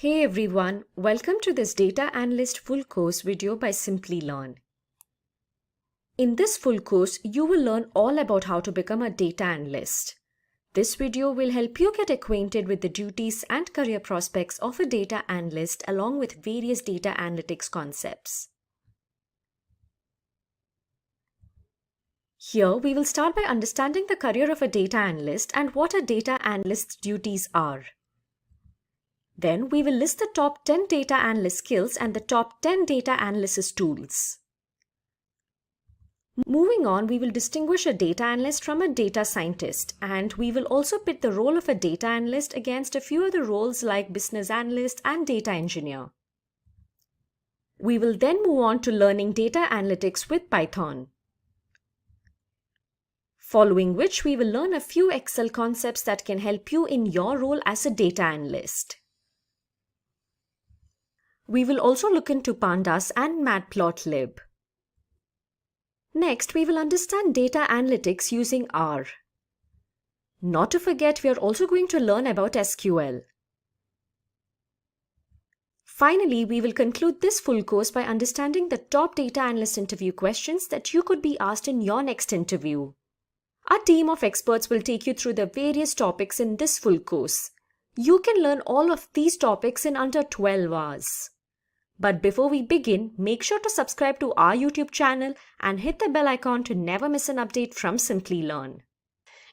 Hey everyone, welcome to this Data Analyst Full Course video by Simplilearn. In this full course, you will learn all about how to become a data analyst. This video will help you get acquainted with the duties and career prospects of a data analyst along with various data analytics concepts. Here, we will start by understanding the career of a data analyst and what a data analyst's duties are. Then we will list the top 10 data analyst skills and the top 10 data analysis tools. Moving on, we will distinguish a data analyst from a data scientist, and we will also pit the role of a data analyst against a few other roles like business analyst and data engineer. We will then move on to learning data analytics with Python. Following which, we will learn a few Excel concepts that can help you in your role as a data analyst. We will also look into pandas and matplotlib. Next, we will understand data analytics using R. Not to forget, we are also going to learn about SQL. Finally, we will conclude this full course by understanding the top data analyst interview questions that you could be asked in your next interview. Our team of experts will take you through the various topics in this full course. You can learn all of these topics in under 12 hours. But before we begin, make sure to subscribe to our YouTube channel and hit the bell icon to never miss an update from Simplilearn.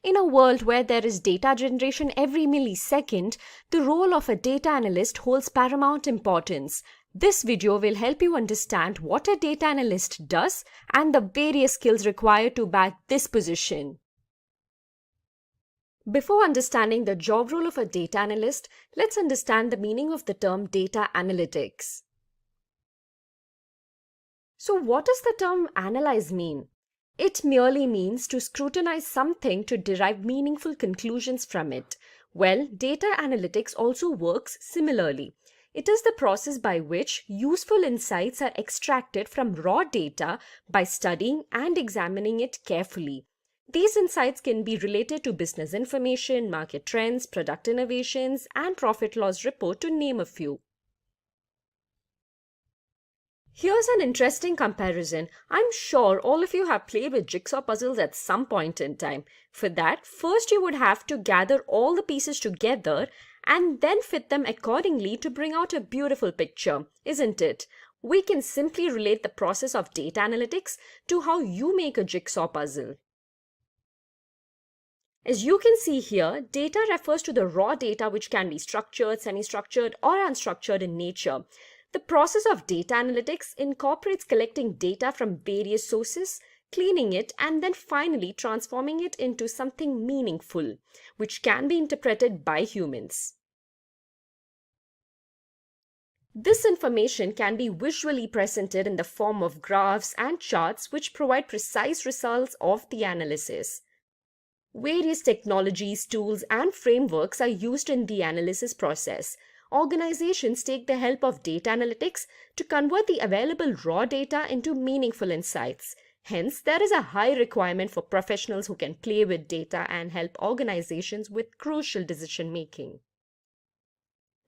In a world where there is data generation every millisecond, the role of a data analyst holds paramount importance. This video will help you understand what a data analyst does and the various skills required to back this position. Before understanding the job role of a data analyst, let's understand the meaning of the term data analytics. So what does the term analyze mean? It merely means to scrutinize something to derive meaningful conclusions from it. Well, data analytics also works similarly. It is the process by which useful insights are extracted from raw data by studying and examining it carefully. These insights can be related to business information, market trends, product innovations, and profit-loss report, to name a few. Here's an interesting comparison. I'm sure all of you have played with jigsaw puzzles at some point in time. For that, first you would have to gather all the pieces together and then fit them accordingly to bring out a beautiful picture, isn't it? We can simply relate the process of data analytics to how you make a jigsaw puzzle. As you can see here, data refers to the raw data which can be structured, semi-structured, or unstructured in nature. The process of data analytics incorporates collecting data from various sources, cleaning it, and then finally transforming it into something meaningful, which can be interpreted by humans. This information can be visually presented in the form of graphs and charts which provide precise results of the analysis. Various technologies, tools, and frameworks are used in the analysis process. Organizations take the help of data analytics to convert the available raw data into meaningful insights. Hence, there is a high requirement for professionals who can play with data and help organizations with crucial decision making.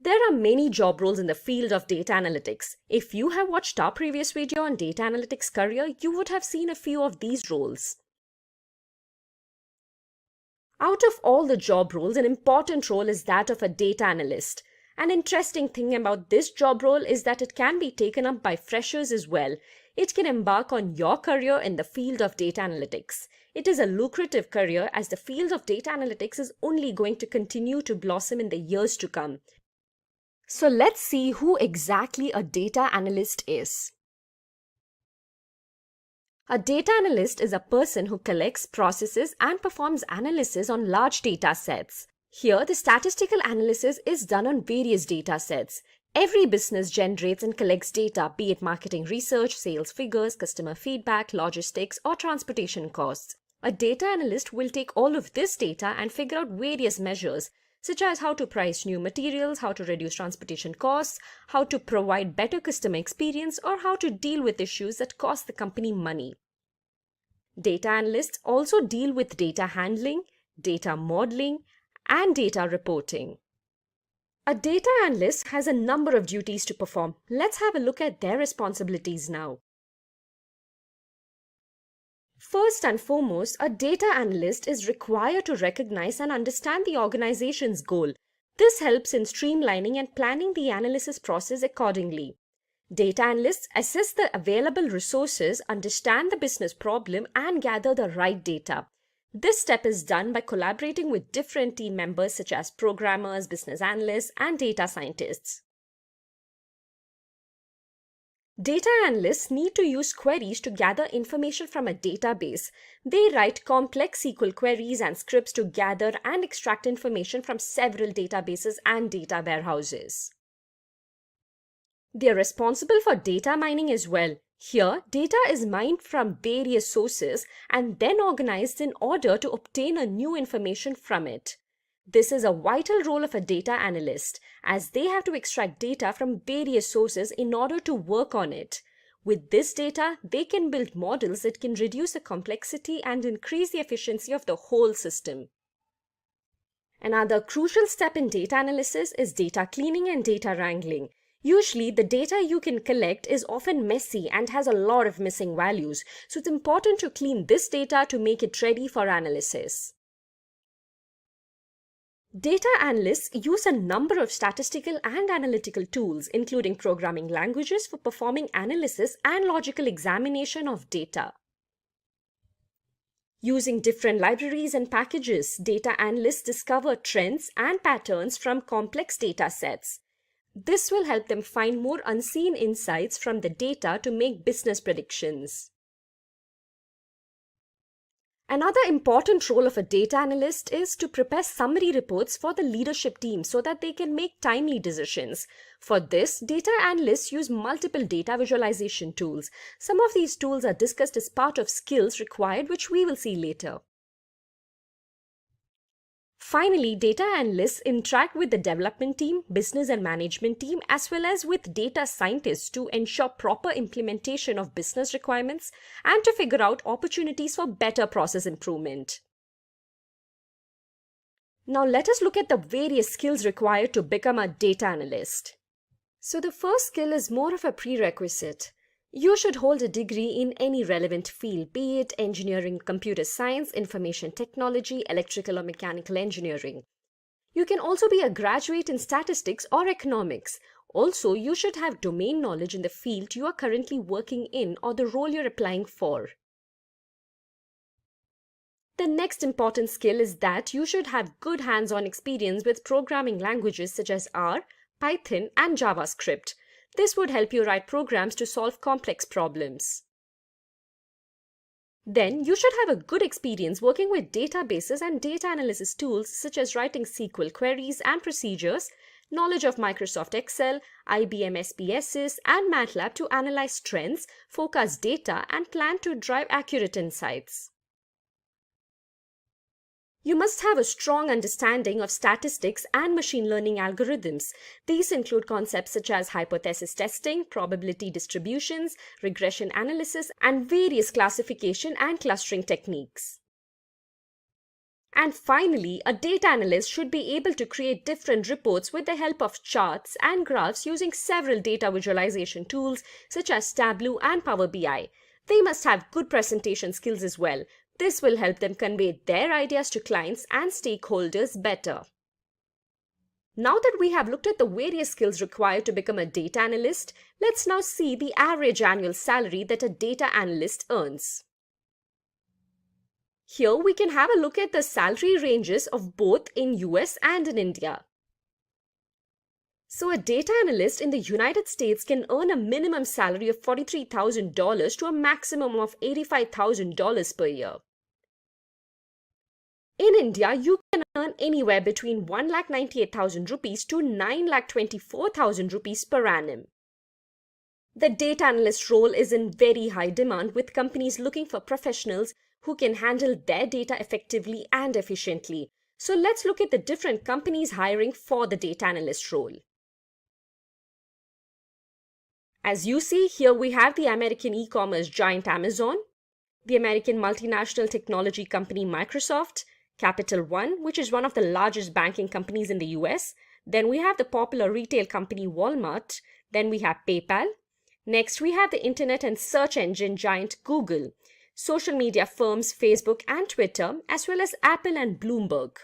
There are many job roles in the field of data analytics. If you have watched our previous video on data analytics career, you would have seen a few of these roles. Out of all the job roles, an important role is that of a data analyst. An interesting thing about this job role is that it can be taken up by freshers as well. It can embark on your career in the field of data analytics. It is a lucrative career as the field of data analytics is only going to continue to blossom in the years to come. So let's see who exactly a data analyst is. A data analyst is a person who collects, processes, and performs analysis on large data sets. Here, the statistical analysis is done on various data sets. Every business generates and collects data, be it marketing research, sales figures, customer feedback, logistics, or transportation costs. A data analyst will take all of this data and figure out various measures, such as how to price new materials, how to reduce transportation costs, how to provide better customer experience, or how to deal with issues that cost the company money. Data analysts also deal with data handling, data modeling, and data reporting. A data analyst has a number of duties to perform. Let's have a look at their responsibilities now. First and foremost, a data analyst is required to recognize and understand the organization's goal. This helps in streamlining and planning the analysis process accordingly. Data analysts assess the available resources, understand the business problem, and gather the right data. This step is done by collaborating with different team members such as programmers, business analysts, and data scientists. Data analysts need to use queries to gather information from a database. They write complex SQL queries and scripts to gather and extract information from several databases and data warehouses. They are responsible for data mining as well. Here, data is mined from various sources and then organized in order to obtain a new information from it. This is a vital role of a data analyst, as they have to extract data from various sources in order to work on it. With this data, they can build models that can reduce the complexity and increase the efficiency of the whole system. Another crucial step in data analysis is data cleaning and data wrangling. Usually, the data you can collect is often messy and has a lot of missing values, so it's important to clean this data to make it ready for analysis. Data analysts use a number of statistical and analytical tools, including programming languages, for performing analysis and logical examination of data. Using different libraries and packages, data analysts discover trends and patterns from complex data sets. This will help them find more unseen insights from the data to make business predictions. Another important role of a data analyst is to prepare summary reports for the leadership team so that they can make timely decisions. For this, data analysts use multiple data visualization tools. Some of these tools are discussed as part of skills required, which we will see later. Finally, data analysts interact with the development team, business and management team, as well as with data scientists to ensure proper implementation of business requirements and to figure out opportunities for better process improvement. Now let us look at the various skills required to become a data analyst. So the first skill is more of a prerequisite. You should hold a degree in any relevant field, be it engineering, computer science, information technology, electrical or mechanical engineering. You can also be a graduate in statistics or economics. Also, you should have domain knowledge in the field you are currently working in or the role you're applying for. The next important skill is that you should have good hands-on experience with programming languages such as R, Python, and JavaScript. This would help you write programs to solve complex problems. Then, you should have a good experience working with databases and data analysis tools such as writing SQL queries and procedures, knowledge of Microsoft Excel, IBM SPSS, and MATLAB to analyze trends, forecast data, and plan to drive accurate insights. You must have a strong understanding of statistics and machine learning algorithms. These include concepts such as hypothesis testing, probability distributions, regression analysis, and various classification and clustering techniques. And finally, a data analyst should be able to create different reports with the help of charts and graphs using several data visualization tools such as Tableau and Power BI. They must have good presentation skills as well. This will help them convey their ideas to clients and stakeholders better. Now that we have looked at the various skills required to become a data analyst, let's now see the average annual salary that a data analyst earns. Here we can have a look at the salary ranges of both in US and in India. So a data analyst in the United States can earn a minimum salary of $43,000 to a maximum of $85,000 per year. In India, you can earn anywhere between 1,98,000 rupees to 9,24,000 rupees per annum. The data analyst role is in very high demand, with companies looking for professionals who can handle their data effectively and efficiently. So let's look at the different companies hiring for the data analyst role. As you see, here we have the American e-commerce giant Amazon, the American multinational technology company Microsoft, Capital One, which is one of the largest banking companies in the US. Then we have the popular retail company Walmart. Then we have PayPal. Next, we have the internet and search engine giant Google, social media firms Facebook and Twitter, as well as Apple and Bloomberg.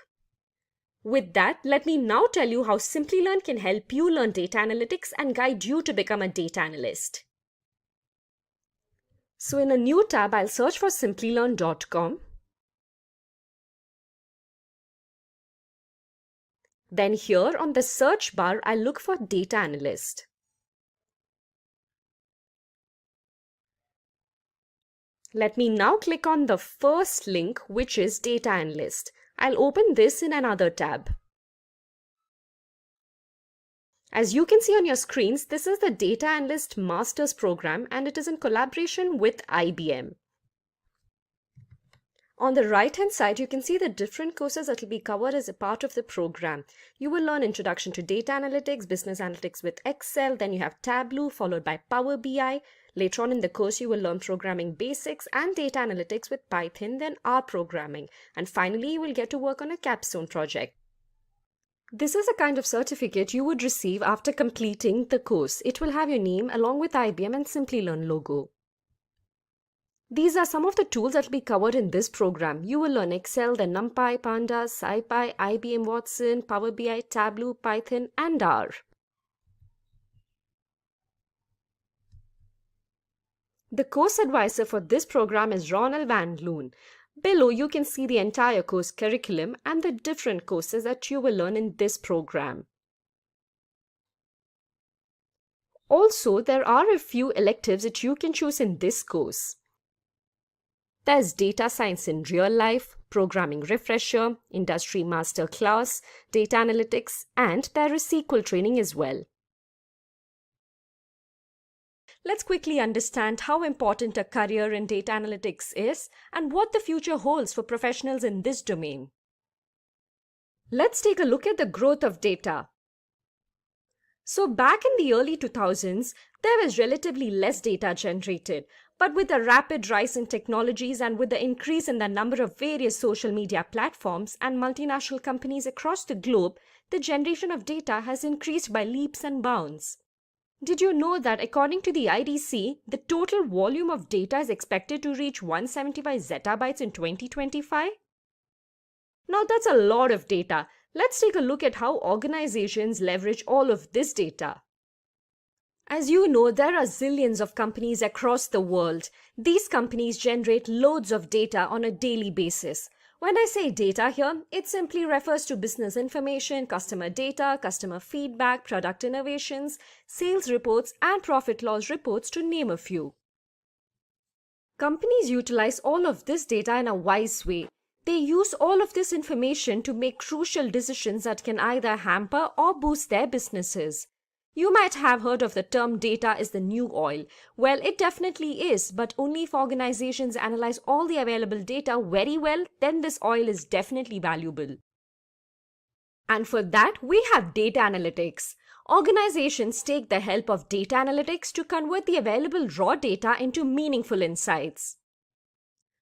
With that, let me now tell you how Simplilearn can help you learn data analytics and guide you to become a data analyst. So in a new tab, I'll search for simplilearn.com. Then here on the search bar, I'll look for data analyst. Let me now click on the first link, which is data analyst. I'll open this in another tab. As you can see on your screens, this is the Data Analyst Master's Program and it is in collaboration with IBM. On the right-hand side, you can see the different courses that will be covered as a part of the program. You will learn Introduction to Data Analytics, Business Analytics with Excel, then you have Tableau followed by Power BI. Later on in the course, you will learn Programming Basics and Data Analytics with Python, then R Programming. And finally, you will get to work on a capstone project. This is a kind of certificate you would receive after completing the course. It will have your name along with IBM and Simplilearn logo. These are some of the tools that will be covered in this program. You will learn Excel, then NumPy, Pandas, SciPy, IBM Watson, Power BI, Tableau, Python, and R. The course advisor for this program is Ronald Van Loon. Below, you can see the entire course curriculum and the different courses that you will learn in this program. Also, there are a few electives that you can choose in this course. There's Data Science in Real Life, Programming Refresher, Industry Master Class, Data Analytics, and there is SQL training as well. Let's quickly understand how important a career in data analytics is and what the future holds for professionals in this domain. Let's take a look at the growth of data. So back in the early 2000s, there was relatively less data generated. But with the rapid rise in technologies and with the increase in the number of various social media platforms and multinational companies across the globe, the generation of data has increased by leaps and bounds. Did you know that according to the IDC, the total volume of data is expected to reach 175 zettabytes in 2025? Now that's a lot of data. Let's take a look at how organizations leverage all of this data. As you know, there are zillions of companies across the world. These companies generate loads of data on a daily basis. When I say data here, it simply refers to business information, customer data, customer feedback, product innovations, sales reports, and profit loss reports, to name a few. Companies utilize all of this data in a wise way. They use all of this information to make crucial decisions that can either hamper or boost their businesses. You might have heard of the term data is the new oil. Well, it definitely is, but only if organizations analyze all the available data very well, then this oil is definitely valuable. And for that, we have data analytics. Organizations take the help of data analytics to convert the available raw data into meaningful insights.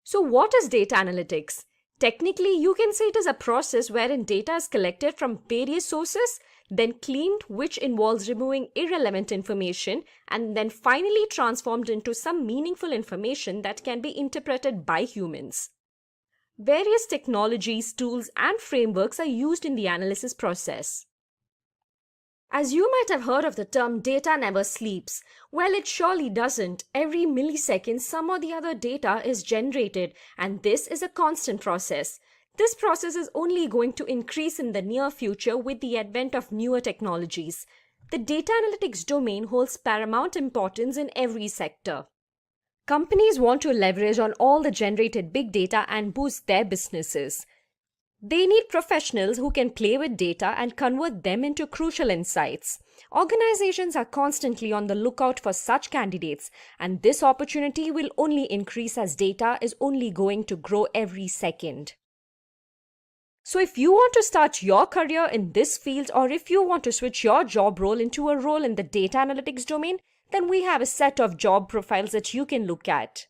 So what is data analytics? Technically, you can say it is a process wherein data is collected from various sources, then cleaned, which involves removing irrelevant information, and then finally transformed into some meaningful information that can be interpreted by humans. Various technologies, tools, and frameworks are used in the analysis process. As you might have heard of the term data never sleeps. Well, it surely doesn't. Every millisecond, some or the other data is generated, and this is a constant process. This process is only going to increase in the near future with the advent of newer technologies. The data analytics domain holds paramount importance in every sector. Companies want to leverage on all the generated big data and boost their businesses. They need professionals who can play with data and convert them into crucial insights. Organizations are constantly on the lookout for such candidates, and this opportunity will only increase as data is only going to grow every second. So if you want to start your career in this field, or if you want to switch your job role into a role in the data analytics domain, then we have a set of job profiles that you can look at.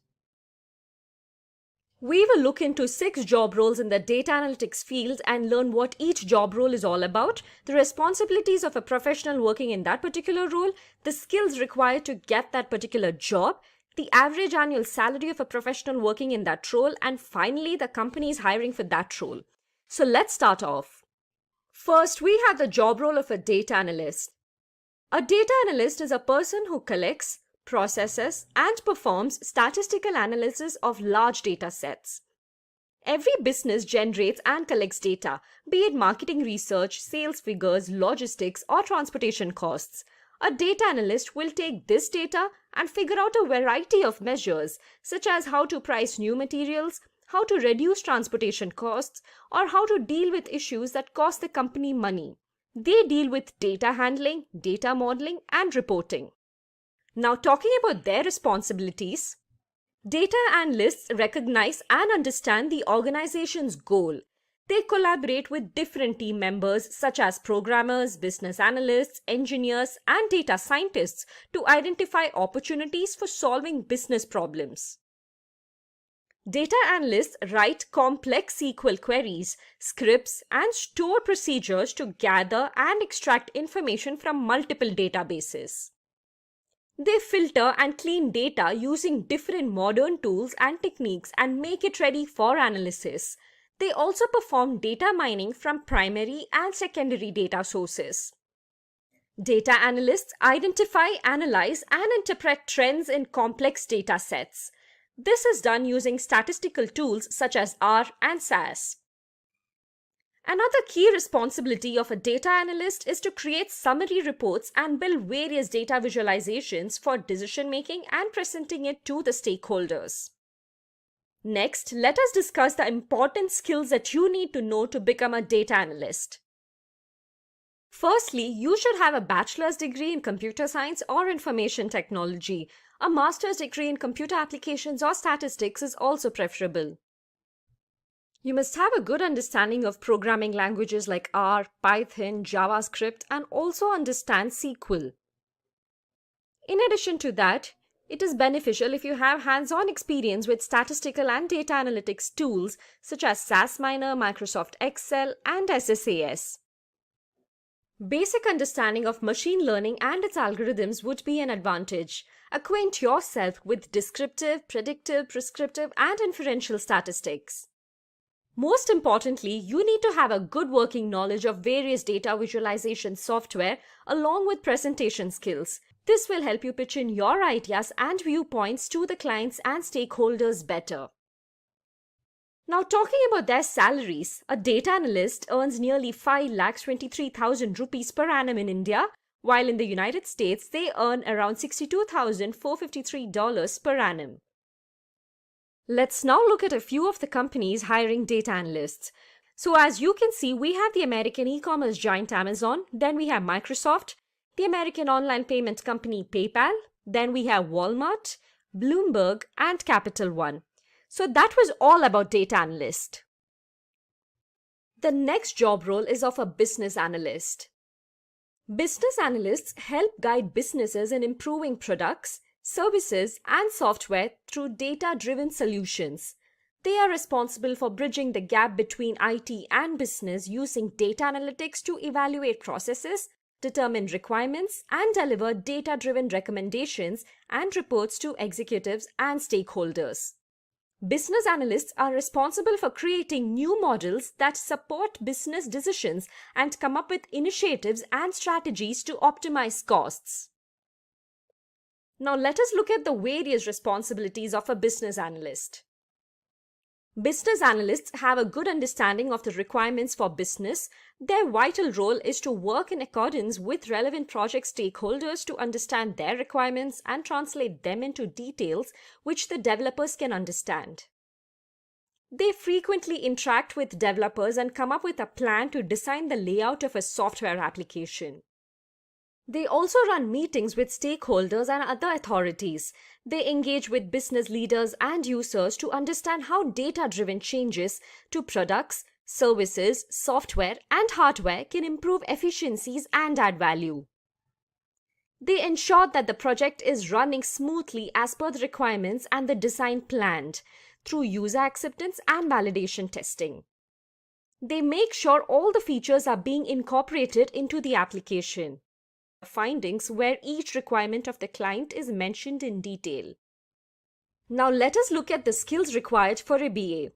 We will look into 6 job roles in the data analytics field and learn what each job role is all about, the responsibilities of a professional working in that particular role, the skills required to get that particular job, the average annual salary of a professional working in that role, and finally, the companies hiring for that role. So let's start off. First, we have the job role of a data analyst. A data analyst is a person who collects, processes, and performs statistical analysis of large data sets. Every business generates and collects data, be it marketing research, sales figures, logistics, or transportation costs. A data analyst will take this data and figure out a variety of measures, such as how to price new materials, how to reduce transportation costs, or how to deal with issues that cost the company money. They deal with data handling, data modeling, and reporting. Now, talking about their responsibilities, data analysts recognize and understand the organization's goal. They collaborate with different team members such as programmers, business analysts, engineers, and data scientists to identify opportunities for solving business problems. Data analysts write complex SQL queries, scripts, and store procedures to gather and extract information from multiple databases. They filter and clean data using different modern tools and techniques and make it ready for analysis. They also perform data mining from primary and secondary data sources. Data analysts identify, analyze, and interpret trends in complex data sets. This is done using statistical tools such as R and SAS. Another key responsibility of a data analyst is to create summary reports and build various data visualizations for decision making and presenting it to the stakeholders. Next, let us discuss the important skills that you need to know to become a data analyst. Firstly, you should have a bachelor's degree in computer science or information technology. A master's degree in computer applications or statistics is also preferable. You must have a good understanding of programming languages like R, Python, JavaScript, and also understand SQL. In addition to that, it is beneficial if you have hands-on experience with statistical and data analytics tools such as SAS Miner, Microsoft Excel, and SSAS. Basic understanding of machine learning and its algorithms would be an advantage. Acquaint yourself with descriptive, predictive, prescriptive, and inferential statistics. Most importantly, you need to have a good working knowledge of various data visualization software along with presentation skills. This will help you pitch in your ideas and viewpoints to the clients and stakeholders better. Now, talking about their salaries, a data analyst earns nearly 5,23,000 rupees per annum in India, while in the United States, they earn around $62,453 per annum. Let's now look at a few of the companies hiring data analysts. So as you can see, we have the American e-commerce giant Amazon, then we have Microsoft, the American online payment company PayPal, then we have Walmart, Bloomberg, and Capital One. So that was all about data analyst. The next job role is of a business analyst. Business analysts help guide businesses in improving products, services, and software through data-driven solutions. They are responsible for bridging the gap between IT and business using data analytics to evaluate processes, determine requirements, and deliver data-driven recommendations and reports to executives and stakeholders. Business analysts are responsible for creating new models that support business decisions and come up with initiatives and strategies to optimize costs. Now let us look at the various responsibilities of a business analyst. Business analysts have a good understanding of the requirements for business. Their vital role is to work in accordance with relevant project stakeholders to understand their requirements and translate them into details which the developers can understand. They frequently interact with developers and come up with a plan to design the layout of a software application. They also run meetings with stakeholders and other authorities. They engage with business leaders and users to understand how data-driven changes to products, services, software, and hardware can improve efficiencies and add value. They ensure that the project is running smoothly as per the requirements and the design planned. through user acceptance and validation testing. They make sure all the features are being incorporated into the application. Findings where each requirement of the client is mentioned in detail. Now let us look at the skills required for a BA.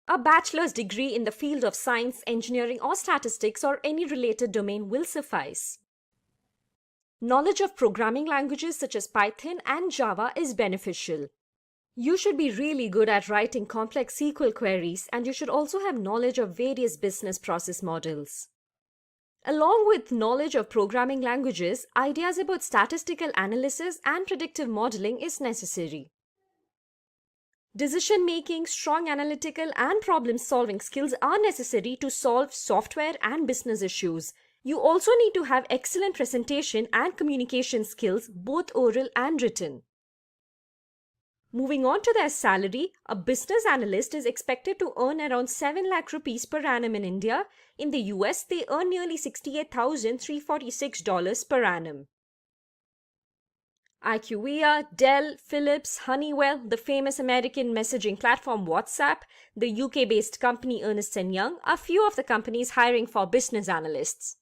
A bachelor's degree in the field of science, engineering, or statistics or any related domain will suffice. Knowledge of programming languages such as Python and Java is beneficial. You should be really good at writing complex SQL queries, and you should also have knowledge of various business process models. Along with knowledge of programming languages, ideas about statistical analysis and predictive modeling is necessary. Decision-making, strong analytical and problem-solving skills are necessary to solve software and business issues. You also need to have excellent presentation and communication skills, both oral and written. Moving on to their salary, a business analyst is expected to earn around 7 lakh rupees per annum in India. In the US, they earn nearly $68,346 per annum. IQVIA, Dell, Philips, Honeywell, the famous American messaging platform WhatsApp, the UK-based company Ernst & Young are few of the companies hiring for business analysts.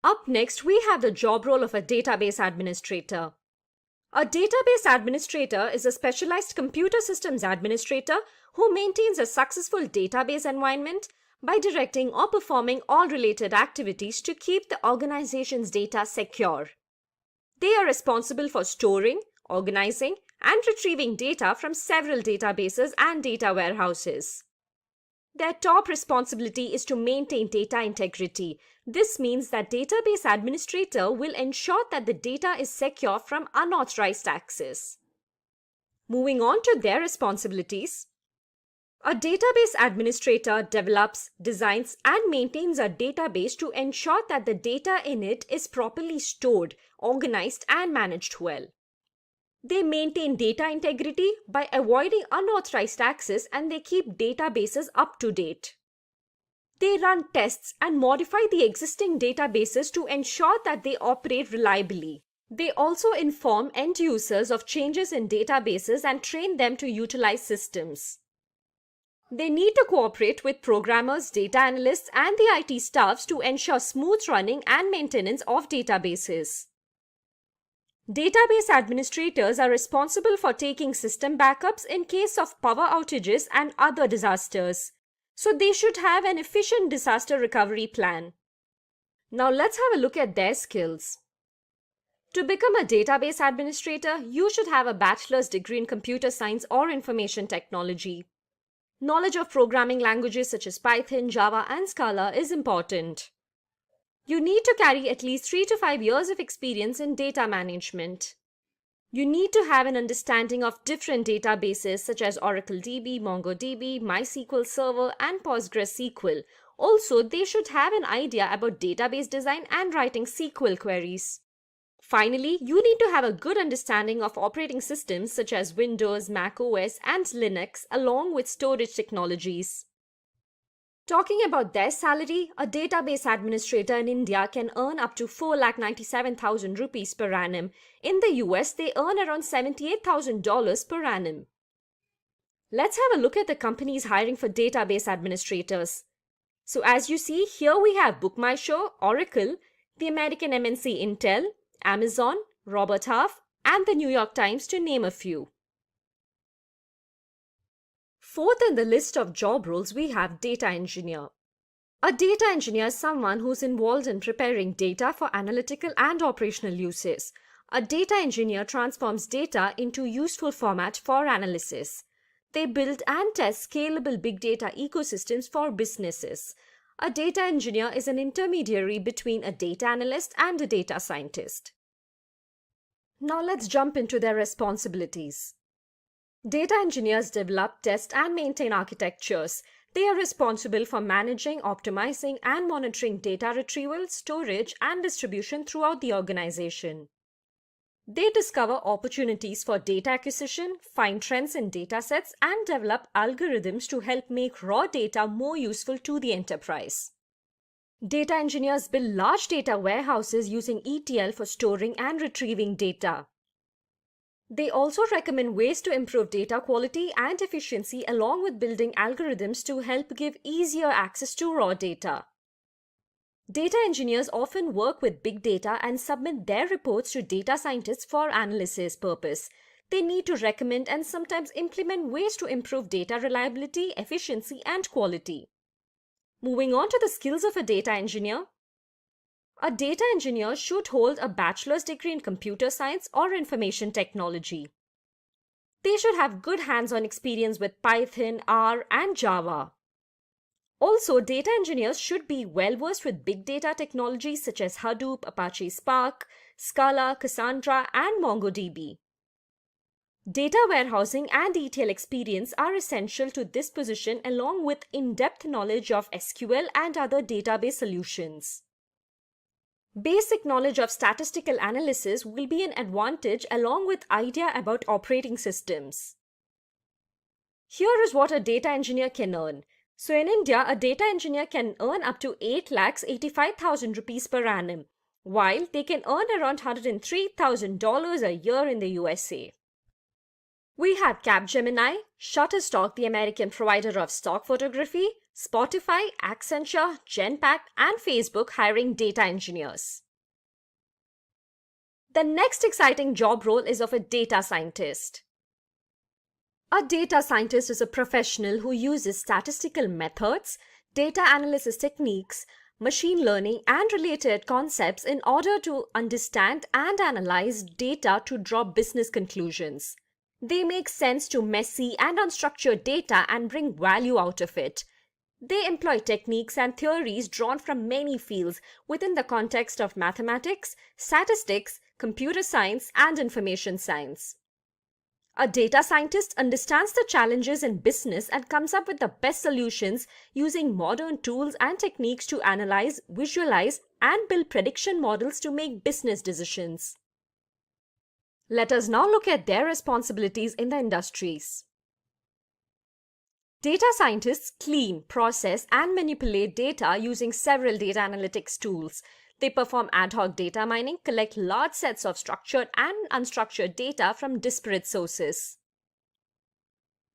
Up next, we have the job role of a database administrator. A database administrator is a specialized computer systems administrator who maintains a successful database environment by directing or performing all related activities to keep the organization's data secure. They are responsible for storing, organizing, and retrieving data from several databases and data warehouses. Their top responsibility is to maintain data integrity. This means that database administrator will ensure that the data is secure from unauthorized access. Moving on to their responsibilities. A database administrator develops, designs, and maintains a database to ensure that the data in it is properly stored, organized, and managed well. They maintain data integrity by avoiding unauthorized access, and they keep databases up to date. They run tests and modify the existing databases to ensure that they operate reliably. They also inform end users of changes in databases and train them to utilize systems. They need to cooperate with programmers, data analysts, and the IT staffs to ensure smooth running and maintenance of databases. Database administrators are responsible for taking system backups in case of power outages and other disasters. So they should have an efficient disaster recovery plan. Now let's have a look at their skills. To become a database administrator, you should have a bachelor's degree in computer science or information technology. Knowledge of programming languages such as Python, Java, and Scala is important. You need to carry at least 3 to 5 years of experience in data management. You need to have an understanding of different databases such as Oracle DB, MongoDB, MySQL Server, and PostgreSQL. Also, they should have an idea about database design and writing SQL queries. Finally, you need to have a good understanding of operating systems such as Windows, Mac OS, and Linux, along with storage technologies. Talking about their salary, a database administrator in India can earn up to 4,97,000 rupees per annum. In the US, they earn around $78,000 per annum. Let's have a look at the companies hiring for database administrators. So as you see, here we have BookMyShow, Oracle, the American MNC Intel, Amazon, Robert Half, and the New York Times, to name a few. Fourth in the list of job roles, we have data engineer. A data engineer is someone who's involved in preparing data for analytical and operational uses. A data engineer transforms data into useful format for analysis. They build and test scalable big data ecosystems for businesses. A data engineer is an intermediary between a data analyst and a data scientist. Now let's jump into their responsibilities. Data engineers develop, test, and maintain architectures. They are responsible for managing, optimizing, and monitoring data retrieval, storage, and distribution throughout the organization. They discover opportunities for data acquisition, find trends in datasets, and develop algorithms to help make raw data more useful to the enterprise. Data engineers build large data warehouses using ETL for storing and retrieving data. They also recommend ways to improve data quality and efficiency along with building algorithms to help give easier access to raw data. Data engineers often work with big data and submit their reports to data scientists for analysis purpose. They need to recommend and sometimes implement ways to improve data reliability, efficiency, and quality. Moving on to the skills of a data engineer. A data engineer should hold a bachelor's degree in computer science or information technology. They should have good hands-on experience with Python, R, and Java. Also, data engineers should be well-versed with big data technologies such as Hadoop, Apache Spark, Scala, Cassandra, and MongoDB. Data warehousing and ETL experience are essential to this position along with in-depth knowledge of SQL and other database solutions. Basic knowledge of statistical analysis will be an advantage along with idea about operating systems. Here is what a data engineer can earn. So in India, a data engineer can earn up to 8,85,000 rupees per annum, while they can earn around $103,000 a year in the USA. We have Capgemini, Shutterstock, the American provider of stock photography, Spotify, Accenture, Genpact, and Facebook hiring data engineers. The next exciting job role is of a data scientist. A data scientist is a professional who uses statistical methods, data analysis techniques, machine learning, and related concepts in order to understand and analyze data to draw business conclusions. They make sense to messy and unstructured data and bring value out of it. They employ techniques and theories drawn from many fields within the context of mathematics, statistics, computer science, and information science. A data scientist understands the challenges in business and comes up with the best solutions using modern tools and techniques to analyze, visualize, and build prediction models to make business decisions. Let us now look at their responsibilities in the industries. Data scientists clean, process, and manipulate data using several data analytics tools. They perform ad hoc data mining, collect large sets of structured and unstructured data from disparate sources.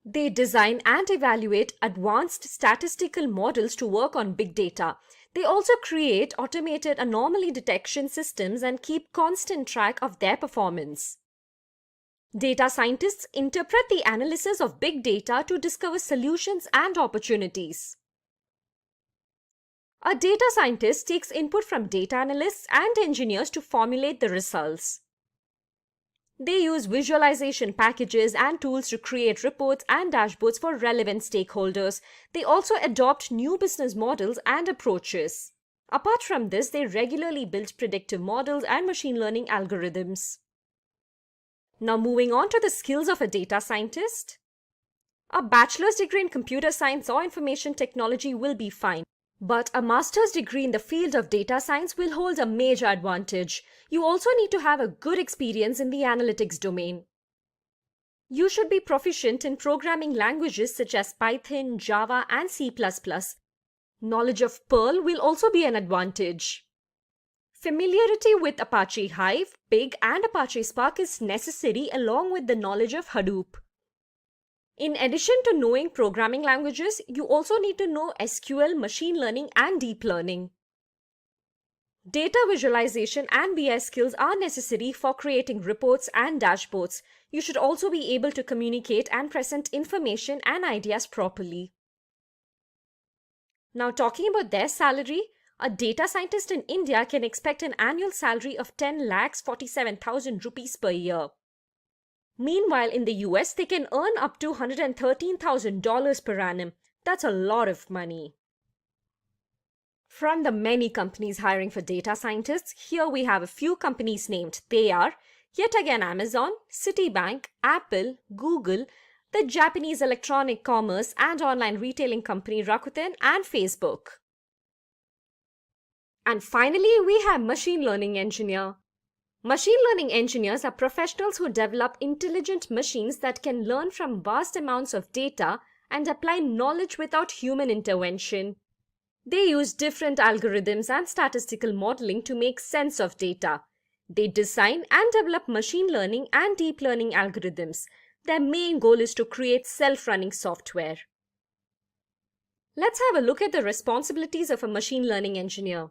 They design and evaluate advanced statistical models to work on big data. They also create automated anomaly detection systems and keep constant track of their performance. Data scientists interpret the analysis of big data to discover solutions and opportunities. A data scientist takes input from data analysts and engineers to formulate the results. They use visualization packages and tools to create reports and dashboards for relevant stakeholders. They also adopt new business models and approaches. Apart from this, they regularly build predictive models and machine learning algorithms. Now moving on to the skills of a data scientist. A bachelor's degree in computer science or information technology will be fine. But a master's degree in the field of data science will hold a major advantage. You also need to have a good experience in the analytics domain. You should be proficient in programming languages such as Python, Java, and C++. Knowledge of Perl will also be an advantage. Familiarity with Apache Hive, Pig, and Apache Spark is necessary along with the knowledge of Hadoop. In addition to knowing programming languages, you also need to know SQL, machine learning, and deep learning. Data visualization and BI skills are necessary for creating reports and dashboards. You should also be able to communicate and present information and ideas properly. Now talking about their salary, a data scientist in India can expect an annual salary of 10,47,000 rupees per year. Meanwhile, in the US, they can earn up to $113,000 per annum. That's a lot of money. From the many companies hiring for data scientists, here we have a few companies named. They are yet again Amazon, Citibank, Apple, Google, the Japanese electronic commerce and online retailing company Rakuten, and Facebook. And finally, we have machine learning engineer. Machine learning engineers are professionals who develop intelligent machines that can learn from vast amounts of data and apply knowledge without human intervention. They use different algorithms and statistical modeling to make sense of data. They design and develop machine learning and deep learning algorithms. Their main goal is to create self-running software. Let's have a look at the responsibilities of a machine learning engineer.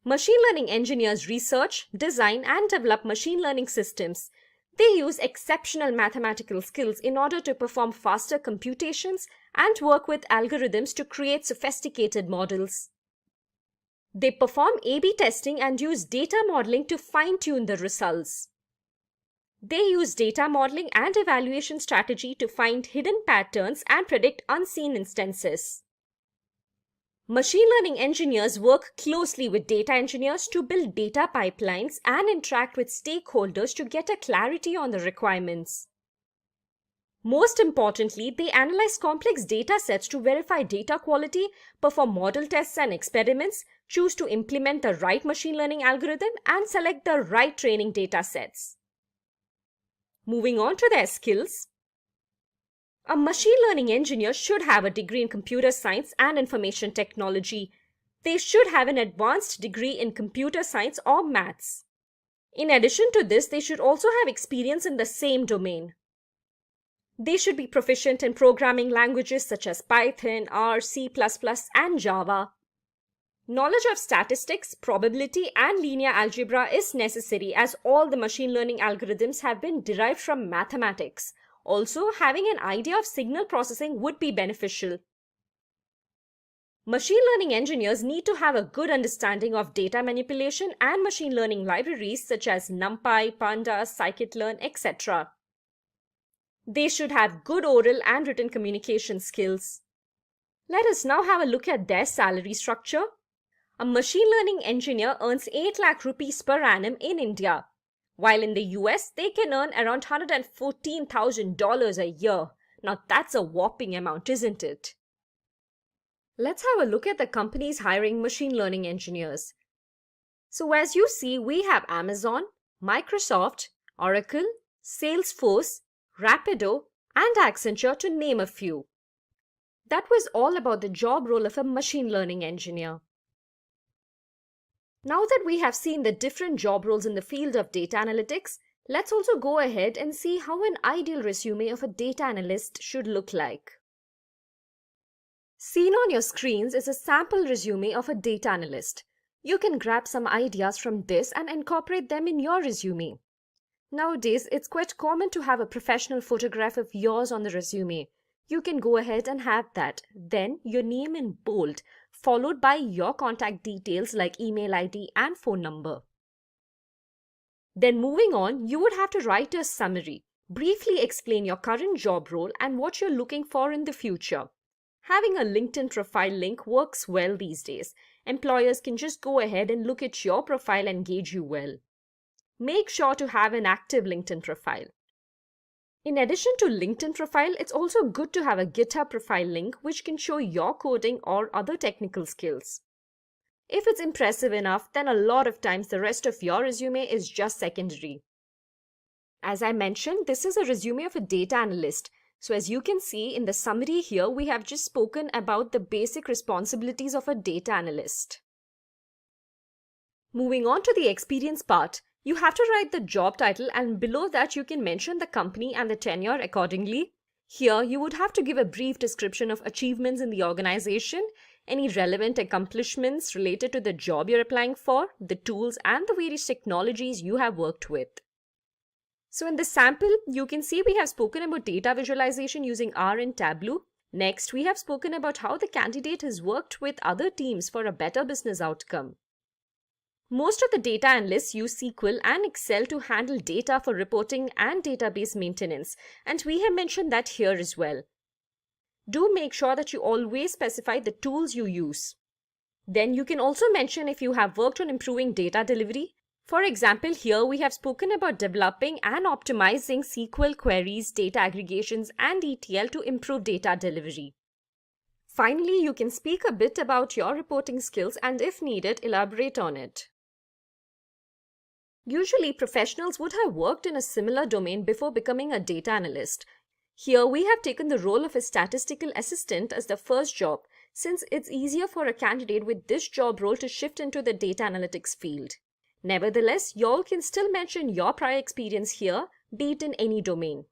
Machine learning engineers research, design, and develop machine learning systems. They use exceptional mathematical skills in order to perform faster computations and work with algorithms to create sophisticated models. They perform A/B testing and use data modeling to fine-tune the results. They use data modeling and evaluation strategy to find hidden patterns and predict unseen instances. Machine learning engineers work closely with data engineers to build data pipelines and interact with stakeholders to get a clarity on the requirements. Most importantly, they analyze complex data sets to verify data quality, perform model tests and experiments, choose to implement the right machine learning algorithm, and select the right training data sets. Moving on to their skills. A machine learning engineer should have a degree in computer science and information technology. They should have an advanced degree in computer science or maths. In addition to this, they should also have experience in the same domain. They should be proficient in programming languages such as Python, R, C++, and Java. Knowledge of statistics, probability, and linear algebra is necessary as all the machine learning algorithms have been derived from mathematics. Also, having an idea of signal processing would be beneficial. Machine learning engineers need to have a good understanding of data manipulation and machine learning libraries such as NumPy, Pandas, Scikit-learn, etc. They should have good oral and written communication skills. Let us now have a look at their salary structure. A machine learning engineer earns 8 lakh rupees per annum in India, while in the US they can earn around $114,000 a year. Now that's a whopping amount, isn't it? Let's have a look at the companies hiring machine learning engineers. So as you see, we have Amazon, Microsoft, Oracle, Salesforce, Rapido, and Accenture to name a few. That was all about the job role of a machine learning engineer. Now that we have seen the different job roles in the field of data analytics, let's also go ahead and see how an ideal resume of a data analyst should look like. Seen on your screens is a sample resume of a data analyst. You can grab some ideas from this and incorporate them in your resume. Nowadays, it's quite common to have a professional photograph of yours on the resume. You can go ahead and have that. Then your name in bold, followed by your contact details like email ID and phone number. Then moving on, you would have to write a summary. Briefly explain your current job role and what you're looking for in the future. Having a LinkedIn profile link works well these days. Employers can just go ahead and look at your profile and gauge you well. Make sure to have an active LinkedIn profile. In addition to LinkedIn profile, it's also good to have a GitHub profile link which can show your coding or other technical skills. If it's impressive enough, then a lot of times the rest of your resume is just secondary. As I mentioned, this is a resume of a data analyst. So as you can see in the summary here, we have just spoken about the basic responsibilities of a data analyst. Moving on to the experience part, you have to write the job title and below that you can mention the company and the tenure accordingly. Here you would have to give a brief description of achievements in the organization, any relevant accomplishments related to the job you're applying for, the tools and the various technologies you have worked with. So in this sample, you can see we have spoken about data visualization using R and Tableau. Next, we have spoken about how the candidate has worked with other teams for a better business outcome. Most of the data analysts use SQL and Excel to handle data for reporting and database maintenance, and we have mentioned that here as well. Do make sure that you always specify the tools you use. Then you can also mention if you have worked on improving data delivery. For example, here we have spoken about developing and optimizing SQL queries, data aggregations, and ETL to improve data delivery. Finally, you can speak a bit about your reporting skills and if needed, elaborate on it. Usually, professionals would have worked in a similar domain before becoming a data analyst. Here, we have taken the role of a statistical assistant as the first job, since it's easier for a candidate with this job role to shift into the data analytics field. Nevertheless, y'all can still mention your prior experience here, be it in any domain.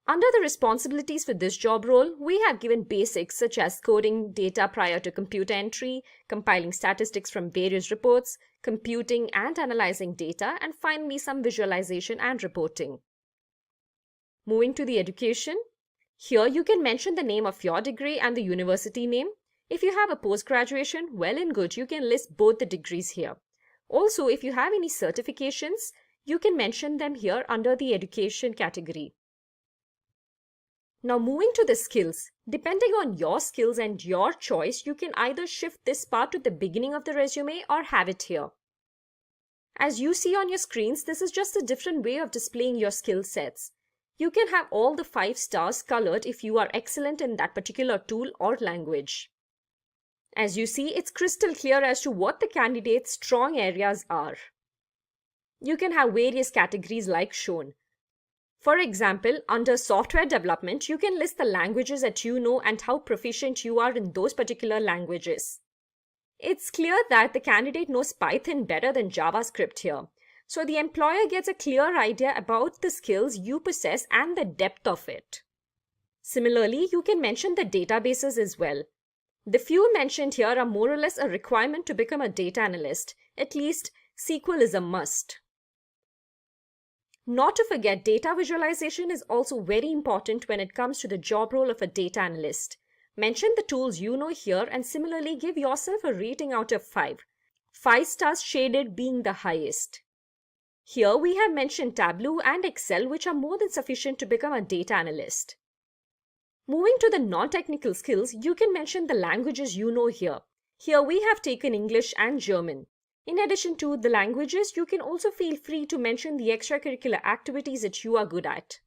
Under the responsibilities for this job role, we have given basics such as coding data prior to computer entry, compiling statistics from various reports, computing and analyzing data, and finally some visualization and reporting. Moving to the education, here you can mention the name of your degree and the university name. If you have a post-graduation, well and good, you can list both the degrees here. Also, if you have any certifications, you can mention them here under the education category. Now moving to the skills, depending on your skills and your choice, you can either shift this part to the beginning of the resume or have it here. As you see on your screens, this is just a different way of displaying your skill sets. You can have all the 5 stars colored if you are excellent in that particular tool or language. As you see, it's crystal clear as to what the candidate's strong areas are. You can have various categories like shown. For example, under software development, you can list the languages that you know and how proficient you are in those particular languages. It's clear that the candidate knows Python better than JavaScript here. So the employer gets a clear idea about the skills you possess and the depth of it. Similarly, you can mention the databases as well. The few mentioned here are more or less a requirement to become a data analyst. At least, SQL is a must. Not to forget, data visualization is also very important when it comes to the job role of a data analyst. Mention the tools you know here and similarly give yourself a rating out of 5. 5 stars shaded being the highest. Here we have mentioned Tableau and Excel, which are more than sufficient to become a data analyst. Moving to the non-technical skills, you can mention the languages you know here. Here we have taken English and German. In addition to the languages, you can also feel free to mention the extracurricular activities that you are good at.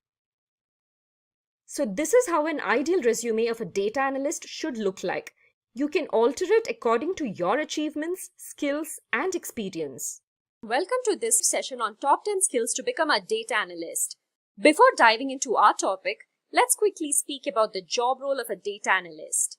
So this is how an ideal resume of a data analyst should look like. You can alter it according to your achievements, skills, and experience. Welcome to this session on top 10 skills to become a data analyst. Before diving into our topic, let's quickly speak about the job role of a data analyst.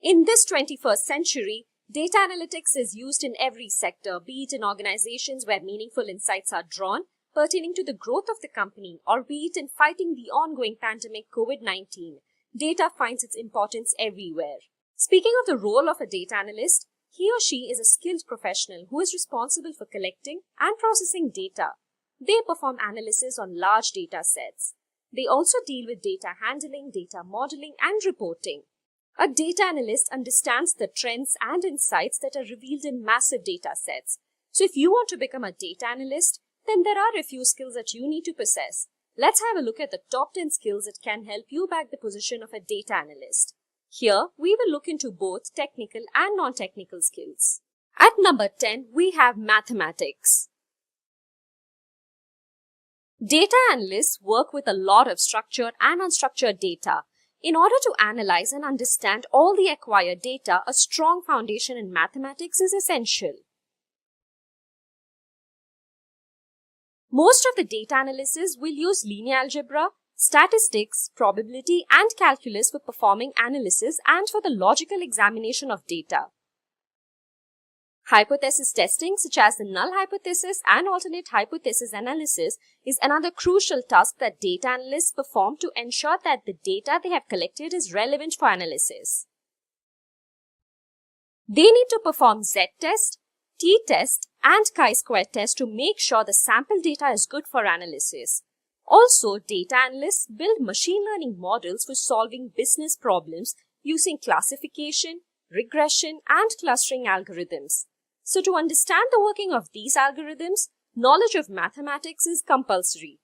In this 21st century, data analytics is used in every sector, be it in organizations where meaningful insights are drawn pertaining to the growth of the company, or be it in fighting the ongoing pandemic COVID-19. Data finds its importance everywhere. Speaking of the role of a data analyst, he or she is a skilled professional who is responsible for collecting and processing data. They perform analysis on large data sets. They also deal with data handling, data modeling, and reporting. A data analyst understands the trends and insights that are revealed in massive data sets. So if you want to become a data analyst, then there are a few skills that you need to possess. Let's have a look at the top 10 skills that can help you bag the position of a data analyst. Here, we will look into both technical and non-technical skills. At number 10, we have mathematics. Data analysts work with a lot of structured and unstructured data. In order to analyze and understand all the acquired data, a strong foundation in mathematics is essential. Most of the data analysis will use linear algebra, statistics, probability, and calculus for performing analysis and for the logical examination of data. Hypothesis testing, such as the null hypothesis and alternate hypothesis analysis, is another crucial task that data analysts perform to ensure that the data they have collected is relevant for analysis. They need to perform z-test, t-test, and chi-square test to make sure the sample data is good for analysis. Also, data analysts build machine learning models for solving business problems using classification, regression, and clustering algorithms. So to understand the working of these algorithms, knowledge of mathematics is compulsory.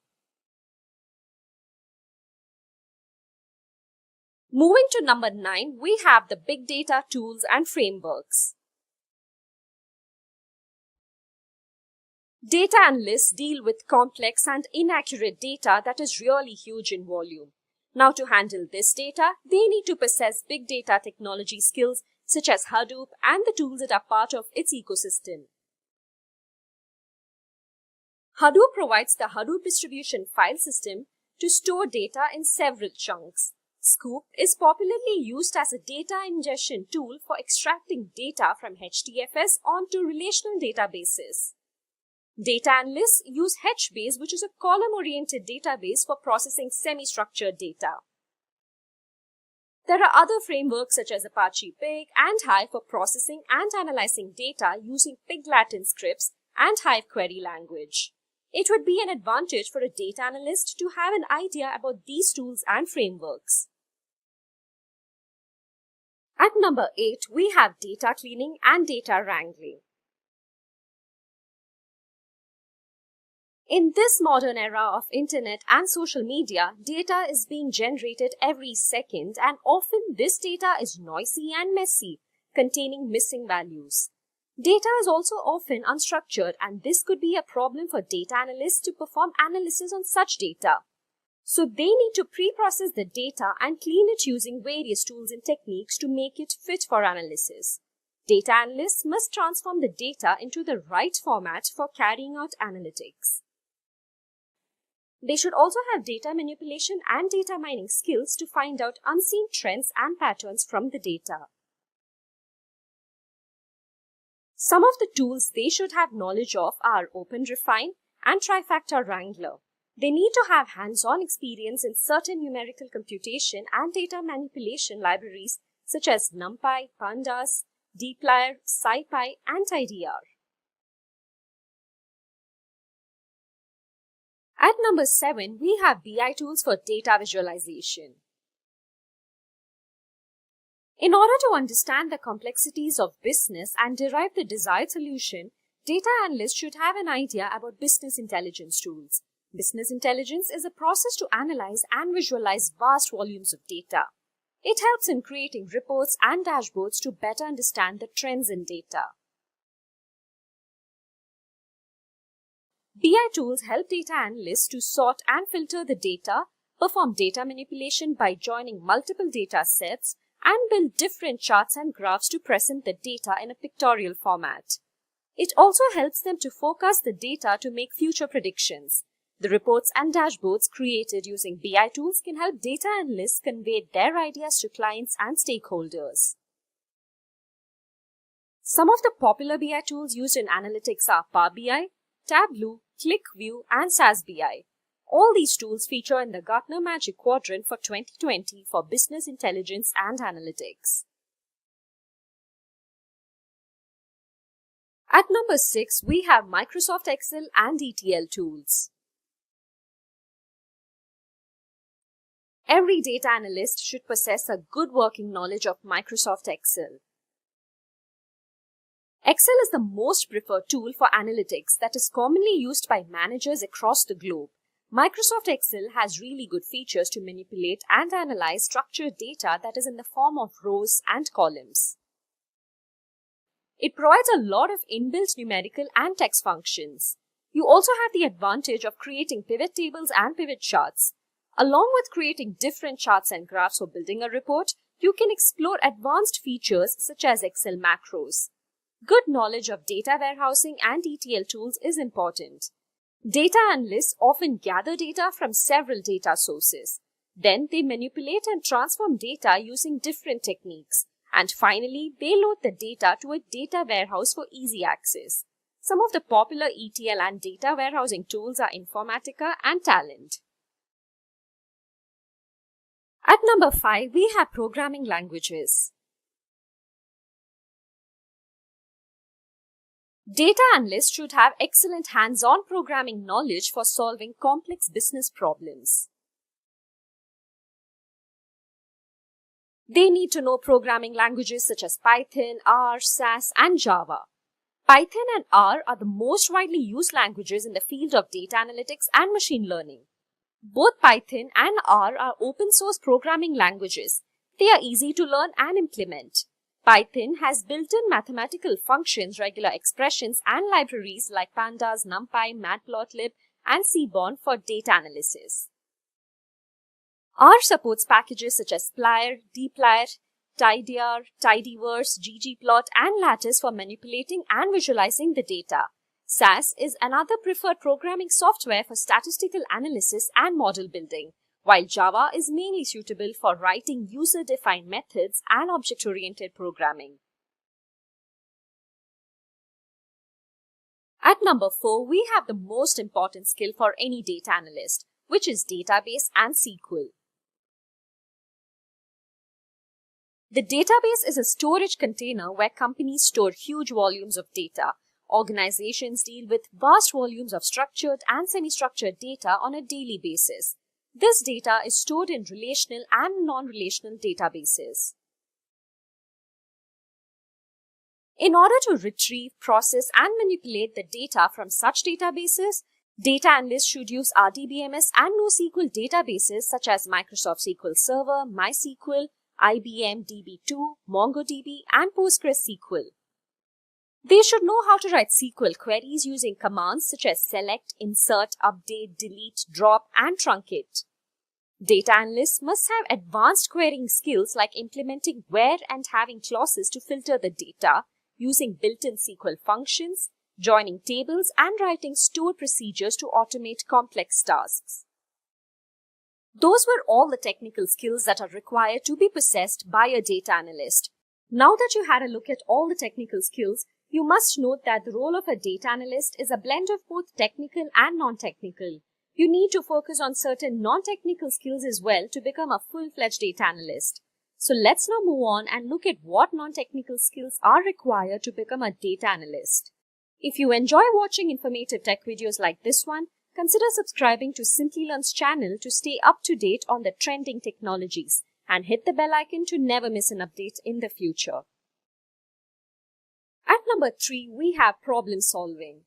Moving to number 9, we have the big data tools and frameworks. Data analysts deal with complex and inaccurate data that is really huge in volume. Now to handle this data, they need to possess big data technology skills such as Hadoop and the tools that are part of its ecosystem. Hadoop provides the Hadoop distribution file system to store data in several chunks. Scoop is popularly used as a data ingestion tool for extracting data from HDFS onto relational databases. Data analysts use HBase, which is a column-oriented database for processing semi-structured data. There are other frameworks such as Apache Pig and Hive for processing and analyzing data using Pig Latin scripts and Hive query language. It would be an advantage for a data analyst to have an idea about these tools and frameworks. At number 8, we have data cleaning and data wrangling. In this modern era of internet and social media, data is being generated every second, and often this data is noisy and messy, containing missing values. Data is also often unstructured, and this could be a problem for data analysts to perform analysis on such data. So they need to pre-process the data and clean it using various tools and techniques to make it fit for analysis. Data analysts must transform the data into the right format for carrying out analytics. They should also have data manipulation and data mining skills to find out unseen trends and patterns from the data. Some of the tools they should have knowledge of are OpenRefine and Trifactor Wrangler. They need to have hands-on experience in certain numerical computation and data manipulation libraries such as NumPy, Pandas, dplyr, SciPy, and tidyr. At number 7, we have BI tools for data visualization. In order to understand the complexities of business and derive the desired solution, data analysts should have an idea about business intelligence tools. Business intelligence is a process to analyze and visualize vast volumes of data. It helps in creating reports and dashboards to better understand the trends in data. BI tools help data analysts to sort and filter the data, perform data manipulation by joining multiple data sets, and build different charts and graphs to present the data in a pictorial format. It also helps them to forecast the data to make future predictions. The reports and dashboards created using BI tools can help data analysts convey their ideas to clients and stakeholders. Some of the popular BI tools used in analytics are Power BI, Tableau, ClickView, and SAS BI. All these tools feature in the Gartner Magic Quadrant for 2020 for business intelligence and analytics. At number 6, we have Microsoft Excel and ETL tools. Every data analyst should possess a good working knowledge of Microsoft Excel. Excel is the most preferred tool for analytics that is commonly used by managers across the globe. Microsoft Excel has really good features to manipulate and analyze structured data that is in the form of rows and columns. It provides a lot of inbuilt numerical and text functions. You also have the advantage of creating pivot tables and pivot charts. Along with creating different charts and graphs for building a report, you can explore advanced features such as Excel macros. Good knowledge of data warehousing and ETL tools is important. Data analysts often gather data from several data sources. Then they manipulate and transform data using different techniques. And finally, they load the data to a data warehouse for easy access. Some of the popular ETL and data warehousing tools are Informatica and Talent. At number 5, we have programming languages. Data analysts should have excellent hands-on programming knowledge for solving complex business problems. They need to know programming languages such as Python, R, SAS, and Java. Python and R are the most widely used languages in the field of data analytics and machine learning. Both Python and R are open-source programming languages. They are easy to learn and implement. Python has built-in mathematical functions, regular expressions, and libraries like Pandas, NumPy, Matplotlib, and Seaborn for data analysis. R supports packages such as plyr, dplyr, tidyr, tidyverse, ggplot, and lattice for manipulating and visualizing the data. SAS is another preferred programming software for statistical analysis and model building, while Java is mainly suitable for writing user-defined methods and object-oriented programming. At number 4, we have the most important skill for any data analyst, which is database and SQL. The database is a storage container where companies store huge volumes of data. Organizations deal with vast volumes of structured and semi-structured data on a daily basis. This data is stored in relational and non-relational databases. In order to retrieve, process, and manipulate the data from such databases, data analysts should use RDBMS and NoSQL databases such as Microsoft SQL Server, MySQL, IBM DB2, MongoDB, and PostgreSQL. They should know how to write SQL queries using commands such as select, insert, update, delete, drop, and truncate. Data analysts must have advanced querying skills like implementing where and having clauses to filter the data, using built-in SQL functions, joining tables, and writing stored procedures to automate complex tasks. Those were all the technical skills that are required to be possessed by a data analyst. Now that you had a look at all the technical skills, you must note that the role of a data analyst is a blend of both technical and non-technical. You need to focus on certain non-technical skills as well to become a full-fledged data analyst. So let's now move on and look at what non-technical skills are required to become a data analyst. If you enjoy watching informative tech videos like this one, consider subscribing to Simplilearn's channel to stay up to date on the trending technologies and hit the bell icon to never miss an update in the future. At number 3, we have problem solving.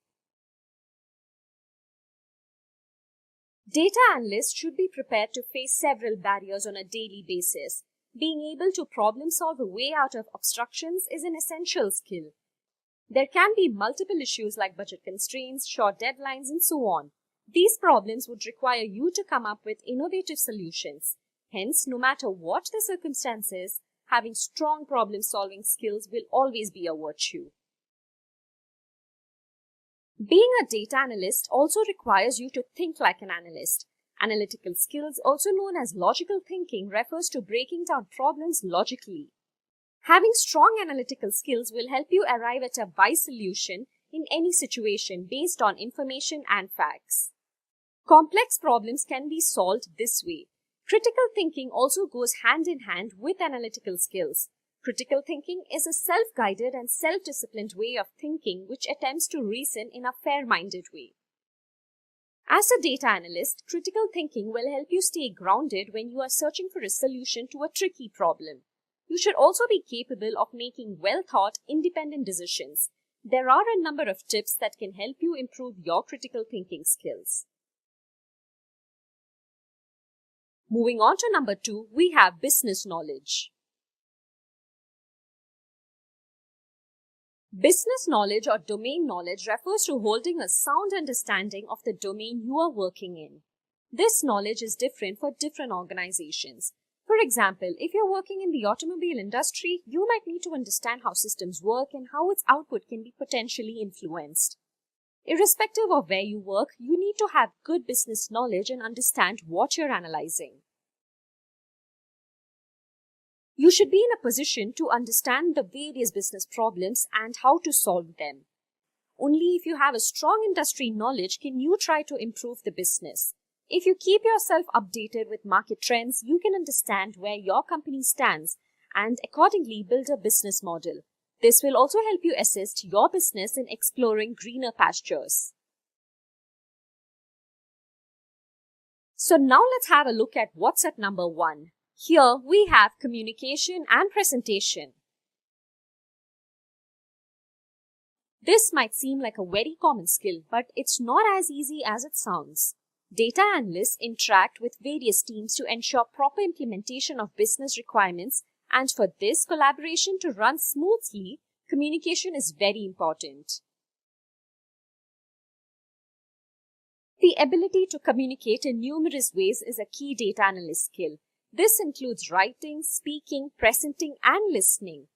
Data analysts should be prepared to face several barriers on a daily basis. Being able to problem solve a way out of obstructions is an essential skill. There can be multiple issues like budget constraints, short deadlines, and so on. These problems would require you to come up with innovative solutions. Hence, no matter what the circumstances, having strong problem-solving skills will always be a virtue. Being a data analyst also requires you to think like an analyst. Analytical skills, also known as logical thinking, refers to breaking down problems logically. Having strong analytical skills will help you arrive at a wise solution in any situation based on information and facts. Complex problems can be solved this way. Critical thinking also goes hand in hand with analytical skills. Critical thinking is a self-guided and self-disciplined way of thinking which attempts to reason in a fair-minded way. As a data analyst, critical thinking will help you stay grounded when you are searching for a solution to a tricky problem. You should also be capable of making well-thought, independent decisions. There are a number of tips that can help you improve your critical thinking skills. Moving on to number 2, we have business knowledge. Business knowledge or domain knowledge refers to holding a sound understanding of the domain you are working in. This knowledge is different for different organizations. For example, if you're working in the automobile industry, you might need to understand how systems work and how its output can be potentially influenced. Irrespective of where you work, you need to have good business knowledge and understand what you're analyzing. You should be in a position to understand the various business problems and how to solve them. Only if you have a strong industry knowledge can you try to improve the business. If you keep yourself updated with market trends, you can understand where your company stands and accordingly build a business model. This will also help you assist your business in exploring greener pastures. So now let's have a look at what's at number 1. Here we have communication and presentation. This might seem like a very common skill, but it's not as easy as it sounds. Data analysts interact with various teams to ensure proper implementation of business requirements, and for this collaboration to run smoothly, communication is very important. The ability to communicate in numerous ways is a key data analyst skill. This includes writing, speaking, presenting, and listening.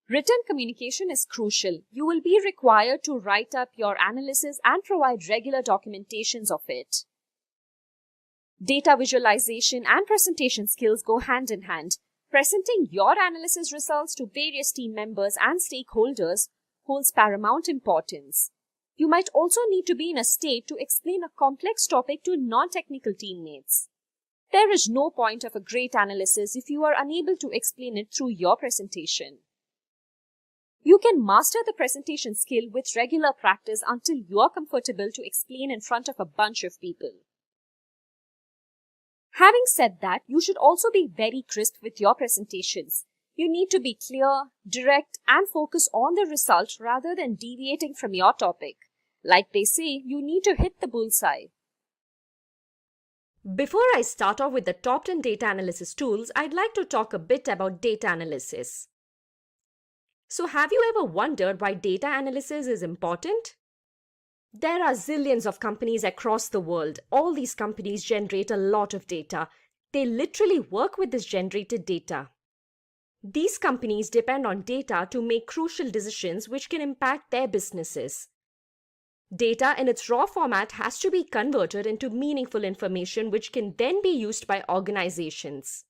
Written communication is crucial. You will be required to write up your analysis and provide regular documentations of it. Data visualization and presentation skills go hand in hand. Presenting your analysis results to various team members and stakeholders holds paramount importance. You might also need to be in a state to explain a complex topic to non-technical teammates. There is no point of a great analysis if you are unable to explain it through your presentation. You can master the presentation skill with regular practice until you are comfortable to explain in front of a bunch of people. Having said that, you should also be very crisp with your presentations. You need to be clear, direct, and focus on the result rather than deviating from your topic. Like they say, you need to hit the bullseye. Before I start off with the top 10 data analysis tools, I'd like to talk a bit about data analysis. So have you ever wondered why data analysis is important? There are zillions of companies across the world. All these companies generate a lot of data. They literally work with this generated data. These companies depend on data to make crucial decisions which can impact their businesses. Data in its raw format has to be converted into meaningful information which can then be used by organizations.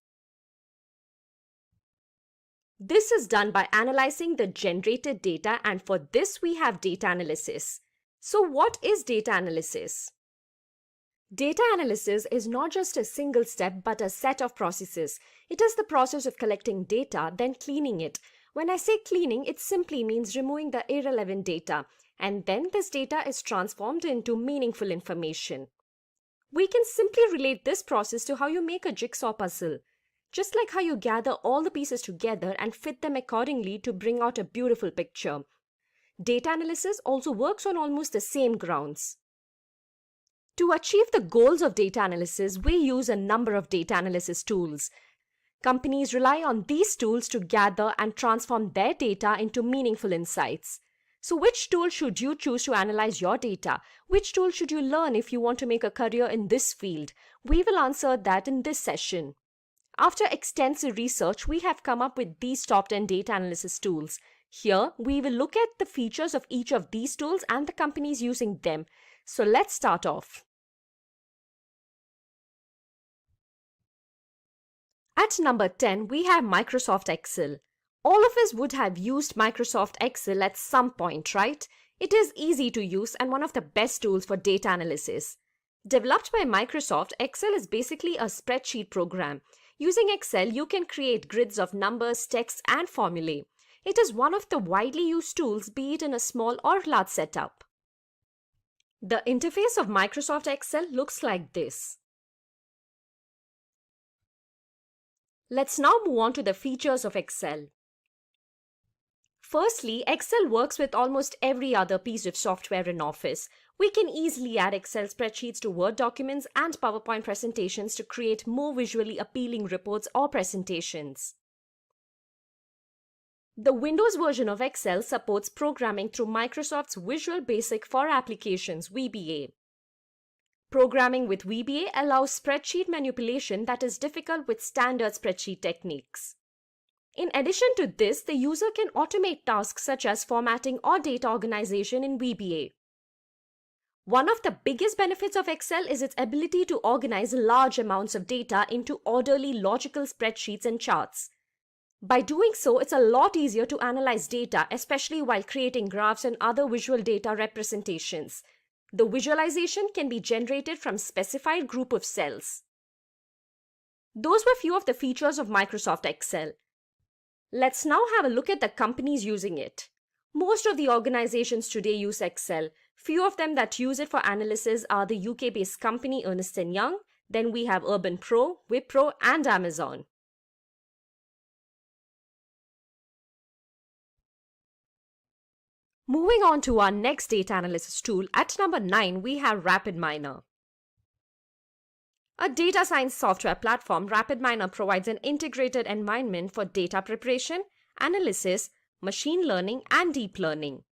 This is done by analyzing the generated data, and for this we have data analysis. So what is data analysis? Data analysis is not just a single step but a set of processes. It is the process of collecting data, then cleaning it. When I say cleaning, it simply means removing the irrelevant data, and then this data is transformed into meaningful information. We can simply relate this process to how you make a jigsaw puzzle. Just like how you gather all the pieces together and fit them accordingly to bring out a beautiful picture. Data analysis also works on almost the same grounds. To achieve the goals of data analysis, we use a number of data analysis tools. Companies rely on these tools to gather and transform their data into meaningful insights. So which tool should you choose to analyze your data? Which tool should you learn if you want to make a career in this field? We will answer that in this session. After extensive research, we have come up with these top 10 data analysis tools. Here, we will look at the features of each of these tools and the companies using them. So let's start off. At number 10, we have Microsoft Excel. All of us would have used Microsoft Excel at some point, right? It is easy to use and one of the best tools for data analysis. Developed by Microsoft, Excel is basically a spreadsheet program. Using Excel, you can create grids of numbers, text, and formulae. It is one of the widely used tools, be it in a small or large setup. The interface of Microsoft Excel looks like this. Let's now move on to the features of Excel. Firstly, Excel works with almost every other piece of software in Office. We can easily add Excel spreadsheets to Word documents and PowerPoint presentations to create more visually appealing reports or presentations. The Windows version of Excel supports programming through Microsoft's Visual Basic for Applications (VBA). Programming with VBA allows spreadsheet manipulation that is difficult with standard spreadsheet techniques. In addition to this, the user can automate tasks such as formatting or data organization in VBA. One of the biggest benefits of Excel is its ability to organize large amounts of data into orderly, logical spreadsheets and charts. By doing so, it's a lot easier to analyze data, especially while creating graphs and other visual data representations. The visualization can be generated from a specified group of cells. Those were few of the features of Microsoft Excel. Let's now have a look at the companies using it. Most of the organizations today use Excel. Few of them that use it for analysis are the UK-based company Ernst & Young. Then we have Urban Pro, Wipro, and Amazon. Moving on to our next data analysis tool, at number 9, we have RapidMiner. A data science software platform, RapidMiner provides an integrated environment for data preparation, analysis, machine learning, and deep learning.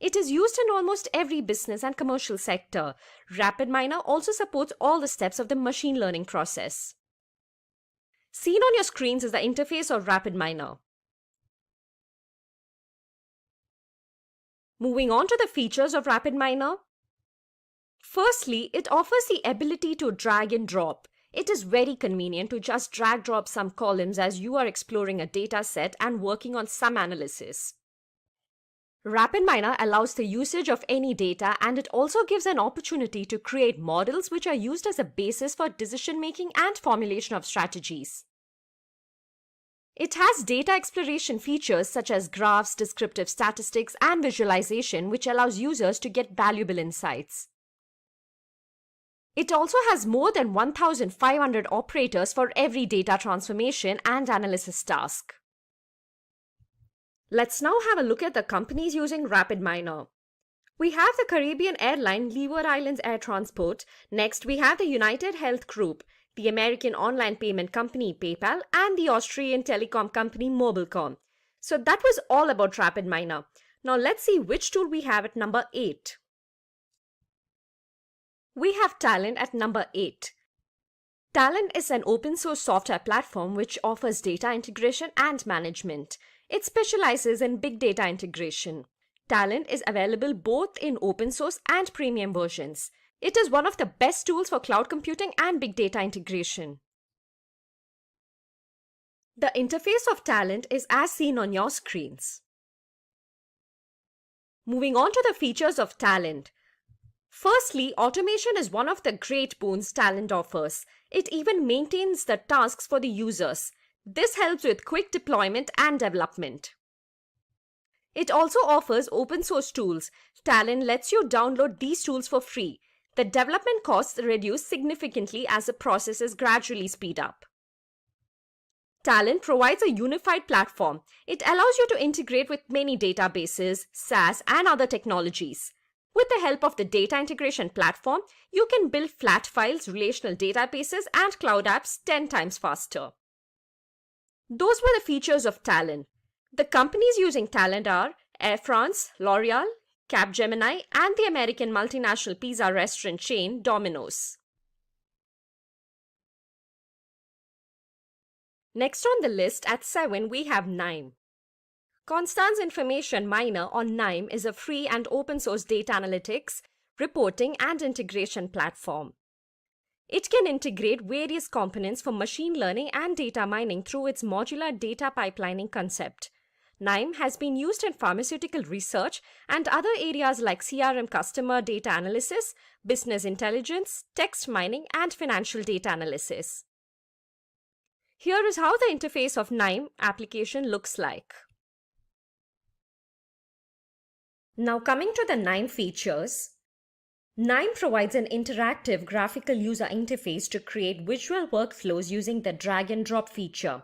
It is used in almost every business and commercial sector. RapidMiner also supports all the steps of the machine learning process. Seen on your screens is the interface of RapidMiner. Moving on to the features of RapidMiner. Firstly, it offers the ability to drag and drop. It is very convenient to just drag drop some columns as you are exploring a data set and working on some analysis. RapidMiner allows the usage of any data, and it also gives an opportunity to create models which are used as a basis for decision-making and formulation of strategies. It has data exploration features such as graphs, descriptive statistics, and visualization, which allows users to get valuable insights. It also has more than 1,500 operators for every data transformation and analysis task. Let's now have a look at the companies using RapidMiner. We have the Caribbean airline Leeward Islands Air Transport. Next, we have the United Health Group, the American online payment company PayPal, and the Austrian telecom company Mobilcom. So that was all about RapidMiner. Now let's see which tool we have at number 8. We have Talent at number 8. Talent is an open source software platform which offers data integration and management. It specializes in big data integration. Talent is available both in open source and premium versions. It is one of the best tools for cloud computing and big data integration. The interface of Talent is as seen on your screens. Moving on to the features of Talent. Firstly, automation is one of the great boons Talent offers. It even maintains the tasks for the users. This helps with quick deployment and development. It also offers open source tools. Talent lets you download these tools for free. The development costs reduce significantly as the processes gradually speed up. Talent provides a unified platform. It allows you to integrate with many databases, SaaS, and other technologies. With the help of the data integration platform, you can build flat files, relational databases, and cloud apps 10 times faster. Those were the features of Talent. The companies using Talent are Air France, L'Oreal, Capgemini, and the American multinational pizza restaurant chain Domino's. Next on the list at 7 we have Nime. Constance Information Miner on Nime is a free and open source data analytics, reporting, and integration platform. It can integrate various components for machine learning and data mining through its modular data pipelining concept. Nime has been used in pharmaceutical research and other areas like CRM customer data analysis, business intelligence, text mining, and financial data analysis. Here is how the interface of Nime application looks like. Now coming to the Nime features. Nime provides an interactive graphical user interface to create visual workflows using the drag and drop feature.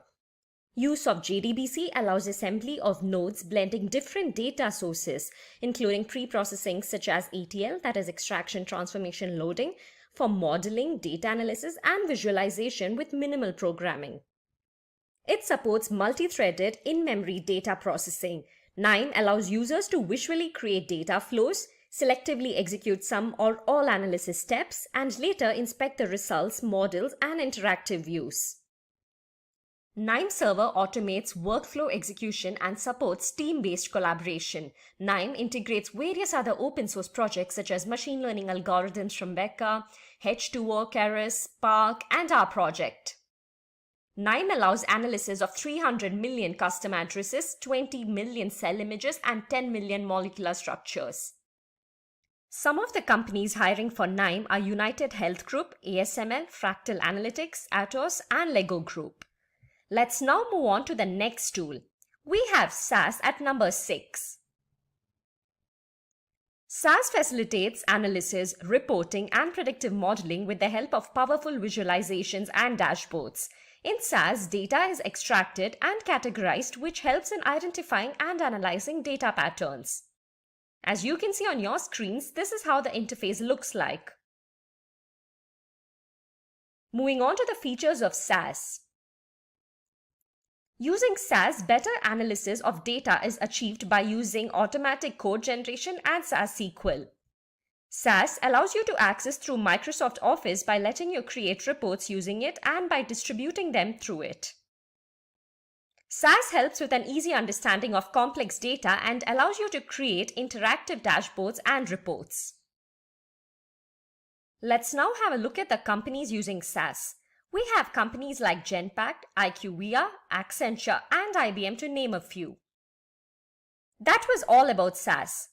Use of JDBC allows assembly of nodes blending different data sources, including pre-processing such as ETL, that is extraction, transformation, loading, for modeling, data analysis, and visualization with minimal programming. It supports multi-threaded in-memory data processing. Nime allows users to visually create data flows, selectively execute some or all analysis steps, and later inspect the results, models, and interactive views. Nime Server automates workflow execution and supports team-based collaboration. Nime integrates various other open source projects such as machine learning algorithms from Becker, H2O, Keras, Spark, and our project. Nime allows analysis of 300 million custom addresses, 20 million cell images, and 10 million molecular structures. Some of the companies hiring for Nime are United Health Group, ASML, Fractal Analytics, Atos, and Lego Group. Let's now move on to the next tool. We have SAS at number 6. SAS facilitates analysis, reporting, and predictive modeling with the help of powerful visualizations and dashboards. In SAS, data is extracted and categorized, which helps in identifying and analyzing data patterns. As you can see on your screens, this is how the interface looks like. Moving on to the features of SAS. Using SAS, better analysis of data is achieved by using automatic code generation and SAS SQL. SAS allows you to access through Microsoft Office by letting you create reports using it and by distributing them through it. SAS helps with an easy understanding of complex data and allows you to create interactive dashboards and reports. Let's now have a look at the companies using SAS. We have companies like Genpact, IQVIA, Accenture, and IBM to name a few. That was all about SAS.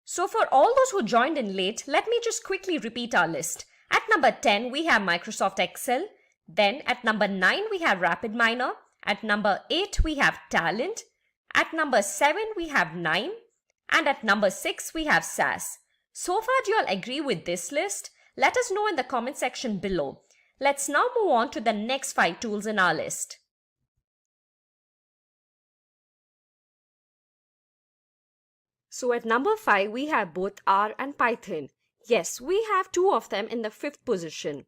So for all those who joined in late, let me just quickly repeat our list. At number 10, we have Microsoft Excel. Then at number 9, we have RapidMiner. At number 8, we have Talent. At number 7, we have 9. And at number 6, we have SAS. So far, do you all agree with this list? Let us know in the comment section below. Let's now move on to the next 5 tools in our list. So at number 5, we have both R and Python. Yes, we have 2 of them in the 5th position.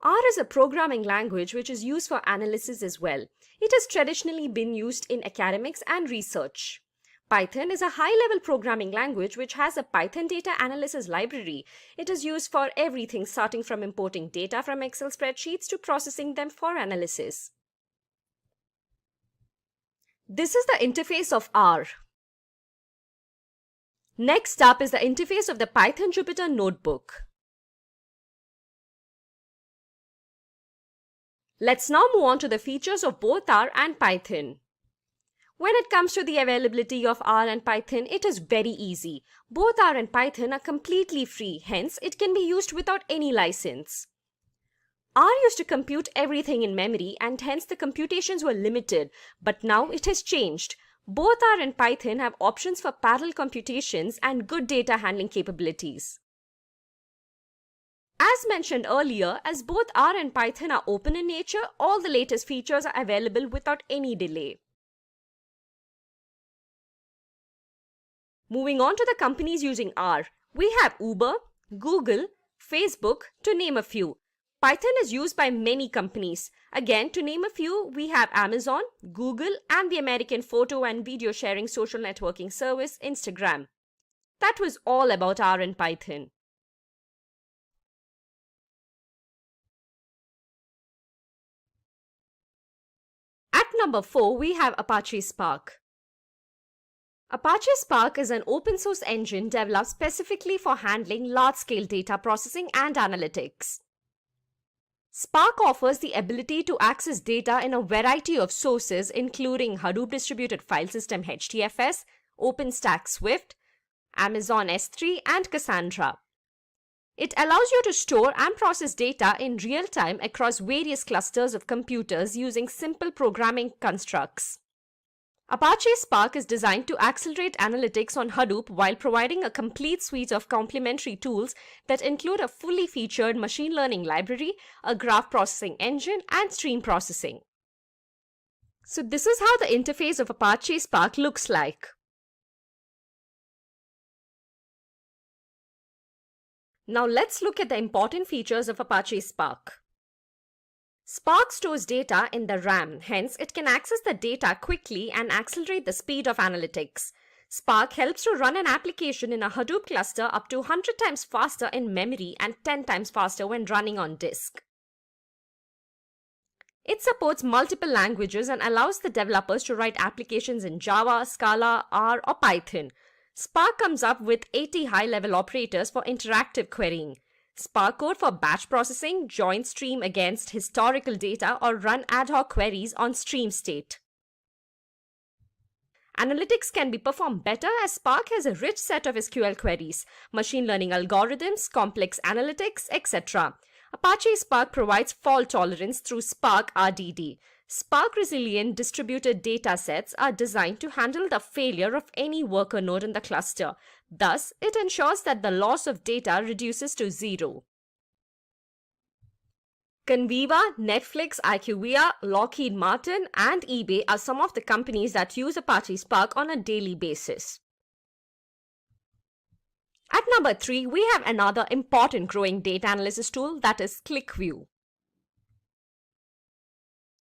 R is a programming language which is used for analysis as well. It has traditionally been used in academics and research. Python is a high-level programming language which has a Python data analysis library. It is used for everything starting from importing data from Excel spreadsheets to processing them for analysis. This is the interface of R. Next up is the interface of the Python Jupyter Notebook. Let's now move on to the features of both R and Python. When it comes to the availability of R and Python, it is very easy. Both R and Python are completely free, hence it can be used without any license. R used to compute everything in memory and hence the computations were limited, but now it has changed. Both R and Python have options for parallel computations and good data handling capabilities. As mentioned earlier, as both R and Python are open in nature, all the latest features are available without any delay. Moving on to the companies using R, we have Uber, Google, Facebook, to name a few. Python is used by many companies. Again, to name a few, we have Amazon, Google, and the American photo and video sharing social networking service, Instagram. That was all about R and Python. At number 4, we have Apache Spark. Apache Spark is an open source engine developed specifically for handling large-scale data processing and analytics. Spark offers the ability to access data in a variety of sources including Hadoop Distributed File System HDFS, OpenStack Swift, Amazon S3 and Cassandra. It allows you to store and process data in real time across various clusters of computers using simple programming constructs. Apache Spark is designed to accelerate analytics on Hadoop while providing a complete suite of complementary tools that include a fully featured machine learning library, a graph processing engine, and stream processing. So this is how the interface of Apache Spark looks like. Now let's look at the important features of Apache Spark. Spark stores data in the RAM, hence it can access the data quickly and accelerate the speed of analytics. Spark helps to run an application in a Hadoop cluster up to 100 times faster in memory and 10 times faster when running on disk. It supports multiple languages and allows the developers to write applications in Java, Scala, R, or Python. Spark comes up with 80 high-level operators for interactive querying. Spark code for batch processing, join stream against historical data, or run ad hoc queries on stream state. Analytics can be performed better as Spark has a rich set of SQL queries, machine learning algorithms, complex analytics, etc. Apache Spark provides fault tolerance through Spark RDD. Spark resilient distributed data sets are designed to handle the failure of any worker node in the cluster. Thus, it ensures that the loss of data reduces to 0. Conviva, Netflix, IQVIA, Lockheed Martin, and eBay are some of the companies that use Apache Spark on a daily basis. At number 3, we have another important growing data analysis tool, that is ClickView.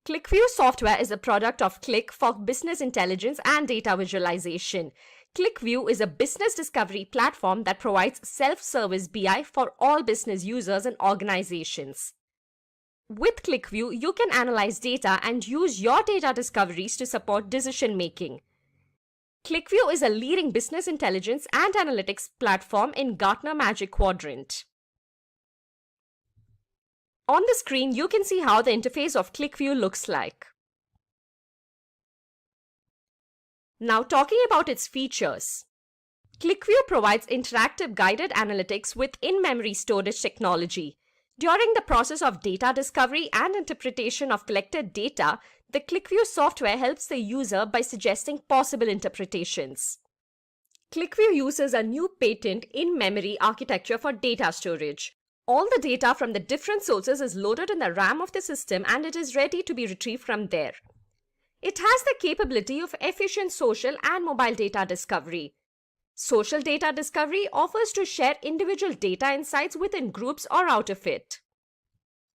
ClickView software is a product of Qlik for business intelligence and data visualization. ClickView is a business discovery platform that provides self-service BI for all business users and organizations. With ClickView, you can analyze data and use your data discoveries to support decision-making. ClickView is a leading business intelligence and analytics platform in Gartner Magic Quadrant. On the screen, you can see how the interface of ClickView looks like. Now talking about its features. ClickView provides interactive guided analytics with in-memory storage technology. During the process of data discovery and interpretation of collected data, the ClickView software helps the user by suggesting possible interpretations. ClickView uses a new patent in-memory architecture for data storage. All the data from the different sources is loaded in the RAM of the system and it is ready to be retrieved from there. It has the capability of efficient social and mobile data discovery. Social data discovery offers to share individual data insights within groups or out of it.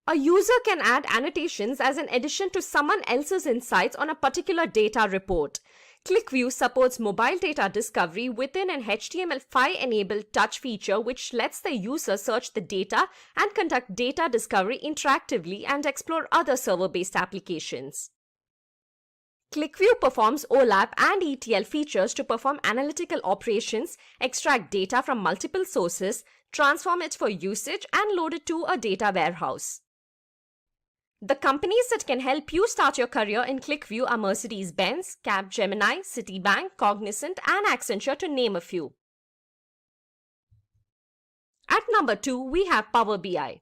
A user can add annotations as an addition to someone else's insights on a particular data report. ClickView supports mobile data discovery within an HTML5-enabled touch feature which lets the user search the data and conduct data discovery interactively and explore other server-based applications. ClickView performs OLAP and ETL features to perform analytical operations, extract data from multiple sources, transform it for usage, and load it to a data warehouse. The companies that can help you start your career in ClickView are Mercedes-Benz, Capgemini, Citibank, Cognizant, and Accenture, to name a few. At number 2, we have Power BI.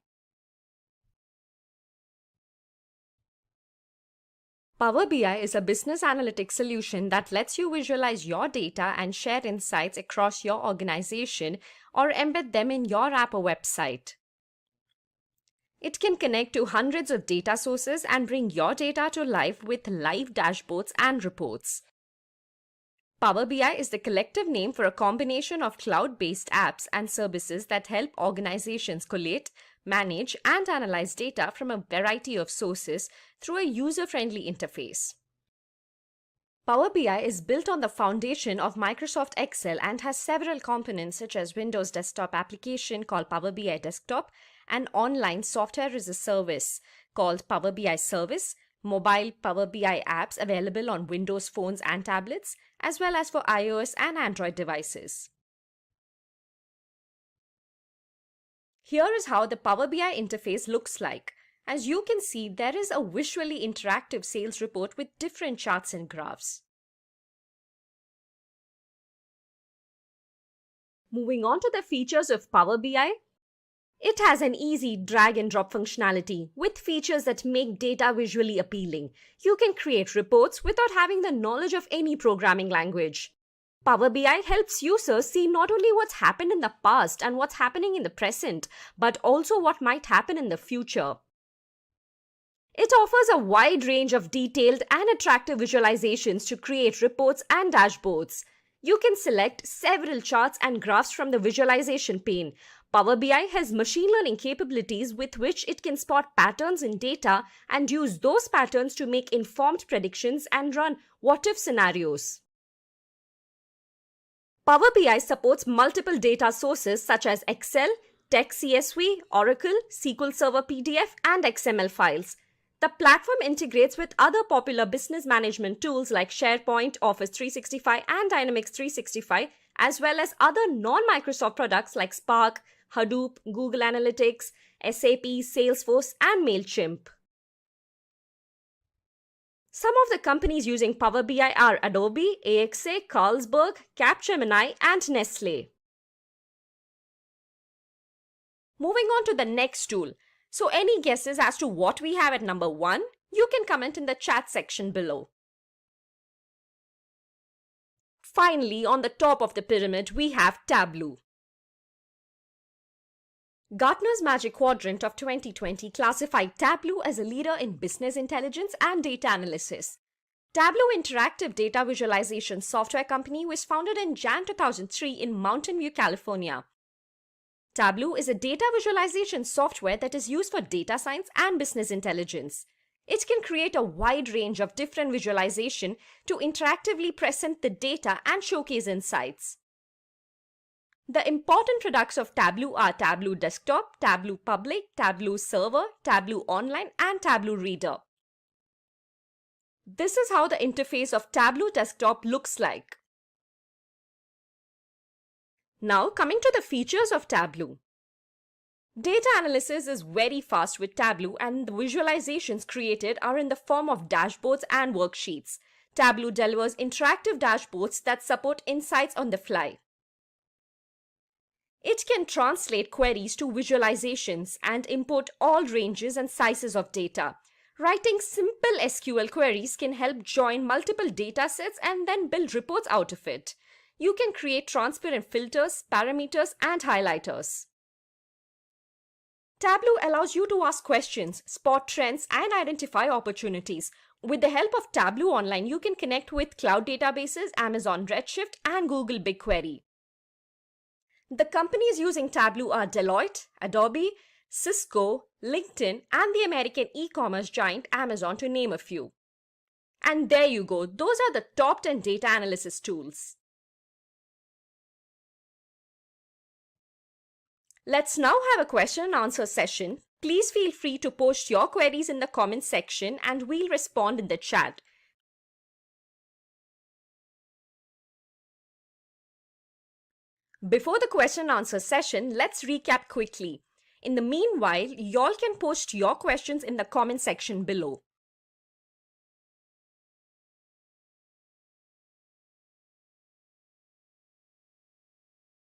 Power BI is a business analytics solution that lets you visualize your data and share insights across your organization or embed them in your app or website. It can connect to hundreds of data sources and bring your data to life with live dashboards and reports. Power BI is the collective name for a combination of cloud-based apps and services that help organizations collate, manage, and analyze data from a variety of sources through a user-friendly interface. Power BI is built on the foundation of Microsoft Excel and has several components such as Windows desktop application called Power BI Desktop, and online software as a service called Power BI Service, mobile Power BI apps available on Windows phones and tablets, as well as for iOS and Android devices. Here is how the Power BI interface looks like. As you can see, there is a visually interactive sales report with different charts and graphs. Moving on to the features of Power BI. It has an easy drag and drop functionality with features that make data visually appealing. You can create reports without having the knowledge of any programming language. Power BI helps users see not only what's happened in the past and what's happening in the present, but also what might happen in the future. It offers a wide range of detailed and attractive visualizations to create reports and dashboards. You can select several charts and graphs from the visualization pane. Power BI has machine learning capabilities with which it can spot patterns in data and use those patterns to make informed predictions and run what-if scenarios. Power BI supports multiple data sources such as Excel, Text CSV, Oracle, SQL Server PDF, and XML files. The platform integrates with other popular business management tools like SharePoint, Office 365, and Dynamics 365, as well as other non-Microsoft products like Spark, Hadoop, Google Analytics, SAP, Salesforce, and MailChimp. Some of the companies using Power BI are Adobe, AXA, Carlsberg, Capgemini, and Nestle. Moving on to the next tool. So any guesses as to what we have at number 1? You can comment in the chat section below. Finally, on the top of the pyramid, we have Tableau. Gartner's Magic Quadrant of 2020 classified Tableau as a leader in business intelligence and data analysis. Tableau Interactive Data Visualization Software Company was founded in Jan 2003 in Mountain View, California. Tableau is a data visualization software that is used for data science and business intelligence. It can create a wide range of different visualization to interactively present the data and showcase insights. The important products of Tableau are Tableau Desktop, Tableau Public, Tableau Server, Tableau Online, and Tableau Reader. This is how the interface of Tableau Desktop looks like. Now coming to the features of Tableau. Data analysis is very fast with Tableau and the visualizations created are in the form of dashboards and worksheets. Tableau delivers interactive dashboards that support insights on the fly. It can translate queries to visualizations and import all ranges and sizes of data. Writing simple SQL queries can help join multiple datasets and then build reports out of it. You can create transparent filters, parameters, and highlighters. Tableau allows you to ask questions, spot trends, and identify opportunities. With the help of Tableau Online, you can connect with cloud databases, Amazon Redshift, and Google BigQuery. The companies using Tableau are Deloitte, Adobe, Cisco, LinkedIn, and the American e-commerce giant Amazon, to name a few. And there you go, those are the top 10 data analysis tools. Let's now have a question and answer session. Please feel free to post your queries in the comments section and we'll respond in the chat. Before the question and answer session, let's recap quickly. In the meanwhile, y'all can post your questions in the comment section below.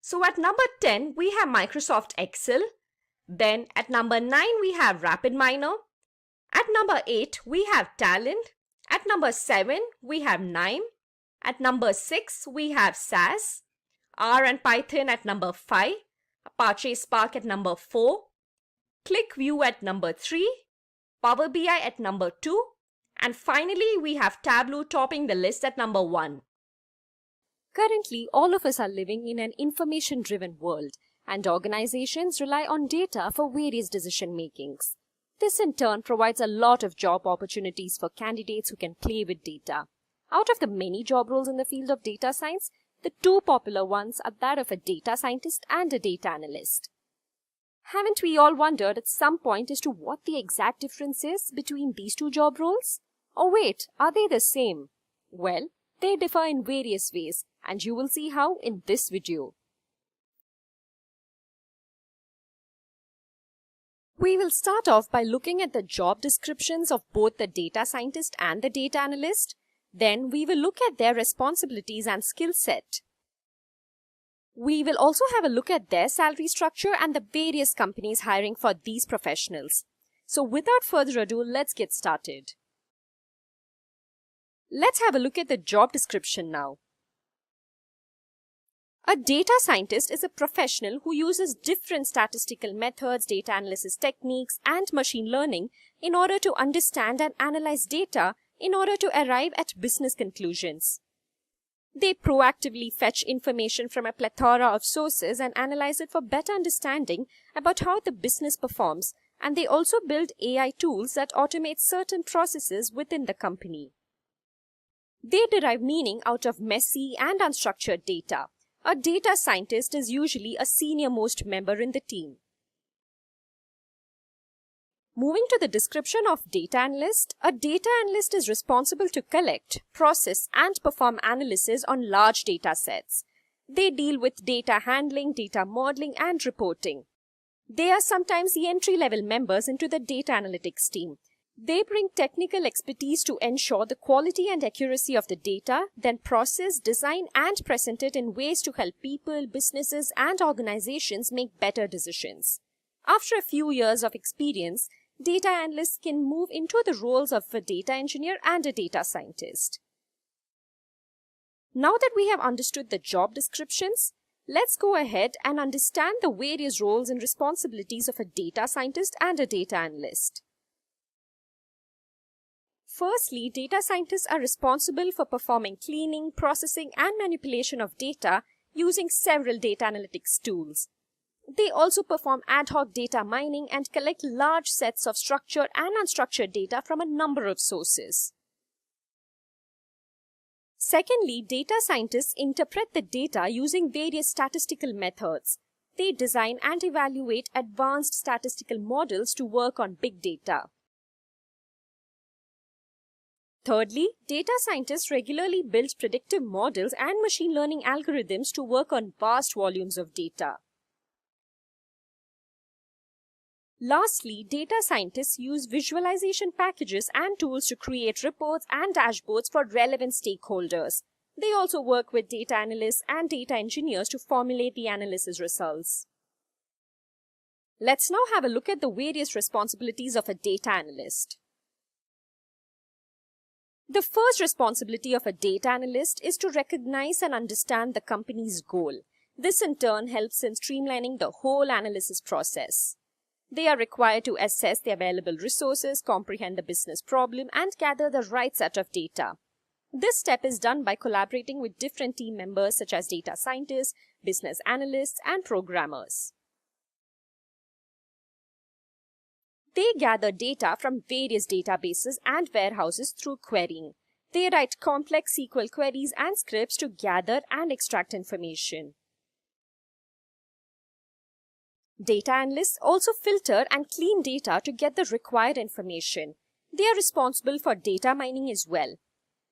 So at number 10, we have Microsoft Excel. Then at number 9, we have RapidMiner. At number 8, we have Talent. At number 7, we have Nime. At number 6, we have SAS. R and Python at number 5. Apache Spark at number 4. ClickView at number 3. Power BI at number 2. And finally, we have Tableau topping the list at number 1. Currently, all of us are living in an information-driven world, and organizations rely on data for various decision makings. This in turn provides a lot of job opportunities for candidates who can play with data. Out of the many job roles in the field of data science, the two popular ones are that of a data scientist and a data analyst. Haven't we all wondered at some point as to what the exact difference is between these two job roles? Or wait, are they the same? Well, they differ in various ways, and you will see how in this video. We will start off by looking at the job descriptions of both the data scientist and the data analyst. Then we will look at their responsibilities and skill set. We will also have a look at their salary structure and the various companies hiring for these professionals. So without further ado, let's get started. Let's have a look at the job description now. A data scientist is a professional who uses different statistical methods, data analysis techniques, and machine learning in order to understand and analyze data in order to arrive at business conclusions. They proactively fetch information from a plethora of sources and analyze it for better understanding about how the business performs, and they also build AI tools that automate certain processes within the company. They derive meaning out of messy and unstructured data. A data scientist is usually a senior-most member in the team. Moving to the description of data analyst, a data analyst is responsible to collect, process, and perform analysis on large data sets. They deal with data handling, data modeling, and reporting. They are sometimes the entry-level members into the data analytics team. They bring technical expertise to ensure the quality and accuracy of the data, then process, design, and present it in ways to help people, businesses, and organizations make better decisions. After a few years of experience, data analysts can move into the roles of a data engineer and a data scientist. Now that we have understood the job descriptions, let's go ahead and understand the various roles and responsibilities of a data scientist and a data analyst. Firstly, data scientists are responsible for performing cleaning, processing, and manipulation of data using several data analytics tools. They also perform ad hoc data mining and collect large sets of structured and unstructured data from a number of sources. Secondly, data scientists interpret the data using various statistical methods. They design and evaluate advanced statistical models to work on big data. Thirdly, data scientists regularly build predictive models and machine learning algorithms to work on vast volumes of data. Lastly, data scientists use visualization packages and tools to create reports and dashboards for relevant stakeholders. They also work with data analysts and data engineers to formulate the analysis results. Let's now have a look at the various responsibilities of a data analyst. The first responsibility of a data analyst is to recognize and understand the company's goal. This in turn helps in streamlining the whole analysis process. They are required to assess the available resources, comprehend the business problem, and gather the right set of data. This step is done by collaborating with different team members such as data scientists, business analysts, and programmers. They gather data from various databases and warehouses through querying. They write complex SQL queries and scripts to gather and extract information. Data analysts also filter and clean data to get the required information. They are responsible for data mining as well.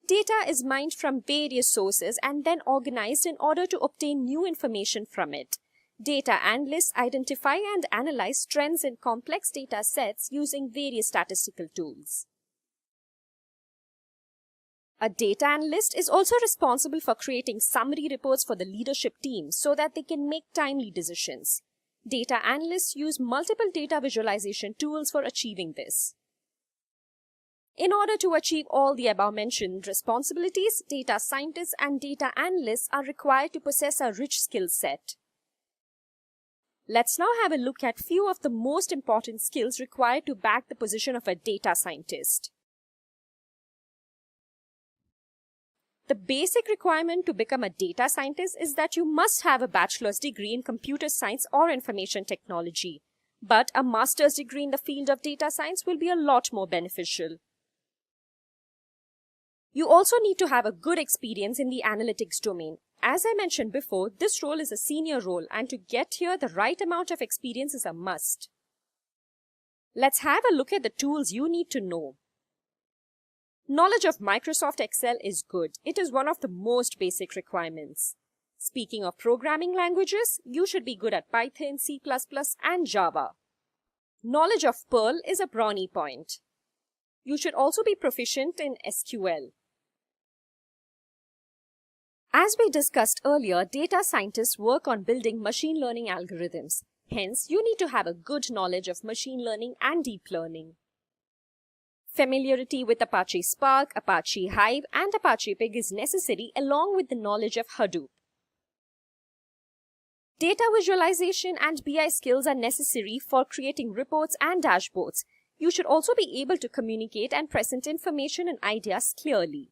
Data is mined from various sources and then organized in order to obtain new information from it. Data analysts identify and analyze trends in complex data sets using various statistical tools. A data analyst is also responsible for creating summary reports for the leadership team so that they can make timely decisions. Data analysts use multiple data visualization tools for achieving this. In order to achieve all the above-mentioned responsibilities, data scientists and data analysts are required to possess a rich skill set. Let's now have a look at few of the most important skills required to back the position of a data scientist. The basic requirement to become a data scientist is that you must have a bachelor's degree in computer science or information technology. But a master's degree in the field of data science will be a lot more beneficial. You also need to have a good experience in the analytics domain. As I mentioned before, this role is a senior role, and to get here, the right amount of experience is a must. Let's have a look at the tools you need to know. Knowledge of Microsoft Excel is good. It is one of the most basic requirements. Speaking of programming languages, you should be good at Python, C++, and Java. Knowledge of Perl is a brownie point. You should also be proficient in SQL. As we discussed earlier, data scientists work on building machine learning algorithms. Hence, you need to have a good knowledge of machine learning and deep learning. Familiarity with Apache Spark, Apache Hive, and Apache Pig is necessary along with the knowledge of Hadoop. Data visualization and BI skills are necessary for creating reports and dashboards. You should also be able to communicate and present information and ideas clearly.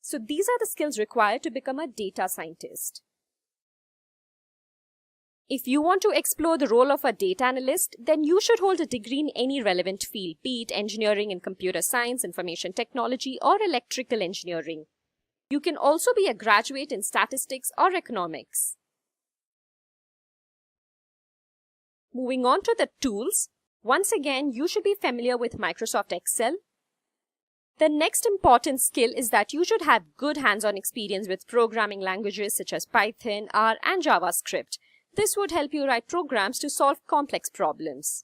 So these are the skills required to become a data scientist. If you want to explore the role of a data analyst, then you should hold a degree in any relevant field, be it engineering and computer science, information technology, or electrical engineering. You can also be a graduate in statistics or economics. Moving on to the tools, once again, you should be familiar with Microsoft Excel. The next important skill is that you should have good hands-on experience with programming languages such as Python, R, and JavaScript. This would help you write programs to solve complex problems.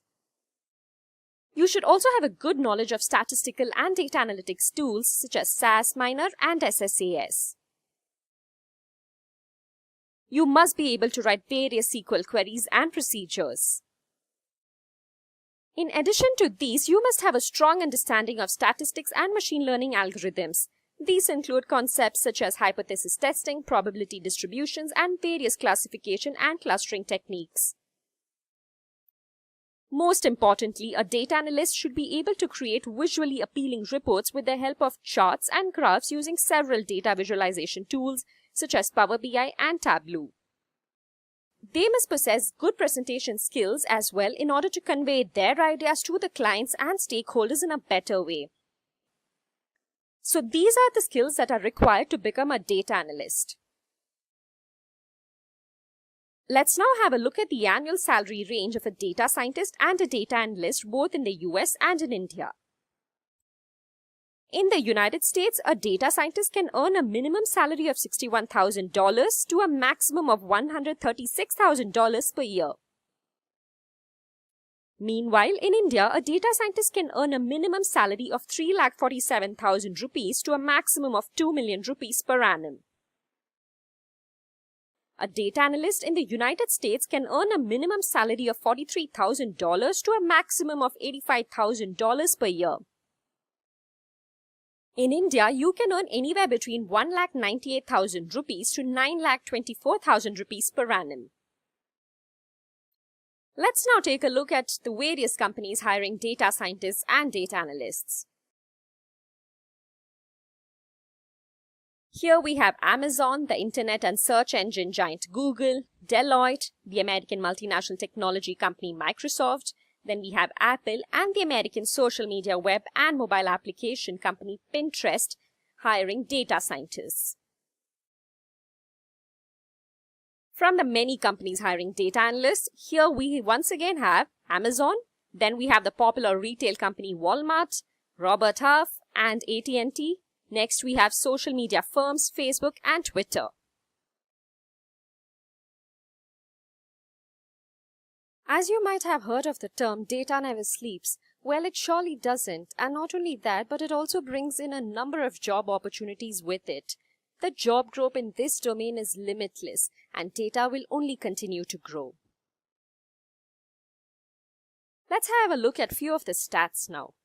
You should also have a good knowledge of statistical and data analytics tools such as SAS Miner and SSAS. You must be able to write various SQL queries and procedures. In addition to these, you must have a strong understanding of statistics and machine learning algorithms. These include concepts such as hypothesis testing, probability distributions, and various classification and clustering techniques. Most importantly, a data analyst should be able to create visually appealing reports with the help of charts and graphs using several data visualization tools such as Power BI and Tableau. They must possess good presentation skills as well in order to convey their ideas to the clients and stakeholders in a better way. So these are the skills that are required to become a data analyst. Let's now have a look at the annual salary range of a data scientist and a data analyst both in the US and in India. In the United States, a data scientist can earn a minimum salary of $61,000 to a maximum of $136,000 per year. Meanwhile, in India, a data scientist can earn a minimum salary of 3,47,000 rupees to a maximum of 2 million rupees per annum. A data analyst in the United States can earn a minimum salary of $43,000 to a maximum of $85,000 per year. In India, you can earn anywhere between 1,98,000 rupees to 9,24,000 rupees per annum. Let's now take a look at the various companies hiring data scientists and data analysts. Here we have Amazon, the internet and search engine giant Google, Deloitte, the American multinational technology company Microsoft, then we have Apple and the American social media web and mobile application company Pinterest hiring data scientists. From the many companies hiring data analysts, here we once again have Amazon, then we have the popular retail company Walmart, Robert Half and AT&T. Next we have social media firms Facebook and Twitter. As you might have heard of the term data never sleeps, well, it surely doesn't, and not only that, but it also brings in a number of job opportunities with it. The job growth in this domain is limitless, and data will only continue to grow. Let's have a look at a few of the stats now.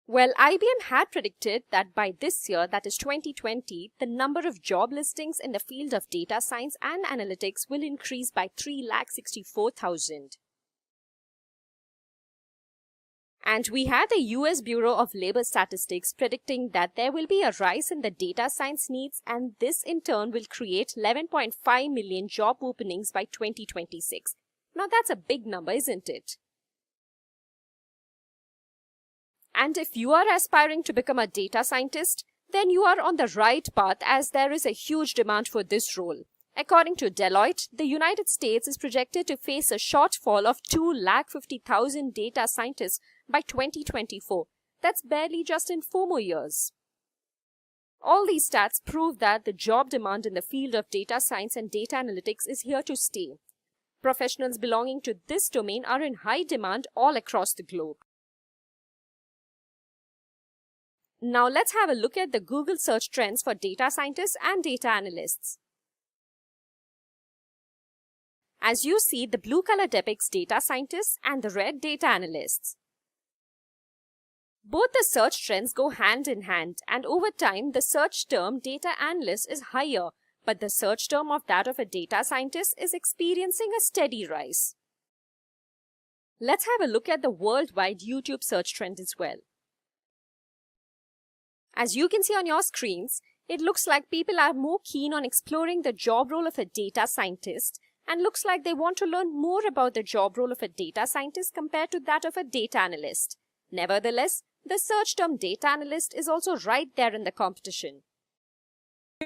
Well, IBM had predicted that by this year, that is 2020, the number of job listings in the field of data science and analytics will increase by 3,64,000. And we had the US Bureau of Labor Statistics predicting that there will be a rise in the data science needs, and this in turn will create 11.5 million job openings by 2026. Now that's a big number, isn't it? And if you are aspiring to become a data scientist, then you are on the right path, as there is a huge demand for this role. According to Deloitte, the United States is projected to face a shortfall of 250,000 data scientists by 2024. That's barely just in 4 more years. All these stats prove that the job demand in the field of data science and data analytics is here to stay. Professionals belonging to this domain are in high demand all across the globe. Now let's have a look at the Google search trends for data scientists and data analysts. As you see, the blue color depicts data scientists and the red data analysts. Both the search trends go hand in hand, and over time the search term data analyst is higher, but the search term of that of a data scientist is experiencing a steady rise. Let's have a look at the worldwide YouTube search trend as well. As you can see on your screens, it looks like people are more keen on exploring the job role of a data scientist, and looks like they want to learn more about the job role of a data scientist compared to that of a data analyst. Nevertheless, the search term data analyst is also right there in the competition.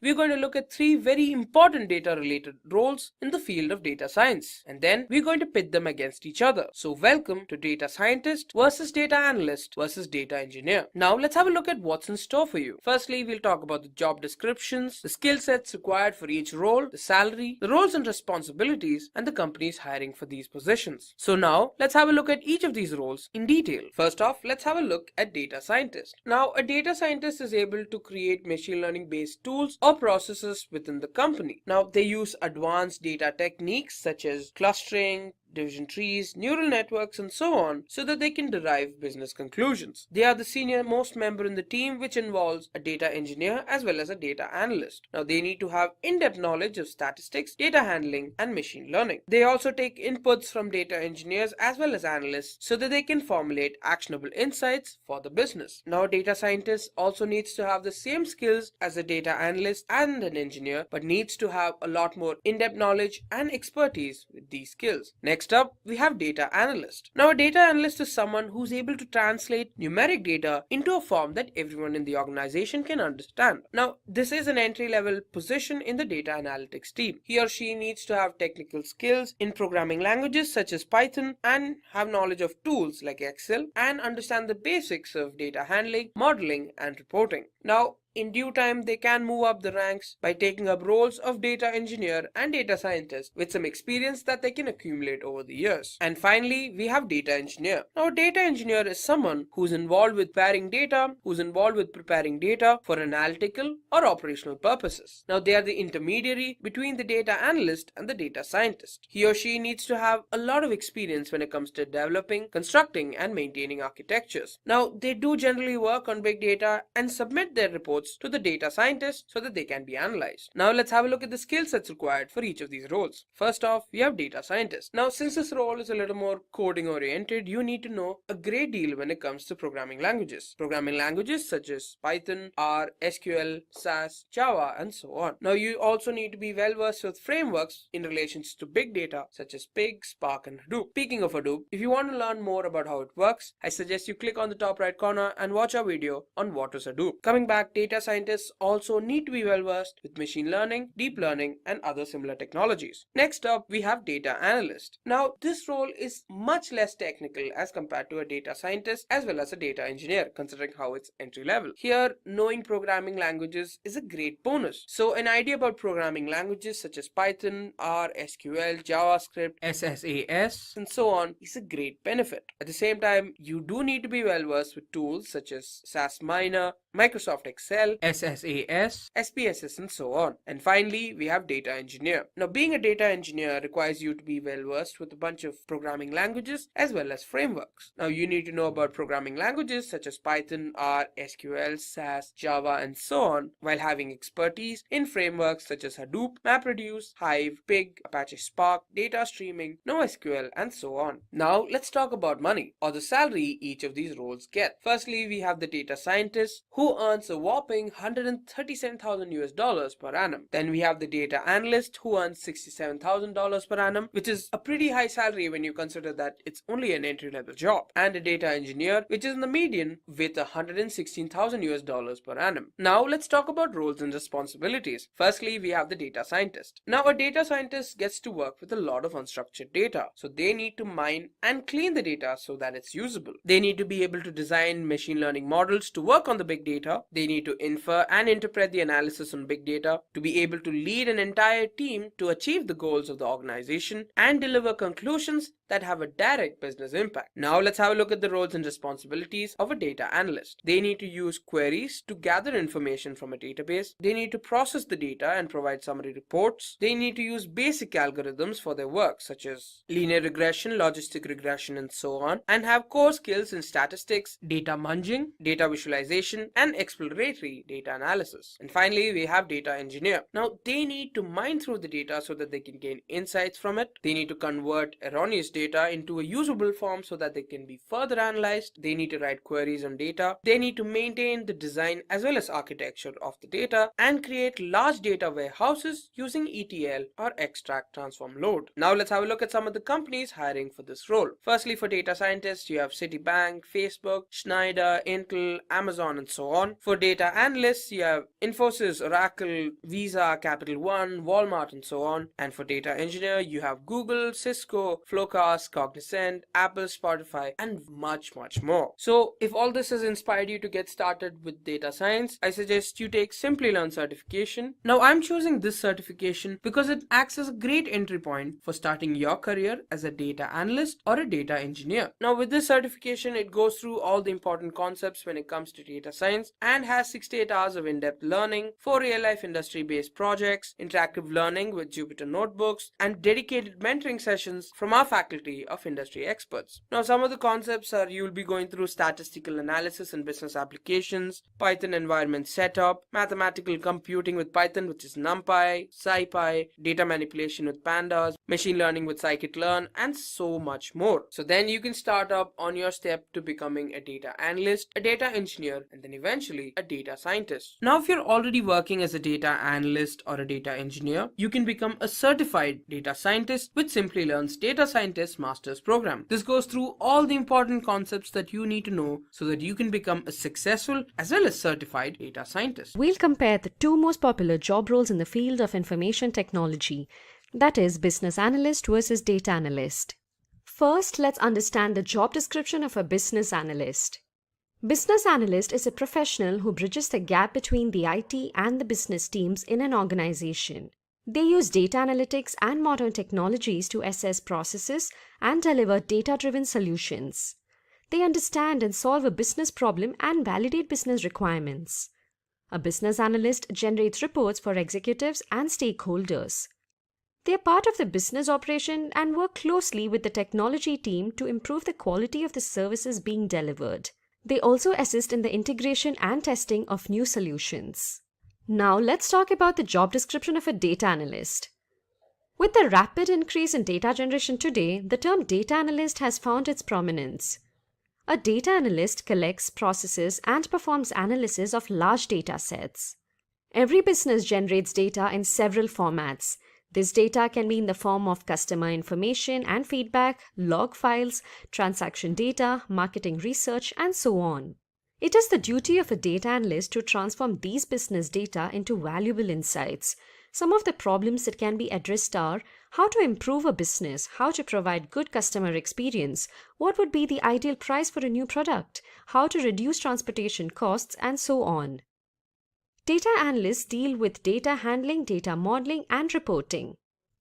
We're going to look at 3 very important data-related roles in the field of data science, and then we're going to pit them against each other. So welcome to data scientist versus data analyst versus data engineer. Now let's have a look at what's in store for you. Firstly, we'll talk about the job descriptions, the skill sets required for each role, the salary, the roles and responsibilities, and the companies hiring for these positions. So now let's have a look at each of these roles in detail. First off, let's have a look at data scientist. Now, a data scientist is able to create machine learning based tools or processes within the company. Now, they use advanced data techniques such as clustering, division trees, neural networks, and so on, so that they can derive business conclusions. They are the senior most member in the team, which involves a data engineer as well as a data analyst. Now, they need to have in-depth knowledge of statistics, data handling, and machine learning. They also take inputs from data engineers as well as analysts so that they can formulate actionable insights for the business. Now, a data scientist also needs to have the same skills as a data analyst and an engineer, but needs to have a lot more in-depth knowledge and expertise with these skills. Next up, we have data analyst. Now, a data analyst is someone who's able to translate numeric data into a form that everyone in the organization can understand. Now, this is an entry-level position in the data analytics team. He or she needs to have technical skills in programming languages such as Python and have knowledge of tools like Excel and understand the basics of data handling, modeling, and reporting. Now, in due time they can move up the ranks by taking up roles of data engineer and data scientist with some experience that they can accumulate over the years. And finally, we have data engineer. Now, a data engineer is someone who's involved with preparing data for analytical or operational purposes. Now, they are the intermediary between the data analyst and the data scientist. He or she needs to have a lot of experience when it comes to developing, constructing, and maintaining architectures. Now, they do generally work on big data and submit their reports to the data scientist so that they can be analyzed. Now, let's have a look at the skill sets required for each of these roles. First off, we have data scientist. Now, since this role is a little more coding oriented, you need to know a great deal when it comes to programming languages. Programming languages such as Python, R, SQL, SAS, Java, and so on. Now, you also need to be well versed with frameworks in relations to big data such as Pig, Spark, and Hadoop. Speaking of Hadoop, if you want to learn more about how it works, I suggest you click on the top right corner and watch our video on what is Hadoop. Coming back, data scientists also need to be well versed with machine learning, deep learning, and other similar technologies. Next up, we have data analyst. Now, this role is much less technical as compared to a data scientist as well as a data engineer, considering how it's entry level. Here, knowing programming languages is a great bonus. So, an idea about programming languages such as Python, R, SQL, JavaScript, SSAS, and so on is a great benefit. At the same time, you do need to be well versed with tools such as SAS Miner, Microsoft Excel, SSAS, SPSS, and so on. And finally, we have data engineer. Now, being a data engineer requires you to be well versed with a bunch of programming languages as well as frameworks. Now, you need to know about programming languages such as Python, R, SQL, SAS, Java, and so on, while having expertise in frameworks such as Hadoop, MapReduce, Hive, Pig, Apache Spark, data streaming, NoSQL, and so on. Now, let's talk about money, or the salary each of these roles get. Firstly, we have the data scientist, who earns a whopping $137,000 per annum. Then we have the data analyst, who earns $67,000 per annum, which is a pretty high salary when you consider that it's only an entry-level job. And a data engineer, which is in the median with $116,000 per annum. Now, let's talk about roles and responsibilities. Firstly, we have the data scientist. Now, a data scientist gets to work with a lot of unstructured data. So they need to mine and clean the data so that it's usable. They need to be able to design machine learning models to work on the big data. They need to infer and interpret the analysis on big data, to be able to lead an entire team to achieve the goals of the organization and deliver conclusions that have a direct business impact. Now let's have a look at the roles and responsibilities of a data analyst. They need to use queries to gather information from a database. They need to process the data and provide summary reports. They need to use basic algorithms for their work, such as linear regression, logistic regression, and so on, and have core skills in statistics, data munging, data visualization, and exploratory data analysis. And finally, we have data engineer. Now, they need to mine through the data so that they can gain insights from it. They need to convert erroneous data into a usable form so that they can be further analyzed. They need to write queries on data. They need to maintain the design as well as architecture of the data and create large data warehouses using ETL or extract transform load. Now let's have a look at some of the companies hiring for this role. Firstly, for data scientists, you have Citibank, Facebook, Schneider, Intel, Amazon, and so on. For data analysts, you have Infosys, Oracle, Visa, Capital One, Walmart, and so on. And for data engineer, you have Google, Cisco, Flowcast, Cognizant, Apple, Spotify, and much more. So if all this has inspired you to get started with data science, I suggest you take Simplilearn certification. Now I'm choosing this certification because it acts as a great entry point for starting your career as a data analyst or a data engineer. Now with this certification, it goes through all the important concepts when it comes to data science and has 68 hours of in-depth learning, 4 real-life industry-based projects, interactive learning with Jupyter notebooks, and dedicated mentoring sessions from our faculty of industry experts. Now, some of the concepts are you'll be going through statistical analysis and business applications, Python environment setup, mathematical computing with Python, which is NumPy, SciPy, data manipulation with Pandas, machine learning with scikit-learn, and so much more. So then you can start up on your step to becoming a data analyst, a data engineer, and then eventually a data scientist. Now, if you're already working as a data analyst or a data engineer, you can become a certified data scientist with Simplilearn's Data Scientist Master's Program. This goes through all the important concepts that you need to know so that you can become a successful as well as certified data scientist. We'll compare the two most popular job roles in the field of information technology, that is, business analyst versus data analyst. First, let's understand the job description of a business analyst. Business analyst is a professional who bridges the gap between the IT and the business teams in an organization. They use data analytics and modern technologies to assess processes and deliver data-driven solutions. They understand and solve a business problem and validate business requirements. A business analyst generates reports for executives and stakeholders. They are part of the business operation and work closely with the technology team to improve the quality of the services being delivered. They also assist in the integration and testing of new solutions. Now let's talk about the job description of a data analyst. With the rapid increase in data generation today, the term data analyst has found its prominence. A data analyst collects, processes, and performs analysis of large data sets. Every business generates data in several formats. This data can be in the form of customer information and feedback, log files, transaction data, marketing research, and so on. It is the duty of a data analyst to transform these business data into valuable insights. Some of the problems that can be addressed are how to improve a business, how to provide good customer experience, what would be the ideal price for a new product, how to reduce transportation costs, and so on. Data analysts deal with data handling, data modeling, and reporting.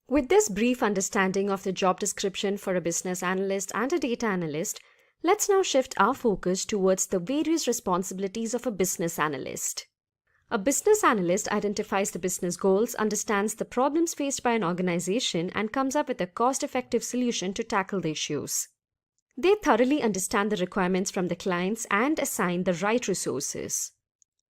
With this brief understanding of the job description for a business analyst and a data analyst, let's now shift our focus towards the various responsibilities of a business analyst. A business analyst identifies the business goals, understands the problems faced by an organization, and comes up with a cost-effective solution to tackle the issues. They thoroughly understand the requirements from the clients and assign the right resources.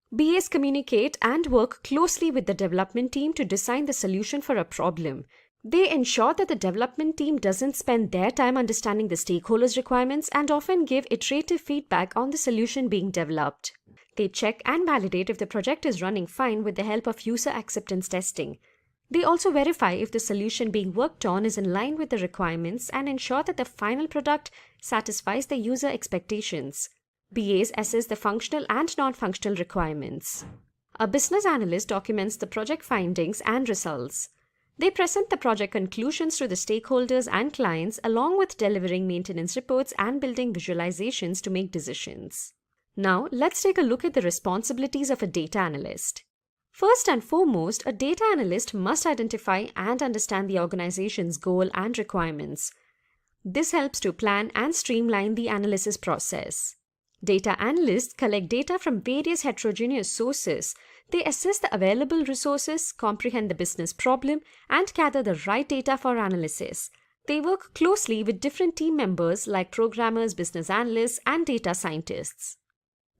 BAs communicate and work closely with the development team to design the solution for a problem. They ensure that the development team doesn't spend their time understanding the stakeholders' requirements and often give iterative feedback on the solution being developed. They check and validate if the project is running fine with the help of user acceptance testing. They also verify if the solution being worked on is in line with the requirements and ensure that the final product satisfies the user expectations. BAs assess the functional and non-functional requirements. A business analyst documents the project findings and results. They present the project conclusions to the stakeholders and clients along with delivering maintenance reports and building visualizations to make decisions. Now, let's take a look at the responsibilities of a data analyst. First and foremost, a data analyst must identify and understand the organization's goal and requirements. This helps to plan and streamline the analysis process. Data analysts collect data from various heterogeneous sources. They assess the available resources, comprehend the business problem, and gather the right data for analysis. They work closely with different team members like programmers, business analysts, and data scientists.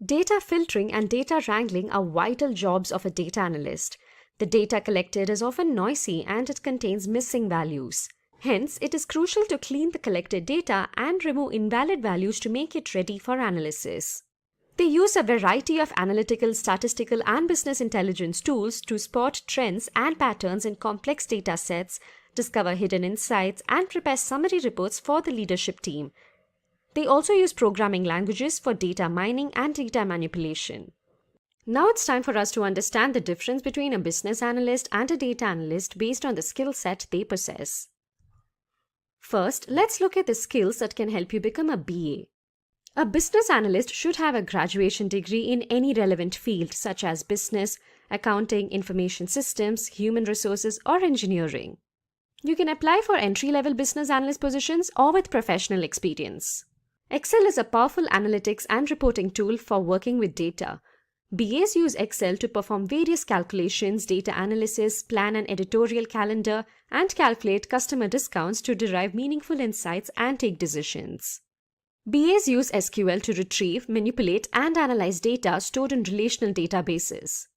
Data filtering and data wrangling are vital jobs of a data analyst. The data collected is often noisy and it contains missing values. Hence, it is crucial to clean the collected data and remove invalid values to make it ready for analysis. They use a variety of analytical, statistical, and business intelligence tools to spot trends and patterns in complex data sets, discover hidden insights, and prepare summary reports for the leadership team. They also use programming languages for data mining and data manipulation. Now it's time for us to understand the difference between a business analyst and a data analyst based on the skill set they possess. First, let's look at the skills that can help you become a BA. A business analyst should have a graduation degree in any relevant field such as business, accounting, information systems, human resources, or engineering. You can apply for entry-level business analyst positions or with professional experience. Excel is a powerful analytics and reporting tool for working with data. BAs use Excel to perform various calculations, data analysis, plan an editorial calendar, and calculate customer discounts to derive meaningful insights and take decisions. BAs use SQL to retrieve, manipulate, and analyze data stored in relational databases.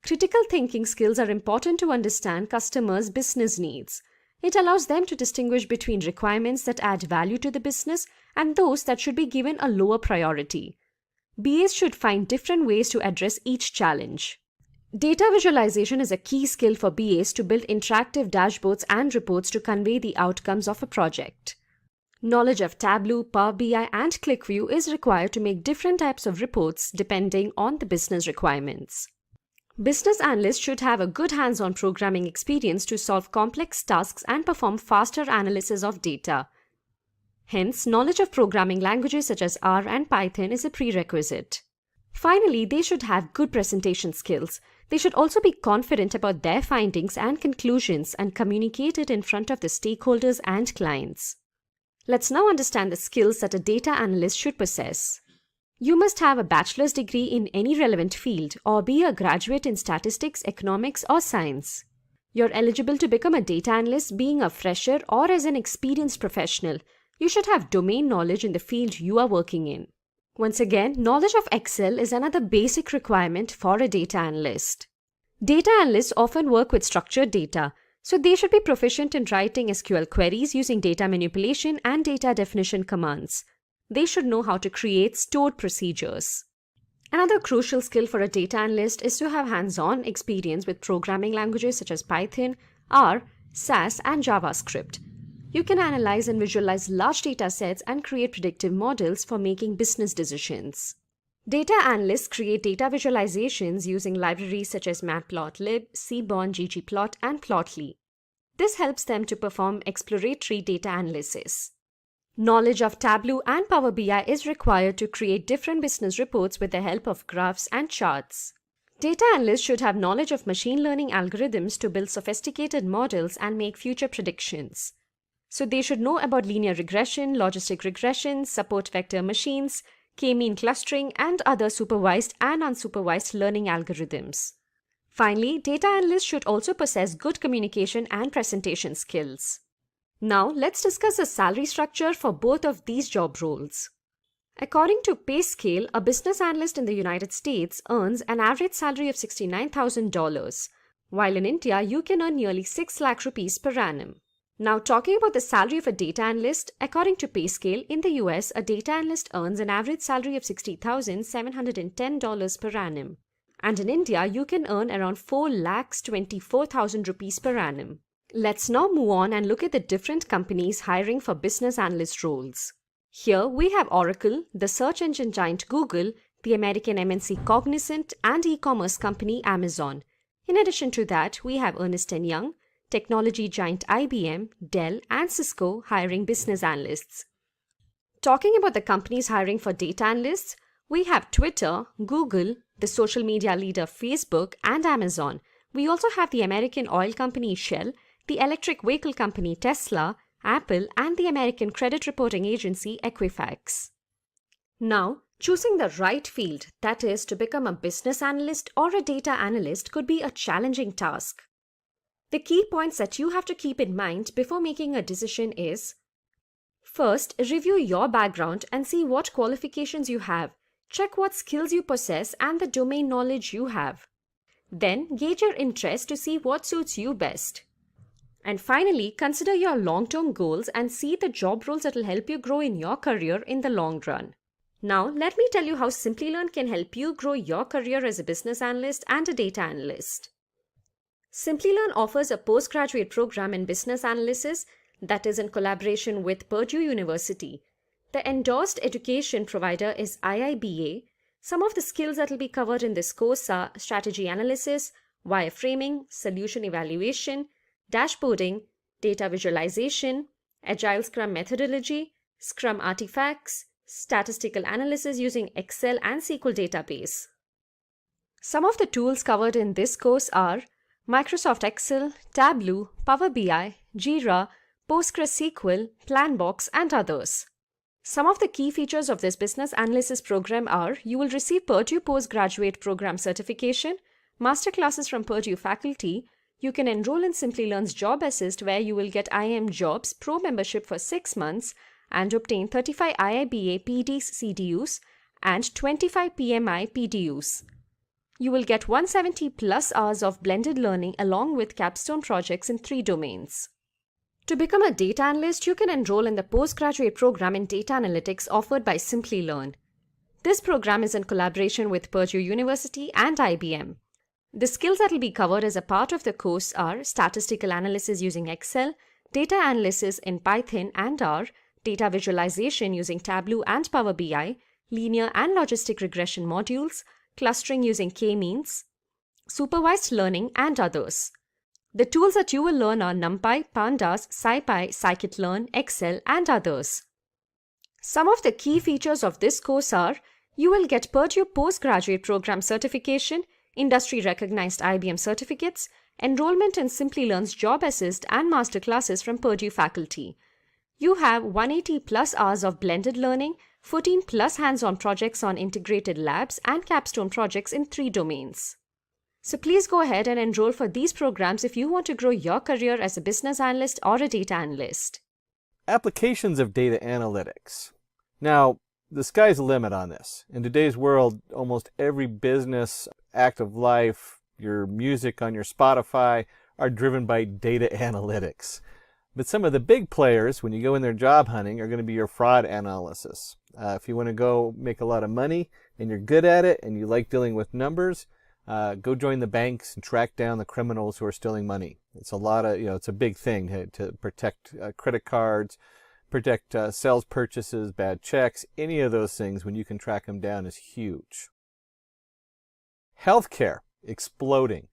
Critical thinking skills are important to understand customers' business needs. It allows them to distinguish between requirements that add value to the business and those that should be given a lower priority. BAs should find different ways to address each challenge. Data visualization is a key skill for BAs to build interactive dashboards and reports to convey the outcomes of a project. Knowledge of Tableau, Power BI, and ClickView is required to make different types of reports depending on the business requirements. Business analysts should have a good hands-on programming experience to solve complex tasks and perform faster analysis of data. Hence, knowledge of programming languages such as R and Python is a prerequisite. Finally, they should have good presentation skills. They should also be confident about their findings and conclusions and communicate it in front of the stakeholders and clients. Let's now understand the skills that a data analyst should possess. You must have a bachelor's degree in any relevant field or be a graduate in statistics, economics, or science. You're eligible to become a data analyst being a fresher or as an experienced professional. You should have domain knowledge in the field you are working in. Once again, knowledge of Excel is another basic requirement for a data analyst. Data analysts often work with structured data, so they should be proficient in writing SQL queries using data manipulation and data definition commands. They should know how to create stored procedures. Another crucial skill for a data analyst is to have hands-on experience with programming languages such as Python, R, SAS, and JavaScript. You can analyze and visualize large data sets and create predictive models for making business decisions. Data analysts create data visualizations using libraries such as Matplotlib, Seaborn, ggplot, and Plotly. This helps them to perform exploratory data analysis. Knowledge of Tableau and Power BI is required to create different business reports with the help of graphs and charts. Data analysts should have knowledge of machine learning algorithms to build sophisticated models and make future predictions. So they should know about linear regression, logistic regression, support vector machines, k-mean clustering, and other supervised and unsupervised learning algorithms. Finally, data analysts should also possess good communication and presentation skills. Now, let's discuss the salary structure for both of these job roles. According to PayScale, a business analyst in the United States earns an average salary of $69,000, while in India, you can earn nearly 6 lakh rupees per annum. Now, talking about the salary of a data analyst, according to PayScale, in the US, a data analyst earns an average salary of $60,710 per annum. And in India, you can earn around 4,24,000 rupees per annum. Let's now move on and look at the different companies hiring for business analyst roles. Here, we have Oracle, the search engine giant Google, the American MNC Cognizant, and e-commerce company Amazon. In addition to that, we have Ernst & Young, technology giant IBM, Dell, and Cisco hiring business analysts. Talking about the companies hiring for data analysts, we have Twitter, Google, the social media leader Facebook, and Amazon. We also have the American oil company Shell, the electric vehicle company Tesla, Apple, and the American credit reporting agency Equifax. Now, choosing the right field, that is, to become a business analyst or a data analyst, could be a challenging task. The key points that you have to keep in mind before making a decision is: first, review your background and see what qualifications you have. Check what skills you possess and the domain knowledge you have. Then, gauge your interest to see what suits you best. And finally, consider your long-term goals and see the job roles that will help you grow in your career in the long run. Now, let me tell you how Simplilearn can help you grow your career as a business analyst and a data analyst. Simplilearn offers a postgraduate program in business analysis that is in collaboration with Purdue University. The endorsed education provider is IIBA. Some of the skills that will be covered in this course are strategy analysis, wireframing, solution evaluation, dashboarding, data visualization, agile Scrum methodology, Scrum artifacts, statistical analysis using Excel and SQL database. Some of the tools covered in this course are Microsoft Excel, Tableau, Power BI, Jira, PostgreSQL, Planbox, and others. Some of the key features of this business analysis program are: you will receive Purdue Postgraduate Program Certification, masterclasses from Purdue faculty, you can enroll in Simplilearn's Job Assist where you will get IIM Jobs Pro membership for 6 months and obtain 35 IIBA PDs CDUs and 25 PMI PDUs. You will get 170 plus hours of blended learning along with capstone projects in 3 domains. To become a data analyst, you can enroll in the postgraduate program in data analytics offered by Simplilearn. This program is in collaboration with Purdue University and IBM. The skills that will be covered as a part of the course are statistical analysis using Excel, data analysis in Python and R, data visualization using Tableau and Power BI, linear and logistic regression modules, clustering using k-means, supervised learning, and others. The tools that you will learn are NumPy, Pandas, SciPy, Scikit-learn, Excel, and others. Some of the key features of this course are: you will get Purdue Postgraduate Program Certification, industry-recognized IBM certificates, enrollment in Simplilearn's Job Assist and masterclasses from Purdue faculty. You have 180 plus hours of blended learning, 14 plus hands-on projects on integrated labs, and capstone projects in 3 domains. So please go ahead and enroll for these programs if you want to grow your career as a business analyst or a data analyst. Applications of data analytics. Now, the sky's the limit on this. In today's world, almost every business act of life, your music on your Spotify, are driven by data analytics. But some of the big players, when you go in there job hunting, are going to be your fraud analysis. If you want to go make a lot of money and you're good at it and you like dealing with numbers, go join the banks and track down the criminals who are stealing money. It's a lot of, it's a big thing to protect credit cards, protect sales purchases, bad checks, any of those things. When you can track them down is huge. Healthcare, exploding.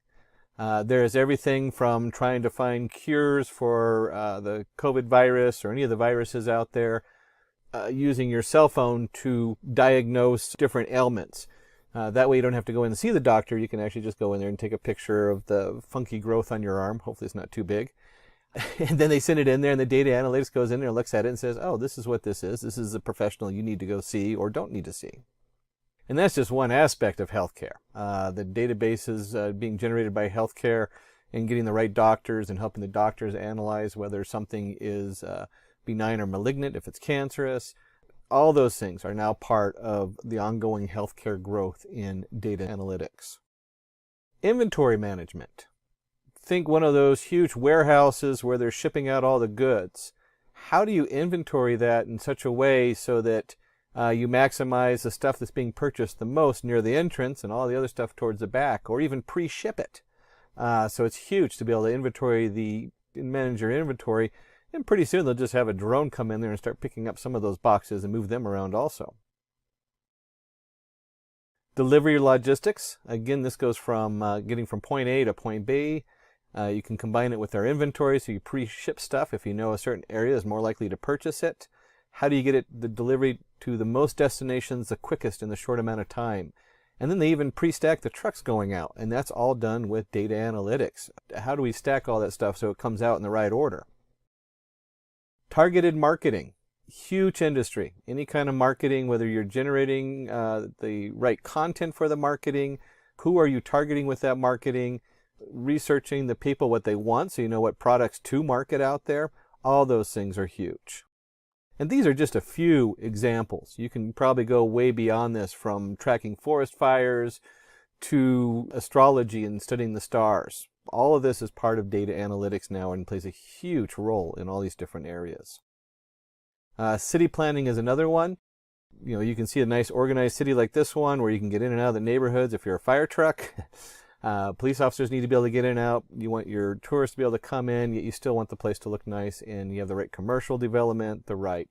There is everything from trying to find cures for the COVID virus or any of the viruses out there, using your cell phone to diagnose different ailments. That way you don't have to go in and see the doctor. You can actually just go in there and take a picture of the funky growth on your arm. Hopefully it's not too big. And then they send it in there and the data analytics goes in there and looks at it and says, oh, this is what this is. This is the professional you need to go see or don't need to see. And that's just one aspect of healthcare. The databases being generated by healthcare and getting the right doctors and helping the doctors analyze whether something is benign or malignant, if it's cancerous. All those things are now part of the ongoing healthcare growth in data analytics. Inventory management. Think one of those huge warehouses where they're shipping out all the goods. How do you inventory that in such a way so that you maximize the stuff that's being purchased the most near the entrance and all the other stuff towards the back, or even pre-ship it? So it's huge to be able to manage your inventory, and pretty soon they'll just have a drone come in there and start picking up some of those boxes and move them around also. Delivery logistics. Again, this goes from getting from point A to point B. You can combine it with our inventory, so you pre-ship stuff if you know a certain area is more likely to purchase it. How do you get the delivery to the most destinations the quickest in the short amount of time? And then they even pre-stack the trucks going out, and that's all done with data analytics. How do we stack all that stuff so it comes out in the right order? Targeted marketing, huge industry. Any kind of marketing, whether you're generating the right content for the marketing, who are you targeting with that marketing, researching the people, what they want, so you know what products to market out there. All those things are huge. And these are just a few examples. You can probably go way beyond this, from tracking forest fires to astrology and studying the stars. All of this is part of data analytics now and plays a huge role in all these different areas. City planning is another one. You can see a nice organized city like this one where you can get in and out of the neighborhoods if you're a fire truck. Police officers need to be able to get in and out. You want your tourists to be able to come in, yet you still want the place to look nice, and you have the right commercial development, the right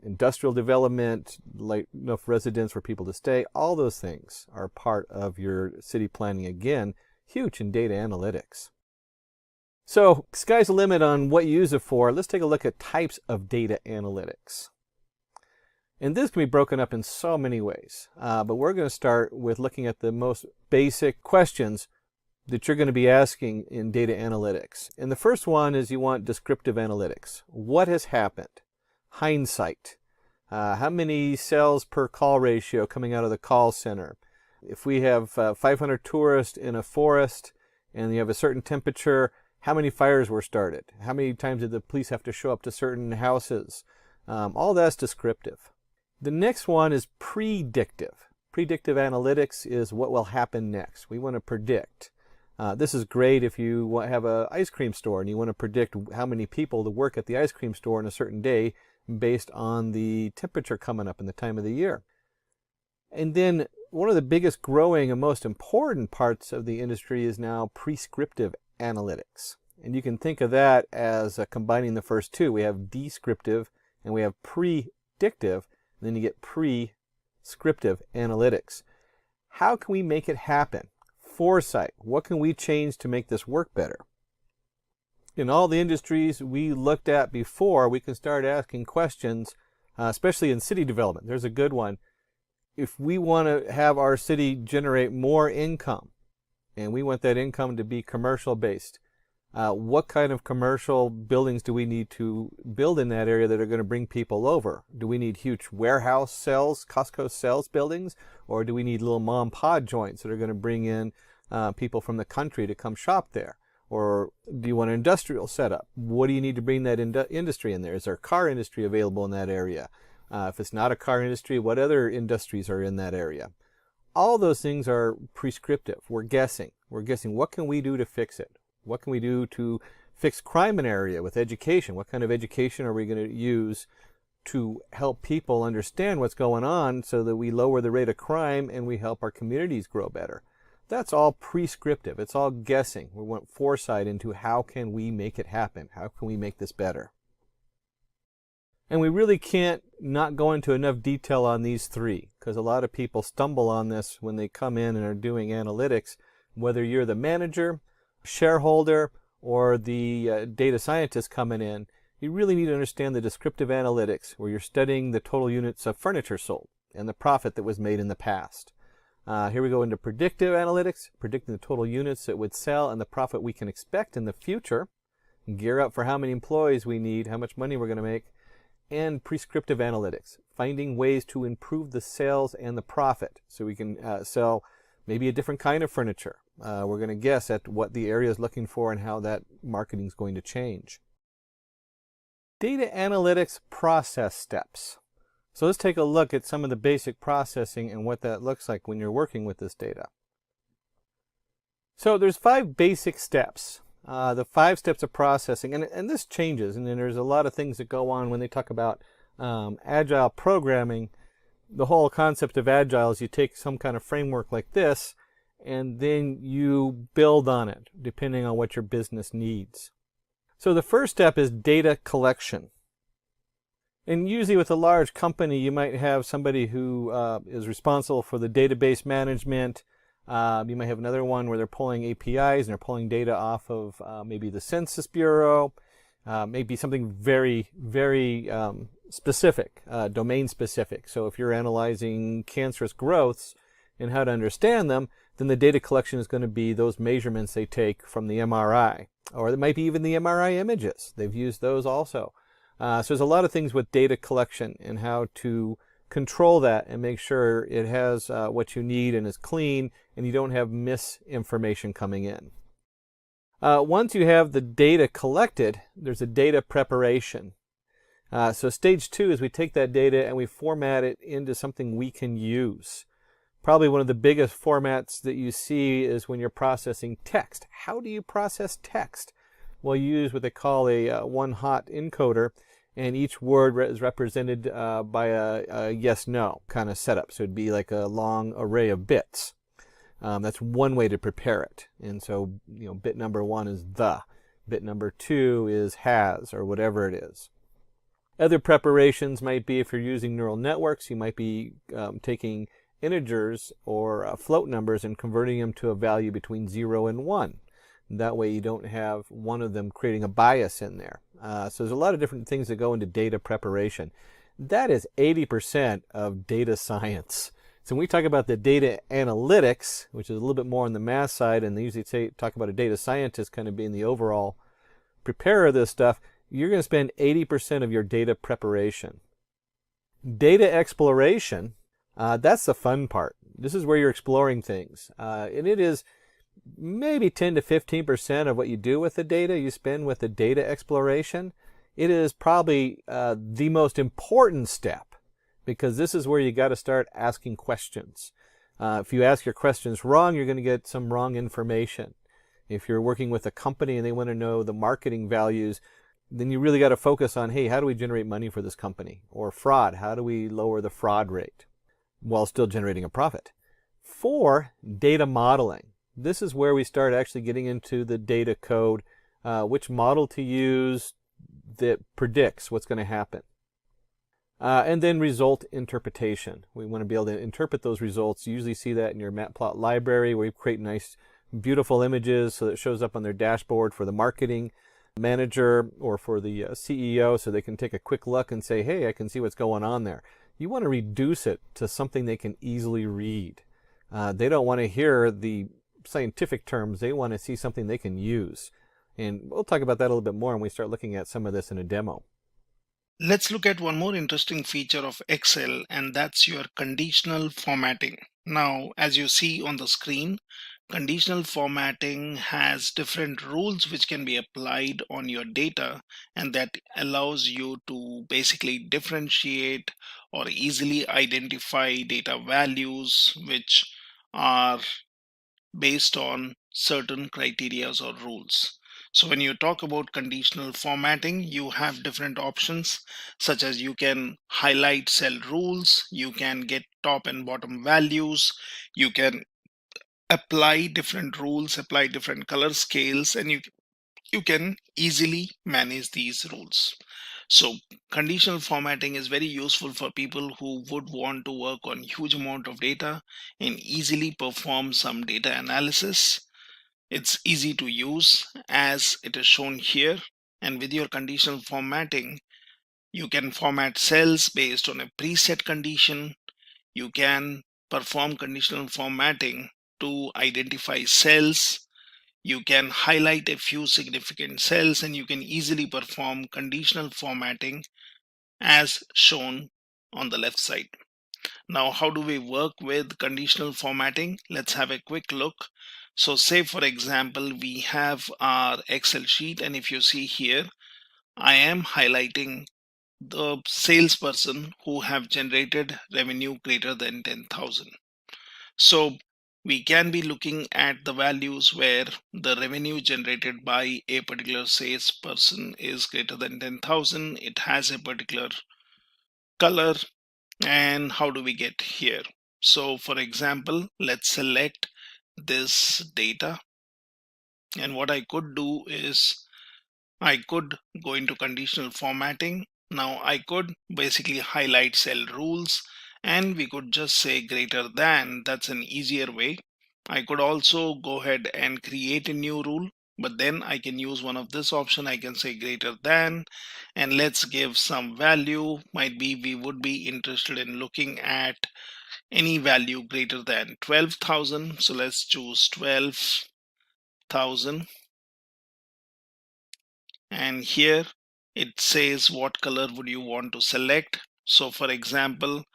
industrial development, like enough residents for people to stay. All those things are part of your city planning. Again, huge in data analytics. So, sky's the limit on what you use it for. Let's take a look at types of data analytics. And this can be broken up in so many ways, but we're going to start with looking at the most basic questions that you're going to be asking in data analytics. And the first one is you want descriptive analytics. What has happened? Hindsight. How many sales per call ratio coming out of the call center? If we have 500 tourists in a forest and you have a certain temperature, how many fires were started? How many times did the police have to show up to certain houses? All that's descriptive. The next one is predictive. Predictive analytics is what will happen next. We want to predict. This is great if you have an ice cream store and you want to predict how many people to work at the ice cream store on a certain day based on the temperature coming up in the time of the year. And then one of the biggest growing and most important parts of the industry is now prescriptive analytics. And you can think of that as combining the first two. We have descriptive and we have predictive. And then you get prescriptive analytics. How can we make it happen? Foresight. What can we change to make this work better? In all the industries we looked at before, we can start asking questions especially in city development. There's a good one. If we want to have our city generate more income, and we want that income to be commercial based, what kind of commercial buildings do we need to build in that area that are going to bring people over? Do we need huge warehouse sales, Costco sales buildings, or do we need little mom and pop joints that are going to bring in people from the country to come shop there? Or do you want an industrial setup? What do you need to bring that industry in there? Is there a car industry available in that area? If it's not a car industry, what other industries are in that area? All those things are prescriptive. We're guessing. We're guessing what can we do to fix it? What can we do to fix crime in an area with education? What kind of education are we going to use to help people understand what's going on so that we lower the rate of crime and we help our communities grow better? That's all prescriptive. It's all guessing. We want foresight into how can we make it happen? How can we make this better? And we really can't not go into enough detail on these three, because a lot of people stumble on this when they come in and are doing analytics. Whether you're the manager, shareholder, or the data scientist coming in, you really need to understand the descriptive analytics, where you're studying the total units of furniture sold and the profit that was made in the past. Here we go into predictive analytics, predicting the total units that would sell and the profit we can expect in the future, gear up for how many employees we need, how much money we're going to make, and prescriptive analytics, finding ways to improve the sales and the profit so we can sell maybe a different kind of furniture. We're going to guess at what the area is looking for and how that marketing is going to change. Data analytics process steps. So let's take a look at some of the basic processing and what that looks like when you're working with this data. So there's 5 basic steps. The 5 steps of processing, and this changes, and then there's a lot of things that go on when they talk about agile programming. The whole concept of agile is you take some kind of framework like this and then you build on it depending on what your business needs. So the first step is data collection. And usually with a large company you might have somebody who is responsible for the database management. You might have another one where they're pulling APIs and they're pulling data off of maybe the Census Bureau, maybe something very, very specific, domain specific. So if you're analyzing cancerous growths and how to understand them, then the data collection is going to be those measurements they take from the MRI. Or it might be even the MRI images. They've used those also. So there's a lot of things with data collection and how to control that and make sure it has what you need and is clean and you don't have misinformation coming in. Once you have the data collected, there's a data preparation. So stage 2 is we take that data and we format it into something we can use. Probably one of the biggest formats that you see is when you're processing text. How do you process text? Well, you use what they call a one-hot encoder, and each word is represented by a yes-no kind of setup. So it'd be like a long array of bits. That's one way to prepare it. And so, bit number 1 is the. Bit number 2 is has, or whatever it is. Other preparations might be if you're using neural networks, you might be taking integers or float numbers and converting them to a value between 0 and 1. That way you don't have one of them creating a bias in there. So there's a lot of different things that go into data preparation. That is 80% of data science. So when we talk about the data analytics, which is a little bit more on the math side, and they usually talk about a data scientist kind of being the overall preparer of this stuff, you're going to spend 80% of your data preparation. Data exploration, that's the fun part. This is where you're exploring things. And it is maybe 10 to 15% of what you do with the data you spend with the data exploration. It is probably the most important step, because this is where you got to start asking questions. If you ask your questions wrong, you're going to get some wrong information. If you're working with a company and they want to know the marketing values, then you really got to focus on, hey, how do we generate money for this company? Or fraud, how do we lower the fraud rate while still generating a profit? 4, data modeling. This is where we start actually getting into the data code, which model to use that predicts what's going to happen. And then result interpretation. We want to be able to interpret those results. You usually see that in your Matplot library where you create nice, beautiful images so that it shows up on their dashboard for the marketing manager or for the CEO so they can take a quick look and say, hey, I can see what's going on there. You want to reduce it to something they can easily read. They don't want to hear the scientific terms. They want to see something they can use. And we'll talk about that a little bit more when we start looking at some of this in a demo. Let's look at one more interesting feature of Excel, and that's your conditional formatting. Now, as you see on the screen, conditional formatting has different rules which can be applied on your data, and that allows you to basically differentiate or easily identify data values which are based on certain criteria or rules. So when you talk about conditional formatting, you have different options, such as you can highlight cell rules, you can get top and bottom values, you can apply different rules, apply different color scales, and you can easily manage these rules. So conditional formatting is very useful for people who would want to work on huge amount of data and easily perform some data analysis. It's easy to use as it is shown here, and with your conditional formatting, you can format cells based on a preset condition. You can perform conditional formatting to identify cells. You can highlight a few significant cells, and you can easily perform conditional formatting as shown on the left side. Now, how do we work with conditional formatting? Let's have a quick look. So say, for example, we have our Excel sheet, and if you see here, I am highlighting the salesperson who have generated revenue greater than 10,000. So we can be looking at the values where the revenue generated by a particular salesperson is greater than 10,000. It has a particular color. And how do we get here? So for example, let's select this data, and what I could do is I could go into conditional formatting. Now I could basically highlight cell rules, and we could just say greater than. That's an easier way. I could also go ahead and create a new rule, but then I can use one of this option. I can say greater than, and let's give some value. Might be we would be interested in looking at any value greater than 12,000. So let's choose 12,000. And here it says what color would you want to select. So for example,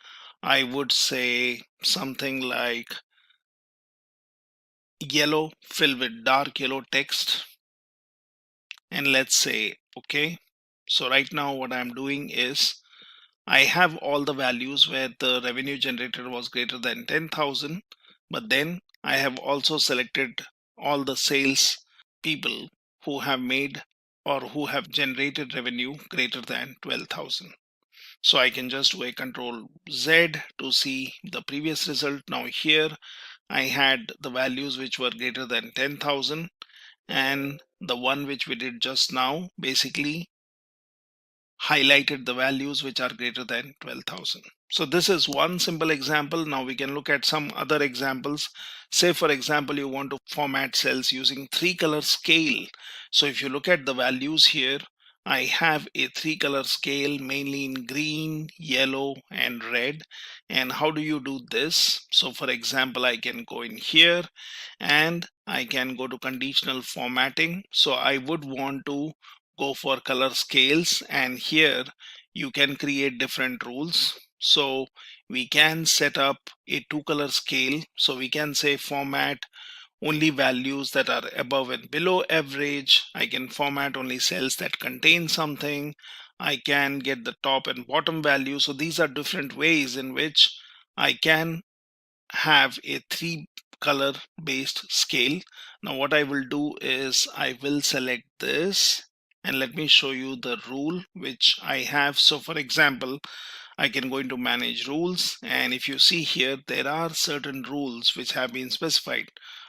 I would say something like yellow filled with dark yellow text, and let's say okay. So right now what I'm doing is I have all the values where the revenue generated was greater than 10,000, but then I have also selected all the sales people who have made or who have generated revenue greater than 12,000. So I can just do a Control Z to see the previous result. Now here I had the values which were greater than 10,000, and the one which we did just now basically highlighted the values which are greater than 12,000. So this is one simple example. Now we can look at some other examples. Say for example, you want to format cells using 3-color scale. So if you look at the values here, I have a 3-color scale mainly in green, yellow, and red. And how do you do this? So for example, I can go in here and I can go to conditional formatting. So I would want to go for color scales, and here you can create different rules. So we can set up a 2-color scale. So we can say format only values that are above and below average. I can format only cells that contain something. I can get the top and bottom value. So these are different ways in which I can have a 3-color based scale. Now what I will do is I will select this, and let me show you the rule which I have. So for example, I can go into manage rules, and if you see here, there are certain rules which have been specified.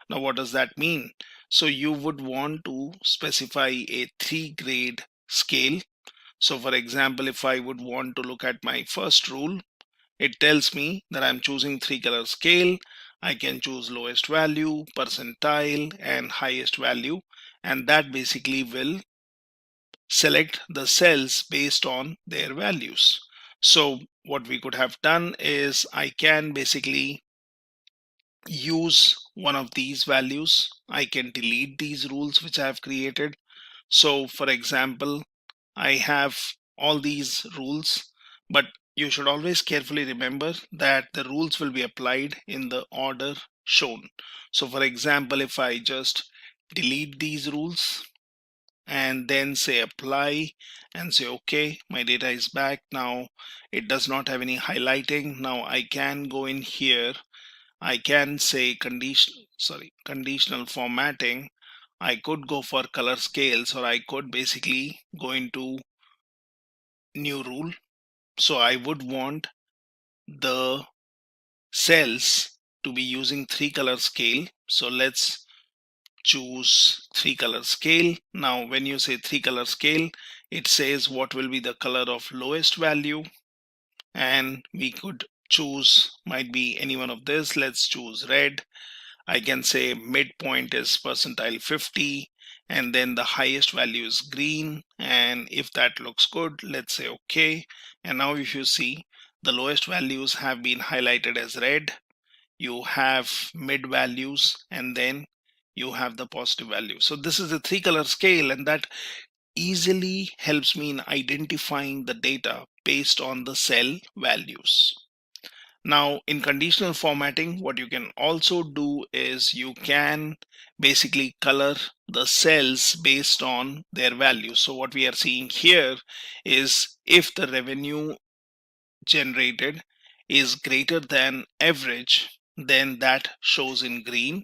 Now what does that mean? So you would want to specify a 3-grade scale. So for example, if I would want to look at my first rule, it tells me that I'm choosing 3-color scale. I can choose lowest value, percentile, and highest value, and that basically will select the cells based on their values. So what we could have done is I can basically use one of these values. I can delete these rules which I have created. So for example, I have all these rules, but you should always carefully remember that the rules will be applied in the order shown. So for example, if I just delete these rules and then say apply and say okay, my data is back. Now it does not have any highlighting. Now I can go in here, I can say conditional formatting. I could go for color scales, or I could basically go into new rule. So I would want the cells to be using 3-color scale. So let's choose 3-color scale. Now when you say 3-color scale, it says what will be the color of lowest value, and we could choose, might be any one of this. Let's choose red. I can say midpoint is percentile 50, and then the highest value is green. And if that looks good, let's say okay. And now if you see, the lowest values have been highlighted as red. You have mid values, and then you have the positive value. So this is a 3-color scale, and that easily helps me in identifying the data based on the cell values. Now in conditional formatting, what you can also do is you can basically color the cells based on their values. So what we are seeing here is if the revenue generated is greater than average, then that shows in green.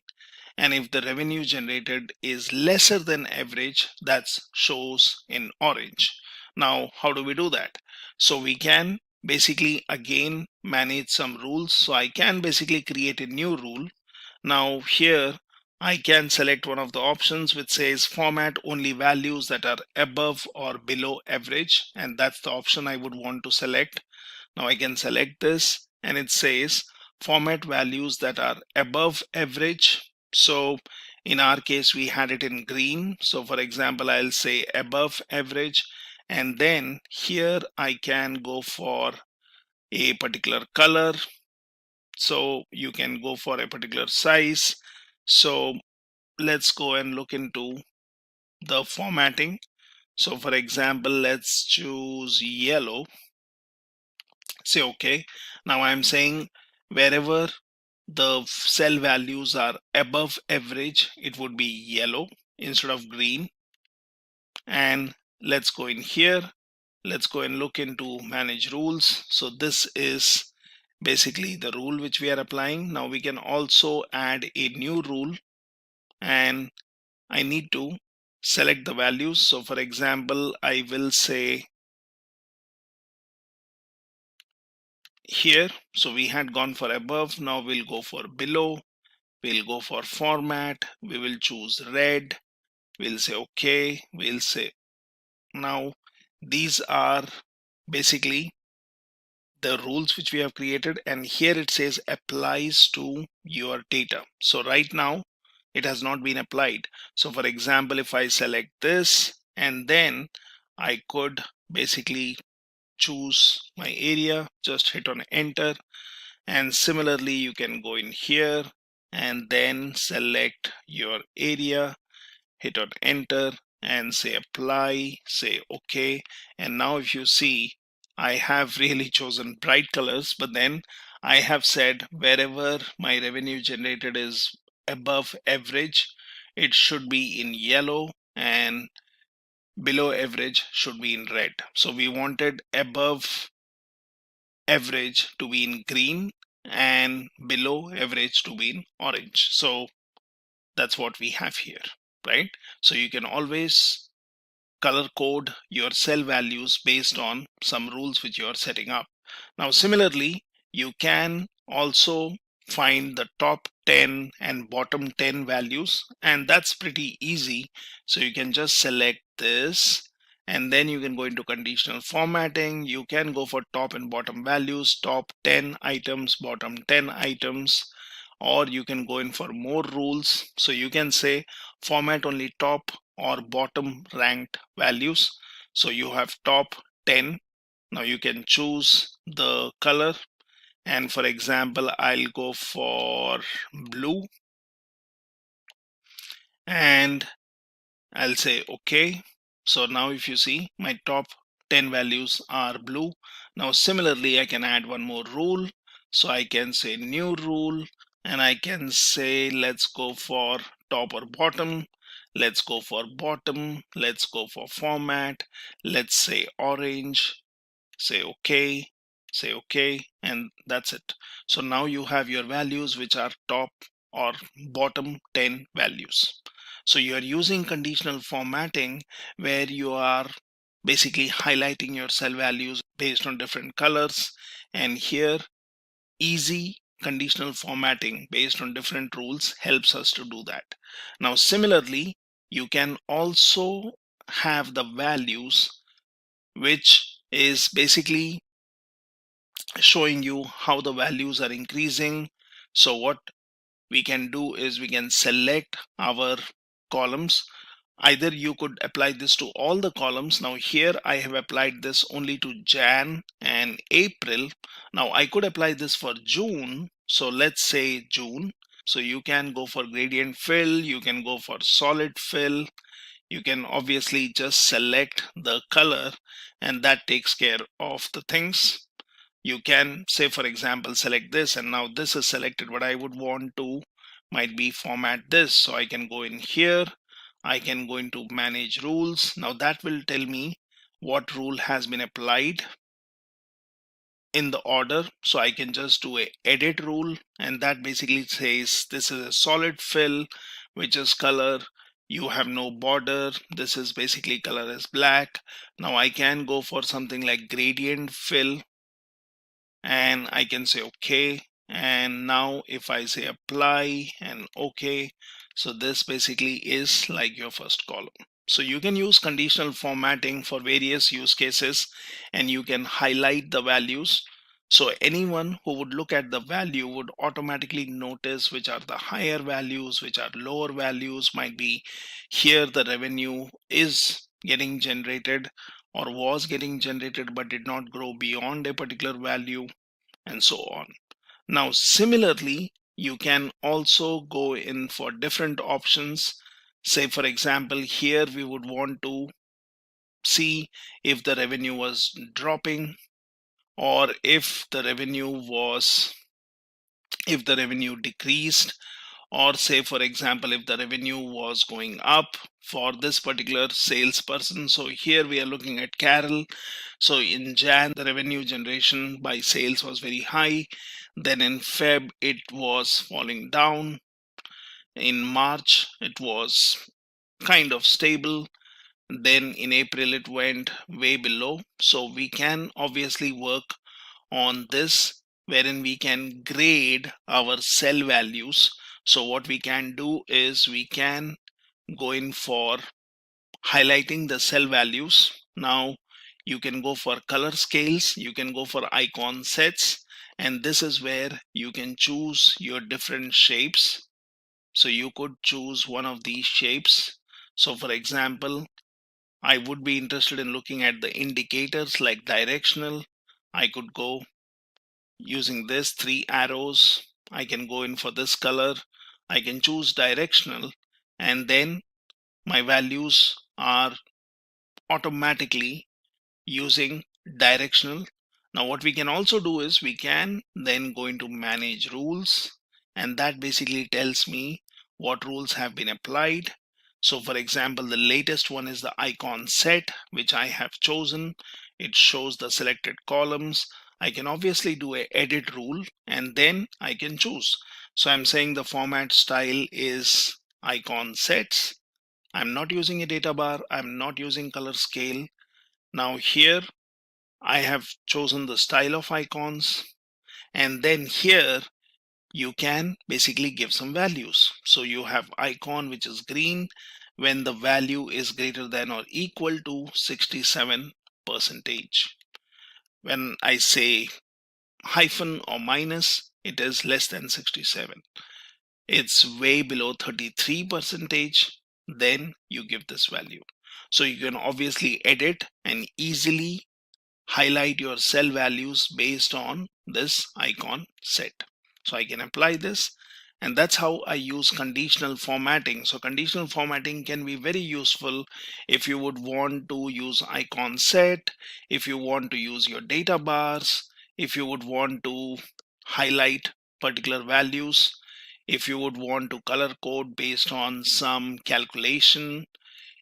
And if the revenue generated is lesser than average, that shows in orange. Now how do we do that? So we can basically again manage some rules. So I can basically create a new rule. Now here I can select one of the options which says format only values that are above or below average, and that's the option I would want to select. Now I can select this, and it says format values that are above average. So in our case, we had it in green. So for example, I'll say above average, and then here I can go for a particular color. So you can go for a particular size. So let's go and look into the formatting. So for example, let's choose yellow. Say okay. Now I'm saying wherever the cell values are above average, it would be yellow instead of green. And let's go in here. Let's go and look into manage rules. So this is basically the rule which we are applying. Now we can also add a new rule, and I need to select the values. So for example, I will say here, so we had gone for above, now we'll go for below. We'll go for format, we will choose red, we'll say okay, we'll say now these are basically the rules which we have created, and here it says applies to your data. So right now it has not been applied. So for example, if I select this and then I could basically choose my area, just hit on enter. And similarly, you can go in here and then select your area, hit on enter and say apply, say okay. And now if you see, I have really chosen bright colors, but then I have said wherever my revenue generated is above average, it should be in yellow, and below average should be in red. So we wanted above average to be in green and below average to be in orange. So that's what we have here, right? So you can always color code your cell values based on some rules which you are setting up. Now similarly, you can also find the top 10 and bottom 10 values, and that's pretty easy. So you can just select this, and then you can go into conditional formatting. You can go for top and bottom values, top 10 items, bottom 10 items, or you can go in for more rules. So you can say format only top or bottom ranked values. So you have top 10. Now you can choose the color, and for example I'll go for blue, and I'll say okay. So now if you see, my top 10 values are blue. Now similarly I can add one more rule. So I can say new rule, and I can say let's go for top or bottom. Let's go for bottom. Let's go for format. Let's say orange. Say okay, and that's it. So now you have your values which are top or bottom 10 values. So you are using conditional formatting where you are basically highlighting your cell values based on different colors, and here easy conditional formatting based on different rules helps us to do that. Now similarly, you can also have the values which is basically showing you how the values are increasing. So what we can do is we can select our columns. Either you could apply this to all the columns. Now here I have applied this only to Jan and April. Now I could apply this for June. So let's say June. So you can go for gradient fill, you can go for solid fill, you can obviously just select the color, and that takes care of the things. You can say, for example, select this, and now this is selected, but I would want to might be format this. So I can go in here, I can go into manage rules. Now that will tell me what rule has been applied in the order. So I can just do a edit rule, and that basically says this is a solid fill, which is color, you have no border, this is basically color is black. Now I can go for something like gradient fill, and I can say okay. And now if I say apply and okay, so this basically is like your first column. So you can use conditional formatting for various use cases, and you can highlight the values. So anyone who would look at the value would automatically notice which are the higher values, which are lower values. Might be here the revenue is getting generated or was getting generated but did not grow beyond a particular value, and so on. Now similarly, you can also go in for different options. Say for example, here we would want to see if the revenue was dropping, or if the revenue decreased, or say for example if the revenue was going up for this particular salesperson. So here we are looking at Carol. So in Jan the revenue generation by sales was very high, then in Feb it was falling down, in March it was kind of stable, then in April it went way below. So we can obviously work on this wherein we can grade our cell values. So what we can do is we can go in for highlighting the cell values. Now you can go for color scales, you can go for icon sets, and this is where you can choose your different shapes. So you could choose one of these shapes. So for example, I would be interested in looking at the indicators like directional. I could go using this 3 arrows. I can go in for this color, I can choose directional, and then my values are automatically using directional. Now what we can also do is we can then go into manage rules, and that basically tells me what rules have been applied. So for example, the latest one is the icon set, which I have chosen. It shows the selected columns. I can obviously do a edit rule, and then I can choose. So I'm saying the format style is icon sets. I'm not using a data bar, I'm not using color scale. Now here I have chosen the style of icons, and then here you can basically give some values. So you have icon which is green when the value is greater than or equal to 67%. When I say hyphen or minus, it is less than 67. It's way below 33%, then you give this value. So you can obviously edit and easily highlight your cell values based on this icon set. So I can apply this, and that's how I use conditional formatting. So conditional formatting can be very useful if you would want to use icon set, if you want to use your data bars, if you would want to highlight particular values, if you would want to color code based on some calculation,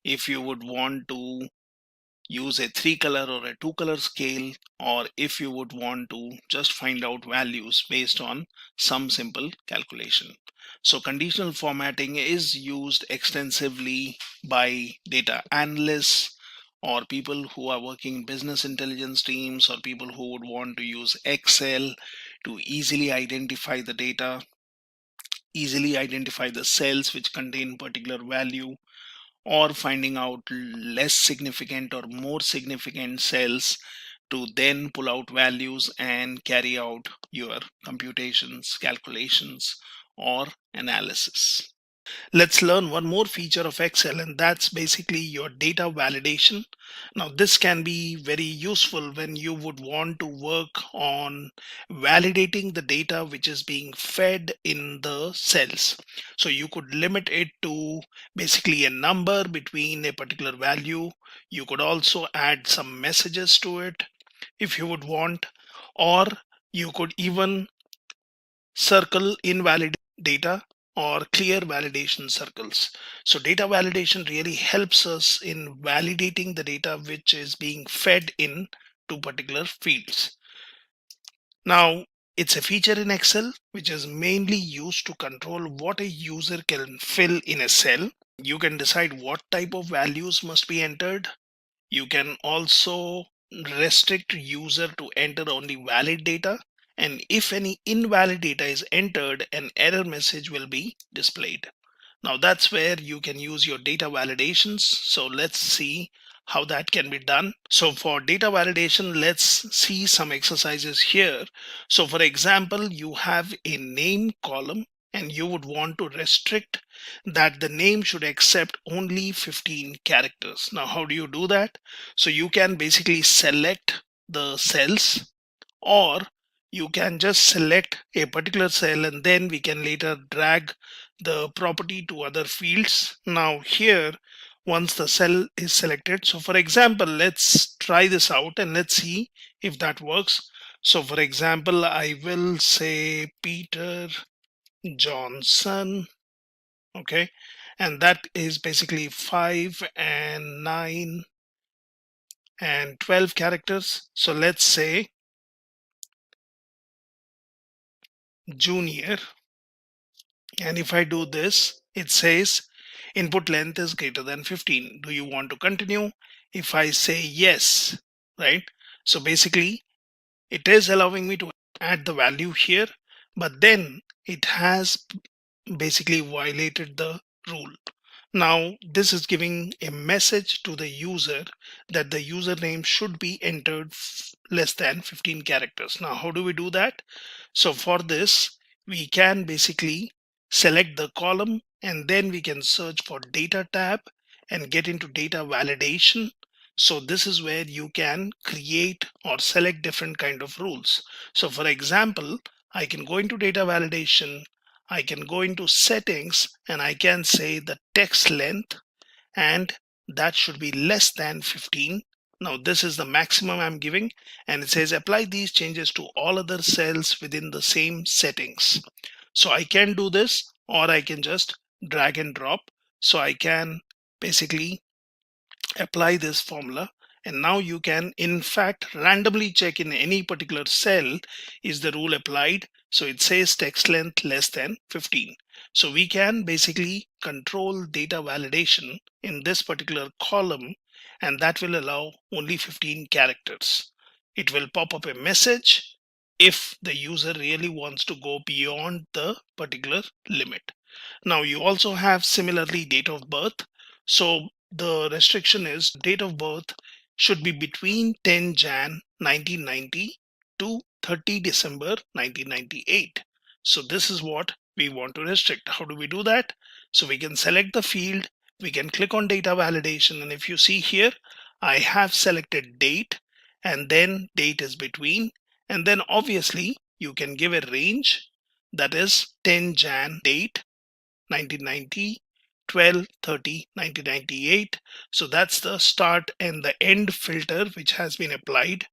if you would want to use a 3-color or a 2-color scale, or if you would want to just find out values based on some simple calculation. So conditional formatting is used extensively by data analysts or people who are working in business intelligence teams, or people who would want to use Excel to easily identify the data, easily identify the cells which contain particular value, or finding out less significant or more significant cells to then pull out values and carry out your computations, calculations, or analysis. Let's learn one more feature of Excel, and that's basically your data validation. Now, this can be very useful when you would want to work on validating the data which is being fed in the cells. So you could limit it to basically a number between a particular value. You could also add some messages to it if you would want, or you could even circle invalid data or clear validation circles. So data validation really helps us in validating the data which is being fed in to particular fields. Now, it's a feature in Excel which is mainly used to control what a user can fill in a cell. You can decide what type of values must be entered. You can also restrict user to enter only valid data, and if any invalid data is entered, an error message will be displayed. Now that's where you can use your data validations. So let's see how that can be done. So for data validation, let's see some exercises here. So for example, you have a name column and you would want to restrict that the name should accept only 15 characters. Now, how do you do that? So you can basically select the cells, or you can just select a particular cell and then we can later drag the property to other fields. Now here, once the cell is selected, so for example, let's try this out and let's see if that works. So for example, I will say Peter Johnson, okay, and that is basically 5 and 9 and 12 characters. So let's say junior, and if I do this, it says input length is greater than 15. Do you want to continue? If I say yes, right? So basically it is allowing me to add the value here, but then it has basically violated the rule. Now this is giving a message to the user that the username should be entered less than 15 characters. Now how do we do that? So for this, we can basically select the column and then we can search for data tab and get into data validation. So this is where you can create or select different kind of rules. So for example, I can go into data validation, I can go into settings, and I can say the text length, and that should be less than 15. Now this is the maximum I'm giving, and it says apply these changes to all other cells within the same settings. So I can do this, or I can just drag and drop. So I can basically apply this formula, and now you can in fact randomly check in any particular cell, is the rule applied. So it says text length less than 15. So we can basically control data validation in this particular column, and that will allow only 15 characters. It will pop up a message if the user really wants to go beyond the particular limit. Now you also have similarly date of birth. So the restriction is date of birth should be between 10 Jan 1990 to 30 December 1998. So this is what we want to restrict. How do we do that? So we can select the field, we can click on data validation, and if you see here, I have selected date, and then date is between, and then obviously you can give a range, that is 10 Jan date 1990, 12/30 1998. So that's the start and the end filter which has been applied.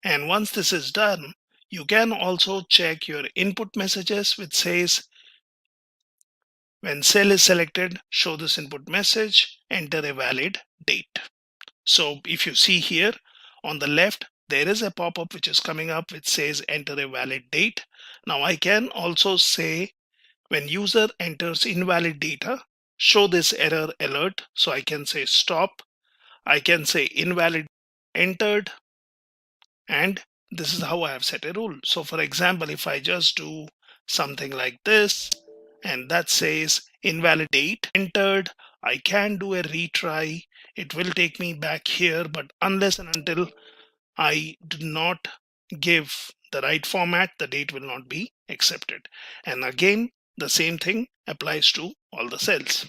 And once this is done, you can also check your input messages, which says when cell is selected, show this input message, enter a valid date. So if you see here on the left, there is a pop-up which is coming up which says enter a valid date. Now I can also say when user enters invalid data, show this error alert. So I can say stop. I can say invalid entered, and this is how I have set a rule. So for example, if I just do something like this, and that says invalid date entered, I can do a retry. It will take me back here, but unless and until I do not give the right format, the date will not be accepted. And again, the same thing applies to all the cells.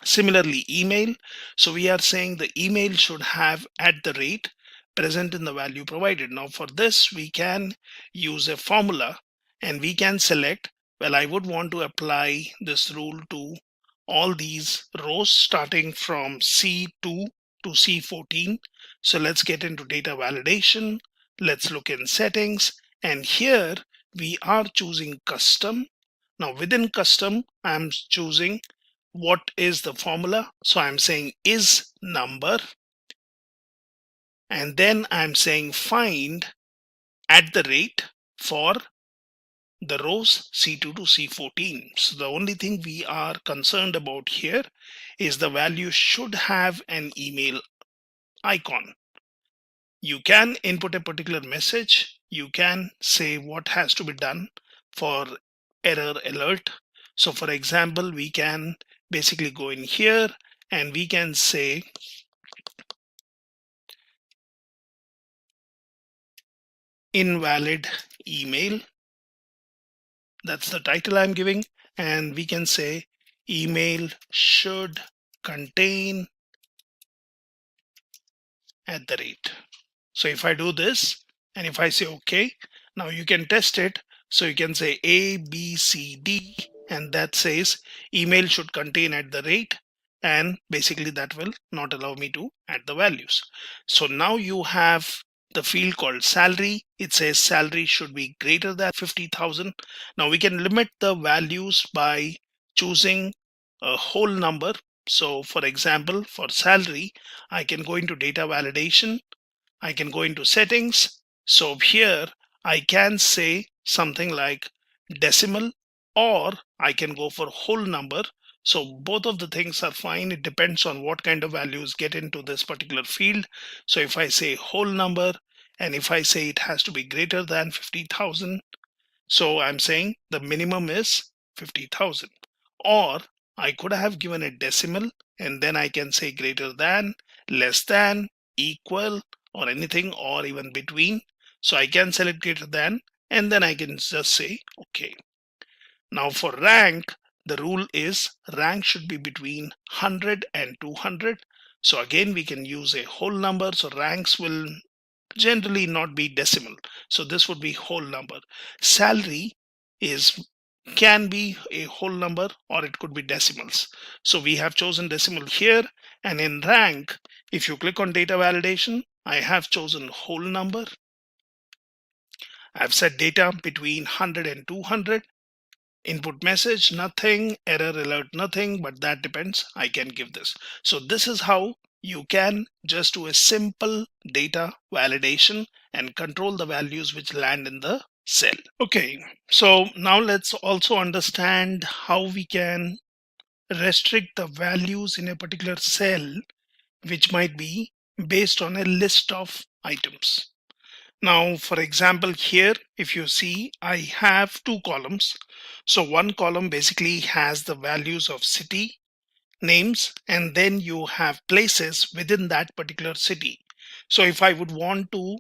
Similarly, email. So we are saying the email should have @ present in the value provided. Now for this, we can use a formula, and we can select, well, I would want to apply this rule to all these rows starting from C2 to C14. So let's get into data validation. Let's look in settings, and here we are choosing custom. Now within custom, I'm choosing what is the formula. So I'm saying is number, and then I'm saying find @ for the rows C2 to C14. So the only thing we are concerned about here is the value should have an email icon. You can input a particular message. You can say what has to be done for error alert. So for example, we can basically go in here and we can say invalid email. That's the title I'm giving. And we can say email should contain @. So if I do this and if I say OK, now you can test it. So you can say A, B, C, D, and that says email should contain @, and basically that will not allow me to add the values. So now you have the field called salary. It says salary should be greater than 50,000. Now we can limit the values by choosing a whole number. So for example, for salary, I can go into data validation. I can go into settings. So here I can say something like decimal, or I can go for whole number. So both of the things are fine. It depends on what kind of values get into this particular field. So if I say whole number, and if I say it has to be greater than 50,000, so I'm saying the minimum is 50,000. Or I could have given a decimal, and then I can say greater than, less than, equal, or anything, or even between. So I can select greater than, and then I can just say OK. Now for rank, the rule is rank should be between 100 and 200. So again, we can use a whole number. So ranks will generally not be decimal. So this would be whole number. Salary can be a whole number, or it could be decimals. So we have chosen decimal here. And in rank, if you click on data validation, I have chosen whole number. I've set data between 100 and 200. Input message, nothing. Error alert, nothing. But that depends. I can give this. So this is how you can just do a simple data validation and control the values which land in the cell. Okay, so now let's also understand how we can restrict the values in a particular cell, which might be based on a list of items. Now, for example, here, if you see, I have two columns. So one column basically has the values of city, names, and then you have places within that particular city. So if I would want to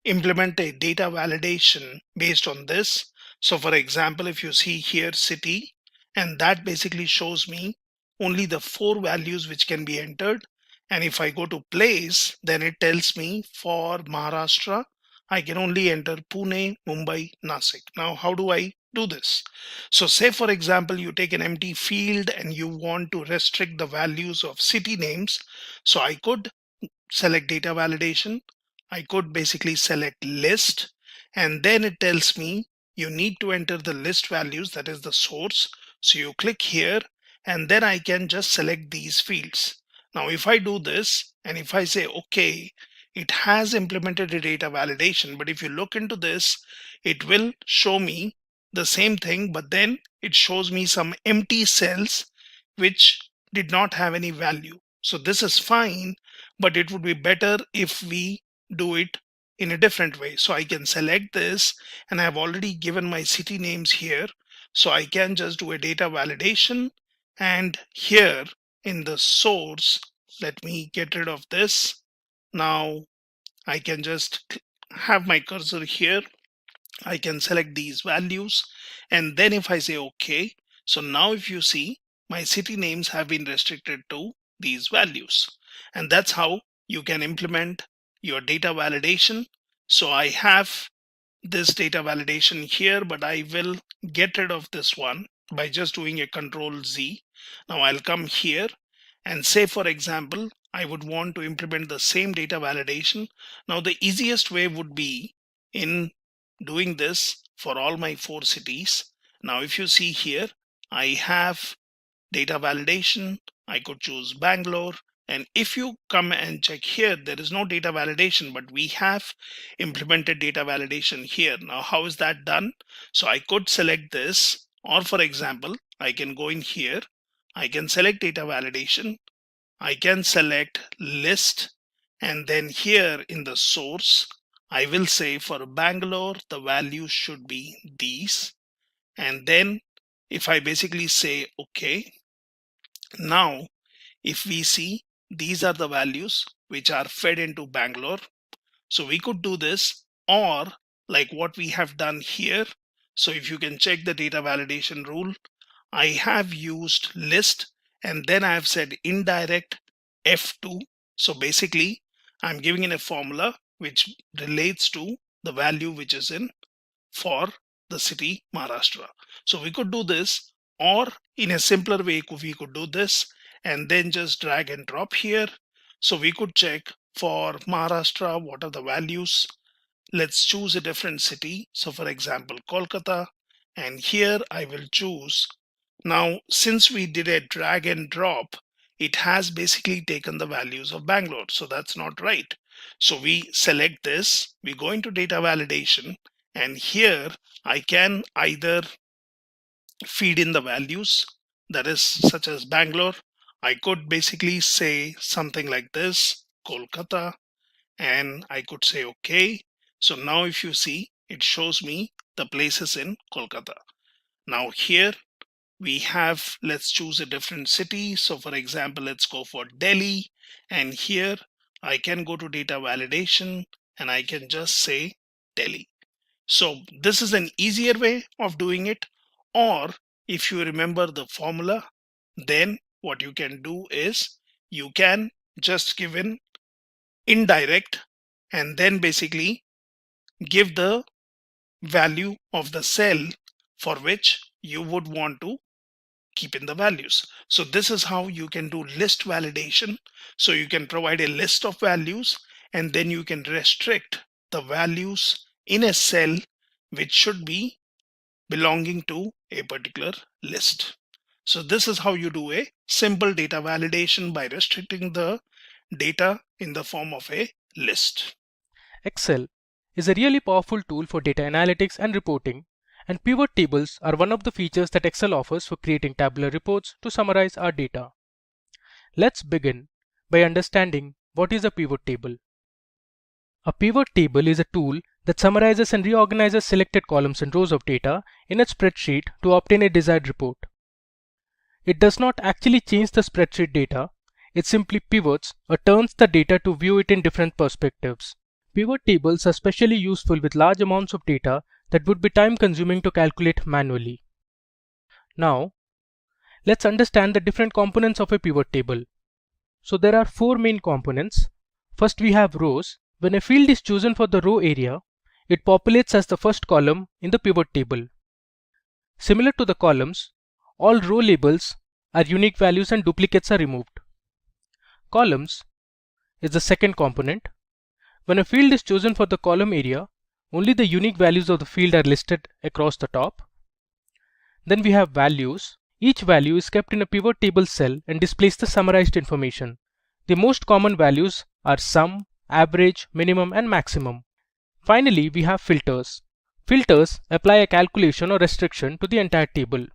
implement a data validation based on this, so for example, if you see here city, and that basically shows me only the 4 values which can be entered. And if I go to place, then it tells me for Maharashtra, I can only enter Pune, Mumbai, Nasik. Now, how do I do this? So say for example, you take an empty field and you want to restrict the values of city names. So I could select data validation. I could basically select list, and then it tells me you need to enter the list values, that is the source. So you click here, and then I can just select these fields. Now if I do this and if I say okay, it has implemented a data validation, but if you look into this, it will show me the same thing, but then it shows me some empty cells which did not have any value. So this is fine, but it would be better if we do it in a different way. So I can select this, and I've already given my city names here. So I can just do a data validation, and here in the source, let me get rid of this. Now I can just have my cursor here. I can select these values, and then if I say okay, so now if you see, my city names have been restricted to these values. And that's how you can implement your data validation. So I have this data validation here, but I will get rid of this one by just doing a Control Z. Now I'll come here and say, for example, I would want to implement the same data validation. Now the easiest way would be in doing this for all my 4 cities. Now if you see here, I have data validation. I could choose Bangalore. And if you come and check here, there is no data validation, but we have implemented data validation here. Now, how is that done? So I could select this, or for example, I can go in here. I can select data validation. I can select list. And then here in the source, I will say for Bangalore, the values should be these. And then if I basically say, okay, now if we see, these are the values which are fed into Bangalore. So we could do this, or like what we have done here. So if you can check the data validation rule, I have used list, and then I have said indirect F2. So basically I'm giving in a formula which relates to the value which is in for the city Maharashtra. So we could do this, or in a simpler way, we could do this and then just drag and drop here. So we could check for Maharashtra, what are the values? Let's choose a different city. So for example, Kolkata, and here I will choose. Now, since we did a drag and drop, it has basically taken the values of Bangalore. So that's not right. So we select this, we go into data validation, and here I can either feed in the values, that is such as Bangalore. I could basically say something like this, Kolkata, and I could say okay. So now if you see, it shows me the places in Kolkata. Now here we have, let's choose a different city. So for example, let's go for Delhi, and here I can go to data validation and I can just say Delhi. So this is an easier way of doing it. Or if you remember the formula, then what you can do is you can just give in indirect and then basically give the value of the cell for which you would want to keep in the values. So this is how you can do list validation. So you can provide a list of values, and then you can restrict the values in a cell which should be belonging to a particular list. So this is how you do a simple data validation by restricting the data in the form of a list. Excel is a really powerful tool for data analytics and reporting, and pivot tables are one of the features that Excel offers for creating tabular reports to summarize our data. Let's begin by understanding what is a pivot table. A pivot table is a tool that summarizes and reorganizes selected columns and rows of data in a spreadsheet to obtain a desired report. It does not actually change the spreadsheet data, it simply pivots or turns the data to view it in different perspectives. Pivot tables are especially useful with large amounts of data that would be time consuming to calculate manually. Now, let's understand the different components of a pivot table. So there are 4 main components. First we have rows. When a field is chosen for the row area, it populates as the first column in the pivot table. Similar to the columns, all row labels are unique values and duplicates are removed. Columns is the second component. When a field is chosen for the column area, only the unique values of the field are listed across the top. Then we have values. Each value is kept in a pivot table cell and displays the summarized information. The most common values are sum, average, minimum and maximum. Finally, we have filters. Filters apply a calculation or restriction to the entire table.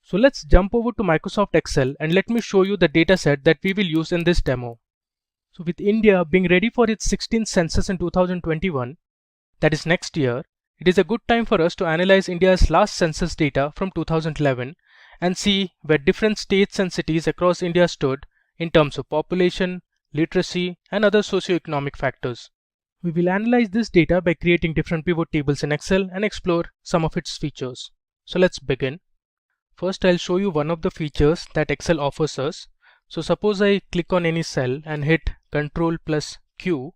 So let's jump over to Microsoft Excel and let me show you the dataset that we will use in this demo. So with India being ready for its 16th census in 2021, that is next year, it is a good time for us to analyze India's last census data from 2011 and see where different states and cities across India stood in terms of population, literacy and other socio-economic factors. We will analyze this data by creating different pivot tables in Excel and explore some of its features. So let's begin. First, I'll show you one of the features that Excel offers us. So suppose I click on any cell and hit Ctrl plus Q,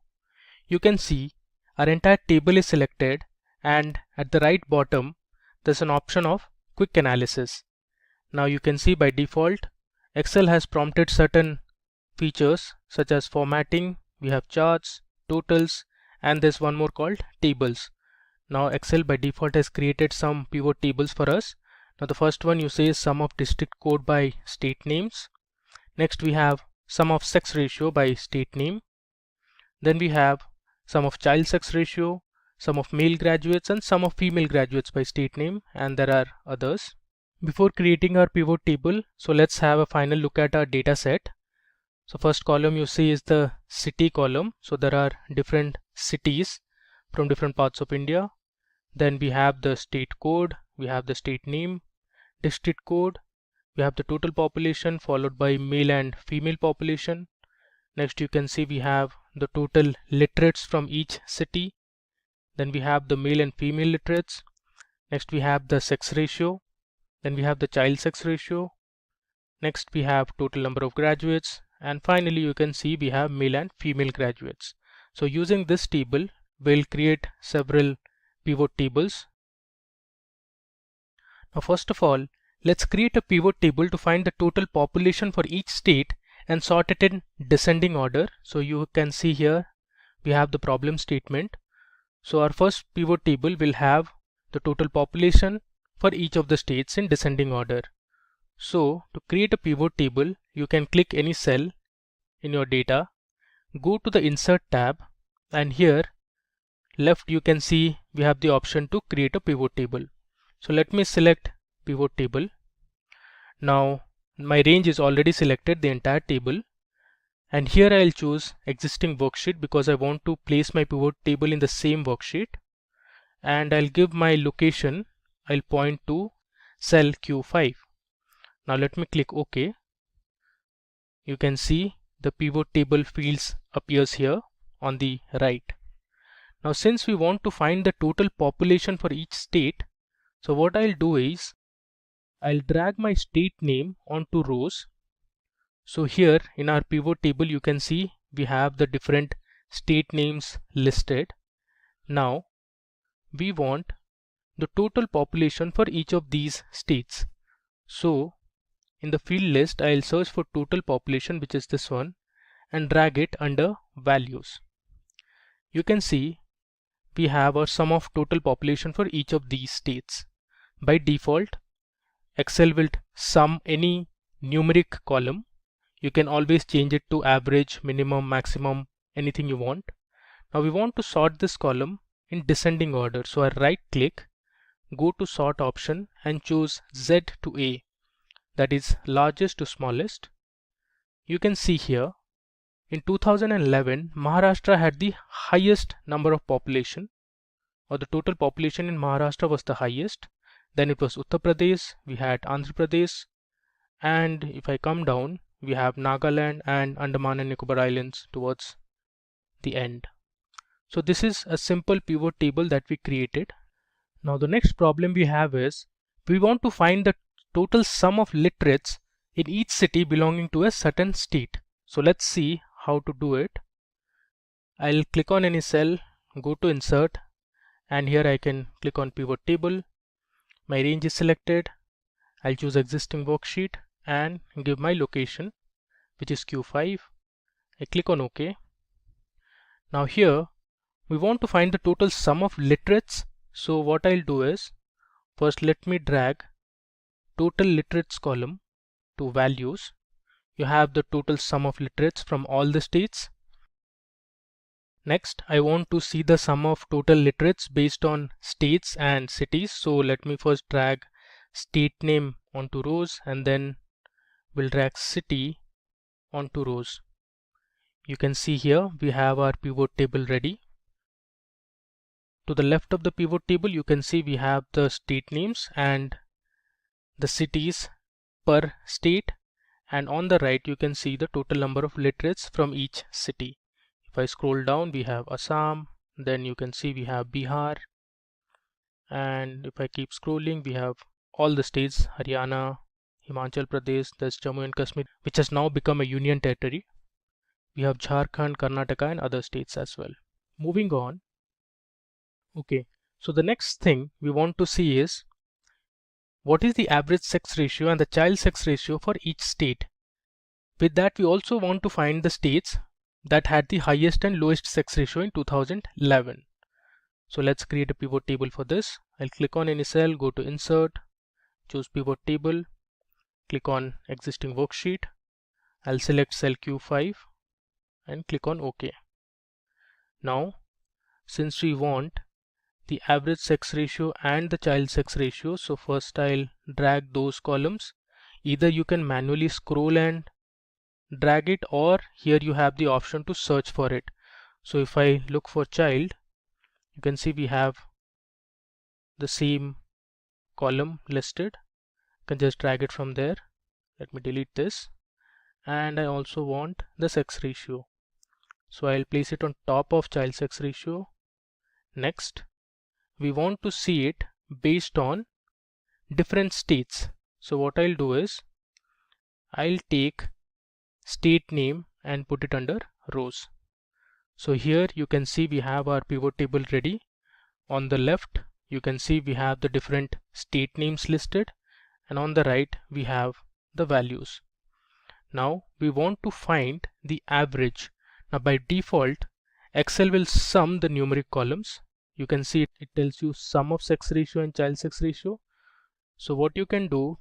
you can see our entire table is selected, and at the right bottom there's an option of quick analysis. Now you can see by default Excel has prompted certain features such as formatting, we have charts, totals, and there's one more called tables. Now Excel by default has created some pivot tables for us. Now the first one you see is sum of district code by state names. Next we have sum of sex ratio by state name. Then we have sum of child sex ratio, sum of male graduates and sum of female graduates by state name, and there are others. Before creating our pivot table, so let's have a final look at our data set. So first column you see is the city column. So there are different cities from different parts of India. Then we have the state code, we have the state name, district code, we have the total population followed by male and female population. Next you can see we have the total literates from each city. Then we have the male and female literates. Next we have the sex ratio. Then we have the child sex ratio. Next we have total number of graduates. And finally you can see we have male and female graduates. So using this table, we'll create several pivot tables. Now first of all, let's create a pivot table to find the total population for each state and sort it in descending order. So you can see here we have the problem statement. So our first pivot table will have the total population for each of the states in descending order. So to create a pivot table, you can click any cell in your data, go to the Insert tab, and here left you can see we have the option to create a pivot table. So let me select pivot table. Now my range is already selected, the entire table, and here I'll choose existing worksheet because I want to place my pivot table in the same worksheet, and I'll give my location, I'll point to cell Q5. Now let me click OK. You can see the pivot table fields appears here on the right. Now since we want to find the total population for each state, so what I'll do is I'll drag my state name onto rows. So here in our pivot table you can see we have the different state names listed. Now we want the total population for each of these states. So in the field list I'll search for total population, which is this one, and drag it under values. You can see we have a sum of total population for each of these states. By default Excel will sum any numeric column. You can always change it to average, minimum, maximum, anything you want. Now we want to sort this column in descending order. So I right click, go to sort option and choose Z to A, that is largest to smallest. You can see here in 2011 Maharashtra had the highest number of population, or the total population in Maharashtra was the highest. Then it was Uttar Pradesh, we had Andhra Pradesh, and if I come down we have Nagaland and Andaman and Nicobar Islands towards the end. So this is a simple pivot table that we created. Now the next problem we have is we want to find the total sum of literates in each city belonging to a certain state. So let's see how to do it. I'll click on any cell, go to insert, and here I can click on pivot table. My range is selected. I'll choose existing worksheet and give my location, which is Q5. I click on OK. Now here we want to find the total sum of literates. So what I'll do is, first let me drag total literates column to values. You have the total sum of literates from all the states. Next, I want to see the sum of total literates based on states and cities. So let me first drag state name onto rows, and then we'll drag city onto rows. You can see here we have our pivot table ready. To the left of the pivot table, you can see we have the state names and the cities per state, and on the right you can see the total number of literates from each city. If I scroll down, we have Assam, then you can see we have Bihar, and if I keep scrolling, we have all the states: Haryana, Himachal Pradesh, there's Jammu and Kashmir, which has now become a union territory. We have Jharkhand, Karnataka, and other states as well. Moving on. Okay, so the next thing we want to see is what is the average sex ratio and the child sex ratio for each state. With that, we also want to find the states that had the highest and lowest sex ratio in 2011. So let's create a pivot table for this. I'll click on any cell, go to insert, choose pivot table, click on existing worksheet. I'll select cell Q5 and click on OK. Now, since we want the average sex ratio and the child sex ratio, so first I'll drag those columns. Either you can manually scroll and drag it, or here you have the option to search for it. So if I look for child, you can see we have the same column listed. You can just drag it from there. Let me delete this. And I also want the sex ratio, so I'll place it on top of child sex ratio. Next, we want to see it based on different states. So what I'll do is, I'll take state name and put it under rows. So here you can see we have our pivot table ready. On the left you can see we have the different state names listed, and on the right we have the values. Now we want to find the average. Now by default, Excel will sum the numeric columns. You can see it tells you sum of sex ratio and child sex ratio. So what you can do,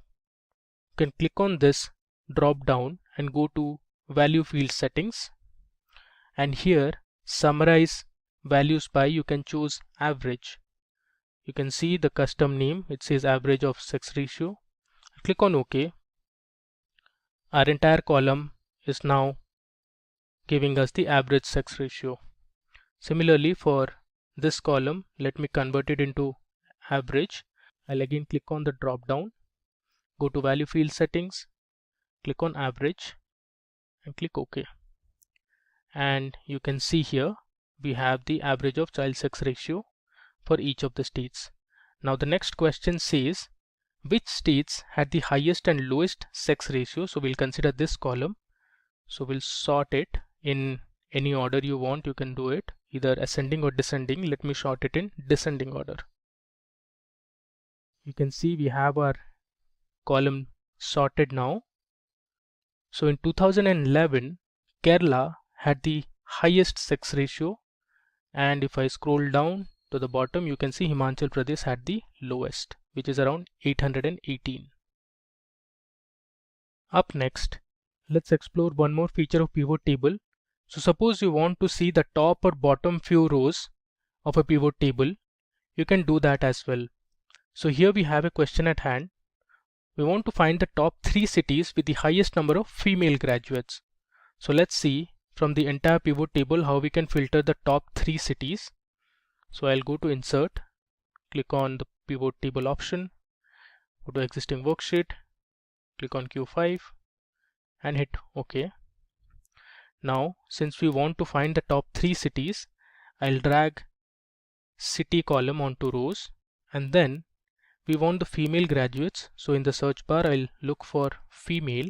you can click on this drop down and go to value field settings, and here summarize values by, you can choose average. You can see the custom name, it says average of sex ratio. Click on OK. Our entire column is now giving us the average sex ratio. Similarly, for this column, let me convert it into average. I'll again click on the drop down, go to value field settings, click on average and click OK. And you can see here we have the average of child sex ratio for each of the states. Now the next question says which states had the highest and lowest sex ratio. So we'll consider this column. So we'll sort it in any order you want. You can do it either ascending or descending. Let me sort it in descending order. You can see we have our column sorted now. So in 2011, Kerala had the highest sex ratio, and if I scroll down to the bottom, you can see Himachal Pradesh had the lowest, which is around 818. Up next, let's explore one more feature of pivot table. So suppose you want to see the top or bottom few rows of a pivot table, you can do that as well. So here we have a question at hand. We want to find the top 3 cities with the highest number of female graduates. So let's see from the entire pivot table how we can filter the top 3 cities. So I'll go to insert, click on the pivot table option, go to existing worksheet, click on Q5 and hit OK. Now since we want to find the top 3 cities, I'll drag city column onto rows, and then we want the female graduates. So in the search bar I'll look for female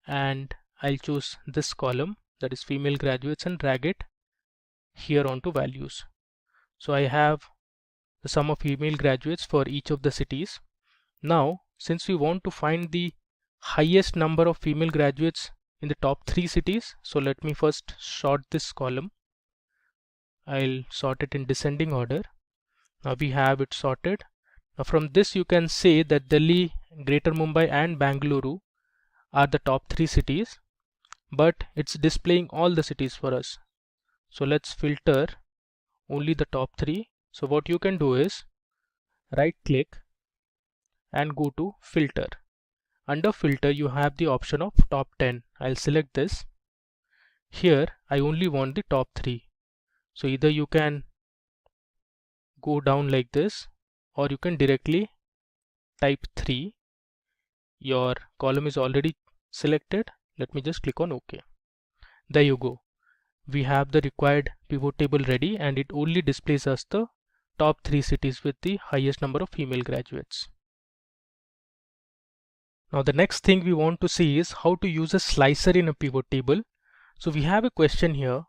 and I'll choose this column, that is female graduates, and drag it here onto values. So I have the sum of female graduates for each of the cities. Now, since we want to find the highest number of female graduates in the top 3 cities, so let me first sort this column. I'll sort it in descending order. Now we have it sorted. Now from this you can say that Delhi, Greater Mumbai and Bangalore are the top 3 cities, but it's displaying all the cities for us. So let's filter only the top 3. So what you can do is right click and go to filter. Under filter you have the option of top 10. I'll select this. Here I only want the top 3. So either you can go down like this, or you can directly type 3. Your column is already selected. Let me just click on OK. There you go. We have the required pivot table ready, and it only displays us the top 3 cities with the highest number of female graduates. Now the next thing we want to see is how to use a slicer in a pivot table. So we have a question here.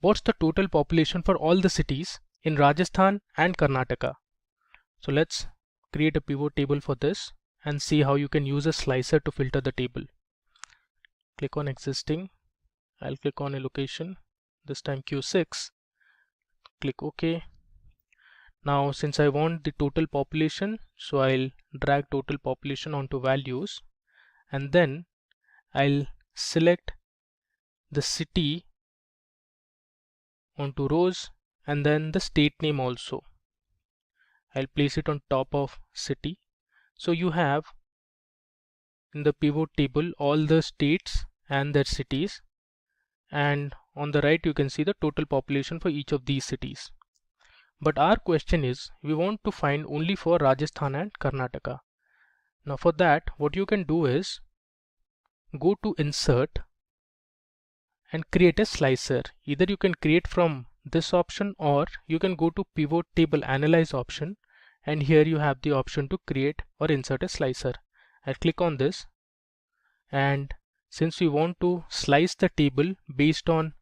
What's the total population for all the cities in Rajasthan and Karnataka? So let's create a pivot table for this and see how you can use a slicer to filter the table. Click on existing. I'll click on a location, this time Q6. Click OK. Now since I want the total population, so I'll drag total population onto values, and then I'll select the city onto rows and then the state name also. I'll place it on top of city. So you have in the pivot table all the states and their cities, and on the right you can see the total population for each of these cities. But our question is, we want to find only for Rajasthan and Karnataka. Now for that, what you can do is go to insert and create a slicer. Either you can create from this option, or you can go to pivot table analyze option, and here you have the option to create or insert a slicer. I'll click on this, and since we want to slice the table based on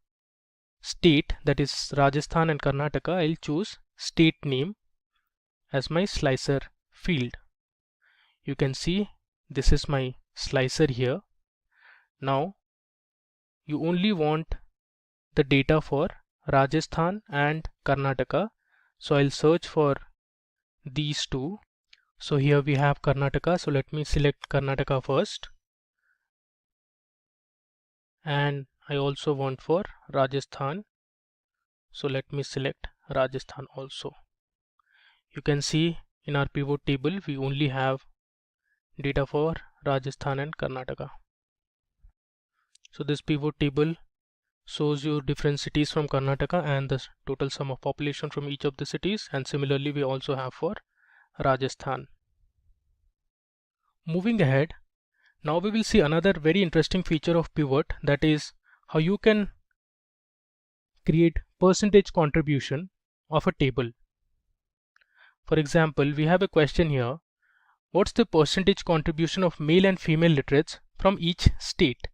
state, that is Rajasthan and Karnataka, I'll choose state name as my slicer field. You can see this is my slicer here. Now you only want the data for Rajasthan and Karnataka, so I'll search for these two. So here we have Karnataka, so let me select Karnataka first, and I also want for Rajasthan, so let me select Rajasthan also. You can see in our pivot table we only have data for Rajasthan and Karnataka. So this pivot table shows you different cities from Karnataka and the total sum of population from each of the cities, and similarly we also have for Rajasthan. Moving ahead, now we will see another very interesting feature of pivot, that is how you can create percentage contribution of a table. For example, we have a question here. What's the percentage contribution of male and female literates from each state?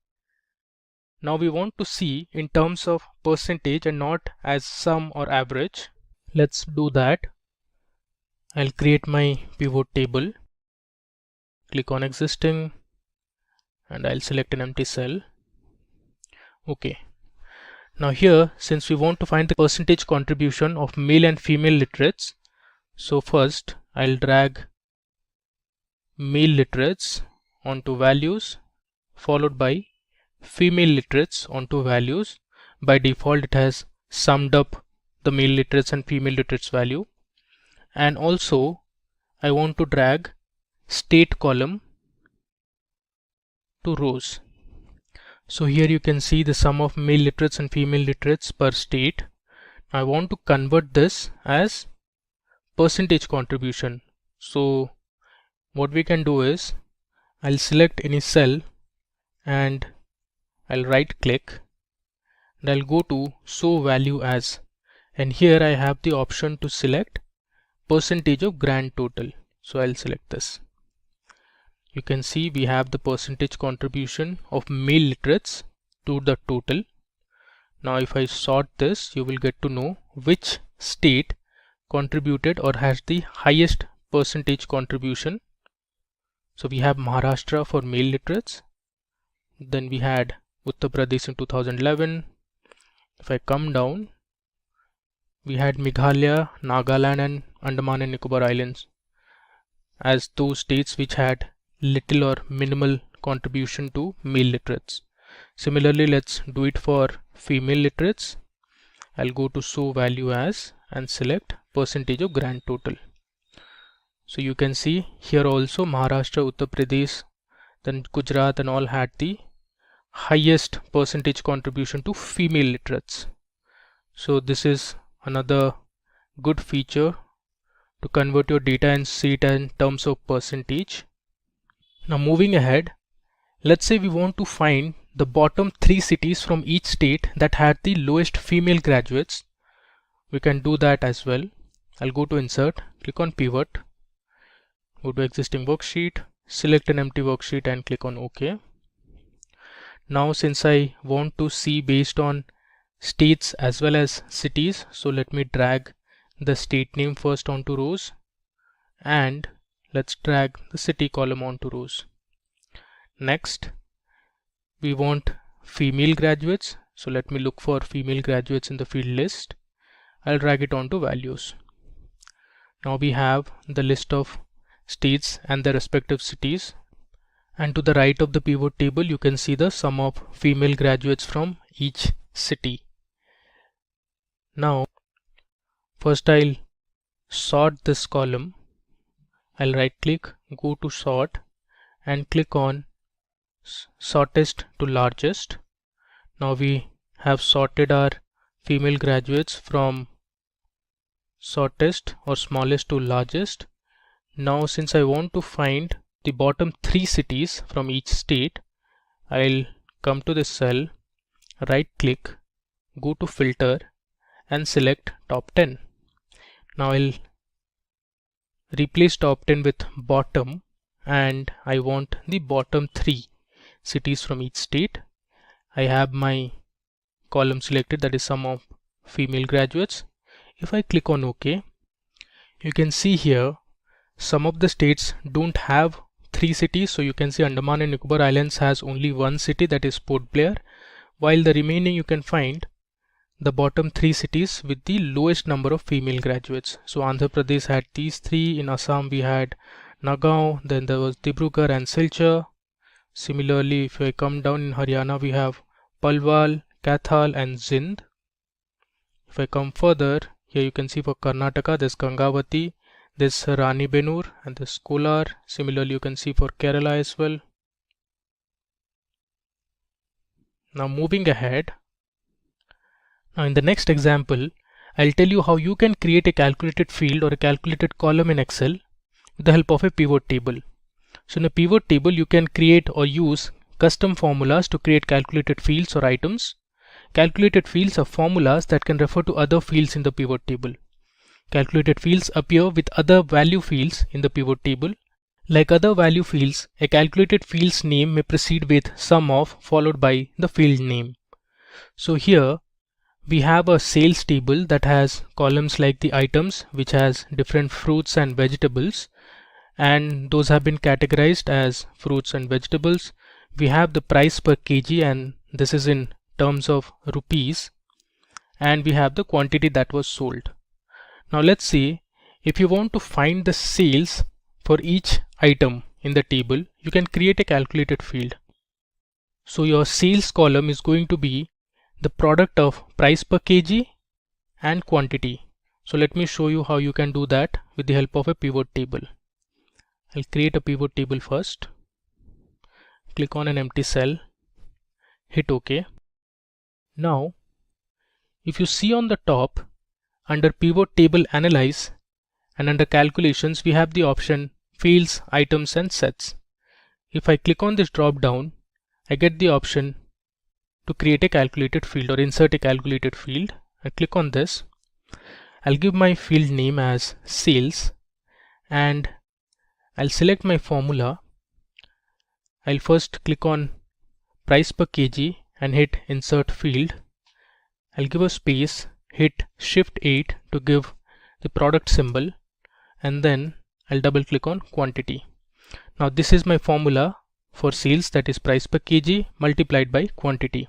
Now we want to see in terms of percentage and not as sum or average. Let's do that. I'll create my pivot table, click on existing, and I'll select an empty cell. Okay. Now here, since we want to find the percentage contribution of male and female literates, so first I'll drag male literates onto values, followed by female literates onto values. By default it has summed up the male literates and female literates value. And also I want to drag state column to rows. So here you can see the sum of male literates and female literates per state. I want to convert this as percentage contribution. So what we can do is I'll select any cell and I'll right click and I'll go to show value as, and here I have the option to select percentage of grand total. So I'll select this. You can see we have the percentage contribution of male literates to the total. Now if I sort this, you will get to know which state contributed or has the highest percentage contribution. So we have Maharashtra for male literates. Then we had Uttar Pradesh in 2011. If I come down, we had Meghalaya, Nagaland and Andaman and Nicobar Islands as those states which had little or minimal contribution to male literates. Similarly, let's do it for female literates. I'll go to show value as and select percentage of grand total. So you can see here also Maharashtra, Uttar Pradesh, then Gujarat and all had the highest percentage contribution to female literates. So this is another good feature to convert your data and see it in terms of percentage. Now moving ahead, let's say we want to find the bottom 3 cities from each state that had the lowest female graduates. We can do that as well. I'll go to insert, click on pivot, go to existing worksheet, select an empty worksheet and click on OK. Now since I want to see based on states as well as cities, so let me drag the state name first onto rows and let's drag the city column onto rows. Next, we want female graduates, so let me look for female graduates in the field list. I'll drag it onto values. Now we have the list of states and their respective cities, and to the right of the pivot table you can see the sum of female graduates from each city. Now first I'll sort this column. I'll right click, go to sort and click on shortest to largest. Now we have sorted our female graduates from shortest or smallest to largest. Now since I want to find the bottom 3 cities from each state, I'll come to this cell, right click, go to filter and select top 10. Now I'll replace top 10 with bottom and I want the bottom 3 cities from each state. I have my column selected, that is sum of female graduates. If I click on OK, you can see here some of the states don't have 3 cities. So you can see Andaman and Nicobar Islands has only 1 city, that is Port Blair, while the remaining you can find the bottom 3 cities with the lowest number of female graduates. So Andhra Pradesh had these 3, in Assam we had Nagaon, then there was Dibrugarh and Silchar. Similarly, if I come down in Haryana, we have Palwal, Kathal and Sindh. If I come further, here you can see for Karnataka there's Gangavati, there's Rani Benur and there's Kolar. Similarly, you can see for Kerala as well. Now moving ahead, now in the next example, I'll tell you how you can create a calculated field or a calculated column in Excel with the help of a pivot table. So in a pivot table, you can create or use custom formulas to create calculated fields or items. Calculated fields are formulas that can refer to other fields in the pivot table. Calculated fields appear with other value fields in the pivot table. Like other value fields, a calculated field's name may precede with sum of followed by the field name. So here we have a sales table that has columns like the items, which has different fruits and vegetables, and those have been categorized as fruits and vegetables. We have the price per kg, and this is in terms of rupees, and we have the quantity that was sold. Now let's see, if you want to find the sales for each item in the table, you can create a calculated field. So your sales column is going to be the product of price per kg and quantity. So let me show you how you can do that with the help of a pivot table. I'll create a pivot table first. Click on an empty cell, hit OK. Now if you see on the top, under pivot table analyze and under calculations, we have the option fields, items and sets. If I click on this drop down, I get the option to create a calculated field or insert a calculated field. I click on this. I'll give my field name as sales and I'll select my formula I'll first click on price per kg and hit insert field. I'll give a space, hit shift 8 to give the product symbol, and then I'll double click on quantity. Now this is my formula for sales, that is price per kg multiplied by quantity.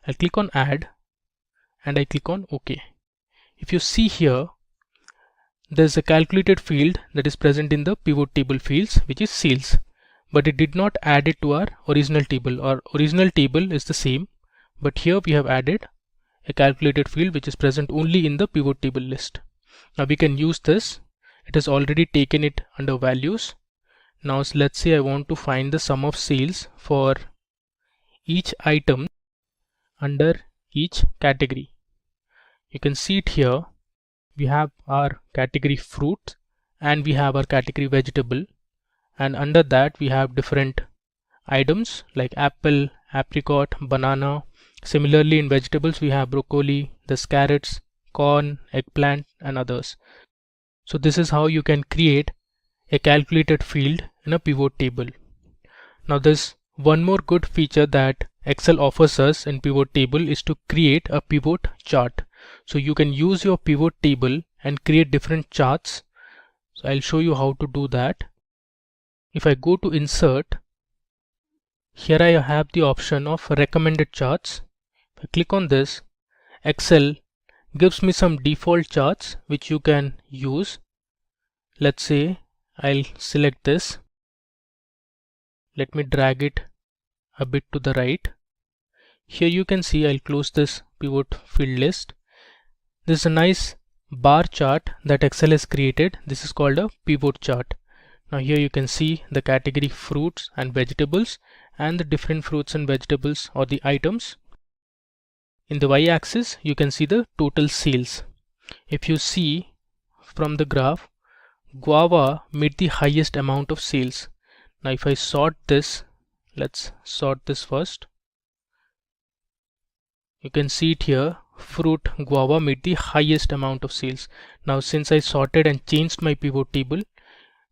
I'll click on add and I click on OK. If you see here, there's a calculated field that is present in the pivot table fields, which is sales, but it did not add it to our original table. Our original table is the same, but here we have added a calculated field which is present only in the pivot table list. Now we can use this. It has already taken it under values. Now let's say I want to find the sum of sales for each item under each category. You can see it here. We have our category fruit and we have our category vegetable, and under that we have different items like apple, apricot, banana. Similarly, in vegetables we have broccoli, there's carrots, corn, eggplant, and others. So this is how you can create a calculated field in a pivot table. Now there's one more good feature that Excel offers us in pivot table is to create a pivot chart. So you can use your pivot table and create different charts. So I'll show you how to do that. If I go to insert, here I have the option of recommended charts. If I click on this, Excel gives me some default charts which you can use. Let's say I'll select this. Let me drag it a bit to the right. Here you can see I'll close this pivot field list. This is a nice bar chart that Excel has created. This is called a pivot chart. Now here you can see the category fruits and vegetables and the different fruits and vegetables or the items. In the y-axis you can see the total sales. If you see from the graph, guava made the highest amount of sales. Now if I sort this, let's sort this first. You can see it here, fruit guava made the highest amount of sales. Now since I sorted and changed my pivot table,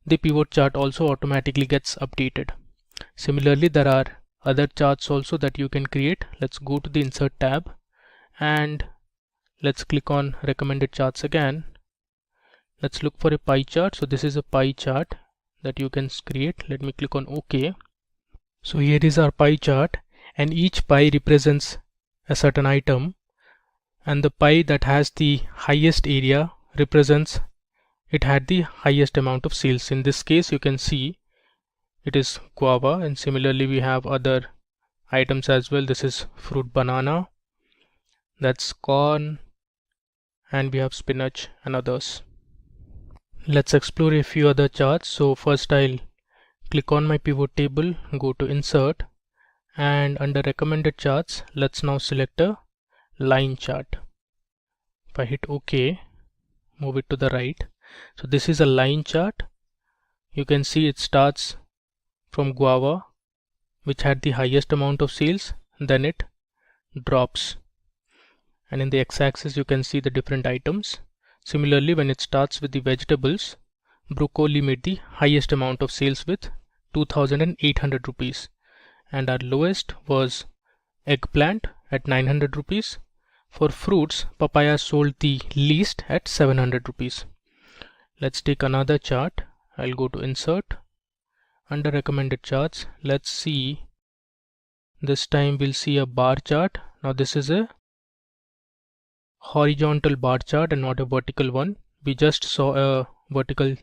the pivot chart also automatically gets updated. Similarly, there are other charts also that you can create. Let's go to the insert tab and let's click on recommended charts again. Let's look for a pie chart. So this is a pie chart that you can create. Let me click on OK. So here is our pie chart, and each pie represents a certain item, and the pie that has the highest area represents it had the highest amount of sales. In this case you can see it is guava, and similarly we have other items as well. This is fruit banana, that's corn, and we have spinach and others. Let's explore a few other charts. So first I'll click on my pivot table, go to insert, and under recommended charts let's now select a line chart. If I hit OK, move it to the right. So this is a line chart. You can see it starts from guava, which had the highest amount of sales, then it drops, and in the x-axis you can see the different items. Similarly, when it starts with the vegetables, broccoli made the highest amount of sales with 2,800 rupees, and our lowest was eggplant at 900 rupees. For fruits, papaya sold the least at 700 rupees. Let's take another chart. I'll go to insert. Under recommended charts, let's see. This time we'll see a bar chart. Now this is a horizontal bar chart and not a vertical one. We just saw a vertical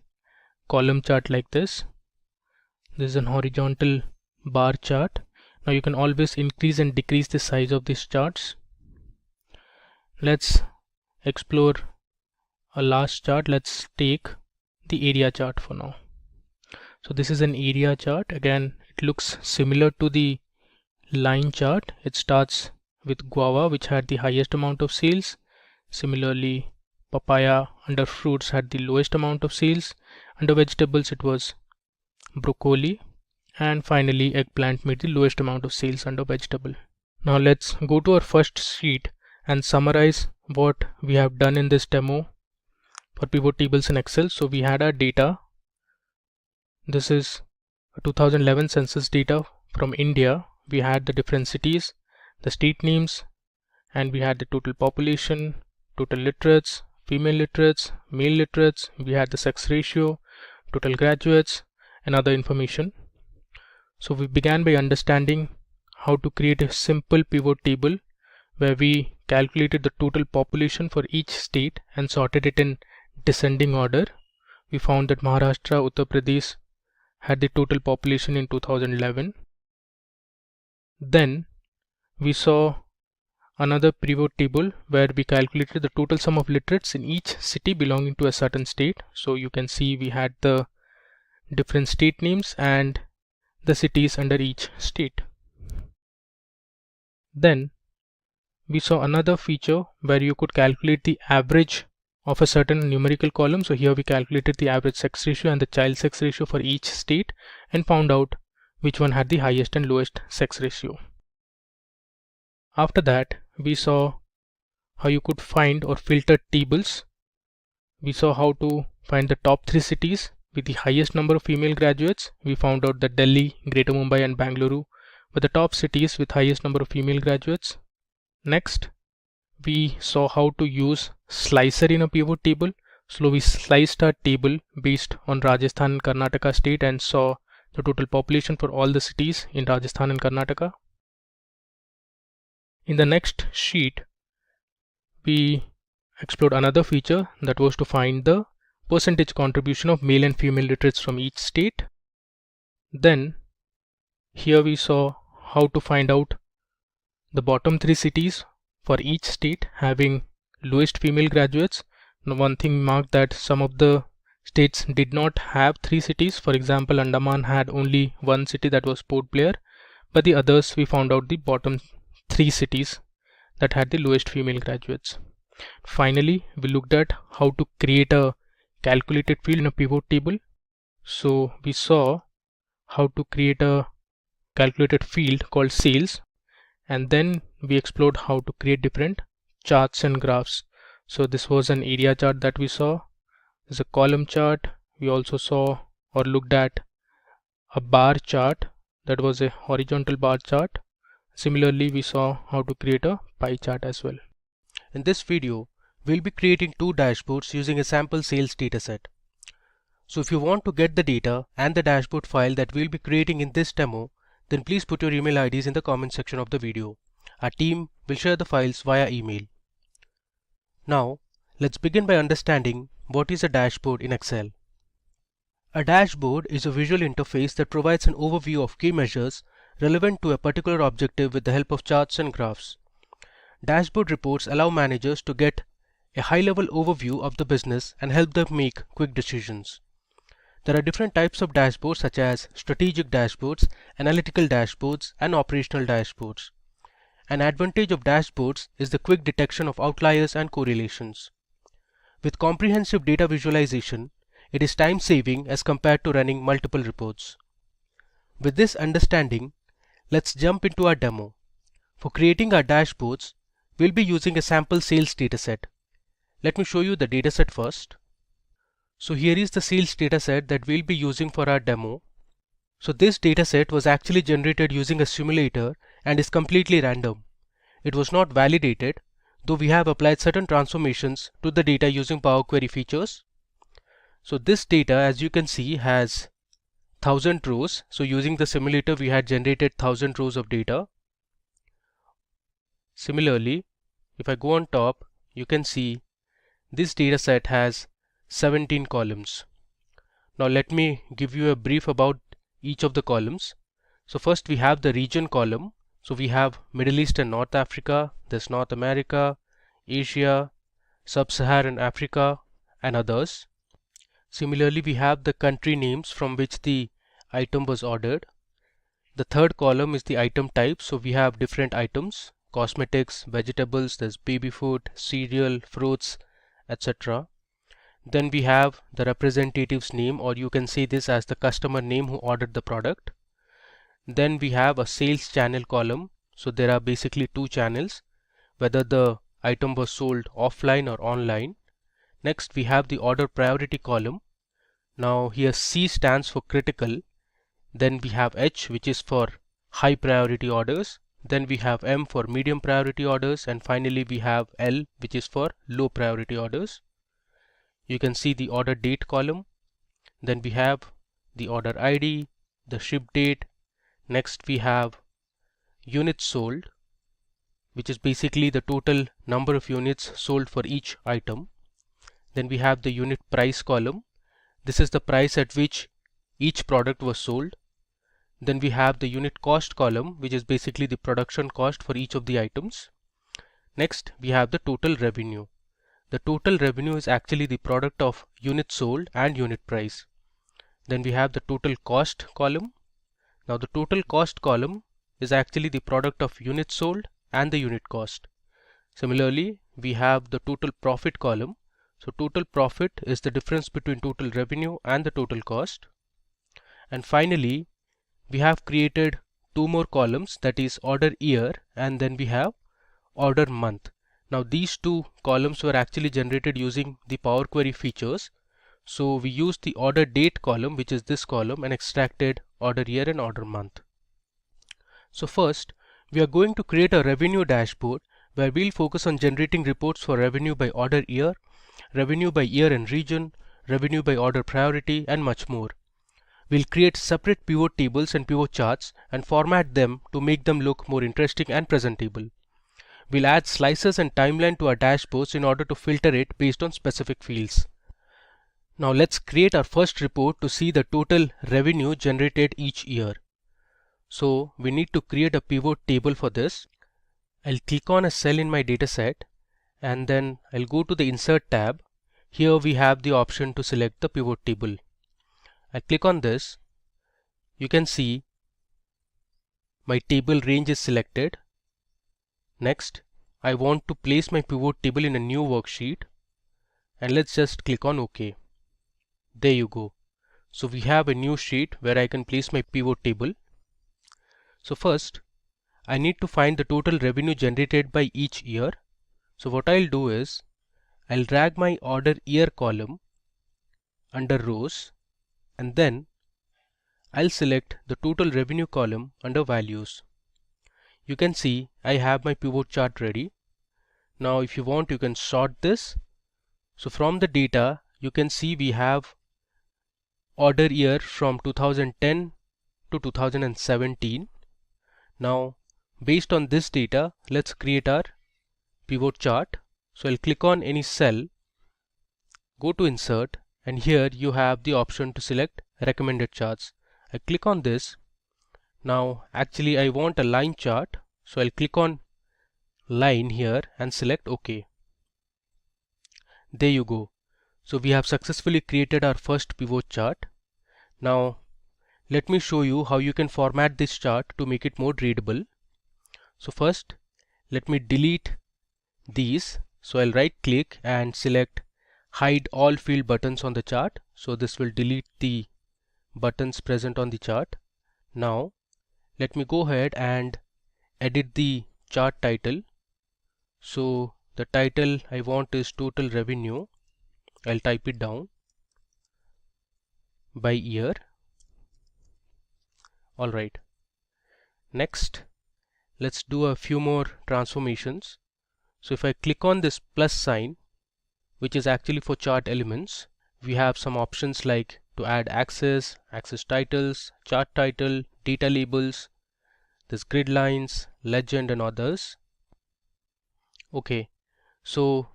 column chart like this. This is an horizontal bar chart. Now you can always increase and decrease the size of these charts. Let's explore a last chart. Let's take the area chart for now. So this is an area chart. Again, it looks similar to the line chart. It starts with guava, which had the highest amount of sales. Similarly, papaya under fruits had the lowest amount of sales. Under vegetables it was broccoli, and finally eggplant made the lowest amount of sales under vegetable. Now let's go to our first sheet and summarize what we have done in this demo for pivot tables in Excel. So we had our data. This is 2011 census data from India, we had the different cities, the state names, and we had the total population, total literates, female literates, male literates, we had the sex ratio, total graduates, and other information. So we began by understanding how to create a simple pivot table where we calculated the total population for each state and sorted it in descending order. We found that Maharashtra, Uttar Pradesh had the total population in 2011. Then we saw another pivot table where we calculated the total sum of literates in each city belonging to a certain state. So you can see we had the different state names and the cities under each state. Then we saw another feature where you could calculate the average of a certain numerical column. So here we calculated the average sex ratio and the child sex ratio for each state and found out which one had the highest and lowest sex ratio. After that, we saw how you could find or filter tables. We saw how to find the top 3 cities with the highest number of female graduates. We found out that Delhi, Greater Mumbai and Bangalore were the top cities with highest number of female graduates. Next, we saw how to use slicer in a pivot table. So we sliced our table based on Rajasthan and Karnataka state and saw the total population for all the cities in Rajasthan and Karnataka. In the next sheet, we explored another feature that was to find the percentage contribution of male and female literates from each state. Then here we saw how to find out the bottom 3 cities for each state having lowest female graduates. Now, one thing marked that some of the states did not have 3 cities. For example, Andaman had only 1 city, that was Port Blair, but the others we found out the bottom 3 cities that had the lowest female graduates. Finally, we looked at how to create a calculated field in a pivot table. So we saw how to create a calculated field called sales, and then we explored how to create different charts and graphs. So this was an area chart that we saw. There's a column chart. We also saw or looked at a bar chart, that was a horizontal bar chart. Similarly, we saw how to create a pie chart as well. In this video, we'll be creating 2 dashboards using a sample sales dataset. So if you want to get the data and the dashboard file that we'll be creating in this demo, then please put your email IDs in the comment section of the video. Our team will share the files via email. Now, let's begin by understanding what is a dashboard in Excel. A dashboard is a visual interface that provides an overview of key measures relevant to a particular objective with the help of charts and graphs. Dashboard reports allow managers to get a high-level overview of the business and help them make quick decisions. There are different types of dashboards such as strategic dashboards, analytical dashboards, and operational dashboards. An advantage of dashboards is the quick detection of outliers and correlations. With comprehensive data visualization, it is time-saving as compared to running multiple reports. With this understanding, let's jump into our demo. For creating our dashboards, we'll be using a sample sales dataset. Let me show you the dataset first. So here is the sales dataset that we'll be using for our demo. So this dataset was actually generated using a simulator and is completely random. It was not validated, though we have applied certain transformations to the data using Power Query features. So this data, as you can see, has 1000 rows. So using the simulator, we had generated 1000 rows of data. Similarly, if I go on top, you can see this dataset has 17 columns. Now let me give you a brief about each of the columns. So first we have the region column. So we have Middle East and North Africa, there's North America, Asia, Sub-Saharan Africa, and others. Similarly, we have the country names from which the item was ordered. The third column is the item type. So we have different items: cosmetics, vegetables, there's baby food, cereal, fruits, etc. Then we have the representative's name, or you can say this as the customer name who ordered the product. Then we have a sales channel column. So there are basically 2 channels, whether the item was sold offline or online. Next we have the order priority column. Now here C stands for critical. Then we have H, which is for high priority orders, then we have M for medium priority orders, and finally we have L, which is for low priority orders. You can see the order date column, then we have the order ID, the ship date. Next we have units sold, which is basically the total number of units sold for each item. Then we have the unit price column. This is the price at which each product was sold. Then we have the unit cost column, which is basically the production cost for each of the items. Next we have the total revenue. The total revenue is actually the product of units sold and unit price. Then we have the total cost column. Now the total cost column is actually the product of units sold and the unit cost. Similarly, we have the total profit column. So total profit is the difference between total revenue and the total cost. And finally, we have created two more columns, that is order year and then we have order month. Now these two columns were actually generated using the Power Query features. So we used the order date column, which is this column, and extracted order year and order month. So first, we are going to create a revenue dashboard where we'll focus on generating reports for revenue by order year, revenue by year and region, revenue by order priority, and much more. We'll create separate pivot tables and pivot charts and format them to make them look more interesting and presentable. We'll add slices and timeline to our dashboards in order to filter it based on specific fields. Now let's create our first report to see the total revenue generated each year. So we need to create a pivot table for this. I'll click on a cell in my dataset and then I'll go to the Insert tab. Here we have the option to select the pivot table. I click on this. You can see my table range is selected. Next, I want to place my pivot table in a new worksheet, and let's just click on OK. There you go. So we have a new sheet where I can place my pivot table. So first, I need to find the total revenue generated by each year. So what I'll do is, I'll drag my order year column under rows, and then I'll select the total revenue column under values. You can see I have my pivot chart ready. Now if you want, you can sort this. So from the data, you can see we have order year from 2010 to 2017. Now based on this data, let's create our pivot chart. So I'll click on any cell, go to Insert, and here you have the option to select recommended charts. I click on this. Now actually I want a line chart, so I'll click on line here and select OK. There you go. So we have successfully created our first pivot chart. Now let me show you how you can format this chart to make it more readable. So first, let me delete these. So I'll right click and select hide all field buttons on the chart. So this will delete the buttons present on the chart. Now let me go ahead and edit the chart title. So the title I want is total revenue. I'll type it down by year. Alright. Next, let's do a few more transformations. So if I click on this plus sign, which is actually for chart elements, we have some options like to add axis, axis titles, chart title, data labels, this grid lines, legend, and others. Okay, so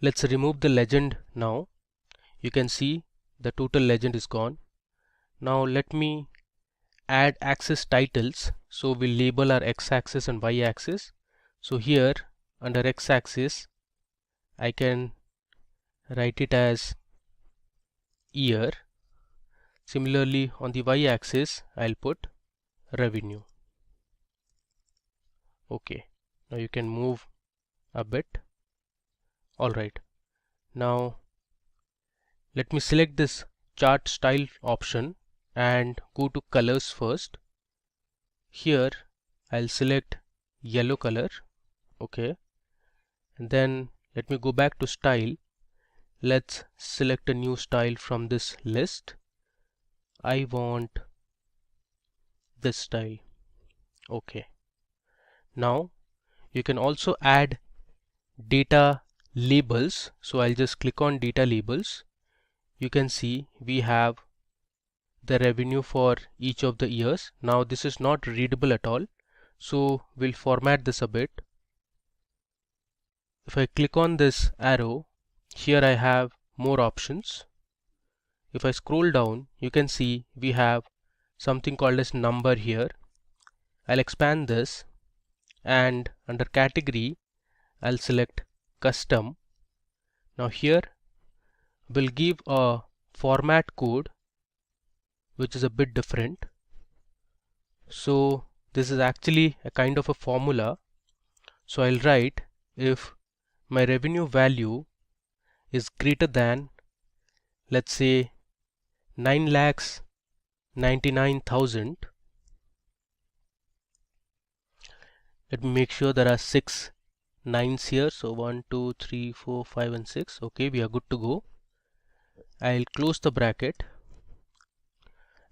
let's remove the legend now. You can see the total legend is gone. Now let me add axis titles. So we'll label our x-axis and y-axis. So here under x-axis I can write it as year. Similarly on the y-axis I'll put revenue. Okay, now you can move a bit. Alright, now let me select this chart style option and go to colors first. Here I'll select yellow color. Okay, and then let me go back to style. Let's select a new style from this list. I want this style. Okay. Now you can also add data labels. So I'll just click on data labels. You can see we have the revenue for each of the years. Now this is not readable at all, so we'll format this a bit. If I click on this arrow, here I have more options. If I scroll down, you can see we have something called as number here. I'll expand this, and under category I'll select custom. Now here we'll give a format code which is a bit different. So this is actually a kind of a formula. So I'll write if my revenue value is greater than, let's say, 9,99,000. Let me make sure there are 6 nines here. So 1, 2, 3, 4, 5 and 6. Okay, we are good to go. I'll close the bracket.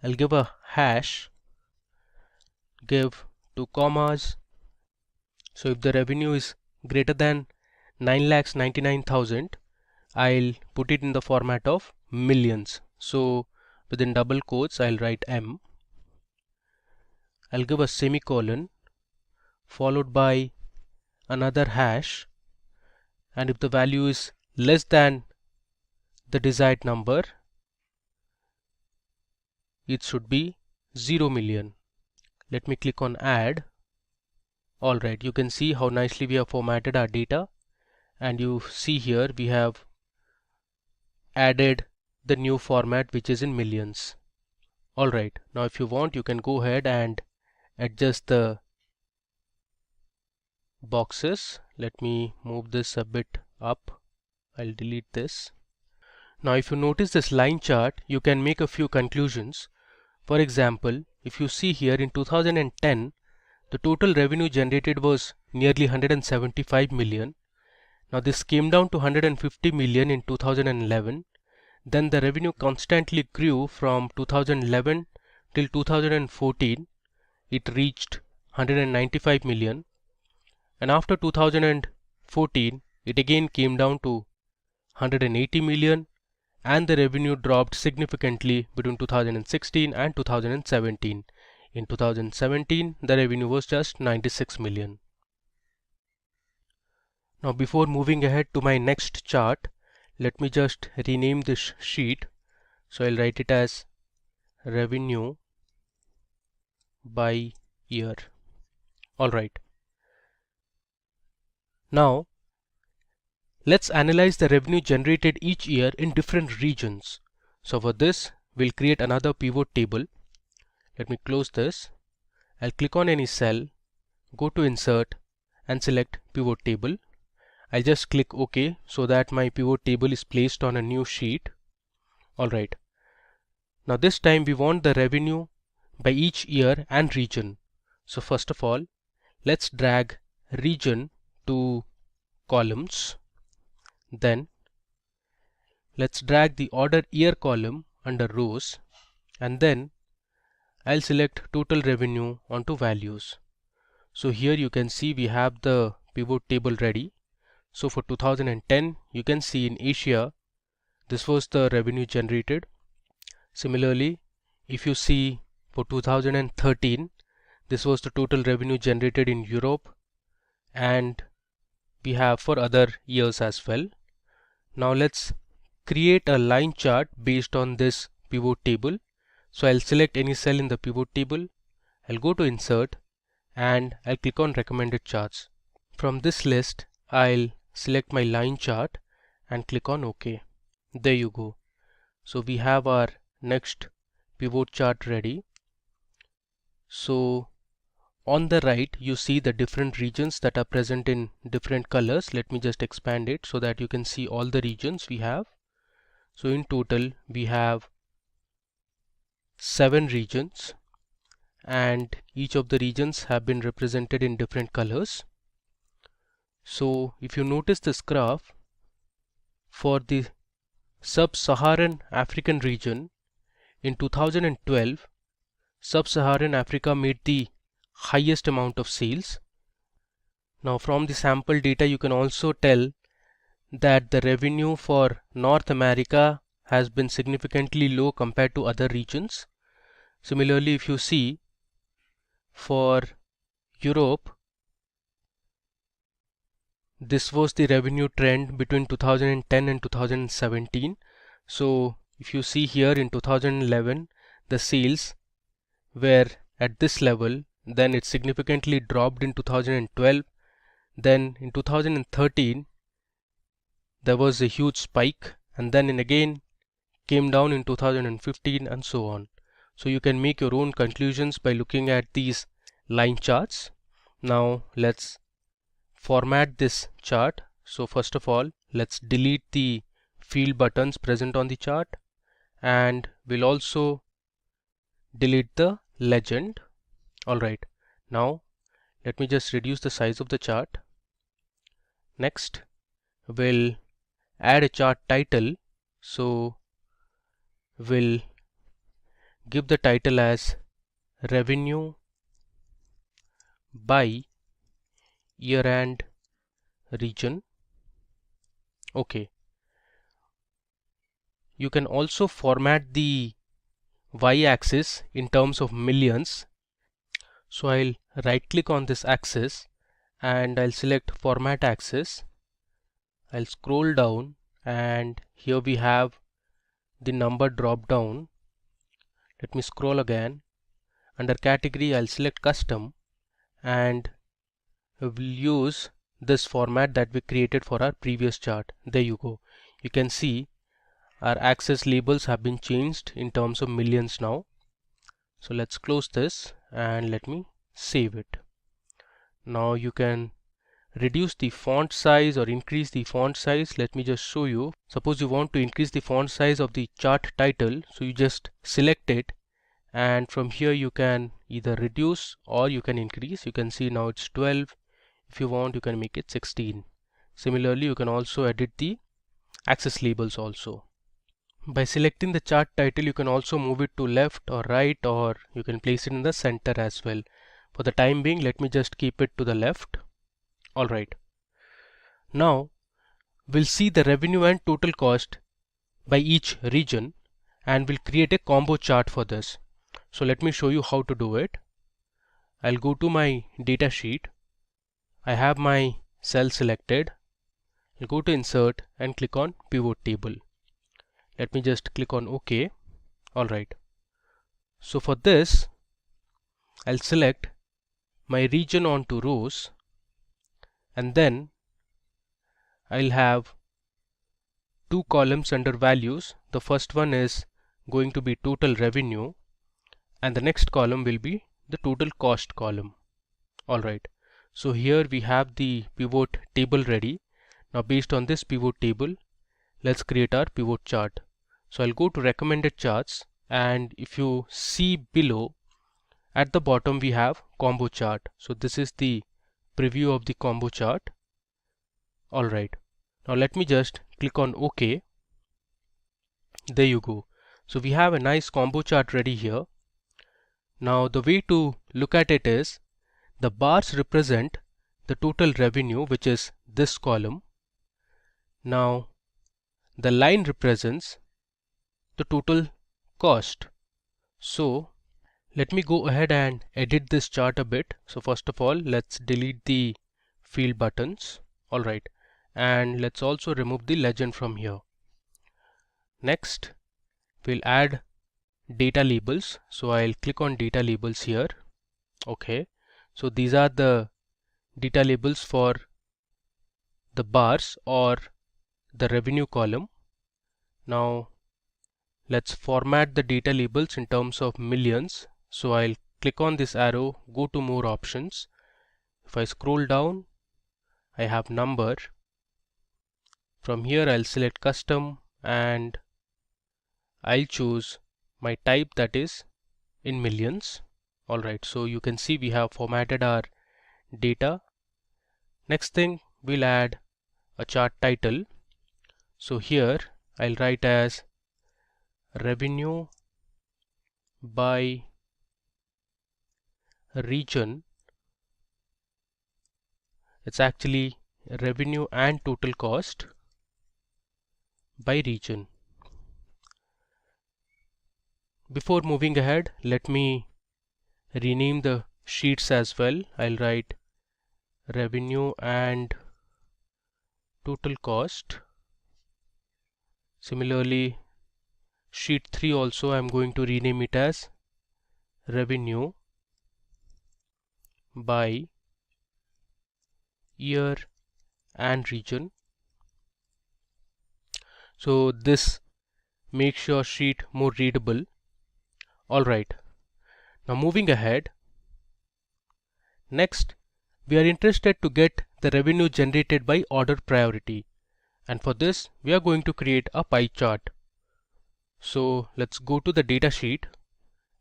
I'll give a hash, give 2 commas. So if the revenue is greater than 9,99,000, I'll put it in the format of millions. So within double quotes I'll write M. I'll give a semicolon followed by another hash, and if the value is less than the desired number, it should be 0 million. Let me click on add. Alright, you can see how nicely we have formatted our data, and you see here we have added the new format which is in millions. Alright, now if you want, you can go ahead and adjust the boxes. Let me move this a bit up. I'll delete this. Now if you notice this line chart, you can make a few conclusions. For example, if you see here in 2010, the total revenue generated was nearly 175 million. Now this came down to 150 million in 2011. Then the revenue constantly grew from 2011 till 2014. It reached 195 million. And after 2014, it again came down to 180 million, and the revenue dropped significantly between 2016 and 2017. In 2017, the revenue was just 96 million. Now before moving ahead to my next chart, let me just rename this sheet. So I'll write it as revenue by year. Alright. Now let's analyze the revenue generated each year in different regions. So for this, we'll create another pivot table. Let me close this. I'll click on any cell, go to insert and select pivot table. I'll just click OK so that my pivot table is placed on a new sheet. Alright. Now this time we want the revenue by each year and region. So first of all, let's drag region to columns. Then let's drag the order year column under rows, and then I'll select total revenue onto values. So here you can see we have the pivot table ready. So for 2010, you can see in Asia, this was the revenue generated. Similarly, if you see for 2013, this was the total revenue generated in Europe, and we have for other years as well. Now let's create a line chart based on this pivot table. So I'll select any cell in the pivot table. I'll go to insert and I'll click on recommended charts. From this list, I'll select my line chart and click on OK. There you go. So we have our next pivot chart ready. So on the right, you see the different regions that are present in different colors. Let me just expand it so that you can see all the regions we have. So in total, we have 7 regions, and each of the regions have been represented in different colors. So if you notice this graph, for the sub-Saharan African region, in 2012, sub-Saharan Africa made the highest amount of sales. Now from the sample data you can also tell that the revenue for North America has been significantly low compared to other regions. Similarly, if you see for Europe, this was the revenue trend between 2010 and 2017. So if you see here in 2011 the sales were at this level, then it significantly dropped in 2012, then in 2013 there was a huge spike, and then again came down in 2015, and so on. So you can make your own conclusions by looking at these line charts. Now let's format this chart. So first of all, let's delete the field buttons present on the chart, and we'll also delete the legend. Alright, now let me just reduce the size of the chart. Next, we'll add a chart title. So we'll give the title as revenue by year and region. Okay. You can also format the y-axis in terms of millions. So I'll right click on this axis and I'll select format axis. I'll scroll down and here we have the number drop down. Let me scroll again. Under category I'll select custom and we'll use this format that we created for our previous chart. There you go. You can see our axis labels have been changed in terms of millions now. So let's close this and let me save it. Now you can reduce the font size or increase the font size. Let me just show you. Suppose you want to increase the font size of the chart title, so you just select it and from here you can either reduce or you can increase. You can see now it's 12. If you want, you can make it 16. Similarly, you can also edit the axis labels also. By selecting the chart title, you can also move it to left or right, or you can place it in the center as well. For the time being, let me just keep it to the left. Alright. Now we'll see the revenue and total cost by each region and we'll create a combo chart for this. So let me show you how to do it. I'll go to my data sheet. I have my cell selected. I'll go to insert and click on pivot table. Let me just click on OK. Alright. So for this, I'll select my region onto rows and then I'll have two columns under values. The first one is going to be total revenue and the next column will be the total cost column. Alright. So here we have the pivot table ready. Now based on this pivot table, let's create our pivot chart. So I'll go to recommended charts and if you see below at the bottom we have combo chart. So this is the preview of the combo chart. Alright. Now let me just click on OK. There you go. So we have a nice combo chart ready here. Now the way to look at it is the bars represent the total revenue, which is this column. Now the line represents the total cost. So let me go ahead and edit this chart a bit. So first of all, let's delete the field buttons. Alright. And let's also remove the legend from here. Next, we'll add data labels. So I'll click on data labels here. Okay. So these are the data labels for the bars or the revenue column. Now let's format the data labels in terms of millions. So I'll click on this arrow, go to more options. If I scroll down, I have number. From here I'll select custom and I'll choose my type, that is in millions. Alright, so you can see we have formatted our data. Next thing, we'll add a chart title. So here I'll write as revenue by region. It's actually revenue and total cost by region. Before moving ahead, let me rename the sheets as well. I'll write revenue and total cost. Similarly, sheet 3 also I'm going to rename it as revenue by year and region. So this makes your sheet more readable. Alright, now moving ahead. Next, we are interested to get the revenue generated by order priority, and for this we are going to create a pie chart. So let's go to the data sheet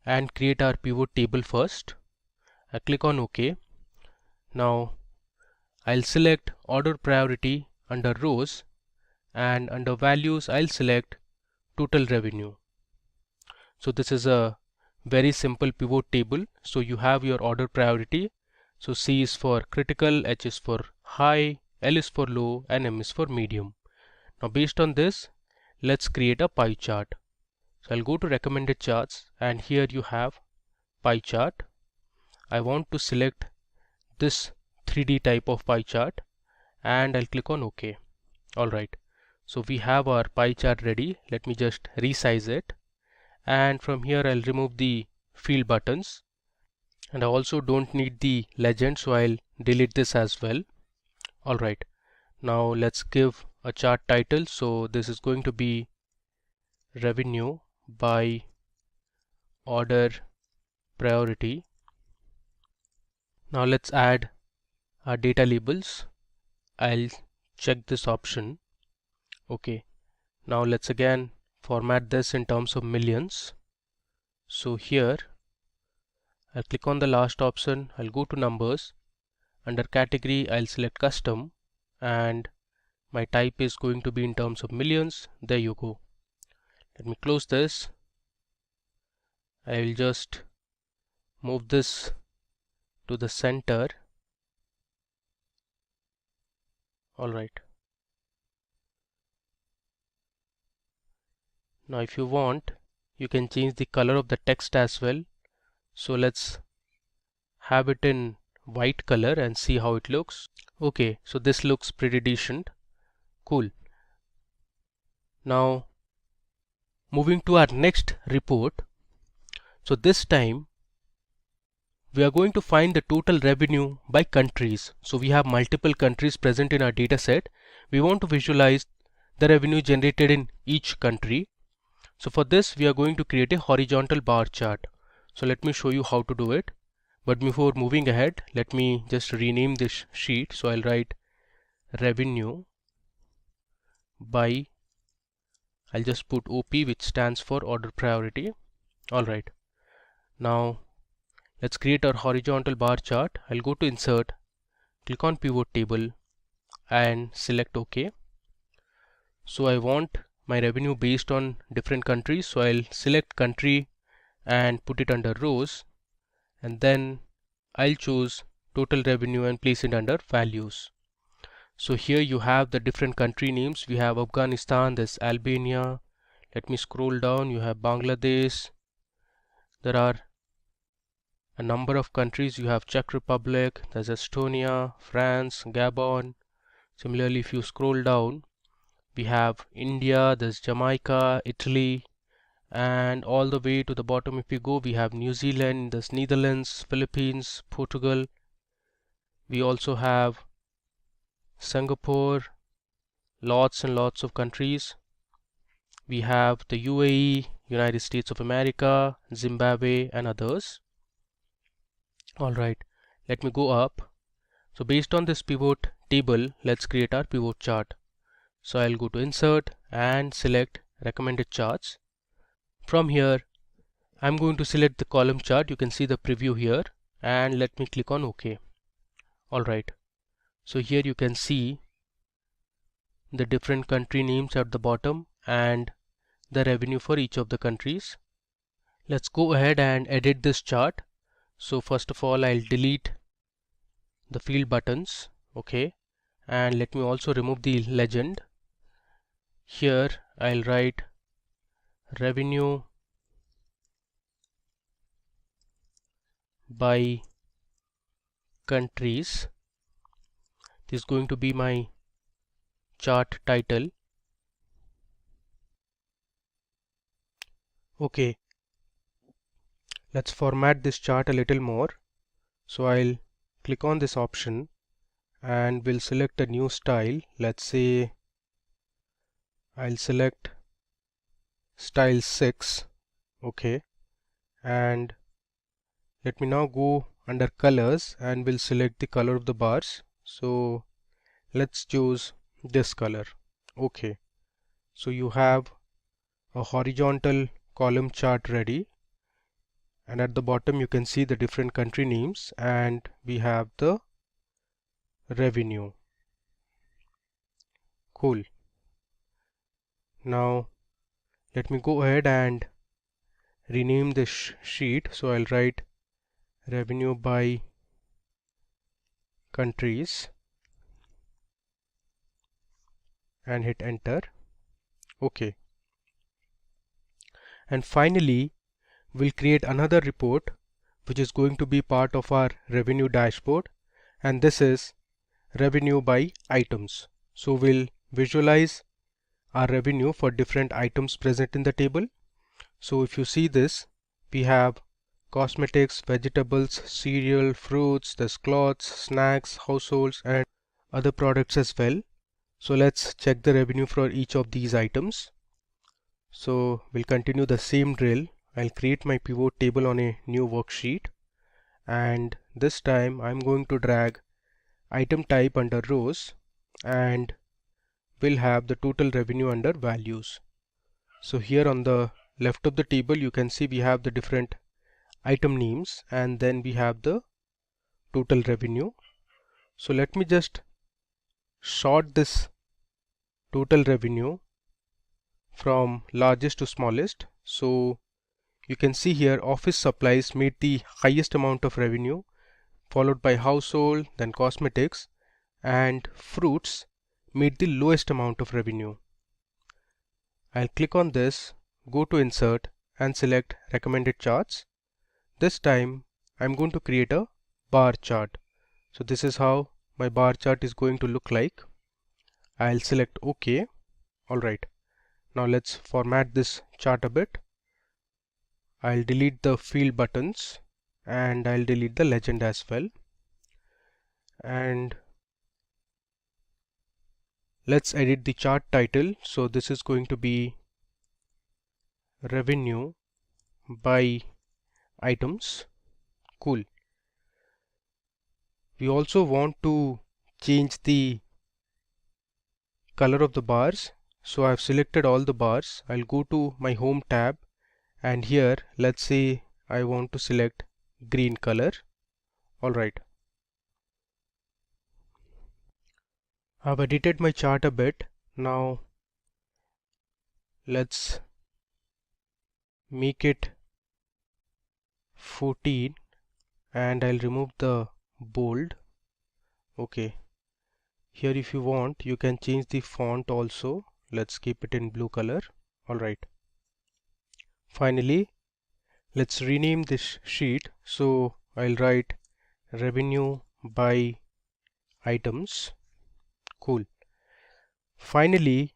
and create our pivot table first. I click on OK. Now I'll select order priority under rows, and under values I'll select total revenue. So this is a very simple pivot table. So you have your order priority. So C is for critical, H is for high, L is for low, and M is for medium. Now based on this, let's create a pie chart. So I'll go to recommended charts, and here you have pie chart. I want to select this 3D type of pie chart, and I'll click on OK. Alright, so we have our pie chart ready. Let me just resize it, and from here I'll remove the field buttons, and I also don't need the legend, so I'll delete this as well. Alright, now let's give a chart title. So this is going to be revenue by order priority. Now let's add our data labels. I'll check this option. Okay, now let's again format this in terms of millions. So here I'll click on the last option, I'll go to numbers. Under category I'll select custom, and my type is going to be in terms of millions. There you go. Let me close this. I will just move this to the center. Alright. Now if you want, you can change the color of the text as well. So let's have it in white color and see how it looks. Okay, so this looks pretty decent. Cool. Now moving to our next report. So this time we are going to find the total revenue by countries. So we have multiple countries present in our data set. We want to visualize the revenue generated in each country. So for this we are going to create a horizontal bar chart. So let me show you how to do it. But before moving ahead, let me just rename this sheet. So I'll write revenue by, I'll just put OP, which stands for order priority. Alright, now let's create our horizontal bar chart. I'll go to insert, click on pivot table and select OK. So I want my revenue based on different countries, so I'll select country and put it under rows, and then I'll choose total revenue and place it under values. So here you have the different country names. We have Afghanistan, there's Albania. Let me scroll down. You have Bangladesh. There are a number of countries. You have Czech Republic, there's Estonia, France, Gabon. Similarly, if you scroll down, we have India, there's Jamaica, Italy, and all the way to the bottom if you go, we have New Zealand, there's Netherlands, Philippines, Portugal. We also have Singapore, lots and lots of countries. We have the UAE, United States of America, Zimbabwe, and others. Alright, let me go up. So based on this pivot table, let's create our pivot chart. So I'll go to insert and select recommended charts. From here I'm going to select the column chart. You can see the preview here, and let me click on OK. Alright, so here you can see the different country names at the bottom and the revenue for each of the countries. Let's go ahead and edit this chart. So first of all, I'll delete the field buttons. Okay, and let me also remove the legend. Here I'll write revenue by countries. This is going to be my chart title. Okay, let's format this chart a little more. So I'll click on this option and we'll select a new style. Let's say I'll select style 6. Okay, and let me now go under colors and we'll select the color of the bars. So let's choose this color. Okay, so you have a horizontal column chart ready, and at the bottom you can see the different country names, and we have the revenue. Cool. Now let me go ahead and rename this sheet. So I'll write revenue by countries and hit enter. Okay, and finally we'll create another report which is going to be part of our revenue dashboard, and this is revenue by items. So we'll visualize our revenue for different items present in the table. So if you see this, we have cosmetics, vegetables, cereal, fruits, there's clothes, snacks, households, and other products as well. So let's check the revenue for each of these items. So we'll continue the same drill. I'll create my pivot table on a new worksheet, and this time I'm going to drag item type under rows, and we'll have the total revenue under values. So here on the left of the table you can see we have the different item names, and then we have the total revenue. So let me just sort this total revenue from largest to smallest. So you can see here office supplies made the highest amount of revenue, followed by household, then cosmetics, and fruits made the lowest amount of revenue. I'll click on this, go to insert and select recommended charts. This time I'm going to create a bar chart. So this is how my bar chart is going to look like. I'll select OK. Alright, now let's format this chart a bit. I'll delete the field buttons and I'll delete the legend as well. And let's edit the chart title. So this is going to be revenue by items. Cool. We also want to change the color of the bars. So I've selected all the bars. I'll go to my home tab, and here let's say I want to select green color. Alright, I've edited my chart a bit. Now let's make it 14 and I'll remove the bold. Okay, here if you want you can change the font also. Let's keep it in blue color. Alright, finally let's rename this sheet. So I'll write revenue by items. Cool. Finally,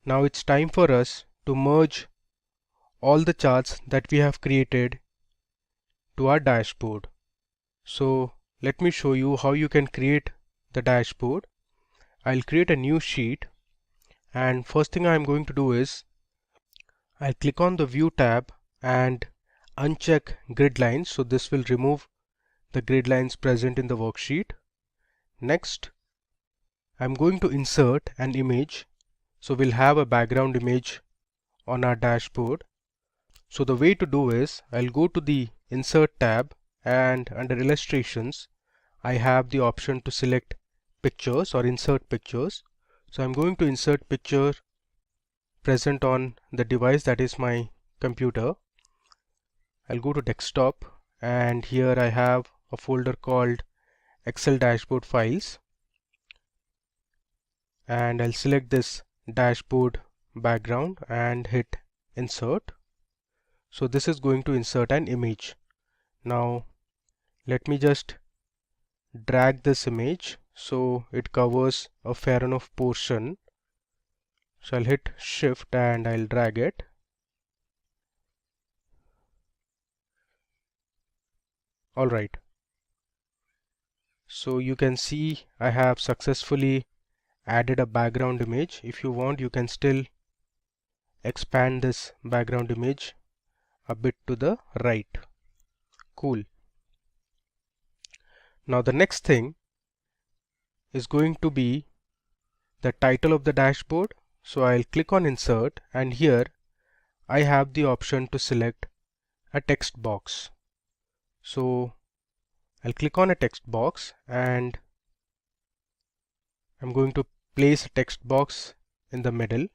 now it's time for us to merge all the charts that we have created to our dashboard. So let me show you how you can create the dashboard. I'll create a new sheet, and first thing I'm going to do is I'll click on the view tab and uncheck grid lines. So this will remove the grid lines present in the worksheet. Next, I'm going to insert an image. So we'll have a background image on our dashboard. So the way to do is I'll go to the insert tab, and under illustrations I have the option to select pictures or insert pictures. So I'm going to insert picture present on the device, that is my computer. I'll go to desktop and here I have a folder called Excel dashboard files, and I'll select this dashboard background and hit insert. So this is going to insert an image. Now let me just drag this image so it covers a fair enough portion. So I'll hit shift and I'll drag it. Alright, so you can see I have successfully added a background image. If you want, you can still expand this background image a bit to the right. Cool. Now the next thing is going to be the title of the dashboard. So I'll click on insert, and here I have the option to select a text box. So I'll click on a text box and I'm going to place a text box in the middle,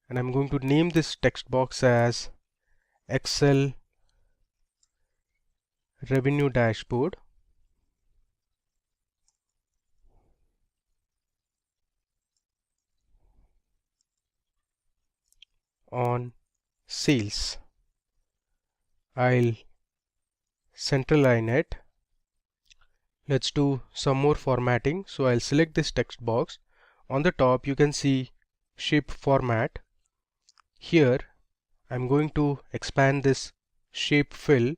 and I'm going to name this text box as Excel Revenue Dashboard. On sales. I'll centerline it. Let's do some more formatting. So I'll select this text box. On the top you can see shape format. Here I'm going to expand this shape fill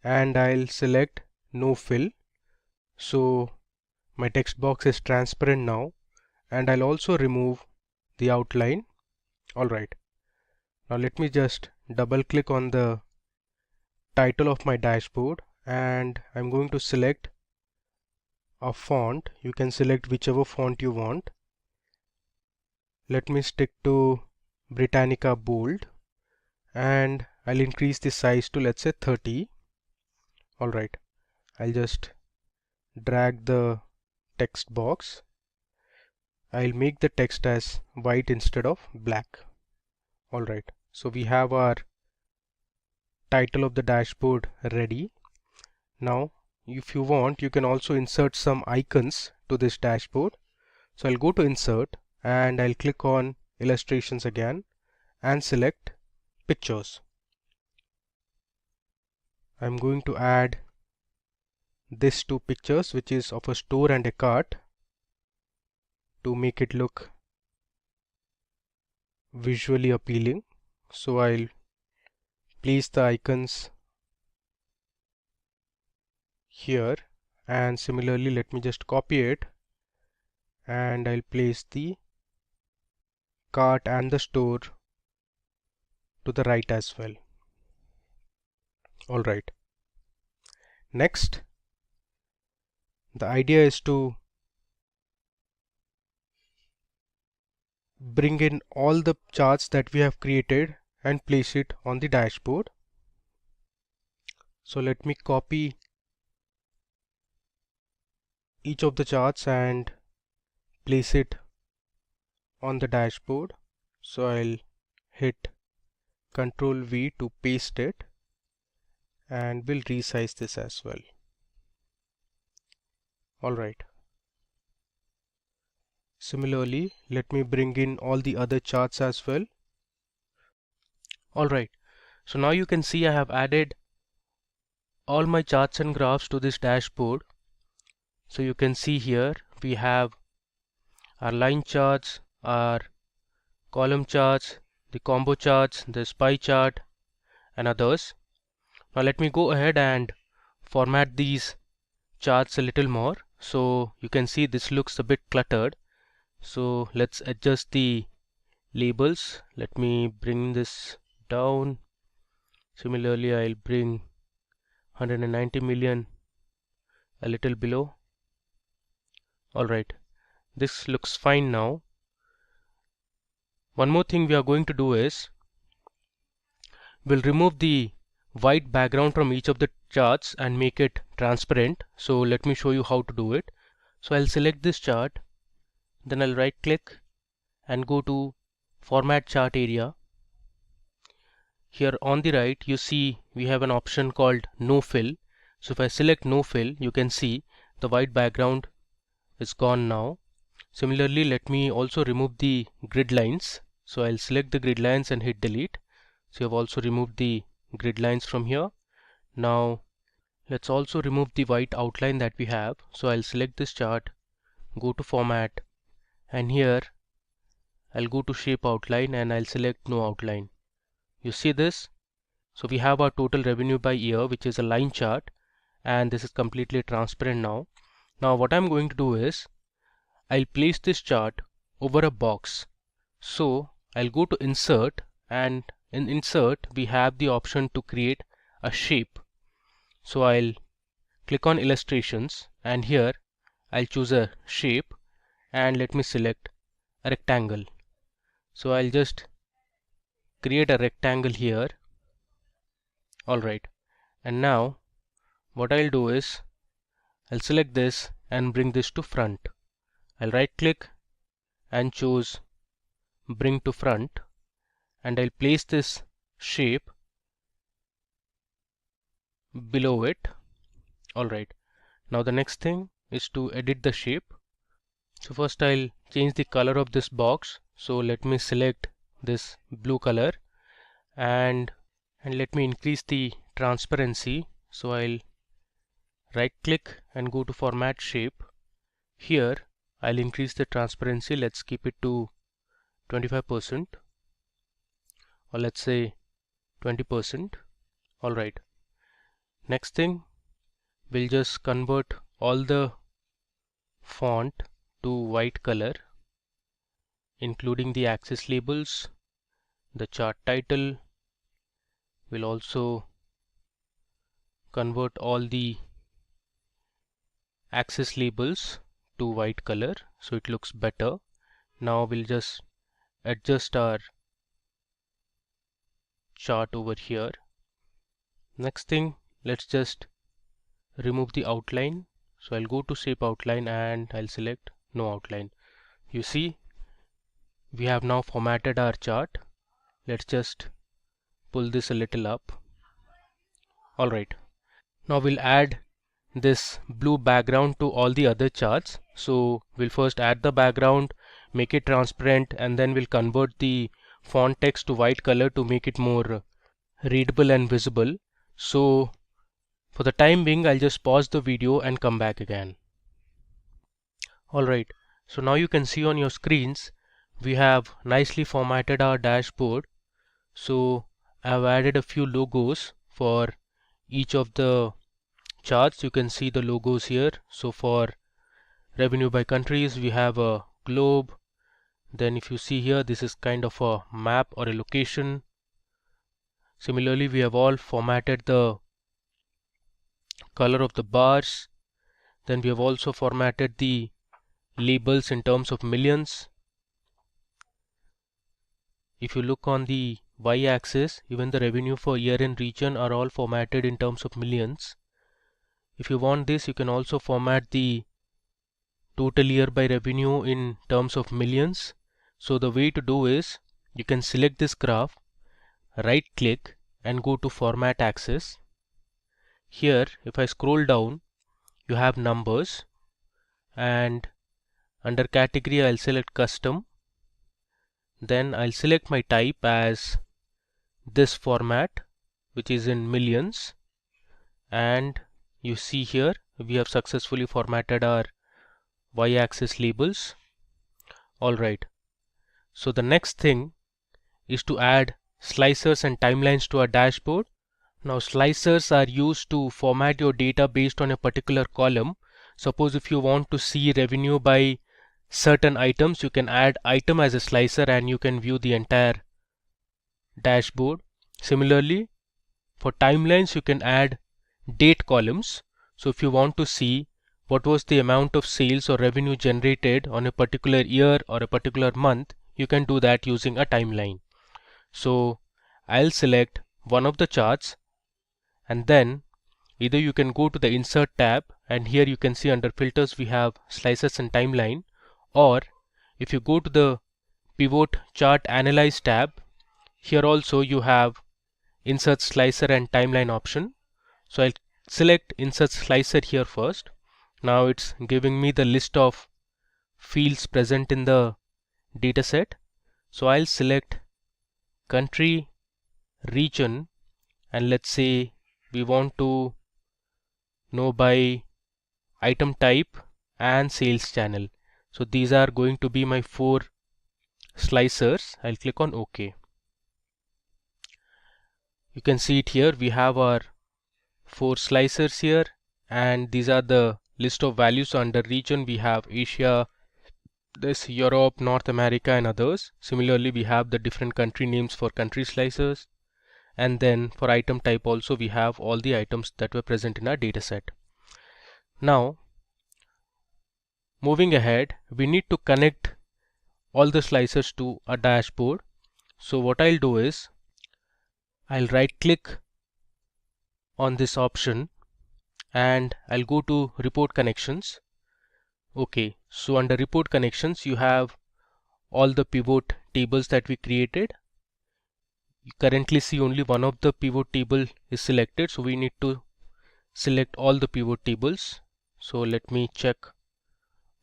and I'll select no fill. So my text box is transparent now, and I'll also remove the outline. Alright, now let me just double click on the title of my dashboard and I'm going to select a font. You can select whichever font you want. Let me stick to Britannica Bold, and I'll increase the size to, let's say, 30. Alright, I'll just drag the text box. I'll make the text as white instead of black. Alright, so we have our title of the dashboard ready. Now if you want, you can also insert some icons to this dashboard. So I'll go to insert and I'll click on illustrations again and select pictures. I'm going to add these two pictures, which is of a store and a cart, to make it look visually appealing. So I'll place the icons here, and similarly let me just copy it and I'll place the cart and the store to the right as well. Alright, next the idea is to bring in all the charts that we have created and place it on the dashboard. So let me copy each of the charts and place it on the dashboard. So I'll hit Ctrl V to paste it, and we'll resize this as well. Alright, similarly let me bring in all the other charts as well. Alright, so now you can see I have added all my charts and graphs to this dashboard. So you can see here we have our line charts, our column charts, the combo charts, the pie chart, and others. Now let me go ahead and format these charts a little more. So you can see this looks a bit cluttered. So let's adjust the labels. Let me bring this down. Similarly, I'll bring 190 million a little below. Alright, this looks fine now. One more thing we are going to do is we'll remove the white background from each of the charts and make it transparent. So let me show you how to do it. So I'll select this chart, then I'll right click and go to Format Chart area. Here on the right you see we have an option called no fill. So if I select no fill, you can see the white background is gone now. Similarly, let me also remove the grid lines. So I'll select the grid lines and hit delete. So I've also removed the grid lines from here. Now let's also remove the white outline that we have. So I'll select this chart, go to format, and here I'll go to shape outline and I'll select no outline. You see this? So we have our total revenue by year, which is a line chart, and this is completely transparent now. Now what I'm going to do is I'll place this chart over a box. So I'll go to insert, and in insert we have the option to create a shape. So I'll click on illustrations, and here I'll choose a shape, and let me select a rectangle. So I'll just create a rectangle here. Alright, and now what I'll do is I'll select this and bring this to front. I'll right click and choose bring to front, and I'll place this shape below it. Alright, now the next thing is to edit the shape. So first I'll change the color of this box. So let me select this blue color, and let me increase the transparency. So I'll right click and go to format shape. Here I'll increase the transparency. Let's keep it to 25%, or let's say 20%. Alright, next thing, we'll just convert all the font to white color, including the axis labels, the chart title. We'll also convert all the axis labels to white color so it looks better. Now we'll just adjust our chart over here. Next thing, let's just remove the outline. So I'll go to shape outline and I'll select no outline. You see, we have now formatted our chart. Let's just pull this a little up. Alright, now we'll add this blue background to all the other charts. So we'll first add the background, make it transparent, and then we'll convert the font text to white color to make it more readable and visible. So for the time being, I'll just pause the video and come back again. Alright, so now you can see on your screens we have nicely formatted our dashboard. So I've added a few logos for each of the charts. You can see the logos here. So for revenue by countries, we have a globe. Then if you see here, this is kind of a map or a location. Similarly, we have all formatted the color of the bars. Then we have also formatted the labels in terms of millions. If you look on the y-axis, even the revenue for year and region are all formatted in terms of millions. If you want this, you can also format the total year by revenue in terms of millions. So the way to do is, you can select this graph, right click and go to format axis. Here if I scroll down, you have numbers, and under category I'll select custom. Then I'll select my type as this format, which is in millions, and you see here we have successfully formatted our y-axis labels. Alright, so the next thing is to add slicers and timelines to our dashboard. Now slicers are used to format your data based on a particular column. Suppose if you want to see revenue by certain items, you can add item as a slicer and you can view the entire dashboard. Similarly, for timelines you can add date columns. So if you want to see what was the amount of sales or revenue generated on a particular year or a particular month, you can do that using a timeline. So I'll select one of the charts, and then either you can go to the insert tab, and here you can see under filters we have slices and timeline, or if you go to the pivot chart analyze tab, here also you have insert slicer and timeline option. So I'll select insert slicer here first. Now it's giving me the list of fields present in the dataset. So I'll select country, region, and let's say we want to know by item type and sales channel. So these are going to be my 4 slicers. I'll click on OK. You can see it here. We have our 4 slicers here, and these are the list of values. Under region we have Asia, this Europe, North America, and others. Similarly, we have the different country names for country slicers, and then for item type also we have all the items that were present in our dataset. Now moving ahead, we need to connect all the slicers to a dashboard. So what I'll do is I'll right click on this option and I'll go to report connections. Okay, so under report connections you have all the pivot tables that we created. You currently see only one of the pivot table is selected, so we need to select all the pivot tables. So let me check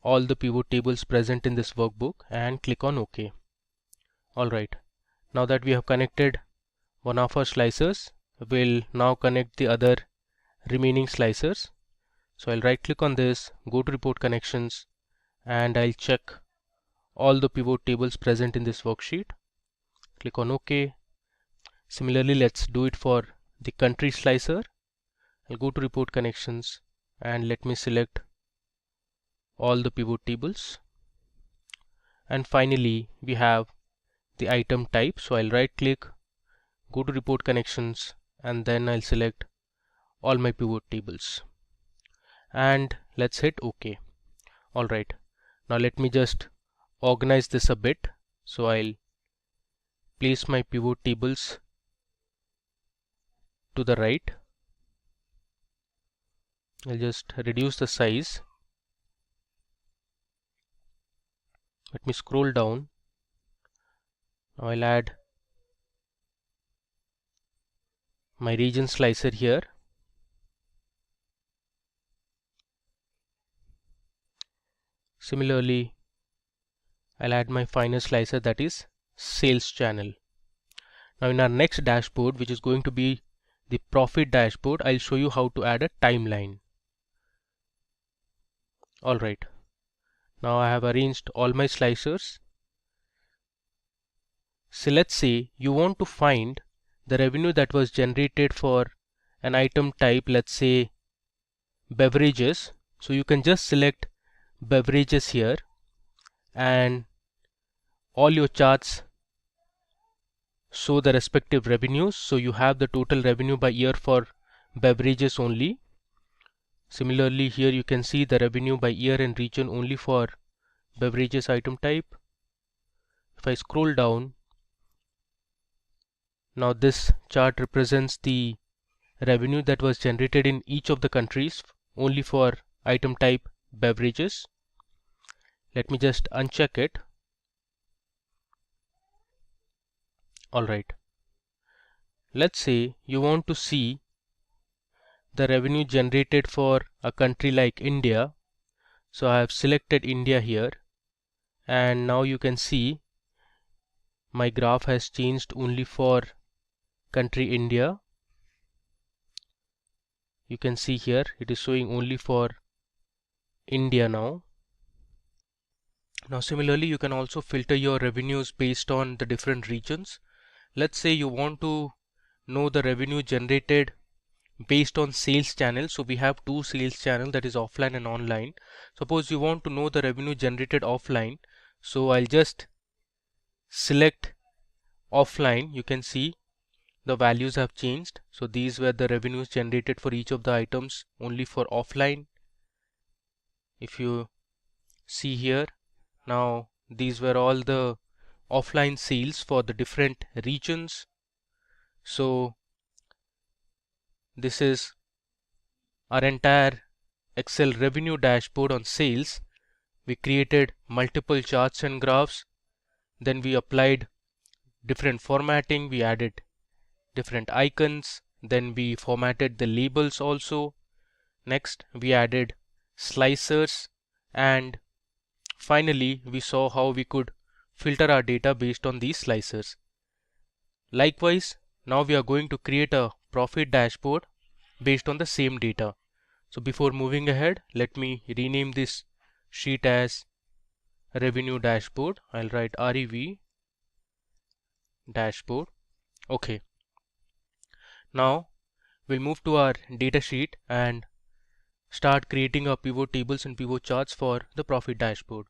all the pivot tables present in this workbook and click on OK. Alright, now that we have connected one of our slicers, we'll now connect the other remaining slicers. So I'll right click on this, go to report connections, and I'll check all the pivot tables present in this worksheet. Click on OK. Similarly, let's do it for the country slicer. I'll go to report connections and let me select all the pivot tables. And finally, we have the item type. So I'll right click, go to report connections, and then I'll select all my pivot tables. And let's hit OK. Alright, now let me just organize this a bit. So I'll place my pivot tables to the right. I'll just reduce the size. Let me scroll down. Now I'll add my region slicer here. Similarly, I'll add my final slicer, that is sales channel. Now in our next dashboard, which is going to be the profit dashboard, I'll show you how to add a timeline. Alright, now I have arranged all my slicers. So let's say you want to find the revenue that was generated for an item type, let's say beverages. So you can just select beverages here, and all your charts show the respective revenues. So you have the total revenue by year for beverages only. Similarly, here you can see the revenue by year and region only for beverages item type. If I scroll down, now this chart represents the revenue that was generated in each of the countries only for item type beverages. Let me just uncheck it. Alright, let's say you want to see the revenue generated for a country like India. So I have selected India here, and now you can see my graph has changed only for country India. You can see here it is showing only for India now. Now similarly, you can also filter your revenues based on the different regions. Let's say you want to know the revenue generated based on sales channel. So we have 2 sales channel, that is offline and online. Suppose you want to know the revenue generated offline. So I'll just select offline. You can see the values have changed. So these were the revenues generated for each of the items only for offline. If you see here, now these were all the offline sales for the different regions. So this is our entire Excel revenue dashboard on sales. We created multiple charts and graphs. Then we applied different formatting. We added different icons. Then we formatted the labels also. Next, we added slicers, and finally we saw how we could filter our data based on these slicers. Likewise, now we are going to create a profit dashboard based on the same data. So before moving ahead, let me rename this sheet as revenue dashboard. I'll write REV dashboard. Okay. Now we'll move to our data sheet and start creating our pivot tables and pivot charts for the profit dashboard.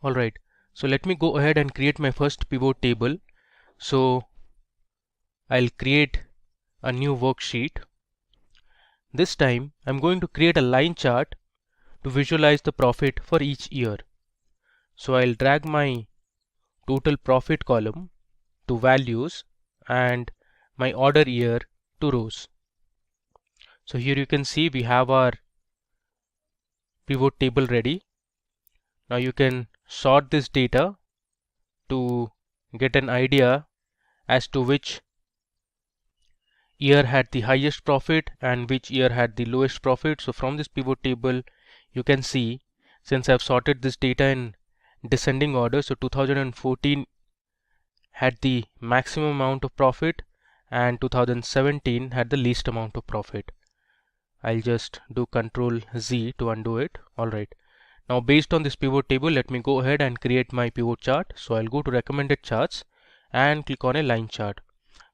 Alright, so let me go ahead and create my first pivot table. So I'll create a new worksheet. This time I'm going to create a line chart to visualize the profit for each year. So I'll drag my total profit column to values and my order year to rows. So here you can see we have our pivot table ready. Now you can sort this data to get an idea as to which year had the highest profit and which year had the lowest profit. So from this pivot table you can see, since I've sorted this data in descending order, so 2014 had the maximum amount of profit and 2017 had the least amount of profit. I'll just do Ctrl Z to undo it. Alright. Now based on this pivot table, let me go ahead and create my pivot chart. So I'll go to recommended charts and click on a line chart.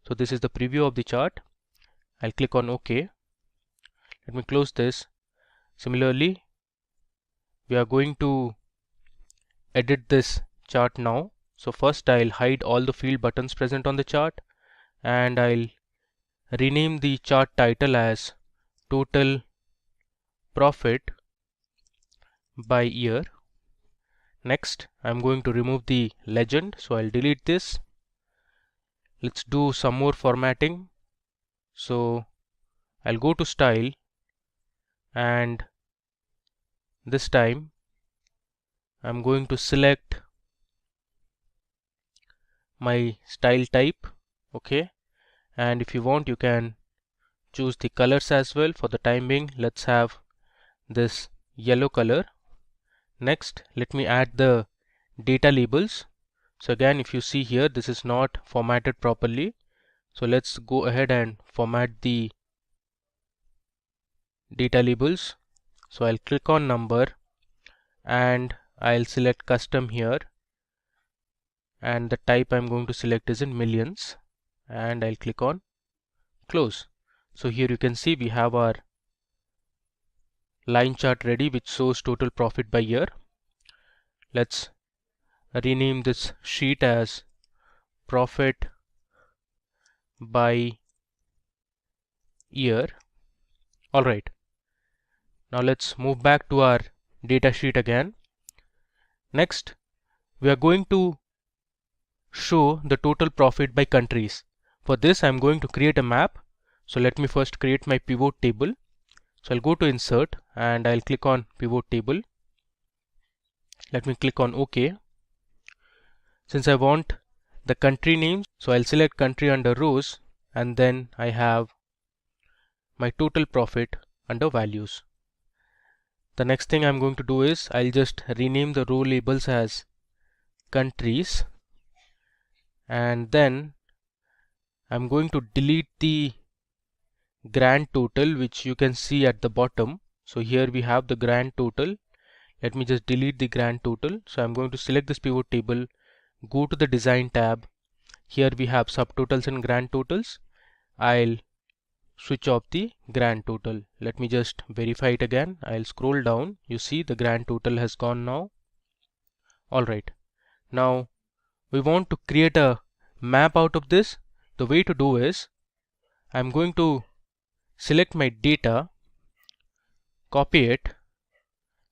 So this is the preview of the chart. I'll click on OK. Let me close this. Similarly, we are going to edit this chart now. So first I'll hide all the field buttons present on the chart, and I'll rename the chart title as total profit by year. Next, I'm going to remove the legend, so I'll delete this. Let's do some more formatting. So I'll go to style, and this time I'm going to select my style type. Okay, and if you want, you can choose the colors as well. For the time being, let's have this yellow color. Next, let me add the data labels. So again, if you see here, this is not formatted properly. So let's go ahead and format the data labels. So I'll click on number and I'll select custom here, and the type I'm going to select is in millions, and I'll click on close. So here you can see we have our line chart ready, which shows total profit by year. Let's rename this sheet as profit by year. Alright, now let's move back to our data sheet again. Next, we are going to show the total profit by countries. For this, I'm going to create a map. So let me first create my pivot table. So I'll go to insert and I'll click on pivot table. Let me click on OK. Since I want the country names, so I'll select country under rows, and then I have my total profit under values. The next thing I'm going to do is I'll just rename the row labels as countries, and then I'm going to delete the grand total, which you can see at the bottom. So here we have the grand total. Let me just delete the grand total. So I'm going to select this pivot table, go to the design tab. Here we have subtotals and grand totals. I'll switch off the grand total. Let me just verify it again. I'll scroll down. You see the grand total has gone now. Alright, now we want to create a map out of this. The way to do is I'm going to select my data, copy it,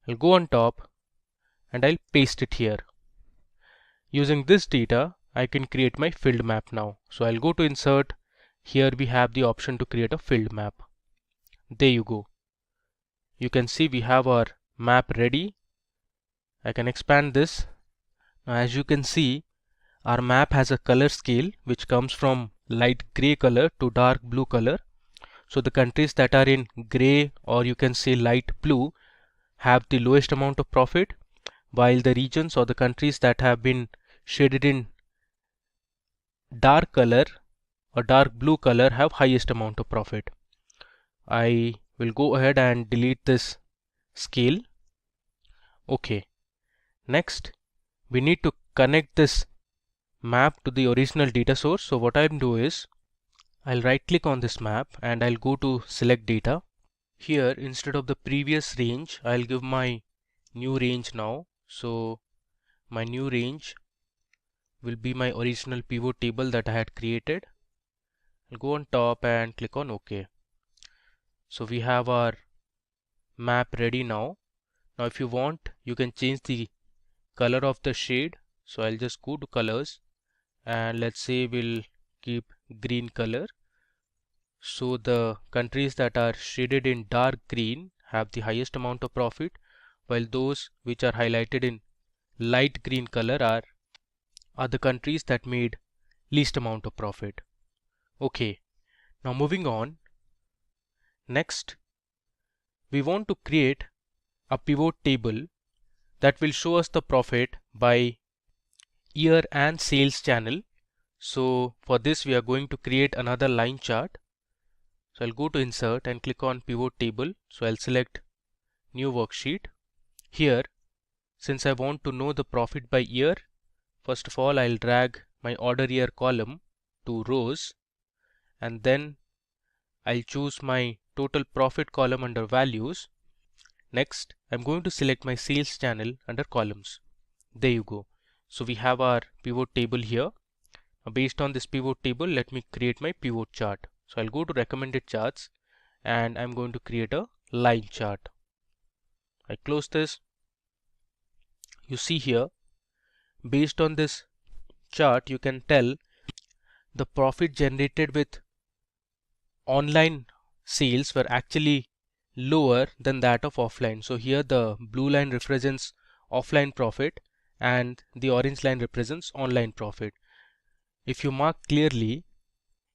I'll go on top and I'll paste it here. Using this data, I can create my field map now. So I'll go to insert. Here we have the option to create a field map. There you go. You can see we have our map ready. I can expand this. Now as you can see, our map has a color scale which comes from light gray color to dark blue color. So the countries that are in gray, or you can say light blue, have the lowest amount of profit, while the regions or the countries that have been shaded in dark color or dark blue color have highest amount of profit. I will go ahead and delete this scale. Okay. Next, we need to connect this map to the original data source. So what I'll do is I'll right click on this map and I'll go to select data. Here, instead of the previous range, I'll give my new range now. So my new range will be my original pivot table that I had created. I'll go on top and click on OK. So we have our map ready now. Now if you want, you can change the color of the shade. So I'll just go to colors and let's say we'll keep green color. So the countries that are shaded in dark green have the highest amount of profit, while those which are highlighted in light green color are the countries that made least amount of profit. Okay, now moving on. Next, we want to create a pivot table that will show us the profit by year and sales channel. So for this we are going to create another line chart. So I'll go to insert and click on pivot table. So I'll select new worksheet. Here, since I want to know the profit by year, first of all I'll drag my order year column to rows, and then I'll choose my total profit column under values. Next, I'm going to select my sales channel under columns. There you go. So we have our pivot table here. Now based on this pivot table, let me create my pivot chart. So I'll go to recommended charts and I'm going to create a line chart. I close this. You see here, based on this chart, you can tell the profit generated with online sales were actually lower than that of offline. So here the blue line represents offline profit and the orange line represents online profit. If you mark clearly,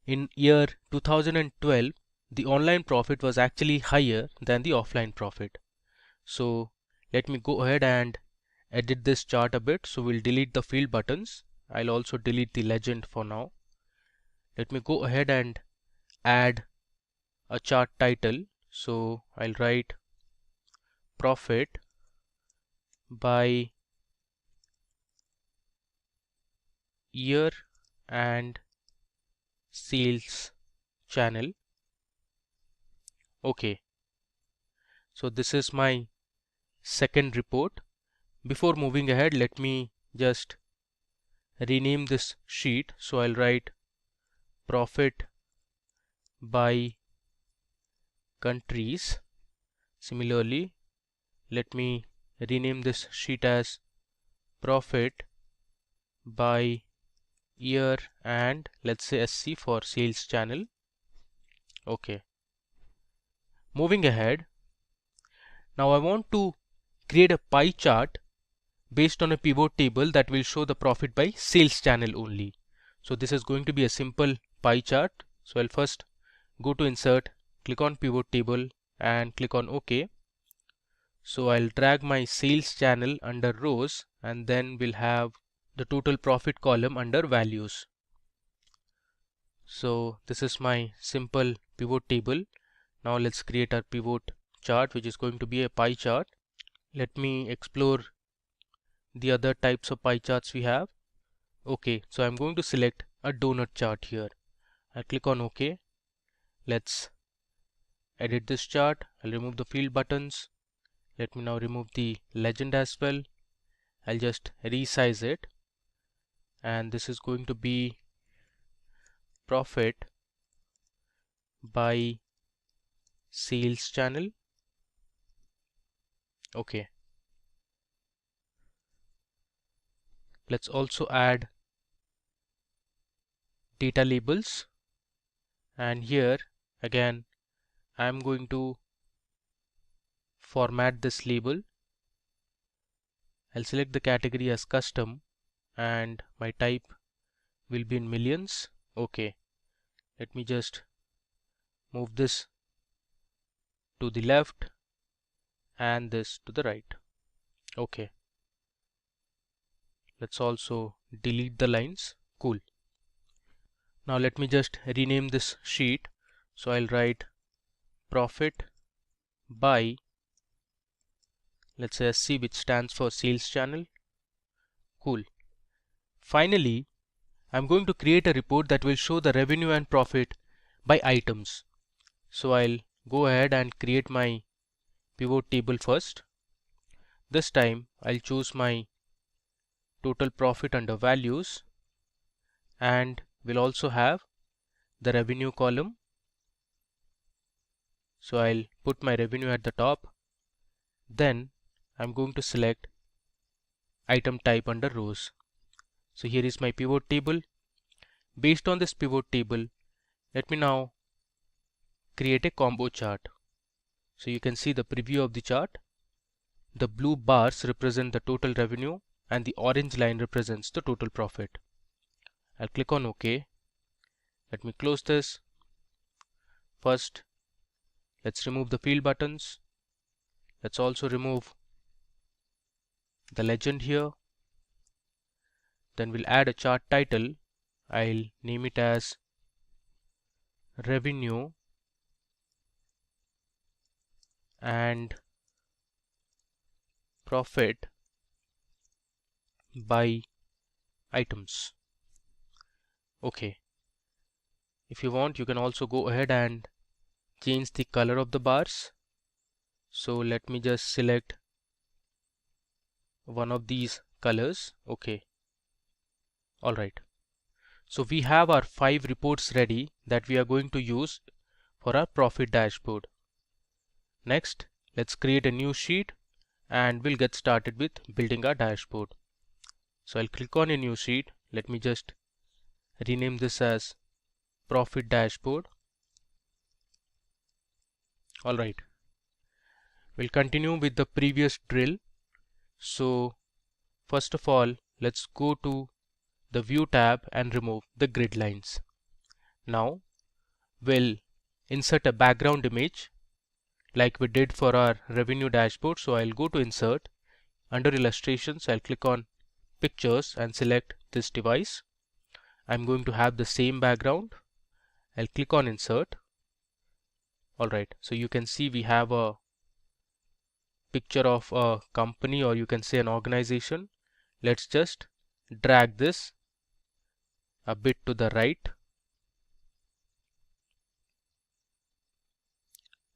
in year 2012, the online profit was actually higher than the offline profit. So let me go ahead and edit this chart a bit. So we'll delete the field buttons. I'll also delete the legend for now. Let me go ahead and add a chart title. So I'll write profit by year and sales channel. Okay, so this is my second report. Before moving ahead, let me just rename this sheet. So I'll write profit by countries. Similarly, let me rename this sheet as profit by year and let's say SC for sales channel. Okay. Moving ahead, now I want to create a pie chart based on a pivot table that will show the profit by sales channel only. So this is going to be a simple pie chart. So I'll first go to insert, click on pivot table and click on OK. So I'll drag my sales channel under rows and then we'll have the total profit column under values. So this is my simple pivot table. Now let's create our pivot chart, which is going to be a pie chart. Let me explore the other types of pie charts we have. Okay, so I'm going to select a donut chart here. I'll click on OK. Let's edit this chart. I'll remove the field buttons. Let me now remove the legend as well. I'll just resize it. And this is going to be profit by sales channel. Okay. Let's also add data labels. And here again, I'm going to format this label. I'll select the category as custom and my type will be in millions. Okay. Let me just move this to the left and this to the right. Okay. Let's also delete the lines. Cool. Now let me just rename this sheet. So I'll write profit by, let's say SC, which stands for sales channel. Cool. Finally, I'm going to create a report that will show the revenue and profit by items. So I'll go ahead and create my pivot table first. This time I'll choose my total profit under values, and we'll also have the revenue column. So I'll put my revenue at the top. Then I'm going to select item type under rows. So here is my pivot table. Based on this pivot table, let me now create a combo chart. So you can see the preview of the chart. The blue bars represent the total revenue and the orange line represents the total profit. I'll click on OK. Let me close this. First, let's remove the field buttons. Let's also remove the legend here. Then we'll add a chart title. I'll name it as revenue and profit by items. Okay. If you want, you can also go ahead and change the color of the bars. So let me just select one of these colors. Okay. Alright. So we have our 5 reports ready that we are going to use for our profit dashboard. Next, let's create a new sheet and we'll get started with building our dashboard. So I'll click on a new sheet. Let me just rename this as profit dashboard. Alright. We'll continue with the previous drill. So first of all, let's go to the view tab and remove the grid lines. Now we'll insert a background image like we did for our revenue dashboard. So I'll go to insert. Under illustrations, I'll click on pictures and select this device. I'm going to have the same background. I'll click on insert. Alright, so you can see we have a picture of a company, or you can say an organization. Let's just drag this a bit to the right.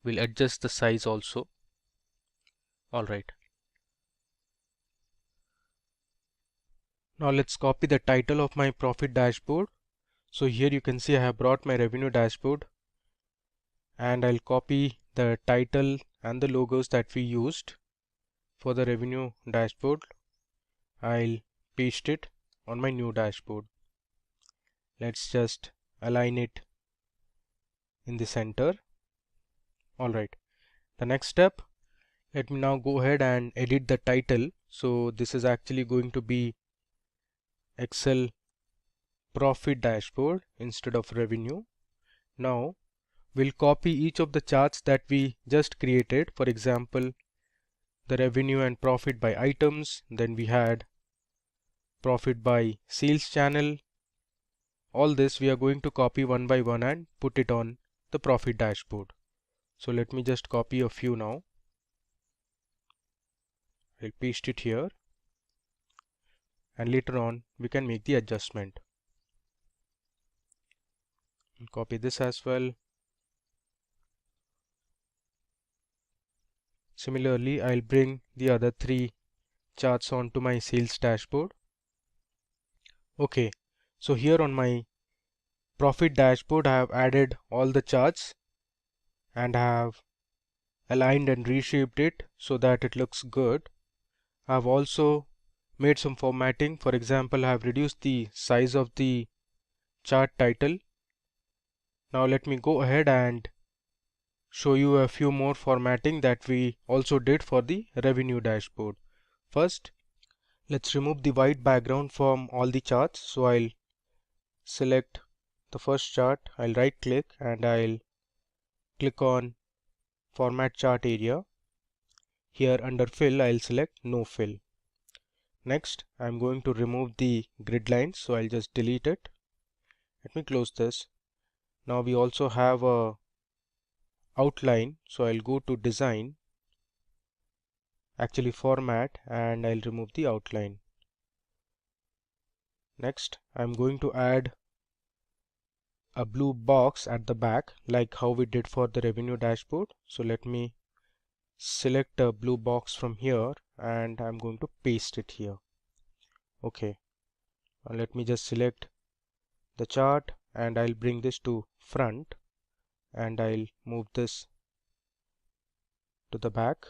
We'll adjust the size also. Alright. Now let's copy the title of my profit dashboard. So here you can see I have brought my revenue dashboard, and I'll copy the title and the logos that we used for the revenue dashboard. I'll paste it on my new dashboard. Let's just align it in the center. Alright, the next step, let me now go ahead and edit the title. So this is actually going to be Excel profit dashboard instead of revenue. Now we'll copy each of the charts that we just created. For example, the revenue and profit by items, then we had profit by sales channel. All this we are going to copy one by one and put it on the profit dashboard. So let me just copy a few now. I'll paste it here, and later on we can make the adjustment. I'll copy this as well. Similarly, I'll bring the other 3 charts onto my sales dashboard. Okay, so here on my profit dashboard I have added all the charts and have aligned and reshaped it so that it looks good. I have also made some formatting. For example, I have reduced the size of the chart title. Now let me go ahead and show you a few more formatting that we also did for the revenue dashboard. First, let's remove the white background from all the charts. So I'll select the first chart, I'll right click and I'll click on Format Chart Area. Here under Fill, I'll select No Fill. Next, I'm going to remove the grid lines, so I'll just delete it. Let me close this. Now we also have a outline, so I'll go to Design, actually Format, and I'll remove the outline. Next, I'm going to add a blue box at the back, like how we did for the revenue dashboard. So let me select a blue box from here and I'm going to paste it here. Okay, let me just select the chart and I'll bring this to front and I'll move this to the back.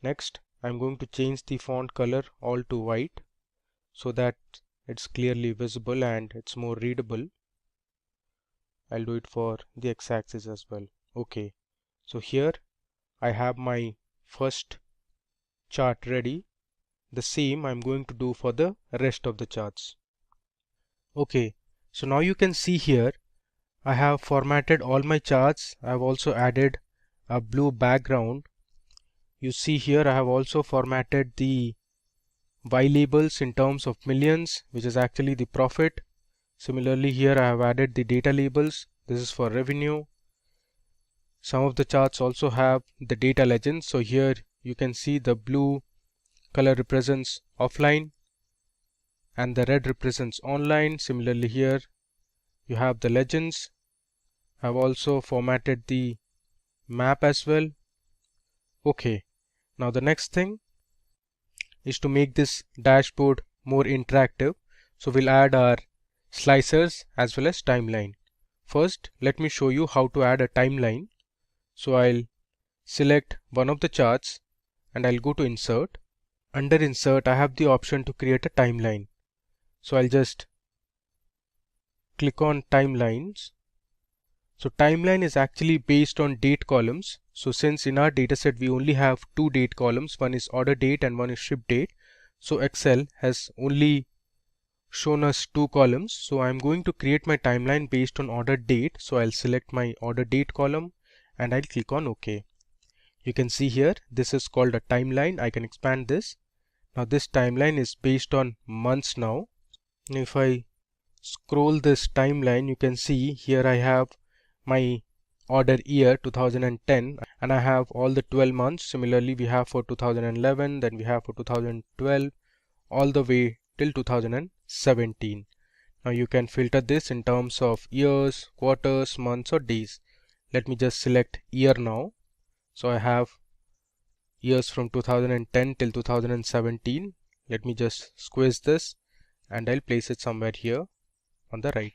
Next, I'm going to change the font color all to white so that it's clearly visible and it's more readable. I'll do it for the x-axis as well. Okay, so here I have my first chart ready. The same I'm going to do for the rest of the charts. Okay, so now you can see here I have formatted all my charts. I've also added a blue background. You see here I have also formatted the Y labels in terms of millions, which is actually the profit. Similarly, here I have added the data labels. This is for revenue. Some of the charts also have the data legends. So here you can see the blue color represents offline and the red represents online. Similarly, here you have the legends. I've also formatted the map as well. Okay, now the next thing is to make this dashboard more interactive. So we'll add our slicers as well as timeline. First, let me show you how to add a timeline. So I'll select one of the charts and I'll go to Insert. Under Insert, I have the option to create a timeline. So I'll just click on Timelines. So timeline is actually based on date columns. So since in our dataset we only have two date columns, one is order date and one is ship date. So Excel has only shown us two columns. So I'm going to create my timeline based on order date. So I'll select my order date column and I'll click on OK. You can see here this is called a timeline. I can expand this. Now this timeline is based on months now. If I scroll this timeline, you can see here I have my order year 2010 and I have all the 12 months. Similarly, we have for 2011, then we have for 2012 all the way till 2017. Now you can filter this in terms of years, quarters, months or days. Let me just select year now. So I have years from 2010 till 2017. Let me just squeeze this and I'll place it somewhere here on the right.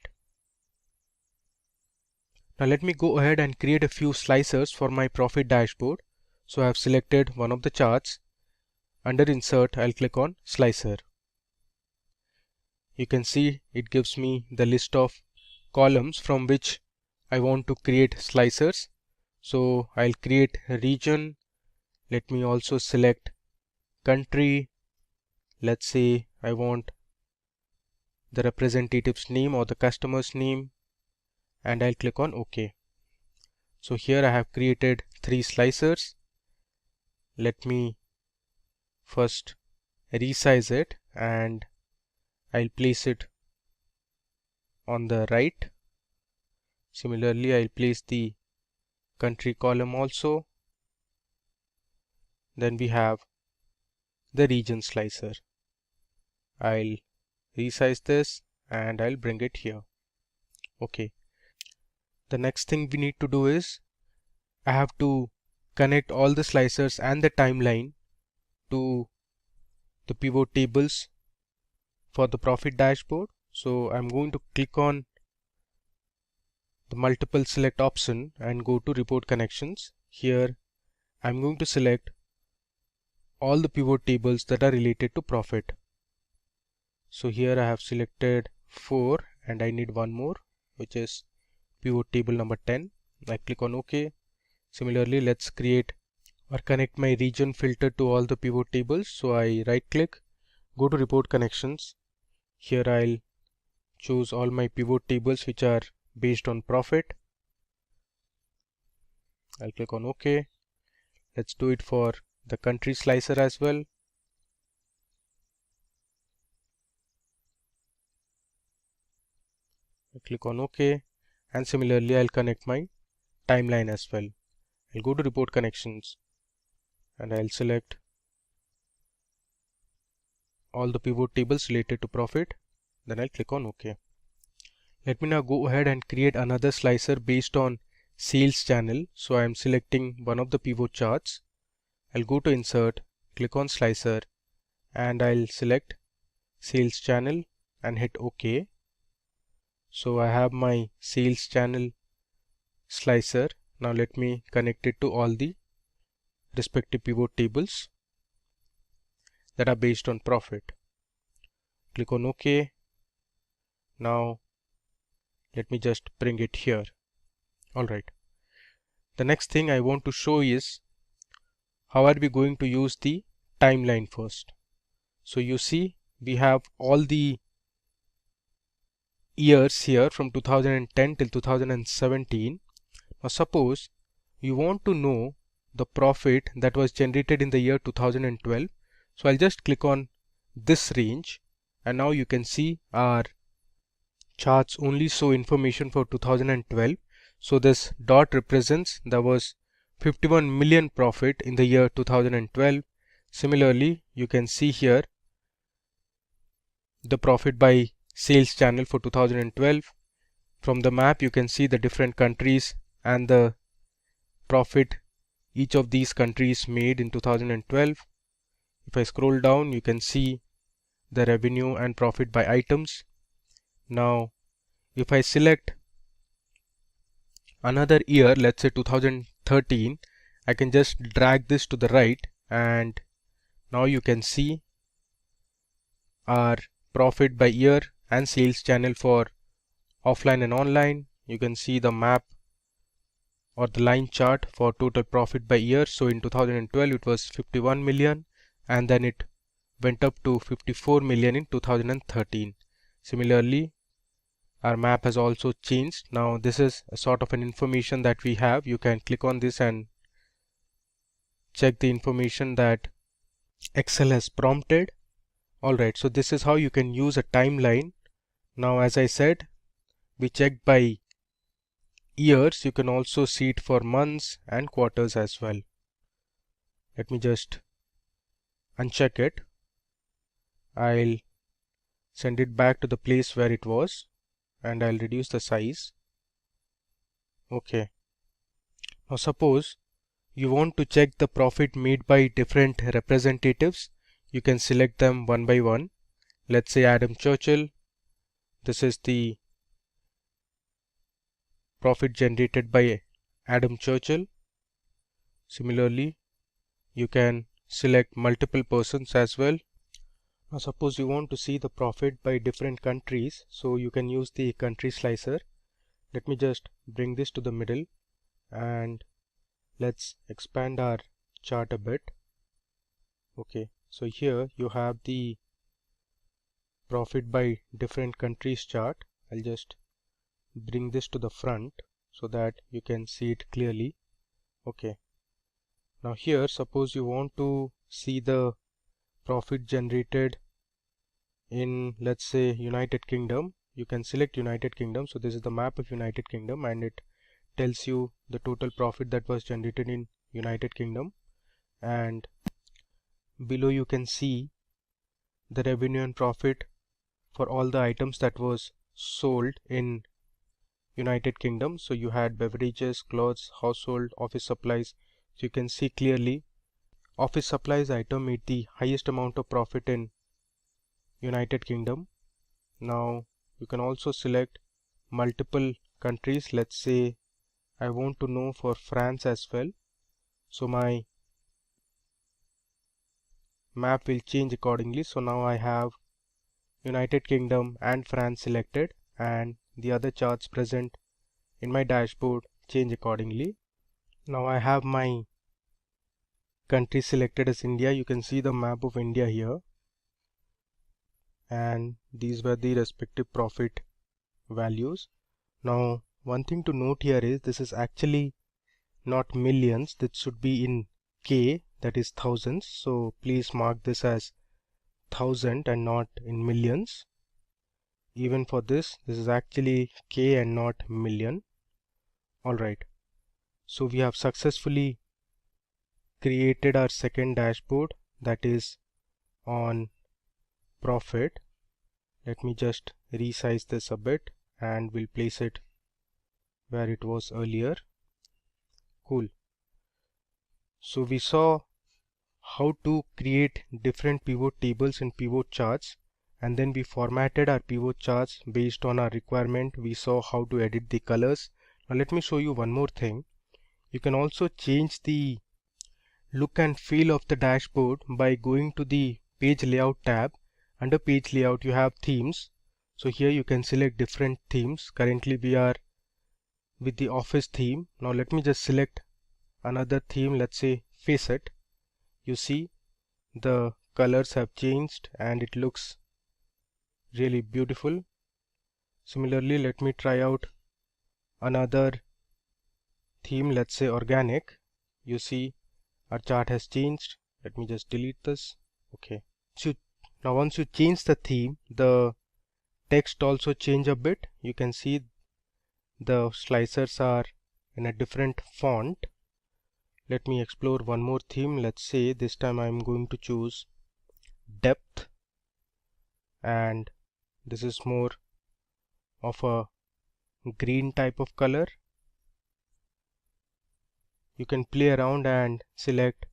Now let me go ahead and create a few slicers for my profit dashboard. So I have selected one of the charts. Under Insert, I'll click on Slicer. You can see it gives me the list of columns from which I want to create slicers. So I'll create a region. Let me also select country. Let's say I want the representative's name or the customer's name and I'll click on OK. So here I have created three slicers. Let me first resize it and I'll place it on the right. Similarly, I'll place the country column also. Then we have the region slicer. I'll resize this and I'll bring it here. Okay. The next thing we need to do is I have to connect all the slicers and the timeline to the pivot tables for the profit dashboard. So I'm going to click on the multiple select option and go to report connections. Here I'm going to select all the pivot tables that are related to profit. So here I have selected 4 and I need one more, which is pivot table number 10. I click on OK. Similarly, let's create or connect my region filter to all the pivot tables. So I right click, go to report connections. Here I'll choose all my pivot tables which are based on profit. I'll click on OK. Let's do it for the country slicer as well. I'll click on OK, and similarly I'll connect my timeline as well. I'll go to report connections and I'll select all the pivot tables related to profit. Then I'll click on OK. Let me now go ahead and create another slicer based on sales channel. So I am selecting one of the pivot charts. I'll go to insert, click on slicer, and I'll select sales channel and hit OK. So I have my sales channel slicer. Now let me connect it to all the respective pivot tables that are based on profit. Click on OK. Now let me just bring it here. Alright. The next thing I want to show is how are we going to use the timeline first. So you see we have all the years here from 2010 till 2017. Now suppose you want to know the profit that was generated in the year 2012. So I'll just click on this range, and now you can see our charts only show information for 2012. So this dot represents there was 51 million profit in the year 2012. Similarly, you can see here the profit by sales channel for 2012. From the map you can see the different countries and the profit each of these countries made in 2012. If I scroll down, you can see the revenue and profit by items. Now if I select another year, let's say 2013, I can just drag this to the right, and now you can see our profit by year and sales channel for offline and online. You can see the map or the line chart for total profit by year. So in 2012 it was 51 million, and then it went up to 54 million in 2013. Similarly, our map has also changed. Now this is a sort of an information that we have. You can click on this and check the information that Excel has prompted. Alright, so this is how you can use a timeline. Now as I said, we checked by years. You can also see it for months and quarters as well. Let me just uncheck it. I'll send it back to the place where it was, and I'll reduce the size. Okay. Now suppose you want to check the profit made by different representatives. You can select them one by one. Let's say Adam Churchill. This is the profit generated by Adam Churchill. Similarly, you can select multiple persons as well. Now suppose you want to see the profit by different countries, so you can use the country slicer. Let me just bring this to the middle, and let's expand our chart a bit. Okay, so here you have the profit by different countries chart. I'll just bring this to the front so that you can see it clearly. Okay, now here suppose you want to see the profit generated in, let's say, United Kingdom. You can select United Kingdom. So this is the map of United Kingdom, and it tells you the total profit that was generated in United Kingdom, and below you can see the revenue and profit for all the items that was sold in United Kingdom. So you had beverages, clothes, household, office supplies. So you can see clearly office supplies item made the highest amount of profit in United Kingdom. Now you can also select multiple countries. Let's say I want to know for France as well. So my map will change accordingly. So now I have United Kingdom and France selected, and the other charts present in my dashboard change accordingly. Now I have my country selected as India. You can see the map of India here, and these were the respective profit values. Now one thing to note here is this is actually not millions, this should be in K, that is thousands. So please mark this as 1000 and not in millions. Even for this is actually K and not million. Alright, so we have successfully created our second dashboard, that is on profit. Let me just resize this a bit and we'll place it where it was earlier. Cool. So we saw how to create different pivot tables and pivot charts, and then we formatted our pivot charts based on our requirement. We saw how to edit the colors. Now let me show you one more thing. You can also change the look and feel of the dashboard by going to the page layout tab. Under page layout you have themes. So here you can select different themes. Currently we are with the office theme. Now let me just select another theme, let's say facet. You see the colors have changed and it looks really beautiful. Similarly, let me try out another theme, let's say organic. You see our chart has changed. Let me just delete this. Okay. So now once you change the theme, the text also change a bit. You can see the slicers are in a different font. Let me explore one more theme. Let's say this time I'm going to choose depth, and this is more of a green type of color. You can play around and select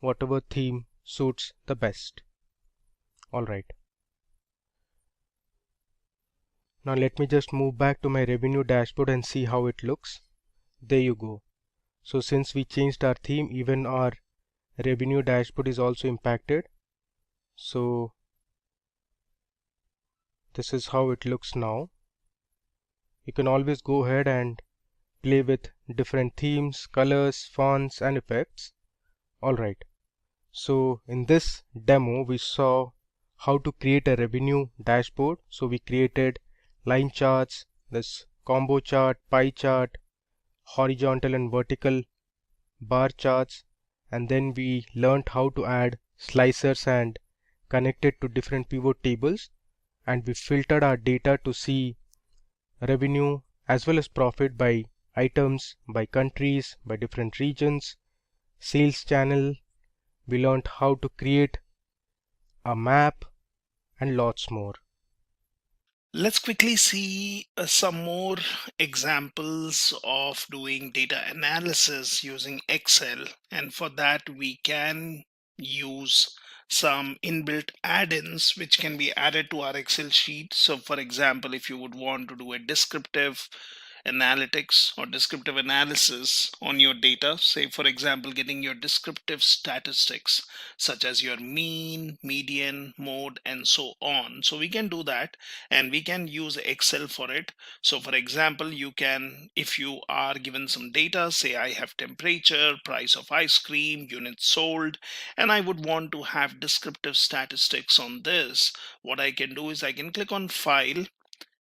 whatever theme suits the best. Alright. Now let me just move back to my revenue dashboard and see how it looks. There you go. So since we changed our theme, even our revenue dashboard is also impacted. So this is how it looks now. You can always go ahead and play with different themes, colors, fonts and effects. Alright, so in this demo we saw how to create a revenue dashboard. So we created line charts, this combo chart, pie chart, horizontal and vertical bar charts, and then we learned how to add slicers and connect it to different pivot tables, and we filtered our data to see revenue as well as profit by items, by countries, by different regions, sales channel. We learned how to create a map and lots more. Let's quickly see some more examples of doing data analysis using Excel. And for that, we can use some inbuilt add-ins which can be added to our Excel sheet. So for example, if you would want to do a descriptive analytics or descriptive analysis on your data, say for example getting your descriptive statistics such as your mean, median, mode and so on, so we can do that and we can use Excel for it. So for example, you can, if you are given some data, say I have temperature, price of ice cream, units sold, and I would want to have descriptive statistics on this, what I can do is I can click on file,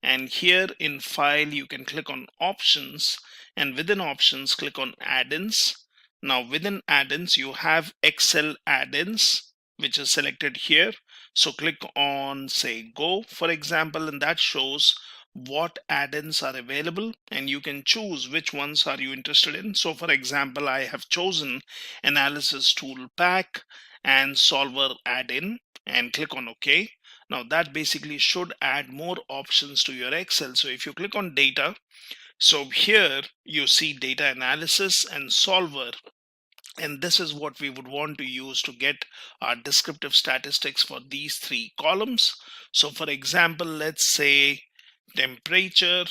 and here in file you can click on options, and within options click on add-ins. Now within add-ins you have Excel add-ins which is selected here, so click on say go for example, and that shows what add-ins are available and you can choose which ones are you interested in. So for example, I have chosen analysis tool pack and solver add-in and click on OK. Now that basically should add more options to your Excel. So if you click on data, so here you see data analysis and solver, and this is what we would want to use to get our descriptive statistics for these three columns. So for example, let's say temperature,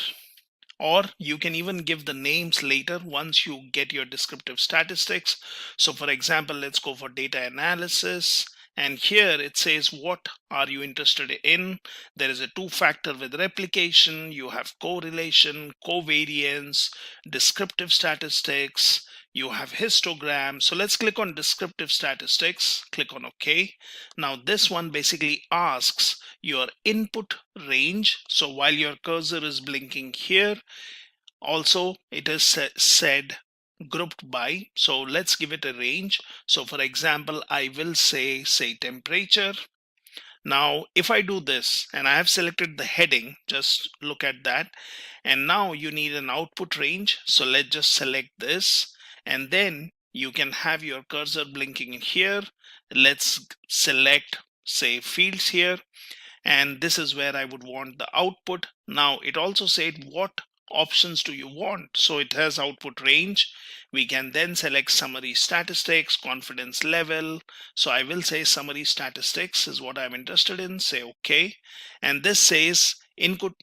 or you can even give the names later once you get your descriptive statistics. So for example, let's go for data analysis And here it says, what are you interested in? There is a two-factor with replication. You have correlation, covariance, descriptive statistics. You have histogram. So let's click on descriptive statistics. Click on OK. Now this one basically asks your input range. So while your cursor is blinking here, also it is said grouped by. So let's give it a range. So for example, I will say temperature. Now if I do this and I have selected the heading, just look at that, and now you need an output range. So let's just select this, and then you can have your cursor blinking in here. Let's select, say, fields here, and this is where I would want the output. Now it also said what options do you want. So it has output range. We can then select summary statistics, confidence level. So I will say summary statistics is what I'm interested in. Say OK. And this says input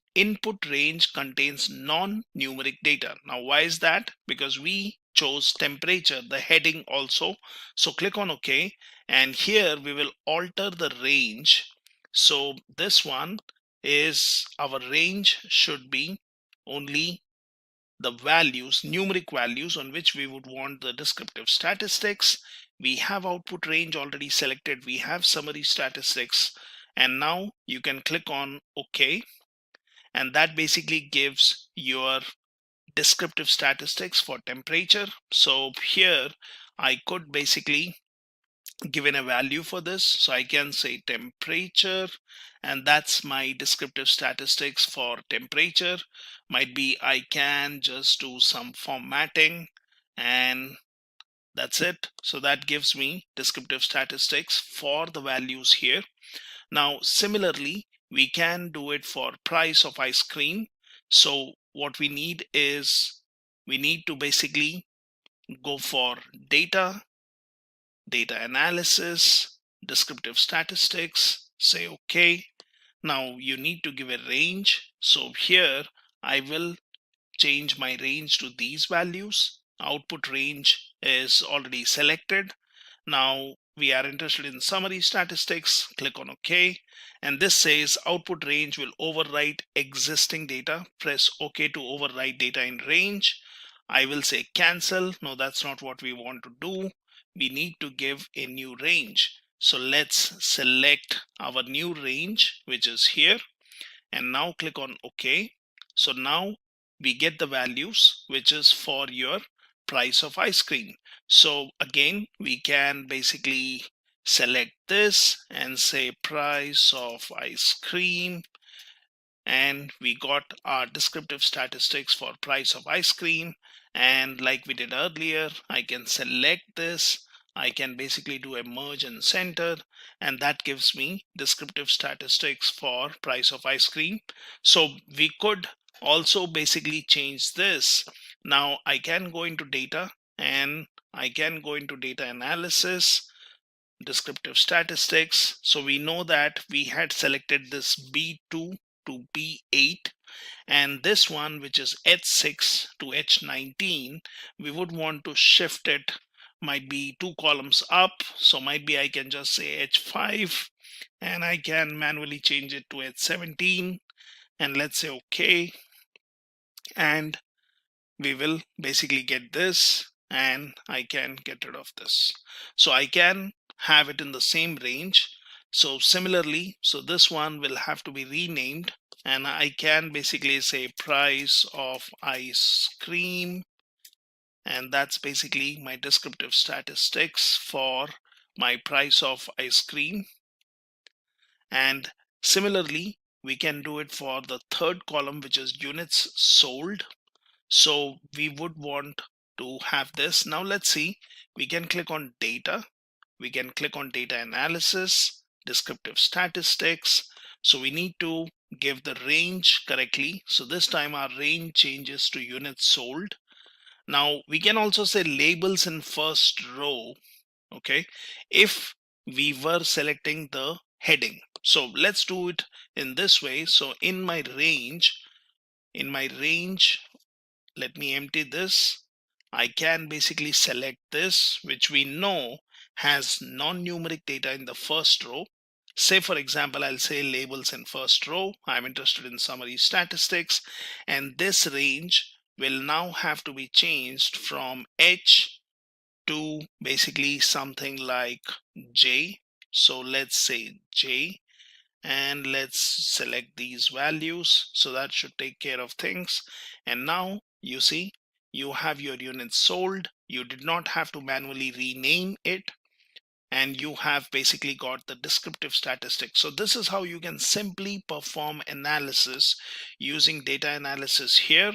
range contains non-numeric data. Now why is that? Because we chose temperature, the heading also. So click on OK, and here we will alter the range. So this one is, our range should be only the values, numeric values on which we would want the descriptive statistics. We have output range already selected. We have summary statistics, and now you can click on OK, and that basically gives your descriptive statistics for temperature. So here I could basically given a value for this. So I can say temperature, and that's my descriptive statistics for temperature. Might be I can just do some formatting, and that's it. So that gives me descriptive statistics for the values here. Now similarly, we can do it for price of ice cream. So what we need is, we need to basically go for data analysis, descriptive statistics, say OK. Now you need to give a range. So here I will change my range to these values. Output range is already selected. Now we are interested in summary statistics. Click on OK. And this says output range will overwrite existing data. Press OK to overwrite data in range. I will say cancel. No, that's not what we want to do. We need to give a new range. So let's select our new range, which is here, and now click on OK. So now we get the values, which is for your price of ice cream. So again, we can basically select this and say price of ice cream, and we got our descriptive statistics for price of ice cream. And like we did earlier, I can select this. I can basically do a merge and center, and that gives me descriptive statistics for price of ice cream. So we could also basically change this. Now I can go into data, and I can go into data analysis, descriptive statistics. So we know that we had selected this B2 to B8, and this one, which is H6 to H19, we would want to shift it, might be 2 columns up. So might be I can just say H5, and I can manually change it to H17, and let's say OK, and we will basically get this, and I can get rid of this. So I can have it in the same range. So similarly, so this one will have to be renamed, and I can basically say price of ice cream, and that's basically my descriptive statistics for my price of ice cream. And similarly, we can do it for the third column, which is units sold. So we would want to have this. Now let's see, we can click on data, we can click on data analysis, descriptive statistics. So we need to give the range correctly. So this time our range changes to units sold. Now we can also say labels in first row, okay, if we were selecting the heading. So let's do it in this way. So in my range, let me empty this. I can basically select this, which we know has non-numeric data in the first row. Say for example, I'll say labels in first row. I'm interested in summary statistics, and this range will now have to be changed from H to basically something like J. So let's say J, and let's select these values. So that should take care of things. And now you see you have your units sold. You did not have to manually rename it, and you have basically got the descriptive statistics. So this is how you can simply perform analysis using data analysis here.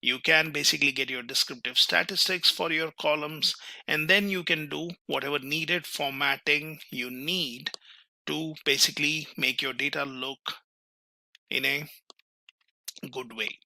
You can basically get your descriptive statistics for your columns, and then you can do whatever needed formatting you need to basically make your data look in a good way.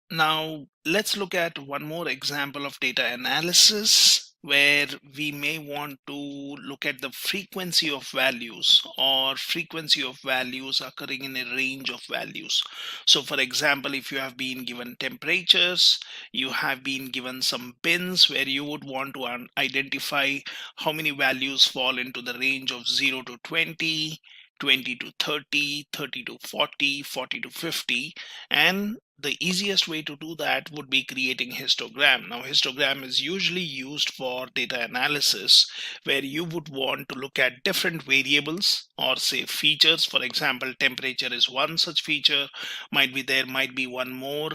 Now, let's look at one more example of data analysis where we may want to look at the frequency of values or frequency of values occurring in a range of values. So for example, if you have been given temperatures, you have been given some bins where you would want to identify how many values fall into the range of 0 to 20, 20 to 30, 30 to 40, 40 to 50, and the easiest way to do that would be creating histogram. Now, histogram is usually used for data analysis where you would want to look at different variables or say features. For example, temperature is one such feature. There might be one more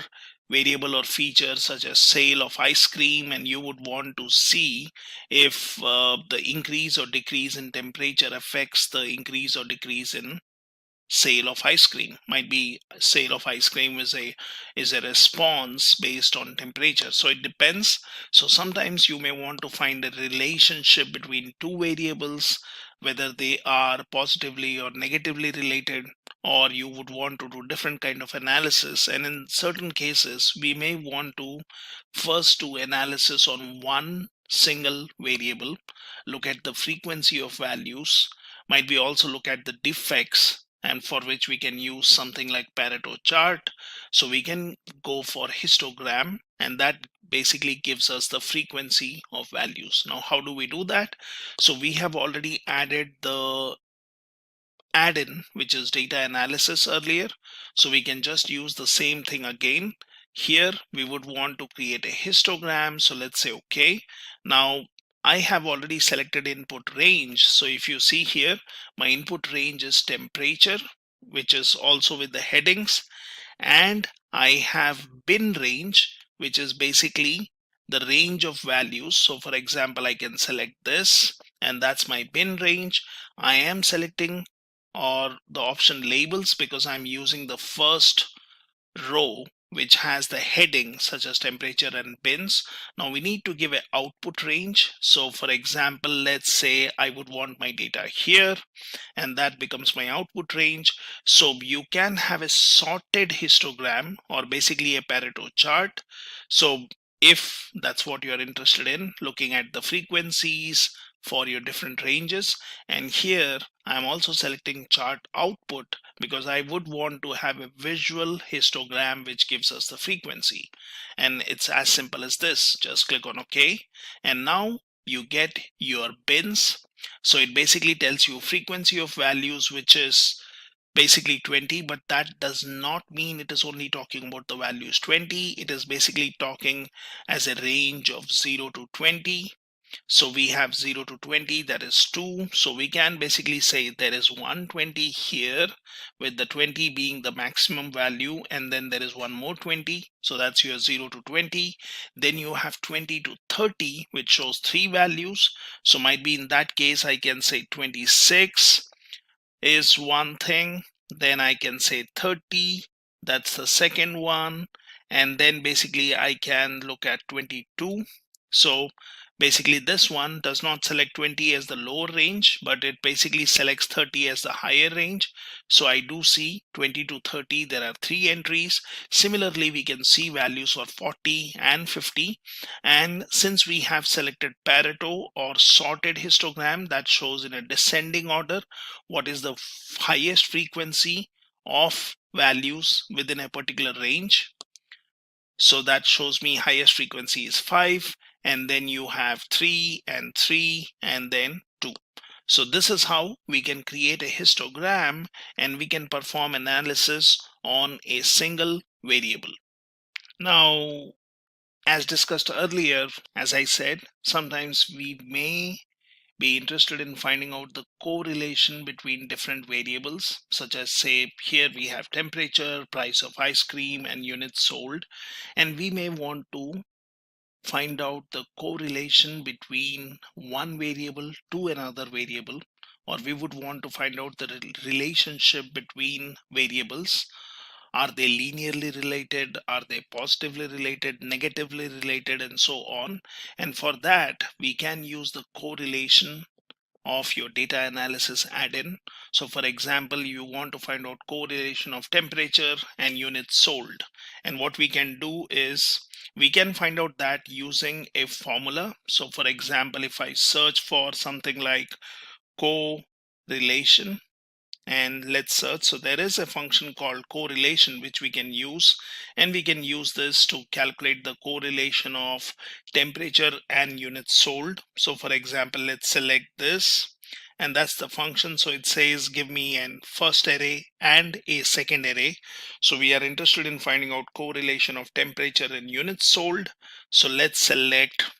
variable or feature such as sale of ice cream, and you would want to see if the increase or decrease in temperature affects the increase or decrease in sale of ice cream. Might be sale of ice cream is a response based on temperature, so it depends. So sometimes you may want to find a relationship between two variables, whether they are positively or negatively related, or you would want to do different kind of analysis. And in certain cases we may want to first do analysis on one single variable, look at the frequency of values, might be also look at the defects, and for which we can use something like Pareto chart. So we can go for histogram, and that basically gives us the frequency of values. Now, how do we do that? So we have already added the add-in, which is data analysis earlier. So we can just use the same thing again. Here we would want to create a histogram. So let's say okay. Now I have already selected input range. So if you see here, my input range is temperature, which is also with the headings, and I have bin range, which is basically the range of values. So for example, I can select this, and that's my bin range. I am selecting or the option labels because I'm using the first row which has the heading such as temperature and bins. Now we need to give an output range. So for example, let's say I would want my data here, and that becomes my output range. So you can have a sorted histogram or basically a Pareto chart. So if that's what you're interested in, looking at the frequencies for your different ranges. And here I'm also selecting chart output because I would want to have a visual histogram which gives us the frequency. And it's as simple as this. Just click on OK, and now you get your bins. So it basically tells you frequency of values, which is basically 20, but that does not mean it is only talking about the values 20. It is basically talking as a range of 0 to 20. So we have 0 to 20, that is 2. So we can basically say there is 120 here, with the 20 being the maximum value, and then there is one more 20. So that's your 0 to 20. Then you have 20 to 30, which shows 3 values. So might be in that case I can say 26 is one thing. Then I can say 30, that's the second one. And then basically I can look at 22. So basically this one does not select 20 as the lower range, but it basically selects 30 as the higher range. So I do see 20 to 30, there are 3 entries. Similarly, we can see values for 40 and 50. And since we have selected Pareto or sorted histogram, that shows in a descending order what is the highest frequency of values within a particular range. So that shows me highest frequency is 5, and then you have 3 and 3 and then 2. So this is how we can create a histogram and we can perform analysis on a single variable. Now, as discussed earlier, as I said, sometimes we may be interested in finding out the correlation between different variables, such as, say, here we have temperature, price of ice cream, and units sold, and we may want to find out the correlation between one variable to another variable, or we would want to find out the relationship between variables. Are they linearly related? Are they positively related, negatively related, and so on? And for that, we can use the correlation of your data analysis add-in. So for example, you want to find out correlation of temperature and units sold. And what we can do is we can find out that using a formula. So for example, if I search for something like correlation, and let's search. So there is a function called correlation which we can use, and we can use this to calculate the correlation of temperature and units sold. So for example, let's select this, and that's the function. So it says give me an first array and a second array. So we are interested in finding out correlation of temperature and units sold. So let's select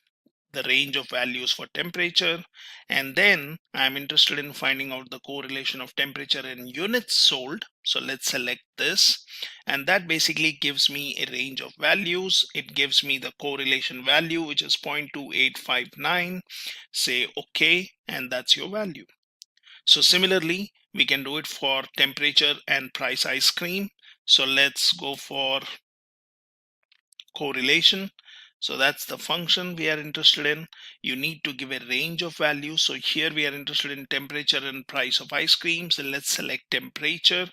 the range of values for temperature, and then I'm interested in finding out the correlation of temperature and units sold. So let's select this, and that basically gives me a range of values. It gives me the correlation value, which is 0.2859. Say OK, and that's your value. So similarly, we can do it for temperature and price ice cream. So let's go for correlation. So that's the function we are interested in. You need to give a range of values. So here we are interested in temperature and price of ice cream. So let's select temperature.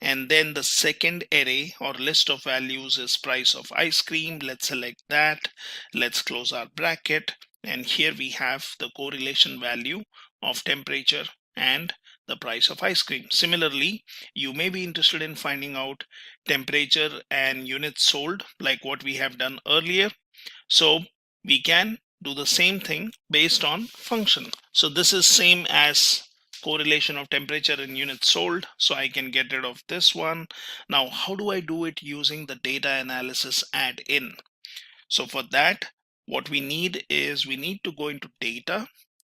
And then the second array or list of values is price of ice cream. Let's select that. Let's close our bracket. And here we have the correlation value of temperature and the price of ice cream. Similarly, you may be interested in finding out temperature and units sold, like what we have done earlier. So we can do the same thing based on function. So this is same as correlation of temperature and units sold. So I can get rid of this one. Now, how do I do it using the data analysis add-in? So for that, what we need is we need to go into data.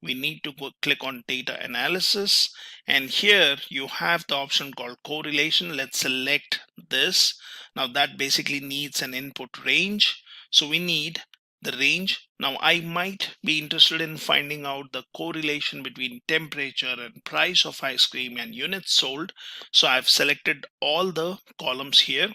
We need to go click on data analysis, and here you have the option called correlation. Let's select this. Now that basically needs an input range. So we need the range. Now I might be interested in finding out the correlation between temperature and price of ice cream and units sold. So I've selected all the columns here.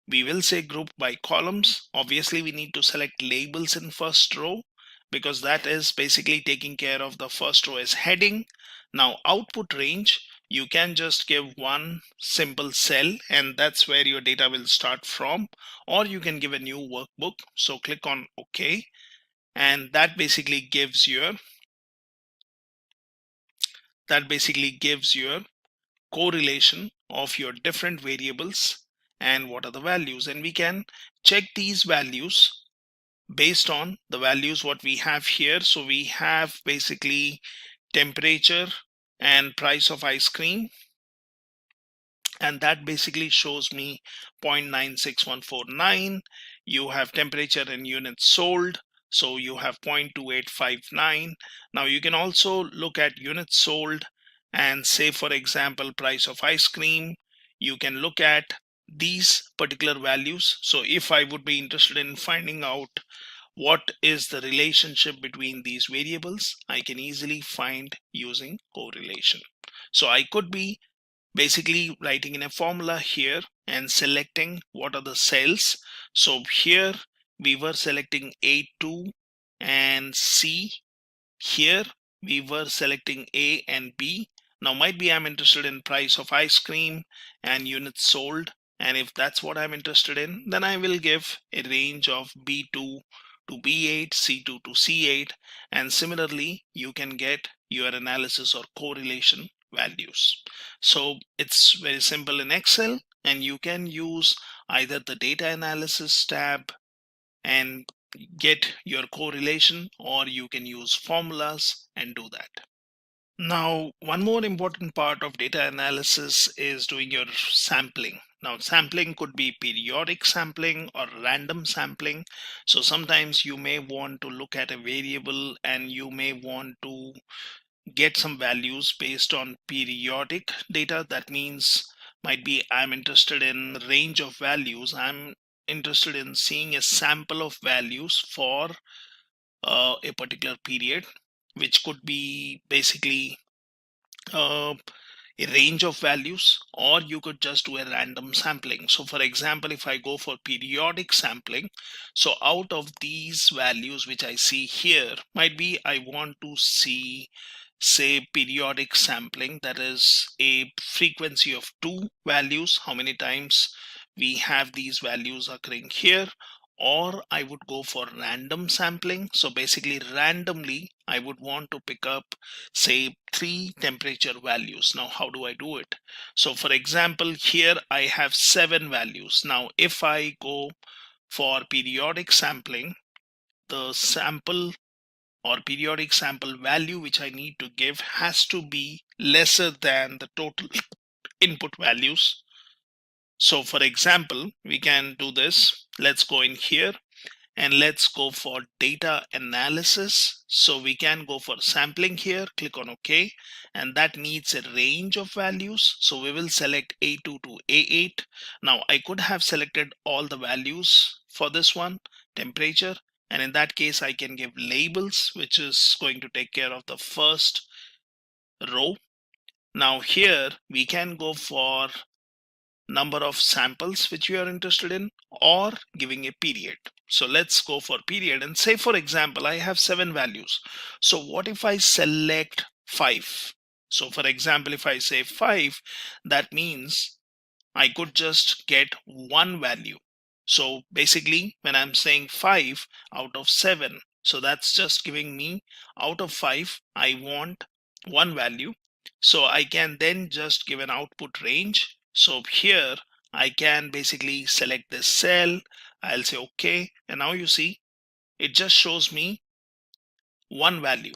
We will say group by columns. Obviously we need to select labels in first row, because that is basically taking care of the first row as heading. Now output range, you can just give one simple cell, and that's where your data will start from, or you can give a new workbook. So click on OK, and that basically gives your correlation of your different variables and what are the values. And we can check these values based on the values what we have here. So we have basically temperature and price of ice cream, and that basically shows me 0.96149. You have temperature and units sold, so you have 0.2859. Now you can also look at units sold and say, for example, price of ice cream. You can look at these particular values. So if I would be interested in finding out what is the relationship between these variables, I can easily find using correlation. So I could be basically writing in a formula here and selecting what are the cells. So here we were selecting A2 and C. Here we were selecting A and B. Now might be I'm interested in price of ice cream and units sold, and if that's what I'm interested in, then I will give a range of B2 to B8, C2 to C8, and similarly you can get your analysis or correlation values. So it's very simple in Excel, and you can use either the data analysis tab and get your correlation, or you can use formulas and do that. Now, one more important part of data analysis is doing your sampling. Now, sampling could be periodic sampling or random sampling. So sometimes you may want to look at a variable and you may want to get some values based on periodic data. That means might be I'm interested in range of values. I'm interested in seeing a sample of values for a particular period, which could be basically uh, a range of values, or you could just do a random sampling. So for example, if I go for periodic sampling, so out of these values which I see here, might be I want to see, say, periodic sampling, that is a frequency of 2 values, how many times we have these values occurring here. Or I would go for random sampling. So basically randomly I would want to pick up, say, 3 temperature values. Now how do I do it? So for example, here I have 7 values. Now if I go for periodic sampling, the sample or periodic sample value which I need to give has to be lesser than the total input values. So for example, we can do this. Let's go in here and let's go for data analysis. So we can go for sampling here, click on OK, and that needs a range of values. So we will select A2 to A8. Now I could have selected all the values for this one, temperature, and in that case I can give labels, which is going to take care of the first row. Now here we can go for number of samples which we are interested in, or giving a period. So let's go for period and say, for example, I have 7 values. So what if I select 5? So for example, if I say 5, that means I could just get one value. So basically when I'm saying 5 out of 7, so that's just giving me out of 5 I want one value. So I can then just give an output range. So here I can basically select this cell, I'll say OK, and now you see it just shows me one value.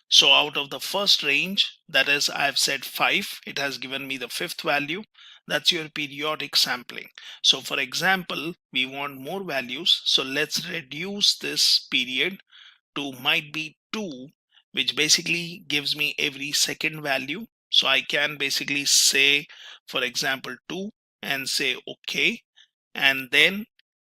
So out of the first range, that is, I've said 5, it has given me the 5th value. That's your periodic sampling. So for example, we want more values. So let's reduce this period to might be 2, which basically gives me every second value. So I can basically say, for example, 2 and say OK, and then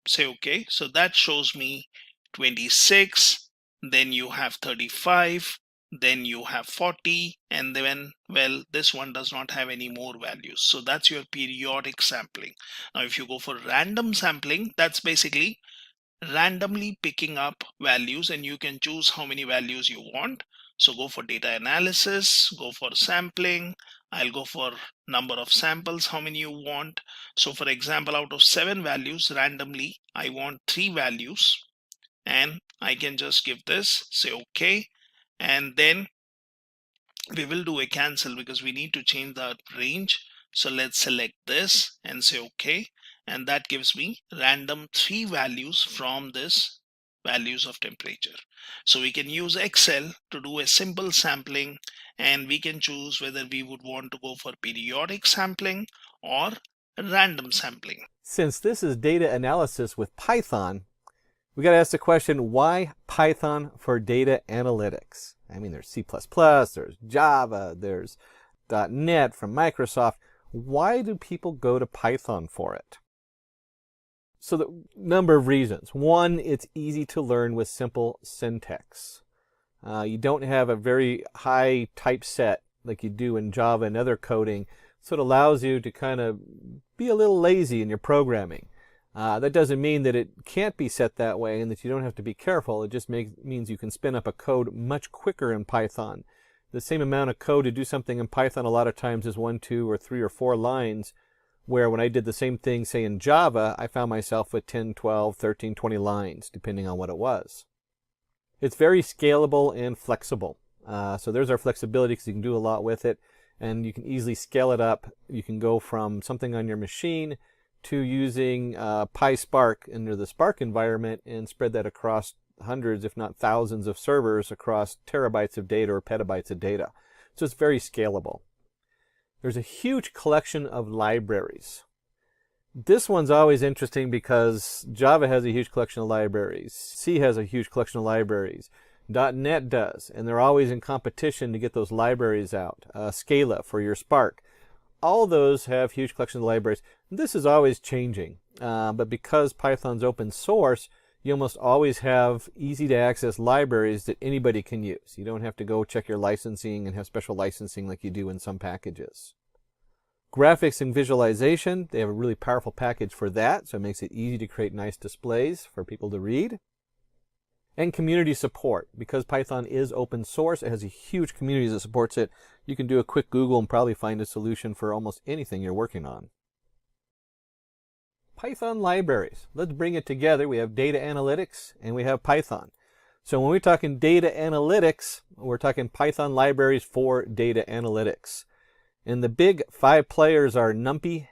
say OK. So that shows me 26, then you have 35, then you have 40, and then, well, this one does not have any more values. So that's your periodic sampling. Now if you go for random sampling, that's basically randomly picking up values, and you can choose how many values you want. So go for data analysis, go for sampling. I'll go for number of samples, how many you want. So for example, out of 7 values, randomly I want 3 values, and I can just give this, say OK, and then we will do a cancel because we need to change the range. So let's select this and say OK, and that gives me random 3 values from this values of temperature. So we can use Excel to do a simple sampling, and we can choose whether we would want to go for periodic sampling or random sampling. Since this is data analysis with Python, we got to ask the question, why Python for data analytics? I mean, there's C++, there's Java, there's .NET from Microsoft. Why do people go to Python for it? So the number of reasons. One, it's easy to learn with simple syntax. You don't have a very high typeset like you do in Java and other coding, so it allows you to kind of be a little lazy in your programming. That doesn't mean that it can't be set that way and that you don't have to be careful. It just means you can spin up a code much quicker in Python. The same amount of code to do something in Python a lot of times is 1, 2, or 3 or 4 lines, where when I did the same thing, say in Java, I found myself with 10, 12, 13, 20 lines, depending on what it was. It's very scalable and flexible. So there's our flexibility because you can do a lot with it, and you can easily scale it up. You can go from something on your machine to using PySpark into the Spark environment and spread that across hundreds, if not thousands of servers across terabytes of data or petabytes of data. So it's very scalable. There's a huge collection of libraries. This one's always interesting because Java has a huge collection of libraries. C has a huge collection of libraries. .NET does, and they're always in competition to get those libraries out. Scala for your Spark. All those have huge collections of libraries. This is always changing, but because Python's open source, you almost always have easy to access libraries that anybody can use. You don't have to go check your licensing and have special licensing like you do in some packages. Graphics and visualization, they have a really powerful package for that, so it makes it easy to create nice displays for people to read. And community support. Because Python is open source, it has a huge community that supports it. You can do a quick Google and probably find a solution for almost anything you're working on. Python libraries. Let's bring it together. We have data analytics and we have Python. So when we're talking data analytics, we're talking Python libraries for data analytics. And the big 5 players are NumPy,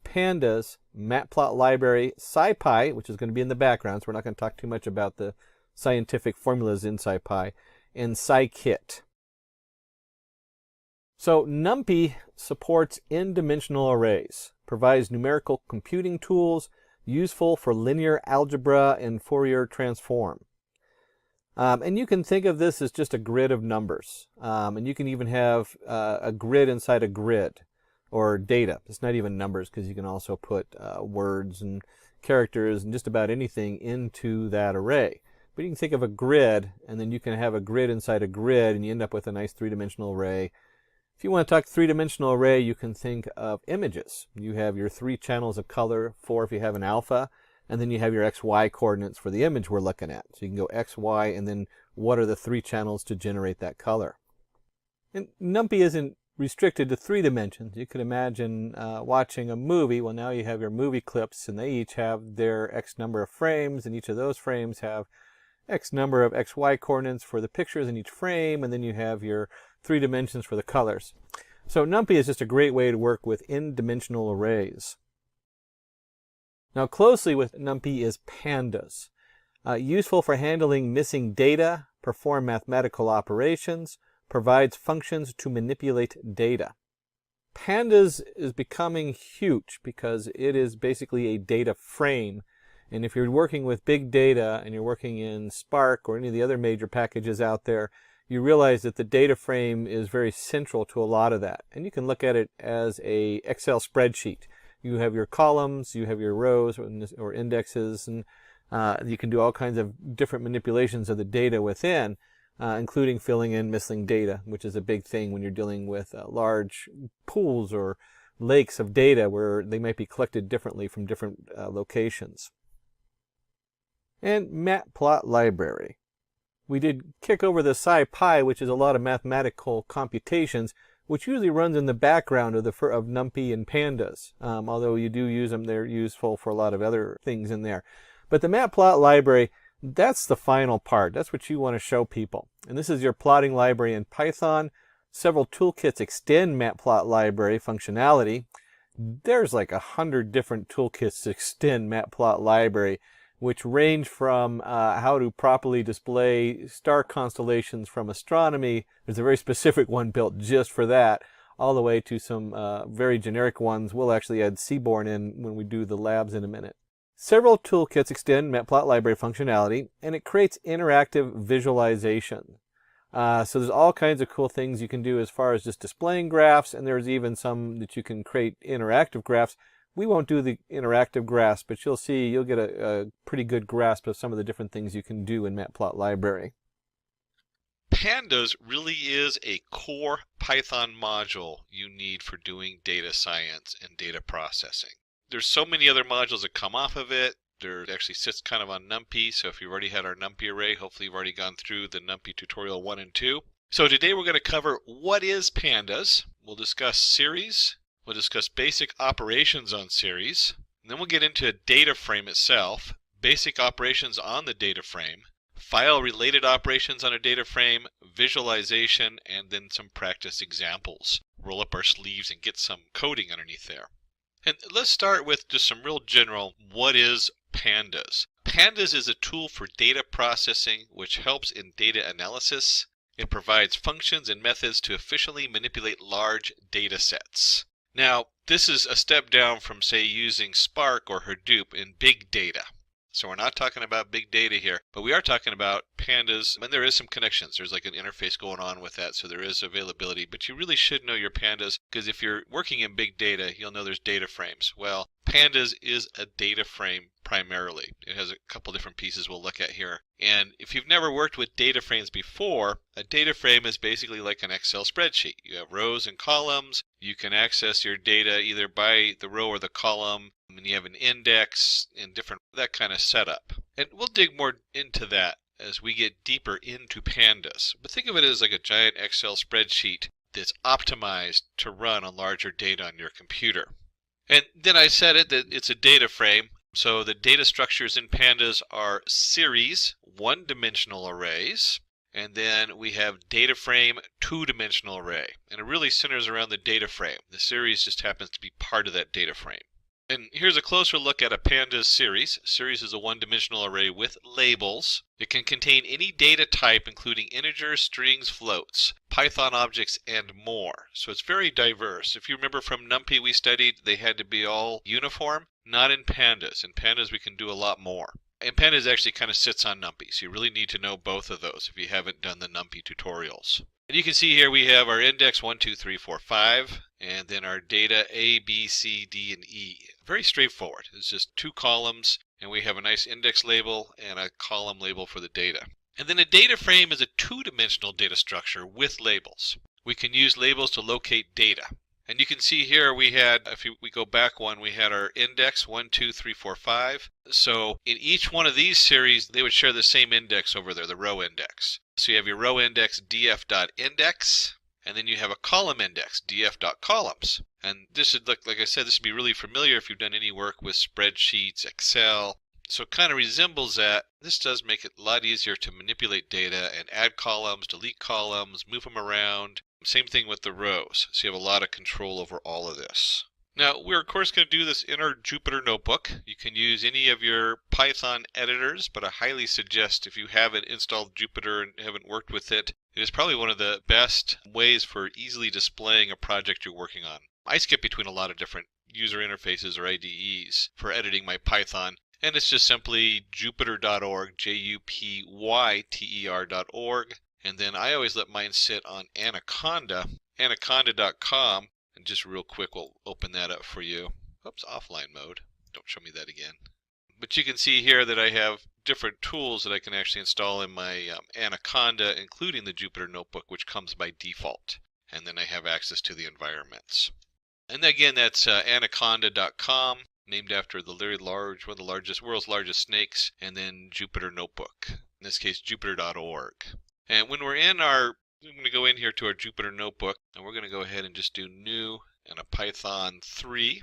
Pandas, Matplot library, SciPy, which is going to be in the background, so we're not going to talk too much about the scientific formulas in SciPy, and scikit. So NumPy supports n-dimensional arrays, provides numerical computing tools useful for linear algebra and Fourier transform. And you can think of this as just a grid of numbers. And you can even have a grid inside a grid, or data. It's not even numbers, because you can also put words and characters and just about anything into that array. But you can think of a grid, and then you can have a grid inside a grid, and you end up with a nice 3-dimensional array. If you want to talk 3-dimensional array, you can think of images. You have your 3 channels of color, 4 if you have an alpha, and then you have your XY coordinates for the image we're looking at. So you can go X, Y, and then what are the 3 channels to generate that color. And NumPy isn't restricted to 3 dimensions. You could imagine watching a movie. Well, now you have your movie clips, and they each have their X number of frames, and each of those frames have X number of XY coordinates for the pictures in each frame, and then you have your 3 dimensions for the colors. So NumPy is just a great way to work with n-dimensional arrays. Now closely with NumPy is Pandas. Useful for handling missing data, perform mathematical operations, provides functions to manipulate data. Pandas is becoming huge because it is basically a data frame. And if you're working with big data and you're working in Spark or any of the other major packages out there, you realize that the data frame is very central to a lot of that. And you can look at it as a Excel spreadsheet. You have your columns, you have your rows or indexes, and you can do all kinds of different manipulations of the data within, including filling in missing data, which is a big thing when you're dealing with large pools or lakes of data where they might be collected differently from different locations. And Matplot library. We did kick over the SciPy, which is a lot of mathematical computations, which usually runs in the background of NumPy and Pandas. Although you do use them, they're useful for a lot of other things in there. But the Matplot library, that's the final part. That's what you want to show people. And this is your plotting library in Python. Several toolkits extend Matplot library functionality. There's like 100 different toolkits to extend Matplot library, which range from how to properly display star constellations from astronomy. There's a very specific one built just for that, all the way to some very generic ones. We'll actually add Seaborn in when we do the labs in a minute. Several toolkits extend Matplot library functionality, and it creates interactive visualization. So there's all kinds of cool things you can do as far as just displaying graphs, and there's even some that you can create interactive graphs. We won't do the interactive graphs, but you'll see, you'll get a pretty good grasp of some of the different things you can do in Matplot library. Pandas really is a core Python module you need for doing data science and data processing. There's so many other modules that come off of it. There actually sits kind of on NumPy, so if you've already had our NumPy array, hopefully you've already gone through the NumPy tutorial 1 and 2. So today we're going to cover what is Pandas. We'll discuss series. We'll discuss basic operations on series. And then we'll get into a data frame itself, basic operations on the data frame, file-related operations on a data frame, visualization, and then some practice examples. Roll up our sleeves and get some coding underneath there. And let's start with just some real general, what is Pandas? Pandas is a tool for data processing which helps in data analysis. It provides functions and methods to efficiently manipulate large data sets. Now, this is a step down from, say, using Spark or Hadoop in big data. So we're not talking about big data here, but we are talking about Pandas, and there is some connections. There's like an interface going on with that, so there is availability, but you really should know your Pandas, because if you're working in big data, you'll know there's data frames. Well, Pandas is a data frame primarily. It has a couple different pieces we'll look at here. And if you've never worked with data frames before, a data frame is basically like an Excel spreadsheet. You have rows and columns. You can access your data either by the row or the column, and you have an index and different, that kind of setup. And we'll dig more into that as we get deeper into Pandas. But think of it as like a giant Excel spreadsheet that's optimized to run on larger data on your computer. And then I said it that it's a data frame. So the data structures in Pandas are series, one-dimensional arrays, and then we have data frame, two-dimensional array. And it really centers around the data frame. The series just happens to be part of that data frame. And here's a closer look at a Pandas series. Series is a one-dimensional array with labels. It can contain any data type, including integers, strings, floats, Python objects, and more. So it's very diverse. If you remember from NumPy we studied, they had to be all uniform. Not in Pandas. In Pandas we can do a lot more. And Pandas actually kind of sits on NumPy, so you really need to know both of those if you haven't done the NumPy tutorials. And you can see here we have our index 1, 2, 3, 4, 5, and then our data A, B, C, D, and E. Very straightforward. It's just two columns, and we have a nice index label and a column label for the data. And then a data frame is a two-dimensional data structure with labels. We can use labels to locate data. And you can see here we had, if we go back one, we had our index 1, 2, 3, 4, 5. So in each one of these series, they would share the same index over there, the row index. So you have your row index df.index, and then you have a column index df.columns. And this would look, like I said, this would be really familiar if you've done any work with spreadsheets, Excel. So it kind of resembles that. This does make it a lot easier to manipulate data and add columns, delete columns, move them around. Same thing with the rows, so you have a lot of control over all of this. Now, we're of course going to do this in our Jupyter Notebook. You can use any of your Python editors, but I highly suggest if you haven't installed Jupyter and haven't worked with it, it is probably one of the best ways for easily displaying a project you're working on. I skip between a lot of different user interfaces or IDEs for editing my Python, and it's just simply jupyter.org, jupyter.org. And then I always let mine sit on Anaconda, anaconda.com, and just real quick we'll open that up for you. Oops, offline mode. Don't show me that again. But you can see here that I have different tools that I can actually install in my Anaconda, including the Jupyter Notebook, which comes by default. And then I have access to the environments. And again, that's anaconda.com, named after the very large, one of the world's largest snakes, and then Jupyter Notebook, in this case jupyter.org. And when we're in I'm going to go in here to our Jupyter Notebook, and we're going to go ahead and just do new and a Python 3.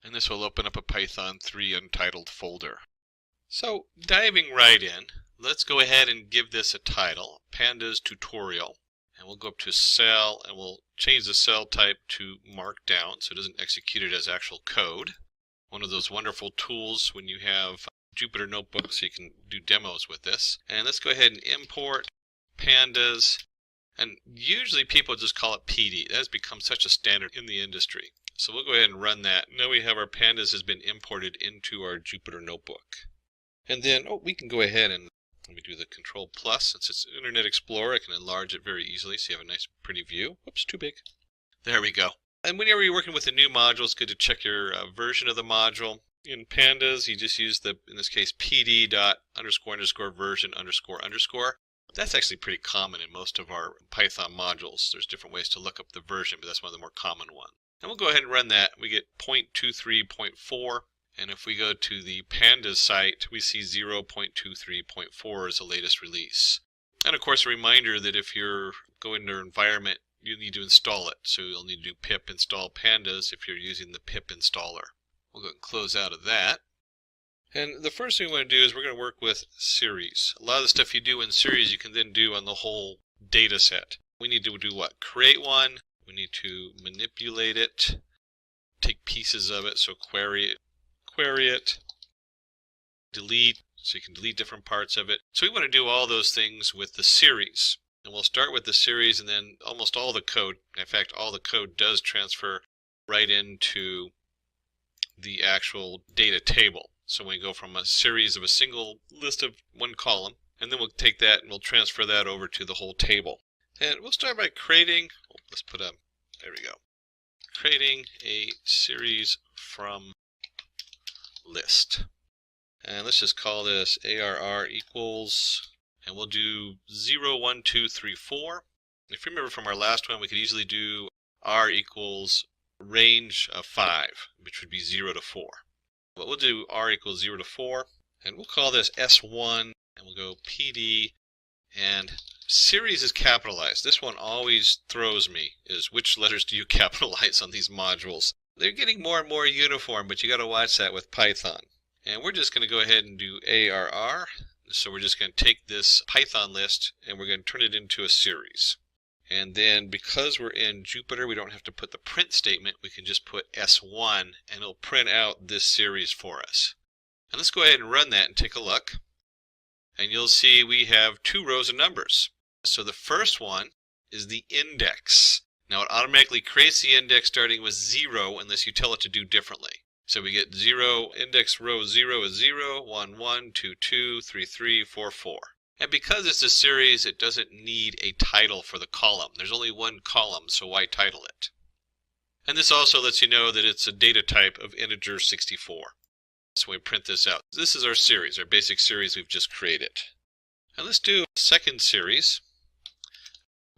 And this will open up a Python 3 untitled folder. So diving right in, let's go ahead and give this a title, Pandas Tutorial. And we'll go up to cell, and we'll change the cell type to Markdown so it doesn't execute it as actual code. One of those wonderful tools when you have Jupyter Notebook so you can do demos with this. And let's go ahead and import Pandas, and usually people just call it PD. That has become such a standard in the industry. So we'll go ahead and run that. Now we have our Pandas has been imported into our Jupyter Notebook. And then, we can go ahead and let me do the Control Plus. Since it's Internet Explorer, I can enlarge it very easily so you have a nice pretty view. Whoops, too big. There we go. And whenever you're working with a new module, it's good to check your version of the module. In Pandas, you just use in this case, pd.__version__. That's actually pretty common in most of our Python modules. There's different ways to look up the version, but that's one of the more common ones. And we'll go ahead and run that. We get 0.23.4, and if we go to the Pandas site, we see 0.23.4 is the latest release. And of course, a reminder that if you're going to your environment, you need to install it. So you'll need to do pip install pandas if you're using the pip installer. We'll go and close out of that. And the first thing we want to do is we're going to work with series. A lot of the stuff you do in series you can then do on the whole data set. We need to do what? Create one. We need to manipulate it. take pieces of it, so query it, delete, so you can delete different parts of it. So we want to do all those things with the series. And we'll start with the series, and then almost all the code, in fact all the code does transfer right into the actual data table. So we go from a series of a single list of one column, and then we'll take that and we'll transfer that over to the whole table. And we'll start by creating, let's put a, there we go, creating a series from list. And let's just call this ARR equals, and we'll do 0, 1, 2, 3, 4. If you remember from our last one, we could easily do R equals range of 5, which would be 0 to 4. But we'll do R equals 0 to 4, and we'll call this S1, and we'll go PD, and series is capitalized. This one always throws me, is which letters do you capitalize on these modules? They're getting more and more uniform, but you got to watch that with Python. And we're just going to go ahead and do ARR. So we're just going to take this Python list and we're going to turn it into a series. And then because we're in Jupyter, we don't have to put the print statement. We can just put S1 and it'll print out this series for us. And let's go ahead and run that and take a look. And you'll see we have 2 rows of numbers. So the first one is the index. Now it automatically creates the index starting with 0 unless you tell it to do differently. So we get 0, index row 0 is 0, 1, 1, 2, 2, 3, 3, 4, 4. And because it's a series, it doesn't need a title for the column. There's only one column, so why title it? And this also lets you know that it's a data type of integer 64. So we print this out. This is our series, our basic series we've just created. And let's do a second series,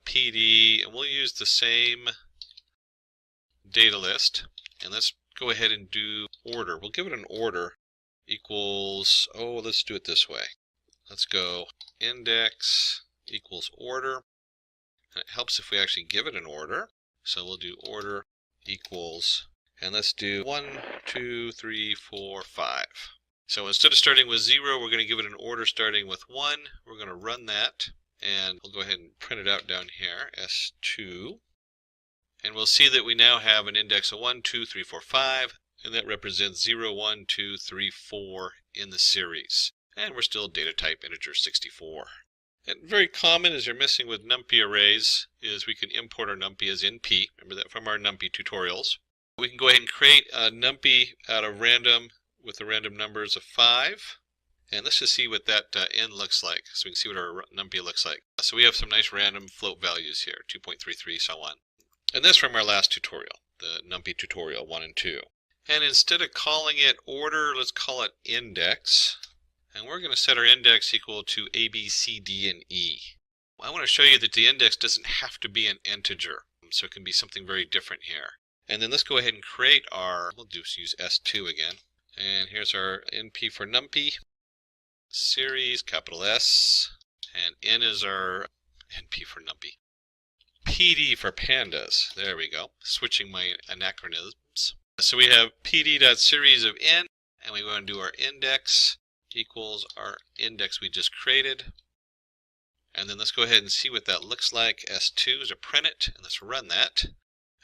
PD, and we'll use the same data list. And let's go ahead and do order. We'll give it an order equals, let's do it this way. Let's go index equals order. And it helps if we actually give it an order. So we'll do order equals, and let's do 1, 2, 3, 4, 5. So instead of starting with 0, we're going to give it an order starting with 1. We're going to run that, and we'll go ahead and print it out down here, S2. And we'll see that we now have an index of 1, 2, 3, 4, 5, and that represents 0, 1, 2, 3, 4 in the series. And we're still data type integer 64. And very common as you're messing with NumPy arrays is we can import our NumPy as NP. Remember that from our NumPy tutorials. We can go ahead and create a NumPy out of random with the random numbers of 5. And let's just see what that n looks like, so we can see what our NumPy looks like. So we have some nice random float values here, 2.33, so on. And that's from our last tutorial, the NumPy tutorial 1 and 2. And instead of calling it order, let's call it index. And we're going to set our index equal to A, B, C, D, and E. I want to show you that the index doesn't have to be an integer, so it can be something very different here. And then let's go ahead and create our, we'll just use S2 again. And here's our NP for NumPy, series, capital S, and N is our NP for NumPy. PD for pandas, there we go, switching my anachronisms. So we have pd.series of n, and we want to do our index equals our index we just created. And then let's go ahead and see what that looks like. S2 to print it, and let's run that.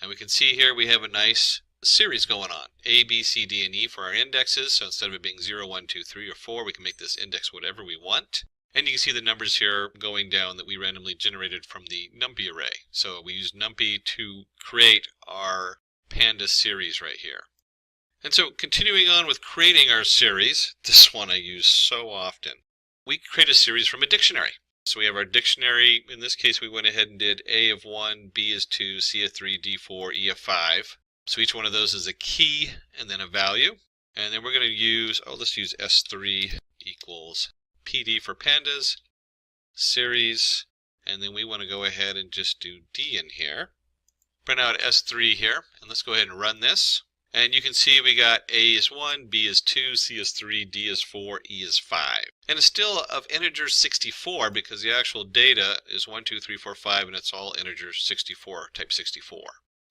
And we can see here we have a nice series going on. A, B, C, D, and E for our indexes. So instead of it being 0, 1, 2, 3, or 4, we can make this index whatever we want. And you can see the numbers here going down that we randomly generated from the NumPy array. So we used NumPy to create our Panda series right here. And so continuing on with creating our series, this one I use so often, we create a series from a dictionary. So we have our dictionary. In this case, we went ahead and did A of 1, B is 2, C of 3, D 4, E of 5. So each one of those is a key and then a value. And then we're going to use, let's use S3 equals PD for pandas, series, and then we want to go ahead and just do D in here. Print out S3 here, and let's go ahead and run this. And you can see we got A is 1, B is 2, C is 3, D is 4, E is 5. And it's still of integer 64 because the actual data is 1, 2, 3, 4, 5, and it's all integer 64, type 64.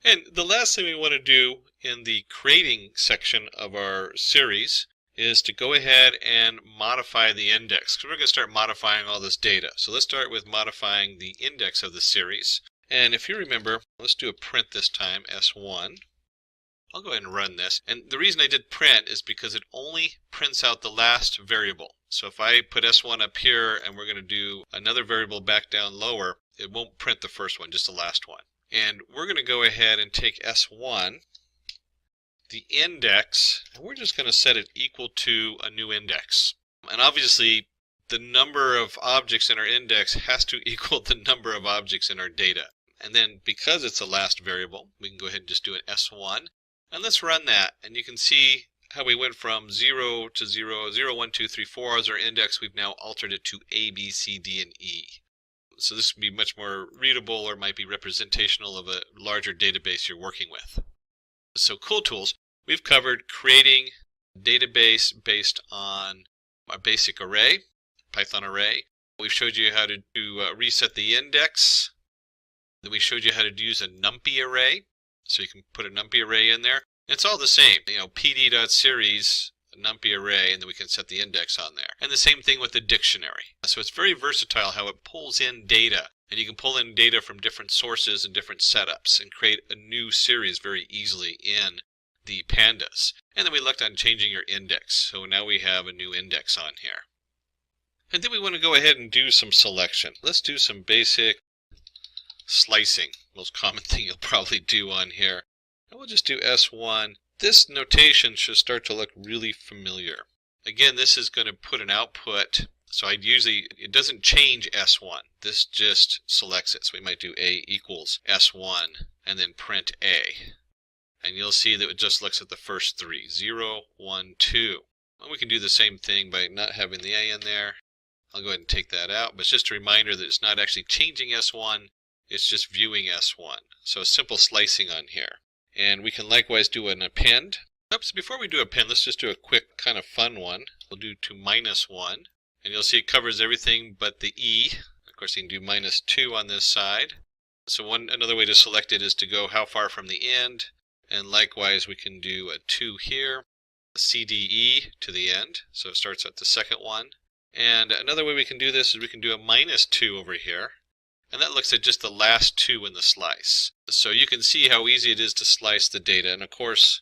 And the last thing we want to do in the creating section of our series is to go ahead and modify the index, because we're going to start modifying all this data. So let's start with modifying the index of the series. And if you remember, let's do a print this time, S1. I'll go ahead and run this. And the reason I did print is because it only prints out the last variable. So if I put S1 up here and we're going to do another variable back down lower, it won't print the first one, just the last one. And we're going to go ahead and take S1, the index, and we're just going to set it equal to a new index. And obviously, the number of objects in our index has to equal the number of objects in our data. And then because it's the last variable, we can go ahead and just do an S1. And let's run that. And you can see how we went from 0 to 0, 0, 1, 2, 3, 4 as our index. We've now altered it to A, B, C, D, and E. So this would be much more readable or might be representational of a larger database you're working with. So cool tools. We've covered creating a database based on a basic array, Python array. We've showed you how to reset the index. Then we showed you how to use a NumPy array. So you can put a NumPy array in there. It's all the same, pd.series, a NumPy array, and then we can set the index on there. And the same thing with the dictionary. So it's very versatile how it pulls in data. And you can pull in data from different sources and different setups and create a new series very easily in the pandas. And then we looked on changing your index. So now we have a new index on here. And then we want to go ahead and do some selection. Let's do some basic slicing, most common thing you'll probably do on here. And we'll just do S1. This notation should start to look really familiar. Again, this is going to put an output. So it doesn't change S1. This just selects it. So we might do A equals S1 and then print A. And you'll see that it just looks at the first three, 0, 1, 2. And we can do the same thing by not having the A in there. I'll go ahead and take that out. But it's just a reminder that it's not actually changing S1. It's just viewing S1. So a simple slicing on here. And we can likewise do an append. Oops, before we do append, let's just do a quick kind of fun one. We'll do to -1. And you'll see it covers everything but the E. Of course, you can do -2 on this side. So another way to select it is to go how far from the end. And likewise, we can do a 2 here, a CDE to the end. So it starts at the second one. And another way we can do this is we can do a -2 over here. And that looks at just the last 2 in the slice. So you can see how easy it is to slice the data. And of course,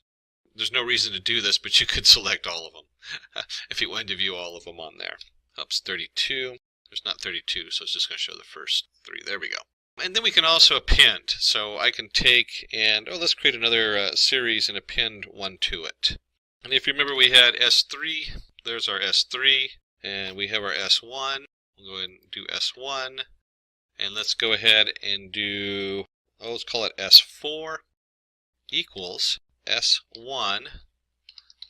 there's no reason to do this, but you could select all of them if you wanted to view all of them on there. Oops, 32. There's not 32, so it's just going to show the first 3. There we go. And then we can also append. So I can take and, let's create another series and append one to it. And if you remember, we had S3. There's our S3. And we have our S1. We'll go ahead and do S1. And let's go ahead and do, let's call it S4 equals S1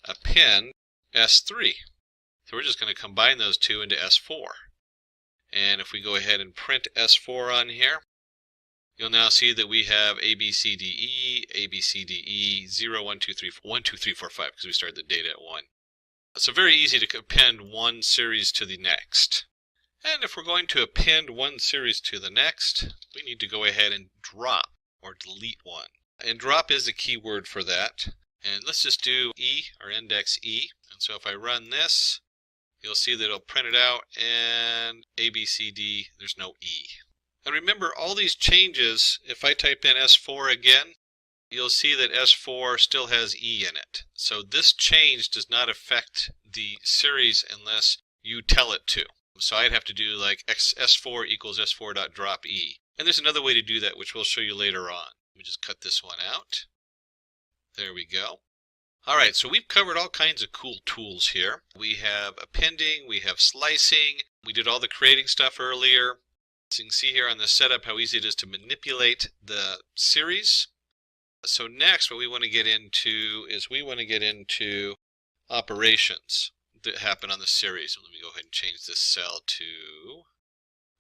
append S3. So we're just going to combine those two into S4. And if we go ahead and print S4 on here, you'll now see that we have A, B, C, D, E, A, B, C, D, E, 0, 1, 2, 3, 1, 2, 3, 4, 5, because we started the data at 1. So very easy to append one series to the next. And if we're going to append one series to the next, we need to go ahead and drop or delete one. And drop is the key word for that. And let's just do E, or index E. And so if I run this, you'll see that it'll print it out, and A, B, C, D, there's no E. And remember, all these changes, if I type in S4 again, you'll see that S4 still has E in it. So this change does not affect the series unless you tell it to. So I'd have to do like S4 equals S4.drop E. And there's another way to do that, which we'll show you later on. Let me just cut this one out. There we go. All right, so we've covered all kinds of cool tools here. We have appending, we have slicing, we did all the creating stuff earlier. So you can see here on the setup how easy it is to manipulate the series. So next, what we want to get into is we want to get into operations that happen on the series. Let me go ahead and change this cell to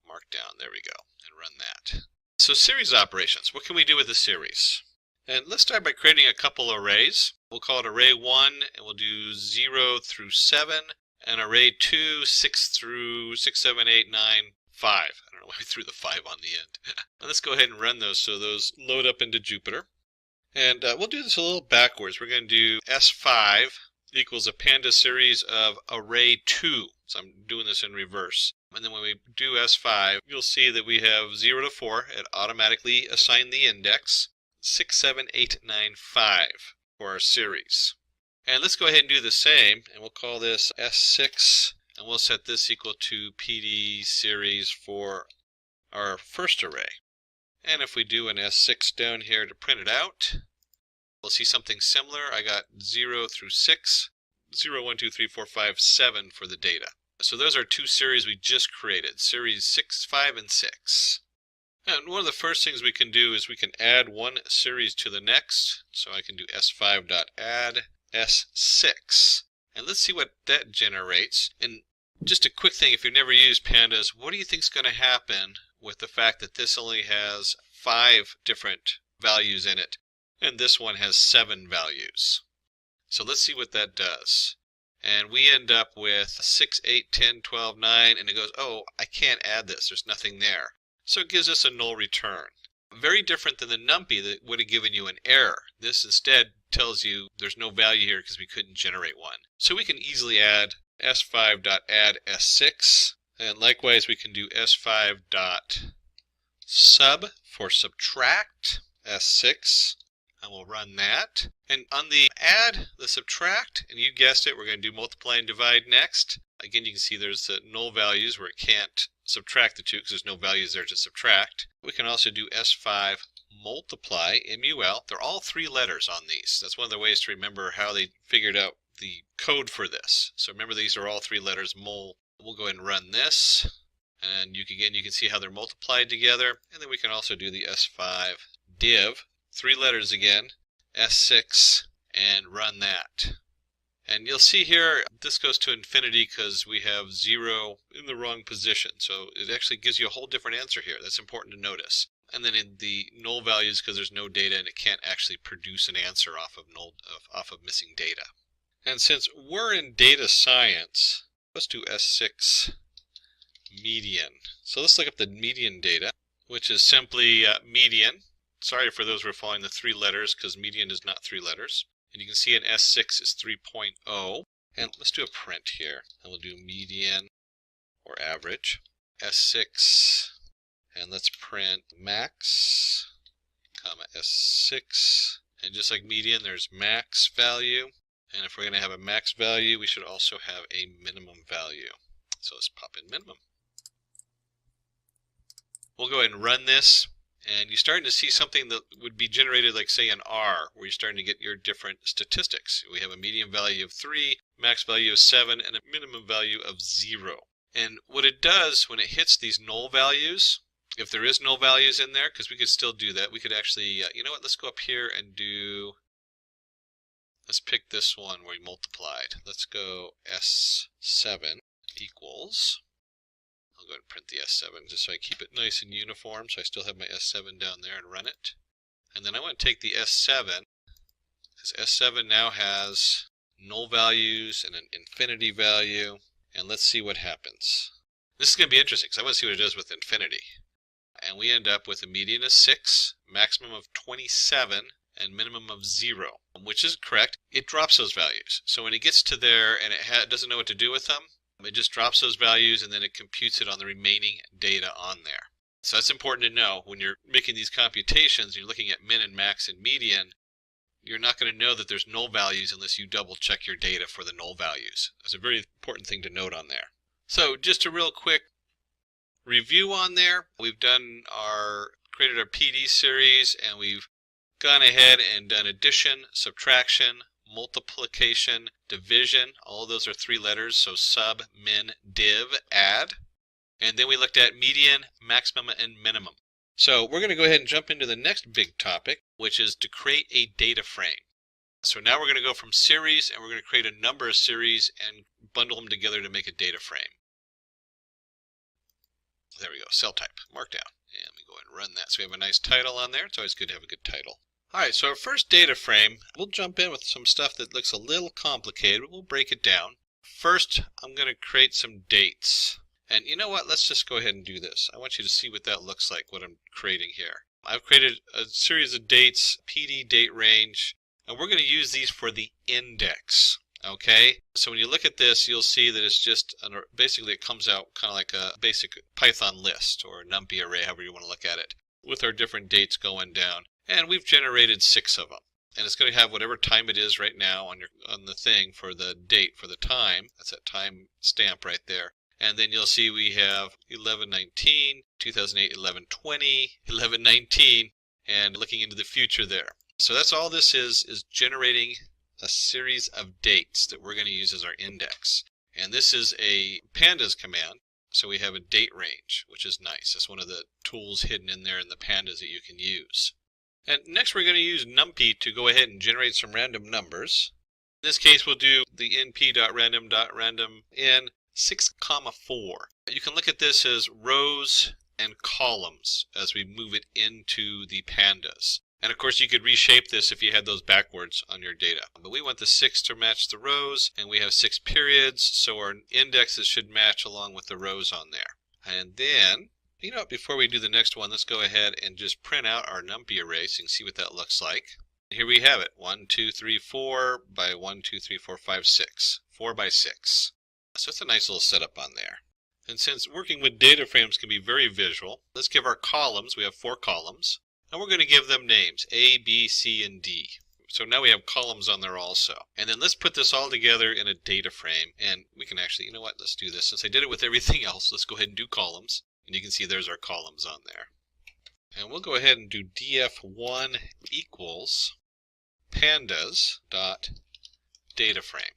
Markdown. There we go, and run that. So series operations, what can we do with the series? And let's start by creating a couple arrays. We'll call it array 1, and we'll do 0 through 7, and array 2, 6 through 6, 7, 8, 9, 5. I don't know why we threw the 5 on the end. Let's go ahead and run those so those load up into Jupyter. And we'll do this a little backwards. We're going to do S5 equals a panda series of array 2. So I'm doing this in reverse. And then when we do S5, you'll see that we have 0 to 4. It automatically assigned the index. 6, 7, 8, 9, 5. for our series. And let's go ahead and do the same, and we'll call this S6, and we'll set this equal to PD series for our first array. And if we do an S6 down here to print it out, we'll see something similar. I got 0 through 6, 0, 1, 2, 3, 4, 5, 7 for the data. So those are two series we just created, series 6, 5, and 6. And one of the first things we can do is we can add one series to the next. So I can do S5.add S6. And let's see what that generates. And just a quick thing, if you've never used pandas, what do you think is going to happen with the fact that this only has 5 different values in it, and this one has 7 values? So let's see what that does. And we end up with 6, 8, 10, 12, 9, and it goes, oh, I can't add this, there's nothing there. So it gives us a null return. Very different than the NumPy that would have given you an error. This instead tells you there's no value here because we couldn't generate one. So we can easily add S5.add S6, and likewise we can do S5.sub for subtract S6, and we'll run that. And on the add, the subtract, and you guessed it, we're going to do multiply and divide next. Again, you can see there's the null values where it can't subtract the two because there's no values there to subtract. We can also do S5 multiply, MUL. They're all 3 letters on these. That's one of the ways to remember how they figured out the code for this. So remember, these are all 3 letters, mul. We'll go ahead and run this, and you can see how they're multiplied together. And then we can also do the S5 div, 3 letters again, S6, and run that. And you'll see here, this goes to infinity because we have 0 in the wrong position. So it actually gives you a whole different answer here. That's important to notice. And then in the null values, because there's no data and it can't actually produce an answer off of missing data. And since we're in data science, let's do S6 median. So let's look up the median data, which is simply median. Sorry for those who are following the 3 letters, because median is not 3 letters. And you can see in S6 is 3.0. And let's do a print here. And we'll do median or average. S6. And let's print max, comma S6. And just like median, there's max value. And if we're going to have a max value, we should also have a minimum value. So let's pop in minimum. We'll go ahead and run this. And you're starting to see something that would be generated like, say, in R, where you're starting to get your different statistics. We have a median value of 3, max value of 7, and a minimum value of 0. And what it does when it hits these null values, if there is null values in there, because we could still do that, we could actually, you know what, let's go up here and do, let's pick this one where we multiplied. Let's go S7 equals, I'll go ahead and print the S7 just so I keep it nice and uniform, so I still have my S7 down there and run it. And then I want to take the S7, because S7 now has null values and an infinity value, and let's see what happens. This is going to be interesting because I want to see what it does with infinity. And we end up with a median of 6, maximum of 27, and minimum of 0, which is correct. It drops those values. So when it gets to there and it doesn't know what to do with them, it just drops those values and then it computes it on the remaining data on there. So that's important to know when you're making these computations, you're looking at min and max and median, you're not going to know that there's null values unless you double check your data for the null values. That's a very important thing to note on there. So just a real quick review on there. We've created our PD series, and we've gone ahead and done addition, subtraction, multiplication, division. All of those are 3 letters, so sub, min, div, add. And then we looked at median, maximum, and minimum. So we're going to go ahead and jump into the next big topic, which is to create a data frame. So now we're going to go from series, and we're going to create a number of series and bundle them together to make a data frame. There we go, cell type, markdown. And we go ahead and run that. So we have a nice title on there. It's always good to have a good title. All right, so our first data frame, we'll jump in with some stuff that looks a little complicated, but we'll break it down. First, I'm going to create some dates. And you know what? Let's just go ahead and do this. I want you to see what that looks like, what I'm creating here. I've created a series of dates, PD date range, and we're going to use these for the index. Okay, so when you look at this, you'll see that it's just, basically it comes out kind of like a basic Python list or a NumPy array, however you want to look at it, with our different dates going down. And we've generated 6 of them. and it's going to have whatever time it is right now on the thing for the date for the time. That's that time stamp right there. And then you'll see we have 11/19, 2008, 11/20, 11/19, and looking into the future there. So that's all this is generating a series of dates that we're going to use as our index. And this is a pandas command, so we have a date range, which is nice. That's one of the tools hidden in there in the pandas that you can use. And next we're going to use NumPy to go ahead and generate some random numbers. In this case we'll do the np.random.random in 6,4. You can look at this as rows and columns as we move it into the pandas. And of course you could reshape this if you had those backwards on your data. But we want the 6 to match the rows, and we have 6 periods, so our indexes should match along with the rows on there. And then, you know, before we do the next one, let's go ahead and just print out our NumPy array so you can see what that looks like. Here we have it, 1, 2, 3, 4 by 1, 2, 3, 4, 5, 6. 4 by 6. So it's a nice little setup on there. And since working with data frames can be very visual, let's give our columns, we have 4 columns, and we're going to give them names, A, B, C, and D. So now we have columns on there also. And then let's put this all together in a data frame, and we can actually, you know what, let's do this. Since I did it with everything else, let's go ahead and do columns, and you can see there's our columns on there. And we'll go ahead and do df1 equals pandas dot data frame.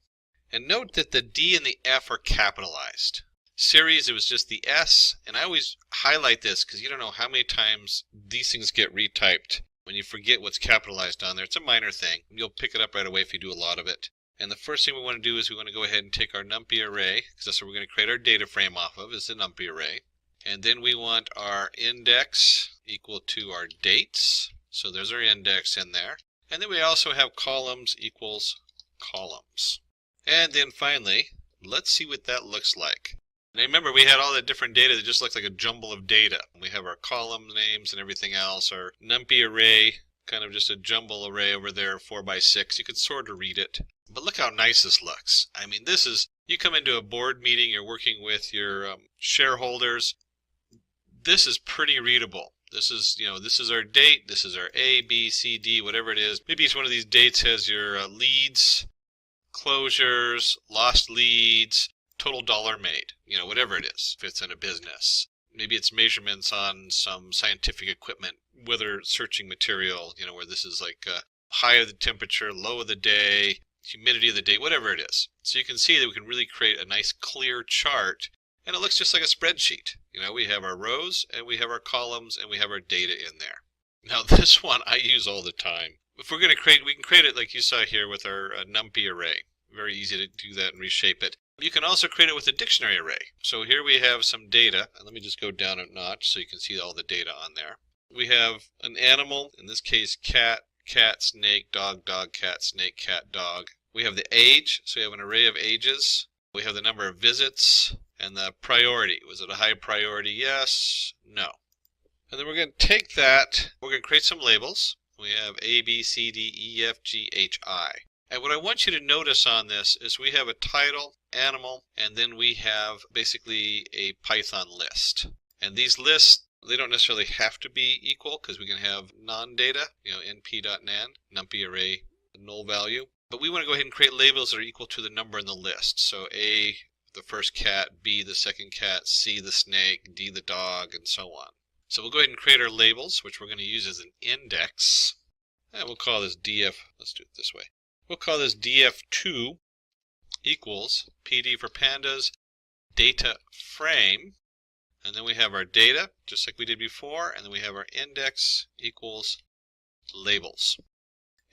And note that the D and the F are capitalized. Series, it was just the S, and I always highlight this because you don't know how many times these things get retyped when you forget what's capitalized on there. It's a minor thing. You'll pick it up right away if you do a lot of it. And the first thing we want to do is we want to go ahead and take our NumPy array, because that's what we're going to create our data frame off of, is the NumPy array. And then we want our index equal to our dates. So there's our index in there. And then we also have columns equals columns. And then finally, let's see what that looks like. And remember, we had all that different data that just looks like a jumble of data. We have our column names and everything else. Our NumPy array, kind of just a jumble array over there, 4 by 6. You could sort of read it. But look how nice this looks. I mean, this is, you come into a board meeting, you're working with your shareholders. This is pretty readable. This is, you know, this is our date. This is our A, B, C, D, whatever it is. Maybe each one of these dates has your leads, closures, lost leads, total dollar made, you know, whatever it is, if it's in a business. Maybe it's measurements on some scientific equipment, weather searching material, you know, where this is like high of the temperature, low of the day, humidity of the day, whatever it is. So you can see that we can really create a nice clear chart, and it looks just like a spreadsheet. You know, we have our rows, and we have our columns, and we have our data in there. Now this one I use all the time. If we're going to create, we can create it like you saw here with our NumPy array. Very easy to do that and reshape it. You can also create it with a dictionary array. So here we have some data, and let me just go down a notch so you can see all the data on there. We have an animal, in this case cat, cat, snake, dog, dog, cat, snake, cat, dog. We have the age, so we have an array of ages. We have the number of visits, and the priority. Was it a high priority? Yes, no. And then we're going to take that, we're going to create some labels. We have A, B, C, D, E, F, G, H, I. And what I want you to notice on this is we have a title, animal, and then we have basically a Python list. And these lists, they don't necessarily have to be equal because we can have non-data, you know, np.nan, NumPy array, null value. But we want to go ahead and create labels that are equal to the number in the list. So A, the first cat, B, the second cat, C, the snake, D, the dog, and so on. So we'll go ahead and create our labels, which we're going to use as an index. And we'll call this df, let's do it this way. We'll call this df2 equals PD for pandas, data frame, and then we have our data, just like we did before, and then we have our index equals labels.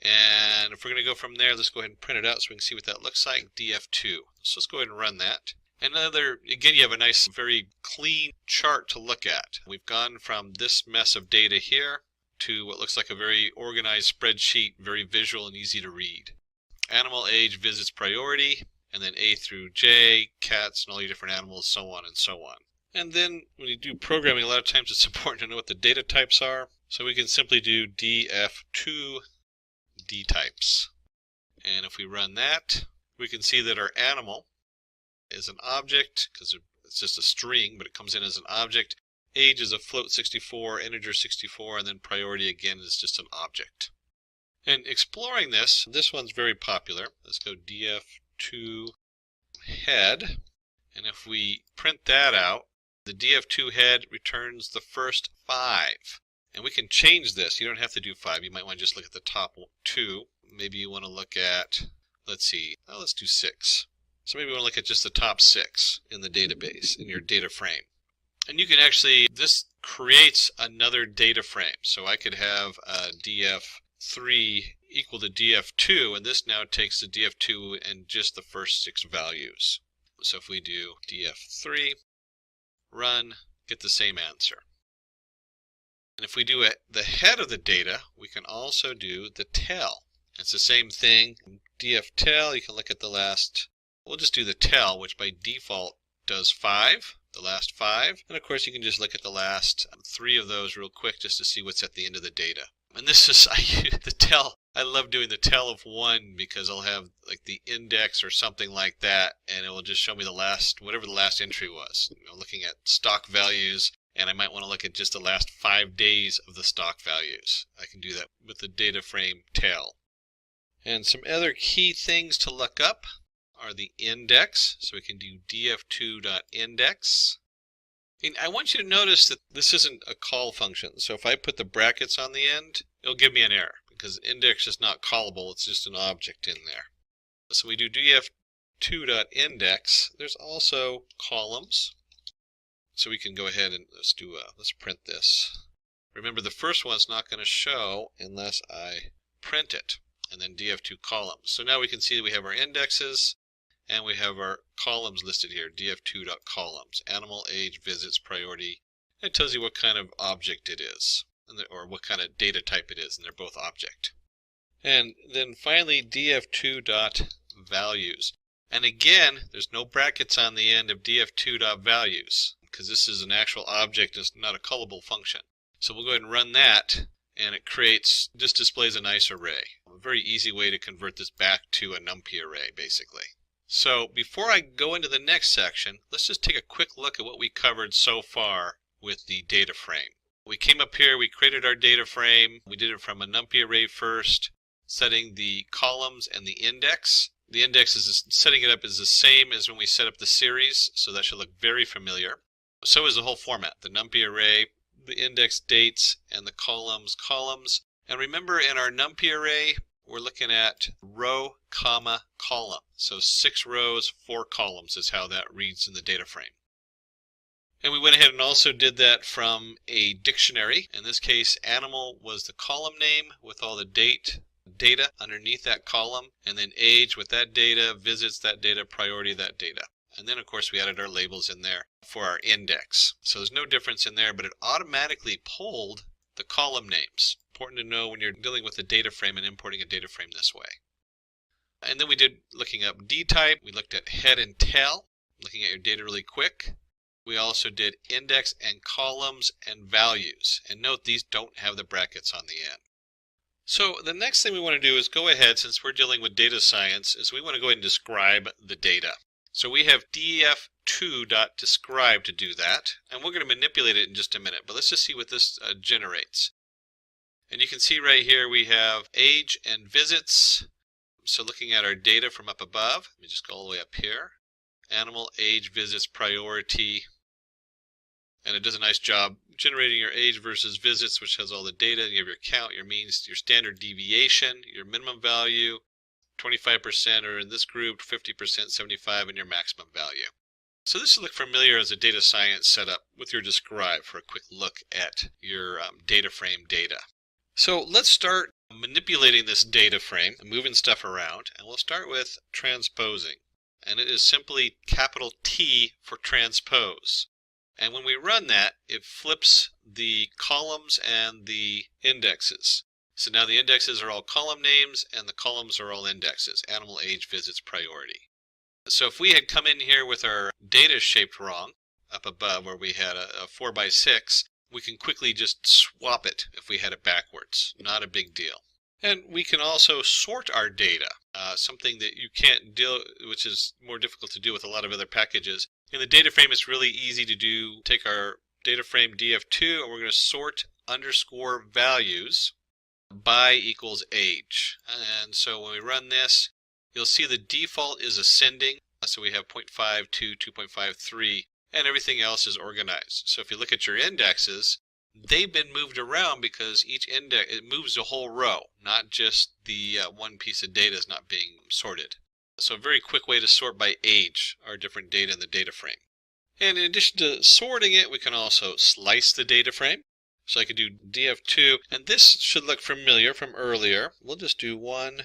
And if we're going to go from there, let's go ahead and print it out so we can see what that looks like, df2. So let's go ahead and run that. Another, again, you have a nice, very clean chart to look at. We've gone from this mess of data here to what looks like a very organized spreadsheet, very visual and easy to read. Animal, age, visits, priority, and then A through J, cats, and all your different animals, so on and so on. And then when you do programming, a lot of times it's important to know what the data types are. So we can simply do df2 dtypes. And if we run that, we can see that our animal is an object, because it's just a string, but it comes in as an object. Age is a float 64, integer 64, and then priority again is just an object. And exploring this one's very popular. Let's go df2 head. And if we print that out, the df2 head returns the first 5. And we can change this. You don't have to do 5. You might want to just look at the top 2. Maybe you want to look at, let's see, let's do 6. So maybe we want to look at just the top 6 in the database, in your data frame. And you can actually, this creates another data frame. So I could have a df3 equal to df2, and this now takes the df2 and just the first 6 values. So if we do df3, run, get the same answer. And if we do the head of the data, we can also do the tail. It's the same thing. df_tail, you can look at the last, we'll just do the tail, which by default does 5, the last 5. And of course you can just look at the last 3 of those real quick just to see what's at the end of the data. And this is the tail. I love doing the tail of 1 because I'll have like the index or something like that, and it will just show me the last, whatever the last entry was. You know, looking at stock values, and I might want to look at just the last 5 days of the stock values. I can do that with the data frame tail. And some other key things to look up are the index. So we can do df2.index. And I want you to notice that this isn't a call function. So if I put the brackets on the end, it'll give me an error because index is not callable. It's just an object in there. So we do df2.index. There's also columns. So we can go ahead and let's print this. Remember, the first one's not going to show unless I print it, and then df2 columns. So now we can see that we have our indexes and we have our columns listed here, df2.columns, animal, age, visits, priority. It tells you what kind of object it is, or what kind of data type it is, and they're both object. And then finally df2.values. And again, there's no brackets on the end of df2.values. Because this is an actual object, it's not a callable function. So we'll go ahead and run that, and it just displays a nice array. A very easy way to convert this back to a NumPy array, basically. So before I go into the next section, let's just take a quick look at what we covered so far with the data frame. We came up here, we created our data frame. We did it from a NumPy array first, setting the columns and the index. The index setting it up is the same as when we set up the series, so that should look very familiar. So is the whole format, the NumPy array, the index dates, and the columns. And remember, in our NumPy array, we're looking at row, comma, column. So 6 rows, 4 columns is how that reads in the data frame. And we went ahead and also did that from a dictionary. In this case, animal was the column name with all the data underneath that column, and then age with that data, visits that data, priority that data. And then, of course, we added our labels in there for our index. So there's no difference in there, but it automatically pulled the column names. Important to know when you're dealing with a data frame and importing a data frame this way. And then we did looking up D-type. We looked at head and tail, looking at your data really quick. We also did index and columns and values. And note, these don't have the brackets on the end. So the next thing we want to do is go ahead, since we're dealing with data science, is we want to go ahead and describe the data. So we have df2.describe to do that, and we're going to manipulate it in just a minute, but let's just see what this generates. And you can see right here we have age and visits. So looking at our data from up above, let me just go all the way up here. Animal, age, visits, priority. And it does a nice job generating your age versus visits, which has all the data. You have your count, your means, your standard deviation, your minimum value. 25% are in this group, 50%, 75%, and your maximum value. So this will look familiar as a data science setup with your describe for a quick look at your data frame data. So let's start manipulating this data frame and moving stuff around, and we'll start with transposing. And it is simply capital T for transpose. And when we run that, it flips the columns and the indexes. So now the indexes are all column names and the columns are all indexes, animal, age, visits, priority. So if we had come in here with our data shaped wrong, up above where we had a 4x6, we can quickly just swap it if we had it backwards. Not a big deal. And we can also sort our data, something that you can't do, which is more difficult to do with a lot of other packages. In the data frame, it's really easy to do. Take our data frame df2 and we're going to sort underscore values by equals age. And so when we run this, you'll see the default is ascending. So we have 0.52, 2.53, and everything else is organized. So if you look at your indexes, they've been moved around because each index, it moves the whole row, not just the one piece of data is not being sorted. So a very quick way to sort by age our different data in the data frame. And in addition to sorting it, we can also slice the data frame. So I could do df2, and this should look familiar from earlier. We'll just do 1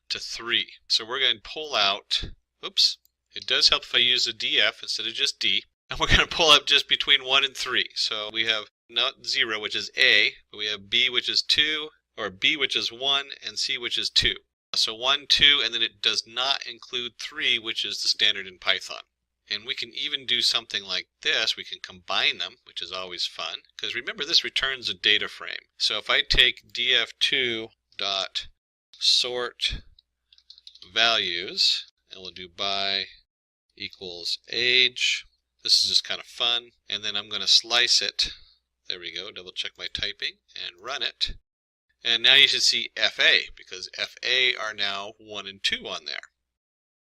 to 3. So we're going to pull out, oops, it does help if I use a df instead of just d. And we're going to pull up just between 1 and 3. So we have not 0, which is A, but we have B, which is 2, or B, which is 1, and C, which is 2. So 1, 2, and then it does not include 3, which is the standard in Python. And we can even do something like this. We can combine them, which is always fun, because remember this returns a data frame. So if I take df2 dot sort values, and we'll do by equals age. This is just kind of fun. And then I'm going to slice it. There we go. Double check my typing and run it. And now you should see FA, because FA are now 1 and 2 on there.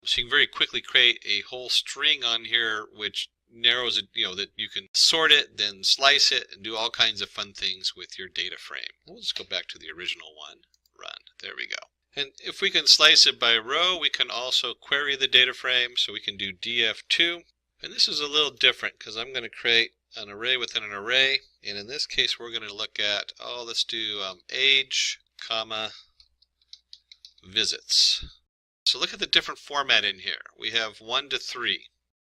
So you can very quickly create a whole string on here which narrows it, that you can sort it, then slice it, and do all kinds of fun things with your data frame. We'll just go back to the original one. Run. There we go. And if we can slice it by row, we can also query the data frame. So we can do df2. And this is a little different because I'm going to create an array within an array. And in this case, we're going to look at, let's do age, comma, visits. So look at the different format in here. We have 1 to 3.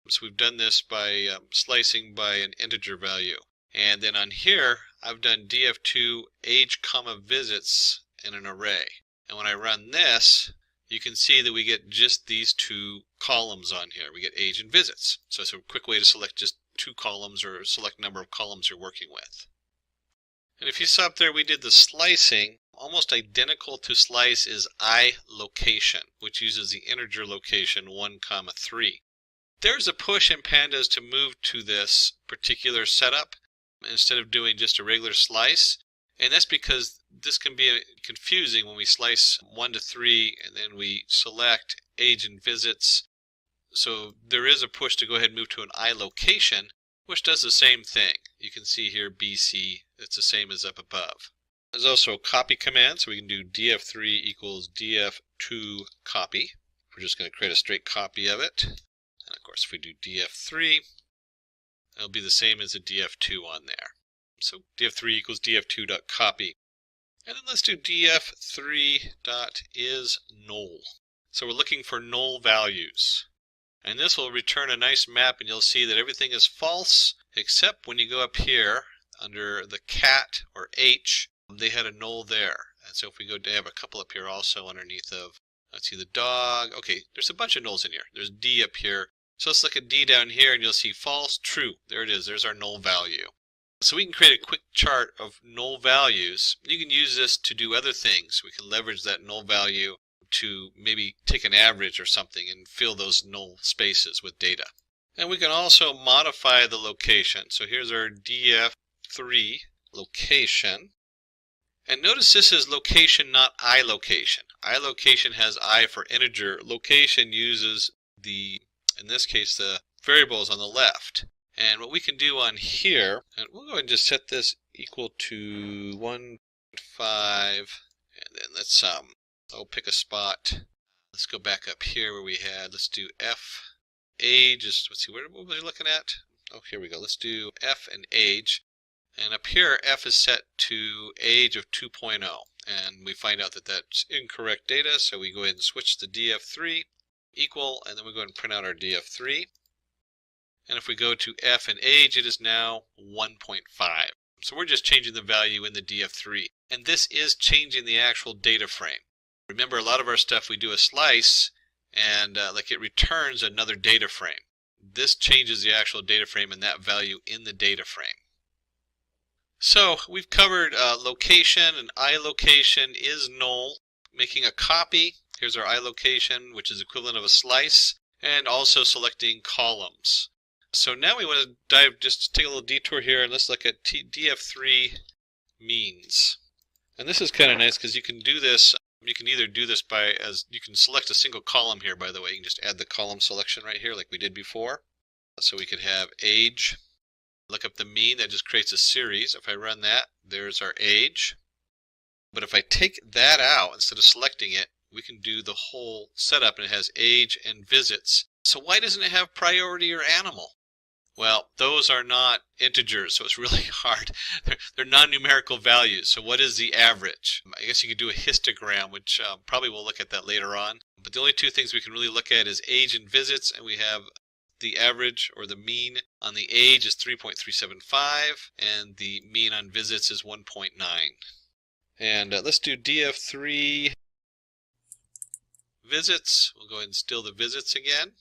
So we've done this by slicing by an integer value. And then on here, I've done df2 age, comma, visits in an array. And when I run this, you can see that we get just these 2 columns on here. We get age and visits. So it's a quick way to select just 2 columns or select number of columns you're working with. And if you saw up there, we did the slicing. Almost identical to slice is iLocation, which uses the integer location 1, 3. There's a push in Pandas to move to this particular setup instead of doing just a regular slice. And that's because this can be confusing when we slice 1 to 3 and then we select age and visits. So there is a push to go ahead and move to an iLocation, which does the same thing. You can see here BC, it's the same as up above. There's also a copy command, so we can do df3 equals df2 copy. We're just going to create a straight copy of it. And of course, if we do df3, it'll be the same as a df2 on there. So df3 equals df2.copy. And then let's do df3.isNull. So we're looking for null values. And this will return a nice map, and you'll see that everything is false, except when you go up here under the cat or H, they had a null there. And so if we go, they have a couple up here also underneath of, let's see, the dog. Okay, there's a bunch of nulls in here. There's D up here. So let's look at D down here, and you'll see false, true. There it is. There's our null value. So we can create a quick chart of null values. You can use this to do other things. We can leverage that null value to maybe take an average or something and fill those null spaces with data. And we can also modify the location. So here's our df3 location. And notice this is location, not iLocation. iLocation has I for integer. Location uses the, in this case, the variables on the left. And what we can do on here, and we'll go ahead and just set this equal to 1.5, and then let's pick a spot. Let's go back up here where we had, let's do F age, let's see, what was we looking at? Oh, here we go. Let's do F and age. And up here, F is set to age of 2.0. And we find out that that's incorrect data, so we go ahead and switch to df3 equal, and then we go ahead and print out our df3. And if we go to F and age, it is now 1.5. So we're just changing the value in the df3. And this is changing the actual data frame. Remember, a lot of our stuff, we do a slice, and like it returns another data frame. This changes the actual data frame and that value in the data frame. So we've covered location, and iLocation is null. Making a copy, here's our iLocation, which is equivalent of a slice, and also selecting columns. So now we want to just take a little detour here, and let's look at df3 means. And this is kind of nice because you can do this. You can either do this you can select a single column here, by the way. You can just add the column selection right here like we did before. So we could have age, look up the mean, that just creates a series. If I run that, there's our age. But if I take that out, instead of selecting it, we can do the whole setup, and it has age and visits. So why doesn't it have priority or animal? Well, those are not integers, so it's really hard. They're non-numerical values. So what is the average? I guess you could do a histogram, which probably we'll look at that later on. But the only two things we can really look at is age and visits, and we have the average or the mean on the age is 3.375, and the mean on visits is 1.9. And let's do DF3 visits. We'll go ahead and steal the visits again.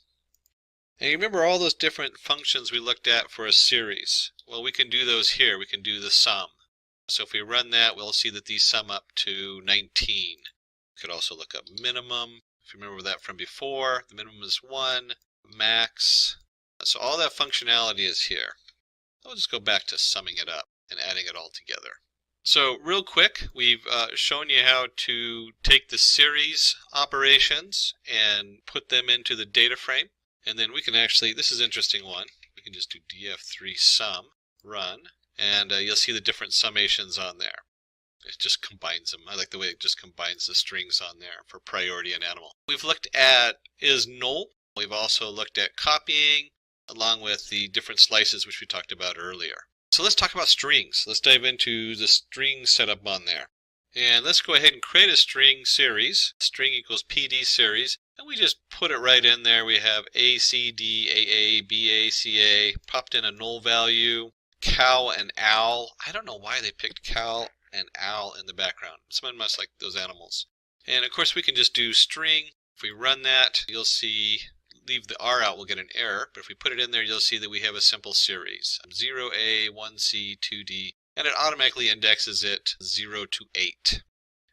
And you remember all those different functions we looked at for a series? Well, we can do those here. We can do the sum. So if we run that, we'll see that these sum up to 19. We could also look up minimum. If you remember that from before, the minimum is 1, max. So all that functionality is here. I'll just go back to summing it up and adding it all together. So real quick, we've shown you how to take the series operations and put them into the data frame. And then we can actually, this is an interesting one, we can just do df3 sum, run, and you'll see the different summations on there. It just combines them. I like the way it just combines the strings on there for priority and animal. We've looked at is null. We've also looked at copying, along with the different slices which we talked about earlier. So let's talk about strings. Let's dive into the string setup on there. And let's go ahead and create a string series. String equals PD series. And we just put it right in there. We have A, C, D, A, B, A, C, A. Popped in a null value. Cow and owl. I don't know why they picked cow and owl in the background. Someone must like those animals. And of course we can just do string. If we run that, you'll see, leave the R out, we'll get an error. But if we put it in there, you'll see that we have a simple series. 0A, 1C, 2D. And it automatically indexes it 0 to 8.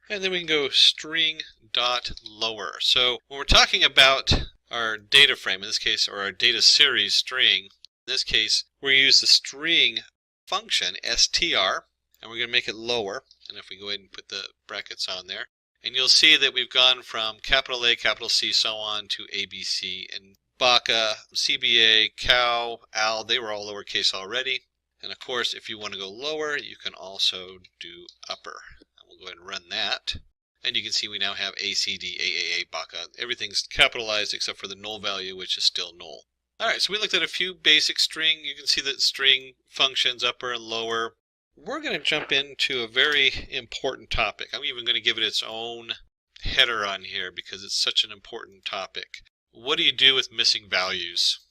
And then we can go string dot lower. So when we're talking about our data frame, in this case, or our data series string, in this case, we're going to use the string function, str, and we're going to make it lower. And if we go ahead and put the brackets on there, and you'll see that we've gone from capital A, capital C, so on to ABC. And baka, CBA, cow, owl, they were all lowercase already. And of course, if you want to go lower, you can also do upper. And we'll go ahead and run that. And you can see we now have ACD, AAA, baka. Everything's capitalized except for the null value, which is still null. Alright, so we looked at a few basic string. You can see that string functions upper and lower. We're going to jump into a very important topic. I'm even going to give it its own header on here because it's such an important topic. What do you do with missing values?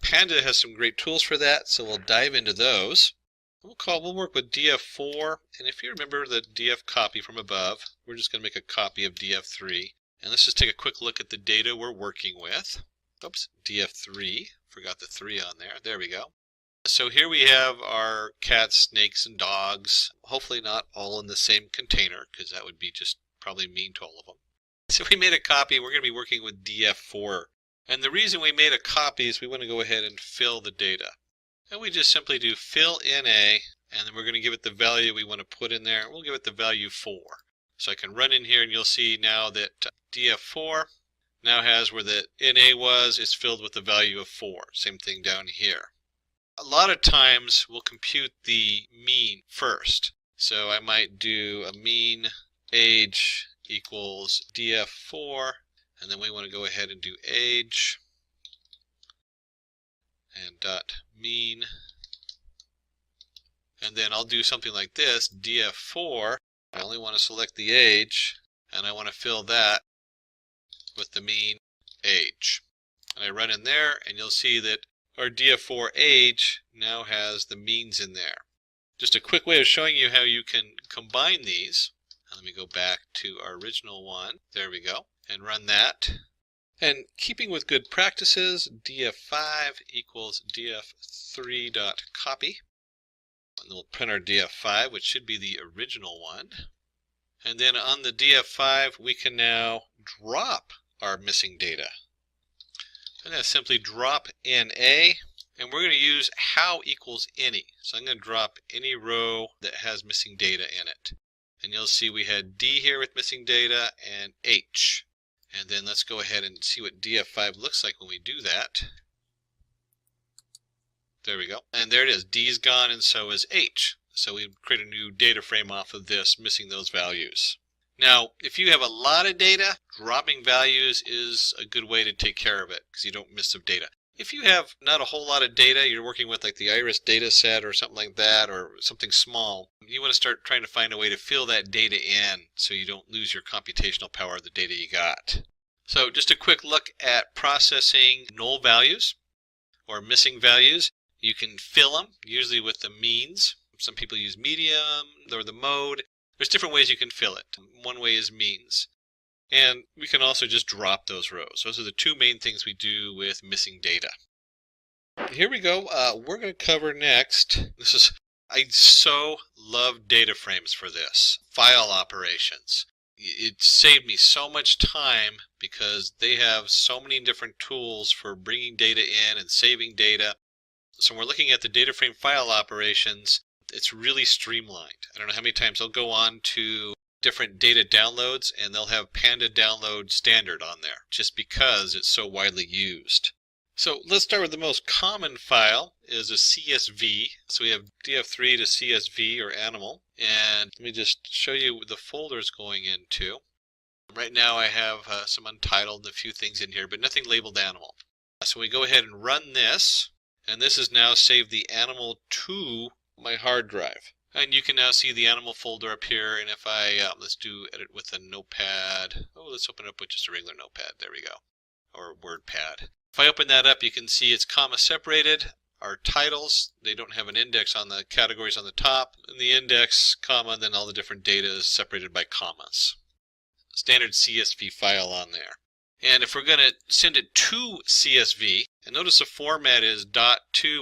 Panda has some great tools for that, so we'll dive into those. We'll work with df4, and if you remember the df copy from above, we're just going to make a copy of df3. And let's just take a quick look at the data we're working with. Oops, df3, forgot the 3 on there. There we go. So here we have our cats, snakes, and dogs. Hopefully not all in the same container, because that would be just probably mean to all of them. So we made a copy. We're going to be working with df4. And the reason we made a copy is we want to go ahead and fill the data. And we just simply do fill NA, and then we're going to give it the value we want to put in there. We'll give it the value 4. So I can run in here, and you'll see now that df4 now has where the NA was, it's filled with the value of 4. Same thing down here. A lot of times we'll compute the mean first. So I might do a mean age equals df4, and then we want to go ahead and do age and dot mean, and then I'll do something like this, df4. I only want to select the age, and I want to fill that with the mean age. And I run in there, and you'll see that our df4 age now has the means in there. Just a quick way of showing you how you can combine these. Let me go back to our original one. There we go. And run that. And keeping with good practices, df5 equals df3.copy. And then we'll print our df5, which should be the original one. And then on the df5, we can now drop our missing data. I'm going to simply drop NA, and we're going to use how equals any. So I'm going to drop any row that has missing data in it. And you'll see we had D here with missing data and H. And then let's go ahead and see what DF5 looks like when we do that. There we go. And there it is. D is gone and so is H. So we create a new data frame off of this, missing those values. Now, if you have a lot of data, dropping values is a good way to take care of it because you don't miss some data. If you have not a whole lot of data, you're working with like the IRIS data set or something like that, or something small, you want to start trying to find a way to fill that data in so you don't lose your computational power of the data you got. So just a quick look at processing null values or missing values. You can fill them, usually with the means. Some people use medium or the mode. There's different ways you can fill it. One way is means. And we can also just drop those rows. Those are the two main things we do with missing data. Here we go. We're going to cover next. I so love data frames for this. File operations. It saved me so much time because they have so many different tools for bringing data in and saving data. So when we're looking at the data frame file operations, it's really streamlined. I don't know how many times I'll go on to different data downloads and they'll have Panda download standard on there just because it's so widely used. So let's start with the most common file is a CSV. So we have DF3 to CSV or animal. And let me just show you the folders going into. Right now I have some untitled and a few things in here, but nothing labeled animal. So we go ahead and run this, and this has now saved the animal to my hard drive. And you can now see the animal folder up here, and if I, let's do edit with a notepad. Oh, let's open it up with just a regular notepad. There we go. Or WordPad. If I open that up, you can see it's comma separated. Our titles, they don't have an index on the categories on the top. And the index, comma, and then all the different data is separated by commas. Standard CSV file on there. And if we're going to send it to CSV, and notice the format is .to_CSV.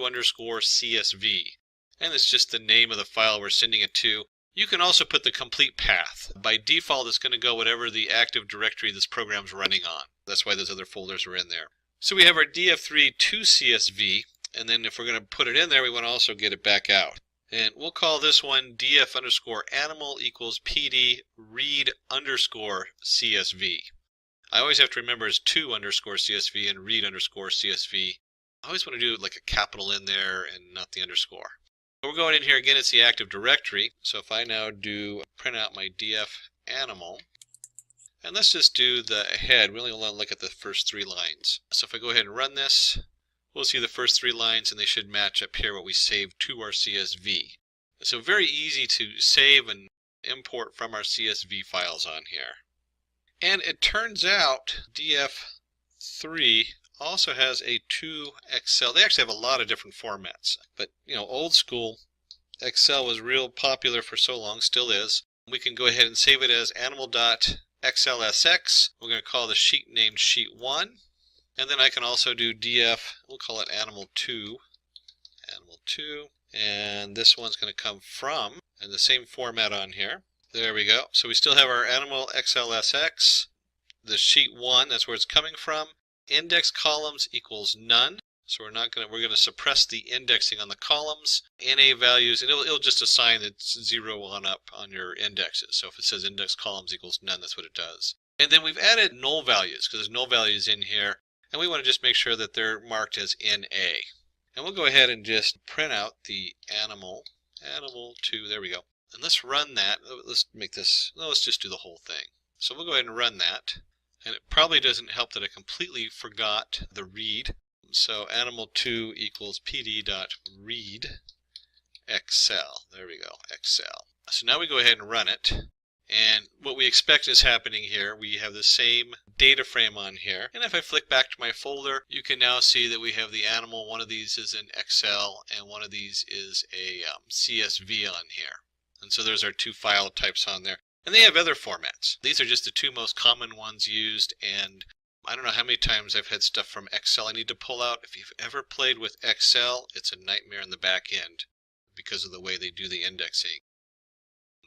And it's just the name of the file we're sending it to. You can also put the complete path. By default, it's going to go whatever the active directory this program's running on. That's why those other folders are in there. So we have our DF3 to CSV, and then if we're going to put it in there, we want to also get it back out. And we'll call this one df_animal equals pd read_CSV. I always have to remember it's to_CSV and read_CSV. I always want to do like a capital in there and not the underscore. We're going in here again, it's the active directory. So if I now do print out my df animal, and let's just do the head. We only want to look at the first 3 lines. So if I go ahead and run this, we'll see the first 3 lines and they should match up here what we saved to our CSV. So very easy to save and import from our CSV files on here. And it turns out DF3 also has a to Excel. They actually have a lot of different formats, but old school Excel was real popular for so long, still is. We can go ahead and save it as animal.xlsx. We're going to call the sheet named sheet 1, and then I can also do df, we'll call it animal2, and this one's going to come from, and the same format on here. There we go. So we still have our animal xlsx, the sheet 1, that's where it's coming from. Index columns equals none. So we're going to suppress the indexing on the columns. NA values, and it'll just assign it's 0 on up on your indexes. So if it says index columns equals none, that's what it does. And then we've added null values because there's null values in here, and we want to just make sure that they're marked as NA. And we'll go ahead and just print out the animal2, there we go. And let's run that. Let's make this, let's just do the whole thing. So we'll go ahead and run that. And it probably doesn't help that I completely forgot the read. So animal2 equals pd.read Excel. There we go, Excel. So now we go ahead and run it. And what we expect is happening here. We have the same data frame on here. And if I flick back to my folder, you can now see that we have the animal. One of these is in Excel, and one of these is a CSV on here. And so there's our 2 file types on there. And they have other formats. These are just the 2 most common ones used, and I don't know how many times I've had stuff from Excel I need to pull out. If you've ever played with Excel, it's a nightmare in the back end because of the way they do the indexing.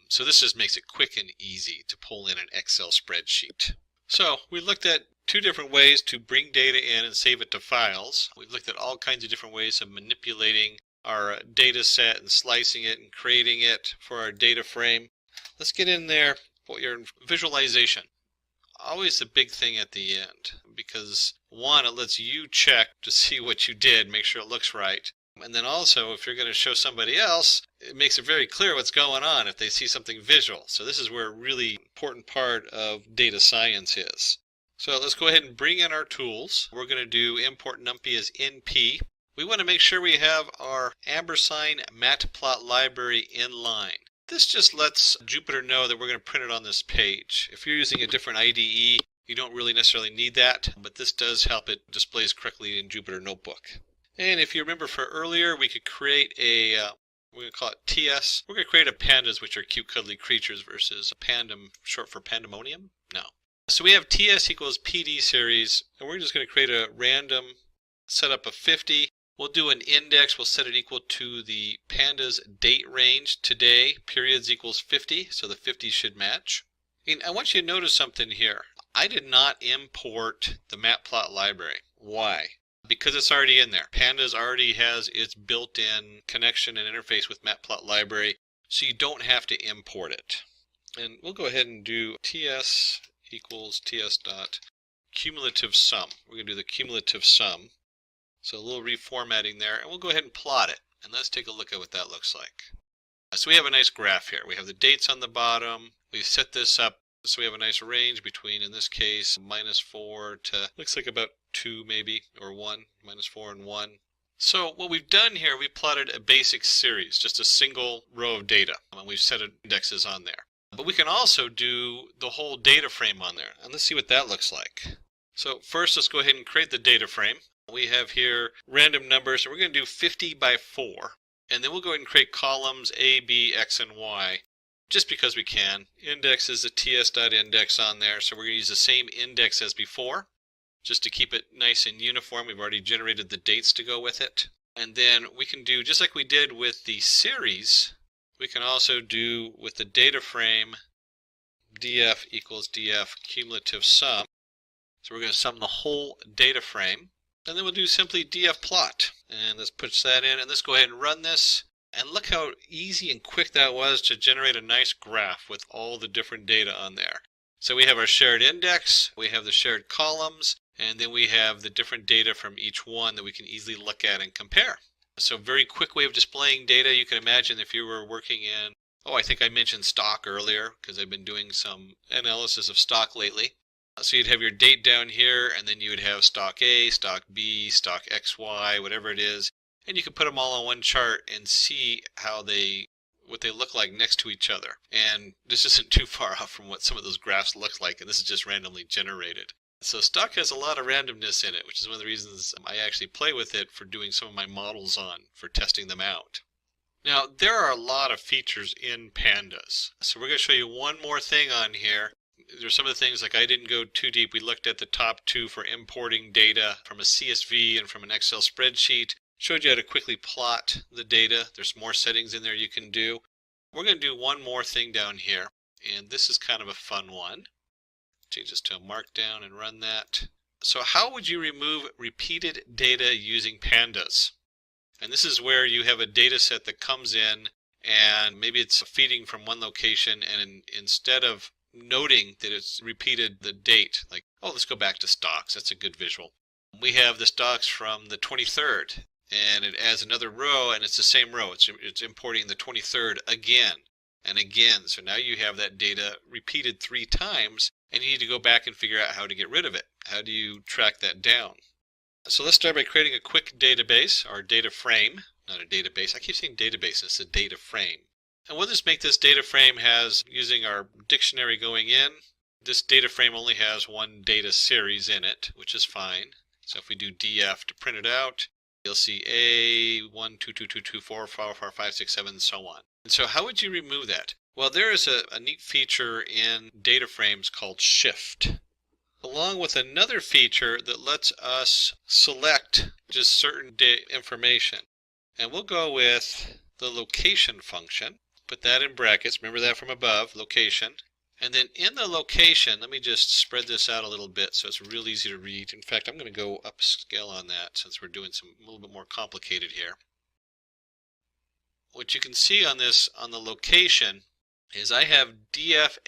So this just makes it quick and easy to pull in an Excel spreadsheet. So we looked at 2 different ways to bring data in and save it to files. We've looked at all kinds of different ways of manipulating our data set and slicing it and creating it for our data frame. let's get in there for your visualization. Always the big thing at the end, because one, it lets you check to see what you did, make sure it looks right. And then also, if you're going to show somebody else, it makes it very clear what's going on if they see something visual. So this is where a really important part of data science is. So let's go ahead and bring in our tools. We're going to do import NumPy as NP. We want to make sure we have our ampersand matplot library in line. This just lets Jupyter know that we're going to print it on this page. If you're using a different IDE, you don't really necessarily need that, but this does help it displays correctly in Jupyter Notebook. And if you remember for earlier, we could create a, we're going to call it TS. We're going to create a pandas, which are cute cuddly creatures, versus a pandem, short for pandemonium? No. So we have TS equals PD series, and we're just going to create a random setup of 50. We'll do an index. We'll set it equal to the pandas date range today. Periods equals 50, so the 50 should match. And I want you to notice something here. I did not import the matplot library. Why? Because it's already in there. Pandas already has its built-in connection and interface with matplot library, so you don't have to import it. And we'll go ahead and do TS equals TS dot cumulative sum. We're going to do the cumulative sum. So a little reformatting there, and we'll go ahead and plot it. And let's take a look at what that looks like. So we have a nice graph here. We have the dates on the bottom. We've set this up so we have a nice range between, in this case, -4 to, looks like about 2 maybe, or 1, -4 and 1. So what we've done here, we plotted a basic series, just a single row of data, and we've set indexes on there. But we can also do the whole data frame on there, and let's see what that looks like. So first, let's go ahead and create the data frame. We have here random numbers, and we're going to do 50 by 4. And then we'll go ahead and create columns A, B, X, and Y, just because we can. Index is a ts.index on there, so we're going to use the same index as before, just to keep it nice and uniform. We've already generated the dates to go with it. And then we can do, just like we did with the series, we can also do with the data frame, df equals df cumulative sum. So we're going to sum the whole data frame. And then we'll do simply df plot. And let's push that in, and let's go ahead and run this. And look how easy and quick that was to generate a nice graph with all the different data on there. So we have our shared index, we have the shared columns, and then we have the different data from each one that we can easily look at and compare. So very quick way of displaying data. You can imagine if you were working in, I think I mentioned stock earlier because I've been doing some analysis of stock lately. So you'd have your date down here, and then you would have stock A, stock B, stock XY, whatever it is. And you can put them all on one chart and see how what they look like next to each other. And this isn't too far off from what some of those graphs look like, and this is just randomly generated. So stock has a lot of randomness in it, which is one of the reasons I actually play with it for doing some of my models on, for testing them out. Now, there are a lot of features in Pandas. So we're going to show you one more thing on here. There's some of the things, like I didn't go too deep. We looked at the top two for importing data from a CSV and from an Excel spreadsheet. Showed you how to quickly plot the data. There's more settings in there you can do. We're going to do one more thing down here, and this is kind of a fun one. Change this to a markdown and run that. So how would you remove repeated data using Pandas? And this is where you have a data set that comes in, and maybe it's feeding from one location, and instead of noting that it's repeated the date, like, let's go back to stocks. That's a good visual. We have the stocks from the 23rd. And it adds another row, and it's the same row. It's importing the 23rd again and again. So now you have that data repeated 3 times, and you need to go back and figure out how to get rid of it. How do you track that down? So let's start by creating a quick database, or data frame. Not a database. I keep saying database. It's a data frame. And we'll just make this data frame using our dictionary going in. This data frame only has one data series in it, which is fine. So if we do df to print it out, you'll see A, 1, 2, 2, 2, 2, 4, 4, 4, 5, 6, 7, and so on. And so how would you remove that? Well, there is a neat feature in data frames called shift, along with another feature that lets us select just certain information. And we'll go with the location function. Put that in brackets. Remember that from above, location. And then in the location, let me just spread this out a little bit so it's real easy to read. In fact, I'm going to go upscale on that since we're doing a little bit more complicated here. What you can see on the location is I have dfa.shift.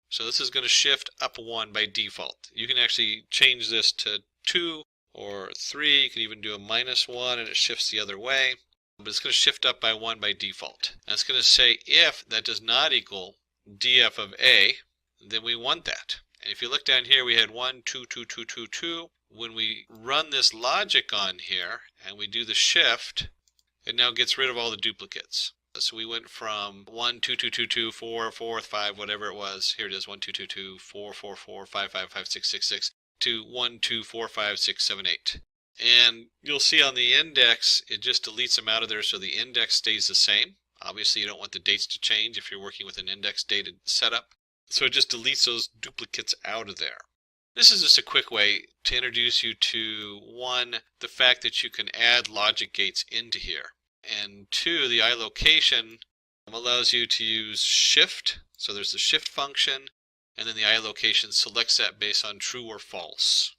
So this is going to shift up 1 by default. You can actually change this to 2 or 3. You can even do a -1 and it shifts the other way. But it's going to shift up by 1 by default. And it's going to say if that does not equal df of a, then we want that. And if you look down here, we had 1, 2, 2, 2, 2, 2. When we run this logic on here and we do the shift, it now gets rid of all the duplicates. So we went from 1, 2, 2, 2, 2, 4, 4, 5, whatever it was. Here it is, 1, 2, 2, 2, 4, 4, 4, 5, 5, 5, 6, 6, 6, to 1, 2, 4, 5, 6, 7, 8. And you'll see on the index, it just deletes them out of there so the index stays the same. Obviously, you don't want the dates to change if you're working with an index dated setup. So it just deletes those duplicates out of there. This is just a quick way to introduce you to, 1, the fact that you can add logic gates into here. And 2, the iLocation allows you to use shift. So there's the shift function, and then the iLocation selects that based on true or false.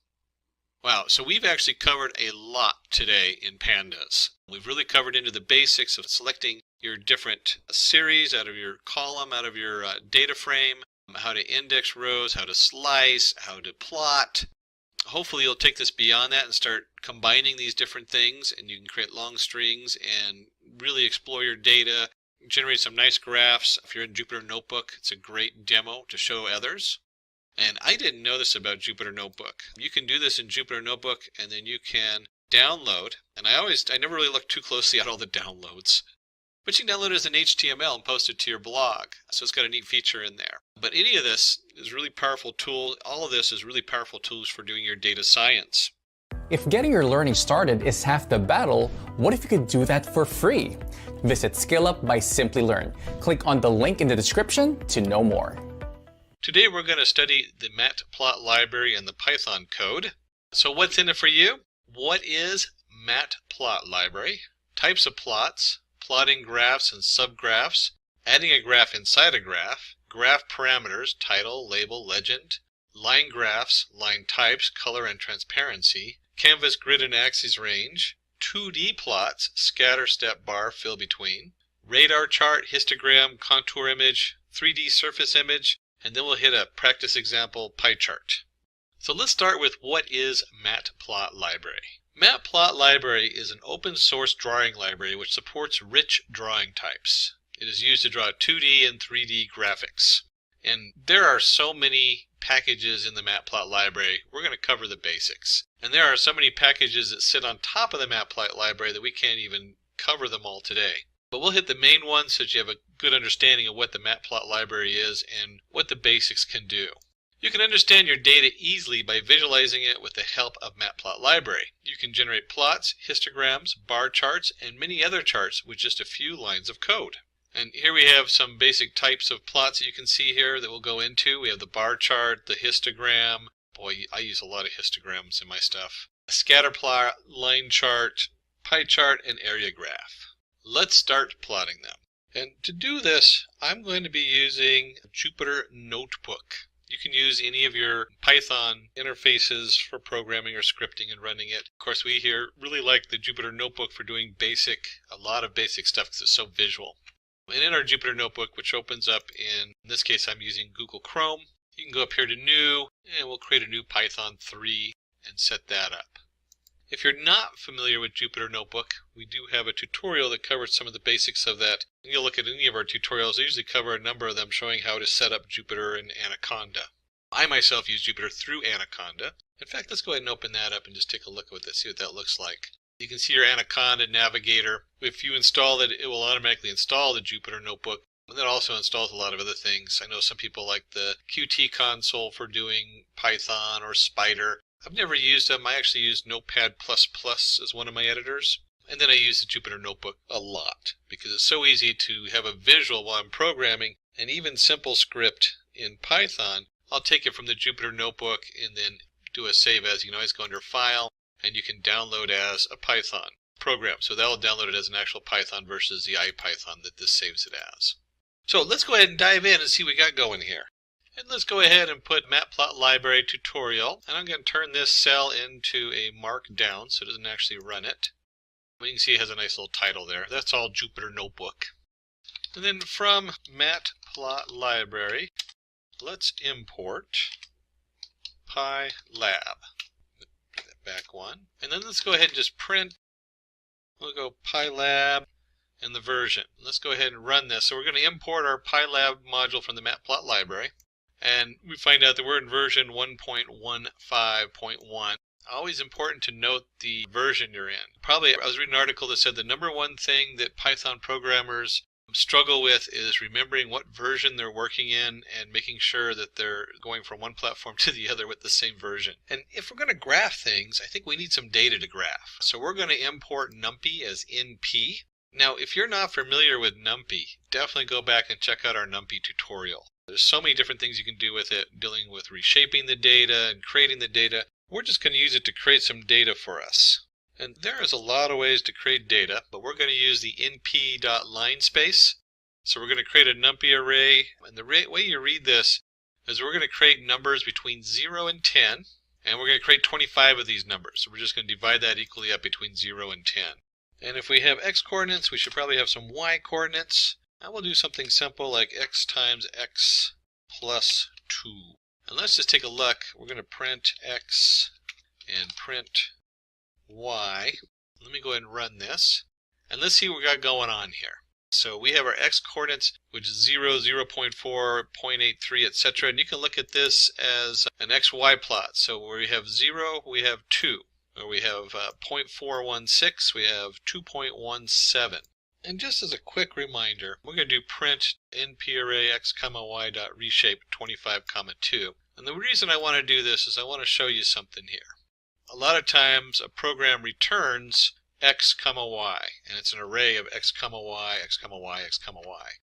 Wow, so we've actually covered a lot today in Pandas. We've really covered into the basics of selecting your different series out of your column, out of your data frame, how to index rows, how to slice, how to plot. Hopefully you'll take this beyond that and start combining these different things, and you can create long strings and really explore your data, generate some nice graphs. If you're in Jupyter Notebook, it's a great demo to show others. And I didn't know this about Jupyter Notebook. You can do this in Jupyter Notebook, and then you can download. And I never really look too closely at all the downloads. But you can download it as an HTML and post it to your blog. So it's got a neat feature in there. But any of this is a really powerful tool. All of this is really powerful tools for doing your data science. If getting your learning started is half the battle, what if you could do that for free? Visit SkillUp by Simplilearn. Click on the link in the description to know more. Today we're going to study the matplotlib library and the Python code. So what's in it for you? What is matplotlib library? Types of plots, plotting graphs and subgraphs, adding a graph inside a graph, graph parameters, title, label, legend, line graphs, line types, color and transparency, canvas, grid and axis range, 2D plots, scatter, step, bar, fill between, radar chart, histogram, contour image, 3D surface image, and then we'll hit a practice example pie chart. So let's start with what is matplotlib library. Matplotlib library is an open source drawing library which supports rich drawing types. It is used to draw 2D and 3D graphics. And there are so many packages in the matplotlib library, we're going to cover the basics. And there are so many packages that sit on top of the matplotlib library that we can't even cover them all today. But we'll hit the main ones so that you have a good understanding of what the matplotlib library is and what the basics can do. You can understand your data easily by visualizing it with the help of matplotlib library. You can generate plots, histograms, bar charts, and many other charts with just a few lines of code. And here we have some basic types of plots that you can see here that we'll go into. We have the bar chart, the histogram. Boy, I use a lot of histograms in my stuff. A scatter plot, line chart, pie chart, and area graph. Let's start plotting them. And to do this, I'm going to be using Jupyter Notebook. You can use any of your Python interfaces for programming or scripting and running it. Of course, we here really like the Jupyter Notebook for doing a lot of basic stuff because it's so visual. And in our Jupyter Notebook, which opens up in this case, I'm using Google Chrome, you can go up here to New, and we'll create a new Python 3 and set that up. If you're not familiar with Jupyter Notebook, we do have a tutorial that covers some of the basics of that. And you'll look at any of our tutorials. I usually cover a number of them showing how to set up Jupyter and Anaconda. I myself use Jupyter through Anaconda. In fact, let's go ahead and open that up and just take a look at that, see what that looks like. You can see your Anaconda navigator. If you install it, it will automatically install the Jupyter Notebook. And that also installs a lot of other things. I know some people like the Qt console for doing Python or Spider. I've never used them. I actually use Notepad++ as one of my editors. And then I use the Jupyter Notebook a lot because it's so easy to have a visual while I'm programming. An even simple script in Python, I'll take it from the Jupyter Notebook and then do a save as. You can always go under File, and you can download as a Python program. So that will download it as an actual Python versus the IPython that this saves it as. So let's go ahead and dive in and see what we got going here. And let's go ahead and put matplotlib library tutorial. And I'm going to turn this cell into a markdown so it doesn't actually run it. But you can see it has a nice little title there. That's all Jupyter Notebook. And then from matplotlib, let's import pylab. Put that back one. And then let's go ahead and just print. We'll go pylab and the version. Let's go ahead and run this. So we're going to import our pylab module from the matplot library. And we find out that we're in version 1.15.1. Always important to note the version you're in. Probably, I was reading an article that said the number one thing that Python programmers struggle with is remembering what version they're working in and making sure that they're going from one platform to the other with the same version. And if we're going to graph things, I think we need some data to graph. So we're going to import NumPy as NP. Now, if you're not familiar with NumPy, definitely go back and check out our NumPy tutorial. There's so many different things you can do with it, dealing with reshaping the data and creating the data. We're just going to use it to create some data for us. And there is a lot of ways to create data, but we're going to use the np.linespace. So we're going to create a NumPy array, and the way you read this is we're going to create numbers between 0 and 10, and we're going to create 25 of these numbers. So we're just going to divide that equally up between 0 and 10. And if we have x coordinates, we should probably have some y coordinates. And we'll do something simple like x times x plus 2. And let's just take a look. We're going to print x and print y. Let me go ahead and run this. And let's see what we got going on here. So we have our x coordinates, which is 0, 0.4, 0.83, etc. And you can look at this as an xy plot. So where we have 0, we have 2. Where we have 0.416, we have 2.17. And just as a quick reminder, we're going to do print np array x comma y dot reshape 25 comma 2. And the reason I want to do this is I want to show you something here. A lot of times a program returns x comma y, and it's an array of x comma y, x comma y, x comma y.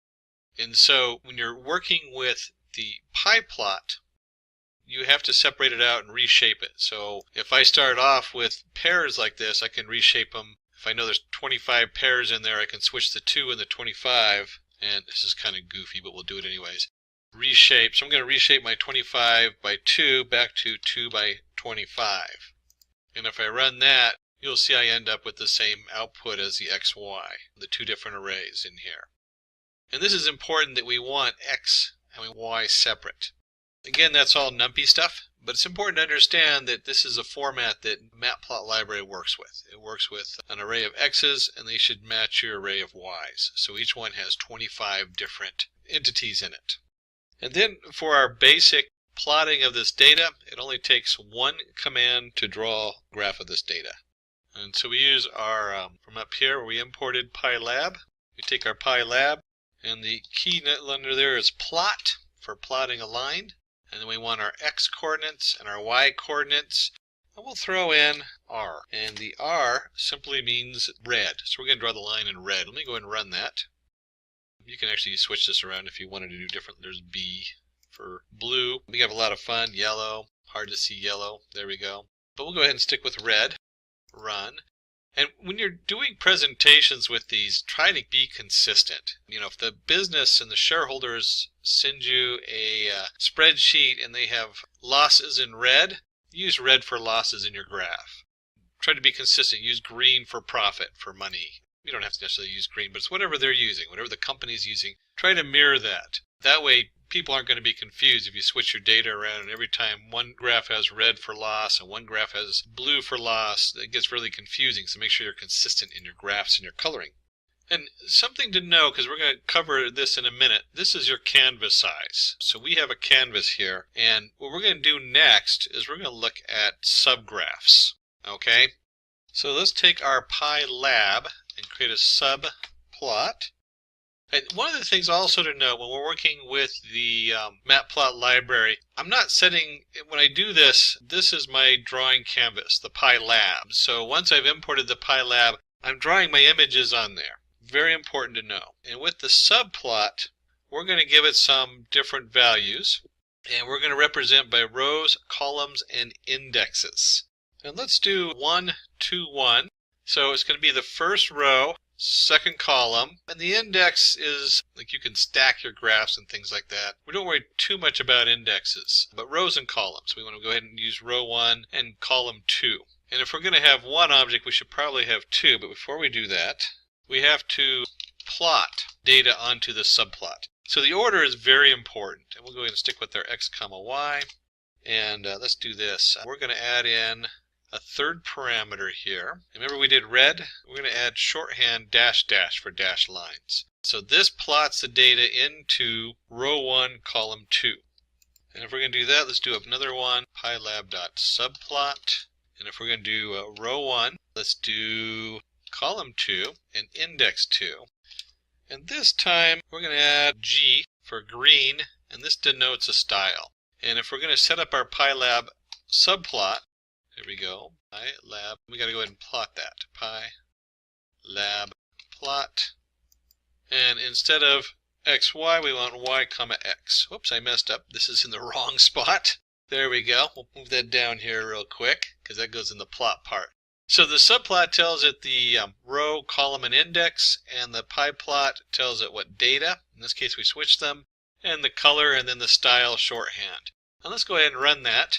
And so when you're working with the pyplot, you have to separate it out and reshape it. So if I start off with pairs like this, I can reshape them. If I know there's 25 pairs in there, I can switch the 2 and the 25. And this is kind of goofy, but we'll do it anyways. Reshape. So I'm going to reshape my 25 by 2 back to 2 by 25. And if I run that, you'll see I end up with the same output as the XY, the two different arrays in here. And this is important that we want X and Y separate. Again, that's all NumPy stuff, but it's important to understand that this is a format that matplotlib works with. It works with an array of X's, and they should match your array of Y's. So each one has 25 different entities in it. And then for our basic plotting of this data, it only takes one command to draw a graph of this data. And so we use our, from up here where we imported pylab, we take our pylab, and the key under there is plot for plotting a line. And then we want our x coordinates and our y coordinates. And we'll throw in R. And the R simply means red. So we're going to draw the line in red. Let me go ahead and run that. You can actually switch this around if you wanted to do different. There's B for blue. We have a lot of fun. Yellow. Hard to see yellow. There we go. But we'll go ahead and stick with red. Run. And when you're doing presentations with these, try to be consistent. You know, if the business and the shareholders send you a spreadsheet and they have losses in red, use red for losses in your graph. Try to be consistent. Use green for profit, for money. You don't have to necessarily use green, but it's whatever they're using, whatever the company's using. Try to mirror that. That way, people aren't going to be confused if you switch your data around and every time one graph has red for loss and one graph has blue for loss. It gets really confusing, so make sure you're consistent in your graphs and your coloring. And something to know, because we're going to cover this in a minute, this is your canvas size. So we have a canvas here, and what we're going to do next is we're going to look at subgraphs. Okay? So let's take our pylab and create a subplot. And one of the things also to know when we're working with the matplot library, I'm not setting, when I do this, this is my drawing canvas, the pylab. So once I've imported the pylab, I'm drawing my images on there. Very important to know. And with the subplot, we're going to give it some different values. And we're going to represent by rows, columns, and indexes. And let's do 1, 2, 1. So it's going to be the first row, second column, and the index is like you can stack your graphs and things like that. We don't worry too much about indexes, but rows and columns. We want to go ahead and use row 1 and column 2. And if we're going to have one object, we should probably have two, but before we do that, we have to plot data onto the subplot. So the order is very important, and we'll go ahead and stick with our x comma y. And let's do this. We're going to add in a third parameter here. Remember we did red? We're going to add shorthand dash dash for dash lines. So this plots the data into row 1, column 2. And if we're going to do that, let's do another one, pylab.subplot. And if we're going to do row 1, let's do column 2 and index 2. And this time we're going to add G for green, and this denotes a style. And if we're going to set up our pylab subplot, there we go, pylab, we got to go ahead and plot that, pylab plot. And instead of xy, we want y comma x. Whoops, I messed up. This is in the wrong spot. There we go. We'll move that down here real quick because that goes in the plot part. So the subplot tells it the row, column, and index, and the pyplot tells it what data. In this case, we switch them, and the color, and then the style shorthand. Now let's go ahead and run that.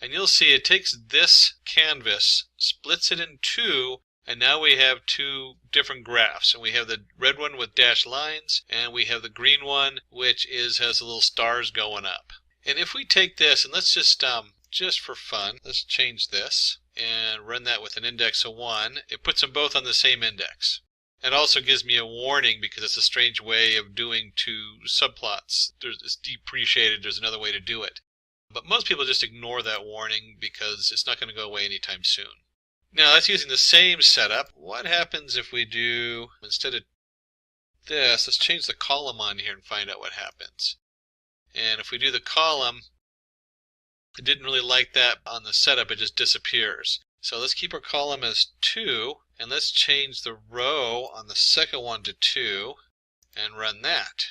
And you'll see it takes this canvas, splits it in two, and now we have two different graphs. And we have the red one with dashed lines, and we have the green one, which has the little stars going up. And if we take this, and let's just for fun, let's change this and run that with an index of 1. It puts them both on the same index. It also gives me a warning because it's a strange way of doing two subplots. It's depreciated. There's another way to do it. But most people just ignore that warning because it's not going to go away anytime soon. Now that's using the same setup. What happens if we do, instead of this, let's change the column on here and find out what happens. And if we do the column, it didn't really like that on the setup, it just disappears. So let's keep our column as 2, and let's change the row on the second one to 2, and run that.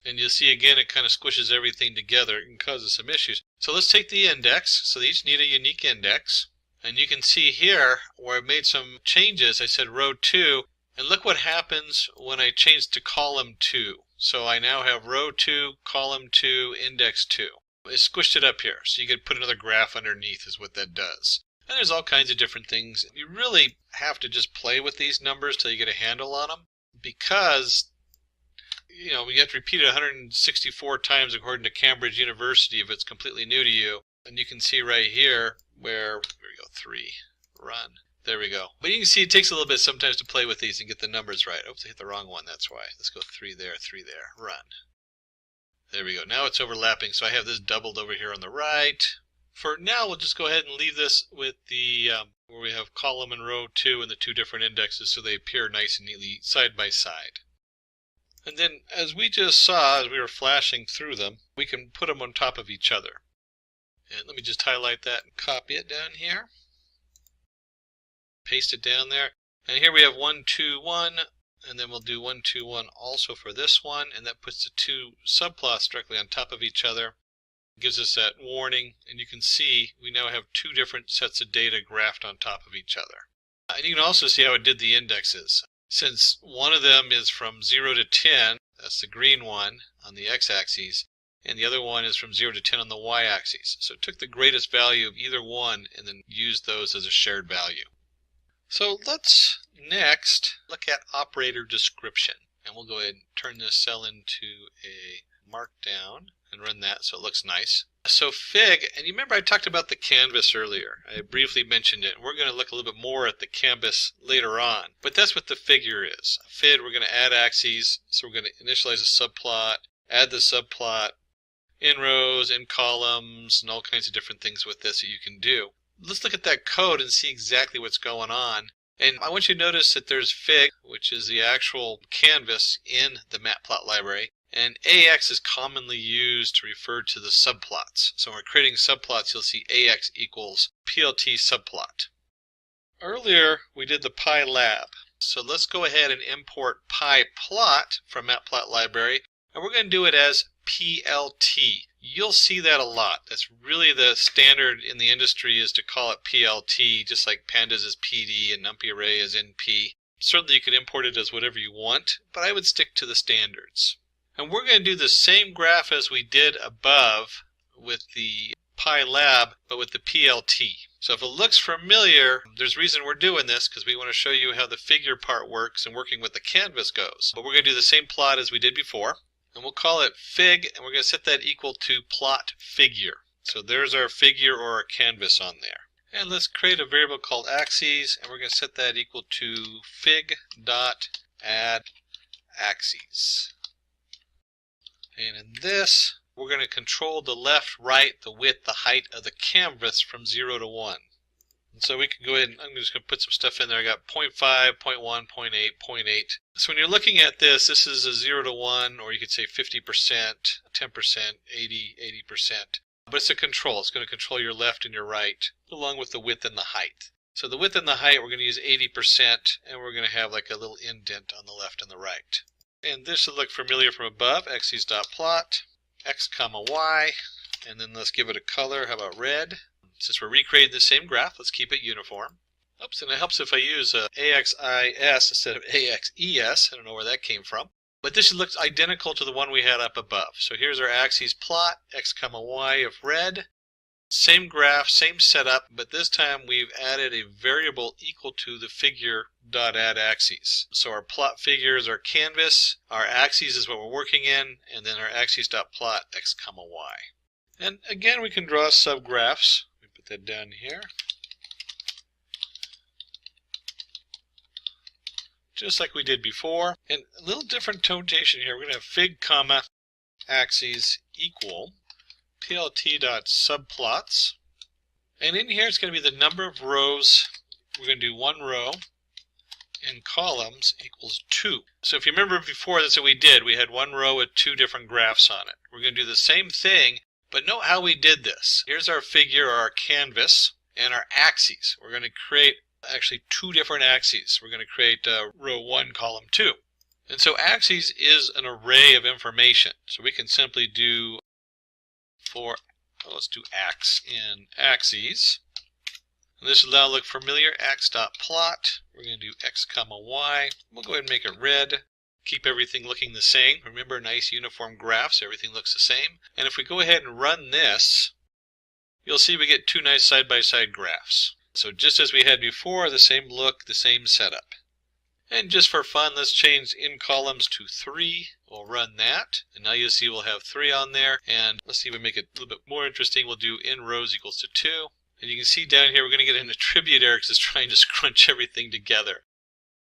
And you'll see again it kind of squishes everything together and causes some issues. So let's take the index, so they each need a unique index. And you can see here where I made some changes. I said row 2, and look what happens when I change to column 2. So I now have row 2, column 2, index 2. It squished it up here, so you could put another graph underneath is what that does. And there's all kinds of different things. You really have to just play with these numbers till you get a handle on them, because you have to repeat it 164 times according to Cambridge University if it's completely new to you. And you can see right here where, there we go, 3, run. There we go. But you can see it takes a little bit sometimes to play with these and get the numbers right. Oops, I hit the wrong one, that's why. Let's go 3 there, run. There we go. Now it's overlapping, so I have this doubled over here on the right. For now, we'll just go ahead and leave this with the where we have column and row 2 and the two different indexes so they appear nice and neatly side by side. And then, as we just saw, as we were flashing through them, we can put them on top of each other. And let me just highlight that and copy it down here. Paste it down there. And here we have 1, 2, 1. And then we'll do 1, 2, 1 also for this one, and that puts the two subplots directly on top of each other. It gives us that warning, and you can see we now have two different sets of data graphed on top of each other. And you can also see how it did the indexes. Since one of them is from 0 to 10, that's the green one on the x-axis, and the other one is from 0 to 10 on the y-axis. So it took the greatest value of either one and then used those as a shared value. So let's next look at operator description, and we'll go ahead and turn this cell into a markdown and run that so it looks nice. So Fig, and you remember I talked about the canvas earlier. I briefly mentioned it. We're going to look a little bit more at the canvas later on, but that's what the figure is. Fig, we're going to add axes, so we're going to initialize a subplot, add the subplot, in rows, in columns, and all kinds of different things with this that you can do. Let's look at that code and see exactly what's going on. And I want you to notice that there's Fig, which is the actual canvas in the Matplot library, and AX is commonly used to refer to the subplots. So when we're creating subplots, you'll see AX equals PLT subplot. Earlier, we did the pylab. So let's go ahead and import pyplot from Matplot library, and we're going to do it as PLT. You'll see that a lot. That's really the standard in the industry, is to call it PLT, just like pandas is PD and NumPyArray is NP. Certainly you can import it as whatever you want, but I would stick to the standards. And we're going to do the same graph as we did above with the pylab, but with the PLT. So if it looks familiar, there's reason we're doing this, because we want to show you how the figure part works and working with the canvas goes. But we're going to do the same plot as we did before, and we'll call it fig, and we're going to set that equal to plot figure. So there's our figure or our canvas on there. And let's create a variable called axes, and we're going to set that equal to fig.add axes. And in this, we're going to control the left, right, the width, the height of the canvas from 0 to 1. And so we can go ahead and I'm just going to put some stuff in there. I got 0.5, 0.1, 0.8, 0.8. So when you're looking at this, this is a 0 to 1, or you could say 50%, 10%, 80, 80%. But it's a control. It's going to control your left and your right, along with the width and the height. So the width and the height, we're going to use 80%, and we're going to have like a little indent on the left and the right. And this should look familiar from above. Axes.plot, x comma y, and then let's give it a color. How about red? Since we're recreating the same graph, let's keep it uniform. Oops, and it helps if I use AXIS instead of AXES. I don't know where that came from. But this looks identical to the one we had up above. So here's our axes plot, x comma y of red. Same graph, same setup, but this time we've added a variable equal to the figure.addAxes. So our plot figure is our canvas, our axes is what we're working in, and then our axes.plot x comma y. And again, we can draw subgraphs. We put that down here. Just like we did before. And a little different notation here. We're going to have fig comma axes equal plt.subplots. And in here it's going to be the number of rows. We're going to do one row in columns equals 2. So if you remember before, that's what we did. We had one row with 2 different graphs on it. We're going to do the same thing, but note how we did this. Here's our figure, or our canvas, and our axes. We're going to create actually 2 different axes. We're going to create row 1, column 2. And so axes is an array of information. So we can simply do let's do ax in axes. And this will now look familiar. Ax.plot. We're going to do x comma y. We'll go ahead and make it red. Keep everything looking the same. Remember, nice uniform graphs. Everything looks the same. And if we go ahead and run this, you'll see we get 2 nice side-by-side graphs. So just as we had before, the same look, the same setup. And just for fun, let's change in columns to 3. We'll run that. And now you'll see we'll have 3 on there. And let's see if we make it a little bit more interesting. We'll do in rows equals to 2. And you can see down here we're going to get an attribute error because it's trying to scrunch everything together.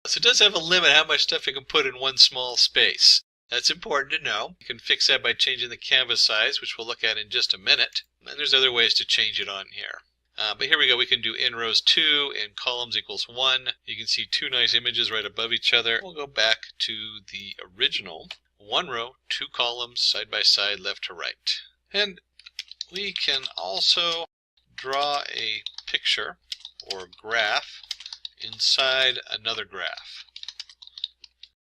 So it does have a limit how much stuff you can put in one small space. That's important to know. You can fix that by changing the canvas size, which we'll look at in just a minute. And there's other ways to change it on here. But here we go. We can do in rows 2 and columns equals 1. You can see 2 nice images right above each other. We'll go back to the original. 1 row, 2 columns, side by side, left to right. And we can also draw a picture or graph inside another graph.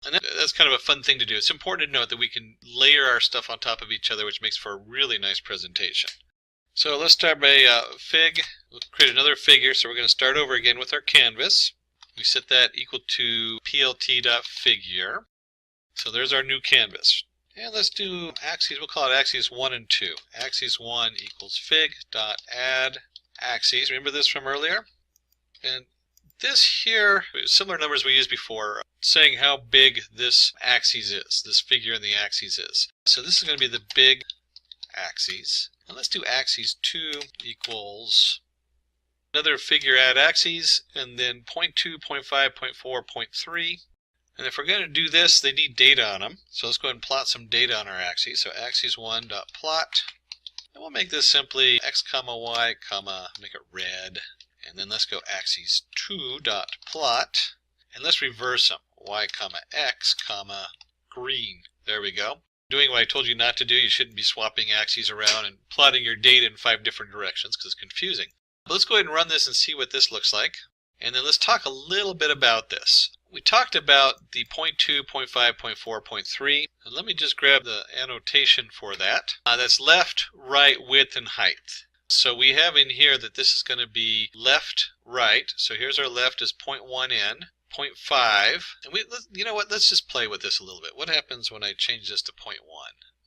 And that's kind of a fun thing to do. It's important to note that we can layer our stuff on top of each other, which makes for a really nice presentation. So let's start by fig. We'll create another figure. So we're going to start over again with our canvas. We set that equal to plt.figure. So there's our new canvas. And let's do axes. We'll call it axes 1 and 2. Axes 1 equals fig.add axes. Remember this from earlier? And this here, similar numbers we used before, saying how big this axis is, this figure in the axes is. So this is going to be the big axes. And let's do axes 2 equals another figure add axes, and then 0.2, 0.5, 0.4, 0.3. And if we're going to do this, they need data on them. So let's go ahead and plot some data on our axes. So axes1.plot. And we'll make this simply x comma y comma, make it red. And then let's go axes2.plot. And let's reverse them. Y comma x comma green. There we go. Doing what I told you not to do. You shouldn't be swapping axes around and plotting your data in 5 different directions because it's confusing. But let's go ahead and run this and see what this looks like. And then let's talk a little bit about this. We talked about the 0.2, 0.5, 0.4, 0.3. And let me just grab the annotation for that. That's left, right, width, and height. So we have in here that this is going to be left, right. So here's our left is 0.1n, 0.5. And you know what? Let's just play with this a little bit. What happens when I change this to 0.1?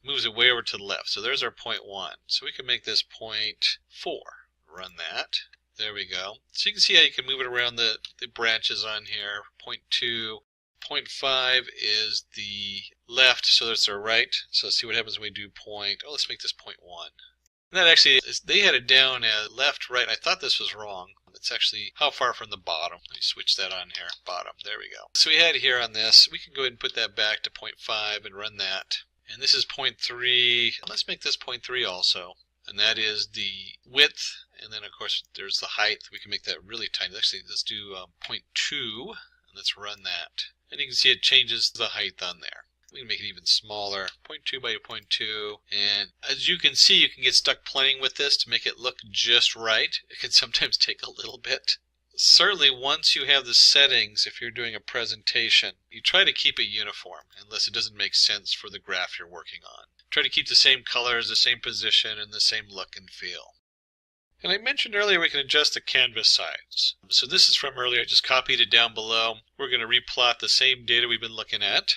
Moves it way over to the left. So there's our 0.1. So we can make this 0.4. Run that. There we go. So you can see how you can move it around the branches on here. 0.2. 0.5 is the left, so that's our right. So let's see what happens when we do let's make this 0.1. And that actually is, they had it down as left, right. I thought this was wrong. It's actually how far from the bottom. Let me switch that on here. Bottom. There we go. So we had here on this. We can go ahead and put that back to 0.5 and run that. And this is 0.3. Let's make this 0.3 also. And that is the width. And then, of course, there's the height. We can make that really tiny. Actually, let's do 0.2. And let's run that. And you can see it changes the height on there. We can make it even smaller, 0.2 by 0.2, and as you can see, you can get stuck playing with this to make it look just right. It can sometimes take a little bit. Certainly, once you have the settings, if you're doing a presentation, you try to keep it uniform, unless it doesn't make sense for the graph you're working on. Try to keep the same colors, the same position, and the same look and feel. And I mentioned earlier we can adjust the canvas size. So this is from earlier, I just copied it down below. We're going to replot the same data we've been looking at.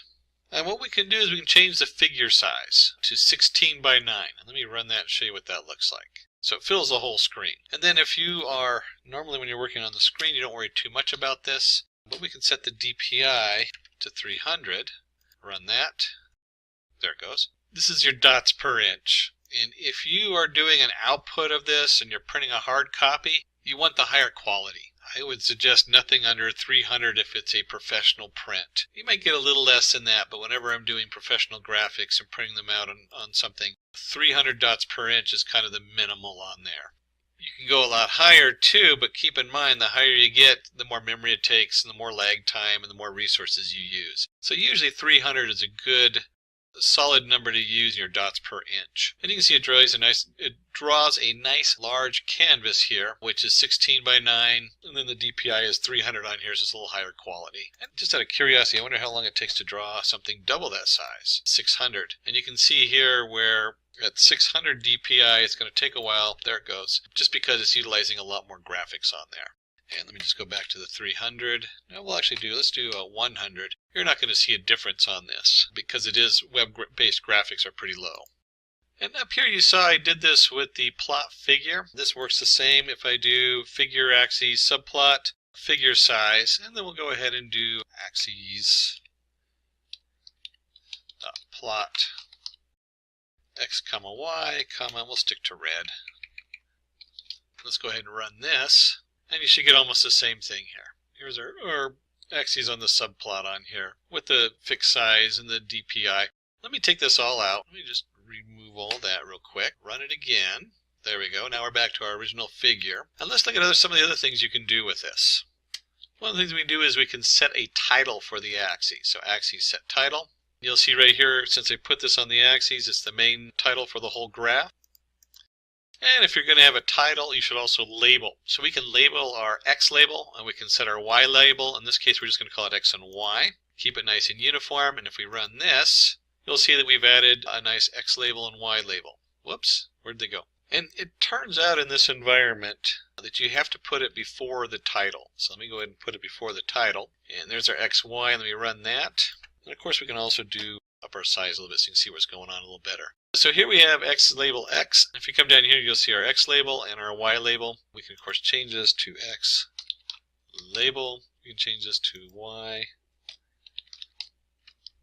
And what we can do is we can change the figure size to 16 by 9. And let me run that and show you what that looks like. So it fills the whole screen. And then if you are, normally when you're working on the screen, you don't worry too much about this. But we can set the DPI to 300. Run that. There it goes. This is your dots per inch. And if you are doing an output of this and you're printing a hard copy, you want the higher quality. I would suggest nothing under 300 if it's a professional print. You might get a little less than that, but whenever I'm doing professional graphics and printing them out on something, 300 dots per inch is kind of the minimal on there. You can go a lot higher too, but keep in mind the higher you get, the more memory it takes and the more lag time and the more resources you use. So usually 300 is a good solid number to use in your dots per inch. And you can see it draws a nice large canvas here, which is 16 by 9, and then the DPI is 300 on here, so it's a little higher quality. And just out of curiosity, I wonder how long it takes to draw something double that size, 600. And you can see here where at 600 DPI, it's going to take a while. There it goes, just because it's utilizing a lot more graphics on there. And let me just go back to the 300. Now let's do a 100. You're not going to see a difference on this because it is web-based graphics are pretty low. And up here you saw I did this with the plot figure. This works the same if I do figure axes subplot, figure size, and then we'll go ahead and do axes plot x comma y comma, we'll stick to red. Let's go ahead and run this. And you should get almost the same thing here. Here's our axes on the subplot on here with the fixed size and the DPI. Let me take this all out. Let me just remove all that real quick. Run it again. There we go. Now we're back to our original figure. And let's look at some of the other things you can do with this. One of the things we can do is we can set a title for the axes. So axes set title. You'll see right here, since I put this on the axes, it's the main title for the whole graph. And if you're going to have a title, you should also label. So we can label our X label, and we can set our Y label. In this case, we're just going to call it X and Y. Keep it nice and uniform, and if we run this, you'll see that we've added a nice X label and Y label. Whoops, where'd they go? And it turns out in this environment that you have to put it before the title. So let me go ahead and put it before the title. And there's our X, Y, and let me run that. And of course, we can also do up our size a little bit so you can see what's going on a little better. So here we have X label X. If you come down here, you'll see our X label and our Y label. We can, of course, change this to X label. You can change this to Y.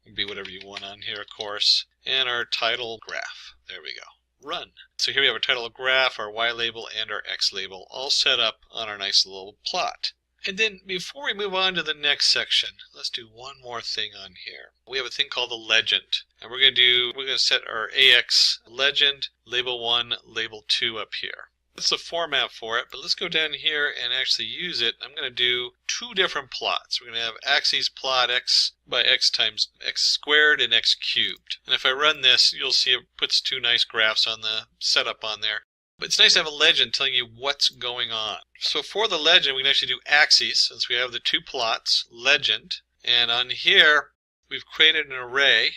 It can be whatever you want on here, of course. And our title graph. There we go. Run. So here we have our title graph, our Y label, and our X label all set up on our nice little plot. And then before we move on to the next section, let's do one more thing on here. We have a thing called the legend. And we're going to set our AX legend, label 1, label 2 up here. That's the format for it, but let's go down here and actually use it. I'm going to do two different plots. We're going to have axes plot x by x times x squared and x cubed. And if I run this, you'll see it puts two nice graphs on the setup on there. But it's nice to have a legend telling you what's going on. So for the legend, we can actually do axes, since we have the two plots, legend. And on here, we've created an array,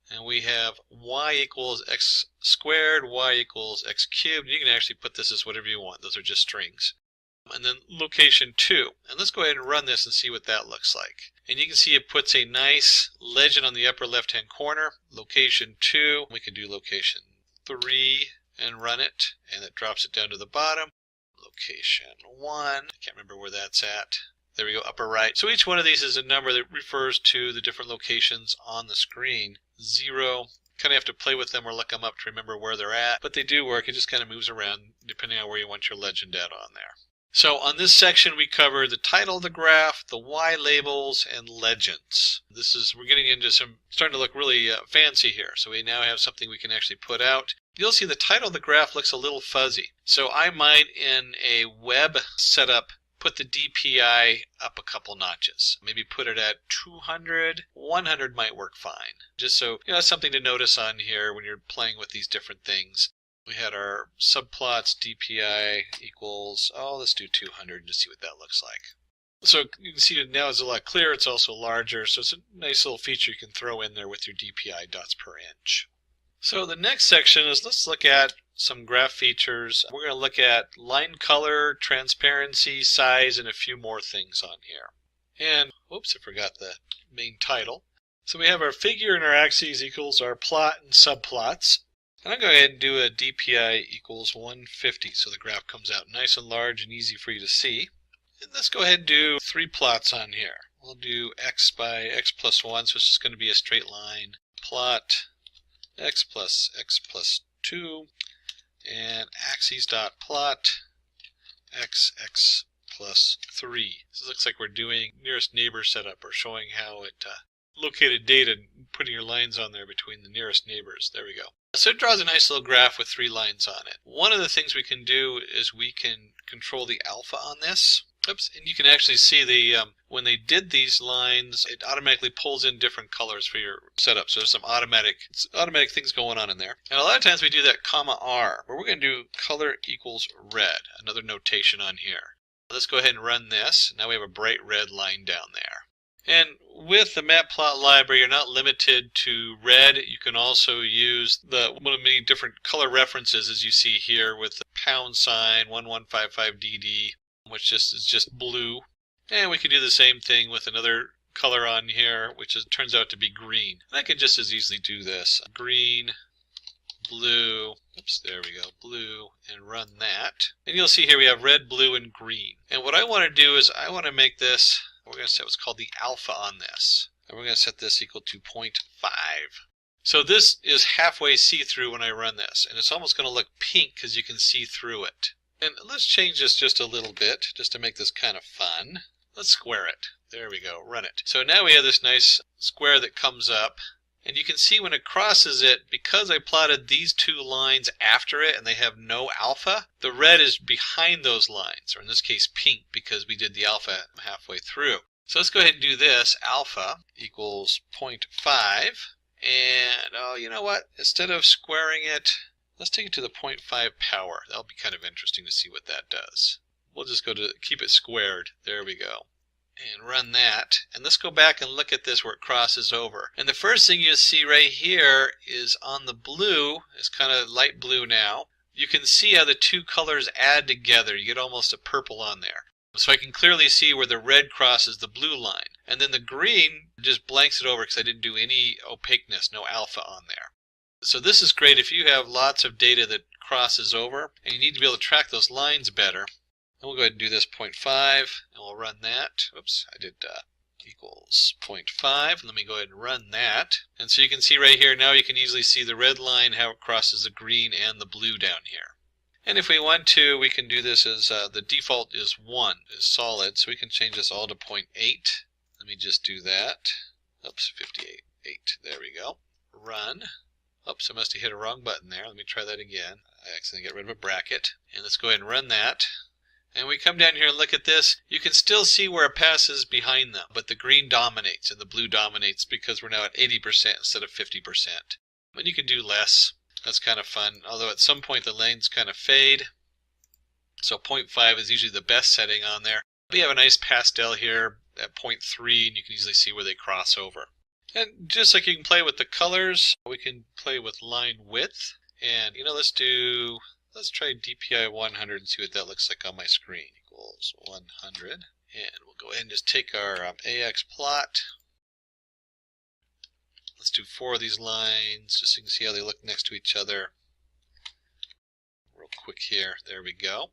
and we have y equals x squared, y equals x cubed. You can actually put this as whatever you want. Those are just strings. And then location 2. And let's go ahead and run this and see what that looks like. And you can see it puts a nice legend on the upper left-hand corner. Location 2. We can do location 3. And run it, and it drops it down to the bottom. location 1. I can't remember where that's at. There we go, upper right. So each one of these is a number that refers to the different locations on the screen. 0, kind of have to play with them or look them up to remember where they're at, but they do work. It just kind of moves around depending on where you want your legend at on there. So on this section we cover the title of the graph, the Y labels, and legends. We're getting into starting to look really fancy here. So we now have something we can actually put out. You'll see the title of the graph looks a little fuzzy. So I might, in a web setup, put the DPI up a couple notches. Maybe put it at 200. 100 might work fine. Just so you know, that's something to notice on here when you're playing with these different things. We had our subplots, DPI equals, let's do 200 to see what that looks like. So you can see it now is a lot clearer. It's also larger, so it's a nice little feature you can throw in there with your DPI dots per inch. So the next section is, let's look at some graph features. We're going to look at line color, transparency, size, and a few more things on here. And, oops, I forgot the main title. So we have our figure and our axes equals our plot and subplots. And I'm going to go ahead and do a DPI equals 150 so the graph comes out nice and large and easy for you to see. And let's go ahead and do 3 plots on here. We'll do x by x plus 1, so it's just going to be a straight line. Plot x plus 2, and axes dot plot x plus 3. So it looks like we're doing nearest neighbor setup, or showing how it located data and putting your lines on there between the nearest neighbors. There we go. So it draws a nice little graph with 3 lines on it. One of the things we can do is we can control the alpha on this. Oops, and you can actually see when they did these lines, it automatically pulls in different colors for your setup. So there's some automatic things going on in there. And a lot of times we do that $R, but we're going to do color equals red, another notation on here. Let's go ahead and run this. Now we have a bright red line down there. And with the Matplot library, you're not limited to red. You can also use one of many different color references, as you see here, with the $1155DD, which is just blue. And we can do the same thing with another color on here, which turns out to be green. And I can just as easily do this. Green, blue, oops, there we go, blue, and run that. And you'll see here we have red, blue, and green. And what I want to do is I want to make this, we're going to set what's called the alpha on this. And we're going to set this equal to 0.5. So this is halfway see-through when I run this. And it's almost going to look pink because you can see through it. And let's change this just a little bit, just to make this kind of fun. Let's square it. There we go, run it. So now we have this nice square that comes up. And you can see when it crosses it, because I plotted these 2 lines after it and they have no alpha, the red is behind those lines, or in this case pink, because we did the alpha halfway through. So let's go ahead and do this. Alpha equals 0.5. And, you know what? Instead of squaring it, let's take it to the 0.5 power. That'll be kind of interesting to see what that does. We'll just go to keep it squared. There we go. And run that. And let's go back and look at this where it crosses over. And the first thing you see right here is on the blue, it's kind of light blue now. You can see how the 2 colors add together. You get almost a purple on there. So I can clearly see where the red crosses the blue line. And then the green just blanks it over because I didn't do any opaqueness, no alpha on there. So this is great if you have lots of data that crosses over and you need to be able to track those lines better. And we'll go ahead and do this 0.5 and we'll run that. Oops, I did equals 0.5. Let me go ahead and run that. And so you can see right here, now you can easily see the red line, how it crosses the green and the blue down here. And if we want to, we can do this as the default is 1, is solid. So we can change this all to 0.8. Let me just do that. Oops, 58.8. There we go. Run. Oops, I must have hit a wrong button there. Let me try that again. I accidentally got rid of a bracket. And let's go ahead and run that. And we come down here and look at this. You can still see where it passes behind them, but the green dominates and the blue dominates because we're now at 80% instead of 50%. And you can do less. That's kind of fun, although at some point the lanes kind of fade. So 0.5 is usually the best setting on there. We have a nice pastel here at 0.3, and you can easily see where they cross over. And just like you can play with the colors, we can play with line width. And let's try DPI 100 and see what that looks like on my screen. Equals 100. And we'll go ahead and just take our AX plot. Let's do 4 of these lines just so you can see how they look next to each other. Real quick here. There we go.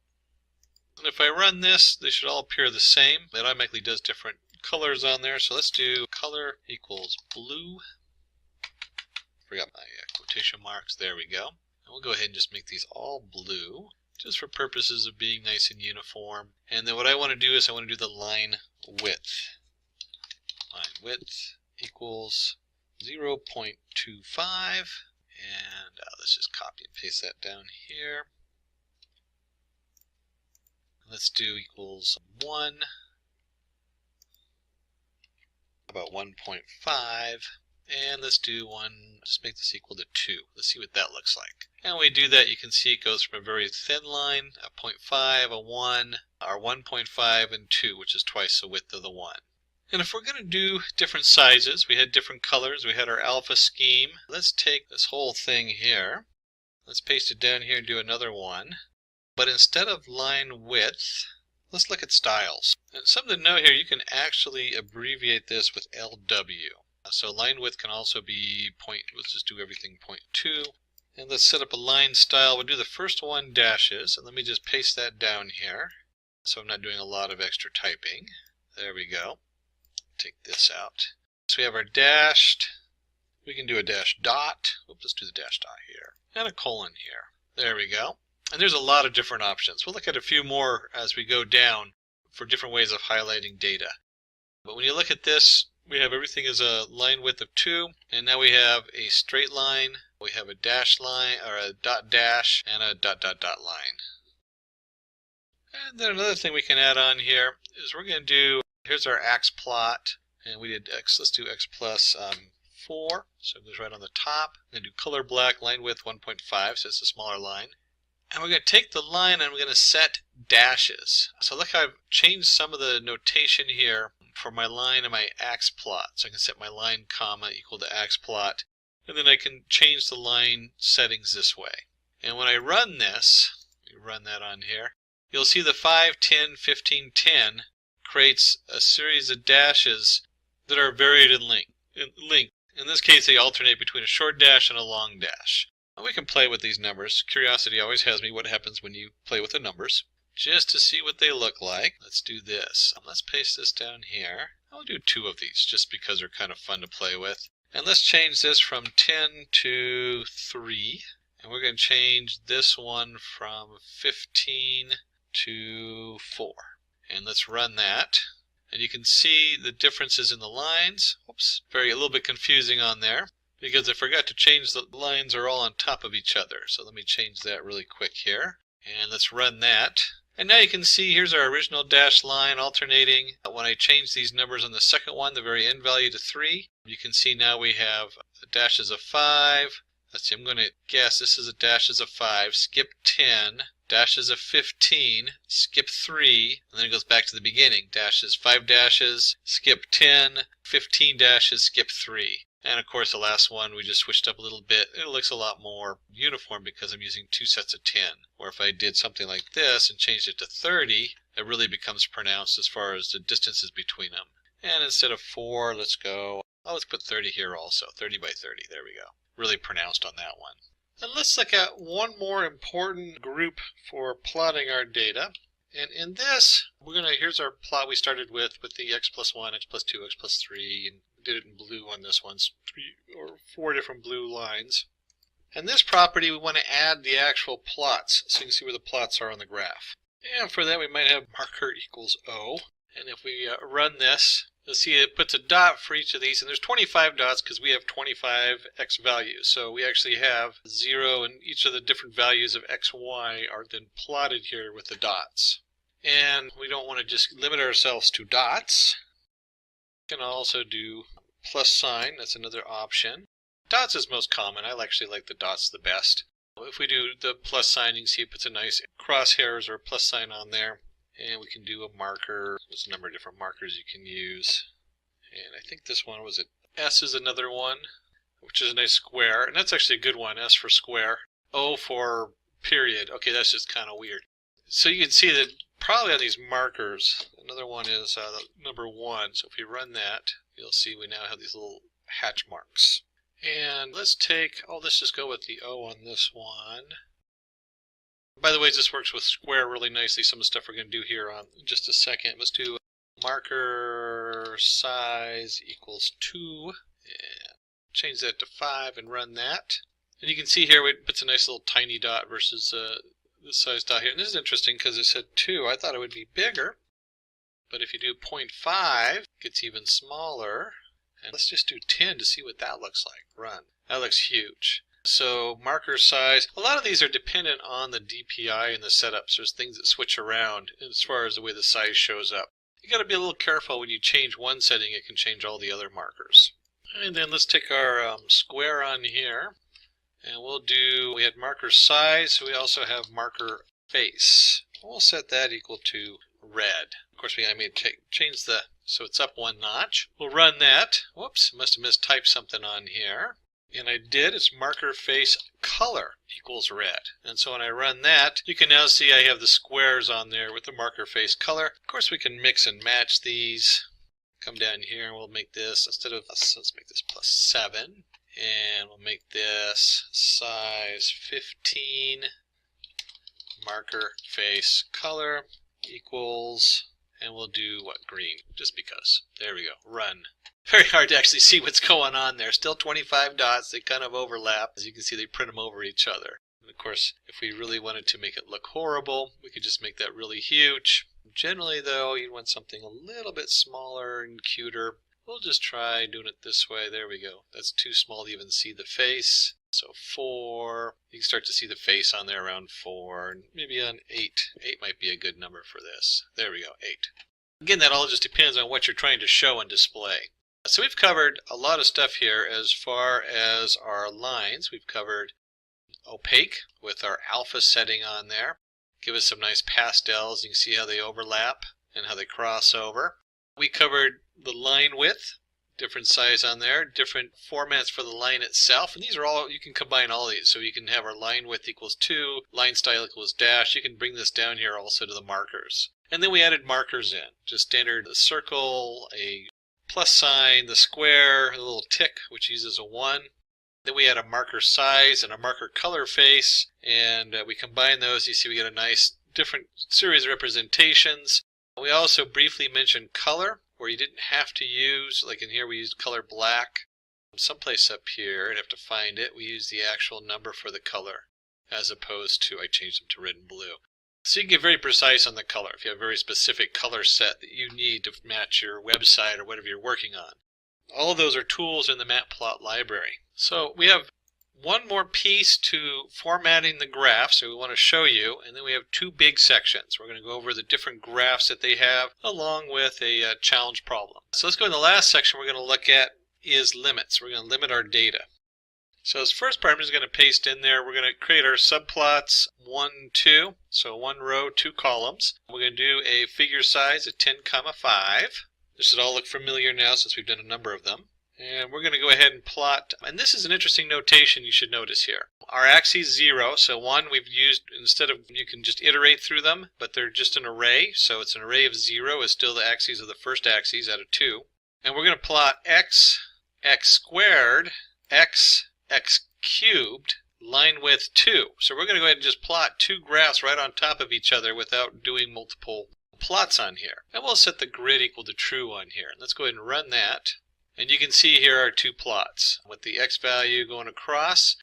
And if I run this, they should all appear the same. It automatically does different colors on there. So let's do color equals blue. Forgot my quotation marks. There we go. And we'll go ahead and just make these all blue, just for purposes of being nice and uniform. And then what I want to do is I want to do the line width. Line width equals 0.25. And let's just copy and paste that down here. Let's do equals 1. About 1.5. And let's do just make this equal to 2. Let's see what that looks like. And when we do that, you can see it goes from a very thin line, a 0.5, a 1, or 1.5, and 2, which is twice the width of the 1. And if we're going to do different sizes, we had different colors, we had our alpha scheme. Let's take this whole thing here. Let's paste it down here and do another one. But instead of line width, let's look at styles. And something to note here, you can actually abbreviate this with LW. So line width can also be let's just do everything 0.2. And let's set up a line style. We'll do the first one dashes. And let me just paste that down here, so I'm not doing a lot of extra typing. There we go. Take this out. So we have our dashed. We can do a dash dot. Oops, let's do the dash dot here. And a colon here. There we go. And there's a lot of different options. We'll look at a few more as we go down for different ways of highlighting data. But when you look at this, we have everything as a line width of 2, and now we have a straight line, we have a dash line, or a dot dash, and a dot dot dot line. And then another thing we can add on here is we're going to do, here's our ax plot, and we did x, let's do x plus 4, so it goes right on the top. I'm going to do color black, line width 1.5, so it's a smaller line. And we're going to take the line and we're going to set dashes. So look how I've changed some of the notation here for my line and my ax plot. So I can set my line comma equal to ax plot, and then I can change the line settings this way. And when I run this, run that on here, you'll see the 5, 10, 15, 10 creates a series of dashes that are varied in length. In this case, they alternate between a short dash and a long dash. We can play with these numbers. Curiosity always has me what happens when you play with the numbers. Just to see what they look like, let's do this. Let's paste this down here. I'll do 2 of these just because they're kind of fun to play with. And let's change this from 10 to 3. And we're going to change this one from 15 to 4. And let's run that. And you can see the differences in the lines. Oops, a little bit confusing on there, because I forgot to change the lines are all on top of each other. So let me change that really quick here. And let's run that. And now you can see here's our original dash line alternating. When I change these numbers on the second one, the very end value to 3, you can see now we have dashes of 5. Let's see, I'm going to guess this is a dashes of 5, skip 10, dashes of 15, skip 3, and then it goes back to the beginning. Dashes, 5 dashes, skip 10, 15 dashes, skip 3. And of course the last one we just switched up a little bit. It looks a lot more uniform because I'm using 2 sets of 10. Or if I did something like this and changed it to 30, it really becomes pronounced as far as the distances between them. And instead of 4, let's go, let's put 30 here also. 30 by 30, there we go. Really pronounced on that one. And let's look at one more important group for plotting our data. And in this, here's our plot we started with the x plus 1, x plus 2, x plus 3, and did it in blue on this one, 3 or 4 different blue lines. And this property, we want to add the actual plots, so you can see where the plots are on the graph. And for that, we might have marker equals O. And if we run this, you'll see it puts a dot for each of these, and there's 25 dots because we have 25 x values. So we actually have 0, and each of the different values of x, y are then plotted here with the dots. And we don't want to just limit ourselves to dots. We can also do plus sign, that's another option. Dots is most common. I actually like the dots the best. If we do the plus sign, you can see it puts a nice crosshairs or plus sign on there. And we can do a marker. There's a number of different markers you can use. And I think this one was it. S is another one, which is a nice square. And that's actually a good one, S for square. O for period. Okay, that's just kind of weird. So you can see that probably on these markers, another one is number 1. So if we run that, you'll see we now have these little hatch marks. And let's just go with the O on this one. By the way, this works with square really nicely. Some of the stuff we're going to do here on just a second. Let's do marker size equals 2. And change that to 5 and run that. And you can see here it puts a nice little tiny dot versus this size dot here. And this is interesting because it said 2. I thought it would be bigger. But if you do 0.5, it gets even smaller. And let's just do 10 to see what that looks like. Run. That looks huge. So marker size, a lot of these are dependent on the DPI and the setups. There's things that switch around as far as the way the size shows up. You got to be a little careful when you change one setting, it can change all the other markers. And then let's take our square on here, and we had marker size, so we also have marker face. We'll set that equal to red. Of course, I may change so it's up 1 notch. We'll run that. Whoops, must have mistyped something on here. And I did. It's marker face color equals red. And so when I run that, you can now see I have the squares on there with the marker face color. Of course, we can mix and match these. Come down here and we'll make this, let's make this +7. And we'll make this size 15. Marker face color equals, and we'll do what, green, just because. There we go. Run. Very hard to actually see what's going on there. Still 25 dots. They kind of overlap. As you can see, they print them over each other. And of course, if we really wanted to make it look horrible, we could just make that really huge. Generally, though, you'd want something a little bit smaller and cuter. We'll just try doing it this way. There we go. That's too small to even see the face. So 4. You can start to see the face on there around 4. And maybe on 8. 8 might be a good number for this. There we go, 8. Again, that all just depends on what you're trying to show and display. So we've covered a lot of stuff here as far as our lines. We've covered opaque with our alpha setting on there. Give us some nice pastels. You can see how they overlap and how they cross over. We covered the line width, different size on there, different formats for the line itself. And these are all, you can combine all these. So you can have our line width equals 2, line style equals dash. You can bring this down here also to the markers. And then we added markers in, just standard circle, a plus sign, the square, a little tick, which uses a 1. Then we add a marker size and a marker color face, and we combine those. You see we get a nice different series of representations. We also briefly mentioned color, where you didn't have to use, like in here we used color black. Someplace up here, I'd have to find it, we use the actual number for the color, as opposed to, I changed them to red and blue. So you can get very precise on the color if you have a very specific color set that you need to match your website or whatever you're working on. All of those are tools in the Matplot library. So we have one more piece to formatting the graph, so we want to show you, and then we have 2 big sections. We're going to go over the different graphs that they have along with a challenge problem. So let's go in the last section we're going to look at is limits. We're going to limit our data. So this first part I'm just going to paste in there. We're going to create our subplots 1, 2. So 1 row, 2 columns. We're going to do a figure size of 10, 5. This should all look familiar now since we've done a number of them. And we're going to go ahead and plot, and this is an interesting notation you should notice here. Our axes 0, so 1 we've used, instead of, you can just iterate through them, but they're just an array, so it's an array of 0 is still the axes of the first axes out of 2. And we're going to plot x squared, x cubed, line width 2. So we're going to go ahead and just plot 2 graphs right on top of each other without doing multiple plots on here. And we'll set the grid equal to true on here. Let's go ahead and run that. And you can see here are 2 plots with the x value going across.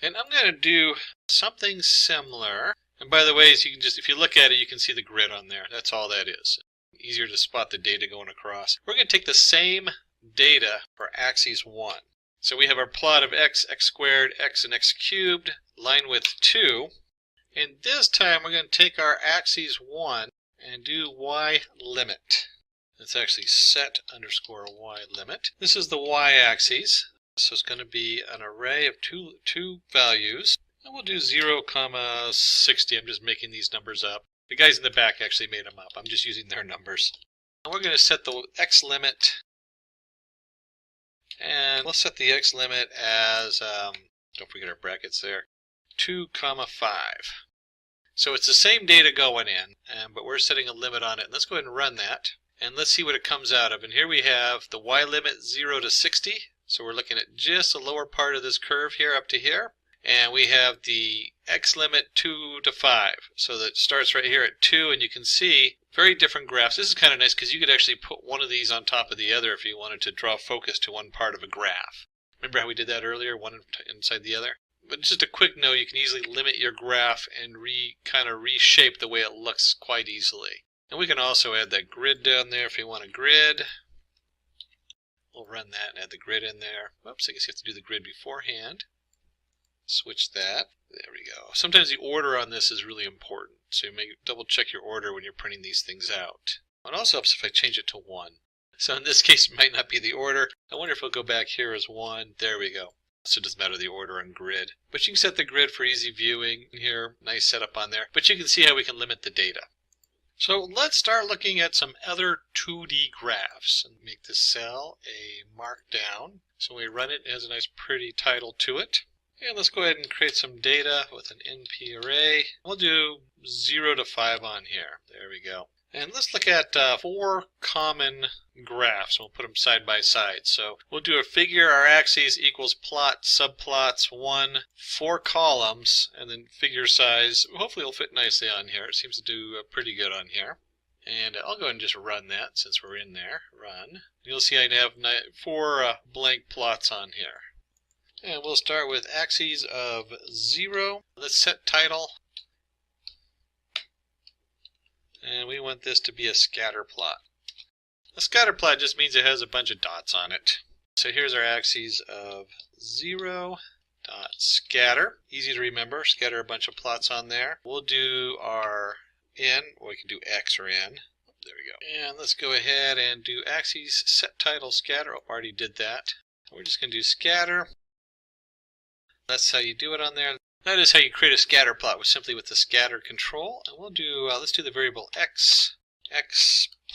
And I'm going to do something similar. And by the way, so you can just, if you look at it, you can see the grid on there. That's all that is. Easier to spot the data going across. We're going to take the same data for axis 1. So we have our plot of x squared, x and x cubed, line width 2. And this time we're going to take our axis 1 and do y limit. It's actually set underscore y limit. This is the y-axis, so it's going to be an array of two values. And we'll do 0, 60. I'm just making these numbers up. The guys in the back actually made them up. I'm just using their numbers. And we're going to set the x limit, and we'll set the x limit as, don't forget our brackets there, 2, 5. So it's the same data going in, but we're setting a limit on it. And let's go ahead and run that. And let's see what it comes out of. And here we have the y limit 0 to 60. So we're looking at just the lower part of this curve here up to here. And we have the X limit 2 to 5. So that starts right here at 2, and you can see very different graphs. This is kind of nice because you could actually put one of these on top of the other if you wanted to draw focus to one part of a graph. Remember how we did that earlier, one inside the other? But just a quick note, you can easily limit your graph and kind of reshape the way it looks quite easily. And we can also add that grid down there if you want a grid. We'll run that and add the grid in there. Oops, I guess you have to do the grid beforehand. Switch that. There we go. Sometimes the order on this is really important, so you may double check your order when you're printing these things out. It also helps if I change it to 1. So in this case, it might not be the order. I wonder if it'll go back here as 1. There we go. So it doesn't matter the order on grid. But you can set the grid for easy viewing here. Nice setup on there. But you can see how we can limit the data. So let's start looking at some other 2D graphs and make this cell a markdown. So when we run it, it has a nice pretty title to it. And let's go ahead and create some data with an NP array. We'll do 0 to 5 on here. There we go. And let's look at 4 common graphs. We'll put them side by side. So we'll do a figure. Our axes equals plot, subplots, 1, 4 columns, and then figure size. Hopefully it'll fit nicely on here. It seems to do pretty good on here. And I'll go ahead and just run that since we're in there. Run. You'll see I have 4 blank plots on here. And we'll start with axes of 0. Let's set title. And we want this to be a scatter plot. A scatter plot just means it has a bunch of dots on it. So here's our axes of 0 dot scatter. Easy to remember. Scatter a bunch of plots on there. We'll do our n, or we can do x or n. There we go. And let's go ahead and do axes set title scatter. Oh, already did that. We're just going to do scatter. That's how you do it on there. That is how you create a scatter plot, simply with the scatter control. And we'll do, let's do the variable x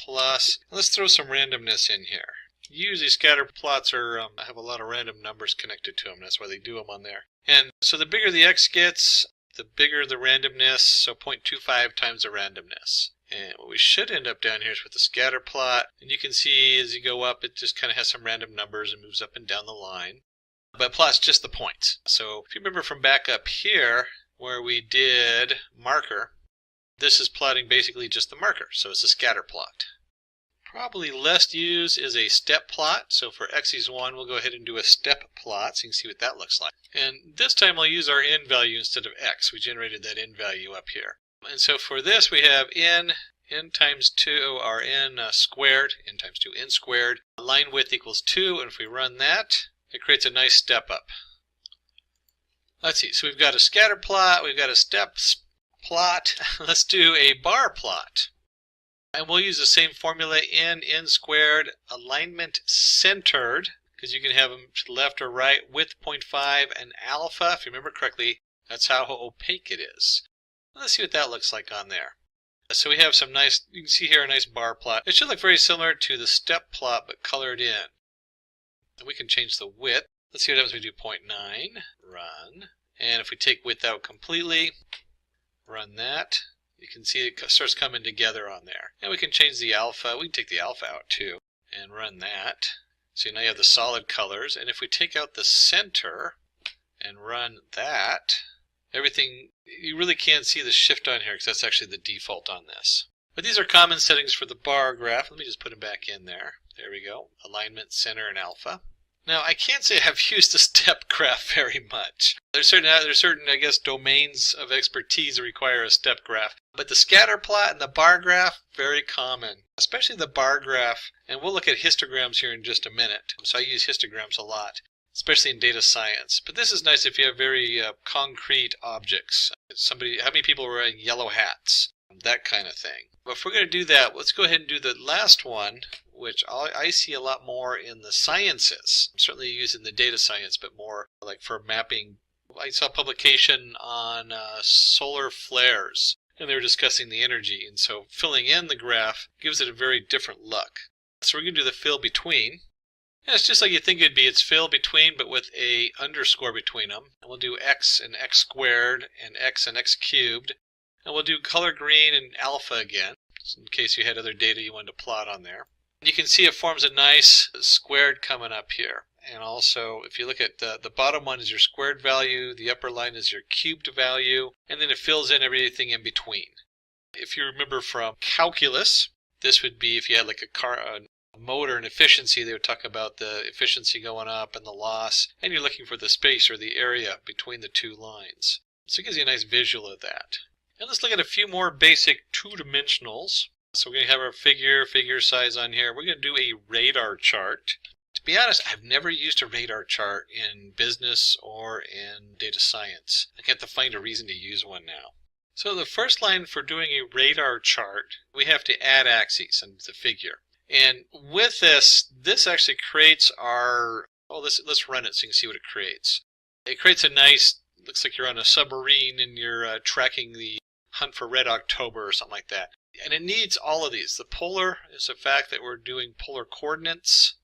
plus, and let's throw some randomness in here. Usually scatter plots have a lot of random numbers connected to them. That's why they do them on there. And so the bigger the x gets, the bigger the randomness, so 0.25 times the randomness. And what we should end up down here is with the scatter plot. And you can see as you go up, it just kind of has some random numbers and moves up and down the line. But plots just the points. So if you remember from back up here where we did marker, this is plotting basically just the marker. So it's a scatter plot. Probably less used is a step plot. So for axes 1, we'll go ahead and do a step plot so you can see what that looks like. And this time I'll use our n value instead of x. We generated that n value up here. And so for this we have n times 2, our n squared, n times 2, n squared. Line width equals 2, and if we run that, it creates a nice step up. Let's see, so we've got a scatter plot, we've got a step plot. Let's do a bar plot. And we'll use the same formula, n squared, alignment centered, because you can have them to the left or right, width 0.5, and alpha, if you remember correctly, that's how opaque it is. Let's see what that looks like on there. So we have some nice, you can see here a nice bar plot. It should look very similar to the step plot, but colored in. And we can change the width. Let's see what happens when we do 0.9. Run. And if we take width out completely, run that, you can see it starts coming together on there. And we can change the alpha. We can take the alpha out too and run that. So now you have the solid colors. And if we take out the center and run that, everything, you really can't see the shift on here because that's actually the default on this. But these are common settings for the bar graph. Let me just put them back in there. There we go. Alignment, center, and alpha. Now, I can't say I've used a step graph very much. There's certain, I guess, domains of expertise that require a step graph. But the scatter plot and the bar graph, very common, especially the bar graph. And we'll look at histograms here in just a minute. So I use histograms a lot, especially in data science. But this is nice if you have very concrete objects. How many people are wearing yellow hats? That kind of thing. But if we're going to do that, let's go ahead and do the last one, which I see a lot more in the sciences. I'm certainly using the data science, but more like for mapping. I saw a publication on solar flares, and they were discussing the energy. And so filling in the graph gives it a very different look. So we're going to do the fill between. And it's just like you think it'd be. It's fill between, but with a underscore between them. And we'll do x and x squared and x cubed. And we'll do color green and alpha again, in case you had other data you wanted to plot on there. You can see it forms a nice squared coming up here. And also, if you look at the bottom one is your squared value, the upper line is your cubed value, and then it fills in everything in between. If you remember from calculus, this would be if you had like a motor and efficiency, they would talk about the efficiency going up and the loss, and you're looking for the space or the area between the two lines. So it gives you a nice visual of that. And let's look at a few more basic two-dimensionals. So we're going to have our figure size on here. We're going to do a radar chart. To be honest, I've never used a radar chart in business or in data science. I have to find a reason to use one now. So the first line for doing a radar chart, we have to add axes under the figure. And with this actually creates our, let's run it so you can see what it creates. It creates a nice, looks like you're on a submarine and you're tracking the hunt for red October or something like that. And it needs all of these. The polar is the fact that we're doing polar coordinates.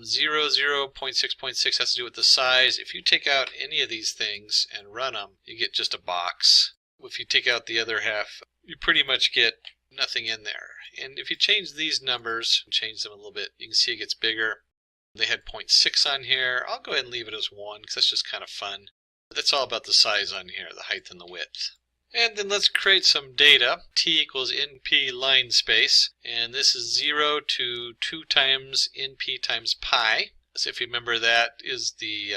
0.6.6 has to do with the size. If you take out any of these things and run them, you get just a box. If you take out the other half, you pretty much get nothing in there. And if you change these numbers, change them a little bit, you can see it gets bigger. They had 0.6 on here. I'll go ahead and leave it as 1 because that's just kind of fun. But that's all about the size on here, the height and the width. And then let's create some data. T equals NP line space. And this is 0 to 2 times NP times pi. So if you remember, that is the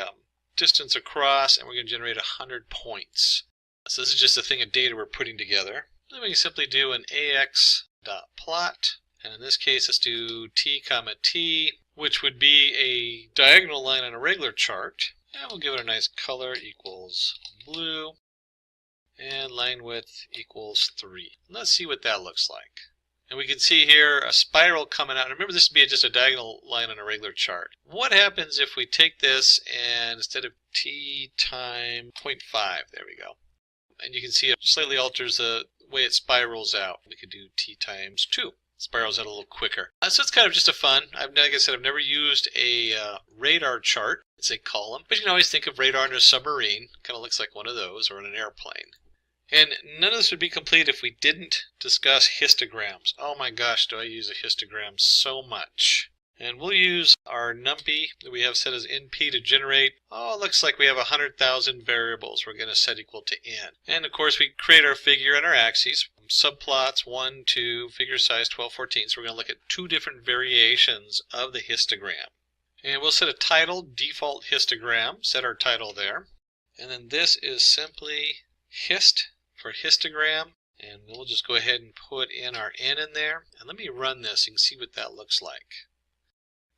distance across, and we're going to generate 100 points. So this is just a thing of data we're putting together. Then we can simply do an AX.plot. And in this case, let's do T comma T, which would be a diagonal line on a regular chart. And we'll give it a nice color equals blue. And line width equals 3. Let's see what that looks like. And we can see here a spiral coming out. Remember, this would be just a diagonal line on a regular chart. What happens if we take this and instead of T times 0.5, there we go. And you can see it slightly alters the way it spirals out. We could do T times 2. Spirals out a little quicker. So it's kind of just a fun. Like I said, I've never used a radar chart. It's a column. But you can always think of radar in a submarine. Kind of looks like one of those, or in an airplane. And none of this would be complete if we didn't discuss histograms. Oh my gosh, do I use a histogram so much. And we'll use our numpy that we have set as NP to generate, it looks like we have 100,000 variables we're going to set equal to n. And of course we create our figure and our axes, subplots 1, 2, figure size 12, 14. So we're going to look at 2 different variations of the histogram. And we'll set a title, default histogram, set our title there. And then this is simply hist for histogram, and we'll just go ahead and put in our n in there. And let me run this so you can see what that looks like.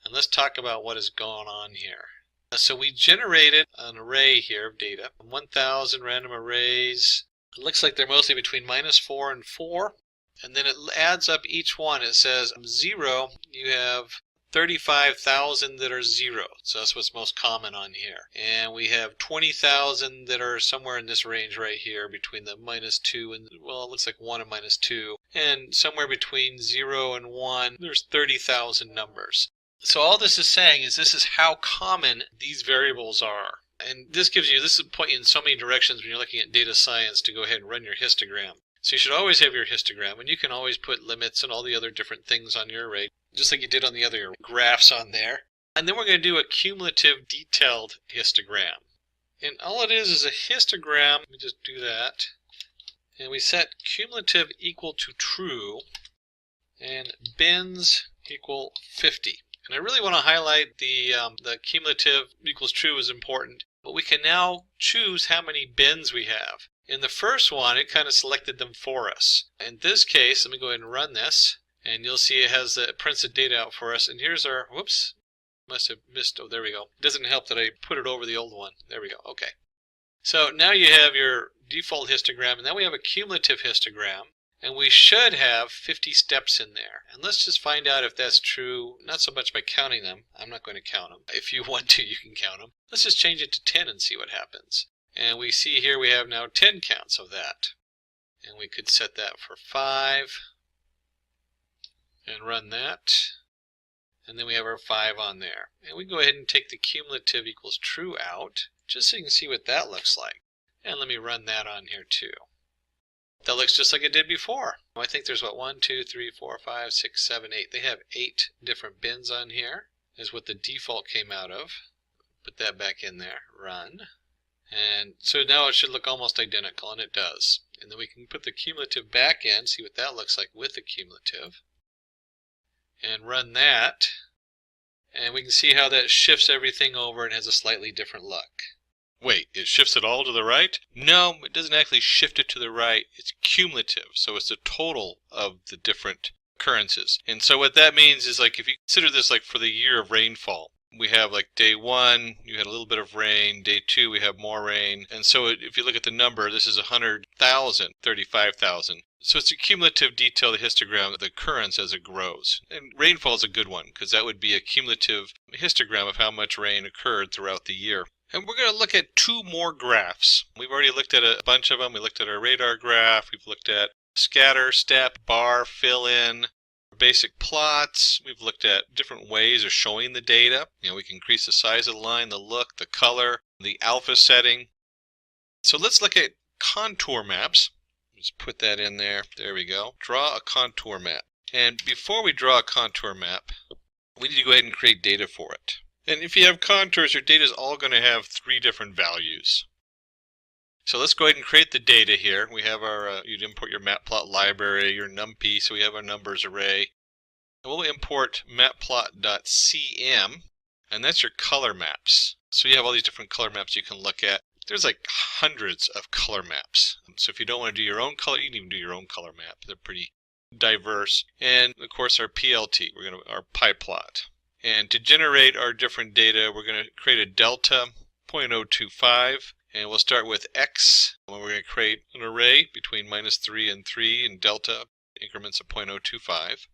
And let's talk about what is going on here. So we generated an array here of data, 1,000 random arrays. It looks like they're mostly between -4 and 4. And then it adds up each one. It says 0, you have 35,000 that are 0. So that's what's most common on here. And we have 20,000 that are somewhere in this range right here between the -2 and, well, it looks like 1 and -2. And somewhere between 0 and 1, there's 30,000 numbers. So all this is saying is this is how common these variables are. And this will point you in so many directions when you're looking at data science to go ahead and run your histogram. So you should always have your histogram, and you can always put limits and all the other different things on your array, just like you did on the other graphs on there. And then we're going to do a cumulative detailed histogram. And all it is a histogram. Let me just do that. And we set cumulative equal to true and bins equal 50. And I really want to highlight the cumulative equals true is important, but we can now choose how many bins we have. In the first one, it kind of selected them for us. In this case, let me go ahead and run this, and you'll see it prints the data out for us. And here's our, whoops, must have missed, oh, there we go. It doesn't help that I put it over the old one. There we go, okay. So now you have your default histogram, and then we have a cumulative histogram. And we should have 50 steps in there. And let's just find out if that's true, not so much by counting them. I'm not going to count them. If you want to, you can count them. Let's just change it to 10 and see what happens. And we see here we have now 10 counts of that. And we could set that for 5 and run that. And then we have our 5 on there. And we go ahead and take the cumulative equals true out, just so you can see what that looks like. And let me run that on here too. That looks just like it did before. I think there's 1, 2, 3, 4, 5, 6, 7, 8. They have 8 different bins on here, is what the default came out of. Put that back in there, run. And so now it should look almost identical, and it does. And then we can put the cumulative back in, see what that looks like with the cumulative. And run that. And we can see how that shifts everything over and has a slightly different look. Wait, it shifts it all to the right? No, it doesn't actually shift it to the right. It's cumulative, so it's the total of the different occurrences. And so what that means is, like, if you consider this like for the year of rainfall, we have like day 1, you had a little bit of rain. Day 2, we have more rain. And so if you look at the number, this is 100,000, 35,000. So it's a cumulative detailed histogram of the occurrence as it grows. And rainfall is a good one, because that would be a cumulative histogram of how much rain occurred throughout the year. And we're going to look at 2 more graphs. We've already looked at a bunch of them. We looked at our radar graph. We've looked at scatter, step, bar, fill in, basic plots. We've looked at different ways of showing the data. You know, we can increase the size of the line, the look, the color, the alpha setting. So let's look at contour maps. Just put that in there. There we go. Draw a contour map. And before we draw a contour map, we need to go ahead and create data for it. And if you have contours, your data is all going to have 3 different values. So let's go ahead and create the data here. We have our, you'd import your matplot library, your numpy, so we have our numbers array. And we'll import matplot.cm, and that's your color maps. So you have all these different color maps you can look at. There's like hundreds of color maps. So if you don't want to do your own color, you can even do your own color map. They're pretty diverse. And of course our PLT, our pie plot. And to generate our different data, we're going to create a delta 0.025. And we'll start with X, and we're going to create an array between -3 and 3 in delta increments of 0.025.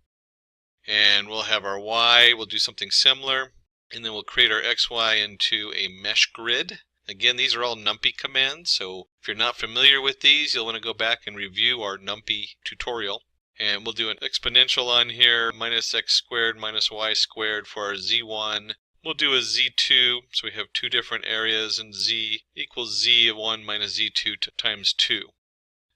And we'll have our Y, we'll do something similar, and then we'll create our XY into a mesh grid. Again, these are all numpy commands, so if you're not familiar with these, you'll want to go back and review our numpy tutorial. And we'll do an exponential on here, -x² -y² for our Z1. We'll do a Z2, so we have 2 different areas, and Z equals Z of 1 minus Z2 times 2.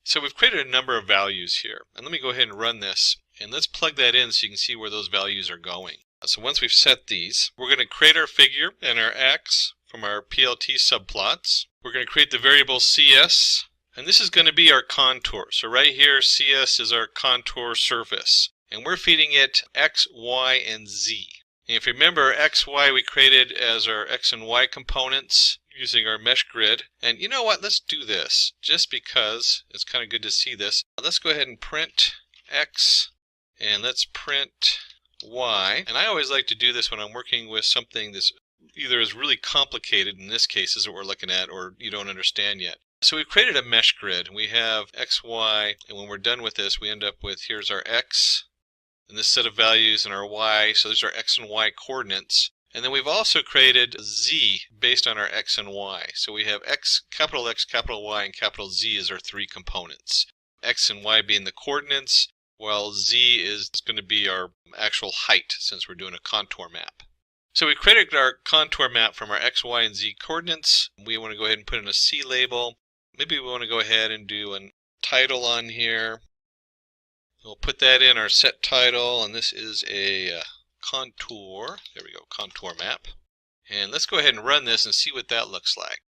So we've created a number of values here. And let me go ahead and run this, and let's plug that in so you can see where those values are going. So once we've set these, we're going to create our figure and our X from our PLT subplots. We're going to create the variable CS, and this is going to be our contour. So right here, CS is our contour surface, and we're feeding it X, Y, and Z. And if you remember, X, Y we created as our X and Y components using our mesh grid. And you know what? Let's do this, just because it's kind of good to see this. Let's go ahead and print X, and let's print Y. And I always like to do this when I'm working with something that's either is really complicated, in this case is what we're looking at, or you don't understand yet. So we've created a mesh grid. We have X, Y, and when we're done with this, we end up with, here's our X, and this set of values, and our Y. So these are X and Y coordinates. And then we've also created Z based on our X and Y. So we have X, capital Y, and capital Z as our 3 components. X and Y being the coordinates, while Z is going to be our actual height, since we're doing a contour map. So we created our contour map from our X, Y, and Z coordinates. We want to go ahead and put in a C label. Maybe we want to go ahead and do a title on here. We'll put that in our set title, and this is a contour. There we go, contour map. And let's go ahead and run this and see what that looks like.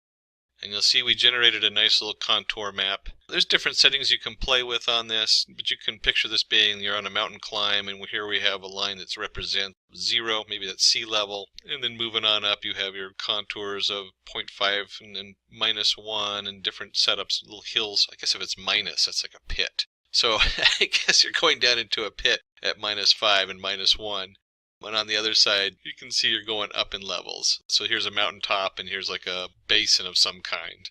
And you'll see we generated a nice little contour map. There's different settings you can play with on this, but you can picture this being you're on a mountain climb, and here we have a line that represents 0, maybe that's sea level. And then moving on up, you have your contours of 0.5 and then -1 and different setups, little hills. I guess if it's minus, that's like a pit. So I guess you're going down into a pit at -5 and -1. And on the other side, you can see you're going up in levels. So here's a mountaintop, and here's like a basin of some kind.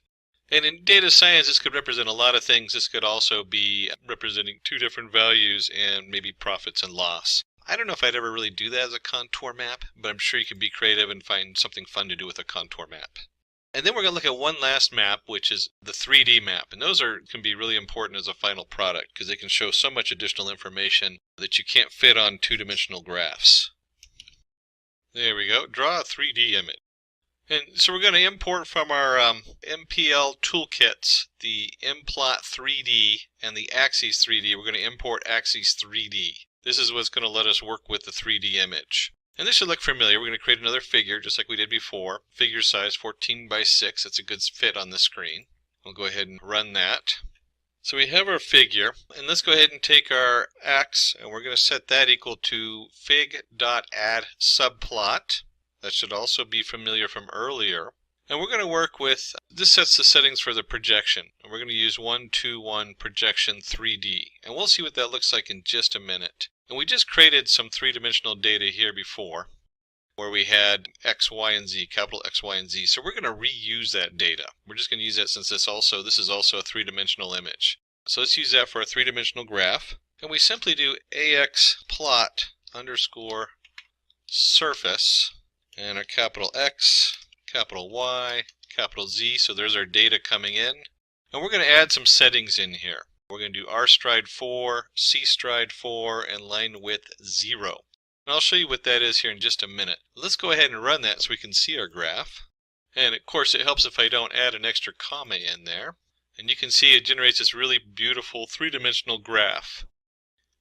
And in data science, this could represent a lot of things. This could also be representing 2 different values and maybe profits and loss. I don't know if I'd ever really do that as a contour map, but I'm sure you can be creative and find something fun to do with a contour map. And then we're going to look at one last map, which is the 3D map. And those can be really important as a final product because they can show so much additional information that you can't fit on 2-dimensional graphs. There we go. Draw a 3D image. And so we're going to import from our MPL toolkits the mplot 3D and the axes 3D. We're going to import axes 3D. This is what's going to let us work with the 3D image. And this should look familiar. We're going to create another figure just like we did before. Figure size 14 by 6. That's a good fit on the screen. We'll go ahead and run that. So we have our figure, and let's go ahead and take our x, and we're going to set that equal to fig.add subplot. That should also be familiar from earlier. And we're going to work with, this sets the settings for the projection. And we're going to use 1, 2, 1 projection 3D. And we'll see what that looks like in just a minute. And we just created some three-dimensional data here before, where we had X, Y, and Z, capital X, Y, and Z. So we're going to reuse that data. We're just going to use that since this is also a three-dimensional image. So let's use that for a three-dimensional graph. And we simply do AX plot underscore surface, and our capital X, capital Y, capital Z. So there's our data coming in. And we're going to add some settings in here. We're going to do R stride 4, C stride 4, and line width 0. And I'll show you what that is here in just a minute. Let's go ahead and run that so we can see our graph. And of course it helps if I don't add an extra comma in there. And you can see it generates this really beautiful three-dimensional graph.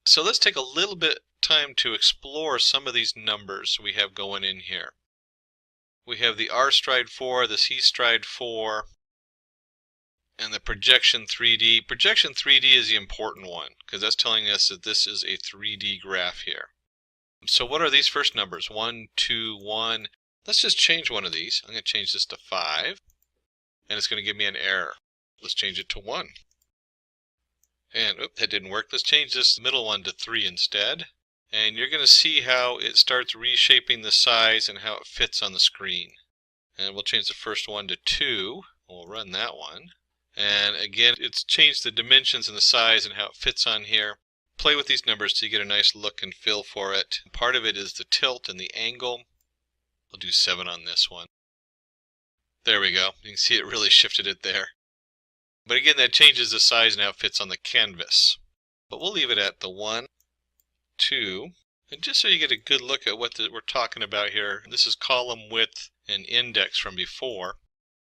So let's take a little bit time to explore some of these numbers we have going in here. We have the R stride 4, the C stride 4, and the projection 3D. Projection 3D is the important one because that's telling us that this is a 3D graph here. So what are these first numbers? 1, 2, 1. Let's just change one of these. I'm going to change this to 5. And it's going to give me an error. Let's change it to 1. And oops, that didn't work. Let's change this middle one to 3 instead. And you're going to see how it starts reshaping the size and how it fits on the screen. And we'll change the first one to 2. We'll run that one. And again, it's changed the dimensions and the size and how it fits on here. Play with these numbers to get a nice look and feel for it. Part of it is the tilt and the angle. We'll do 7 on this one. There we go. You can see it really shifted it there. But again, that changes the size and how it fits on the canvas. But we'll leave it at the 1, 2. And just so you get a good look at what we're talking about here, this is column width and index from before.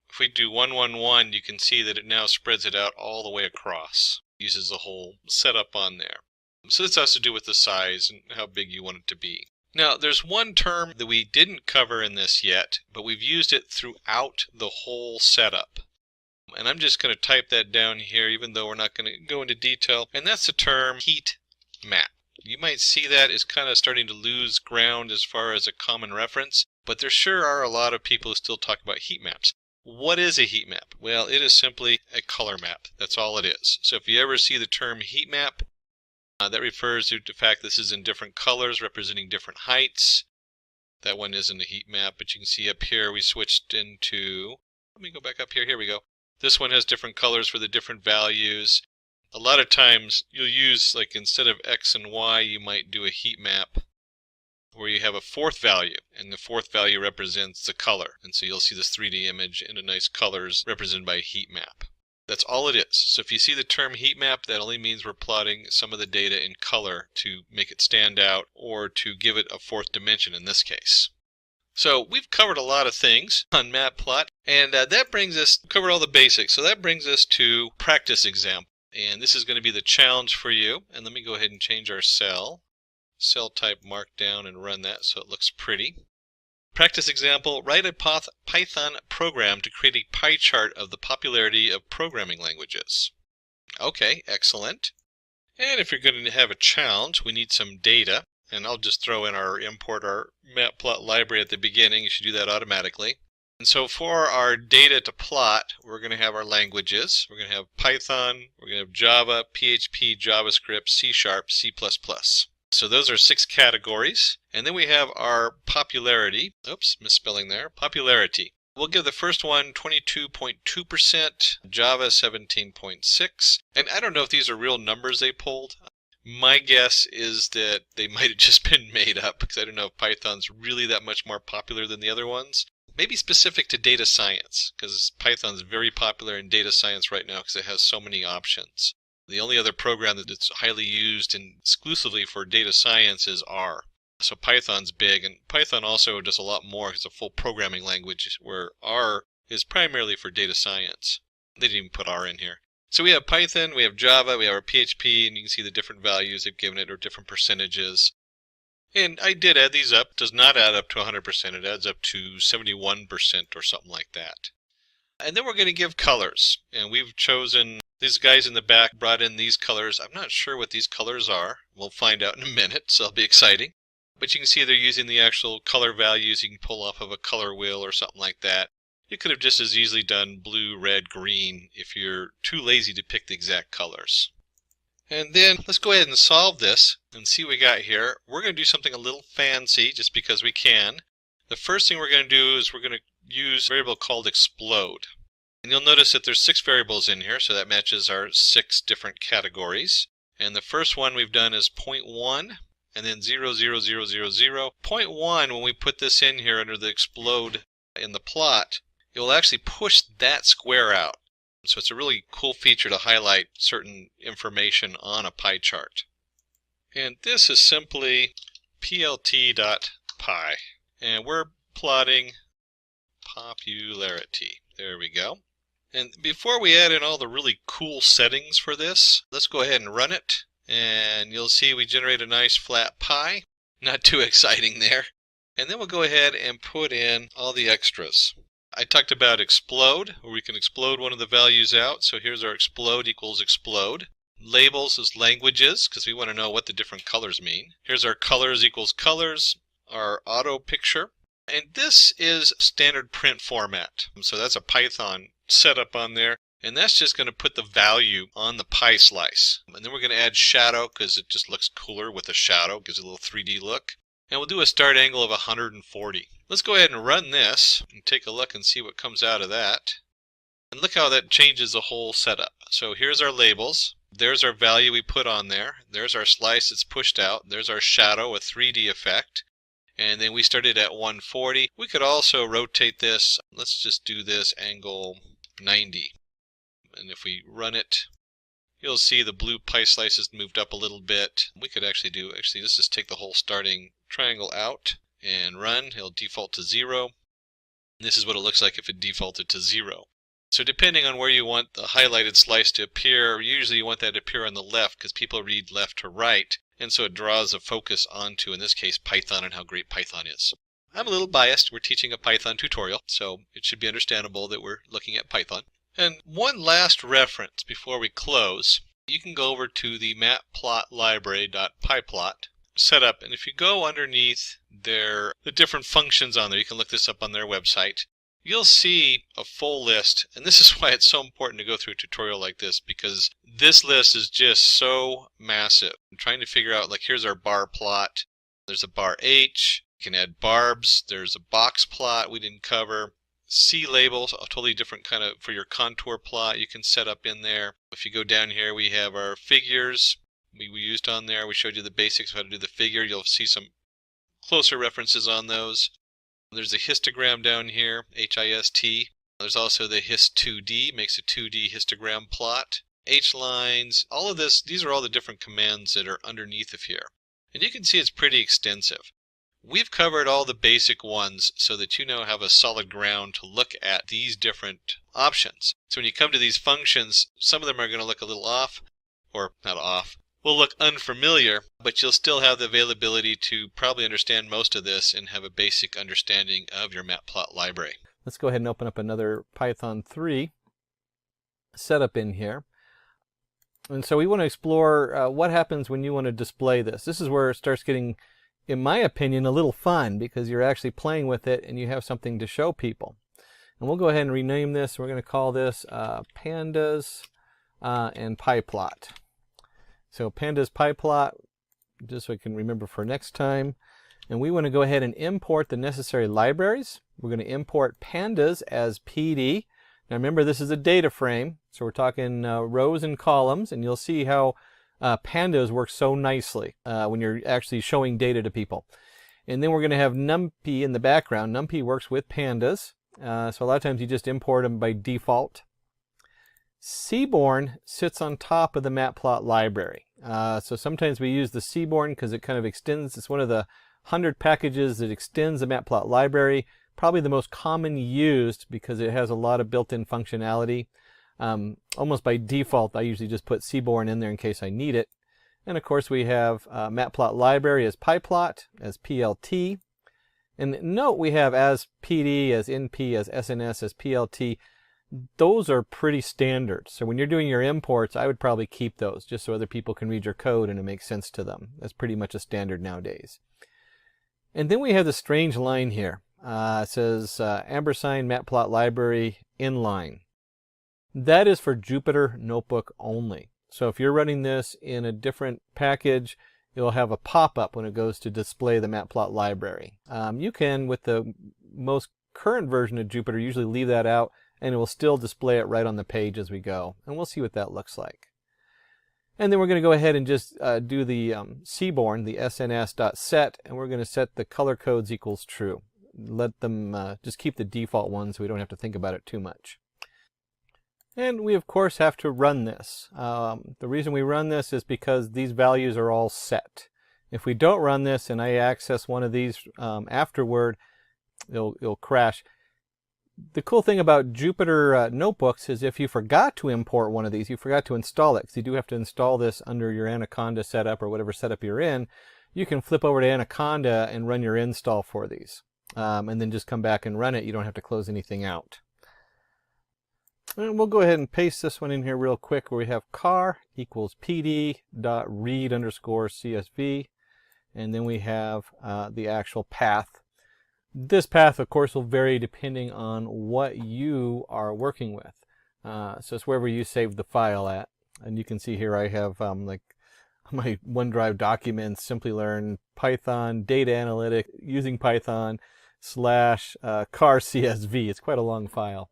If we do 1, 1, 1, you can see that it now spreads it out all the way across. Uses the whole setup on there. So this has to do with the size and how big you want it to be. Now there's one term that we didn't cover in this yet, but we've used it throughout the whole setup. And I'm just going to type that down here even though we're not going to go into detail. And that's the term heat map. You might see that as kind of starting to lose ground as far as a common reference, but there sure are a lot of people who still talk about heat maps. What is a heat map? Well, it is simply a color map. That's all it is. So if you ever see the term heat map, that refers to the fact this is in different colors representing different heights. That one isn't a heat map, but you can see up here we switched into, let me go back up here, here we go. This one has different colors for the different values. A lot of times you'll use, like instead of X and Y, you might do a heat map where you have a fourth value, and the fourth value represents the color. And so you'll see this 3D image in a nice colors represented by a heat map. That's all it is. So if you see the term heat map, that only means we're plotting some of the data in color to make it stand out or to give it a fourth dimension in this case. So we've covered a lot of things on Matplot, and that brings us, covered all the basics, so that brings us to practice example. And this is going to be the challenge for you. And let me go ahead and change our cell type markdown and run that so it looks pretty. Practice example, write a Python program to create a pie chart of the popularity of programming languages. Okay, excellent. And if you're going to have a challenge, we need some data. And I'll just throw in import our Matplot library at the beginning. You should do that automatically. And so for our data to plot, we're going to have our languages. We're going to have Python, we're going to have Java, PHP, JavaScript, C#, C++. So those are 6 categories. And then we have our popularity. Oops, misspelling there. Popularity. We'll give the first one 22.2%, Java 17.6%. And I don't know if these are real numbers they pulled. My guess is that they might have just been made up because I don't know if Python's really that much more popular than the other ones. Maybe specific to data science, because Python's very popular in data science right now because it has so many options. The only other program that's highly used and exclusively for data science is R. So Python's big, and Python also does a lot more. It's a full programming language where R is primarily for data science. They didn't even put R in here. So we have Python, we have Java, we have our PHP, and you can see the different values they've given it or different percentages. And I did add these up. It does not add up to 100%. It adds up to 71% or something like that. And then we're going to give colors. And we've chosen, these guys in the back brought in these colors. I'm not sure what these colors are. We'll find out in a minute, so it'll be exciting. But you can see they're using the actual color values you can pull off of a color wheel or something like that. You could have just as easily done blue, red, green if you're too lazy to pick the exact colors. And then let's go ahead and solve this and see what we got here. We're going to do something a little fancy just because we can. The first thing we're going to do is we're going to use a variable called explode. And you'll notice that there's 6 variables in here, so that matches our 6 different categories. And the first one we've done is 0.1 and then 0, 0, 0, 0, 0. 0.1, when we put this in here under the explode in the plot, it will actually push that square out. So it's a really cool feature to highlight certain information on a pie chart. And this is simply plt.py. And we're plotting popularity. There we go. And before we add in all the really cool settings for this, let's go ahead and run it. And you'll see we generate a nice flat pie. Not too exciting there. And then we'll go ahead and put in all the extras. I talked about explode, where we can explode one of the values out. So here's our explode equals explode. Labels is languages, because we want to know what the different colors mean. Here's our colors equals colors, our auto picture. And this is standard print format. So that's a Python setup on there. And that's just going to put the value on the pie slice. And then we're going to add shadow, because it just looks cooler with a shadow, gives it a little 3D look. And we'll do a start angle of 140. Let's go ahead and run this and take a look and see what comes out of that. And look how that changes the whole setup. So here's our labels. There's our value we put on there. There's our slice that's pushed out. There's our shadow, a 3D effect. And then we started at 140. We could also rotate this. Let's just do this angle 90. And if we run it, you'll see the blue pie slices moved up a little bit. We could actually let's just take the whole starting triangle out and run. It'll default to 0. And this is what it looks like if it defaulted to 0. So depending on where you want the highlighted slice to appear, usually you want that to appear on the left because people read left to right. And so it draws a focus onto, in this case, Python and how great Python is. I'm a little biased. We're teaching a Python tutorial, so it should be understandable that we're looking at Python. And one last reference before we close. You can go over to the matplotlibary.pyplot setup, and if you go underneath the different functions on there, you can look this up on their website. You'll see a full list, and this is why it's so important to go through a tutorial like this, because this list is just so massive. I'm trying to figure out, like, here's our bar plot. There's a bar H. You can add barbs. There's a box plot we didn't cover. C labels, a totally different kind of, for your contour plot you can set up in there. If you go down here, we have our figures we used on there. We showed you the basics of how to do the figure. You'll see some closer references on those. There's a histogram down here, HIST. There's also the hist2d, makes a 2D histogram plot. H-lines, all of this, these are all the different commands that are underneath of here. And you can see it's pretty extensive. We've covered all the basic ones so that you now have a solid ground to look at these different options. So when you come to these functions, some of them are going to look a little off, or not off, will look unfamiliar, but you'll still have the availability to probably understand most of this and have a basic understanding of your matplot library. Let's go ahead and open up another Python 3 setup in here. And so we want to explore what happens when you want to display this. This is where it starts getting, in my opinion, a little fun because you're actually playing with it and you have something to show people. And we'll go ahead and rename this. We're going to call this Pandas and PyPlot. So Pandas PyPlot, just so I can remember for next time. And we want to go ahead and import the necessary libraries. We're going to import Pandas as PD. Now remember, this is a data frame, so we're talking rows and columns, and you'll see how Pandas works so nicely when you're actually showing data to people. And then we're going to have NumPy in the background. NumPy works with Pandas, so a lot of times you just import them by default. Seaborn sits on top of the matplot library. So sometimes we use the Seaborn because it kind of extends. It's one of the 100 packages that extends the matplot library. Probably the most common used because it has a lot of built-in functionality. Almost by default, I usually just put Seaborn in there in case I need it. And of course we have matplot library as pyplot, as plt. And note we have as PD, as NP, as SNS, as PLT. Those are pretty standard. So when you're doing your imports, I would probably keep those just so other people can read your code and it makes sense to them. That's pretty much a standard nowadays. And then we have the strange line here. It says ampersand matplot library inline. That is for Jupyter Notebook only. So if you're running this in a different package, it'll have a pop-up when it goes to display the matplot library. You can, with the most current version of Jupyter, usually leave that out and it will still display it right on the page as we go. And we'll see what that looks like. And then we're going to go ahead and just do the seaborn, the sns.set, and we're going to set the color codes equals true. Let them just keep the default ones so we don't have to think about it too much. And we of course have to run this. The reason we run this is because these values are all set. If we don't run this and I access one of these afterward, it'll crash. The cool thing about Jupyter Notebooks is if you forgot to import one of these, you forgot to install it, because you do have to install this under your Anaconda setup or whatever setup you're in, you can flip over to Anaconda and run your install for these. And then just come back and run it. You don't have to close anything out. And we'll go ahead and paste this one in here real quick where we have car equals pd.read_CSV. And then we have the actual path. This path, of course, will vary depending on what you are working with. So it's wherever you save the file at. And you can see here I have like my OneDrive documents, Simplilearn, Python, data analytics, using Python, / car CSV. It's quite a long file.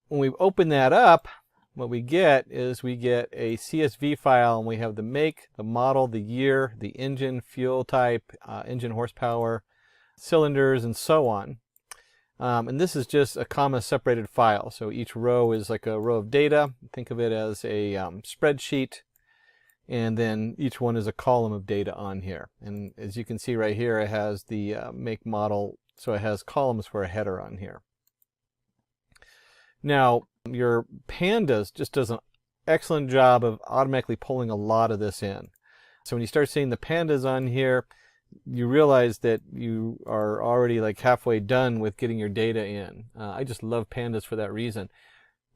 When we open that up, what we get is we get a CSV file, and we have the make, the model, the year, the engine, fuel type, engine horsepower, cylinders, and so on. And this is just a comma separated file. So each row is like a row of data. Think of it as a spreadsheet. And then each one is a column of data on here. And as you can see right here, it has the make, model. So it has columns for a header on here. Now, your Pandas just does an excellent job of automatically pulling a lot of this in. So when you start seeing the Pandas on here, you realize that you are already like halfway done with getting your data in. I just love Pandas for that reason.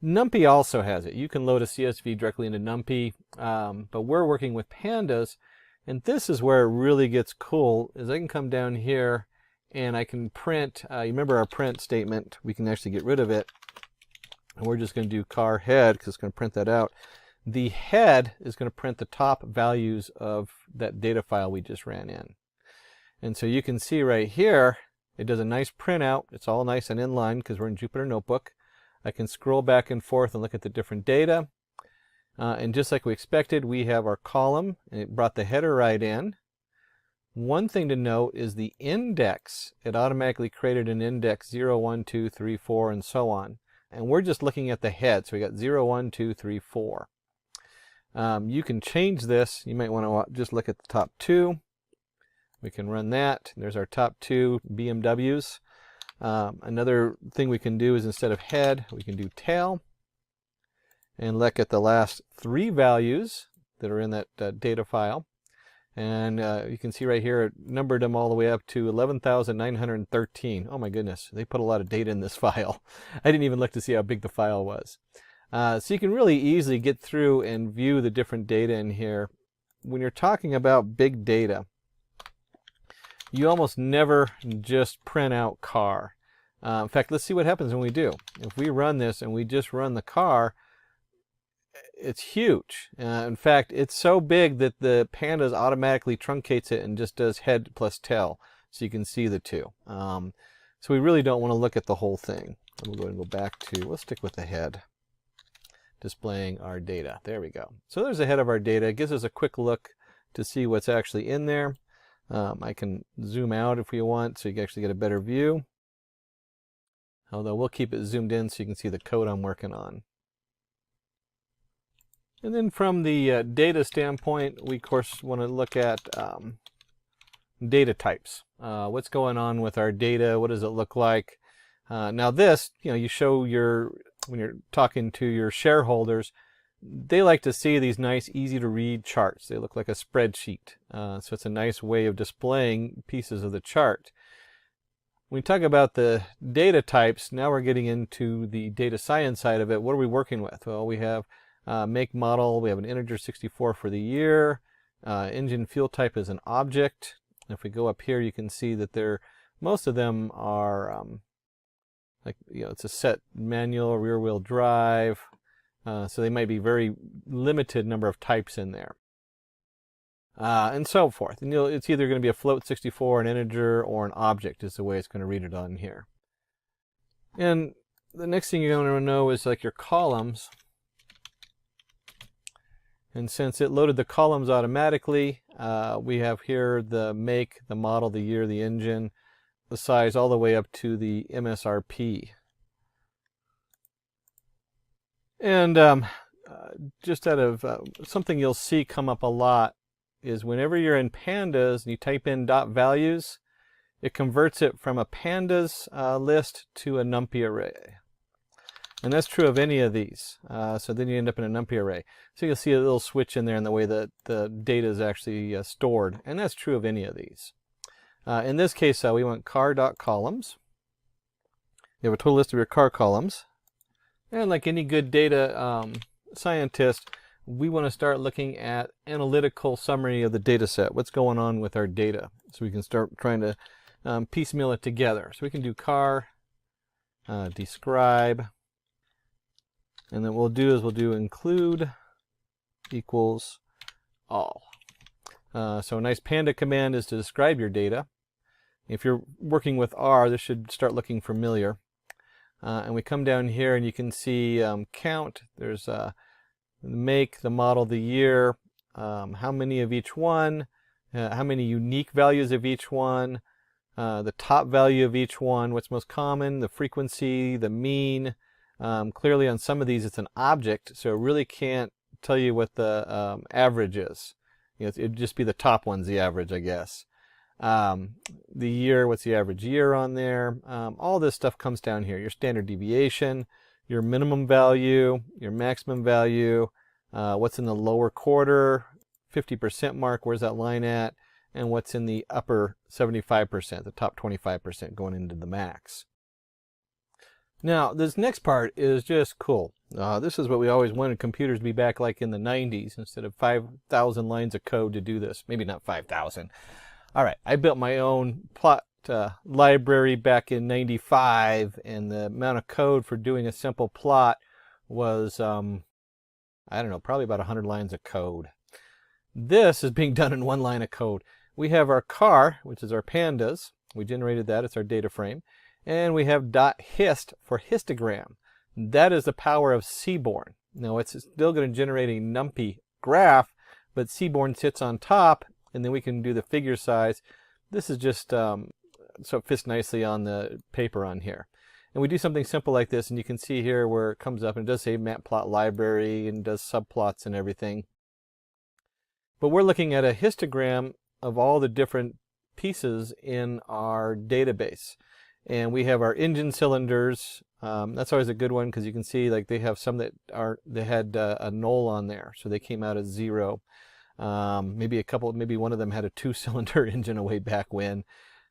NumPy also has it. You can load a CSV directly into NumPy, but we're working with Pandas, and this is where it really gets cool, is I can come down here and I can print, you remember our print statement, we can actually get rid of it, and we're just going to do car head because it's going to print that out. The head is going to print the top values of that data file we just ran in. And so you can see right here, it does a nice printout. It's all nice and in line because we're in Jupyter Notebook. I can scroll back and forth and look at the different data. And just like we expected, we have our column, and it brought the header right in. One thing to note is the index. It automatically created an index 0, 1, 2, 3, 4, and so on. And we're just looking at the head. So we got 0, 1, 2, 3, 4. You can change this. You might want to just look at the top two. We can run that. There's our top two BMWs. Another thing we can do is instead of head, we can do tail. And look at the last three values that are in that data file. And you can see right here, it numbered them all the way up to 11,913. Oh my goodness, they put a lot of data in this file. I didn't even look to see how big the file was. So you can really easily get through and view the different data in here. When you're talking about big data, you almost never just print out car. In fact, let's see what happens when we do. If we run this and we just run the car, it's huge. In fact, it's so big that the Pandas automatically truncates it and just does head plus tail, so you can see the two. So we really don't want to look at the whole thing. We'll go ahead and go back to, let's stick with the head, displaying our data. There we go. So there's the head of our data. It gives us a quick look to see what's actually in there. I can zoom out if we want so you can actually get a better view. Although we'll keep it zoomed in so you can see the code I'm working on. And then from the data standpoint, we of course want to look at data types. What's going on with our data? What does it look like? Now this, you show when you're talking to your shareholders, they like to see these nice, easy to read charts. They look like a spreadsheet. So it's a nice way of displaying pieces of the chart. When we talk about the data types, now we're getting into the data science side of it. What are we working with? Well, we have make model, we have an integer 64 for the year. Engine fuel type is an object. If we go up here, you can see that most of them are it's a set manual, rear wheel drive. So they might be very limited number of types in there. And so forth. And it's either going to be a float 64, an integer, or an object is the way it's going to read it on here. And the next thing you're going to know is like your columns. And since it loaded the columns automatically, we have here the make, the model, the year, the engine, the size, all the way up to the MSRP. And just out of something you'll see come up a lot is whenever you're in pandas and you type in dot values, it converts it from a pandas list to a numpy array. And that's true of any of these. So then you end up in a numpy array. So you'll see a little switch in there in the way that the data is actually stored. And that's true of any of these. In this case, we want car.columns. You have a total list of your car columns. And like any good data scientist, we want to start looking at analytical summary of the data set. What's going on with our data? So we can start trying to piecemeal it together. So we can do car, describe, and then what we'll do include equals all. So a nice panda command is to describe your data. If you're working with R, this should start looking familiar. And we come down here and you can see count. There's the make, the model, the year, how many of each one, how many unique values of each one, the top value of each one, what's most common, the frequency, the mean. Clearly on some of these it's an object, so it really can't tell you what the average is. It'd just be the top one's the average, I guess. The year, what's the average year on there? All this stuff comes down here. Your standard deviation, your minimum value, your maximum value, what's in the lower quarter, 50% mark, where's that line at, and what's in the upper 75%, the top 25% going into the max. Now, this next part is just cool. This is what we always wanted computers to be back like in the 90s instead of 5,000 lines of code to do this. Maybe not 5,000. All right, I built my own plot library back in 95, and the amount of code for doing a simple plot was, I don't know, probably about 100 lines of code. This is being done in one line of code. We have our car, which is our pandas. We generated that. It's our data frame. And we have .hist for histogram. That is the power of Seaborn. Now, it's still going to generate a numpy graph, but Seaborn sits on top, and then we can do the figure size. This is just so it fits nicely on the paper on here. And we do something simple like this, and you can see here where it comes up, and it does say matplot library and does subplots and everything. But we're looking at a histogram of all the different pieces in our database. And we have our engine cylinders. That's always a good one because you can see like they have some that had a null on there, so they came out as 0. Maybe one of them had a 2-cylinder engine way back when.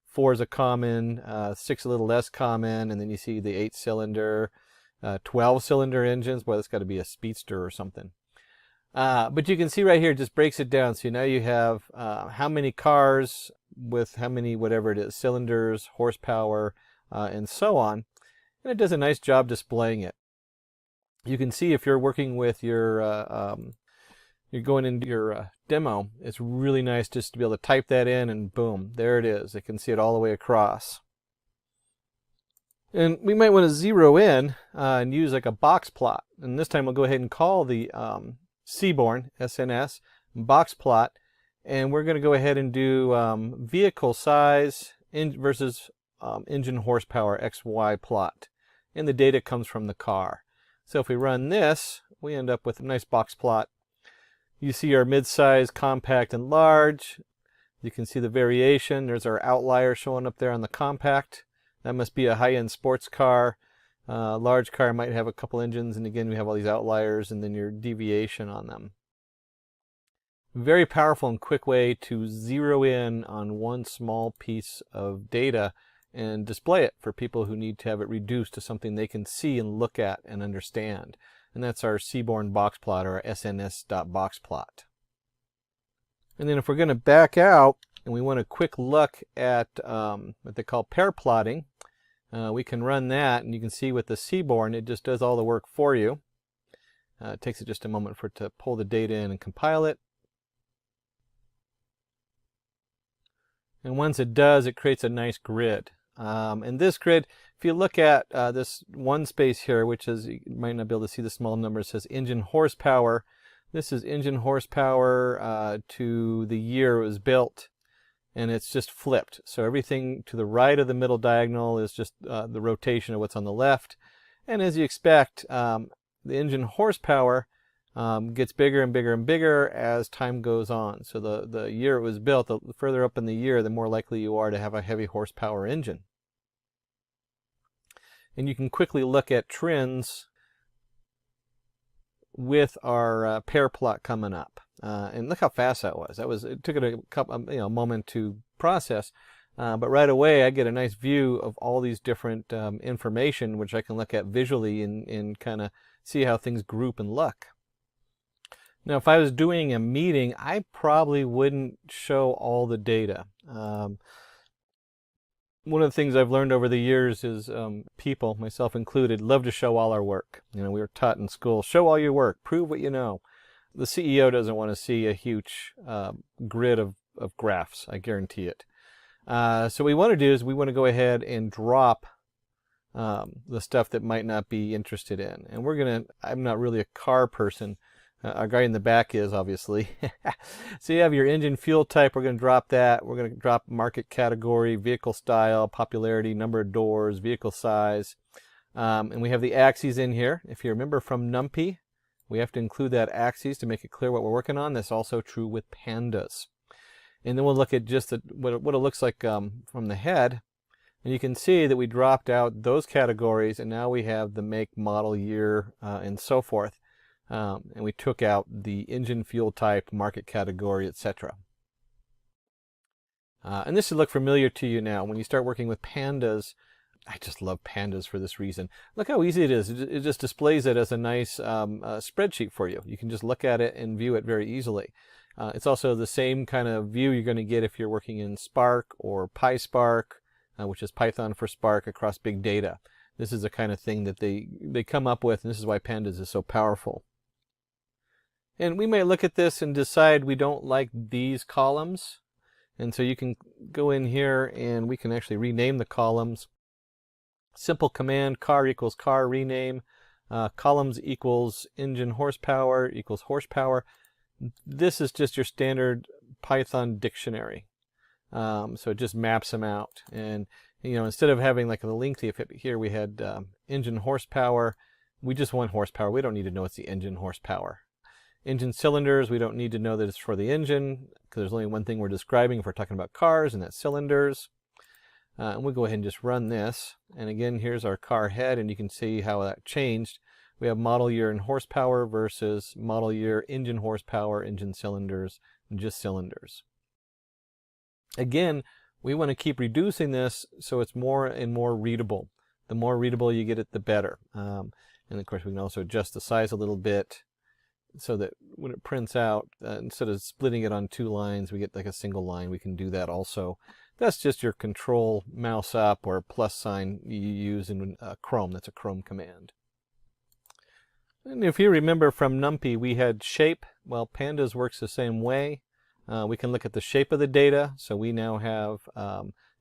4 is a common, 6 a little less common, and then you see the 8-cylinder, 12-cylinder engines. Boy, that's got to be a speedster or something. But you can see right here, it just breaks it down. So now you have how many cars with how many, whatever it is, cylinders, horsepower, and so on. And it does a nice job displaying it. You can see if you're working with your, you're going into your demo, it's really nice just to be able to type that in and boom, there it is. It can see it all the way across. And we might want to zero in and use like a box plot. And this time we'll go ahead and call the Seaborn, SNS, box plot. And we're going to go ahead and do vehicle size versus engine horsepower XY plot. And the data comes from the car. So if we run this, we end up with a nice box plot. You see our mid-size, compact, and large. You can see the variation. There's our outlier showing up there on the compact. That must be a high-end sports car. Large car might have a couple engines, and again we have all these outliers and then your deviation on them. Very powerful and quick way to zero in on one small piece of data and display it for people who need to have it reduced to something they can see and look at and understand. And that's our Seaborn box plot, or SNS.boxplot. And then if we're going to back out and we want a quick look at what they call pair plotting, we can run that, and you can see with the Seaborn it just does all the work for you. It takes it just a moment for it to pull the data in and compile it. And once it does, it creates a nice grid. And this grid, if you look at this one space here, which is, you might not be able to see the small number, it says engine horsepower. This is engine horsepower to the year it was built, and it's just flipped. So everything to the right of the middle diagonal is just the rotation of what's on the left. And as you expect, the engine horsepower gets bigger and bigger and bigger as time goes on. So the year it was built, the further up in the year, the more likely you are to have a heavy horsepower engine. And you can quickly look at trends with our pair plot coming up. And look how fast that was. It took it a couple, moment to process. But right away I get a nice view of all these different information, which I can look at visually and kind of see how things group and look. Now, if I was doing a meeting, I probably wouldn't show all the data. One of the things I've learned over the years is people, myself included, love to show all our work. We were taught in school, show all your work, prove what you know. The CEO doesn't want to see a huge grid of graphs, I guarantee it. So what we want to do is we want to go ahead and drop the stuff that might not be interested in. And I'm not really a car person. Our guy in the back is, obviously. So you have your engine fuel type. We're going to drop that. We're going to drop market category, vehicle style, popularity, number of doors, vehicle size. And we have the axes in here. If you remember from NumPy, we have to include that axes to make it clear what we're working on. That's also true with pandas. And then we'll look at just what it looks like from the head. And you can see that we dropped out those categories, and now we have the make, model, year, and so forth. And we took out the engine fuel type, market category, etc. And this should look familiar to you now. When you start working with pandas, I just love pandas for this reason. Look how easy it is. It just displays it as a nice spreadsheet for you. You can just look at it and view it very easily. It's also the same kind of view you're going to get if you're working in Spark or PySpark, which is Python for Spark, across big data. This is the kind of thing that they come up with, and this is why pandas is so powerful. And we may look at this and decide we don't like these columns. And so you can go in here and we can actually rename the columns. Simple command, car equals car, rename. Columns equals engine horsepower equals horsepower. This is just your standard Python dictionary. So it just maps them out. And instead of having like the lengthy, here we had engine horsepower, we just want horsepower. We don't need to know it's the engine horsepower. Engine cylinders, we don't need to know that it's for the engine, because there's only one thing we're describing if we're talking about cars, and that's cylinders. And we'll go ahead and just run this. And again, here's our car head, and you can see how that changed. We have model year and horsepower versus model year, engine horsepower, engine cylinders, and just cylinders. Again, we want to keep reducing this so it's more and more readable. The more readable you get it, the better. And of course, we can also adjust the size a little bit, so that when it prints out, instead of splitting it on two lines, we get like a single line. We can do that also. That's just your control mouse up or plus sign you use in Chrome. That's a Chrome command. And if you remember from NumPy, we had shape. Well, pandas works the same way. We can look at the shape of the data. So we now have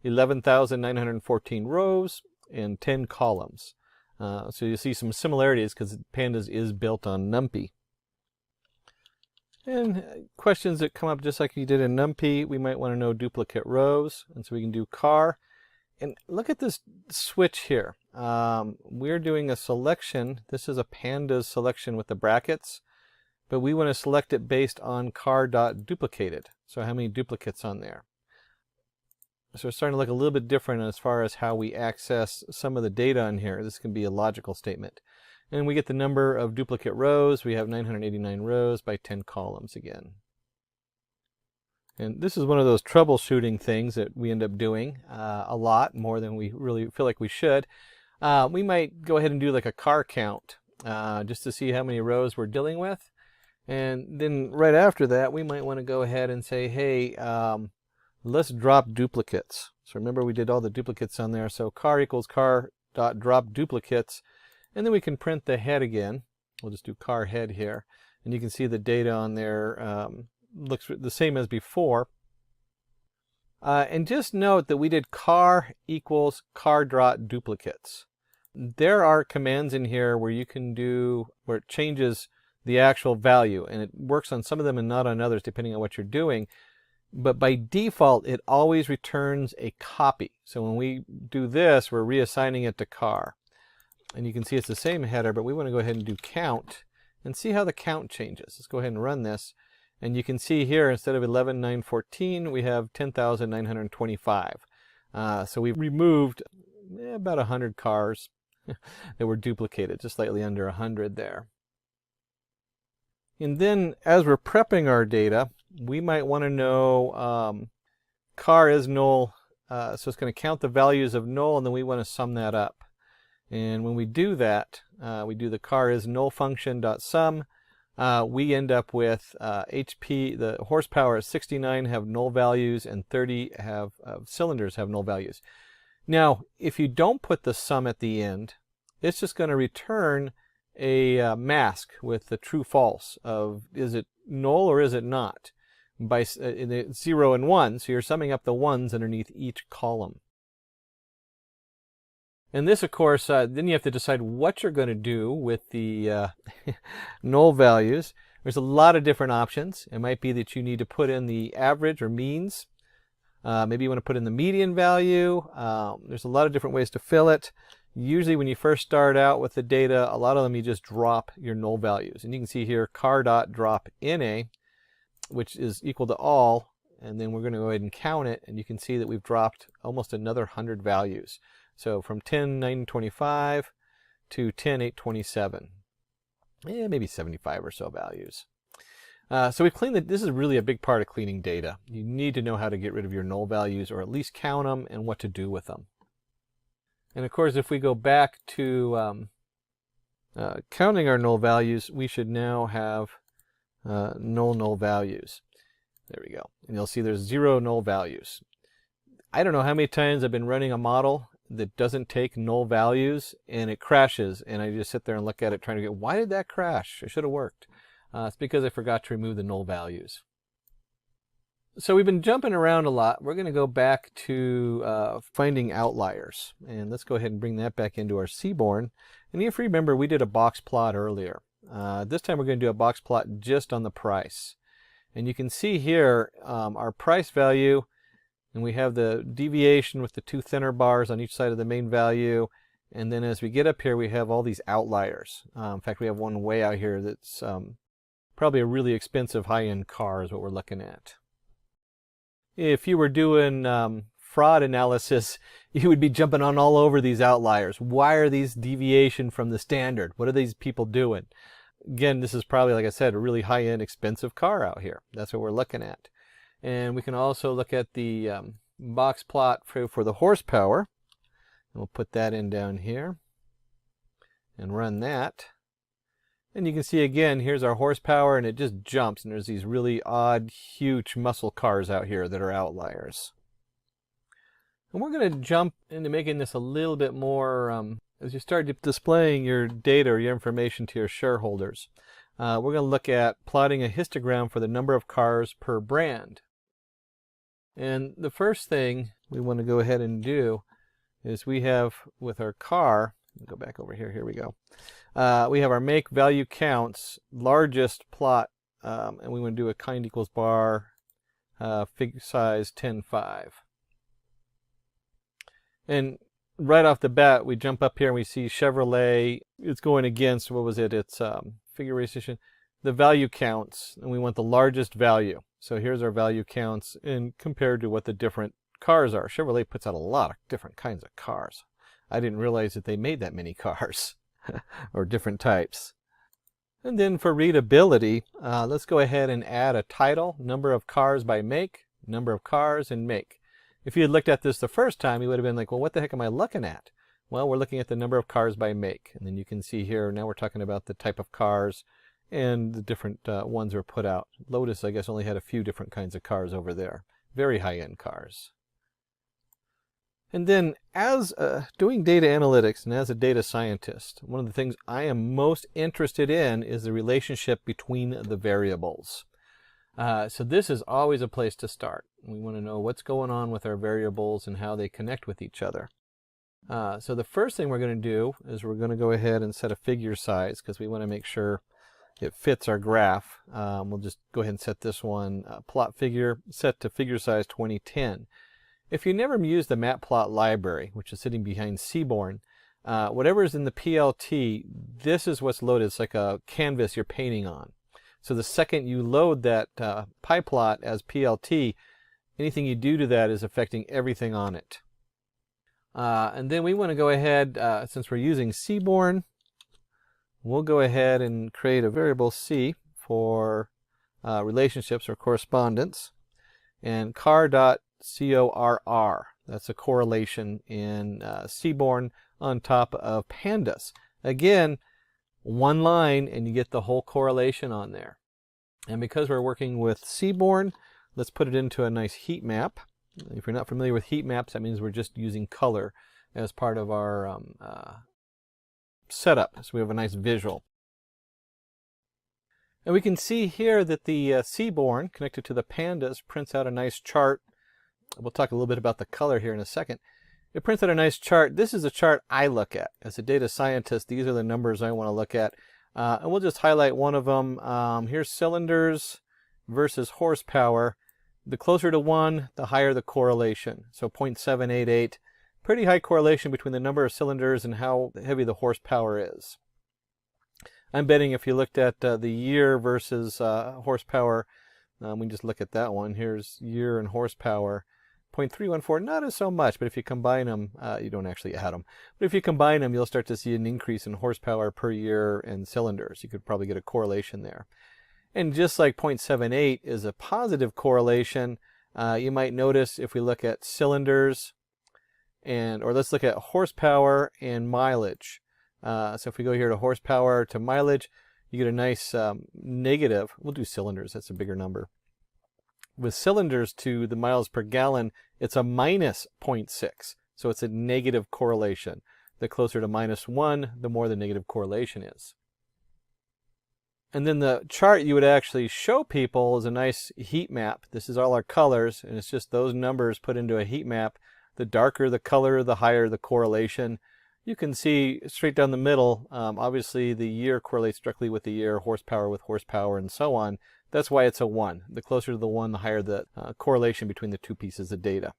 11,914 rows and 10 columns. So you see some similarities because pandas is built on NumPy. And questions that come up just like you did in NumPy, we might want to know duplicate rows. And so we can do car. And look at this switch here. We're doing a selection. This is a pandas selection with the brackets. But we want to select it based on car.duplicated. So how many duplicates on there? So we're starting to look a little bit different as far as how we access some of the data on here. This can be a logical statement. And we get the number of duplicate rows. We have 989 rows by 10 columns again. And this is one of those troubleshooting things that we end up doing a lot, more than we really feel like we should. We might go ahead and do like a car count just to see how many rows we're dealing with. And then right after that, we might want to go ahead and say, hey, let's drop duplicates. So remember, we did all the duplicates on there. So car equals car dot drop duplicates. And then we can print the head again. We'll just do car head here. And you can see the data on there looks the same as before. And just note that we did car equals car dot duplicates. There are commands in here where you can do, where it changes the actual value, and it works on some of them and not on others depending on what you're doing. But by default, it always returns a copy. So when we do this, we're reassigning it to car. And you can see it's the same header, but we want to go ahead and do count and see how the count changes. Let's go ahead and run this. And you can see here, instead of 11,914, we have 10,925. So we've removed about 100 cars that were duplicated, just slightly under 100 there. And then as we're prepping our data, we might want to know car is null. So it's going to count the values of null, and then we want to sum that up. And when we do that, we do the car is null function dot sum. We end up with HP, the horsepower is 69 have null values, and 30 have cylinders have null values. Now, if you don't put the sum at the end, it's just going to return a mask with the true false of is it null or is it not, by in the 0 and 1. So you're summing up the ones underneath each column. And this, of course, then you have to decide what you're going to do with the null values. There's a lot of different options. It might be that you need to put in the average or means. Maybe you want to put in the median value. There's a lot of different ways to fill it. Usually when you first start out with the data, a lot of them you just drop your null values. And you can see here car.drop NA, which is equal to all. And then we're going to go ahead and count it. And you can see that we've dropped almost another 100 values. So from 10,925 to 10,827, maybe 75 or so values. So we've cleaned this is really a big part of cleaning data. You need to know how to get rid of your null values, or at least count them, and what to do with them. And of course, if we go back to counting our null values, we should now have null values. There we go. And you'll see there's 0 null values. I don't know how many times I've been running a model that doesn't take null values and it crashes, and I just sit there and look at it trying to get, why did that crash? It should have worked. It's because I forgot to remove the null values. So we've been jumping around a lot. We're going to go back to finding outliers, and let's go ahead and bring that back into our Seaborn. And if you remember, we did a box plot earlier. This time we're going to do a box plot just on the price. And you can see here our price value, and we have the deviation with the 2 thinner bars on each side of the main value. And then as we get up here, we have all these outliers. In fact, we have one way out here that's probably a really expensive high-end car is what we're looking at. If you were doing fraud analysis, you would be jumping on all over these outliers. Why are these deviation from the standard? What are these people doing? Again, this is probably, like I said, a really high-end expensive car out here. That's what we're looking at. And we can also look at the box plot for the horsepower. And we'll put that in down here and run that. And you can see again, here's our horsepower, and it just jumps. And there's these really odd, huge muscle cars out here that are outliers. And we're going to jump into making this a little bit more, as you start displaying your data or your information to your shareholders. We're going to look at plotting a histogram for the number of cars per brand. And the first thing we want to go ahead and do is we have with our car, go back over here, here we go. We have our make value counts, largest plot, and we want to do a kind equals bar, fig size 10.5. And right off the bat, we jump up here and we see Chevrolet, it's going against, what was it? It's figuration, the value counts, and we want the largest value. So here's our value counts and compared to what the different cars are. Chevrolet puts out a lot of different kinds of cars. I didn't realize that they made that many cars or different types. And then for readability, let's go ahead and add a title, number of cars by make, number of cars, and make. If you had looked at this the first time, you would have been like, well, what the heck am I looking at? Well, we're looking at the number of cars by make. And then you can see here, now we're talking about the type of cars and the different ones are put out. Lotus, I guess, only had a few different kinds of cars over there. Very high-end cars. And then as doing data analytics and as a data scientist, one of the things I am most interested in is the relationship between the variables. So this is always a place to start. We want to know what's going on with our variables and how they connect with each other. So the first thing we're going to do is we're going to go ahead and set a figure size because we want to make sure it fits our graph. We'll just go ahead and set this one plot figure set to figure size 2010. If you never used the matplot library, which is sitting behind Seaborn, whatever is in the PLT, this is what's loaded. It's like a canvas you're painting on. So the second you load that PyPlot as PLT, anything you do to that is affecting everything on it. And then we want to go ahead, since we're using Seaborn, we'll go ahead and create a variable C for relationships or correspondence, and car.corr. That's a correlation in Seaborn on top of pandas. Again, one line and you get the whole correlation on there. And because we're working with Seaborn, let's put it into a nice heat map. If you're not familiar with heat maps, that means we're just using color as part of our setup. So we have a nice visual. And we can see here that the Seaborn connected to the pandas prints out a nice chart. We'll talk a little bit about the color here in a second. It prints out a nice chart. This is a chart I look at. As a data scientist, these are the numbers I want to look at. And we'll just highlight one of them. Here's cylinders versus horsepower. The closer to 1, the higher the correlation. So 0.788. Pretty high correlation between the number of cylinders and how heavy the horsepower is. I'm betting if you looked at the year versus horsepower, we can just look at that one. Here's year and horsepower. 0.314, not as so much, but if you combine them, you don't actually add them. But if you combine them, you'll start to see an increase in horsepower per year and cylinders. You could probably get a correlation there. And just like 0.78 is a positive correlation, you might notice if we look at cylinders, or let's look at horsepower and mileage. So if we go here to horsepower to mileage, you get a nice negative. We'll do cylinders, that's a bigger number. With cylinders to the miles per gallon, it's a minus 0.6. So it's a negative correlation. The closer to -1, the more the negative correlation is. And then the chart you would actually show people is a nice heat map. This is all our colors, and it's just those numbers put into a heat map. The darker the color, the higher the correlation. You can see straight down the middle, obviously the year correlates directly with the year, horsepower with horsepower, and so on. That's why it's a 1. The closer to the 1, the higher the correlation between the two pieces of data.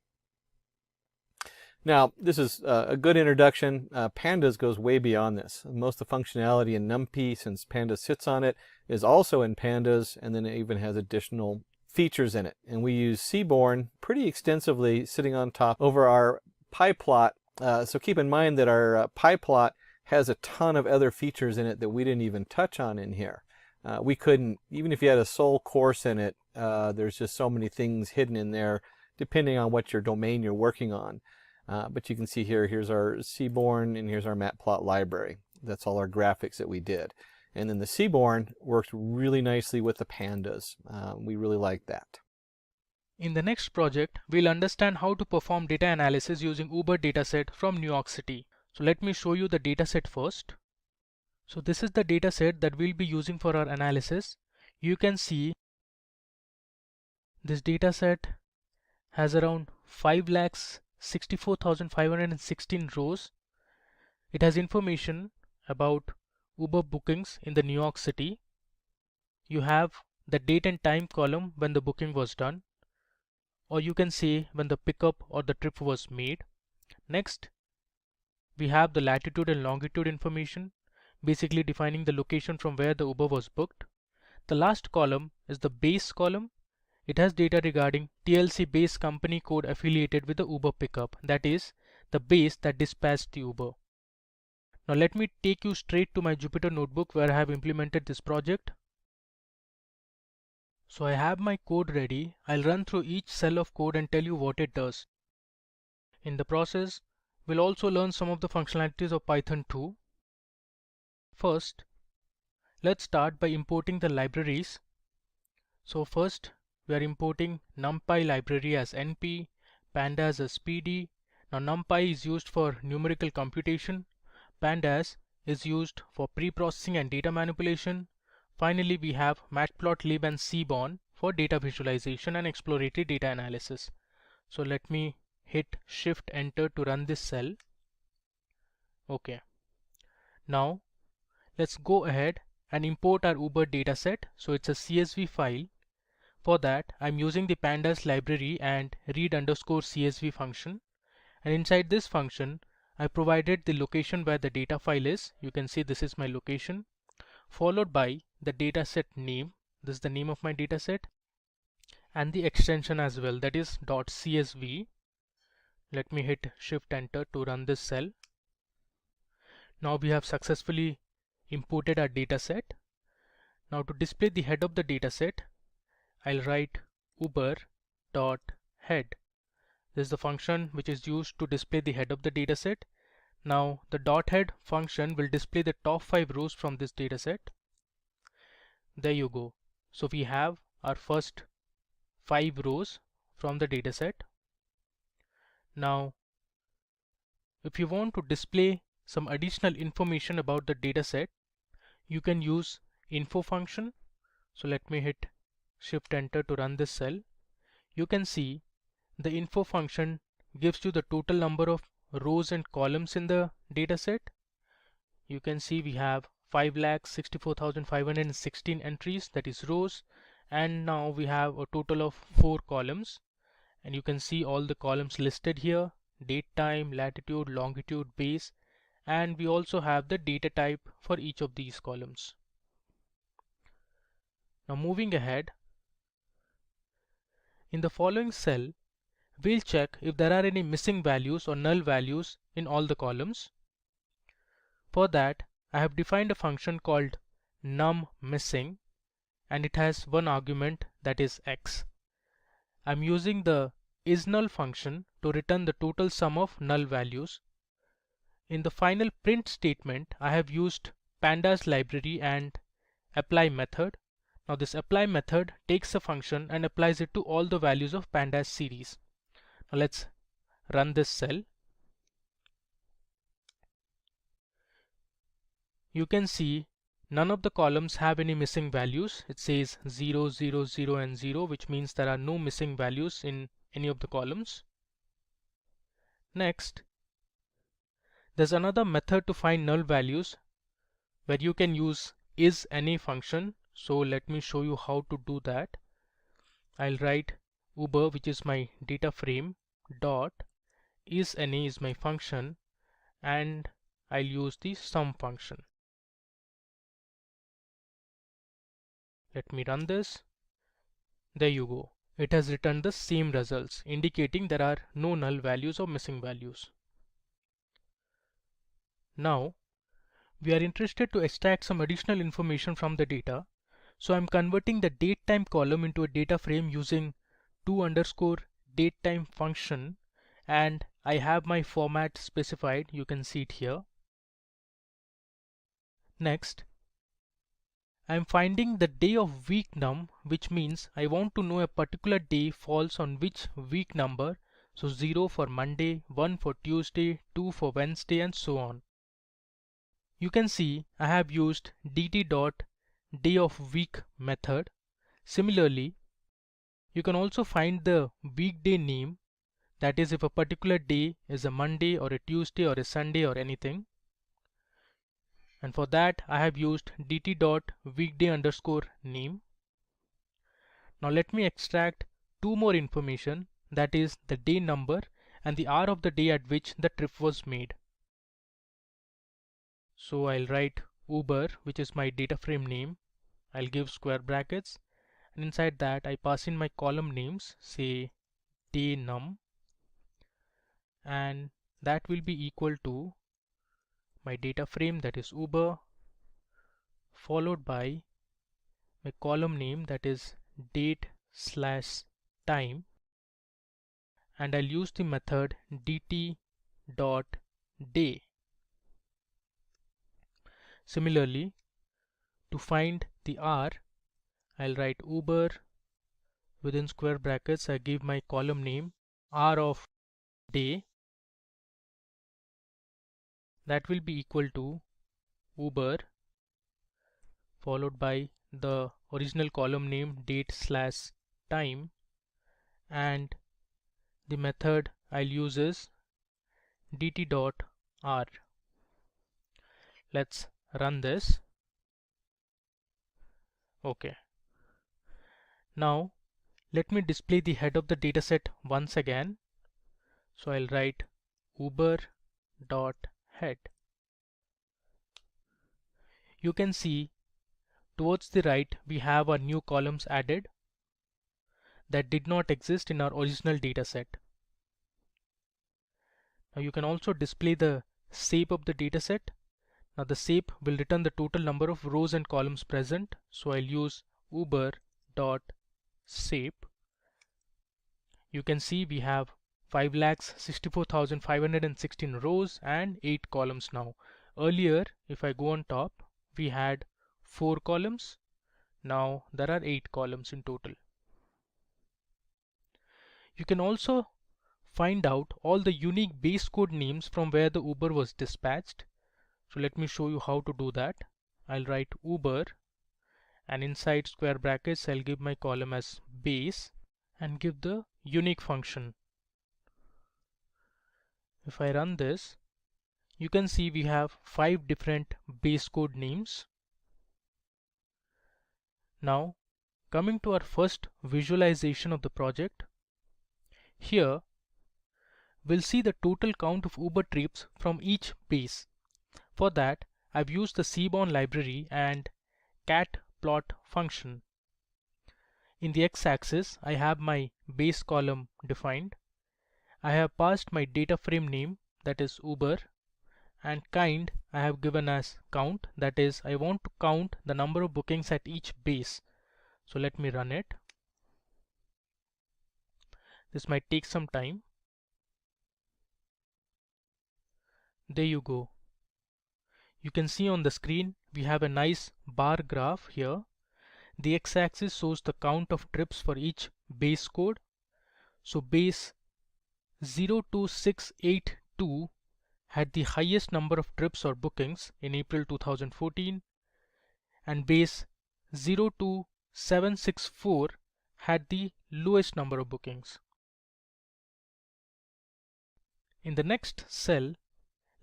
Now, this is a good introduction. Pandas goes way beyond this. Most of the functionality in NumPy, since Pandas sits on it, is also in Pandas, and then it even has additional features in it. And we use Seaborn pretty extensively sitting on top over our PyPlot. So keep in mind that our PyPlot has a ton of other features in it that we didn't even touch on in here. We couldn't, even if you had a sole course in it, there's just so many things hidden in there depending on what your domain you're working on. But you can see here, here's our Seaborn and here's our matplot library. That's all our graphics that we did. And then the Seaborn works really nicely with the pandas. We really like that. In the next project, we'll understand how to perform data analysis using Uber dataset from New York City. So let me show you the dataset first. So this is the dataset that we'll be using for our analysis. You can see this dataset has around 5,64,516 rows. It has information about Uber bookings in the New York City. You have the date and time column when the booking was done, or you can say when the pickup or the trip was made. Next, we have the latitude and longitude information, basically defining the location from where the Uber was booked. The last column is the base column. it has data regarding TLC base company code affiliated with the Uber pickup, that is the base that dispatched the Uber. Now let me take you straight to my Jupyter notebook where I have implemented this project. So I have my code ready. I'll run through each cell of code and tell you what it does. In the process, we'll also learn some of the functionalities of Python 2. First, let's start by importing the libraries. So first, we are importing NumPy library as NP, Pandas as PD. Now NumPy is used for numerical computation, Pandas is used for pre-processing and data manipulation. Finally, we have Matplotlib and Seaborn for data visualization and exploratory data analysis. So let me hit Shift Enter to run this cell. Okay. Now let's go ahead and import our Uber dataset. So it's a CSV file. For that, I'm using the Pandas library and read_CSV function. And inside this function, I provided the location where the data file is. You can see this is my location, followed by the dataset name. This is the name of my dataset, and the extension as well, that is .csv. Let me hit Shift Enter to run this cell. Now we have successfully imported our dataset. Now to display the head of the dataset, I'll write uber.head. This is the function which is used to display the head of the dataset. Now the .head function will display the top 5 rows from this dataset. There you go. So we have our first 5 rows from the dataset. Now if you want to display some additional information about the dataset, you can use info function. So let me hit Shift Enter to run this cell. You can see the info function gives you the total number of rows and columns in the dataset. You can see we have 5,64,516 entries, that is rows, and now we have a total of 4 columns, and you can see all the columns listed here: date, time, latitude, longitude, base, and we also have the data type for each of these columns. Now moving ahead, in the following cell, we'll check if there are any missing values or null values in all the columns. For that, I have defined a function called numMissing, and it has one argument, that is x. I'm using the isNull function to return the total sum of null values. In the final print statement, I have used Pandas library and apply method. Now this apply method takes a function and applies it to all the values of Pandas series. Now let's run this cell. You can see none of the columns have any missing values. It says 0, 0, 0 and 0, which means there are no missing values in any of the columns. Next, there's another method to find null values where you can use isAny function. So let me show you how to do that. I'll write Uber, which is my data frame, dot isAny is my function, and I'll use the sum function. Let me run this. There you go. It has returned the same results, indicating there are no null values or missing values. Now we are interested to extract some additional information from the data. So I'm converting the datetime column into a data frame using to_datetime function, and I have my format specified. You can see it here. Next, I'm finding the day of week num, which means I want to know a particular day falls on which week number. So 0 for Monday, 1 for Tuesday, 2 for Wednesday, and so on. You can see I have used dt.dayofweek method. Similarly, you can also find the weekday name, that is if a particular day is a Monday or a Tuesday or a Sunday or anything. And for that I have used dt.weekday_name. Now let me extract 2 more information, that is the day number and the hour of the day at which the trip was made. So I'll write Uber, which is my data frame name. I'll give square brackets, and inside that I pass in my column names, say day num, and that will be equal to my data frame, that is Uber, followed by my column name, that is date/time, and I'll use the method dt.day. Similarly, to find the hour, I'll write Uber, within square brackets I give my column name hour of day, that will be equal to Uber followed by the original column name date/time, and the method I'll use is dt.r. Let's run this. Okay. Now let me display the head of the dataset once again. So I'll write uber.head. You can see towards the right we have our new columns added that did not exist in our original dataset. Now you can also display the shape of the dataset. Now the shape will return the total number of rows and columns present. So I'll use uber.shape. You can see we have 5,64,516 rows and 8 columns now. Earlier, if I go on top, we had 4 columns. Now there are 8 columns in total. You can also find out all the unique base code names from where the Uber was dispatched. So let me show you how to do that. I'll write Uber, and inside square brackets I'll give my column as base and give the unique function. If I run this, you can see we have 5 different base code names. Now coming to our first visualization of the project, here we'll see the total count of Uber trips from each base. For that I've used the Seaborn library and cat plot function. In the x-axis I have my base column defined. I have passed my data frame name, that is Uber, and kind I have given as count, that is I want to count the number of bookings at each base. So let me run it. This might take some time. There you go. You can see on the screen we have a nice bar graph here. The x-axis shows the count of trips for each base code. So base 02682 had the highest number of trips or bookings in April 2014, and base 02764 had the lowest number of bookings. In the next cell,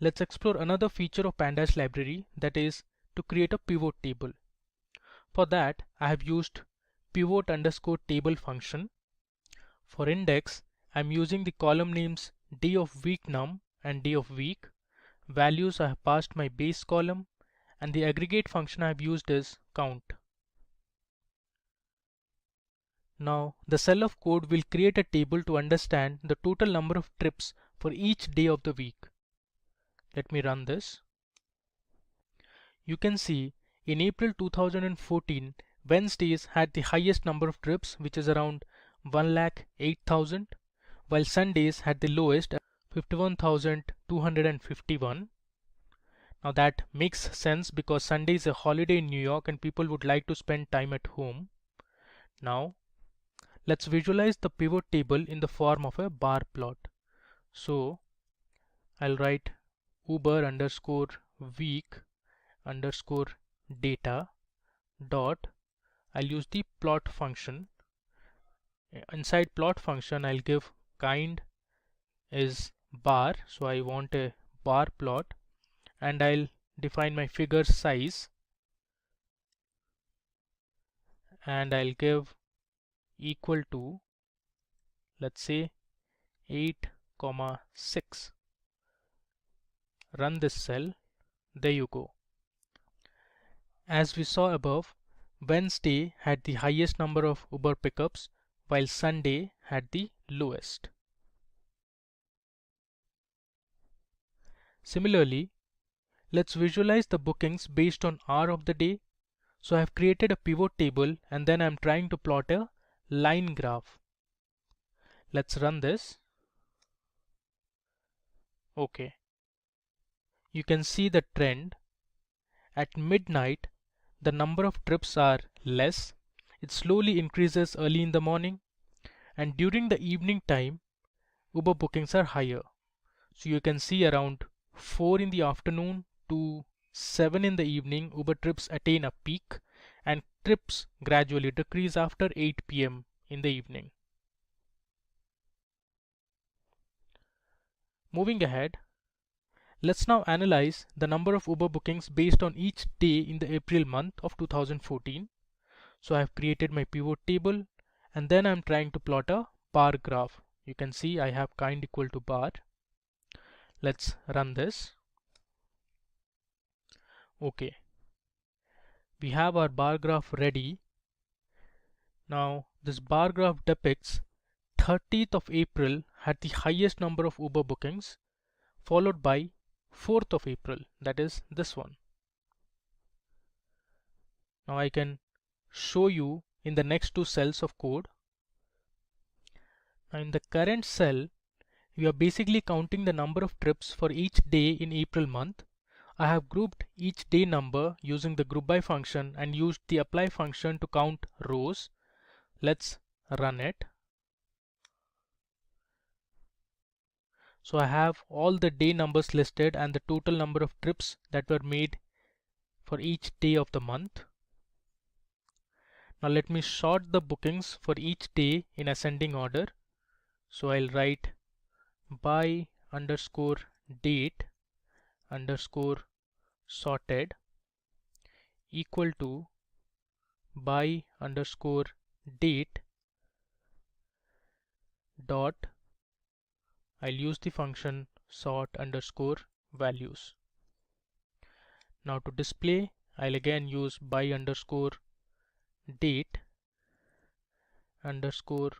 let's explore another feature of Pandas library, that is to create a pivot table. For that I have used pivot_table function. For index, I'm using the column names day of week num and day of week. Values I have passed my base column, and the aggregate function I have used is count. Now the cell of code will create a table to understand the total number of trips for each day of the week. Let me run this. You can see in April 2014, Wednesdays had the highest number of trips, which is around 1,08,000, while Sundays had the lowest, 51,251. Now that makes sense because Sunday is a holiday in New York and people would like to spend time at home. Now let's visualize the pivot table in the form of a bar plot. So I'll write Uber_week_data dot, I'll use the plot function. Inside plot function I'll give kind is bar, so I want a bar plot, and I'll define my figure size, and I'll give equal to, let's say 8,6. Run this cell. There you go. As we saw above, Wednesday had the highest number of Uber pickups while Sunday had the lowest. Similarly, let's visualize the bookings based on hour of the day. So I have created a pivot table and then I'm trying to plot a line graph. Let's run this. Okay. You can see the trend. At midnight, the number of trips are less. It slowly increases early in the morning, and during the evening time, Uber bookings are higher. So you can see around 4 in the afternoon to 7 in the evening, Uber trips attain a peak, and trips gradually decrease after 8 p.m. in the evening. Moving ahead, let's now analyze the number of Uber bookings based on each day in the April month of 2014. So I have created my pivot table and then I'm trying to plot a bar graph. You can see I have kind equal to bar. Let's run this. Okay. We have our bar graph ready. Now this bar graph depicts 30th of April had the highest number of Uber bookings, followed by 4th of April, that is this one. Now I can show you in the next two cells of code. Now in the current cell, we are basically counting the number of trips for each day in April month. I have grouped each day number using the group by function and used the apply function to count rows. Let's run it. So I have all the day numbers listed and the total number of trips that were made for each day of the month. Now let me sort the bookings for each day in ascending order. So I'll write by underscore date underscore sorted equal to by underscore date dot, I'll use the function sort underscore values. Now to display, I'll again use by underscore date underscore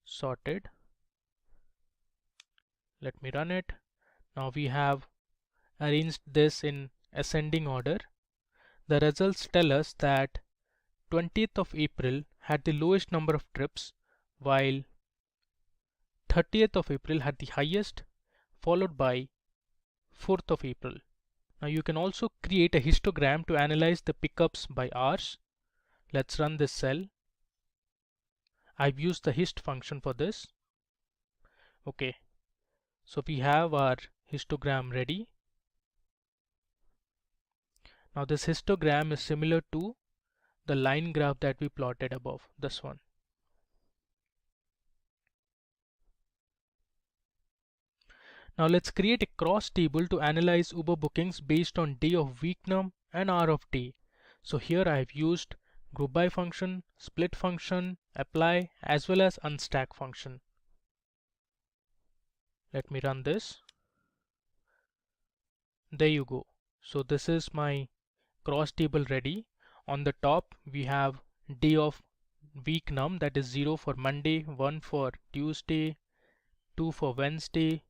sorted. Let me run it. Now we have arranged this in ascending order. The results tell us that 20th of April had the lowest number of trips while 30th of April had the highest, followed by 4th of April. Now you can also create a histogram to analyze the pickups by hours. Let's run this cell. I've used the hist function for this. Okay, so we have our histogram ready. Now this histogram is similar to the line graph that we plotted above, this one. Now let's create a cross table to analyze Uber bookings based on day of week num and hour of day. So here I have used group by function, split function, apply, as well as unstack function. Let me run this. There you go. So this is my cross table ready. On the top we have day of week num, that is 0 for Monday, 1 for Tuesday, 2 for Wednesday,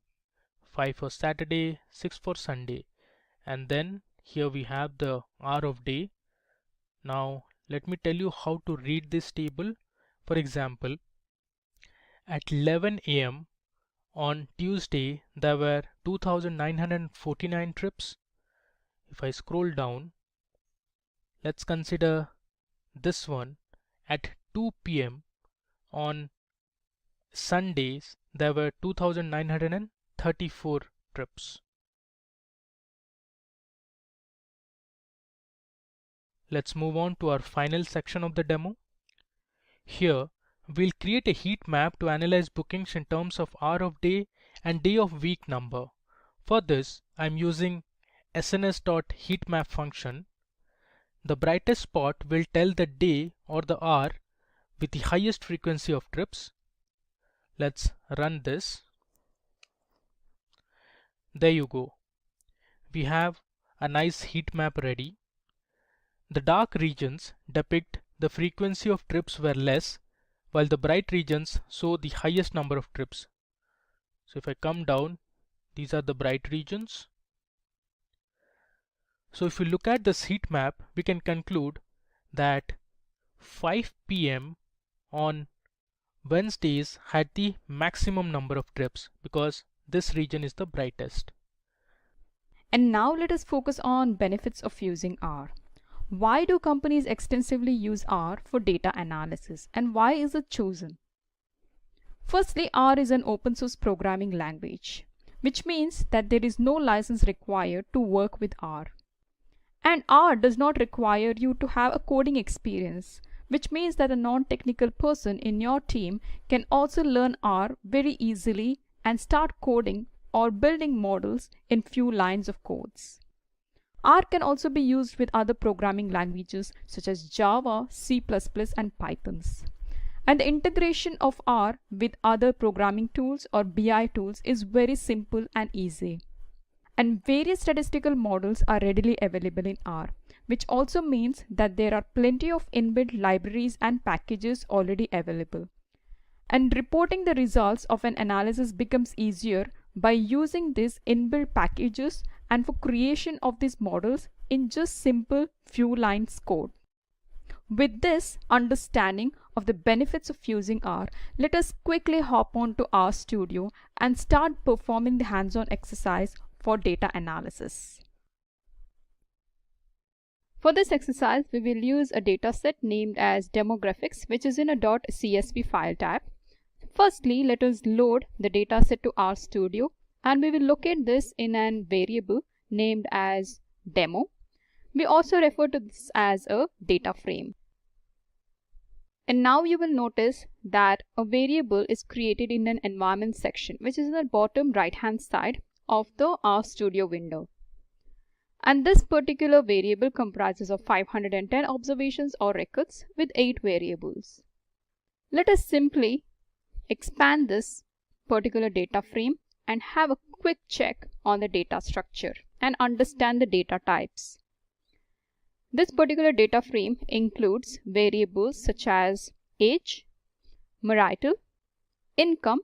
5 for Saturday, 6 for Sunday, and then here we have the hour of day. Now let me tell you how to read this table. For example, at 11 a.m. on Tuesday there were 2,949 trips. If I scroll down, let's consider this one. At 2 p.m. on Sundays there were 2,934 trips. Let's move on to our final section of the demo. Here we'll create a heat map to analyze bookings in terms of hour of day and day of week number. For this I'm using sns.heatmap function. The brightest spot will tell the day or the hour with the highest frequency of trips. Let's run this. There you go. We have a nice heat map ready. The dark regions depict the frequency of trips were less, while the bright regions show the highest number of trips. So if I come down, these are the bright regions. So if we look at this heat map, we can conclude that 5 p.m. on Wednesdays had the maximum number of trips because this region is the brightest. And now let us focus on benefits of using R. Why do companies extensively use R for data analysis, and why is it chosen? Firstly, R is an open source programming language, which means that there is no license required to work with R. And R does not require you to have a coding experience, which means that a non-technical person in your team can also learn R very easily and start coding or building models in few lines of codes. R can also be used with other programming languages such as Java, C++, and Pythons. And the integration of R with other programming tools or BI tools is very simple and easy. And various statistical models are readily available in R, which also means that there are plenty of inbuilt libraries and packages already available. And reporting the results of an analysis becomes easier by using these inbuilt packages and for creation of these models in just simple few lines code. With this understanding of the benefits of using R, let us quickly hop on to RStudio and start performing the hands-on exercise for data analysis. For this exercise, we will use a dataset named as demographics, which is in a .csv file type. Firstly, let us load the dataset to RStudio, and we will locate this in a variable named as demo. We also refer to this as a data frame. And now you will notice that a variable is created in an environment section, which is in the bottom right hand side of the RStudio window. And this particular variable comprises of 510 observations or records with 8 variables. Let us simply expand this particular data frame and have a quick check on the data structure and understand the data types. This particular data frame includes variables such as age, marital, income,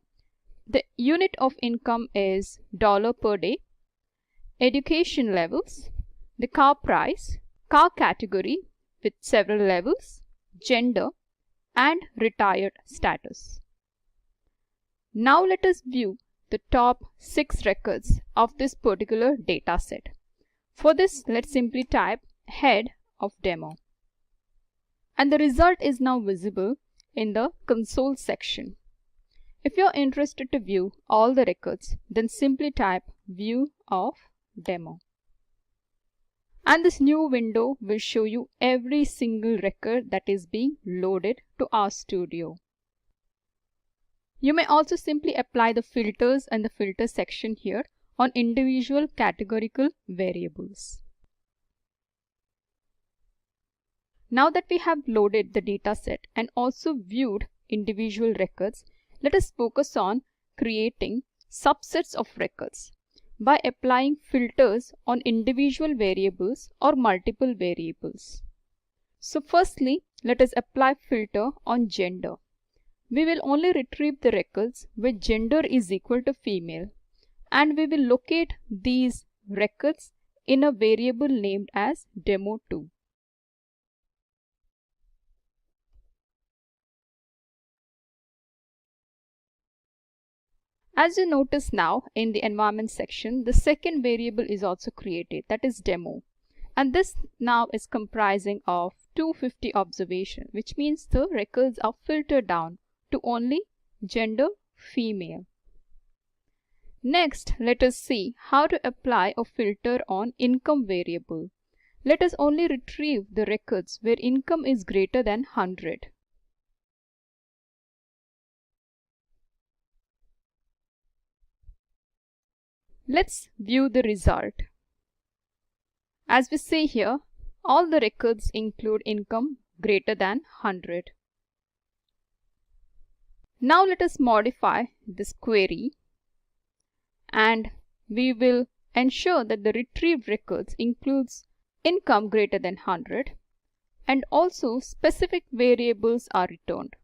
the unit of income is dollar per day, education levels, the car price, car category with several levels, gender, and retired status. Now let us view the top 6 records of this particular data set. For this, let's simply type head of demo. And the result is now visible in the console section. If you're interested to view all the records, then simply type view of demo. And this new window will show you every single record that is being loaded to RStudio. You may also simply apply the filters and the filter section here on individual categorical variables. Now that we have loaded the dataset and also viewed individual records, let us focus on creating subsets of records by applying filters on individual variables or multiple variables. So firstly, let us apply filter on gender. We will only retrieve the records where gender is equal to female, and we will locate these records in a variable named as demo2. As you notice now in the environment section, the second variable is also created, that is demo. And this now is comprising of 250 observations, which means the records are filtered down to only gender female. Next, let us see how to apply a filter on income variable. Let us only retrieve the records where income is greater than 100. Let's view the result. As we see here, all the records include income greater than 100. Now let us modify this query, and we will ensure that the retrieved records includes income greater than 100 and also specific variables are returned.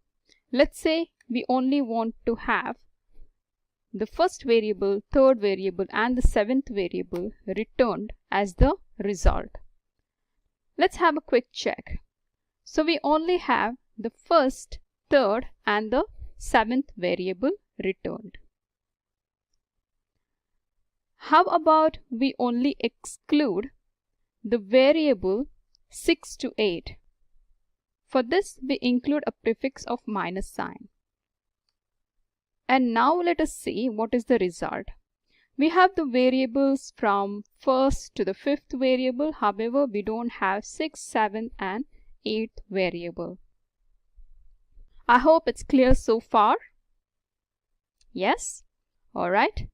Let's say we only want to have the first variable, third variable and the seventh variable returned as the result. Let's have a quick check. So we only have the first, third and the seventh variable returned. How about we only exclude the variable 6 to 8? For this we include a prefix of minus sign. And now let us see what is the result. We have the variables from first to the fifth variable. However, we don't have 6, 7 and 8th variable. I hope it's clear so far. Yes? Alright.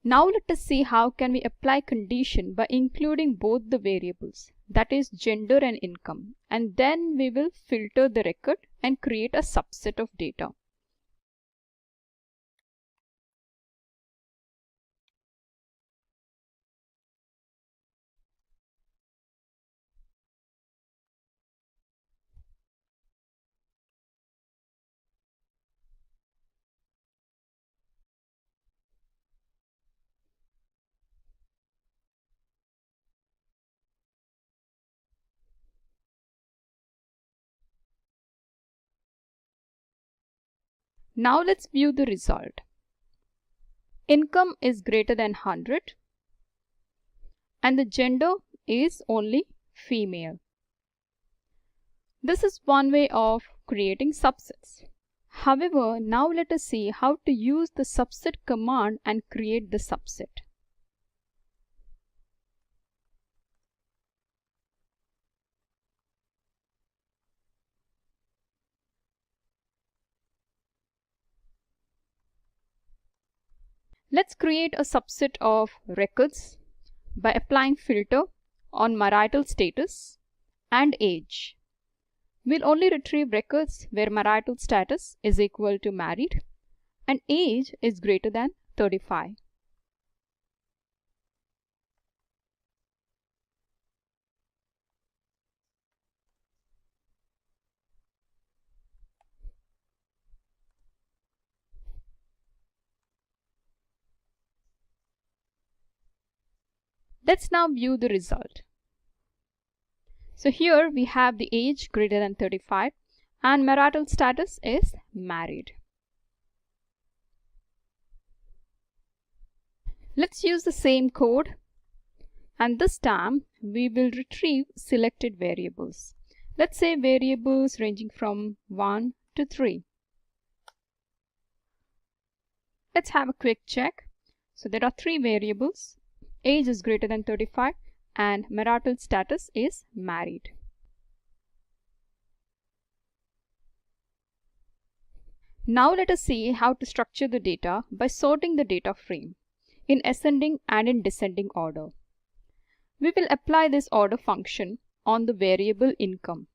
Now let us see how can we apply condition by including both the variables, that is gender and income, and then we will filter the record and create a subset of data. Now let's view the result. Income is greater than 100 and the gender is only female. This is one way of creating subsets. However, now let us see how to use the subset command and create the subset. Let's create a subset of records by applying filter on marital status and age. We'll only retrieve records where marital status is equal to married and age is greater than 35. Let's now view the result. So here we have the age greater than 35 and marital status is married. Let's use the same code and this time we will retrieve selected variables. Let's say variables ranging from 1 to 3. Let's have a quick check. So there are 3 variables. Age is greater than 35 and marital status is married. Now let us see how to structure the data by sorting the data frame in ascending and in descending order. We will apply this order function on the variable income.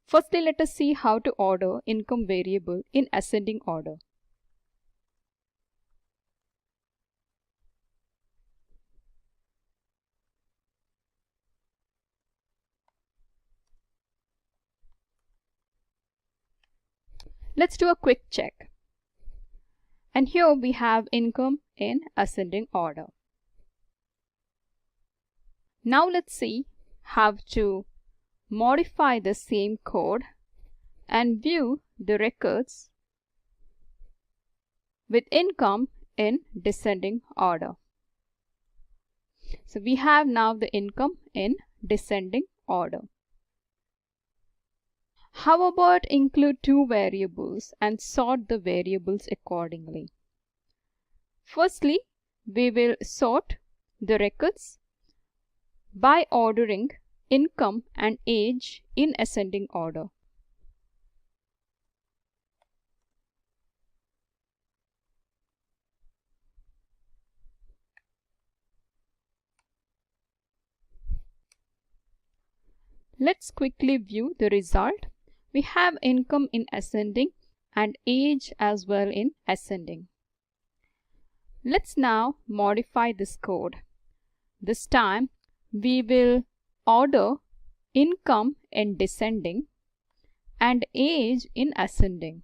Firstly, let us see how to order income variable in ascending order. Let's do a quick check. And here we have income in ascending order. Now let's see how to modify the same code and view the records with income in descending order. So we have now the income in descending order. How about include 2 variables and sort the variables accordingly? Firstly, we will sort the records by ordering income and age in ascending order. Let's quickly view the result. We have income in ascending and age as well in ascending. Let's now modify this code. This time we will order income in descending and age in ascending.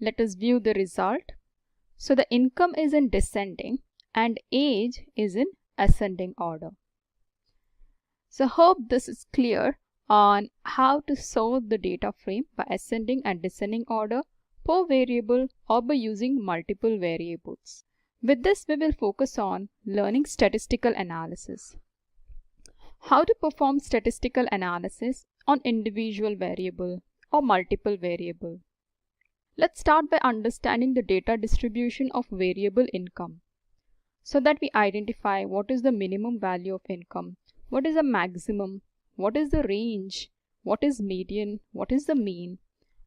Let us view the result. So the income is in descending and age is in ascending order. So hope this is clear on how to sort the data frame by ascending and descending order per variable or by using multiple variables. With this, we will focus on learning statistical analysis. How to perform statistical analysis on individual variable or multiple variable. Let's start by understanding the data distribution of variable income so that we identify what is the minimum value of income, what is the maximum, what is the range, what is median, what is the mean,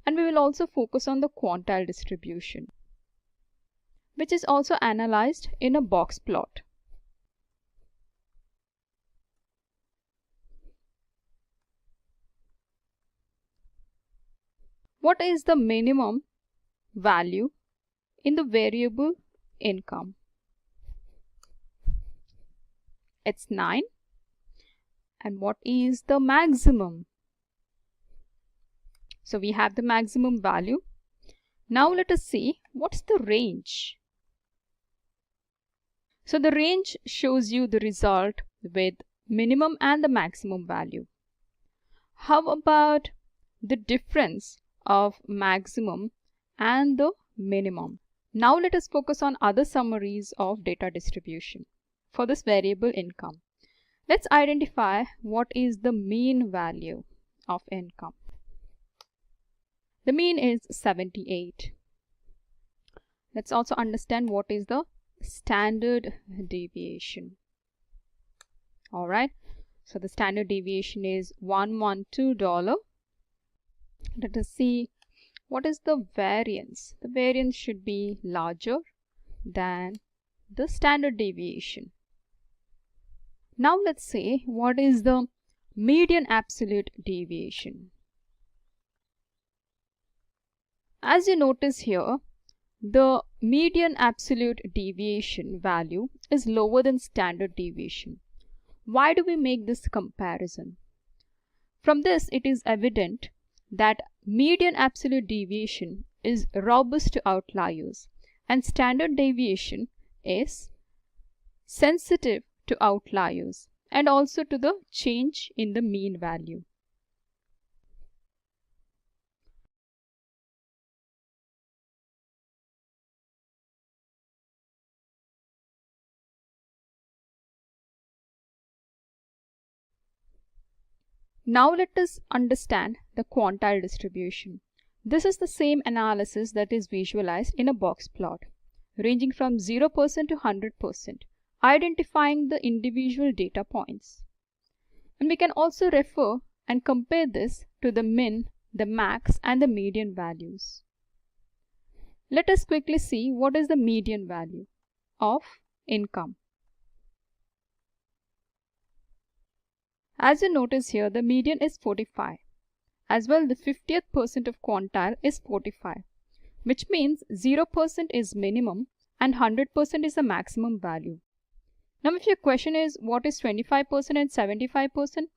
and we will also focus on the quantile distribution, which is also analyzed in a box plot. What is the minimum value in the variable income? It's 9. And what is the maximum? So we have the maximum value. Now let us see what's the range. So the range shows you the result with minimum and the maximum value. How about the difference of maximum and the minimum? Now let us focus on other summaries of data distribution for this variable income. Let's identify what is the mean value of income. The mean is 78. Let's also understand what is the standard deviation. Alright, so the standard deviation is $112. Let us see what is the variance. The variance should be larger than the standard deviation. Now let's say what is the median absolute deviation. As you notice here, the median absolute deviation value is lower than standard deviation. Why do we make this comparison? From this, it is evident that median absolute deviation is robust to outliers and standard deviation is sensitive to outliers and also to the change in the mean value. Now let us understand the quantile distribution. This is the same analysis that is visualized in a box plot, ranging from 0% to 100%, identifying the individual data points. And we can also refer and compare this to the min, the max, and the median values. Let us quickly see what is the median value of income. As you notice here, the median is 45. As well, the 50th percent of quantile is 45, which means 0% is minimum and 100% is the maximum value. Now, if your question is what is 25% and 75%,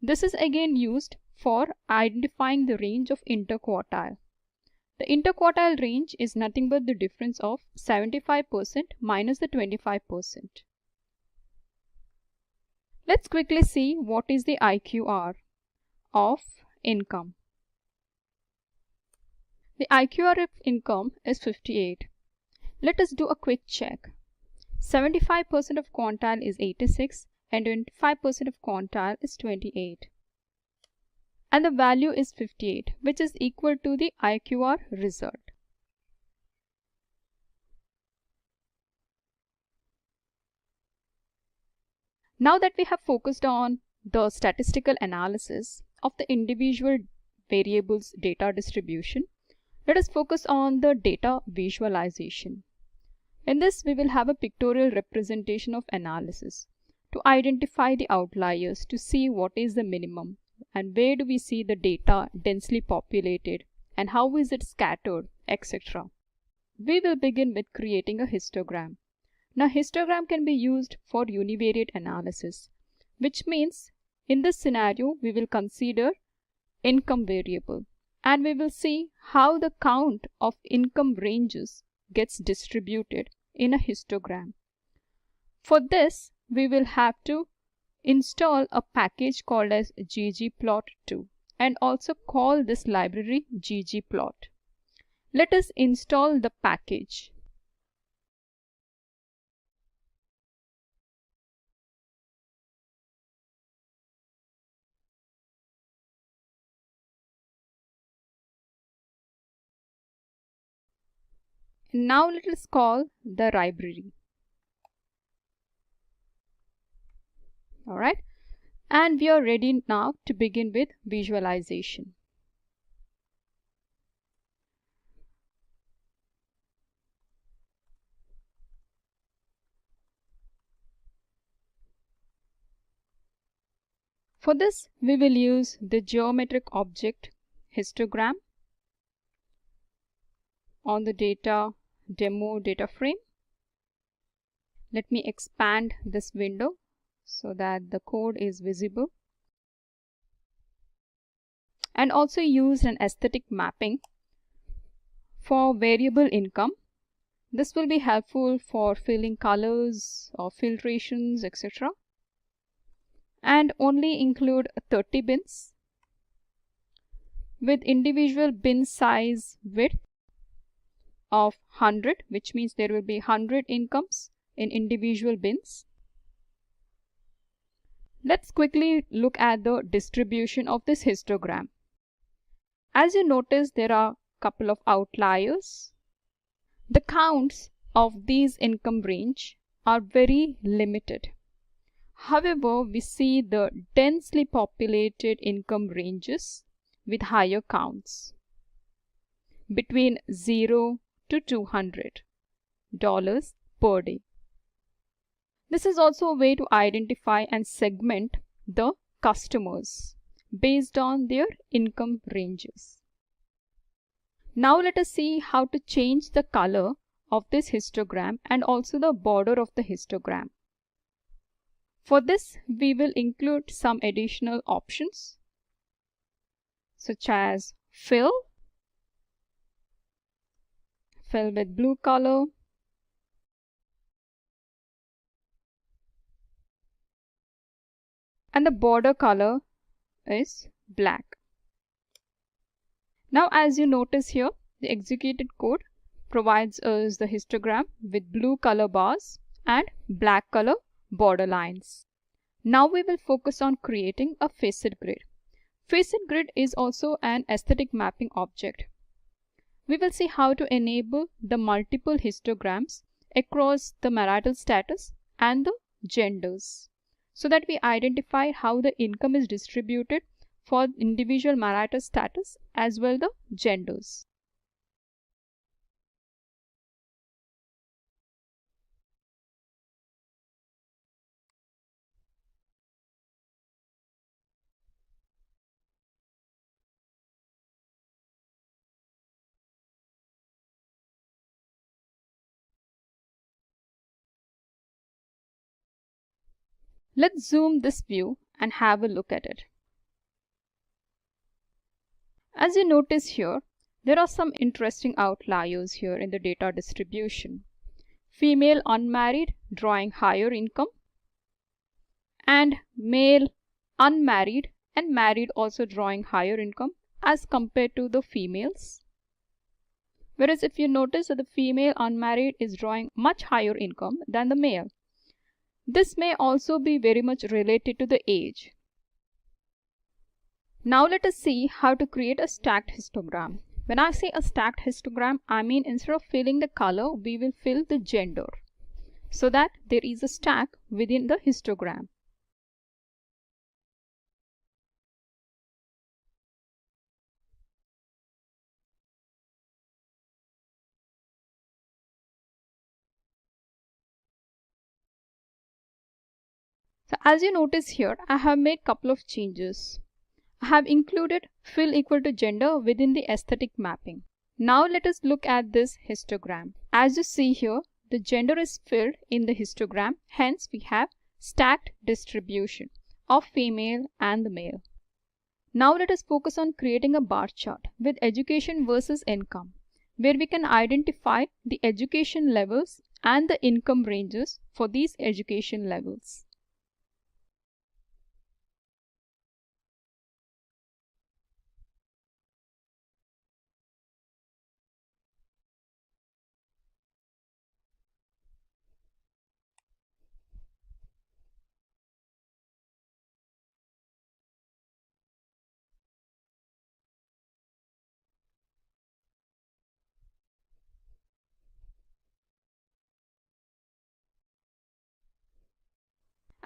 this is again used for identifying the range of interquartile. The interquartile range is nothing but the difference of 75% minus the 25%. Let's quickly see what is the IQR of income. The IQR of income is 58. Let us do a quick check. 75% of quantile is 86 and 25% of quantile is 28. And the value is 58, which is equal to the IQR result. Now that we have focused on the statistical analysis of the individual variables data distribution, let us focus on the data visualization. In this, we will have a pictorial representation of analysis to identify the outliers, to see what is the minimum and where do we see the data densely populated and how is it scattered, etc. We will begin with creating a histogram. Now, histogram can be used for univariate analysis, which means In this scenario, we will consider income variable, and we will see how the count of income ranges gets distributed in a histogram. For this, we will have to install a package called as ggplot2 and also call this library ggplot. Let us install the package. Now let us call the library. Alright, and we are ready now to begin with visualization. For this, we will use the geometric object histogram on the data demo data frame. Let me expand this window so that the code is visible, and also use an aesthetic mapping for variable income. This will be helpful for filling colors or filtrations, etc. And only include 30 bins with individual bin size width of 100, which means there will be 100 incomes in individual bins. Let's quickly look at the distribution of this histogram. As you notice, there are a couple of outliers. The counts of these income range are very limited. However, we see the densely populated income ranges with higher counts between $0 to $200 per day. This is also a way to identify and segment the customers based on their income ranges. Now let us see how to change the color of this histogram and also the border of the histogram. For this, we will include some additional options such as fill with blue color, and the border color is black. Now, as you notice here, the executed code provides us the histogram with blue color bars and black color border lines. Now we will focus on creating a facet grid. Facet grid is also an aesthetic mapping object. We will see how to enable the multiple histograms across the marital status and the genders, so that we identify how the income is distributed for individual marital status as well the genders. Let's zoom this view and have a look at it. As you notice here, there are some interesting outliers here in the data distribution. Female unmarried drawing higher income, and male unmarried and married also drawing higher income as compared to the females. Whereas if you notice that the female unmarried is drawing much higher income than the male. This may also be very much related to the age. Now let us see how to create a stacked histogram. When I say a stacked histogram, I mean instead of filling the color, we will fill the gender, so that there is a stack within the histogram. So as you notice here, I have made couple of changes. I have included fill equal to gender within the aesthetic mapping. Now let us look at this histogram. As you see here, the gender is filled in the histogram, hence we have stacked distribution. of female and the male. Now let us focus on creating a bar chart with education versus income, where we can identify the education levels and the income ranges for these education levels.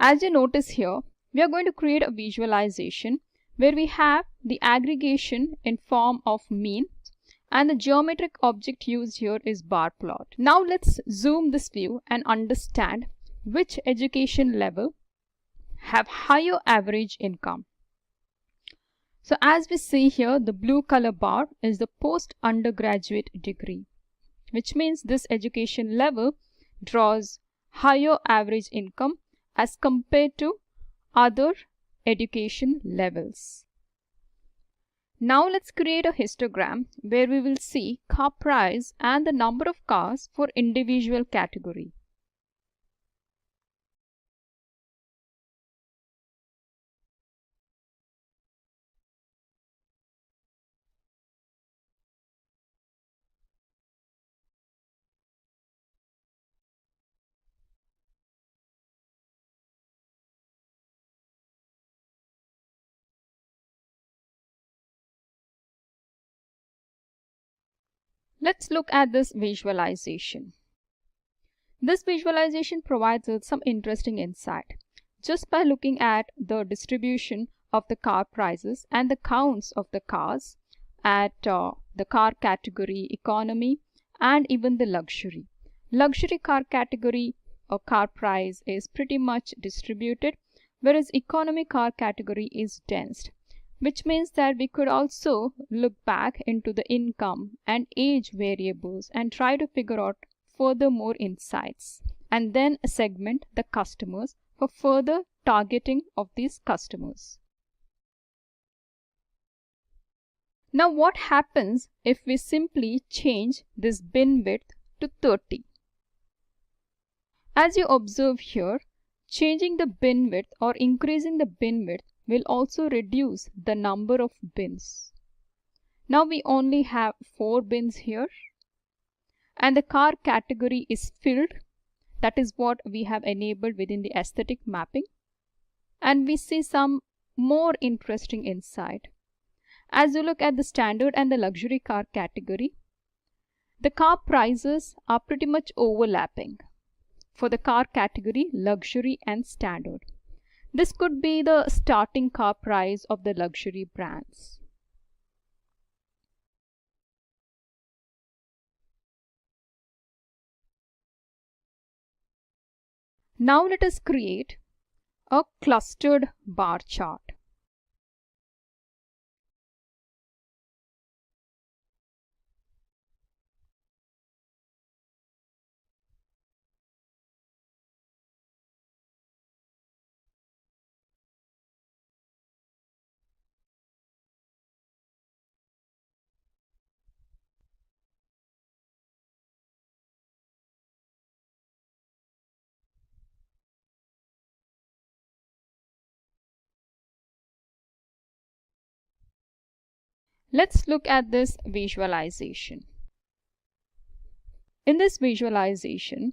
As you notice here, we are going to create a visualization where we have the aggregation in form of mean, and the geometric object used here is bar plot. Now let's zoom this view and understand which education level have higher average income. So as we see here, the blue color bar is the post-undergraduate degree, which means this education level draws higher average income as compared to other education levels. Now let's create a histogram where we will see car price and the number of cars for individual category. Let's look at this visualization. This visualization provides us some interesting insight. Just by looking at the distribution of the car prices and the counts of the cars at the car category, economy, and even the luxury. Luxury car category or car price is pretty much distributed, whereas economy car category is dense, which means that we could also look back into the income and age variables and try to figure out further more insights, and then segment the customers for further targeting of these customers. Now what happens if we simply change this bin width to 30? As you observe here, changing the bin width or increasing the bin width will also reduce the number of bins. Now we only have 4 bins here, and the car category is filled. That is what we have enabled within the aesthetic mapping. And we see some more interesting insight. As you look at the standard and the luxury car category, the car prices are pretty much overlapping for the car category luxury and standard. This could be the starting car price of the luxury brands. Now let us create a clustered bar chart. Let's look at this visualization. In this visualization,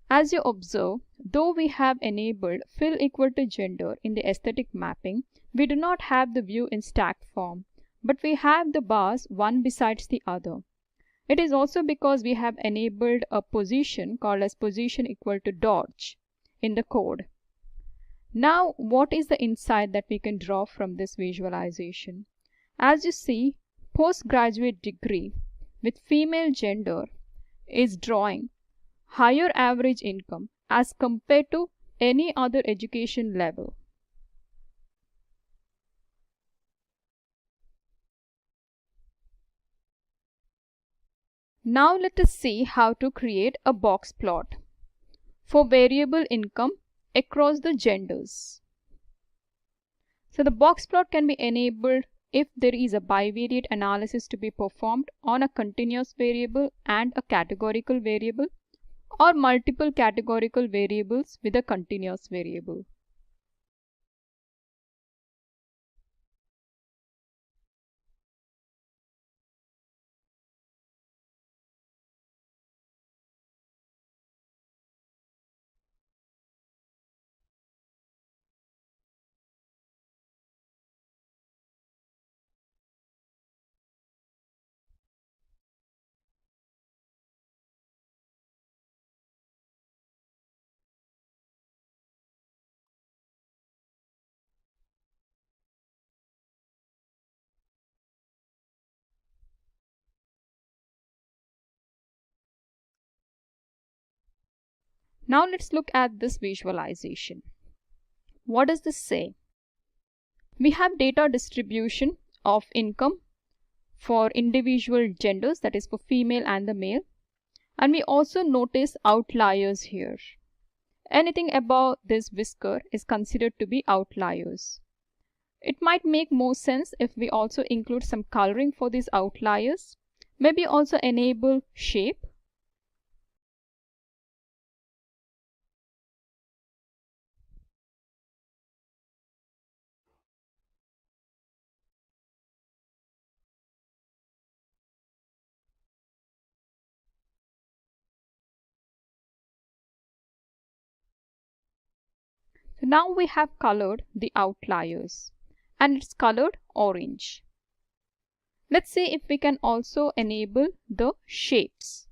as you observe, though we have enabled fill equal to gender in the aesthetic mapping, we do not have the view in stacked form, but we have the bars one besides the other. It is also because we have enabled a position called as position equal to dodge in the code. Now, what is the insight that we can draw from this visualization? As you see, postgraduate degree with female gender is drawing higher average income as compared to any other education level. Now let us see how to create a box plot for variable income across the genders. So the box plot can be enabled if there is a bivariate analysis to be performed on a continuous variable and a categorical variable, or multiple categorical variables with a continuous variable. Now let's look at this visualization. What does this say? We have data distribution of income for individual genders, that is for female and the male, and we also notice outliers here. Anything above this whisker is considered to be outliers. It might make more sense if we also include some coloring for these outliers, maybe also enable shape. So now we have colored the outliers and it's colored orange. Let's see if we can also enable the shapes.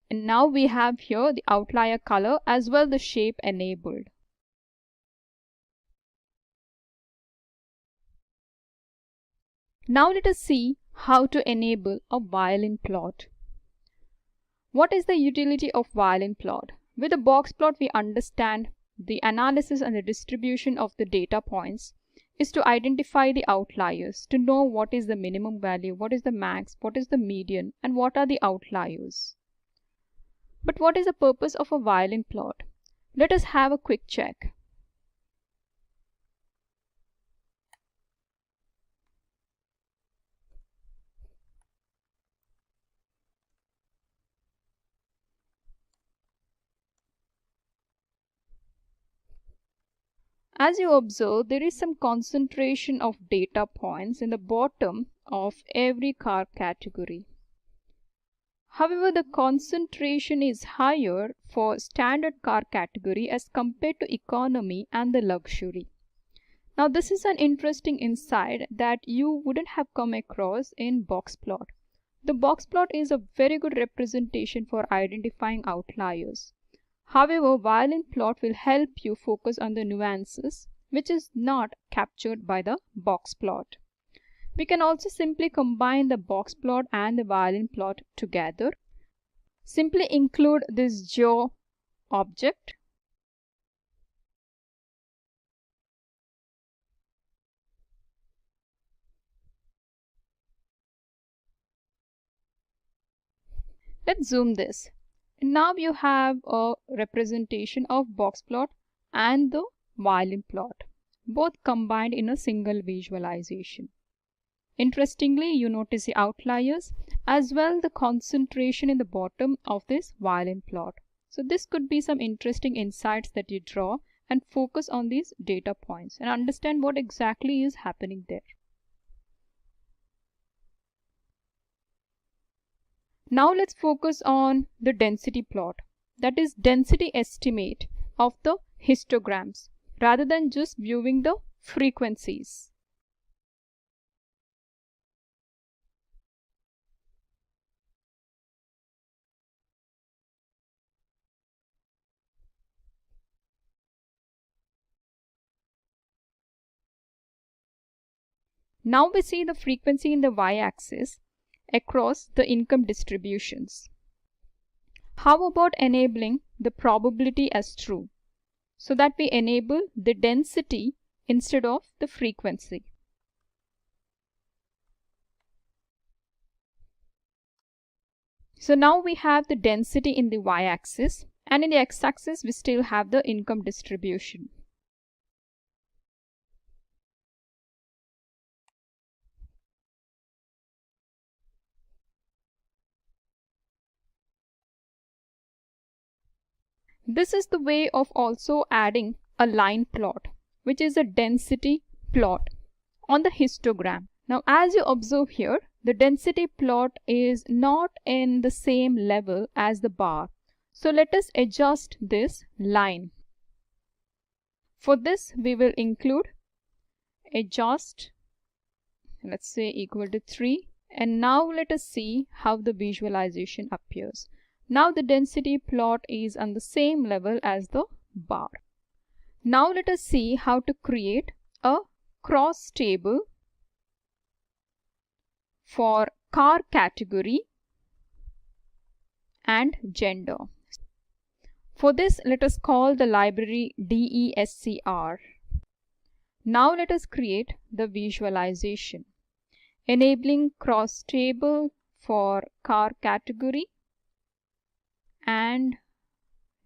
And now we have here the outlier color as well the shape enabled. Now let us see how to enable a violin plot. What is the utility of violin plot? With a box plot we understand the analysis and the distribution of the data points is to identify the outliers, to know what is the minimum value, what is the max, what is the median, and what are the outliers. But what is the purpose of a violin plot? Let us have a quick check. As you observe, there is some concentration of data points in the bottom of every car category. However, the concentration is higher for standard car category as compared to economy and the luxury. Now this is an interesting insight that you wouldn't have come across in box plot. The box plot is a very good representation for identifying outliers. However, violin plot will help you focus on the nuances which is not captured by the box plot. We can also simply combine the box plot and the violin plot together. Simply include this geo object. Let's zoom this. Now you have a representation of box plot and the violin plot, both combined in a single visualization. Interestingly, you notice the outliers as well the concentration in the bottom of this violin plot. So this could be some interesting insights that you draw and focus on these data points and understand what exactly is happening there. Now let's focus on the density plot, that is density estimate of the histograms rather than just viewing the frequencies. Now we see the frequency in the y-axis across the income distributions. How about enabling the probability as true so that we enable the density instead of the frequency? So now we have the density in the y-axis, and in the x-axis we still have the income distribution. This is the way of also adding a line plot, which is a density plot on the histogram. Now as you observe here, the density plot is not in the same level as the bar. So let us adjust this line. For this we will include adjust, let's say equal to 3, and now let us see how the visualization appears. Now the density plot is on the same level as the bar. Now let us see how to create a cross table for car category and gender. For this, let us call the library DESCR. Now let us create the visualization, enabling cross table for car category and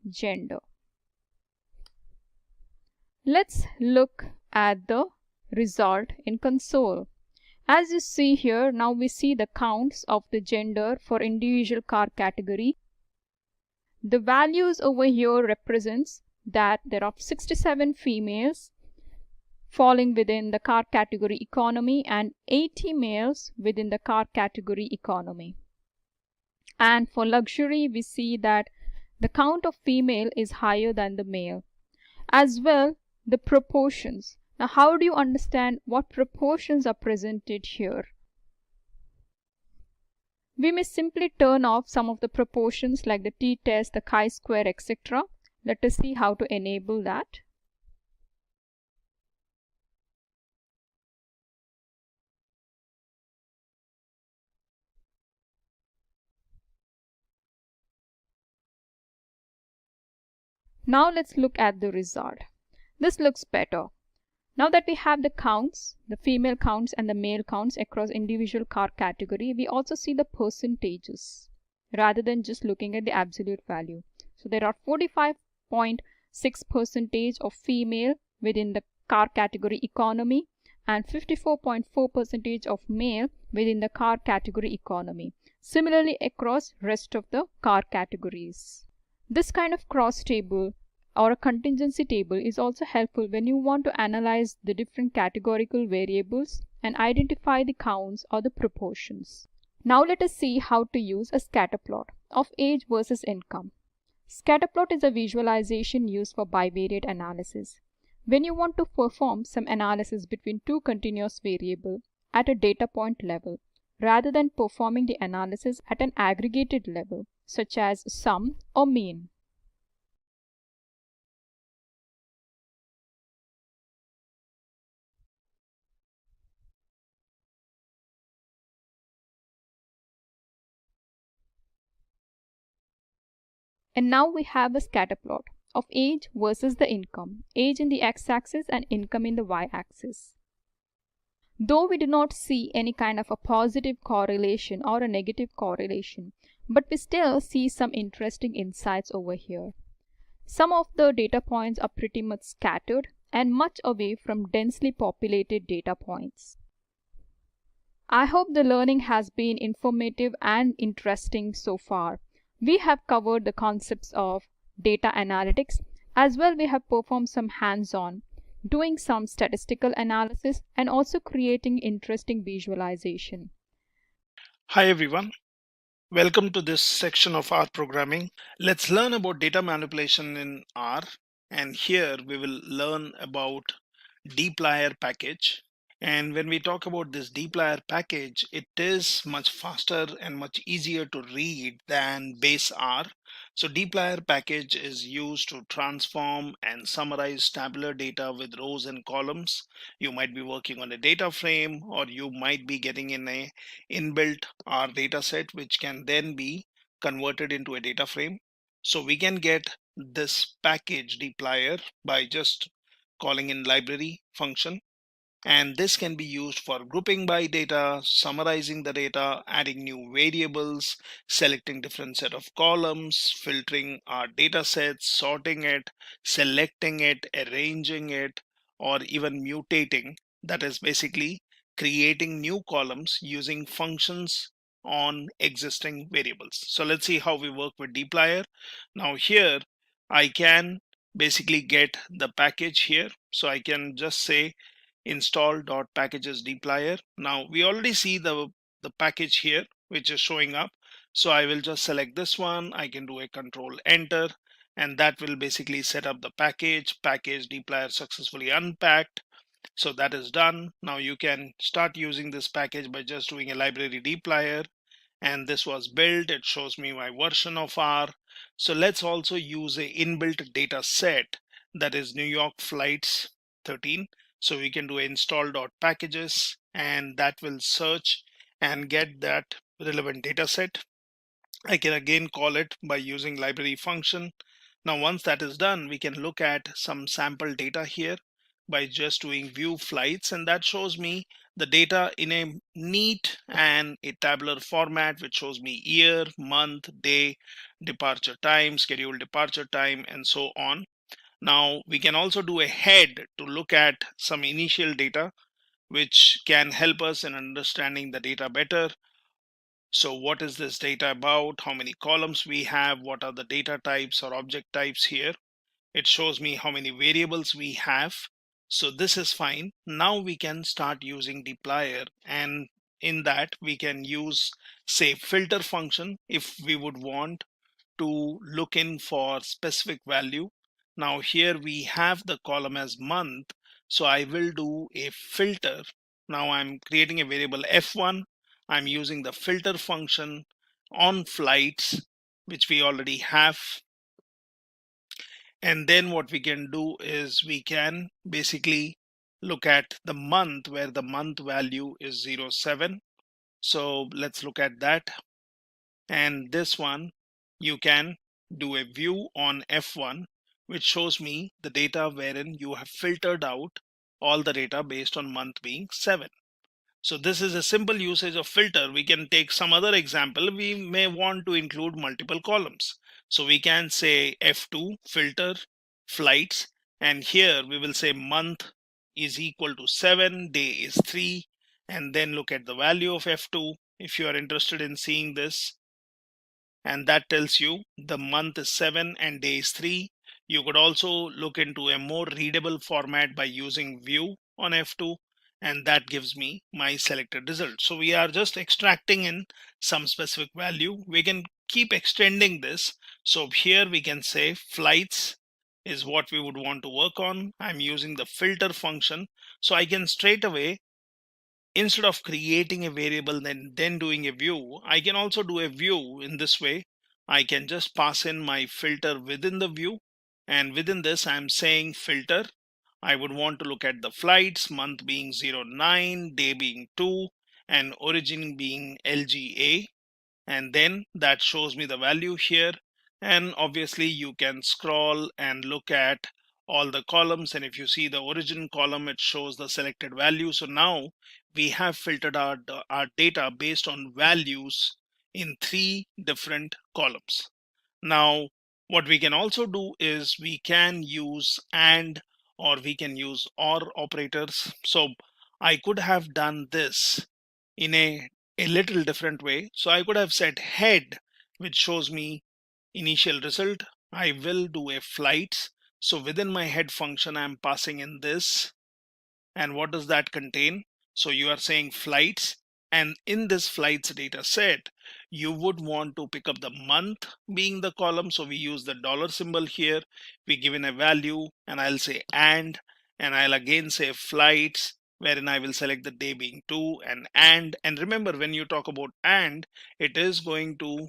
gender. Let's look at the result in console. As you see here, now we see the counts of the gender for individual car category. The values over here represents that there are 67 females falling within the car category economy and 80 males within the car category economy. And for luxury, we see that the count of female is higher than the male. As well, the proportions. Now, how do you understand what proportions are presented here? We may simply turn off some of the proportions like the t-test, the chi-square, etc. Let us see how to enable that. Now let's look at the result. This looks better. Now that we have the counts, the female counts and the male counts across individual car category, we also see the percentages rather than just looking at the absolute value. So there are 45.6% of female within the car category economy and 54.4% of male within the car category economy. Similarly across rest of the car categories. This kind of cross table or a contingency table is also helpful when you want to analyze the different categorical variables and identify the counts or the proportions. Now let us see how to use a scatter plot of age versus income. Scatter plot is a visualization used for bivariate analysis. When you want to perform some analysis between two continuous variables at a data point level, rather than performing the analysis at an aggregated level, such as sum or mean. And now we have a scatter plot of age versus the income, age in the x-axis and income in the y-axis. Though we do not see any kind of a positive correlation or a negative correlation, but we still see some interesting insights over here. Some of the data points are pretty much scattered and much away from densely populated data points. I hope the learning has been informative and interesting so far. We have covered the concepts of data analytics. As well, we have performed some hands-on, doing some statistical analysis and also creating interesting visualization. Hi everyone. Welcome to this section of R programming. Let's learn about data manipulation in R, and here we will learn about dplyr package. And when we talk about this dplyr package, it is much faster and much easier to read than base R. So dplyr package is used to transform and summarize tabular data with rows and columns. You might be working on a data frame, or you might be getting in a inbuilt R data set, which can then be converted into a data frame. So we can get this package dplyr by just calling in library function. And this can be used for grouping by data, summarizing the data, adding new variables, selecting different set of columns, filtering our data sets, sorting it, selecting it, arranging it, or even mutating. That is basically creating new columns using functions on existing variables. So let's see how we work with dplyr. Now here I can basically get the package here. So I can just say install.packages dplyr. Now we already see the package here which is showing up. So I will just select this one. I can do a control enter, and that will basically set up the package dplyr successfully unpacked. So that is done. Now you can start using this package by just doing a library dplyr, and this was built. It shows me my version of R. So let's also use a inbuilt data set, that is New York flights 13. So we can do install.packages, and that will search and get that relevant data set. I can again call it by using library function. Now once that is done, we can look at some sample data here by just doing view flights, and that shows me the data in a neat and a tabular format, which shows me year, month, day, departure time, scheduled departure time, and so on. Now we can also do a head to look at some initial data which can help us in understanding the data better. So what is this data about? How many columns we have? What are the data types or object types here? It shows me how many variables we have. So this is fine. Now we can start using dplyr, and in that we can use, say, filter function if we would want to look in for specific value. Now here we have the column as month, so I will do a filter. Now I'm creating a variable f1. I'm using the filter function on flights, which we already have. And then what we can do is we can basically look at the month, where the month value is 07. So let's look at that. And this one, you can do a view on F1, which shows me the data wherein you have filtered out all the data based on month being 7. So this is a simple usage of filter. We can take some other example. We may want to include multiple columns. So we can say F2 filter flights, and here we will say month is equal to 7, day is 3, and then look at the value of F2 if you are interested in seeing this. And that tells you the month is 7 and day is 3. You could also look into a more readable format by using view on F2, and that gives me my selected result. So we are just extracting in some specific value. We can keep extending this. So here we can say flights is what we would want to work on. I'm using the filter function, so I can straight away, instead of creating a variable then doing a view, I can also do a view in this way. I can just pass in my filter within the view, and within this I'm saying filter. I would want to look at the flights, month being 09, day being 2, and origin being LGA, and then that shows me the value here. And obviously you can scroll and look at all the columns, and if you see the origin column, it shows the selected value. So now we have filtered our data based on values in 3 different columns. Now what we can also do is we can use and, or we can use or operators. So I could have done this in a little different way. So I could have said head, which shows me initial result. I will do a flights. So within my head function, I'm passing in this. And what does that contain? So you are saying flights, and in this flights data set, you would want to pick up the month being the column. So we use the dollar symbol here. We give in a value, and I'll say and I'll again say flights, wherein I will select the day being 2, and remember, when you talk about and, it is going to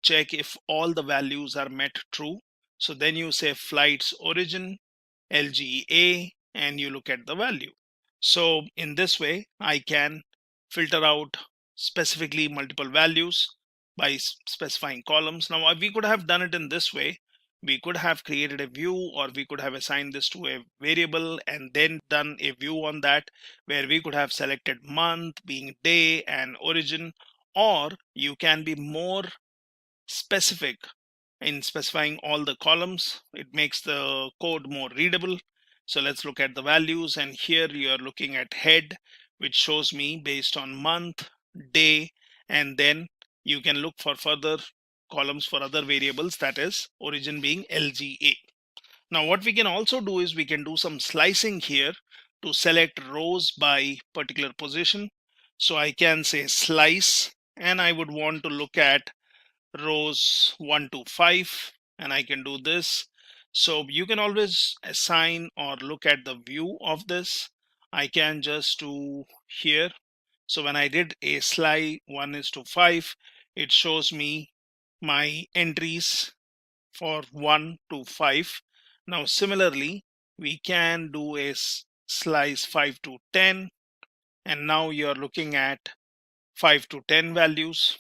check if all the values are met true. So then you say flights origin LGA, and you look at the value. So in this way, I can filter out specifically multiple values by specifying columns. Now we could have done it in this way. we could have created a view, or we could have assigned this to a variable and then done a view on that, where we could have selected month being day and origin. Or you can be more specific in specifying all the columns. It makes the code more readable. So let's look at the values, and here you are looking at head, which shows me based on month, day, and then you can look for further columns for other variables, that is origin being LGA. Now what we can also do is we can do some slicing here to select rows by particular position. So I can say slice, and I would want to look at rows 1 to 5, and I can do this. So you can always assign or look at the view of this. I can just do here. So when I did a slice 1:5, it shows me my entries for 1 to 5. Now similarly, we can do a slice 5 to 10, and now you're looking at 5 to 10 values.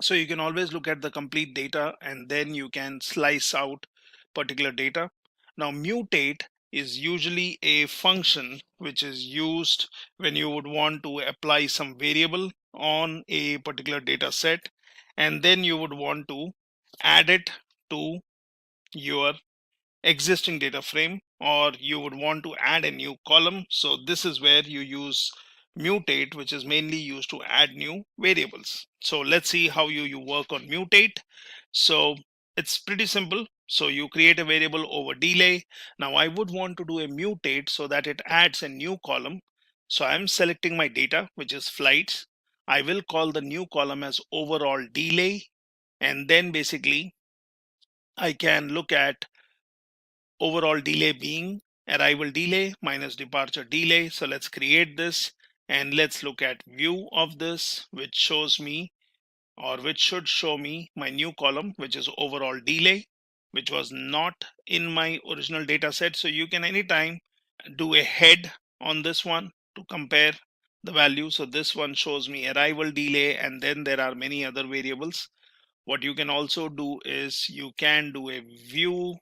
So you can always look at the complete data, and then you can slice out particular data. Now mutate is usually a function which is used when you would want to apply some variable on a particular data set, and then you would want to add it to your existing data frame, or you would want to add a new column. So this is where you use mutate, which is mainly used to add new variables. So let's see how you work on mutate. So it's pretty simple. So you create a variable over delay. Now I would want to do a mutate so that it adds a new column. So I'm selecting my data, which is flights. I will call the new column as overall delay, and then basically I can look at overall delay being arrival delay minus departure delay. So let's create this, and let's look at view of this, which shows me, or which should show me, my new column, which is overall delay, which was not in my original data set. So you can anytime do a head on this one to compare the value. So this one shows me arrival delay, and then there are many other variables. What you can also do is you can do a view,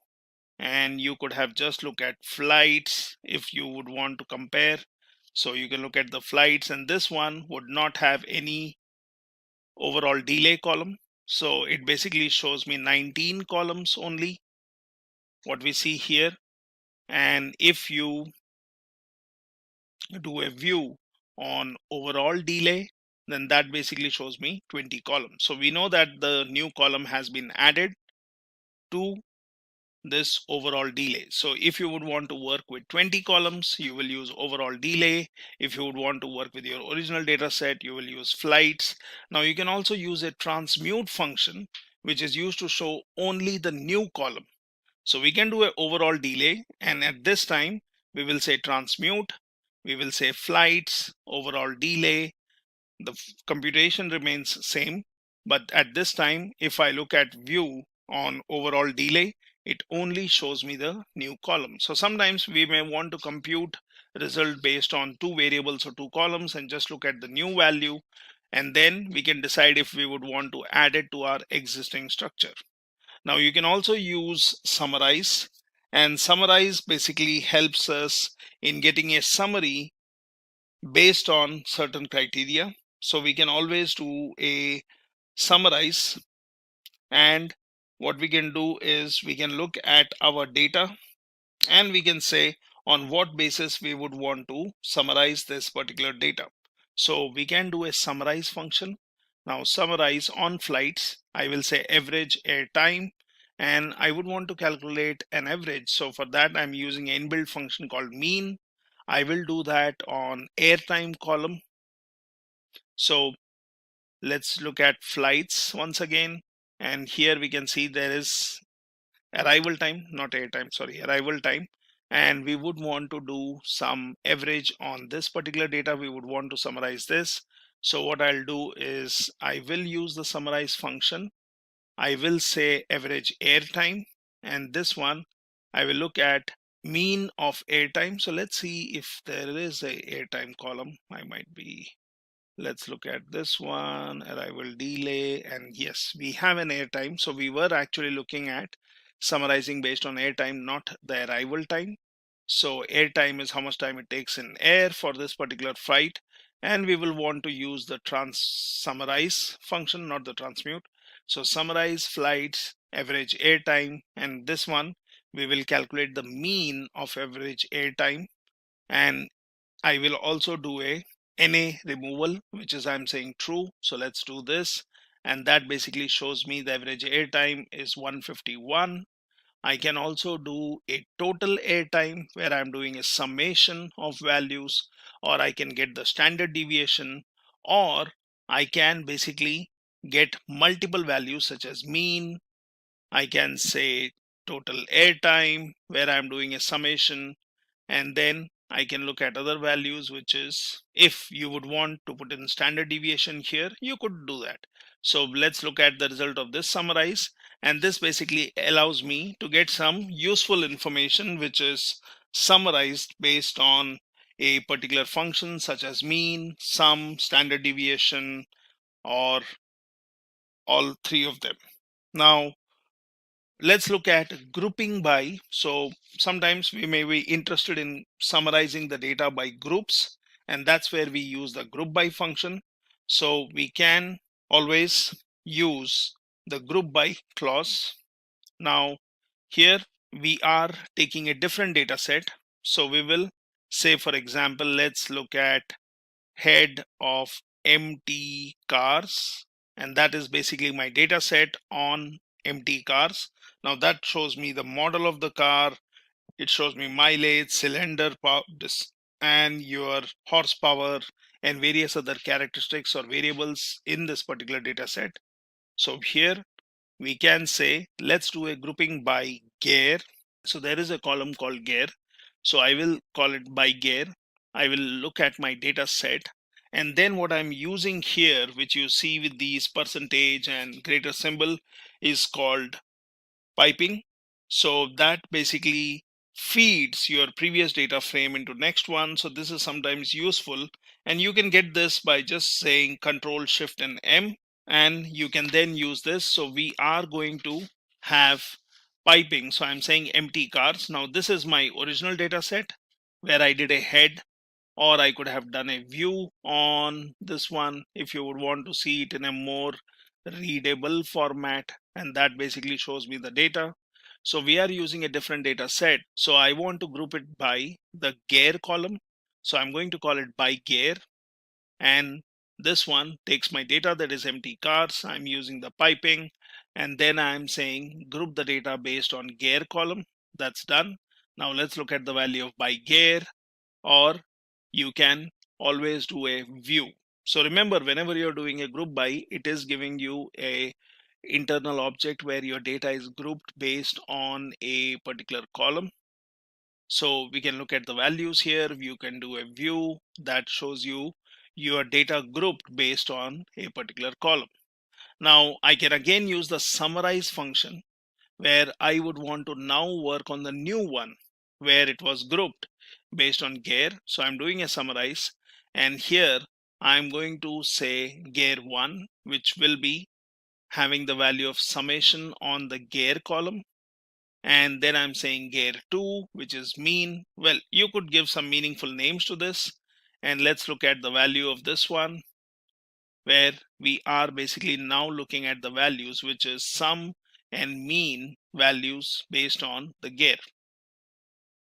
and you could have just look at flights if you would want to compare. So you can look at the flights, and this one would not have any overall delay column. So it basically shows me 19 columns only, what we see here. And if you do a view on overall delay, then that basically shows me 20 columns. So we know that the new column has been added to this overall delay. So if you would want to work with 20 columns, you will use overall delay. If you would want to work with your original data set, you will use flights. Now you can also use a transmute function, which is used to show only the new column. So we can do an overall delay, and at this time we will say transmute, we will say flights overall delay. The computation remains same, but at this time if I look at view on overall delay, it only shows me the new column. So sometimes we may want to compute result based on two variables or two columns and just look at the new value, and then we can decide if we would want to add it to our existing structure. Now you can also use summarize, and summarize basically helps us in getting a summary based on certain criteria. So we can always do a summarize, and what we can do is we can look at our data, and we can say on what basis we would want to summarize this particular data. So we can do a summarize function. Now summarize on flights, I will say average air time, and I would want to calculate an average. So for that I'm using an inbuilt function called mean. I will do that on airtime column. So let's look at flights once again, and here we can see there is arrival time, not airtime, sorry, arrival time, and we would want to do some average on this particular data. We would want to summarize this. So what I'll do is I will use the summarize function. I will say average airtime, and this one I will look at mean of airtime. So let's see if there is a airtime column. I might be, let's look at this one, arrival delay, and yes, we have an airtime. So we were actually looking at summarizing based on air time, not the arrival time. So air time is how much time it takes in air for this particular flight, and we will want to use the summarize function, not the transmute. So summarize flights average air time, and this one we will calculate the mean of average air time, and I will also do a NA removal, which is I'm saying true. So let's do this, and that basically shows me the average air time is 151. I can also do a total air time where I'm doing a summation of values, or I can get the standard deviation, or I can basically get multiple values such as mean. I can say total air time where I'm doing a summation, and then I can look at other values, which is if you would want to put in standard deviation here, you could do that. So let's look at the result of this summarize, and this basically allows me to get some useful information which is summarized based on a particular function such as mean, sum, standard deviation, or all three of them. Now let's look at grouping by. So sometimes we may be interested in summarizing the data by groups, and that's where we use the group by function. So we can always use the group by clause. Now here we are taking a different data set. So we will say, for example, let's look at head of empty cars, and that is basically my data set on empty cars. Now that shows me the model of the car, it shows me mileage, cylinder power, and your horsepower and various other characteristics or variables in this particular data set. So here we can say let's do a grouping by gear. So there is a column called gear, so I will call it by gear. I will look at my data set, and then what I'm using here, which you see with these percentage and greater symbol, is called piping. So that basically feeds your previous data frame into next one. So this is sometimes useful, and you can get this by just saying Control Shift and M, and you can then use this. So we are going to have piping. So I'm saying empty cars. Now this is my original data set where I did a head, or I could have done a view on this one if you would want to see it in a more readable format, and that basically shows me the data. So we are using a different data set, so I want to group it by the gear column. So I'm going to call it by gear, and this one takes my data that is empty cars. I'm using the piping, and then I'm saying group the data based on gear column. That's done. Now let's look at the value of by gear, or you can always do a view. So remember, whenever you're doing a group by, it is giving you a internal object where your data is grouped based on a particular column. So we can look at the values here. You can do a view that shows you your data grouped based on a particular column. Now I can again use the summarize function where I would want to now work on the new one where it was grouped based on gear. So I'm doing a summarize, and here I'm going to say gear 1, which will be having the value of summation on the gear column, and then I'm saying gear 2, which is mean. Well, you could give some meaningful names to this, and let's look at the value of this one where we are basically now looking at the values, which is sum and mean values based on the gear.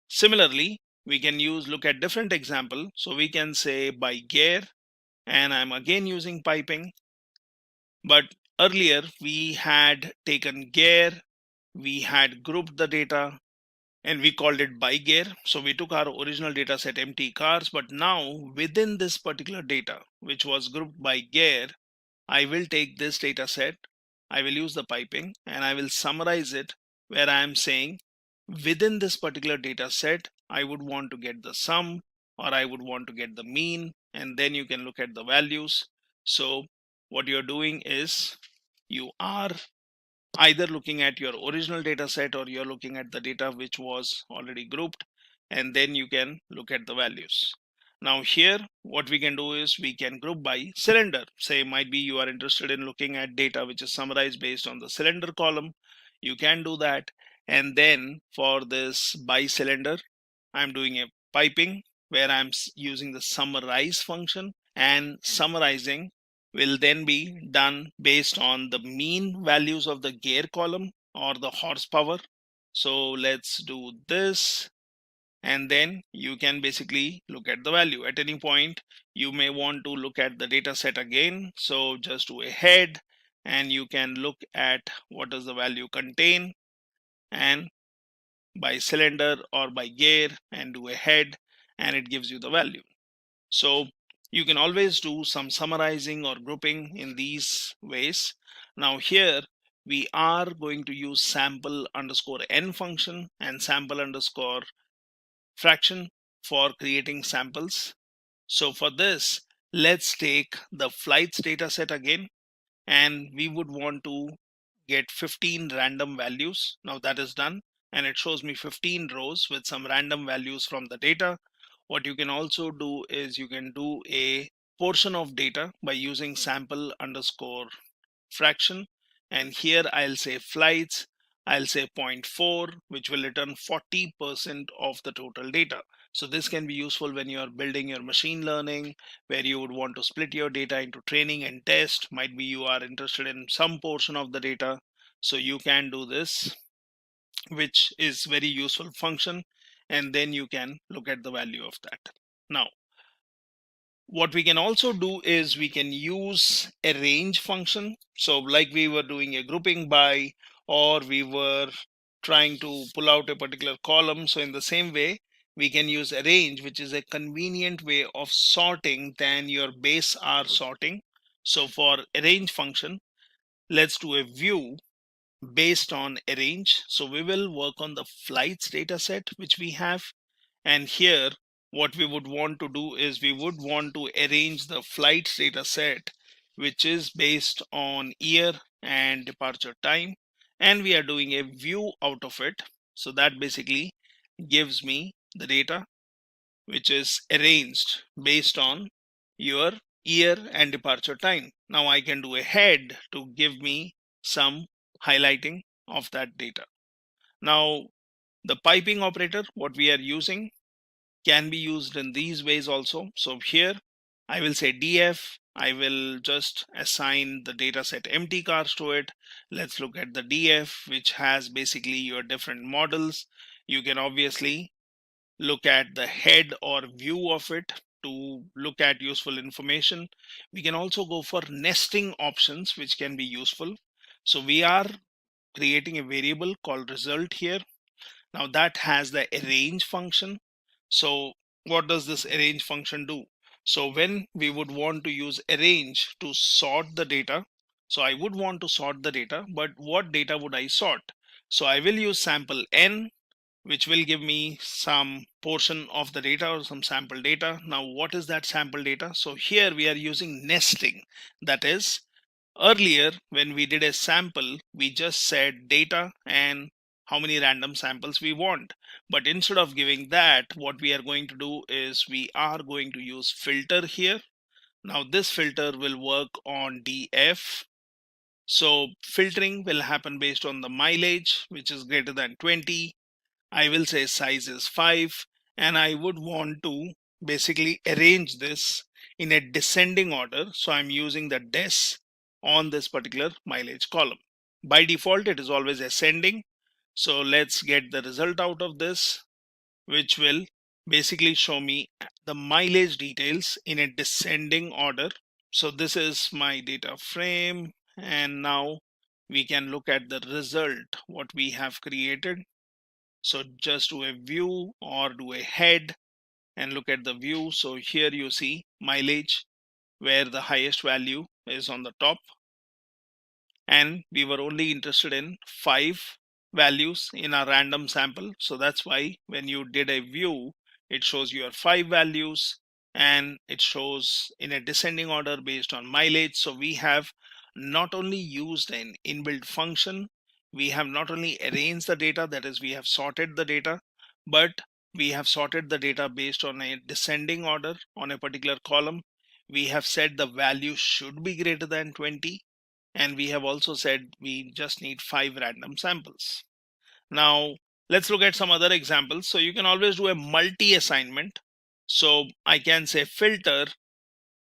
Similarly, we can look at different example. So we can say by gear, and I'm again using piping, but earlier we had taken gear, we had grouped the data, and we called it by gear. So we took our original data set empty cars, but now within this particular data, which was grouped by gear, I will take this data set, I will use the piping, and I will summarize it where I am saying within this particular data set, I would want to get the sum, or I would want to get the mean, and then you can look at the values. So what you're doing is you are either looking at your original data set, or you're looking at the data which was already grouped, and then you can look at the values. Now here what we can do is we can group by cylinder. Say might be you are interested in looking at data which is summarized based on the cylinder column. You can do that, And then for this by cylinder, I'm doing a piping where I'm using the summarize function, and summarizing will then be done based on the mean values of the gear column or the horsepower. So let's do this, and then you can basically look at the value. At any point you may want to look at the data set again, so just do a head and you can look at what does the value contain, and by cylinder or by gear and do a head, and it gives you the value. So you can always do some summarizing or grouping in these ways. Now here we are going to use sample underscore n function and sample underscore fraction for creating samples. So for this, let's take the flights data set again, and we would want to get 15 random values. Now that is done, and it shows me 15 rows with some random values from the data. What you can also do is you can do a portion of data by using sample underscore fraction, and here I'll say flights, I'll say 0.4, which will return 40% of the total data. So this can be useful when you are building your machine learning, where you would want to split your data into training and test. Might be you are interested in some portion of the data, so you can do this, which is very useful function, and then you can look at the value of that. Now what we can also do is we can use a range function. So like we were doing a grouping by, or we were trying to pull out a particular column. So in the same way, we can use a range, which is a convenient way of sorting than your base R sorting. So for a range function, let's do a view based on a range. So we will work on the flights data set, which we have. And here, what we would want to do is we would want to arrange the flights data set, which is based on year and departure time. And we are doing a view out of it. So that basically gives me the data, which is arranged based on your year and departure time. Now I can do a head to give me some highlighting of that data. Now the piping operator, what we are using, can be used in these ways also. So here I will say df, I will just assign the data set empty cars to it. Let's look at the df, which has basically your different models. You can obviously look at the head or view of it to look at useful information. We can also go for nesting options, which can be useful. So we are creating a variable called result here. Now that has the arrange function. So what does this arrange function do? So when we would want to use arrange to sort the data, so I would want to sort the data, but what data would I sort? So I will use sample n, which will give me some portion of the data or some sample data. Now what is that sample data? So here we are using nesting. That is, earlier when we did a sample, we just said data and how many random samples we want. But instead of giving that, what we are going to do is we are going to use filter here. Now this filter will work on df. So filtering will happen based on the mileage, which is greater than 20. I will say size is 5, and I would want to basically arrange this in a descending order. So I'm using the des on this particular mileage column. By default, it is always ascending. So let's get the result out of this, which will basically show me the mileage details in a descending order. So this is my data frame, and now we can look at the result, what we have created. So just do a view or do a head and look at the view. So here you see mileage, where the highest value is on the top, and we were only interested in 5 values in our random sample. So that's why when you did a view, it shows your 5 values, and it shows in a descending order based on mileage. So we have not only used an inbuilt function, we have not only arranged the data, that is, we have sorted the data, but we have sorted the data based on a descending order on a particular column. We have said the value should be greater than 20, and we have also said we just need 5 random samples. Now let's look at some other examples. So you can always do a multi-assignment. So I can say filter,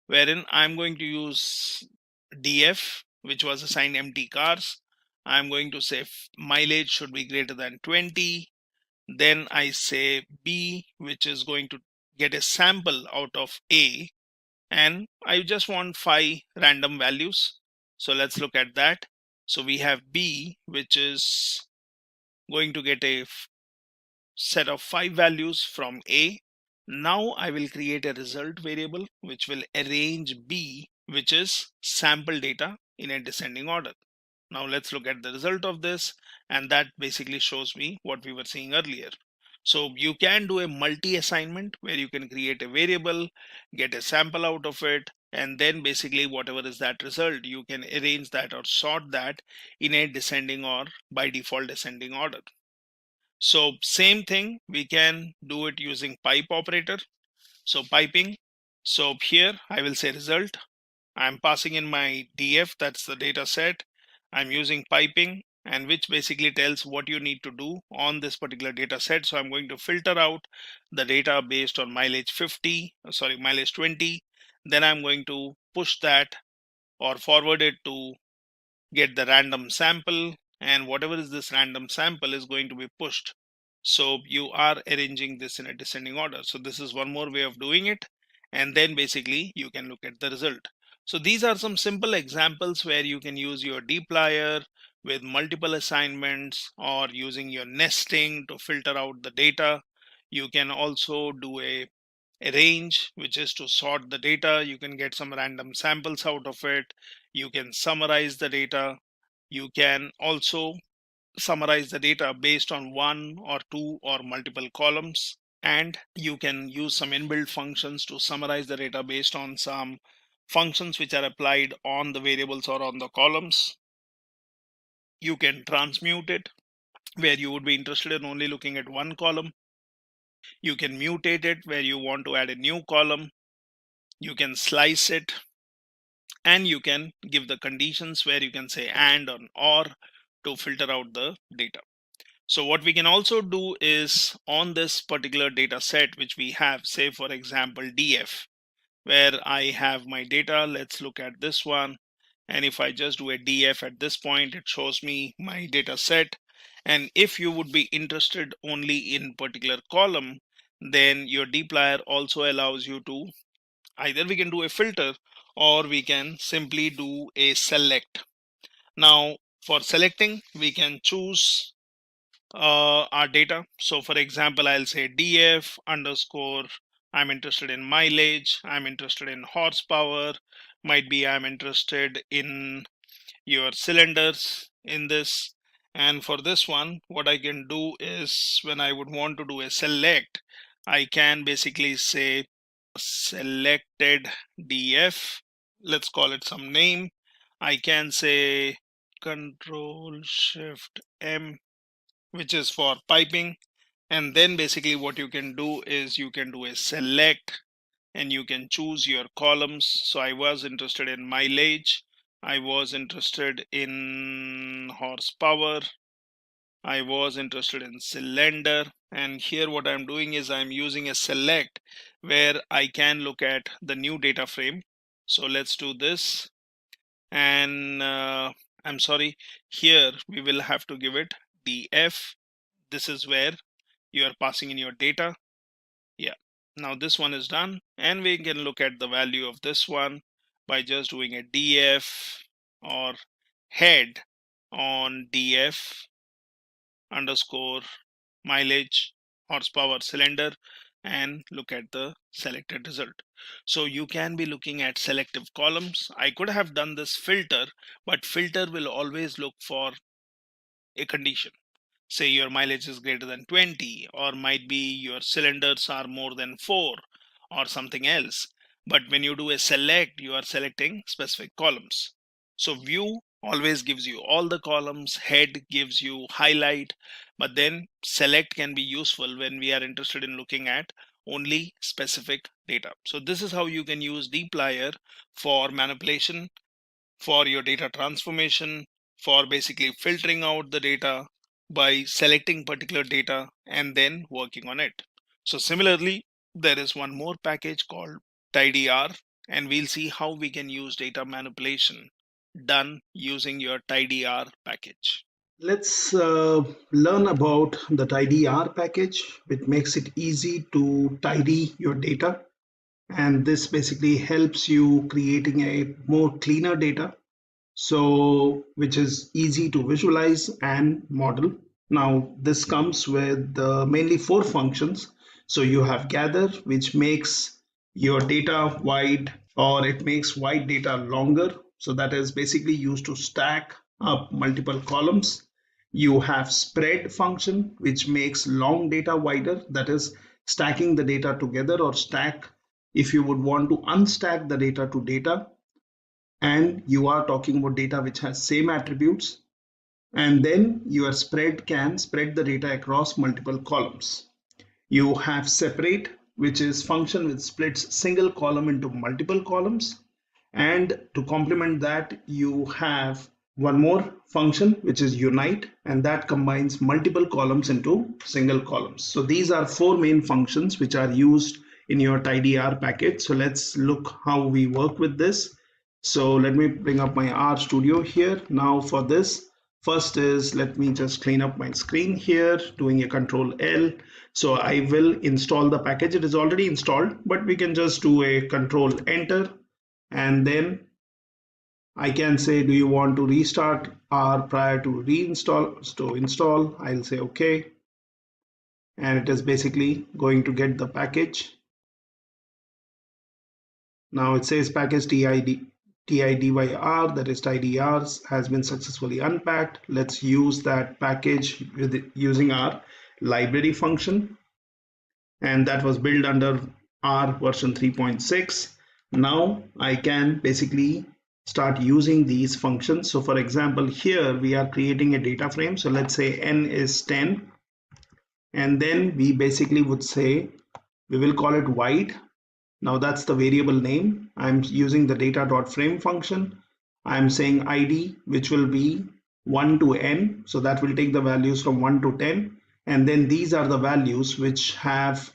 wherein I'm going to use DF, which was assigned empty cars. I'm going to say mileage should be greater than 20. Then I say B, which is going to get a sample out of A, and I just want 5 random values. So let's look at that. So we have B, which is going to get a set of 5 values from A. Now I will create a result variable which will arrange B, which is sample data, in a descending order. Now let's look at the result of this, and that basically shows me what we were seeing earlier. So you can do a multi-assignment where you can create a variable, get a sample out of it, and then basically whatever is that result, you can arrange that or sort that in a descending or by default descending order. So same thing, we can do it using pipe operator. So piping. So here I will say result. I'm passing in my DF, that's the data set. I'm using piping, and which basically tells what you need to do on this particular data set. So I'm going to filter out the data based on mileage 20. Then I'm going to push that or forward it to get the random sample, and whatever is this random sample is going to be pushed. So you are arranging this in a descending order. So this is one more way of doing it, and then basically you can look at the result. So these are some simple examples where you can use your dplyr with multiple assignments, or using your nesting to filter out the data. You can also do a range, which is to sort the data. You can get some random samples out of it. You can summarize the data. You can also summarize the data based on 1 or 2 or multiple columns, and you can use some inbuilt functions to summarize the data based on some functions which are applied on the variables or on the columns. You can transmute it, where you would be interested in only looking at one column. You can mutate it, where you want to add a new column. You can slice it, and you can give the conditions where you can say and or to filter out the data. So what we can also do is, on this particular data set which we have, say for example DF, where I have my data. Let's look at this one, and if I just do a DF at this point, it shows me my data set. And if you would be interested only in particular column, then your dplyr also allows you to, either we can do a filter or we can simply do a select. Now for selecting, we can choose our data. So for example, I'll say df underscore, I'm interested in mileage, I'm interested in horsepower, might be I'm interested in your cylinders in this. And for this one, what I can do is, when I would want to do a select, I can basically say selected df, let's call it some name. I can say control shift m, which is for piping. And then basically what you can do is you can do a select, and you can choose your columns. So I was interested in mileage, I was interested in horsepower, I was interested in cylinder. And here what I'm doing is I'm using a select where I can look at the new data frame. So let's do this, and I'm sorry, here we will have to give it df. This is where you are passing in your data. Yeah, now this one is done, and we can look at the value of this one by just doing a df or head on df underscore mileage horsepower cylinder, and look at the selected result. So you can be looking at selective columns. I could have done this filter, but filter will always look for a condition. Say your mileage is greater than 20, or might be your cylinders are more than 4, or something else. But when you do a select, you are selecting specific columns. So view always gives you all the columns, head gives you highlight, but then select can be useful when we are interested in looking at only specific data. So this is how you can use dplyr for manipulation, for your data transformation, for basically filtering out the data, by selecting particular data and then working on it. So similarly, there is one more package called tidyr, and we'll see how we can use data manipulation done using your tidyr package. Let's learn about the tidyr package, which makes it easy to tidy your data. And this basically helps you creating a more cleaner data, so which is easy to visualize and model. Now this comes with mainly 4 functions. So you have gather, which makes your data wide, or it makes wide data longer, so that is basically used to stack up multiple columns. You have spread function, which makes long data wider, that is stacking the data together, or stack if you would want to unstack the data to data and you are talking about data which has same attributes, and then your spread can spread the data across multiple columns. You have separate, which is function which splits single column into multiple columns, and to complement that you have one more function which is unite, and that combines multiple columns into single columns. So these are 4 main functions which are used in your tidyr package. So let's look how we work with this. So let me bring up my R Studio here. Now for this, first is, let me just clean up my screen here, doing a Control L. So I will install the package. It is already installed, but we can just do a Control Enter, and then I can say, do you want to restart R prior to reinstall? So install, I'll say okay, and it is basically going to get the package. Now it says package TIDYR, that is tidyr, has been successfully unpacked. Let's use that package using our library function, and that was built under R version 3.6. Now I can basically start using these functions. So for example, here we are creating a data frame. So let's say n is 10, and then we basically would say we will call it wide. Now that's the variable name. I'm using the data.frame function. I'm saying ID, which will be 1 to n. So that will take the values from 1 to 10. And then these are the values which have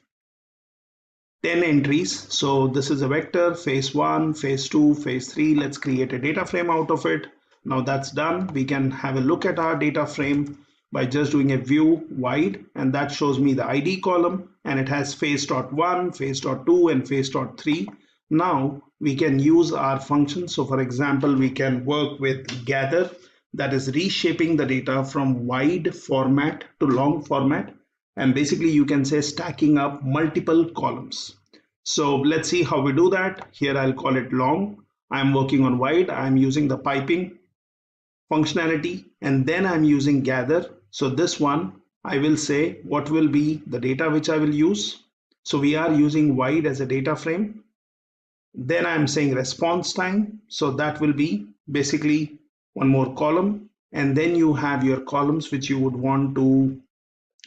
10 entries. So this is a vector, phase 1, phase 2, phase 3. Let's create a data frame out of it. Now that's done. We can have a look at our data frame by just doing a view wide, and that shows me the ID column, and it has phase.1, phase.2, and phase.3. Now we can use our function. So for example, we can work with gather, that is reshaping the data from wide format to long format, and basically you can say stacking up multiple columns. So let's see how we do that. Here I'll call it long. I'm working on wide. I'm using the piping functionality, and then I'm using gather. So this one, I will say what will be the data which I will use. So we are using wide as a data frame. Then I'm saying response time. So that will be basically one more column. And then you have your columns which you would want to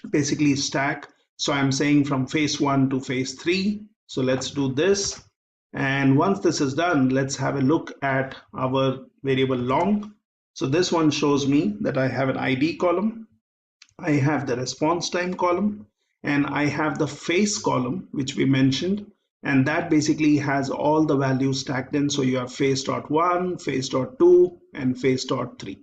basically stack. So I'm saying from phase 1 to phase 3. So let's do this. And once this is done, let's have a look at our variable long. So this one shows me that I have an ID column, I have the response time column, and I have the phase column, which we mentioned, and that basically has all the values stacked in. So you have phase.1, phase.2, and phase.3.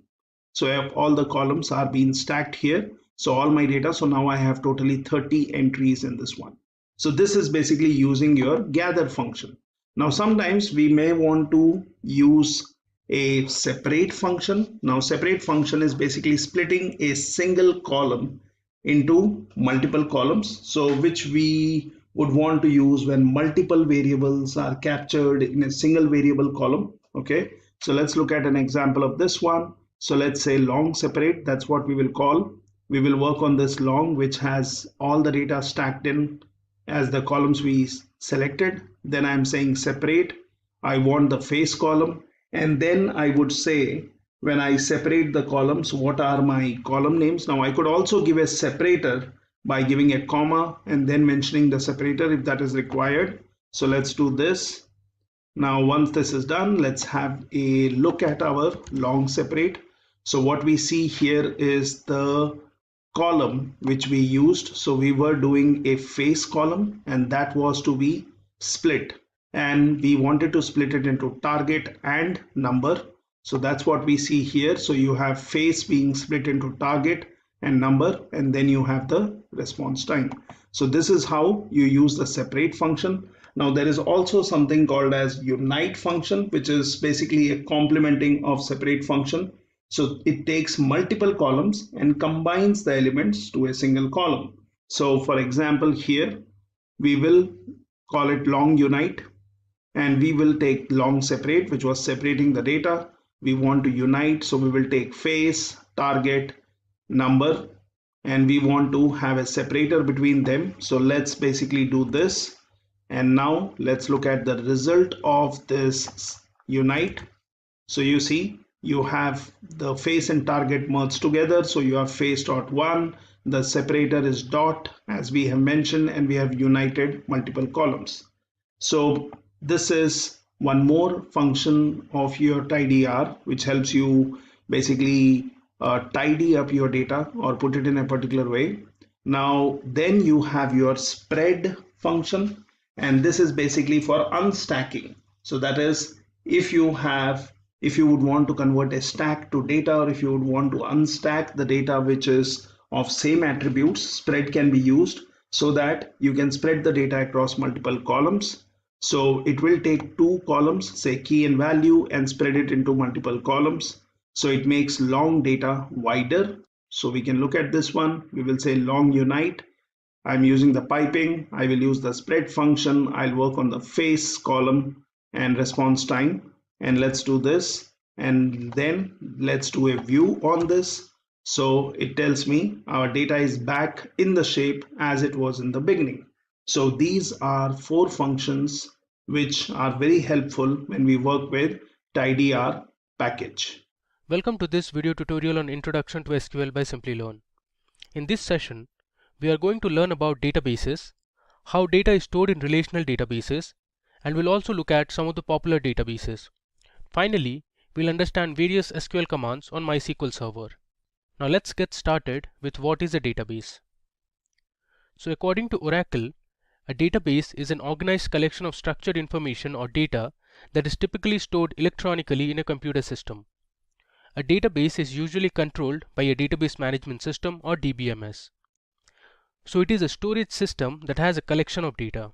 So all the columns are being stacked here. So all my data, so now I have totally 30 entries in this one. So this is basically using your gather function. Now sometimes we may want to use a separate function. Now separate function is basically splitting a single column into multiple columns, so which we would want to use when multiple variables are captured in a single variable column. Okay, so let's look at an example of this one. So let's say long separate, that's what we will call. We will work on this long, which has all the data stacked in as the columns we selected. Then I'm saying separate, I want the phase column, and then I would say when I separate the columns, what are my column names. Now I could also give a separator by giving a comma and then mentioning the separator if that is required. So let's do this. Now once this is done, let's have a look at our long separate. So what we see here is the column which we used. So we were doing a face column, and that was to be split, and we wanted to split it into target and number. So that's what we see here. So you have face being split into target and number, and then you have the response time. So this is how you use the separate function. Now there is also something called as unite function, which is basically a complementing of separate function. So it takes multiple columns and combines the elements to a single column. So for example, here we will call it long unite, and we will take long separate, which was separating the data. We want to unite, so we will take face, target, number, and we want to have a separator between them. So let's basically do this. And now let's look at the result of this unite. So you see, you have the face and target merged together. So you have face dot one, the separator is dot, as we have mentioned, and we have united multiple columns. So this is one more function of your tidyr, which helps you basically tidy up your data or put it in a particular way. Now then you have your spread function, and this is basically for unstacking. So that is, if you would want to convert a stack to data, or if you would want to unstack the data which is of same attributes, spread can be used so that you can spread the data across multiple columns. So it will take two columns, say key and value, and spread it into multiple columns. So it makes long data wider. So we can look at this one. We will say long unite. I'm using the piping. I will use the spread function. I'll work on the face column and response time. And let's do this. And then let's do a view on this. So it tells me our data is back in the shape as it was in the beginning. So these are four functions which are very helpful when we work with tidyr package. Welcome to this video tutorial on Introduction to SQL by Simplilearn. In this session, we are going to learn about databases, how data is stored in relational databases, and we'll also look at some of the popular databases. Finally, we'll understand various SQL commands on MySQL Server. Now let's get started with what is a database. So according to Oracle, a database is an organized collection of structured information or data that is typically stored electronically in a computer system. A database is usually controlled by a database management system or DBMS. So it is a storage system that has a collection of data.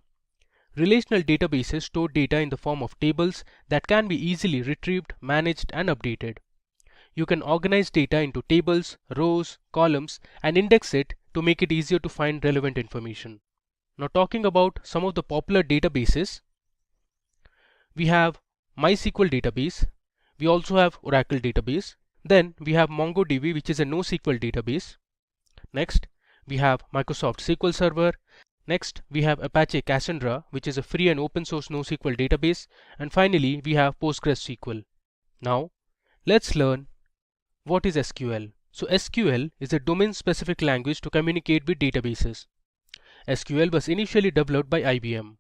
Relational databases store data in the form of tables that can be easily retrieved, managed, and updated. You can organize data into tables, rows, columns, and index it to make it easier to find relevant information. Now talking about some of the popular databases, we have MySQL database, we also have Oracle database, then we have MongoDB, which is a NoSQL database. Next, we have Microsoft SQL Server. Next, we have Apache Cassandra, which is a free and open source NoSQL database. And finally, we have PostgreSQL. Now, let's learn what is SQL. So SQL is a domain-specific language to communicate with databases. SQL was initially developed by IBM.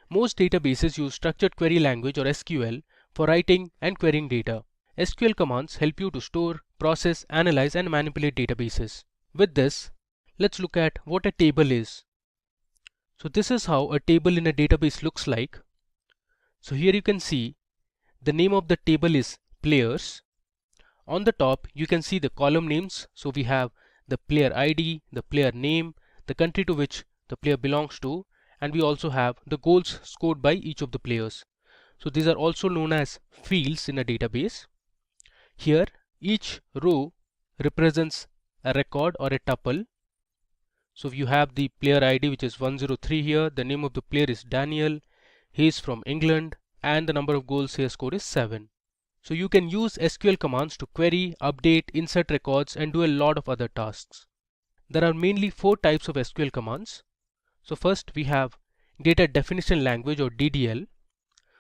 Most databases use structured query language or SQL for writing and querying data. SQL commands help you to store, process, analyze, and manipulate databases. With this, let's look at what a table is. So this is how a table in a database looks like. So here you can see the name of the table is players. On the top, you can see the column names. So we have the player ID, the player name, the country to which the player belongs to, and we also have the goals scored by each of the players. So these are also known as fields in a database. Here, each row represents a record or a tuple. So you have the player ID, which is 103 here. The name of the player is Daniel. He is from England, and the number of goals he has scored is 7. So you can use SQL commands to query, update, insert records, and do a lot of other tasks. There are mainly 4 types of SQL commands. So first we have data definition language or DDL.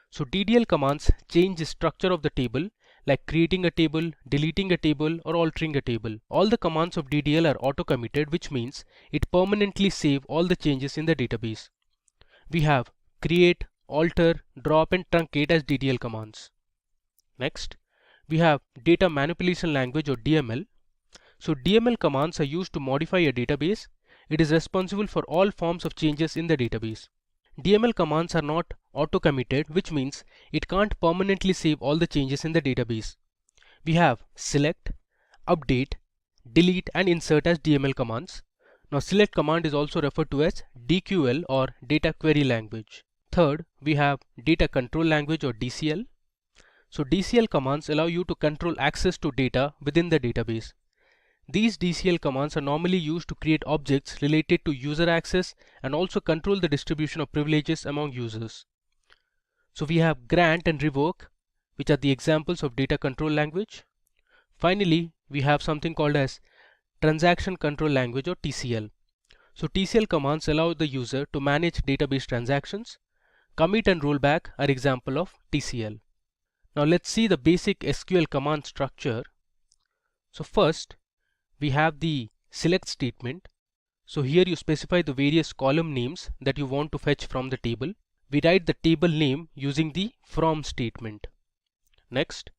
So DDL commands change the structure of the table, like creating a table, deleting a table, or altering a table. All the commands of DDL are auto-committed, which means it permanently saves all the changes in the database. We have create, alter, drop, and truncate as DDL commands. Next, we have data manipulation language or DML. So DML commands are used to modify a database. It is responsible for all forms of changes in the database. DML commands are not auto-committed, which means it can't permanently save all the changes in the database. We have select, update, delete and insert as DML commands. Now select command is also referred to as DQL or data query language. Third, we have data control language or DCL. So DCL commands allow you to control access to data within the database. These DCL commands are normally used to create objects related to user access and also control the distribution of privileges among users. So we have grant and revoke, which are the examples of data control language. Finally, we have something called as transaction control language or TCL. So TCL commands allow the user to manage database transactions. Commit and rollback are example of TCL. Now let's see the basic SQL command structure. So first, we have the select statement. So here you specify the various column names that you want to fetch from the table. We write the table name using the from statement. Next,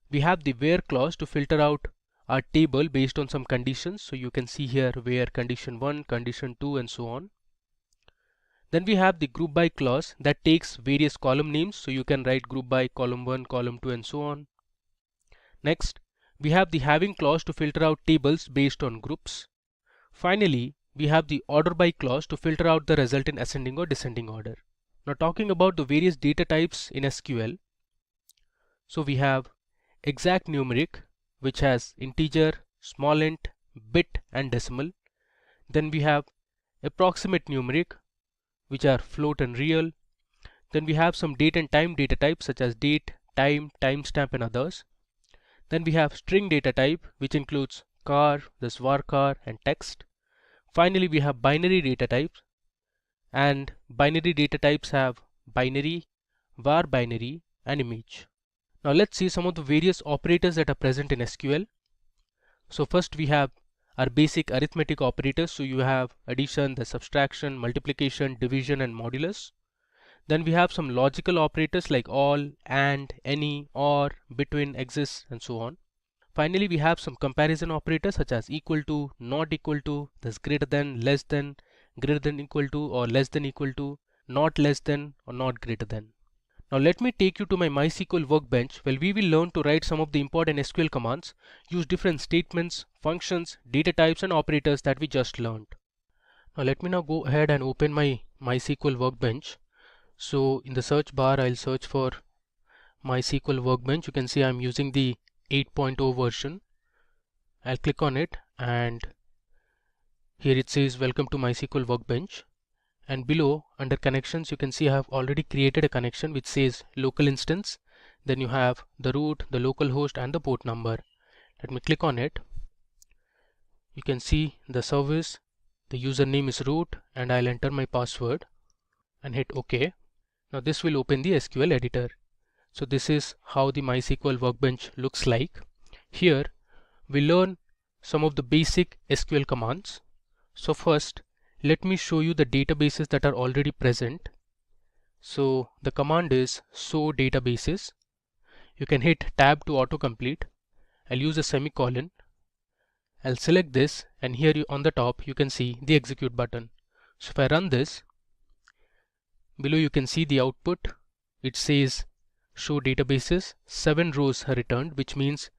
we have the where clause to filter out our table based on some conditions. So you can see here where condition 1, condition 2 and so on. Then we have the group by clause that takes various column names. So you can write group by column 1, column 2 and so on. Next, we have the having clause to filter out tables based on groups. Finally, we have the order by clause to filter out the result in ascending or descending order. Now talking about the various data types in SQL. So we have exact numeric, which has integer, small int, bit and decimal. Then we have approximate numeric, which are float and real. Then we have some date and time data types such as date, time, timestamp and others. Then we have string data type, which includes char, this varchar and text. Finally, we have binary data types, and binary data types have binary, var binary and image. Now let's see some of the various operators that are present in SQL. So first we have our basic arithmetic operators. So you have addition, the subtraction, multiplication, division and modulus. Then we have some logical operators like all, and, any, or, between, exists and so on. Finally, we have some comparison operators such as equal to, not equal to, thus greater than, less than, greater than equal to or less than equal to, not less than or not greater than. Now let me take you to my MySQL workbench where we will learn to write some of the important SQL commands, use different statements, functions, data types and operators that we just learned. Now let me now go ahead and open my MySQL workbench. So in the search bar, I'll search for MySQL workbench. You can see I'm using the 8.0 version. I'll click on it and here it says welcome to MySQL workbench. And below under connections, you can see I have already created a connection which says local instance. Then you have the root, the local host and the port number. Let me click on it. You can see the service, the username is root and I'll enter my password and hit OK. Now this will open the SQL editor. So this is how the MySQL workbench looks like. Here we learn some of the basic SQL commands. So first, let me show you the databases that are already present. So the command is show databases. You can hit tab to autocomplete. I'll use a semicolon. I'll select this and here on the top you can see the execute button. So if I run this, below you can see the output. It says show databases, 7 rows are returned, which means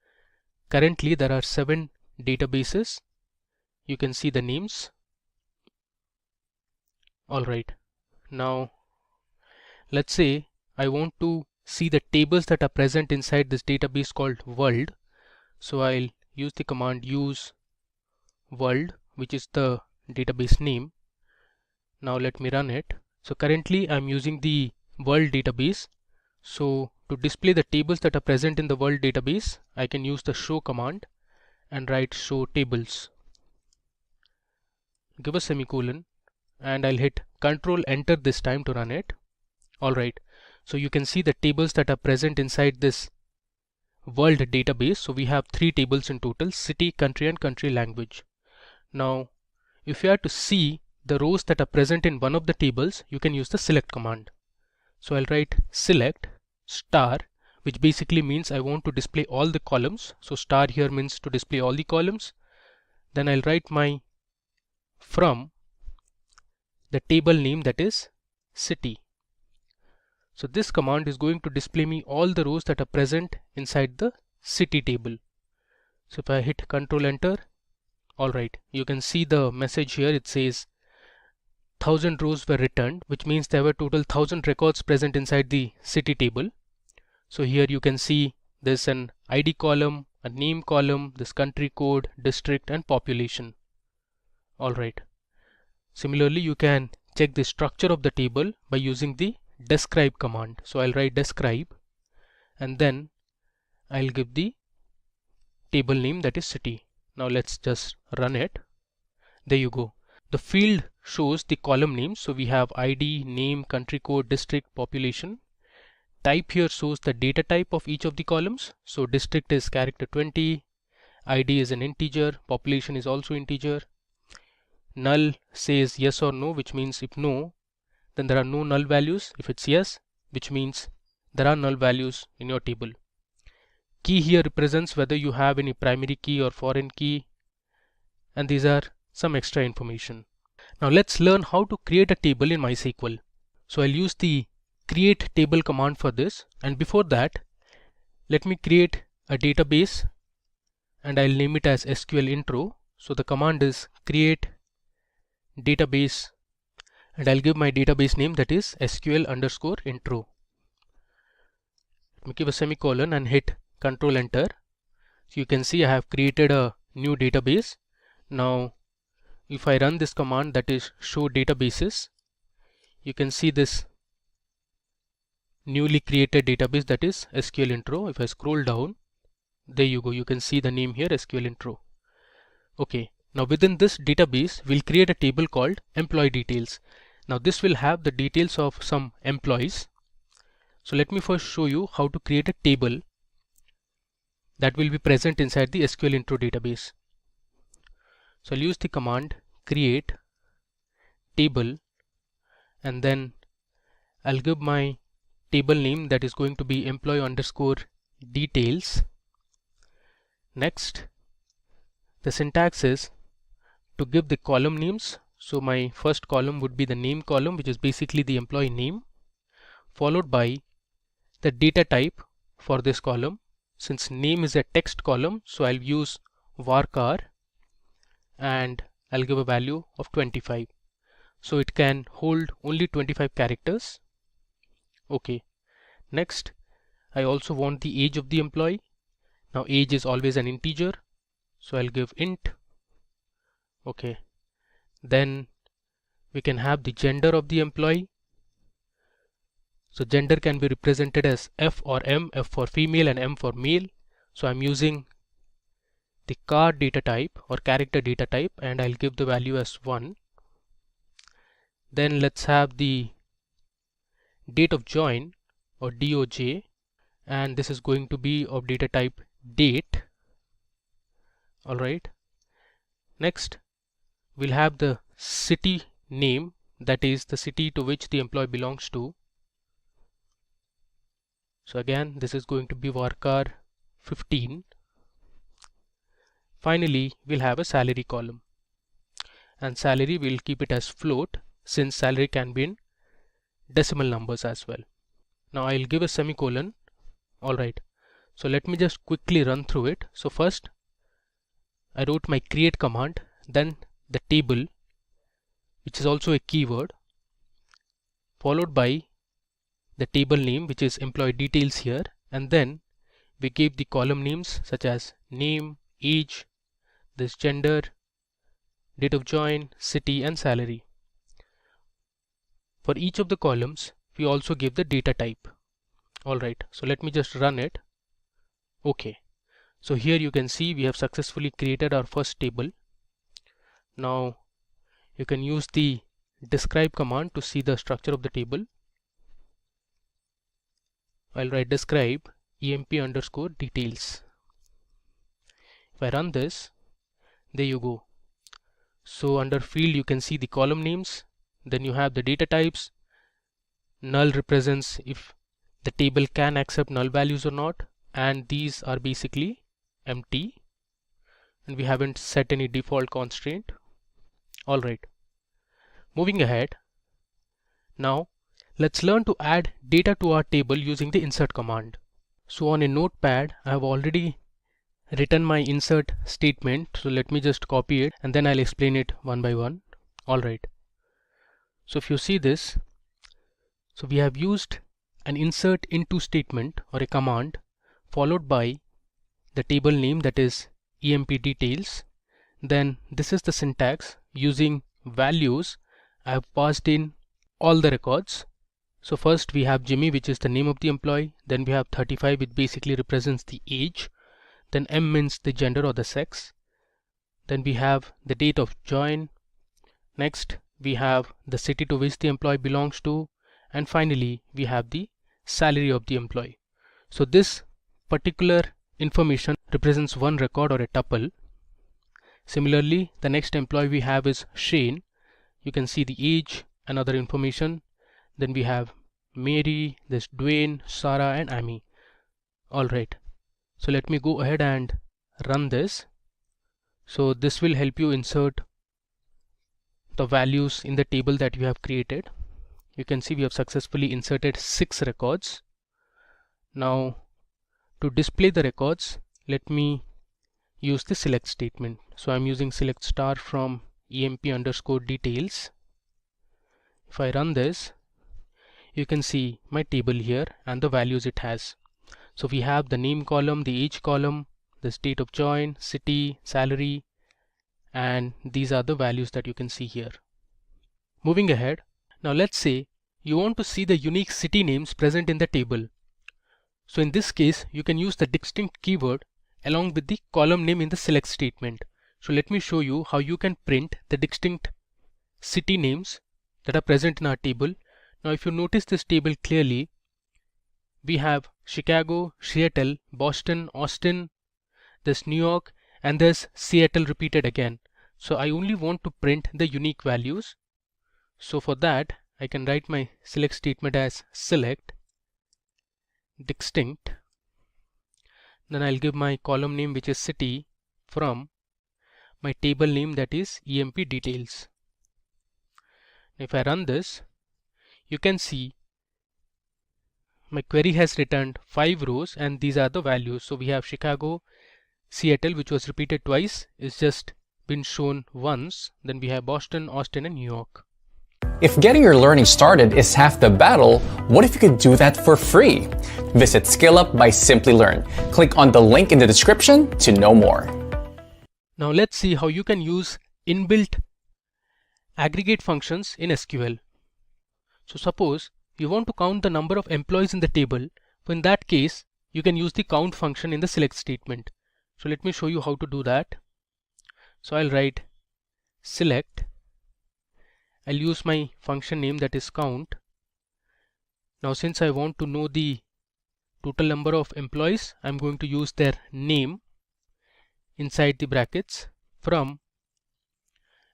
currently there are 7 databases. You can see the names. Alright, now let's say I want to see the tables that are present inside this database called world. So I'll use the command use world, which is the database name. Now let me run it. So currently I'm using the world database. So to display the tables that are present in the world database, I can use the show command and write show tables. Give a semicolon and I'll hit Control Enter this time to run it. Alright, so you can see the tables that are present inside this world database. So we have 3 tables in total: city, country and country language. Now if you are to see the rows that are present in one of the tables, you can use the select command. So I'll write select star, which basically means I want to display all the columns. So star here means to display all the columns. Then I'll write my from the table name, that is city. So this command is going to display me all the rows that are present inside the city table. So if I hit Control Enter, alright, you can see the message here. It says 1000 rows were returned, which means there were total 1000 records present inside the city table. So here you can see there's an ID column, a name column, this country code, district and population. Alright. Similarly, you can check the structure of the table by using the describe command. So I'll write describe and then I'll give the table name, that is city. Now let's just run it. There you go. The field shows the column names. So we have ID, name, country code, district, population. Type here shows the data type of each of the columns. So district is character 20, ID is an integer, population is also integer. Null says yes or no, which means if no, then there are no null values. If it's yes, which means there are null values in your table. Key here represents whether you have any primary key or foreign key, and these are some extra information. Now let's learn how to create a table in MySQL. So I'll use the create table command for this, and before that let me create a database and I'll name it as SQL intro. So the command is create database and I'll give my database name, that is SQL_intro. Let me give a semicolon and hit Control Enter. So you can see I have created a new database. Now if I run this command, that is show databases, you can see this newly created database, that is SQL intro. If I scroll down, there you go, you can see the name here, SQL intro. Okay, now within this database we'll create a table called employee details. Now this will have the details of some employees. So let me first show you how to create a table that will be present inside the SQL intro database. So I'll use the command create table and then I'll give my table name, that is going to be employee_details. Next, the syntax is to give the column names. So my first column would be the name column, which is basically the employee name, followed by the data type for this column. Since name is a text column, so I'll use varchar and I'll give a value of 25. So it can hold only 25 characters. Okay. Next, I also want the age of the employee. Now age is always an integer, so I'll give int. Okay. Then we can have the gender of the employee. So gender can be represented as F or M, F for female and M for male. So I'm using the char data type or character data type and I'll give the value as 1. Then let's have the date of join or DOJ, and this is going to be of data type date. Alright. Next, we'll have the city name, that is the city to which the employee belongs to. So again, this is going to be varchar 15. Finally, we'll have a salary column, and salary we'll keep it as float, since salary can be in decimal numbers as well. Now I'll give a semicolon. Alright, so let me just quickly run through it. So first I wrote my create command, then the table, which is also a keyword, followed by the table name, which is employee details here, and then we gave the column names such as name, age, this gender, date of join, city and salary. For each of the columns we also give the data type. Alright, so let me just run it. Okay, so here you can see we have successfully created our first table. Now you can use the describe command to see the structure of the table. I'll write describe emp_details. If I run this, there you go. So under field you can see the column names, then you have the data types. Null represents if the table can accept null values or not, and these are basically empty. and we haven't set any default constraint. Alright, moving ahead. Now let's learn to add data to our table using the insert command. So on a notepad, I have already written my insert statement. So let me just copy it and then I'll explain it one by one. Alright. So if you see this, so we have used an insert into statement or a command followed by the table name, that is emp details. Then this is the syntax. Using values, I have passed in all the records. So first we have Jimmy, which is the name of the employee. Then we have 35, which basically represents the age. Then M means the gender or the sex. Then we have the date of join. Next we have the city to which the employee belongs to, and finally we have the salary of the employee. So this particular information represents one record or a tuple. Similarly, the next employee we have is Shane. You can see the age and other information. Then we have Mary, there's Dwayne, Sarah and Amy. Alright, so let me go ahead and run this. So this will help you insert the values in the table that you have created. You can see we have successfully inserted 6 records. Now to display the records, let me use the select statement. So I'm using select star from emp underscore details. If I run this, you can see my table here and the values it has. So we have the name column, the age column, the state of join, city, salary, and these are the values that you can see here. Moving ahead, now let's say you want to see the unique city names present in the table. So in this case, you can use the distinct keyword along with the column name in the select statement. So let me show you how you can print the distinct city names that are present in our table. Now if you notice this table clearly, we have Chicago, Seattle, Boston, Austin, there's New York, and there's Seattle repeated again. So I only want to print the unique values. So for that, I can write my select statement as select distinct. Then I'll give my column name, which is city, from my table name, that is emp details. If I run this, you can see my query has returned 5 rows and these are the values. So we have Chicago, Seattle, which was repeated twice, is just been shown once. Then we have Boston, Austin and New York. If getting your learning started is half the battle, what if you could do that for free? Visit SkillUp by Simplilearn. Click on the link in the description to know more. Now let's see how you can use inbuilt aggregate functions in SQL. So suppose you want to count the number of employees in the table. In that case, you can use the count function in the select statement. So let me show you how to do that. So I'll write select. I'll use my function name, that is count. Now since I want to know the total number of employees, I'm going to use their name inside the brackets from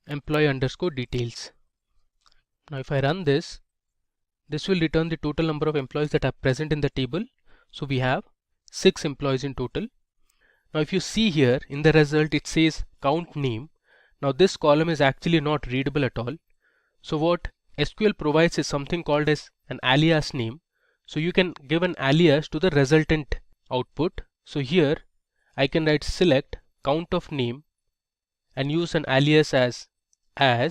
employee underscore details. Now if I run this, this will return the total number of employees that are present in the table. So we have 6 employees in total. Now if you see here in the result, it says count name. Now this column is actually not readable at all. So what SQL provides is something called as an alias name. So you can give an alias to the resultant output. So here I can write select count of name and use an alias as I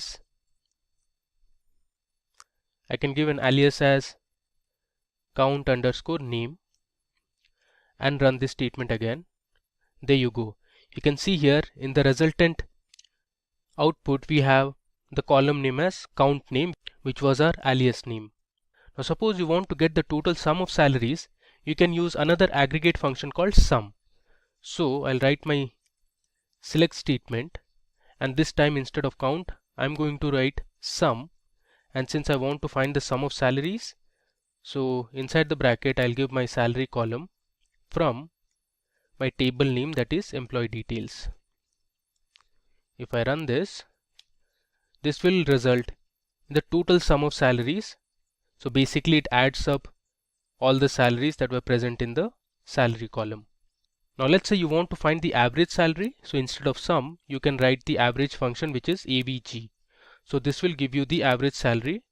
can give an alias as count underscore name and run this statement again. There you go. You can see here in the resultant output we have the column name as count name, which was our alias name. Now suppose you want to get the total sum of salaries, you can use another aggregate function called sum. So I'll write my select statement, and this time instead of count I'm going to write sum, and since I want to find the sum of salaries, so inside the bracket I'll give my salary column from my table name, that is employee details. If I run this, this will result in the total sum of salaries. So basically it adds up all the salaries that were present in the salary column. Now let's say you want to find the average salary. So instead of sum, you can write the average function, which is avg. So this will give you the average salary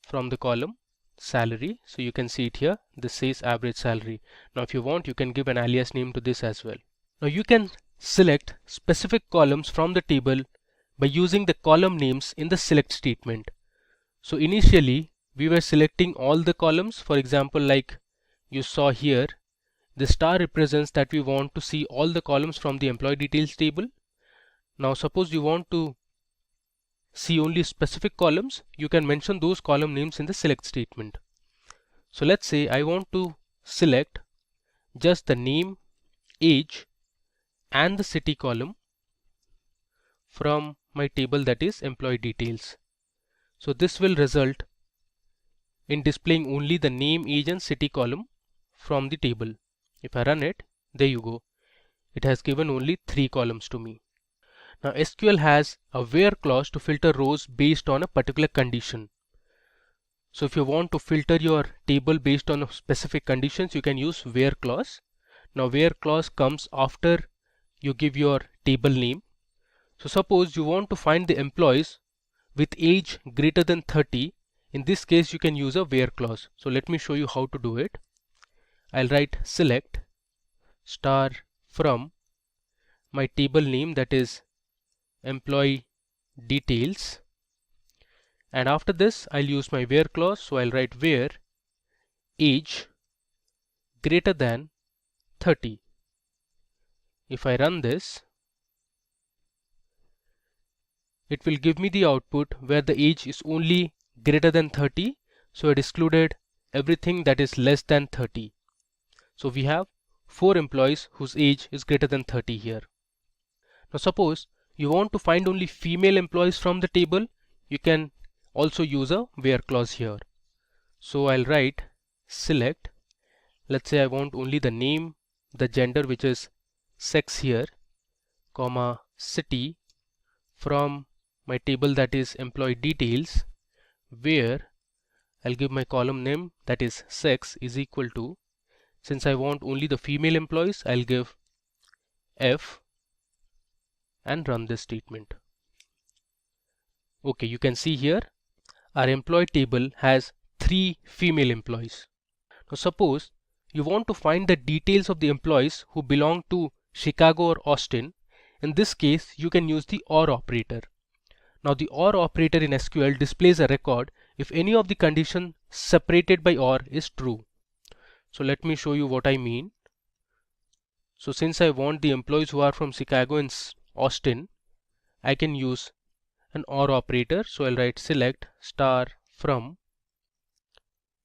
from the column salary. So you can see it here. This says average salary. Now if you want, you can give an alias name to this as well. Now you can select specific columns from the table by using the column names in the select statement. So initially we were selecting all the columns. For example, like you saw here, the star represents that we want to see all the columns from the employee details table. Now suppose you want to see only specific columns, you can mention those column names in the select statement. So let's say I want to select just the name, age and the city column from my table, that is employee details. So this will result in displaying only the name, age and city column from the table. If I run it, there you go. It has given only 3 columns to me. Now SQL has a where clause to filter rows based on a particular condition. So if you want to filter your table based on specific conditions, you can use where clause. Now where clause comes after you give your table name. So suppose you want to find the employees with age greater than 30. In this case, you can use a where clause. So let me show you how to do it. I'll write select star from my table name, that is employee details, and after this I'll use my where clause. So I'll write where age greater than 30. If I run this, it will give me the output where the age is only greater than 30. So it excluded everything that is less than 30. So we have 4 employees whose age is greater than 30 here. Now suppose you want to find only female employees from the table, you can also use a where clause here. So I'll write select, let's say I want only the name, the gender, which is sex here, comma city from my table, that is employee details, where I'll give my column name, that is sex, is equal to, since I want only the female employees, I'll give F and run this statement. Okay, you can see here our employee table has 3 female employees. Now suppose you want to find the details of the employees who belong to Chicago or Austin. In this case, you can use the OR operator. Now the OR operator in SQL displays a record if any of the condition separated by OR is true. So let me show you what I mean. So since I want the employees who are from Chicago and Austin, I can use an OR operator. So I'll write select star from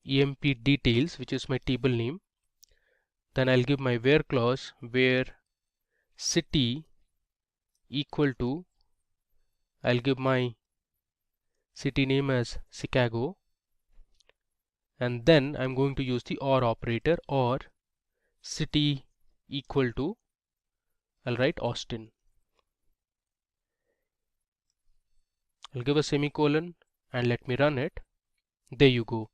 emp details, which is my table name. Then I'll give my where clause, where city equal to, I'll give my city name as Chicago, and then I'm going to use the OR operator, or city equal to, I'll write Austin. I'll give a semicolon and let me run it. There you go.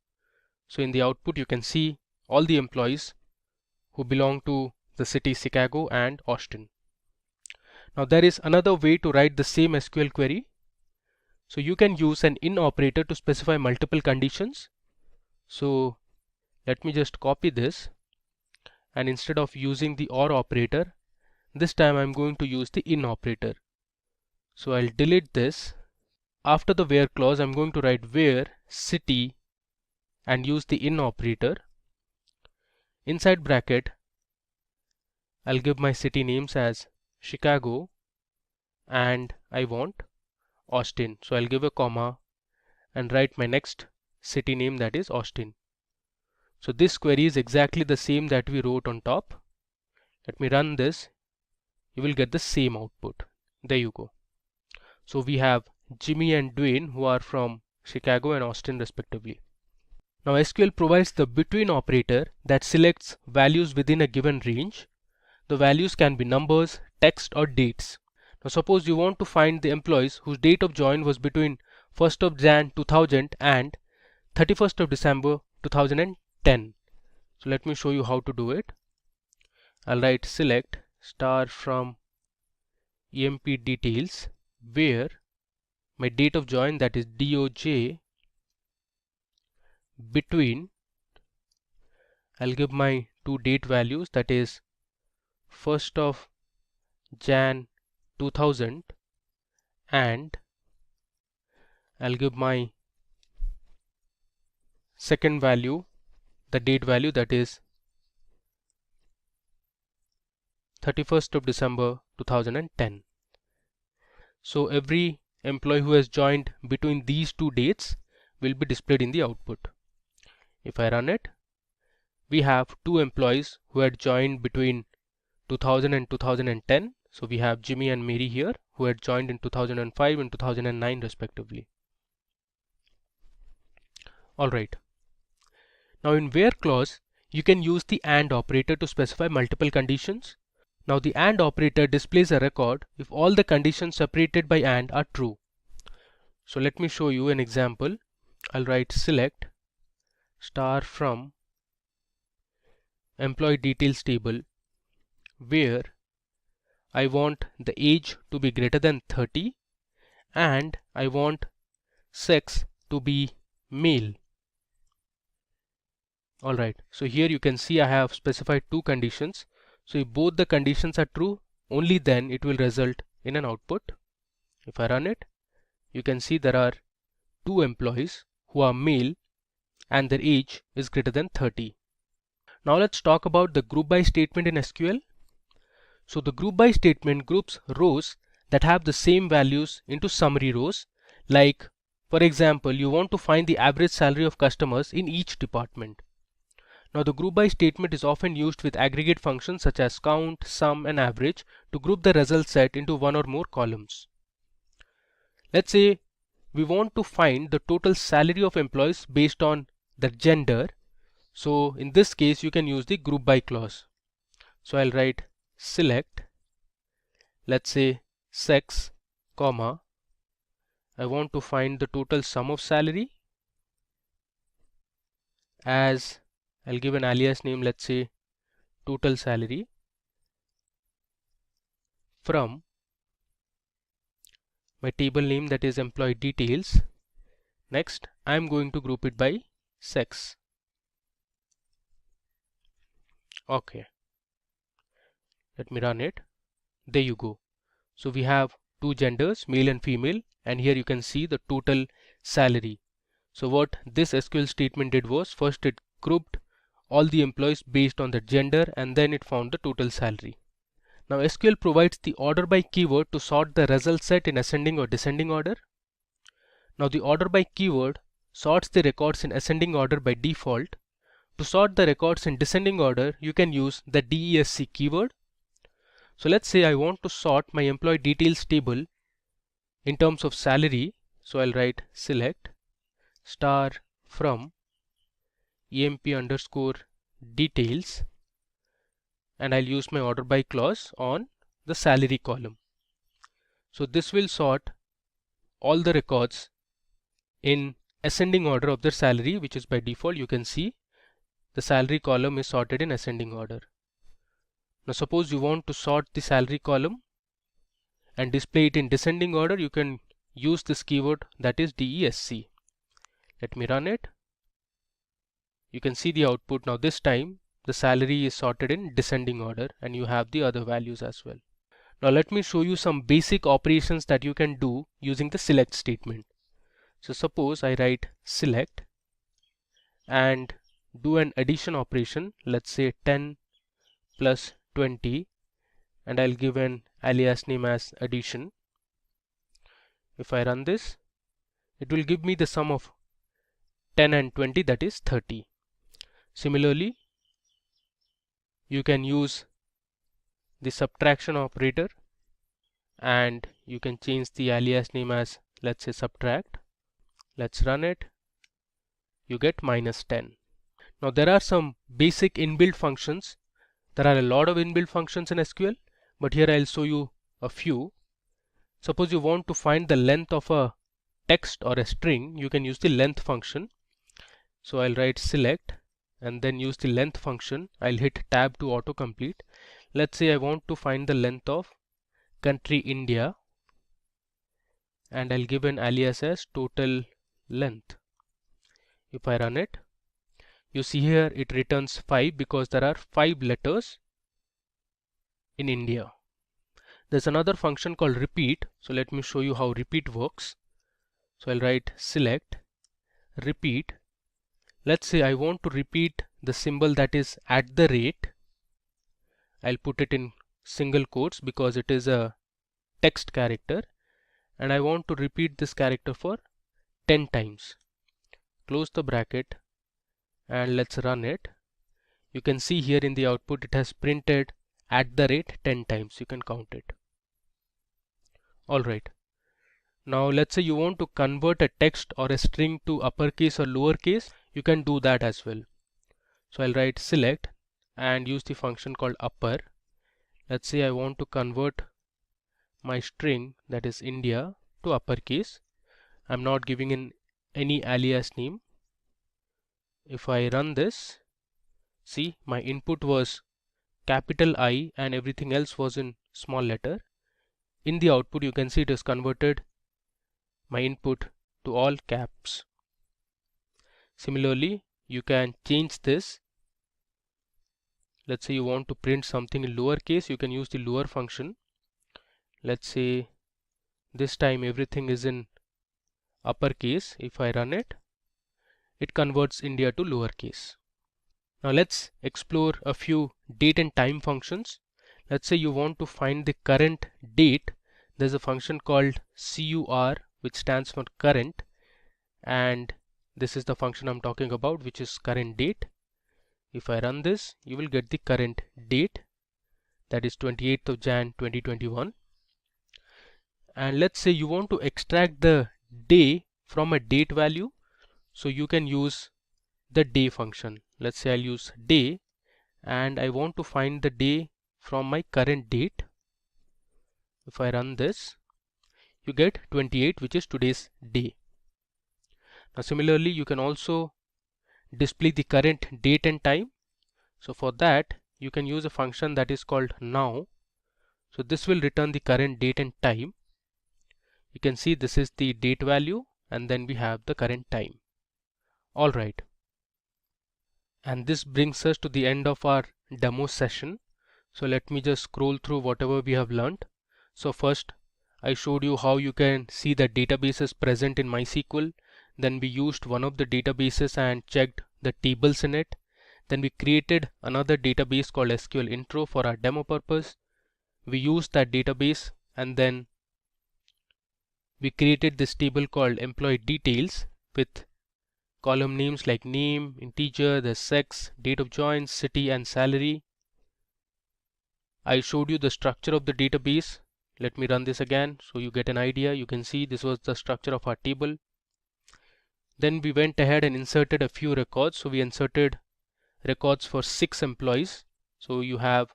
So in the output you can see all the employees who belong to the city Chicago and Austin. Now there is another way to write the same SQL query. So you can use an in operator to specify multiple conditions. So let me just copy this, and instead of using the OR operator, this time I'm going to use the in operator. So I'll delete this. After the where clause, I'm going to write where city and use the in operator. Inside bracket, I'll give my city names as Chicago and I want Austin. So I'll give a comma and write my next city name, that is Austin. So this query is exactly the same that we wrote on top. Let me run this. You will get the same output. There you go. So we have Jimmy and Dwayne who are from Chicago and Austin respectively. Now SQL provides the between operator that selects values within a given range. The values can be numbers, text or dates. Now suppose you want to find the employees whose date of join was between 1st of Jan 2000 and 31st of December 2010. So let me show you how to do it. I'll write select star from EMP details, where my date of join, that is DOJ, between, I'll give my two date values, that is 1st of Jan 2000, and I'll give my second value, the date value, that is 31st of December 2010. So every employee who has joined between these two dates will be displayed in the output. If I run it, we have two employees who had joined between 2000 and 2010. So we have Jimmy and Mary here, who had joined in 2005 and 2009 respectively. Alright. Now in where clause, you can use the AND operator to specify multiple conditions. Now the AND operator displays a record if all the conditions separated by AND are true. So let me show you an example. I'll write select star from employee details table, where I want the age to be greater than 30 and I want sex to be male. Alright, so here you can see I have specified two conditions. So if both the conditions are true, only then it will result in an output. If I run it, you can see there are two employees who are male and their age is greater than 30. Now let's talk about the group by statement in SQL. So the group by statement groups rows that have the same values into summary rows. Like, for example, you want to find the average salary of customers in each department. Now the group by statement is often used with aggregate functions such as count, sum and average to group the result set into one or more columns. Let's say we want to find the total salary of employees based on their gender. So in this case you can use the group by clause. So I'll write select, let's say sex, comma, I want to find the total sum of salary, as I'll give an alias name, let's say total salary, from my table name, that is employee details. Next I'm going to group it by sex. Okay, let me run it. There you go. So we have two genders, male and female, and here you can see the total salary. So what this SQL statement did was, first it grouped all the employees based on the gender and then it found the total salary. Now SQL provides the order by keyword to sort the result set in ascending or descending order. Now the order by keyword sorts the records in ascending order by default. To sort the records in descending order, you can use the DESC keyword. So let's say I want to sort my employee details table in terms of salary. So I'll write select star from EMP underscore details, and I'll use my order by clause on the salary column. So this will sort all the records in ascending order of their salary, which is by default. You can see the salary column is sorted in ascending order. Now suppose you want to sort the salary column and display it in descending order, you can use this keyword, that is DESC. Let me run it. You can see the output. Now this time the salary is sorted in descending order and you have the other values as well. Now let me show you some basic operations that you can do using the select statement. So suppose I write select and do an addition operation, let's say 10 plus 20, and I'll give an alias name as addition. If I run this, it will give me the sum of 10 and 20, that is 30. Similarly, you can use the subtraction operator and you can change the alias name as, let's say, subtract. Let's run it. You get minus 10. Now there are some basic inbuilt functions. There are a lot of inbuilt functions in SQL, but here I'll show you a few. Suppose you want to find the length of a text or a string, you can use the length function. So I'll write select and then use the length function. I'll hit tab to autocomplete. Let's say I want to find the length of country India, and I'll give an alias as total length. If I run it, you see here it returns 5 because there are 5 letters in India. There's another function called repeat. So let me show you how repeat works. So I'll write select repeat. Let's say I want to repeat the symbol that is at the rate. I'll put it in single quotes because it is a text character, and I want to repeat this character for 10 times. Close the bracket and let's run it. You can see here in the output it has printed at the rate 10 times. You can count it. Alright. Now let's say you want to convert a text or a string to uppercase or lowercase. You can do that as well. So I'll write select and use the function called upper. Let's say I want to convert my string, that is India, to uppercase. I'm not giving in any alias name. If I run this, see, my input was capital I and everything else was in small letter. In the output you can see it is converted my input to all caps. Similarly, you can change this. Let's say you want to print something in lowercase, you can use the lower function. Let's say this time everything is in uppercase. If I run it, it converts India to lowercase. Now let's explore a few date and time functions. Let's say you want to find the current date. There's a function called CUR, which stands for current, and this is the function I'm talking about, which is current date. If I run this, you will get the current date, that is 28th of Jan 2021. And let's say you want to extract the day from a date value, so you can use the day function. Let's say I'll use day and I want to find the day from my current date. If I run this, you get 28, which is today's day. Now similarly, you can also display the current date and time. So for that you can use a function that is called now. So this will return the current date and time. You can see this is the date value and then we have the current time. Alright. And this brings us to the end of our demo session. So let me just scroll through whatever we have learned. So first I showed you how you can see that databases present in MySQL. Then we used one of the databases and checked the tables in it. Then we created another database called SQL Intro for our demo purpose. We used that database and then we created this table called employee details with column names like name, integer, the sex, date of join, city and salary. I showed you the structure of the database. Let me run this again so you get an idea. You can see this was the structure of our table. Then we went ahead and inserted a few records. So we inserted records for 6 employees. So you have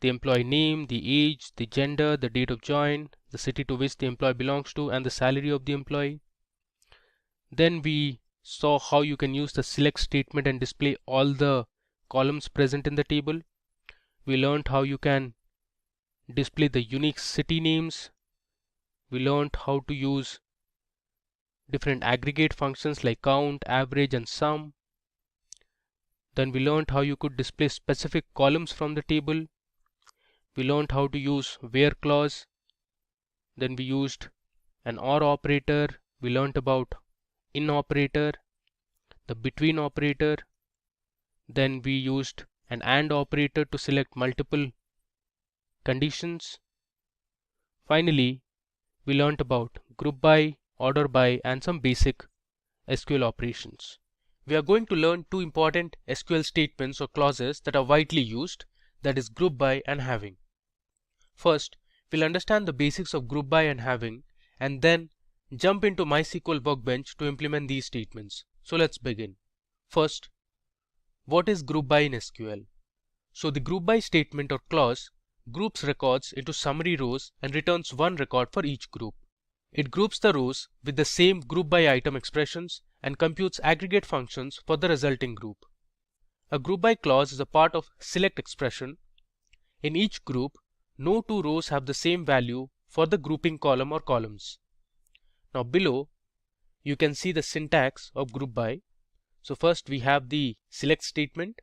the employee name, the age, the gender, the date of join, the city to which the employee belongs to, and the salary of the employee. Then we saw how you can use the select statement and display all the columns present in the table. We learned how you can display the unique city names. We learned how to use different aggregate functions like count, average and sum. Then we learned how you could display specific columns from the table. We learned how to use where clause. Then we used an or operator. We learned about in operator, the between operator. Then we used an and operator to select multiple conditions. Finally, we learnt about group by, order by and some basic SQL operations. We are going to learn 2 important SQL statements or clauses that are widely used, that is group by and having. First, we'll understand the basics of group by and having and then jump into MySQL Workbench to implement these statements. So let's begin. First, what is group by in SQL? So the group by statement or clause groups records into summary rows and returns one record for each group. It groups the rows with the same group by item expressions and computes aggregate functions for the resulting group. A group by clause is a part of select expression. In each group, no two rows have the same value for the grouping column or columns. Now below, you can see the syntax of group by. So first we have the select statement,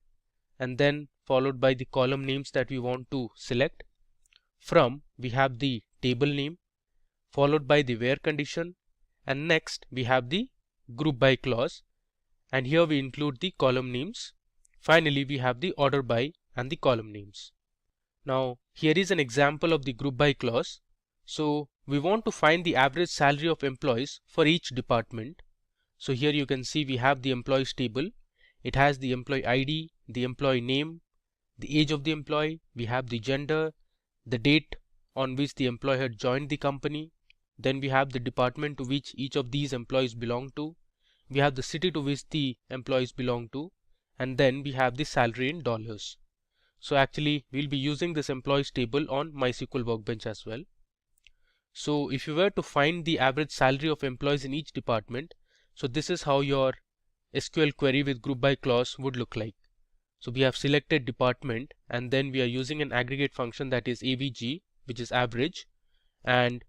and then followed by the column names that we want to select. From, we have the table name, followed by the where condition, and next we have the group by clause, and here we include the column names. Finally, we have the order by and the column names. Now here is an example of the group by clause. So we want to find the average salary of employees for each department. So here you can see we have the employees table. It has the employee ID, the employee name, the age of the employee, we have the gender, the date on which the employee had joined the company. Then we have the department to which each of these employees belong to. We have the city to which the employees belong to, and then we have the salary in dollars. So actually we'll be using this employees table on MySQL Workbench as well. So if you were to find the average salary of employees in each department, so this is how your SQL query with group by clause would look like. So we have selected department, and then we are using an aggregate function that is avg, which is average, and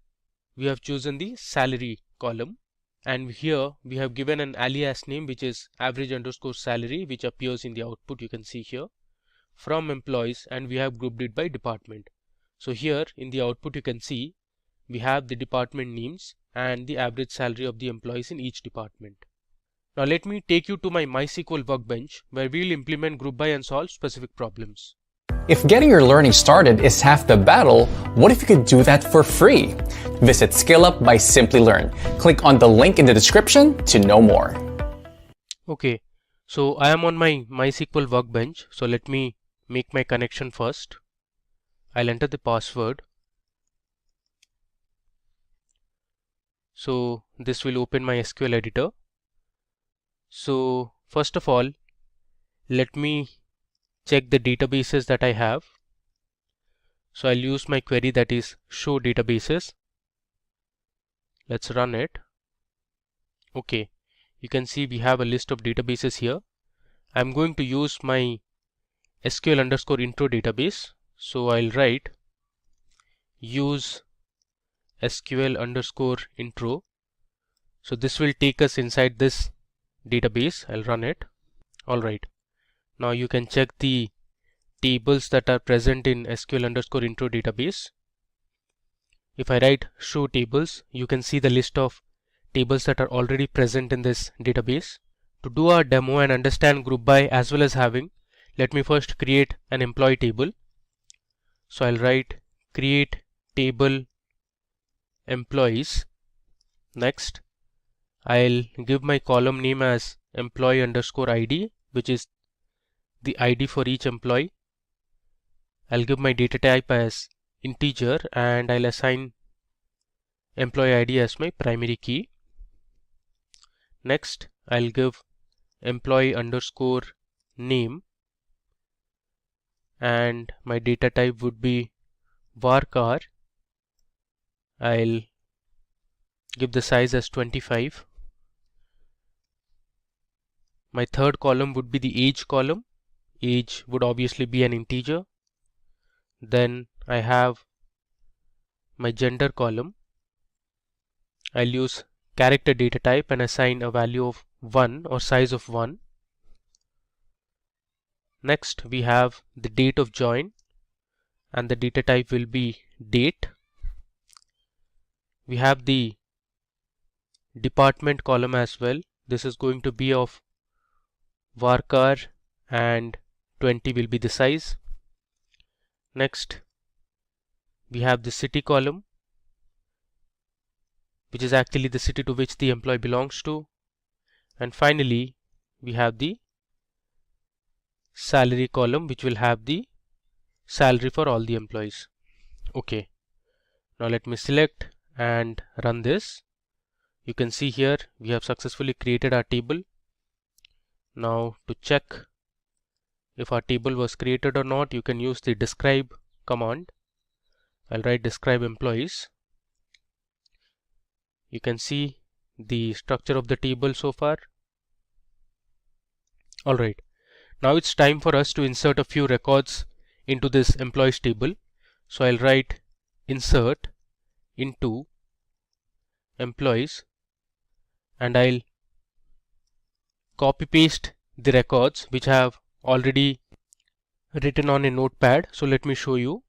we have chosen the salary column, and here we have given an alias name which is average underscore salary, which appears in the output, you can see here, from employees, and we have grouped it by department. So here in the output you can see we have the department names and the average salary of the employees in each department. Now let me take you to my MySQL Workbench, where we will implement group by and solve specific problems. If getting your learning started is half the battle, what if you could do that for free? Visit SkillUp by Simplilearn. Click on the link in the description to know more. Okay, so I am on my MySQL Workbench. So let me make my connection first. I'll enter the password. So this will open my SQL editor. So first of all, let me check the databases that I have. So I'll use my query that is show databases. Let's run it. Okay, you can see we have a list of databases here. I'm going to use my SQL underscore intro database. So I'll write use SQL underscore intro. So this will take us inside this database. I'll run it. Alright. Now you can check the tables that are present in SQL underscore intro database. If I write show tables, you can see the list of tables that are already present in this database. To do our demo and understand group by as well as having, let me first create an employee table. So I'll write create table employees. Next, I'll give my column name as employee underscore ID, which is the ID for each employee. I'll give my data type as integer, and I'll assign employee ID as my primary key. Next, I'll give employee underscore name, and my data type would be varchar. I'll give the size as 25. My third column would be the age column. Age would obviously be an integer. Then I have my gender column. I'll use character data type and assign a value of 1 or size of 1. Next we have the date of join, and the data type will be date. We have the department column as well. This is going to be of varchar, and 20 will be the size. Next we have the city column, which is actually the city to which the employee belongs to. And finally we have the salary column, which will have the salary for all the employees. Okay, now let me select and run this. You can see here we have successfully created our table. Now to check if our table was created or not, you can use the describe command. I'll write describe employees. You can see the structure of the table so far. Alright, now it's time for us to insert a few records into this employees table. So I'll write insert into employees, and I'll copy paste the records which I have already written on a notepad. So let me show you.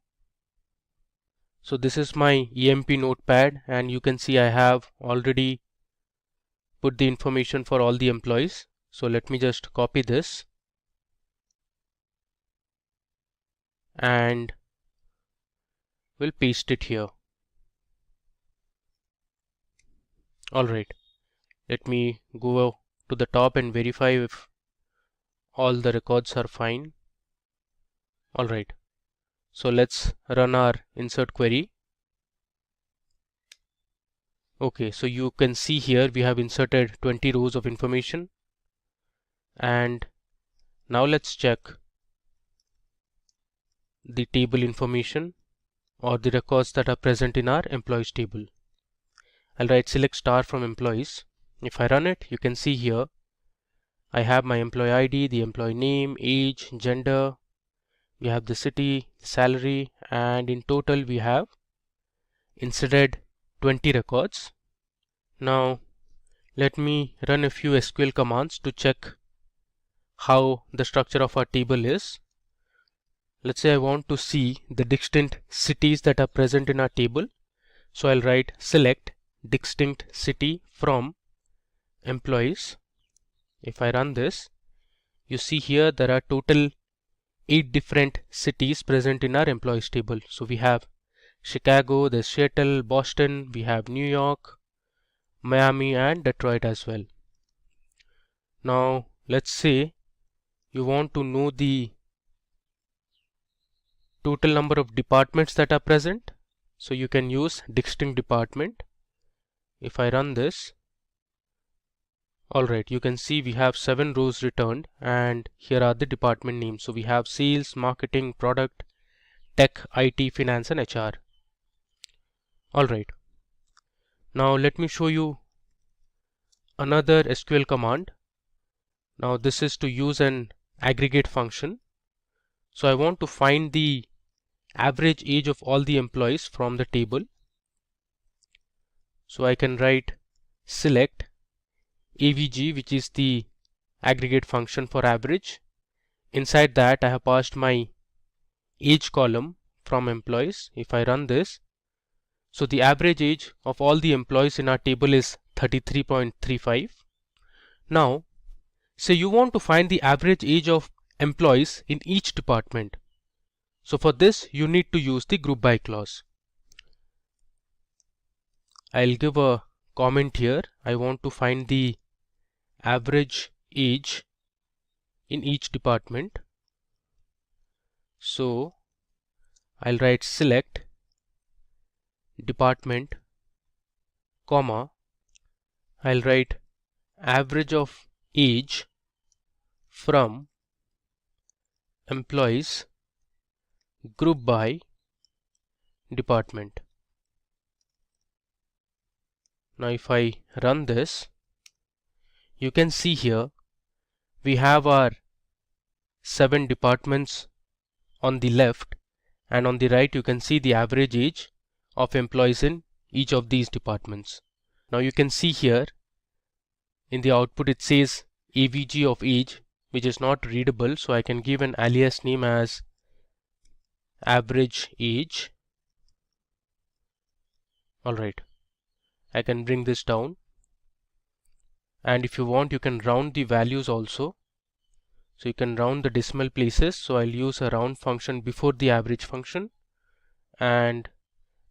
So this is my EMP notepad, and you can see I have already put the information for all the employees. So let me just copy this and we'll paste it here. Alright, let me go to the top and verify if all the records are fine. Alright, so let's run our insert query. Okay, so you can see here we have inserted 20 rows of information, and now let's check the table information or the records that are present in our employees table. I'll write select star from employees. If I run it, you can see here I have my employee ID, the employee name, age, gender, we have the city, salary, and in total we have inserted 20 records. Now let me run a few SQL commands to check how the structure of our table is. Let's say I want to see the distinct cities that are present in our table. So I'll write select distinct city from employees. If I run this, you see here there are total 8 different cities present in our employees table. So we have Chicago, there's Seattle, Boston, we have New York, Miami, and Detroit as well. Now let's say you want to know the total number of departments that are present. So you can use distinct department. If I run this, alright, you can see we have 7 rows returned, and here are the department names. So we have sales, marketing, product, tech, IT, finance, and HR. Alright, now let me show you another SQL command. Now this is to use an aggregate function. So I want to find the average age of all the employees from the table. So I can write select AVG, which is the aggregate function for average. Inside that I have passed my age column from employees. If I run this, so the average age of all the employees in our table is 33.35. Now say you want to find the average age of employees in each department. So for this you need to use the group by clause. I'll give a comment here. I want to find the average age in each department. So I'll write select department, comma, I'll write average of age from employees group by department. Now if I run this, you can see here we have our 7 departments on the left, and on the right you can see the average age of employees in each of these departments. Now you can see here in the output it says AVG of age, which is not readable, so I can give an alias name as average age. Alright, I can bring this down, and if you want you can round the values also. So you can round the decimal places. So I'll use a round function before the average function, and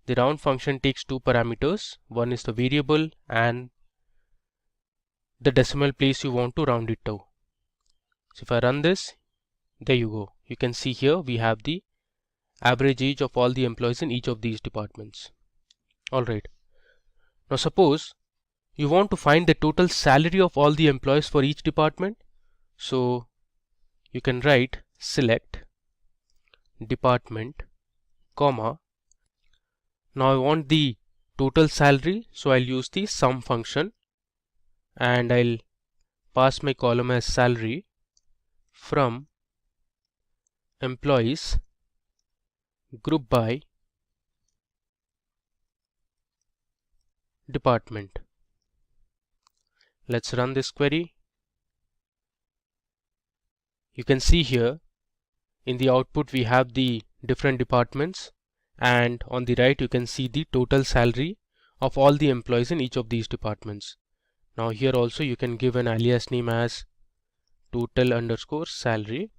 the round function takes 2 parameters. One is the variable and the decimal place you want to round it to. So if I run this, there you go. You can see here we have the average age of all the employees in each of these departments. Alright, now suppose you want to find the total salary of all the employees for each department. So you can write select department, comma, now I want the total salary, so I'll use the sum function, and I'll pass my column as salary from employees group by department. Let's run this query. You can see here in the output we have the different departments, and on the right you can see the total salary of all the employees in each of these departments. Now here also you can give an alias name as total underscore salary.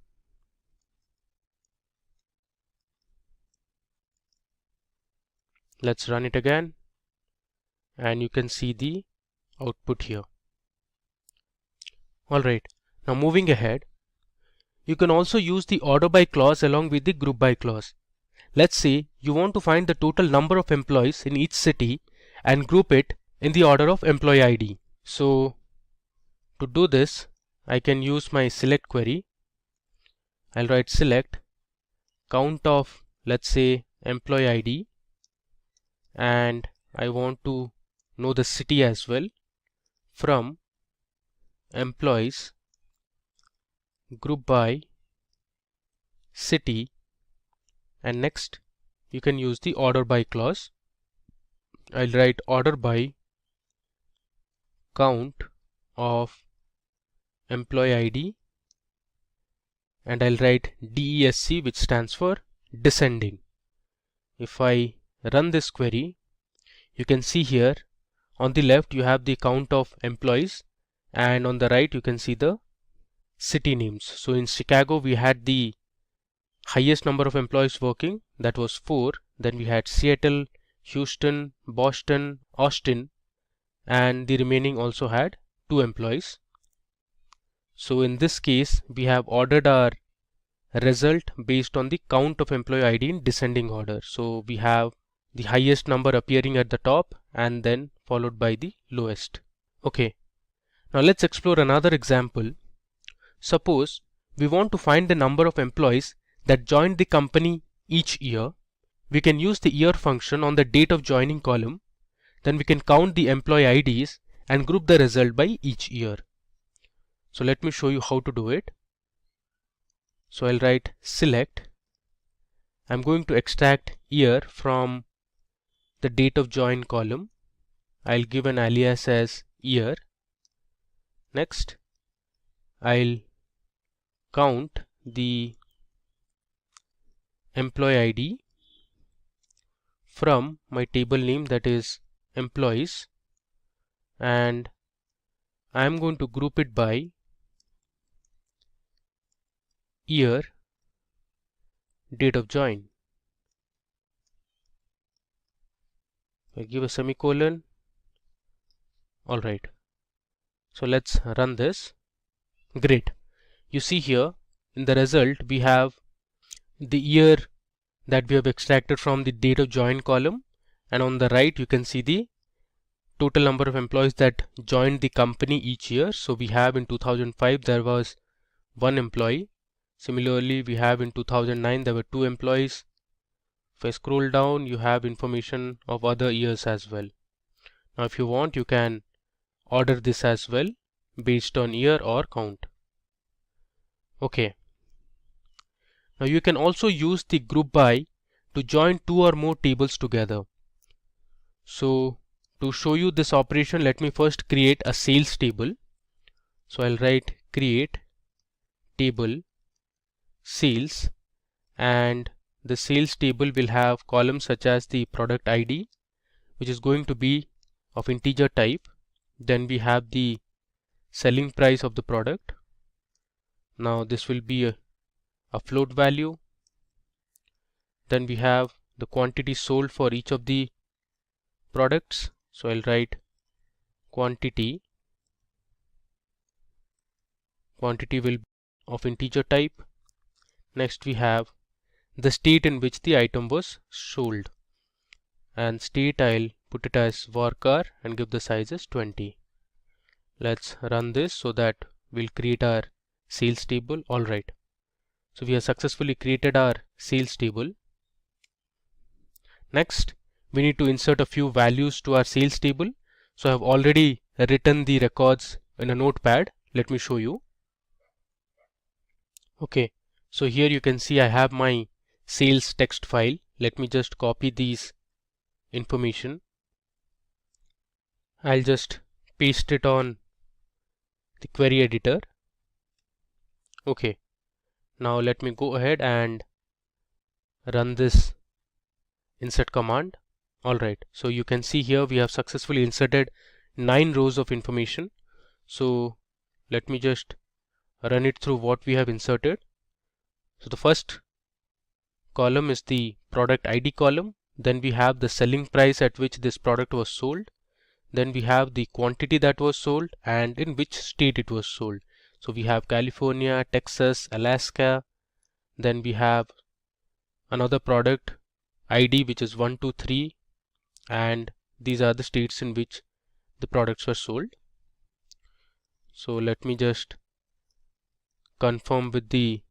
Let's run it again, and you can see the output here. Alright, now moving ahead, you can also use the order by clause along with the group by clause. Let's say you want to find the total number of employees in each city and group it in the order of employee ID. So to do this, I can use my select query. I'll write select count of, let's say, employee ID, and I want to know the city as well, from employees group by city, and next you can use the order by clause. I'll write order by count of employee ID, and I'll write DESC, which stands for descending. If I run this query, you can see here on the left you have the count of employees, and on the right you can see the city names. So in Chicago we had the highest number of employees working, that was 4. Then we had Seattle, Houston, Boston, Austin, and the remaining also had 2 employees. So in this case we have ordered our result based on the count of employee ID in descending order. So we have the highest number appearing at the top and then followed by the lowest. Okay, now let's explore another example. Suppose we want to find the number of employees that joined the company each year. We can use the year function on the date of joining column. Then we can count the employee IDs and group the result by each year. So let me show you how to do it. So I'll write select. I'm going to extract year from the date of join column. I'll give an alias as year. Next, I'll count the employee ID from my table name, that is employees, and I'm going to group it by year, date of join. I give a semicolon. Alright, so let's run this. Great. You see here in the result we have the year that we have extracted from the date of join column, and on the right you can see the total number of employees that joined the company each year. So we have in 2005 there was 1 employee. Similarly, we have in 2009 there were 2 employees. If I scroll down, you have information of other years as well. Now if you want, you can order this as well based on year or count. Okay. Now you can also use the group by to join 2 or more tables together. So to show you this operation, let me first create a sales table. So I'll write create table sales, and the sales table will have columns such as the product ID, which is going to be of integer type. Then we have the selling price of the product. Now this will be a float value. Then we have the quantity sold for each of the products. So I'll write quantity. Quantity will be of integer type. Next we have the state in which the item was sold, and state I'll put it as varchar and give the size as 20. Let's run this so that we'll create our sales table. Alright, so we have successfully created our sales table. Next, we need to insert a few values to our sales table. So I have already written the records in a notepad. Let me show you. Okay, so here you can see I have my sales text file. Let me just copy these information. I'll just paste it on the query editor. Okay, now let me go ahead and run this insert command. Alright, so you can see here we have successfully inserted 9 rows of information. So let me just run it through what we have inserted. So the first column is the product ID column. Then we have the selling price at which this product was sold. Then we have the quantity that was sold and in which state it was sold. So we have California, Texas, Alaska. Then we have another product ID which is 123, and these are the states in which the products were sold. So let me just confirm with the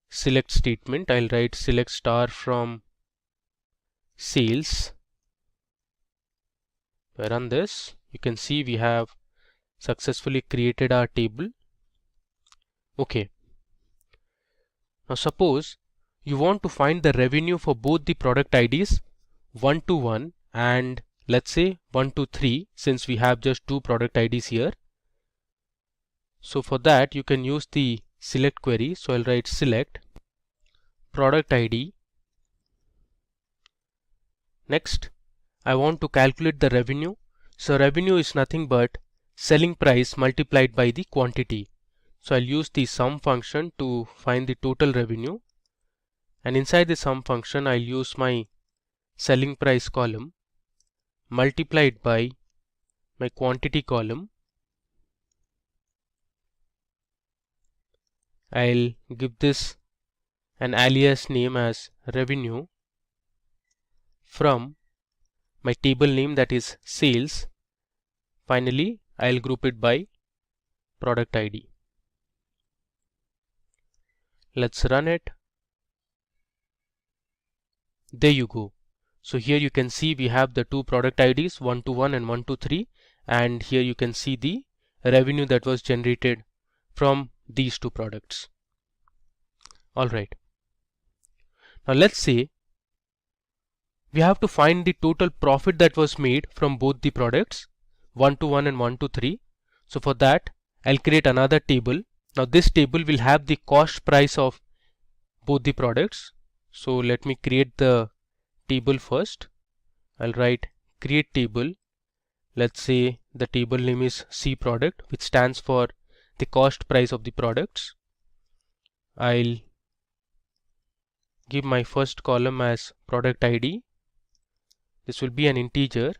select statement. I'll write select star from sales. If I run this, you can see we have successfully created our table. Okay. Now suppose you want to find the revenue for both the product IDs 121 and let's say 123, since we have just 2 product IDs here. So for that you can use the select query. So I'll write select product ID. Next, I want to calculate the revenue. So revenue is nothing but selling price multiplied by the quantity. So I'll use the sum function to find the total revenue, and inside the sum function I'll use my selling price column multiplied by my quantity column. I'll give this an alias name as revenue from my table name, that is sales. Finally, I'll group it by product ID. Let's run it. There you go. So here you can see we have the 2 product IDs 121 and 123, and here you can see the revenue that was generated from these 2 products. Alright. Now let's say we have to find the total profit that was made from both the products 121 and 123. So for that I'll create another table. Now this table will have the cost price of both the products. So let me create the table first. I'll write create table. Let's say the table name is C product, which stands for the cost price of the products. I'll give my first column as product ID. This will be an integer,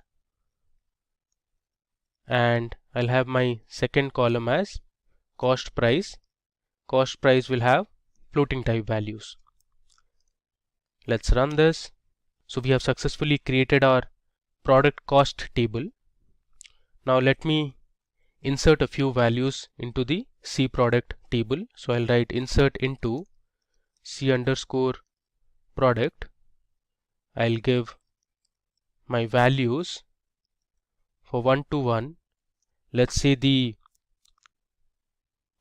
and I'll have my second column as cost price. Cost price will have floating type values. Let's run this. So we have successfully created our product cost table. Now let me insert a few values into the C product table. So I'll write insert into C underscore product. I'll give my values for 121. Let's say the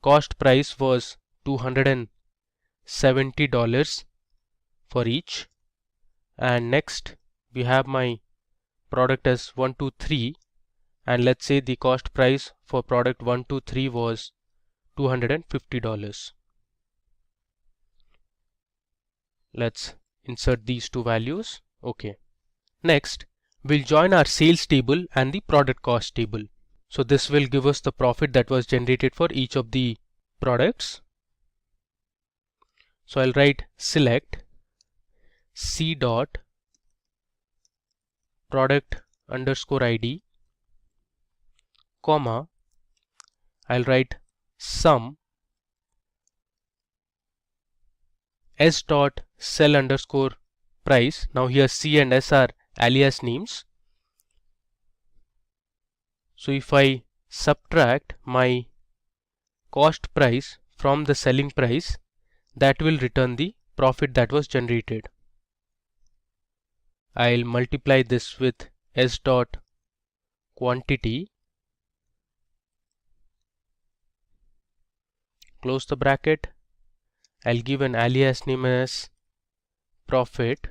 cost price was $270 for each, and next we have my product as 123, and let's say the cost price for product 123 was $250. Let's insert these 2 values. Okay. Next, we'll join our sales table and the product cost table. So this will give us the profit that was generated for each of the products. So I'll write select C dot product underscore ID, comma, I'll write sum S dot sell underscore price. Now here C and S are alias names. So if I subtract my cost price from the selling price, that will return the profit that was generated. I'll multiply this with S dot quantity, close the bracket. I'll give an alias name as profit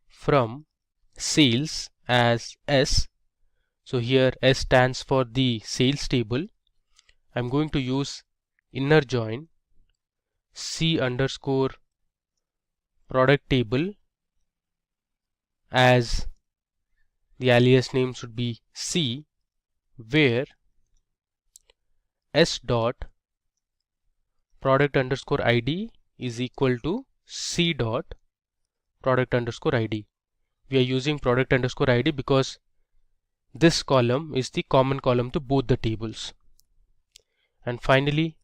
from sales as S. So here S stands for the sales table. I'm going to use inner join C underscore product table as the alias name should be C, where S dot product underscore ID is equal to C dot product underscore ID. We are using product underscore ID because this column is the common column to both the tables. And finally,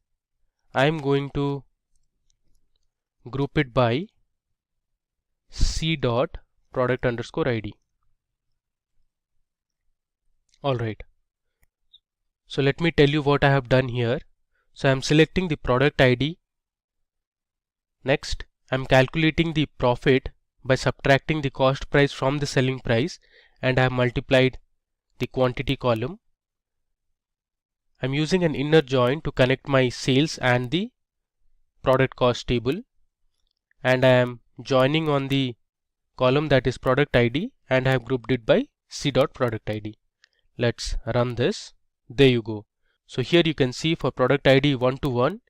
I am going to group it by C dot product underscore ID. Alright. So let me tell you what I have done here. So I am selecting the product ID. Next, I am calculating the profit by subtracting the cost price from the selling price, and I have multiplied the quantity column. I am using an inner join to connect my sales and the product cost table, and I am joining on the column that is product ID, and I have grouped it by C dot product ID. Let's run this. There you go. So here you can see for product ID 121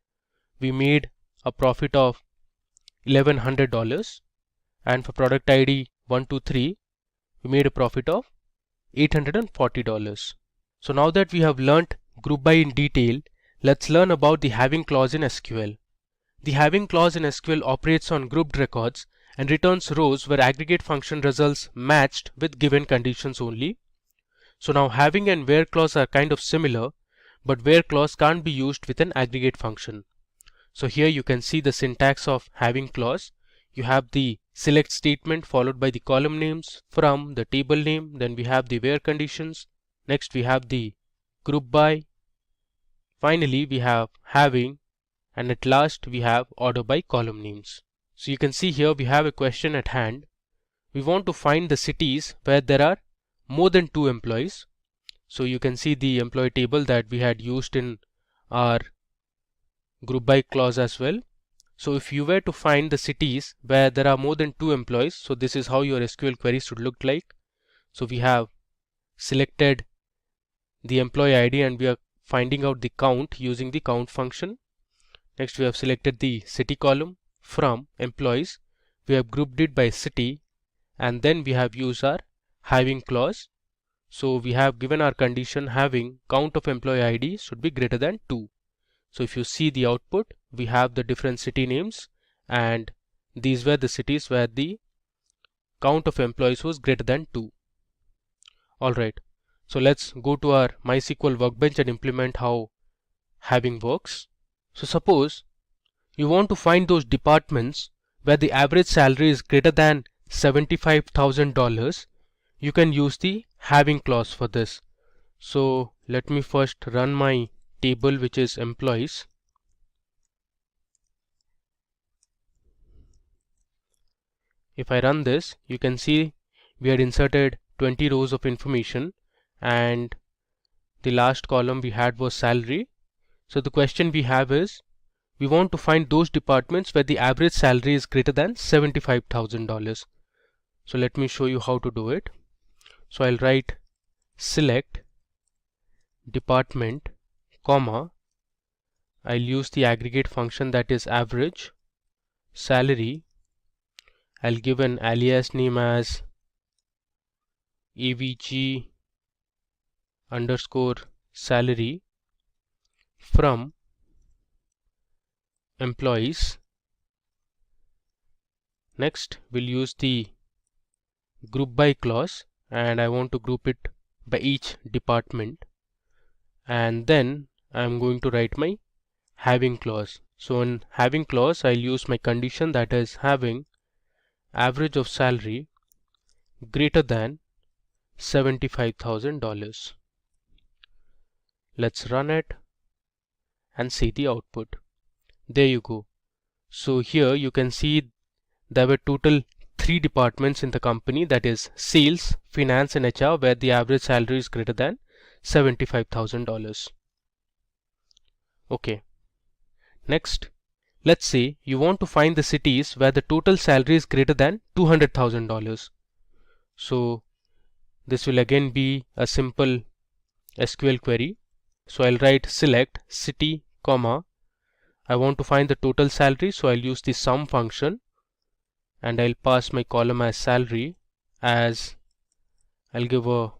we made a profit of $1,100, and for product ID 123 we made a profit of $840. So now that we have learnt group by in detail, let's learn about the having clause in SQL. The having clause in SQL operates on grouped records and returns rows where aggregate function results matched with given conditions only. So now having and where clause are kind of similar, but where clause can't be used with an aggregate function. So here you can see the syntax of having clause. You have the select statement followed by the column names from the table name, then we have the where conditions, next we have the group by, finally we have having, and at last we have order by column names. So you can see here we have a question at hand. We want to find the cities where there are more than 2 employees. So you can see the employee table that we had used in our group by clause as well. So if you were to find the cities where there are more than 2 employees, so this is how your SQL query should look like. So we have selected the employee ID and we are finding out the count using the count function. Next we have selected the city column from employees. We have grouped it by city, and then we have used our having clause. So we have given our condition having count of employee ID should be greater than 2. So if you see the output, we have the different city names, and these were the cities where the count of employees was greater than 2. Alright, so let's go to our MySQL workbench and implement how having works. So suppose you want to find those departments where the average salary is greater than $75,000. You can use the having clause for this. So let me first run my table, which is employees. If I run this, you can see we had inserted 20 rows of information, and the last column we had was salary. So the question we have is, we want to find those departments where the average salary is greater than $75,000. So let me show you how to do it. So I'll write select department, comma, I'll use the aggregate function that is average salary. I'll give an alias name as avg underscore salary from employees. Next we'll use the group by clause, and I want to group it by each department, and then I'm going to write my having clause. So in having clause I'll use my condition that is having average of salary greater than $75,000. Let's run it and see the output. There you go. So here you can see there were total 3 departments in the company, that is sales, finance and HR, where the average salary is greater than $75,000. Okay. Next Let's say you want to find the cities where the total salary is greater than $200,000. So this will again be a simple SQL query. So I'll write select city, comma, I want to find the total salary, so I'll use the sum function and I'll pass my column as salary, as I'll give a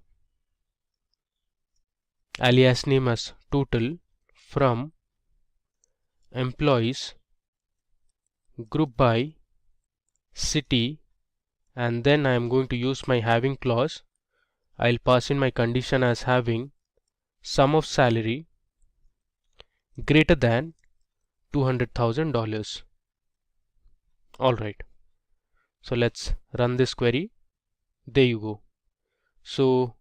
alias name as total from employees group by city, and then I am going to use my having clause. I'll pass in my condition as having sum of salary greater than $200,000. Alright, so let's run this query. There you go. So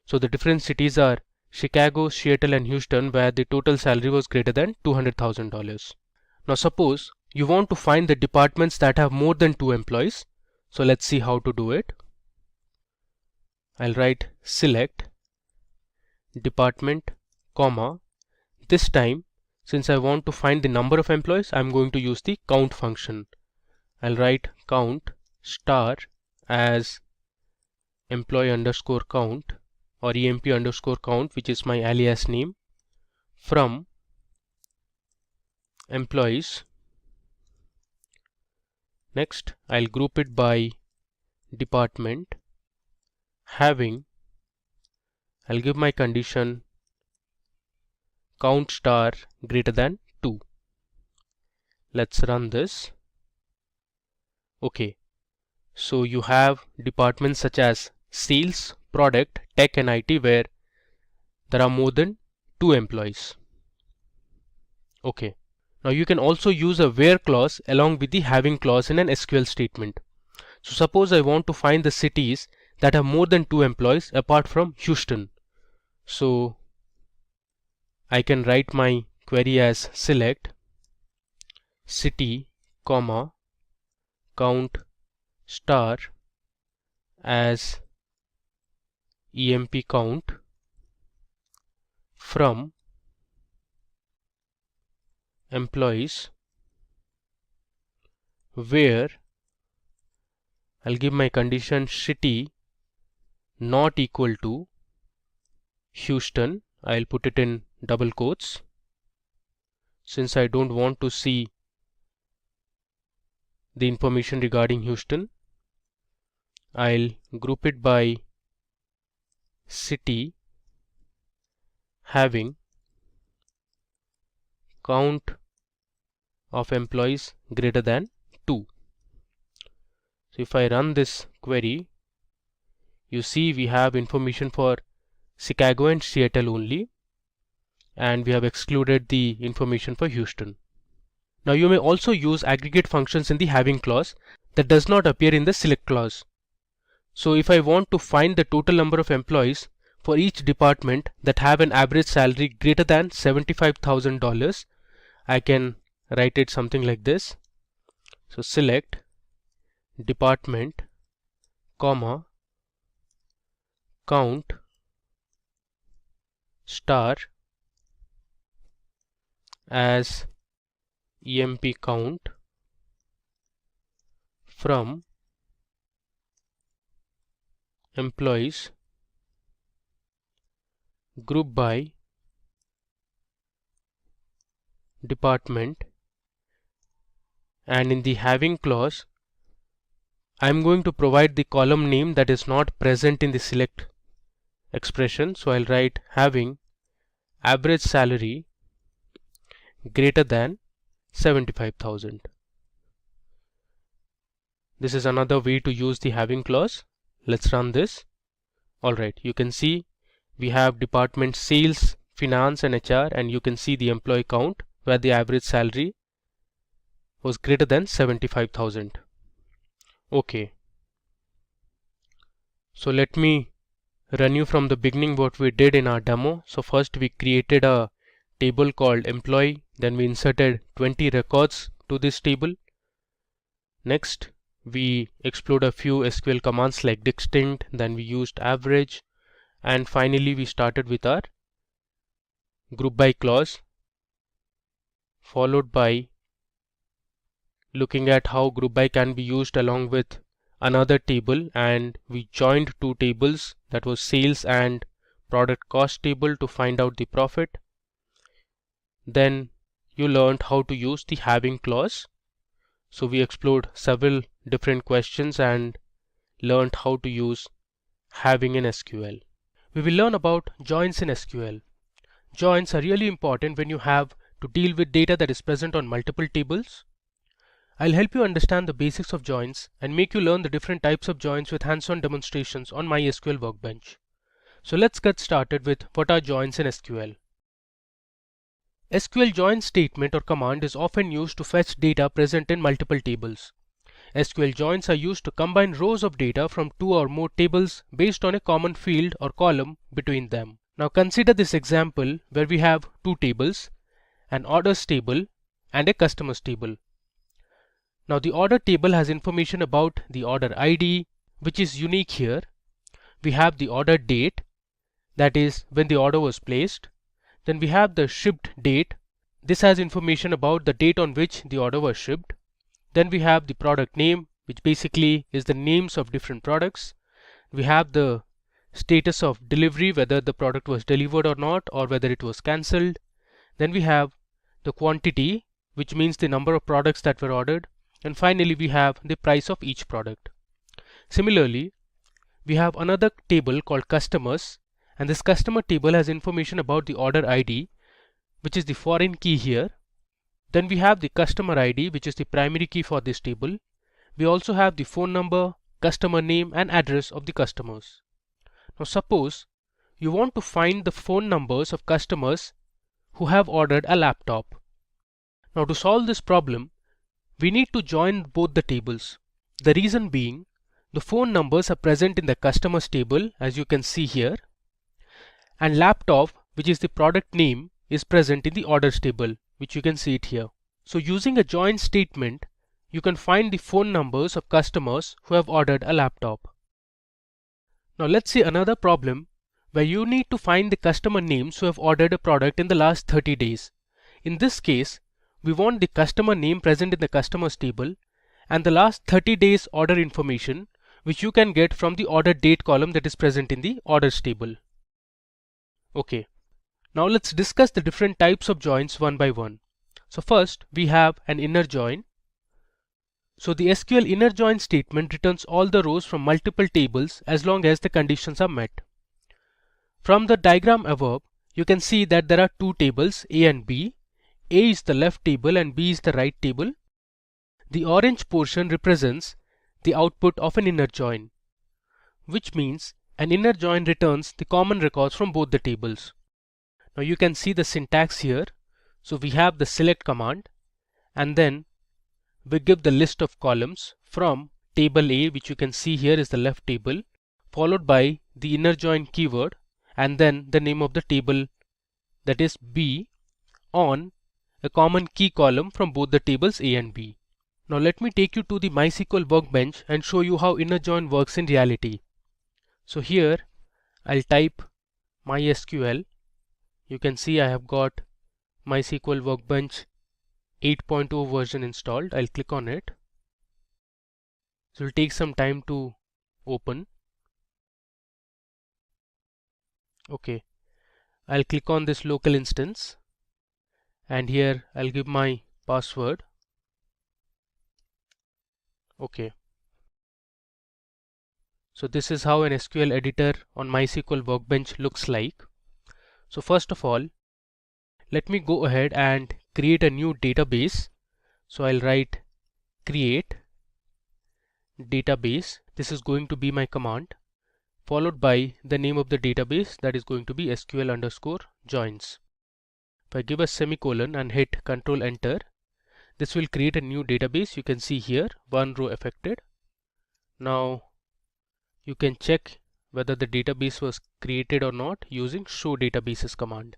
the different cities are Chicago, Seattle and Houston, where the total salary was greater than $200,000. Now suppose you want to find the departments that have more than 2 employees. So let's see how to do it. I'll write select department, comma, this time since I want to find the number of employees, I'm going to use the count function. I'll write count star as employee underscore count or emp underscore count, which is my alias name, from employees. Next I'll group it by department, having, I'll give my condition count star greater than 2. Let's run this. Okay, so you have departments such as sales, product, tech and IT where there are more than 2 employees. Okay, now you can also use a where clause along with the having clause in an SQL statement. So suppose I want to find the cities that have more than 2 employees apart from Houston. So I can write my query as select city, comma, count star as emp count from employees, where I'll give my condition city not equal to Houston. I'll put it in double quotes since I don't want to see the information regarding Houston. I'll group it by city, having count of employees greater than 2. So if I run this query, you see we have information for Chicago and Seattle only, and we have excluded the information for Houston. Now you may also use aggregate functions in the having clause that does not appear in the select clause. So if I want to find the total number of employees for each department that have an average salary greater than $75,000, I can write it something like this. So select department, comma, count star as emp count from employees group by department, and in the having clause I'm going to provide the column name that is not present in the select expression. So I'll write having average salary greater than 75,000. This is another way to use the having clause. Let's run this. Alright, you can see we have department sales, finance and HR, and you can see the employee count where the average salary was greater than 75,000. Okay, so let me run you from the beginning what we did in our demo. So first we created a table called employee, then we inserted 20 records to this table. Next we explored a few SQL commands like distinct, then we used average, and finally we started with our group by clause followed by looking at how group by can be used along with another table, and we joined two tables, that was sales and product cost table, to find out the profit. Then you learned how to use the having clause. So we explored several different questions and learned how to use having in SQL. We will learn about joins in SQL. Joins are really important when you have to deal with data that is present on multiple tables. I'll help you understand the basics of joins and make you learn the different types of joins with hands-on demonstrations on MySQL Workbench. So let's get started with what are joins in SQL. SQL join statement or command is often used to fetch data present in multiple tables. SQL joins are used to combine rows of data from two or more tables based on a common field or column between them. Now consider this example where we have two tables, an orders table and a customers table. Now the order table has information about the order ID, which is unique here. We have the order date, that is when the order was placed. Then we have the shipped date. This has information about the date on which the order was shipped. Then we have the product name, which basically is the names of different products. We have the status of delivery, whether the product was delivered or not, or whether it was cancelled. Then we have the quantity, which means the number of products that were ordered. And finally we have the price of each product. Similarly, we have another table called customers, and this customer table has information about the order ID, which is the foreign key here. Then we have the customer ID, which is the primary key for this table. We also have the phone number, customer name and address of the customers. Now suppose you want to find the phone numbers of customers who have ordered a laptop. Now to solve this problem, we need to join both the tables. The reason being, the phone numbers are present in the customers table, as you can see here, and laptop, which is the product name, is present in the orders table, which you can see it here. So using a join statement, you can find the phone numbers of customers who have ordered a laptop. Now let's see another problem where you need to find the customer names who have ordered a product in the last 30 days. In this case, we want the customer name present in the customers table and the last 30 days order information, which you can get from the order date column that is present in the orders table. Okay, now let's discuss the different types of joins one by one. So first we have an inner join. So the SQL inner join statement returns all the rows from multiple tables as long as the conditions are met. From the diagram above, you can see that there are two tables, A and B. A is the left table and B is the right table. The orange portion represents the output of an inner join, which means an inner join returns the common records from both the tables. Now you can see the syntax here. So we have the select command and then we give the list of columns from table A, which you can see here is the left table, followed by the inner join keyword and then the name of the table, that is B, on a common key column from both the tables A and B. Now let me take you to the MySQL Workbench and show you how inner join works in reality. So here I'll type MySQL. You can see I have got MySQL Workbench 8.0 version installed. I'll click on it. So it will take some time to open. Okay, I'll click on this local instance and here I'll give my password. Okay. So this is how an SQL editor on MySQL Workbench looks like. So first of all, let me go ahead and create a new database. So I'll write create database. This is going to be my command, followed by the name of the database, that is going to be SQL_joins. If I give a semicolon and hit Control Enter, this will create a new database. You can see here one row affected. Now you can check whether the database was created or not using show databases command.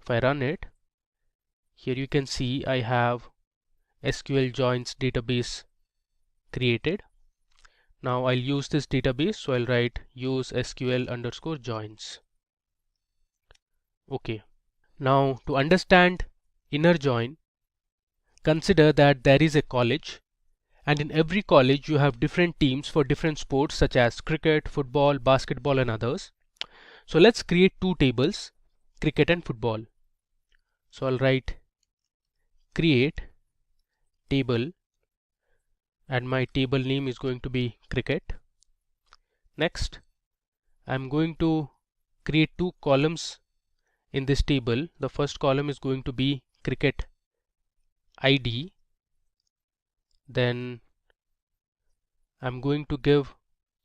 If I run it, here you can see I have SQL joins database created. Now I'll use this database, so I'll write use SQL_joins. Okay. Now to understand inner join, consider that there is a college, and in every college you have different teams for different sports such as cricket, football, basketball and others. So let's create two tables, cricket and football. So I'll write create table, and my table name is going to be cricket. Next, I'm going to create two columns in this table. The first column is going to be cricket ID. Then I'm going to give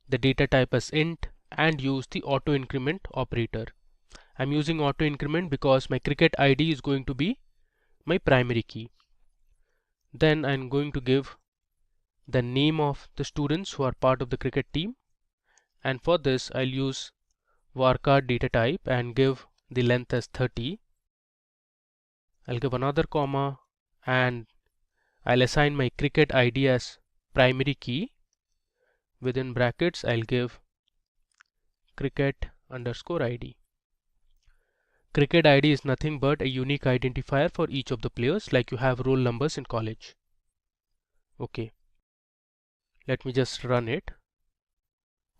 the data type as int and use the auto increment operator. I'm using auto increment because my cricket ID is going to be my primary key. Then I'm going to give the name of the students who are part of the cricket team, and for this I'll use varchar data type and give the length as 30. I'll give another comma and I'll assign my cricket ID as primary key. Within brackets I'll give cricket underscore ID. Cricket ID is nothing but a unique identifier for each of the players, like you have roll numbers in college. Okay, let me just run it.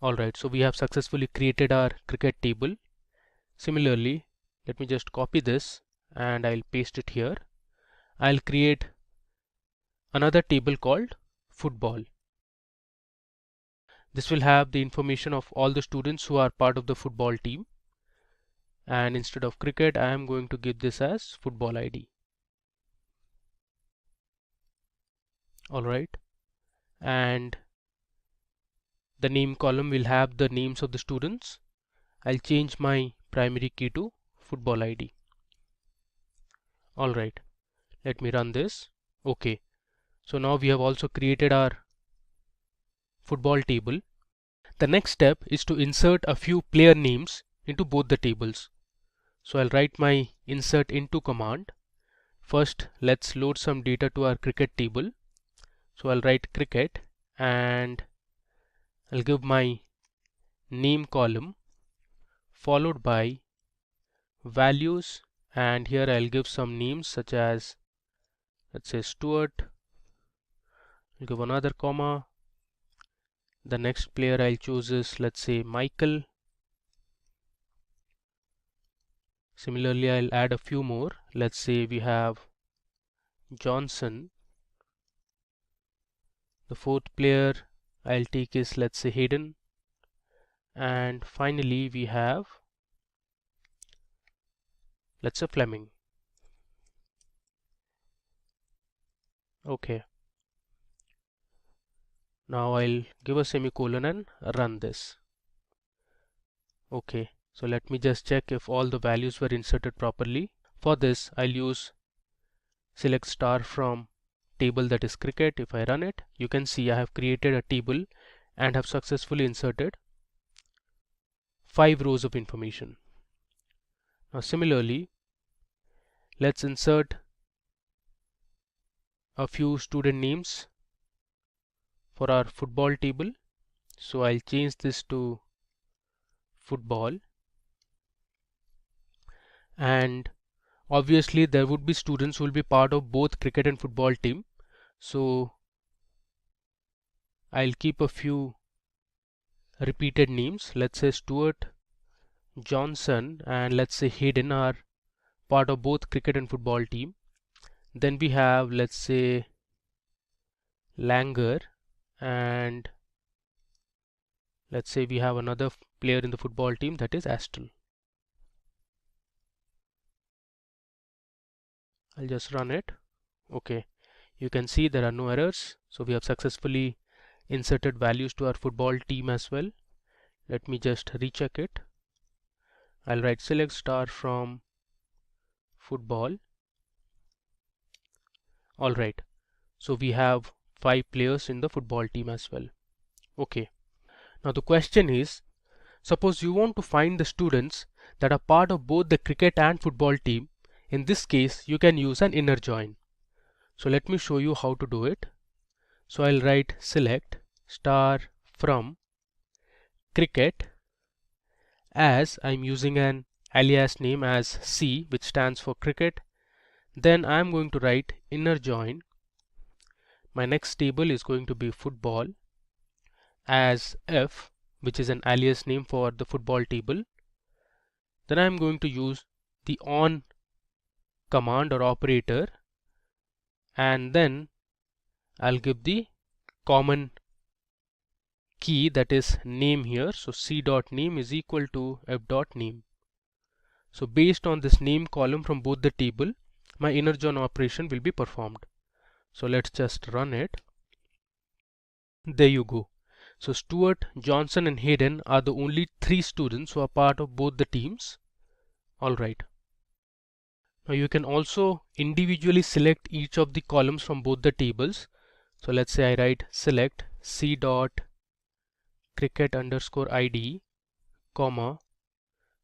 Alright, so we have successfully created our cricket table. Similarly, let me just copy this and I'll paste it here. I'll create another table called football. This will have the information of all the students who are part of the football team, and instead of cricket I am going to give this as football ID. Alright, and the name column will have the names of the students. I'll change my primary key to football ID. Alright, let me run this. Okay, so now we have also created our football table. The next step is to insert a few player names into both the tables. So I'll write my insert into command. First, let's load some data to our cricket table. So I'll write cricket and I'll give my name column followed by values, and here I'll give some names such as, let's say, Stuart. I'll give another comma. The next player I'll choose is, let's say, Michael. Similarly, I'll add a few more. Let's say we have Johnson. The fourth player I'll take is, let's say, Hayden. And finally we have, let's say, Fleming. Okay. Now I'll give a semicolon and run this. Okay, so let me just check if all the values were inserted properly. For this I'll use select star from table, that is cricket. If I run it, you can see I have created a table and have successfully inserted 5 rows of information. Now similarly, let's insert a few student names for our football table. So I'll change this to football, and obviously there would be students who will be part of both cricket and football team. So I'll keep a few repeated names. Let's say Stuart, Johnson, and let's say Hayden are part of both cricket and football team. Then we have, let's say, Langer, and let's say we have another player in the football team, that is Astle. I'll just run it. Okay, you can see there are no errors. So we have successfully inserted values to our football team as well. Let me just recheck it. I'll write select star from football. Alright, so we have 5 players in the football team as well. Okay, now the question is, suppose you want to find the students that are part of both the cricket and football team. In this case you can use an inner join. So let me show you how to do it. So I'll write select star from cricket, as I'm using an alias name as C, which stands for cricket. Then I'm going to write inner join my next table is going to be football as F, which is an alias name for the football table. Then I'm going to use the on command or operator, and then I'll give the common key, that is name here. So c.name is equal to f.name. So based on this name column from both the table, my inner join operation will be performed. So let's just run it. There you go. So Stuart, Johnson and Hayden are the only 3 students who are part of both the teams. Alright. Now you can also individually select each of the columns from both the tables. So let's say I write select c dot cricket underscore id, comma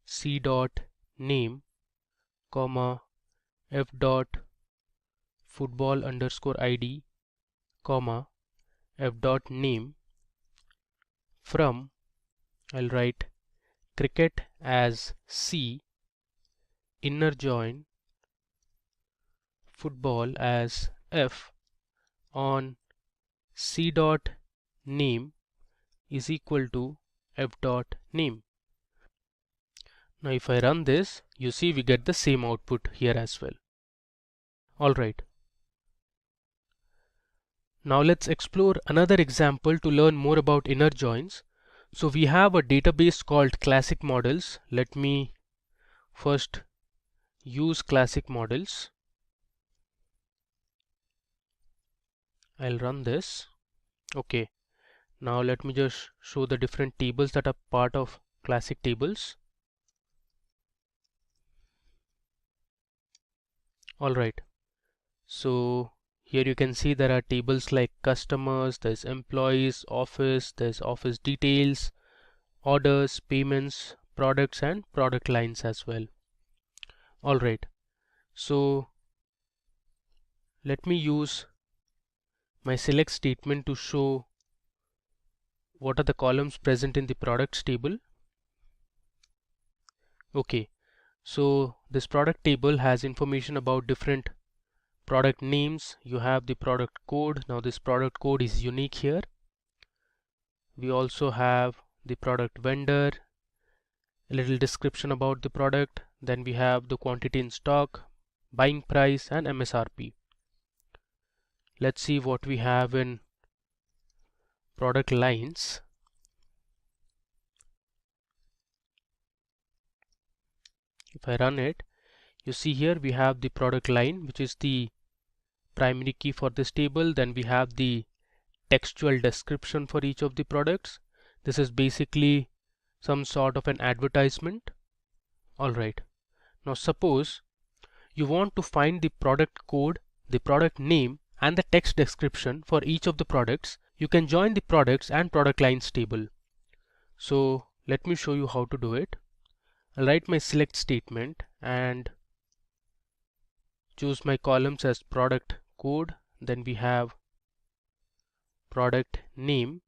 c dot name, comma f dot football underscore id, comma f dot name. From, I'll write cricket as C, inner join football as F, on C dot name is equal to F dot name. Now if I run this, you see we get the same output here as well. Alright. Now let's explore another example to learn more about inner joins. So we have a database called classic models. Let me first use classic models. I'll run this. Okay. Now let me just show the different tables that are part of classic tables. Alright. So here you can see there are tables like customers, there's employees, office, there's office details, orders, payments, products and product lines as well. Alright, so let me use my select statement to show what are the columns present in the products table. Okay, so this product table has information about different product names. You have the product code. Now this product code is unique here. We also have the product vendor, a little description about the product, then we have the quantity in stock, buying price and MSRP. Let's see what we have in product lines. If I run it, you see here we have the product line, which is the primary key for this table. Then we have the textual description for each of the products. This is basically some sort of an advertisement. Alright, now suppose you want to find the product code, the product name and the text description for each of the products. You can join the products and product lines table. So let me show you how to do it. I'll write my select statement and choose my columns as product code. Then we have product name,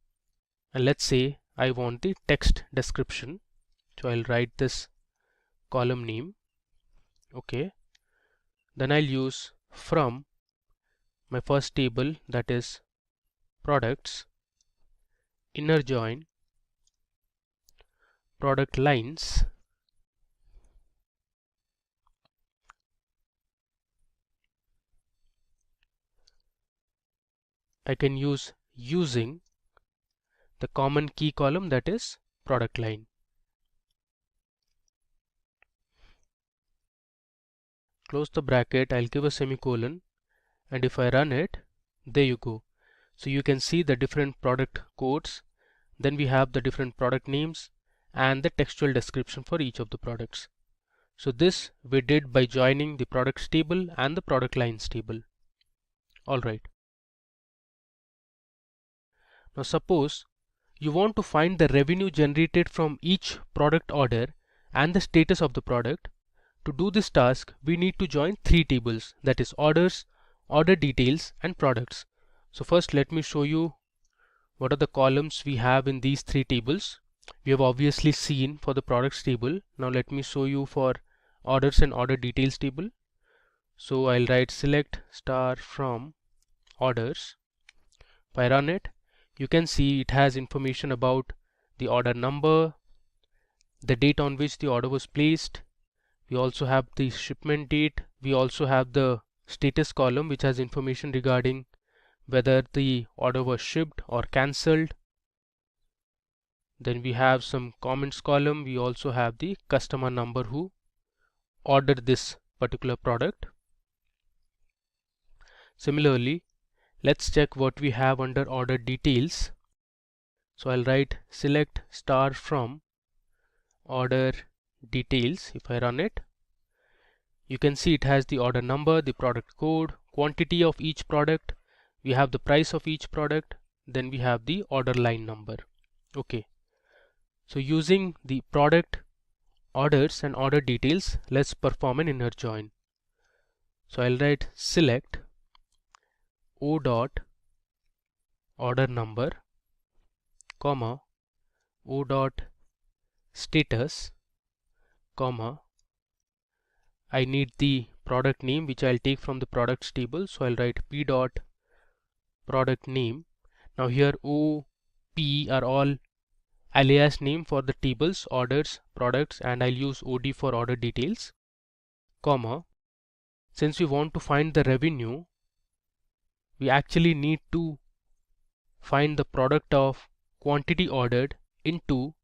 and let's say I want the text description. So I'll write this column name. Okay. Then I'll use from my first table, that is products, inner join product lines, I can use using the common key column, that is product line. Close the bracket, I'll give a semicolon, and if I run it, there you go. So you can see the different product codes. Then we have the different product names and the textual description for each of the products. So this we did by joining the products table and the product lines table. Alright. Now suppose you want to find the revenue generated from each product order and the status of the product. To do this task, we need to join 3 tables, that is orders, order details and products. So first let me show you what are the columns we have in these 3 tables. We have obviously seen for the products table. Now let me show you for orders and order details table. So I'll write select star from orders, If I run it, you can see it has information about the order number, the date on which the order was placed. We also have the shipment date. We also have the status column, which has information regarding whether the order was shipped or cancelled. Then we have some comments column. We also have the customer number who ordered this particular product. Similarly, let's check what we have under order details. So I'll write select star from order details. If I run it, you can see it has the order number, the product code, quantity of each product. We have the price of each product. Then we have the order line number. Okay. So using the product orders and order details, let's perform an inner join. So I'll write select O dot order number, comma, O dot status, comma, I need the product name which I'll take from the products table. So I'll write P dot product name. Now here O, P are all alias name for the tables, orders, products, and I'll use OD for order details, comma, since we want to find the revenue, we actually need to find the product of quantity ordered into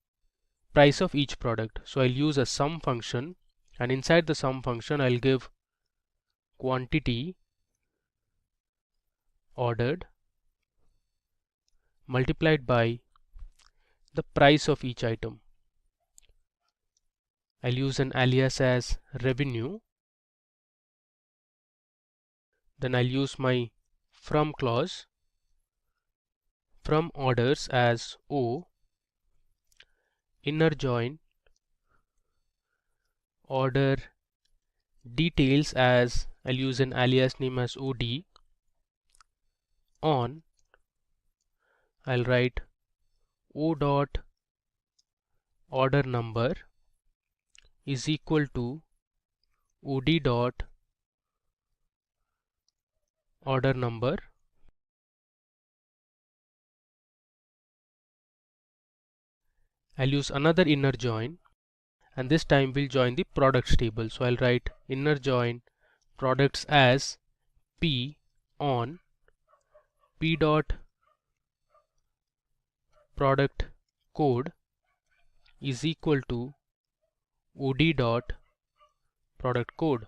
price of each product. So I'll use a sum function, and inside the sum function I'll give quantity ordered multiplied by the price of each item. I'll use an alias as revenue. Then I'll use my from clause, from orders as O, inner join order details as I'll use an alias name as OD, on I'll write O dot order number is equal to OD dot order number. I'll use another inner join, and this time we'll join the products table. So I'll write inner join products as P on P dot product code is equal to OD dot product code.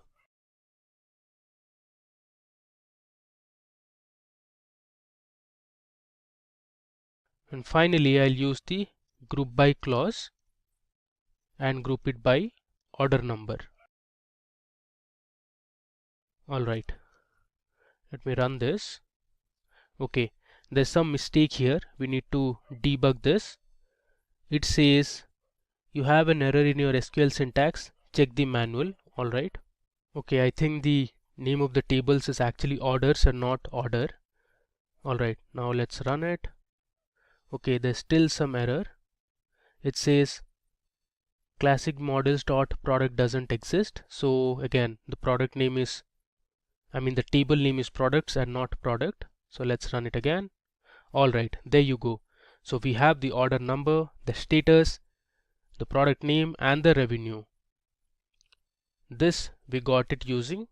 And finally I'll use the group by clause and group it by order number. Alright, let me run this. Okay, there's some mistake here. We need to debug this. It says you have an error in your SQL syntax. Check the manual. Alright. Okay, I think the name of the tables is actually orders and not order. Alright, now let's run it. Okay, there's still some error. It says classic models dot product doesn't exist. So again, the product name is, the table name is products and not product. So let's run it again. Alright, there you go. So we have the order number, the status, the product name, and the revenue. This we got it using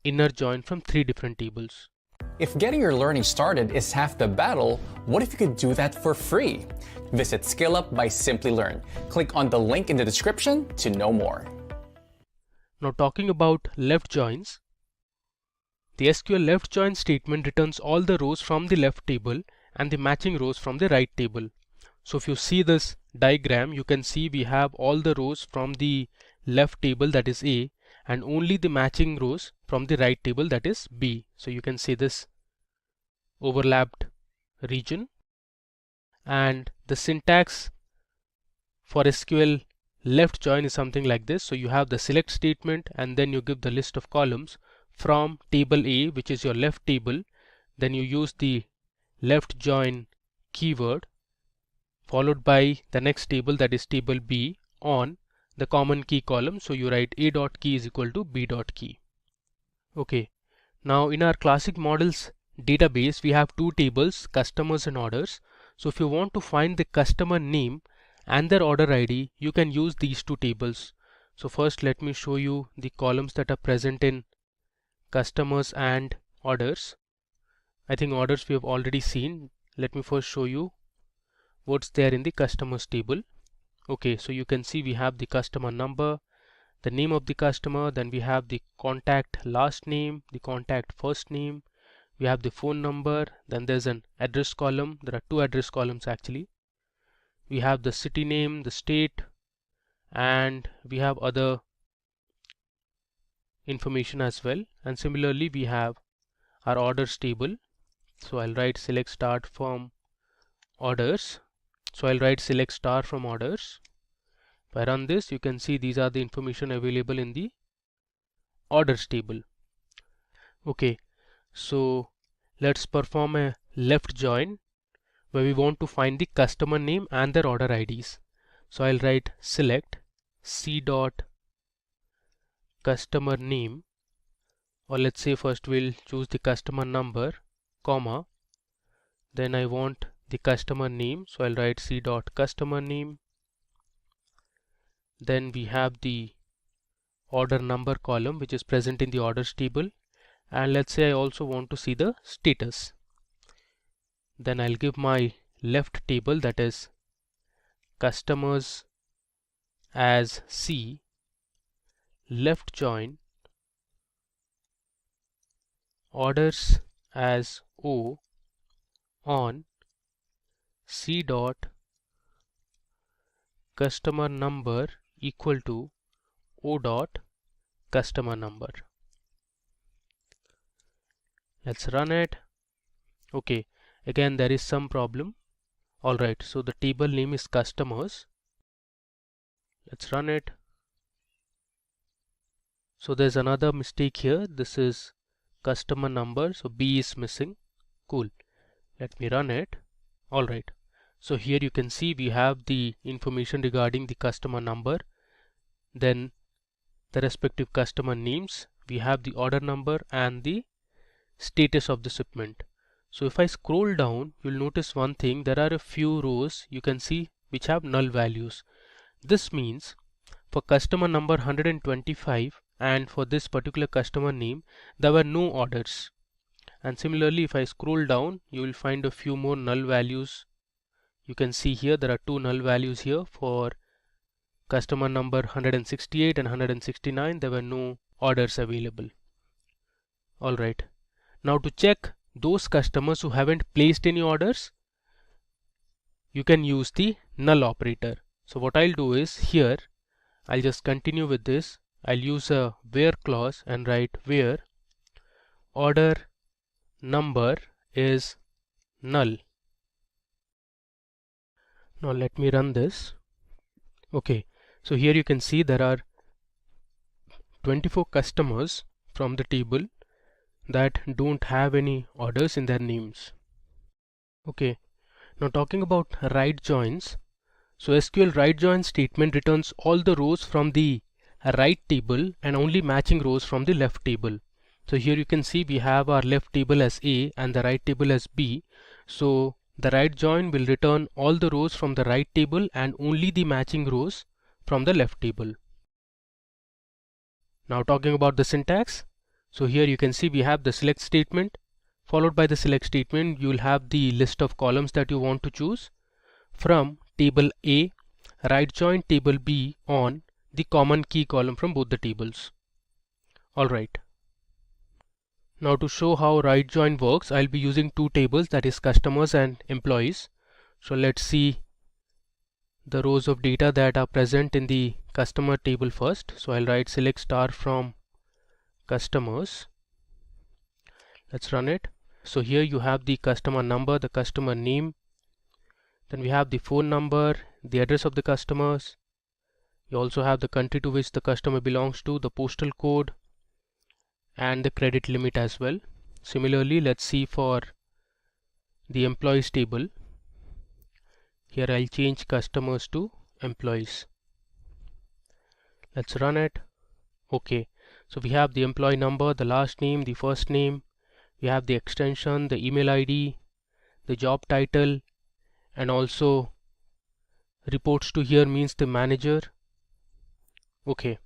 inner join from 3 different tables. If getting your learning started is half the battle, what if you could do that for free? Visit SkillUp by Simplilearn. Click on the link in the description to know more. Now talking about left joins, the SQL left join statement returns all the rows from the left table and the matching rows from the right table. So if you see this diagram, you can see we have all the rows from the left table, that is A, and only the matching rows from the right table, that is B. So you can see this overlapped region, and the syntax for SQL left join is something like this. So you have the select statement, and then you give the list of columns from table A, which is your left table. Then you use the left join keyword followed by the next table, that is table B, on the common key column. So you write A dot key is equal to B dot key. Okay, now in our classic models database, we have two tables, customers and orders. So if you want to find the customer name and their order ID, you can use these two tables. So first let me show you the columns that are present in customers and orders. I think orders we have already seen. Let me first show you what's there in the customers table. Okay, so you can see we have the customer number, the name of the customer, then we have the contact last name, the contact first name, we have the phone number, then there's an address column. There are two address columns actually. We have the city name, the state, and we have other information as well. And similarly we have our orders table. So I'll write select start from orders. So I'll write select star from orders. If I run this, you can see these are the information available in the orders table. Okay, so let's perform a left join where we want to find the customer name and their order IDs. So I'll write select c dot customer name, or let's say first we'll choose the customer number, comma, then I want the customer name, so I'll write c dot customer name. Then we have the order number column which is present in the orders table, and let's say I also want to see the status. Then I'll give my left table, that is customers as C, left join, orders as O on C dot customer number equal to O dot customer number. Let's run it. Okay, again there is some problem. Alright, so the table name is customers. Let's run it. So there's another mistake here. This is customer number, so B is missing. Cool. Let me run it. Alright, so here you can see we have the information regarding the customer number, then the respective customer names, we have the order number and the status of the shipment. So if I scroll down, you'll notice one thing, there are a few rows you can see which have null values. This means for customer number 125 and for this particular customer name there were no orders. And similarly if I scroll down, you will find a few more null values. You can see here there are two null values here. For customer number 168 and 169 there were no orders available. Alright, now to check those customers who haven't placed any orders, you can use the null operator. So what I'll do is here I'll just continue with this. I'll use a where clause and write where order number is null. Now let me run this. Okay, so here you can see there are 24 customers from the table that don't have any orders in their names. Okay, now talking about right joins. So SQL right join statement returns all the rows from the right table and only matching rows from the left table. So here you can see we have our left table as A and the right table as B. So the right join will return all the rows from the right table and only the matching rows from the left table. Now talking about the syntax. So here you can see we have the select statement. Followed by the select statement, you will have the list of columns that you want to choose. From table A, right join table B on the common key column from both the tables. Alright. Now to show how right join works, I'll be using two tables, that is customers and employees. So let's see the rows of data that are present in the customer table first. So I'll write select star from customers. Let's run it. So here you have the customer number, the customer name, then we have the phone number, the address of the customers. You also have the country to which the customer belongs to, the postal code, and the credit limit as well. Similarly, let's see for the employees table. Here I'll change customers to employees. Let's run it. Okay, so we have the employee number, the last name, the first name. We have the extension, the email ID, the job title, and also reports to here means the manager. Okay.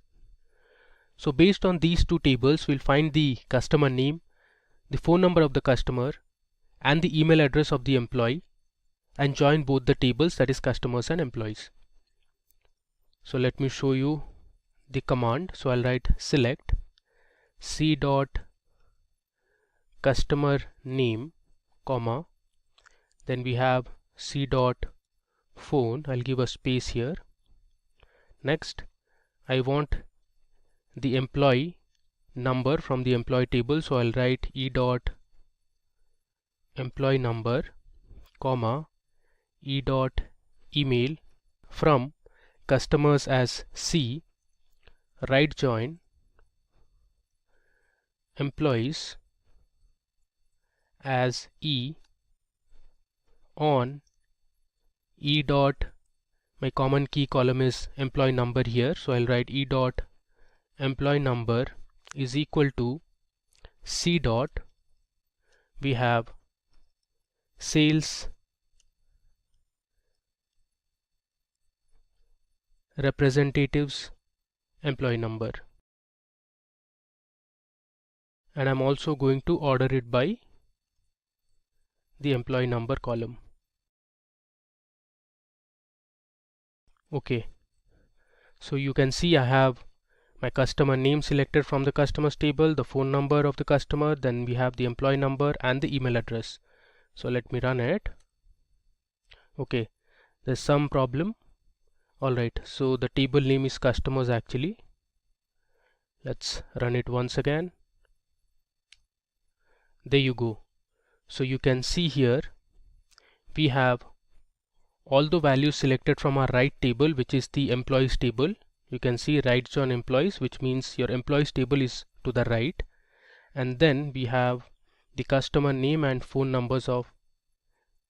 So based on these two tables, we'll find the customer name, the phone number of the customer, and the email address of the employee, and join both the tables, that is customers and employees. So let me show you the command. So I'll write select c dot customer name, comma, then we have c dot phone. I'll give a space here. Next, I want the employee number from the employee table, so I'll write e dot employee number, comma, e dot email from customers as C, right join employees as E on E dot, my common key column is employee number here, so I'll write E dot employee number is equal to C dot, we have sales representatives employee number, and I'm also going to order it by the employee number column. Okay, so you can see I have my customer name selected from the customers table, the phone number of the customer, then we have the employee number and the email address. So let me run it. Okay, there's some problem. Alright, so the table name is customers actually. Let's run it once again. There you go. So you can see here we have all the values selected from our right table, which is the employees table. You can see right join employees, which means your employees table is to the right, and then we have the customer name and phone numbers of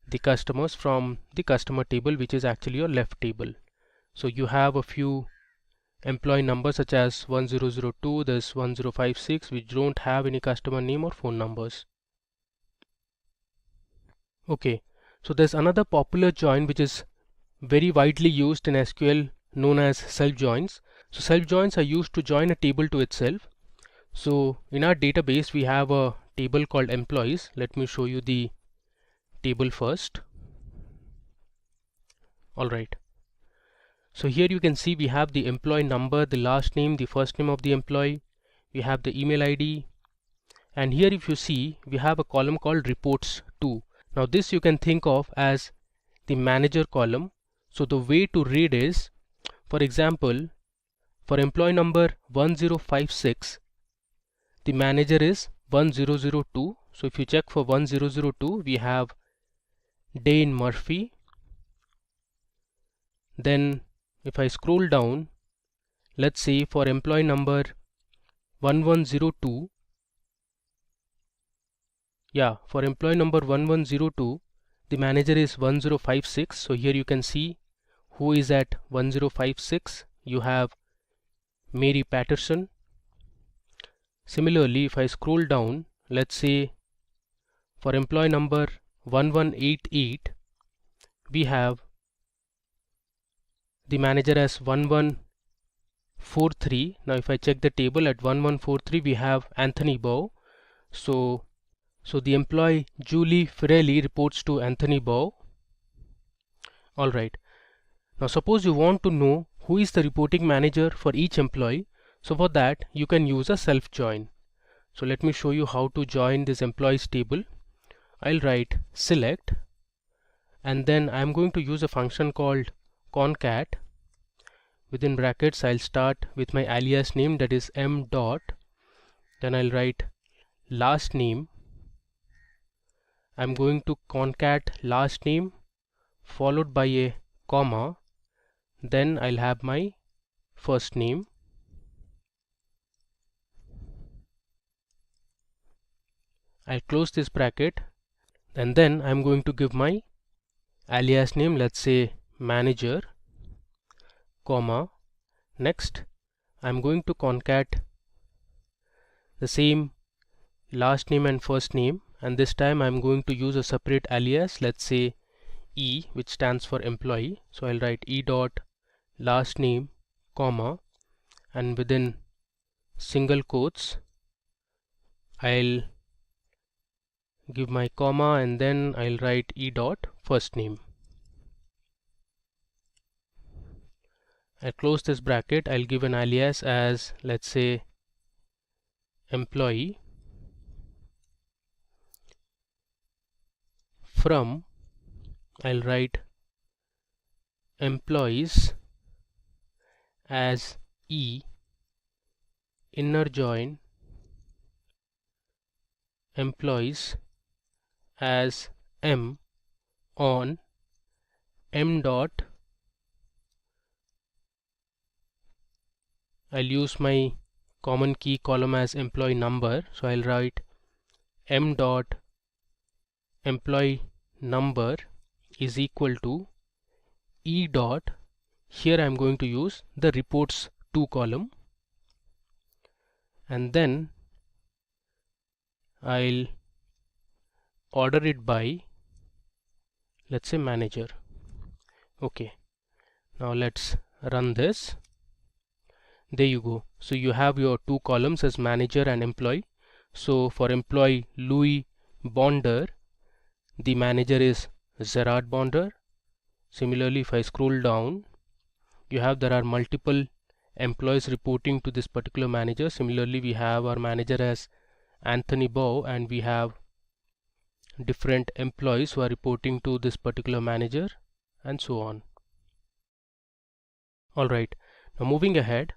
the customers from the customer table, which is actually your left table. So you have a few employee numbers such as 1002, there's 1056, which don't have any customer name or phone numbers. Okay, so there's another popular join which is very widely used in SQL, known as self joins. So self joins are used to join a table to itself. So in our database we have a table called employees. Let me show you the table first. Alright, so here you can see we have the employee number, the last name, the first name of the employee, we have the email ID, and here if you see we have a column called reports to. Now this you can think of as the manager column. So the way to read is, for example, for employee number 1056, the manager is 1002. So if you check for 1002, we have Dane Murphy. Then if I scroll down, let's say for employee number 1102, for employee number 1102, the manager is 1056. So here you can see who is at 1056. You have Mary Patterson. Similarly, if I scroll down, let's say for employee number 1188, we have the manager as 1143. Now if I check the table at 1143, we have Anthony Bow. So the employee Julie Firelli reports to Anthony Bow. Alright, now suppose you want to know who is the reporting manager for each employee. So for that you can use a self join. So let me show you how to join this employees table. I'll write select, and then I'm going to use a function called concat. Within brackets I'll start with my alias name, that is m dot, then I'll write last name. I'm going to concat last name followed by a comma, then I'll have my first name. I'll close this bracket, and then I'm going to give my alias name, let's say manager, comma. Next I'm going to concat the same last name and first name, and this time I'm going to use a separate alias, let's say E, which stands for employee. So I'll write E dot last name, comma, and within single quotes I'll give my comma, and then I'll write E dot first name. I'll close this bracket. I'll give an alias as, let's say, employee. From, I'll write employees as E, inner join employees as M on M dot, I'll use my common key column as employee number, so I'll write M dot employee number is equal to E dot, here I'm going to use the reports to column, and then I'll order it by, let's say, manager. Okay, now let's run this. There you go. So you have your two columns as manager and employee. So for employee Louis Bonder, the manager is Gerard Bonder. Similarly, if I scroll down, you have there are multiple employees reporting to this particular manager. Similarly, we have our manager as Anthony Bow, and we have different employees who are reporting to this particular manager, and so on. Alright, now moving ahead.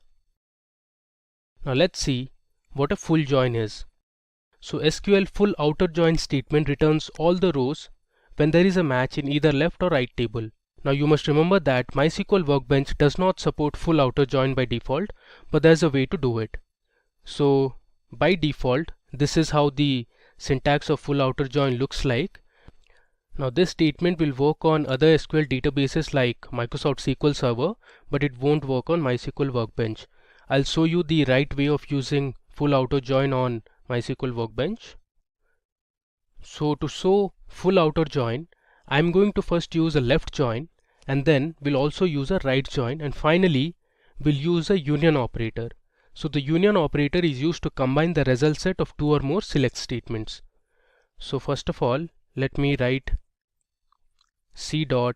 Now let's see what a full join is. So SQL full outer join statement returns all the rows when there is a match in either left or right table. Now you must remember that MySQL Workbench does not support full outer join by default, but there's a way to do it. So by default, this is how the syntax of full outer join looks like. Now this statement will work on other SQL databases like Microsoft SQL Server, but it won't work on MySQL Workbench. I'll show you the right way of using full outer join on MySQL Workbench. So to show full outer join, I'm going to first use a left join, and then we'll also use a right join, and finally we'll use a union operator. So the union operator is used to combine the result set of two or more select statements. So first of all, let me write C dot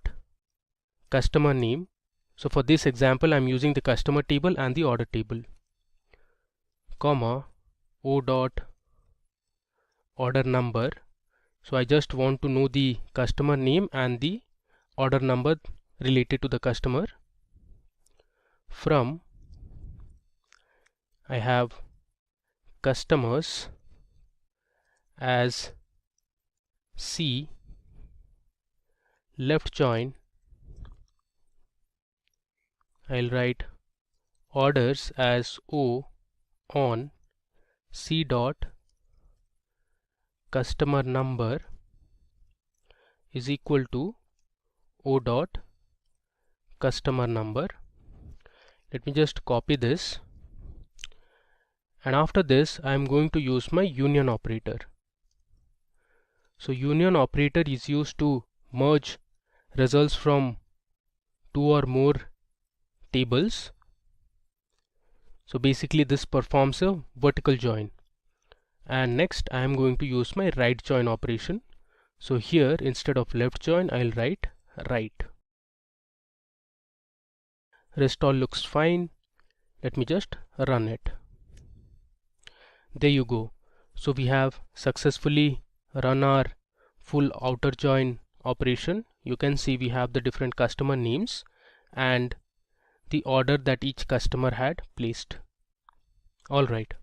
customer name. So for this example, I'm using the customer table and the order table, comma O dot order number. So I just want to know the customer name and the order number related to the customer. From, I have customers as C, left join, I'll write orders as O on C dot customer number is equal to O dot customer number. Let me just copy this, and after this I am going to use my union operator. So union operator is used to merge results from two or more tables. So basically this performs a vertical join. And next I am going to use my right join operation. So here instead of left join, I'll write right. Rest all looks fine. Let me just run it. There you go. So we have successfully run our full outer join operation. You can see we have the different customer names and the order that each customer had placed. Alright.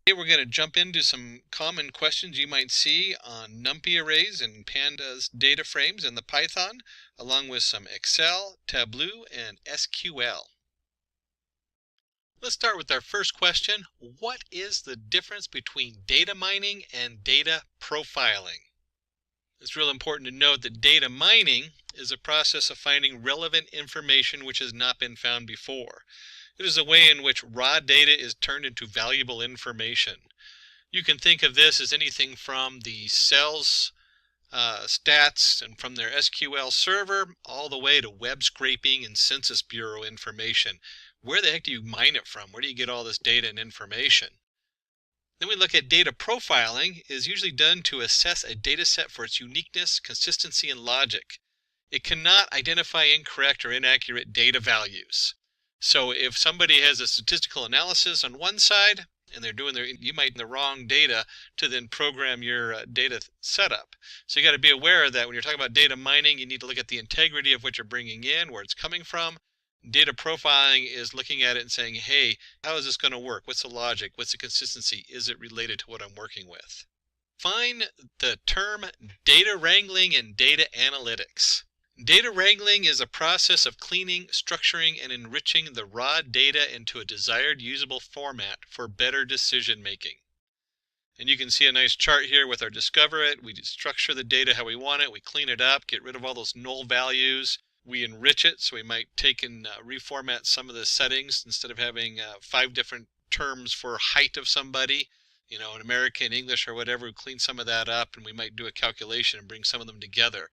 Okay, we're going to jump into some common questions you might see on NumPy arrays and Pandas data frames in the Python, along with some Excel, Tableau, and SQL. Let's start with our first question. What is the difference between data mining and data profiling? It's real important to note that data mining is a process of finding relevant information which has not been found before. It is a way in which raw data is turned into valuable information. You can think of this as anything from the sales stats and from their SQL server all the way to web scraping and Census Bureau information. Where the heck do you mine it from? Where do you get all this data and information? Then we look at data profiling is usually done to assess a data set for its uniqueness, consistency, and logic. It cannot identify incorrect or inaccurate data values. So if somebody has a statistical analysis on one side and they're doing you might the wrong data to then program your data setup. So you got to be aware that when you're talking about data mining, you need to look at the integrity of what you're bringing in, where it's coming from. Data profiling is looking at it and saying, hey, how is this going to work? What's the logic? What's the consistency? Is it related to what I'm working with? Define the term data wrangling and data analytics. Data wrangling is a process of cleaning, structuring, and enriching the raw data into a desired usable format for better decision making. And you can see a nice chart here with our Discover It. We structure the data how we want it. We clean it up, get rid of all those null values. We enrich it, so we might take and reformat some of the settings. Instead of having 5 different terms for height of somebody, in American, English, or whatever, we clean some of that up, and we might do a calculation and bring some of them together.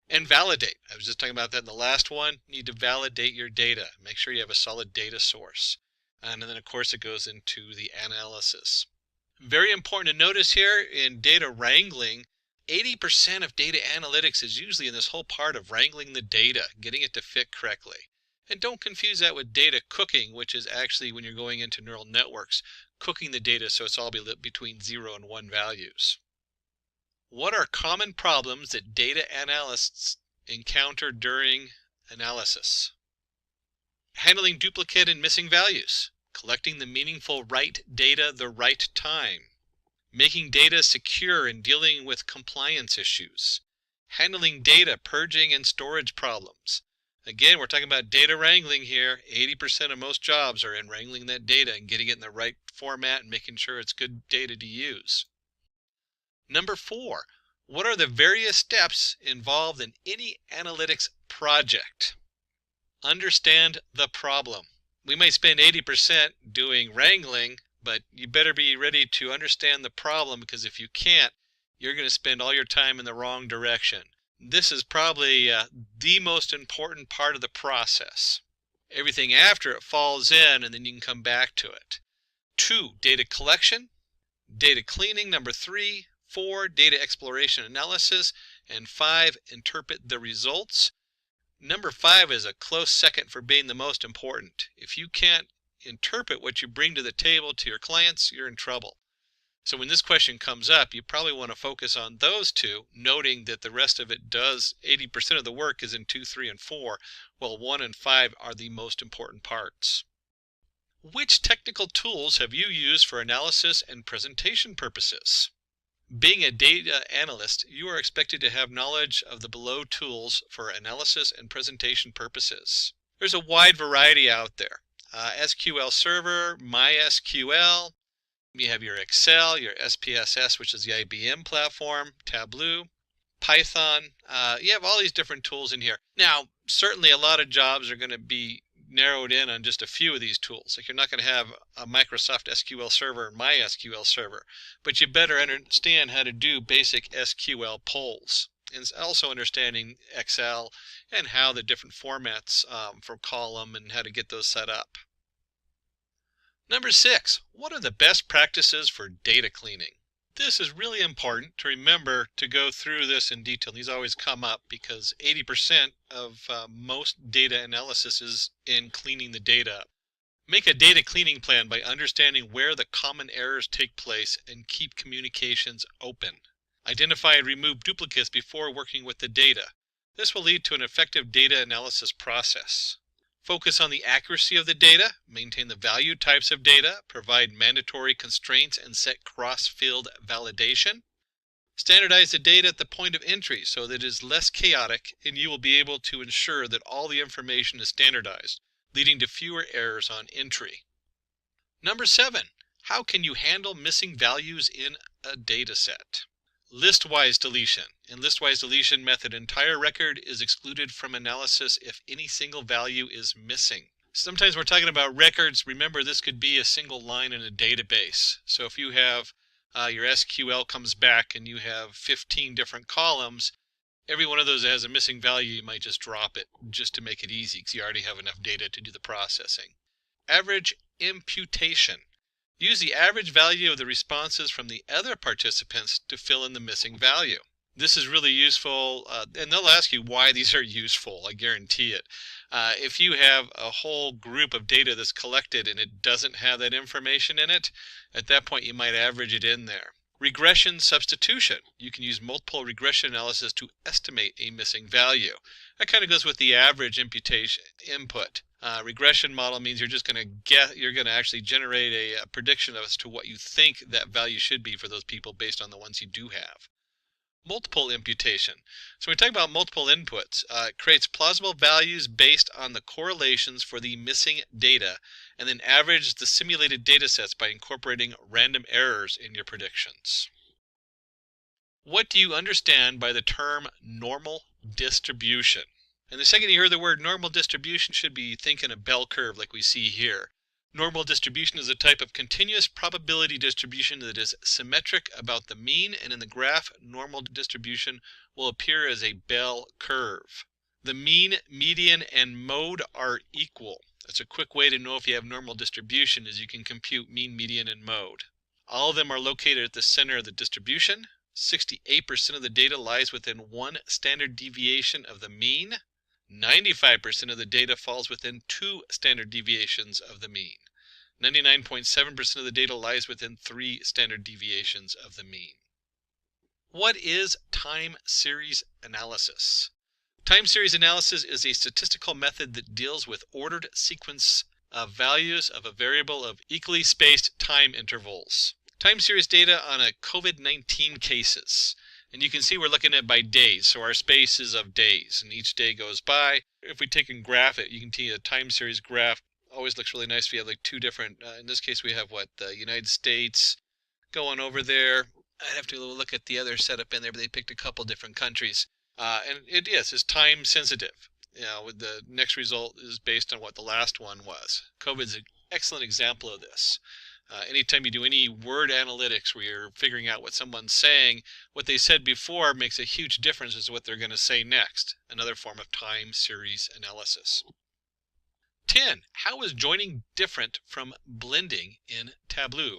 And validate. I was just talking about that in the last one. You need to validate your data. Make sure you have a solid data source. And then, of course, it goes into the analysis. Very important to notice here in data wrangling, 80% of data analytics is usually in this whole part of wrangling the data, getting it to fit correctly. And don't confuse that with data cooking, which is actually when you're going into neural networks, cooking the data so it's all between 0 and 1 values. What are common problems that data analysts encounter during analysis? Handling duplicate and missing values, collecting the meaningful right data the right time, making data secure and dealing with compliance issues, handling data purging and storage problems. Again, we're talking about data wrangling here. 80% of most jobs are in wrangling that data and getting it in the right format and making sure it's good data to use. Number 4, what are the various steps involved in any analytics project? Understand the problem. We might spend 80% doing wrangling, but you better be ready to understand the problem, because if you can't, you're going to spend all your time in the wrong direction. This is probably the most important part of the process. Everything after it falls in, and then you can come back to it. 2, data collection, data cleaning. Number 3, 4, data exploration analysis, and 5, interpret the results. Number 5 is a close second for being the most important. If you can't interpret what you bring to the table to your clients, you're in trouble. So when this question comes up, you probably want to focus on those 2, noting that the rest of it does, 80% of the work is in 2, 3, and 4, while 1 and 5 are the most important parts. Which technical tools have you used for analysis and presentation purposes? Being a data analyst, you are expected to have knowledge of the below tools for analysis and presentation purposes. There's a wide variety out there. SQL Server, MySQL, you have your Excel, your SPSS, which is the IBM platform, Tableau, Python. You have all these different tools in here. Now, certainly a lot of jobs are going to be narrowed in on just a few of these tools. Like, you're not going to have a Microsoft SQL Server and MySQL Server, but you better understand how to do basic SQL polls, and also understanding Excel and how the different formats for column and how to get those set up. Number 6, what are the best practices for data cleaning? This is really important to remember to go through this in detail. These always come up because 80% of most data analysis is in cleaning the data up. Make a data cleaning plan by understanding where the common errors take place and keep communications open. Identify and remove duplicates before working with the data. This will lead to an effective data analysis process. Focus on the accuracy of the data, maintain the value types of data, provide mandatory constraints, and set cross-field validation. Standardize the data at the point of entry so that it is less chaotic, and you will be able to ensure that all the information is standardized, leading to fewer errors on entry. Number 7, how can you handle missing values in a data set? Listwise deletion. In listwise deletion method, entire record is excluded from analysis if any single value is missing. Sometimes we're talking about records. Remember, this could be a single line in a database. So if you have your SQL comes back and you have 15 different columns, every one of those that has a missing value, you might just drop it just to make it easy because you already have enough data to do the processing. Average imputation. Use the average value of the responses from the other participants to fill in the missing value. This is really useful, and they'll ask you why these are useful, I guarantee it. If you have a whole group of data that's collected and it doesn't have that information in it, at that point you might average it in there. Regression substitution. You can use multiple regression analysis to estimate a missing value. That kind of goes with the average imputation input. Regression model means you're just going to actually generate a prediction as to what you think that value should be for those people based on the ones you do have. Multiple imputation. So when we talk about multiple inputs, it creates plausible values based on the correlations for the missing data, and then averages the simulated data sets by incorporating random errors in your predictions. What do you understand by the term normal distribution? And the second you hear the word normal distribution, should be thinking a bell curve like we see here. Normal distribution is a type of continuous probability distribution that is symmetric about the mean, and in the graph, normal distribution will appear as a bell curve. The mean, median, and mode are equal. That's a quick way to know if you have normal distribution, is you can compute mean, median, and mode. All of them are located at the center of the distribution. 68% of the data lies within one standard deviation of the mean. 95% of the data falls within 2 standard deviations of the mean. 99.7% of the data lies within 3 standard deviations of the mean. What is time series analysis? Time series analysis is a statistical method that deals with ordered sequence of values of a variable of equally spaced time intervals. Time series data on a COVID-19 cases. And you can see we're looking at by days, so our space is of days, and each day goes by. If we take and graph it, you can see a time series graph always looks really nice if you have like 2 different, in this case we have the United States going over there. I'd have to look at the other setup in there, but they picked a couple different countries. And it's time sensitive. The next result is based on what the last one was. COVID's an excellent example of this. Anytime you do any word analytics where you're figuring out what someone's saying, what they said before makes a huge difference as to what they're going to say next. Another form of time series analysis. 10. How is joining different from blending in Tableau?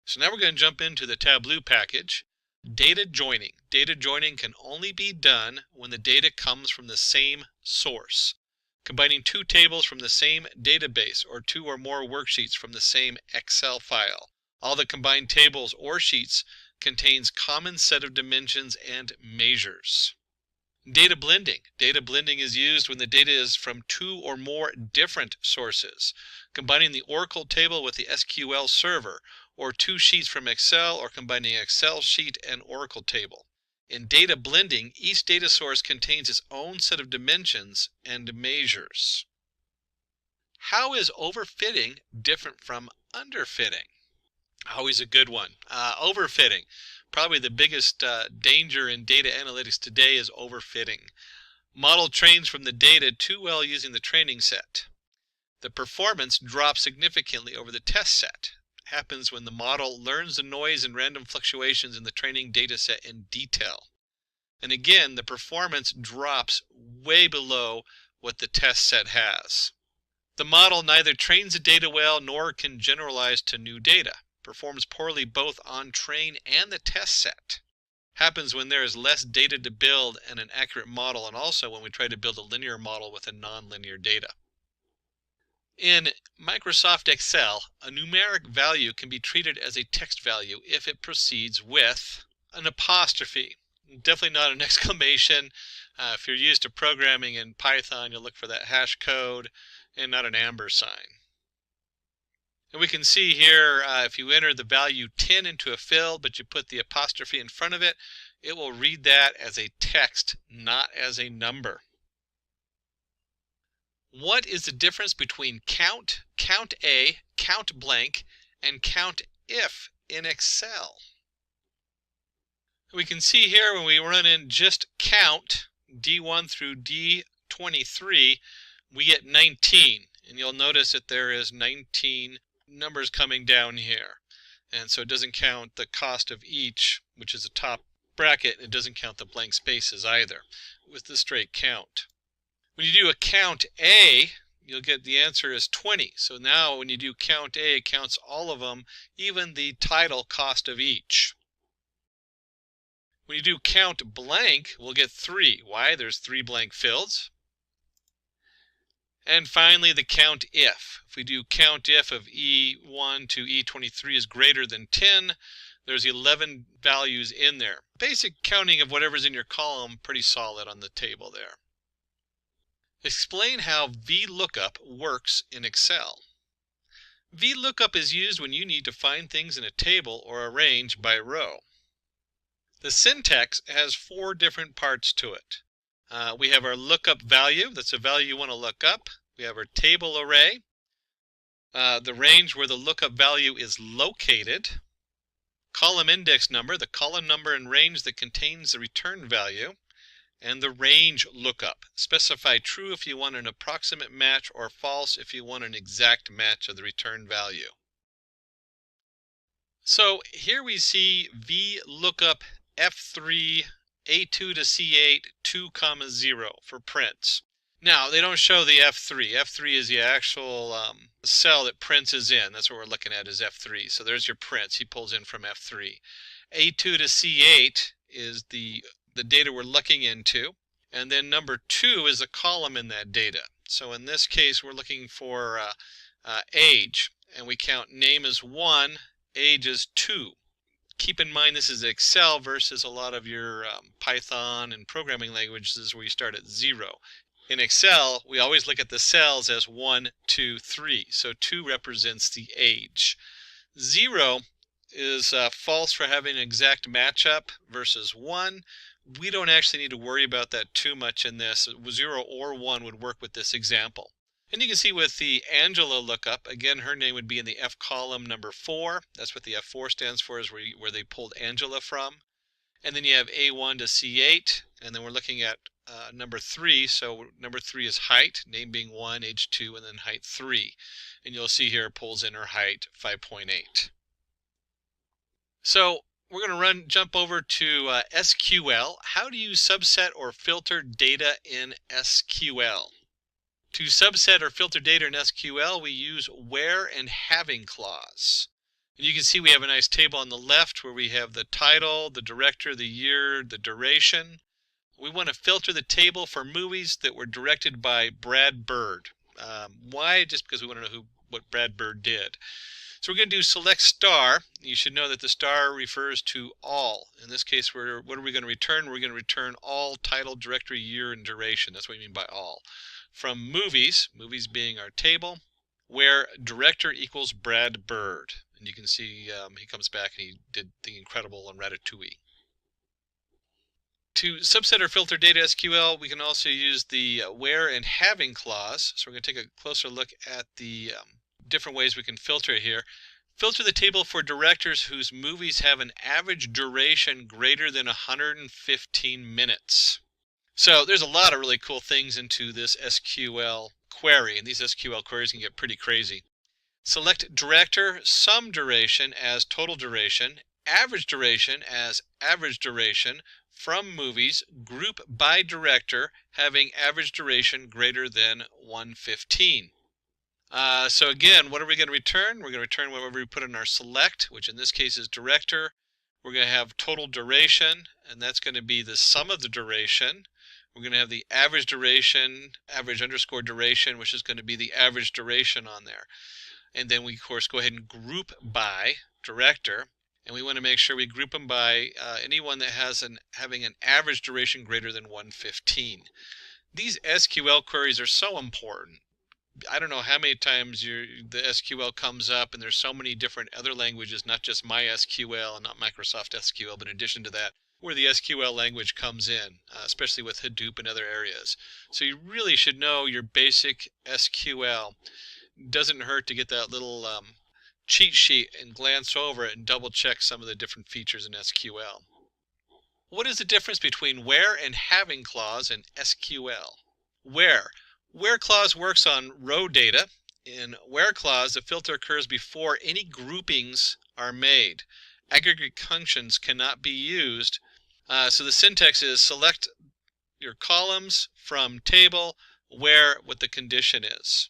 So now we're going to jump into the Tableau package. Data joining. Data joining can only be done when the data comes from the same source. Combining 2 tables from the same database or 2 or more worksheets from the same Excel file. All the combined tables or sheets contains common set of dimensions and measures. Data blending. Data blending is used when the data is from 2 or more different sources. Combining the Oracle table with the SQL server, or 2 sheets from Excel, or combining Excel sheet and Oracle table. In data blending, each data source contains its own set of dimensions and measures. How is overfitting different from underfitting? Always a good one. Overfitting. Probably the biggest danger in data analytics today is overfitting. Model trains from the data too well using the training set. The performance drops significantly over the test set. Happens when the model learns the noise and random fluctuations in the training data set in detail. And again, the performance drops way below what the test set has. The model neither trains the data well nor can generalize to new data. Performs poorly both on train and the test set. Happens when there is less data to build and an accurate model, and also when we try to build a linear model with a nonlinear data. In Microsoft Excel, a numeric value can be treated as a text value if it proceeds with an apostrophe. Definitely not an exclamation. If you're used to programming in Python, you'll look for that hash code, and not an amber sign. And we can see here, if you enter the value 10 into a field, but you put the apostrophe in front of it, it will read that as a text, not as a number. What is the difference between count, count A, count blank, and count if in Excel? We can see here when we run in just count, D1 through D23, we get 19. And you'll notice that there is 19 numbers coming down here. And so it doesn't count the cost of each, which is the top bracket, and it doesn't count the blank spaces either with the straight count. When you do a count A, you'll get the answer is 20. So now when you do count A, it counts all of them, even the title cost of each. When you do count blank, we'll get 3. Why? There's 3 blank fields. And finally, the count if. If we do count if of E1 to E23 is greater than 10, there's 11 values in there. Basic counting of whatever's in your column, pretty solid on the table there. Explain how VLOOKUP works in Excel. VLOOKUP is used when you need to find things in a table or arrange by row. The syntax has 4 different parts to it. We have our lookup value, that's a value you want to look up. We have our table array, the range where the lookup value is located, column index number, the column number and range that contains the return value, and the range lookup. Specify true if you want an approximate match or false if you want an exact match of the return value. So here we see VLOOKUP F3 A2 to C8 2, 0 for prints. Now they don't show the F3. F3 is the actual cell that prints is in. That's what we're looking at is F3. So there's your prints. He pulls in from F3. A2 to C8 is the data we're looking into. And then number 2 is a column in that data. So in this case, we're looking for age. And we count name as 1, age as 2. Keep in mind this is Excel versus a lot of your Python and programming languages where you start at 0. In Excel, we always look at the cells as 1, 2, 3. So 2 represents the age. 0 is false for having an exact matchup versus 1. We don't actually need to worry about that too much in this. 0 or 1 would work with this example. And you can see with the Angela lookup, again, her name would be in the F column number 4. That's what the F4 stands for, is where they pulled Angela from. And then you have A1 to C8, and then we're looking at number 3. So number 3 is height, name being 1, age 2, and then height 3. And you'll see here it pulls in her height, 5.8. So we're going to jump over to SQL. How do you subset or filter data in SQL? To subset or filter data in SQL, we use where and having clause. And you can see we have a nice table on the left where we have the title, the director, the year, the duration. We want to filter the table for movies that were directed by Brad Bird. Why? Just because we want to know what Brad Bird did. So we're going to do select star. You should know that the star refers to all. In this case, what are we going to return? We're going to return all title, director, year, and duration. That's what we mean by all. From movies, movies being our table, where director equals Brad Bird. And you can see he comes back and he did The Incredible and Ratatouille. To subset or filter data SQL, we can also use the where and having clause. So we're going to take a closer look at the different ways we can filter here. Filter the table for directors whose movies have an average duration greater than 115 minutes. So there's a lot of really cool things into this SQL query, and these SQL queries can get pretty crazy. Select director, sum duration as total duration, average duration as average duration from movies, group by director having average duration greater than 115. So again, what are we going to return? We're going to return whatever we put in our select, which in this case is director. We're going to have total duration, and that's going to be the sum of the duration. We're going to have the average duration, average underscore duration, which is going to be the average duration on there. And then we, of course, go ahead and group by director. And we want to make sure we group them by anyone that has having an average duration greater than 115. These SQL queries are so important. I don't know how many times the SQL comes up, and there's so many different other languages, not just MySQL and not Microsoft SQL, but in addition to that, where the SQL language comes in, especially with Hadoop and other areas. So you really should know your basic SQL. Doesn't hurt to get that little cheat sheet and glance over it and double check some of the different features in SQL. What is the difference between where and having clause in SQL? Where clause works on row data. In where clause, the filter occurs before any groupings are made. Aggregate functions cannot be used. So the syntax is select your columns from table where what the condition is.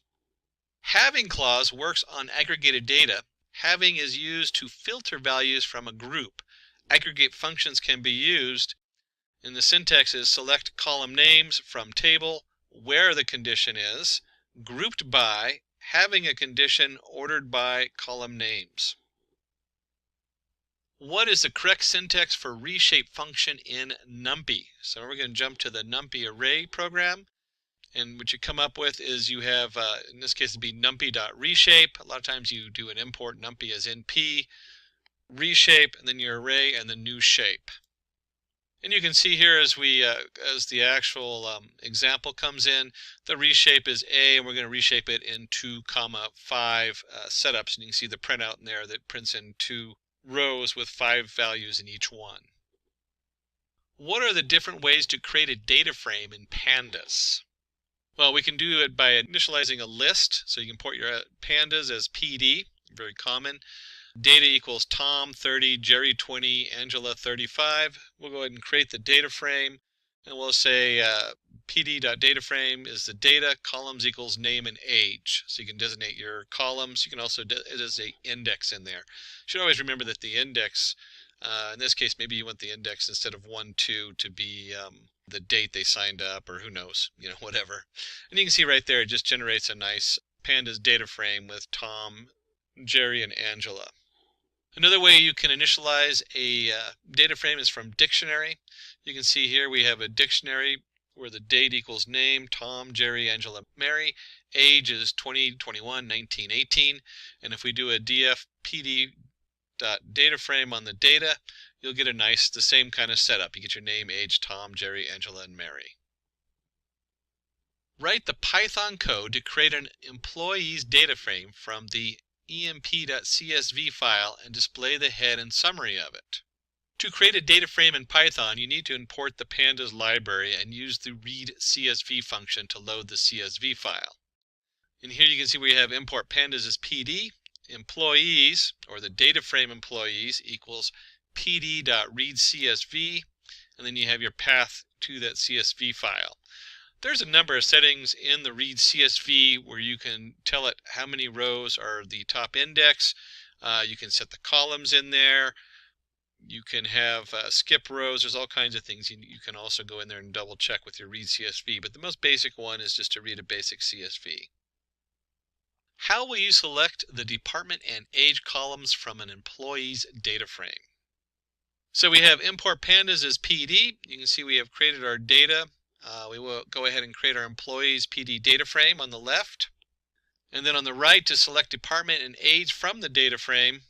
Having clause works on aggregated data. Having is used to filter values from a group. Aggregate functions can be used, and the syntax is select column names from table where the condition is, grouped by, having a condition ordered by column names. What is the correct syntax for reshape function in NumPy? So we're going to jump to the NumPy array program, and what you come up with is you have, in this case it'd be numpy.reshape. A lot of times you do an import numpy as np, reshape, and then your array and the new shape. And you can see here as the actual example comes in, the reshape is A, and we're going to reshape it in 2, 5 setups, and you can see the printout in there that prints in 2 rows with 5 values in each one. What are the different ways to create a data frame in Pandas? Well, we can do it by initializing a list, so you can import your pandas as PD, very common. Data equals Tom 30, Jerry 20, Angela 35. We'll go ahead and create the data frame, and we'll say pd.dataframe is the data, columns equals name and age. So you can designate your columns. You can also designate index in there. You should always remember that the index, in this case, maybe you want the index instead of 1, 2 to be the date they signed up, or who knows, whatever. And you can see right there, it just generates a nice pandas data frame with Tom, Jerry, and Angela. Another way you can initialize a data frame is from dictionary. You can see here we have a dictionary where the date equals name, Tom, Jerry, Angela, Mary. Age is 20, 21, 19, 18. And if we do a df pd.dataframe on the data, you'll get the same kind of setup. You get your name, age, Tom, Jerry, Angela, and Mary. Write the Python code to create an employee's data frame from the emp.csv file and display the head and summary of it. To create a data frame in Python, you need to import the pandas library and use the read CSV function to load the CSV file. And here you can see we have import pandas as PD, employees, or the data frame employees, equals pd.readcsv, and then you have your path to that CSV file. There's a number of settings in the read CSV where you can tell it how many rows are the top index. You can set the columns in there. You can have skip rows. There's all kinds of things. You can also go in there and double check with your read CSV, but the most basic one is just to read a basic CSV. How will you select the department and age columns from an employee's data frame? So we have import pandas as PD. You can see we have created our data. We will go ahead and create our employees PD data frame on the left. And then on the right, to select department and age from the data frame,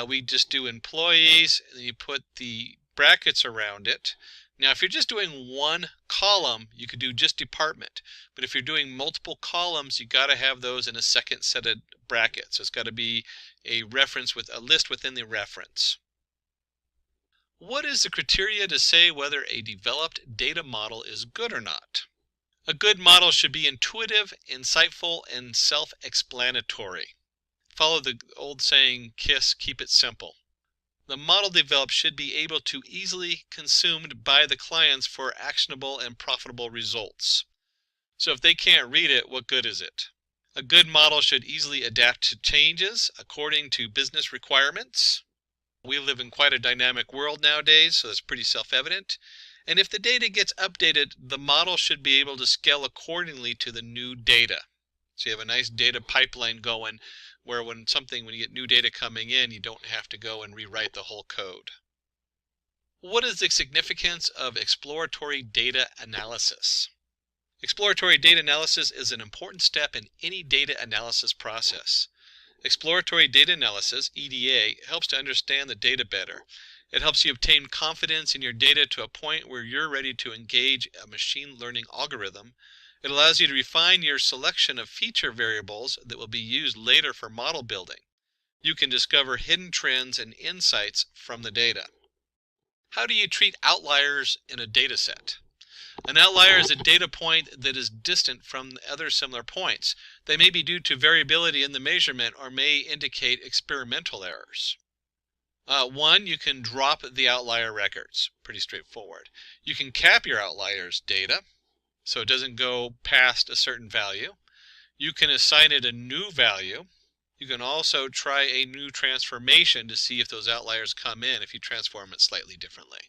we just do employees, and then you put the brackets around it. Now, if you're just doing one column, you could do just department. But if you're doing multiple columns, you got to have those in a second set of brackets. So it's got to be a reference with a list within the reference. What is the criteria to say whether a developed data model is good or not? A good model should be intuitive, insightful, and self-explanatory. Follow the old saying, KISS, keep it simple. The model developed should be able to easily consumed by the clients for actionable and profitable results. So if they can't read it, what good is it? A good model should easily adapt to changes according to business requirements. We live in quite a dynamic world nowadays, so that's pretty self-evident. And if the data gets updated, the model should be able to scale accordingly to the new data. So you have a nice data pipeline going where when you get new data coming in, you don't have to go and rewrite the whole code. What is the significance of exploratory data analysis? Exploratory data analysis is an important step in any data analysis process. Exploratory data analysis, EDA, helps to understand the data better. It helps you obtain confidence in your data to a point where you're ready to engage a machine learning algorithm. It allows you to refine your selection of feature variables that will be used later for model building. You can discover hidden trends and insights from the data. How do you treat outliers in a data set? An outlier is a data point that is distant from other similar points. They may be due to variability in the measurement or may indicate experimental errors. One, you can drop the outlier records. Pretty straightforward. You can cap your outliers data so it doesn't go past a certain value. You can assign it a new value. You can also try a new transformation to see if those outliers come in if you transform it slightly differently.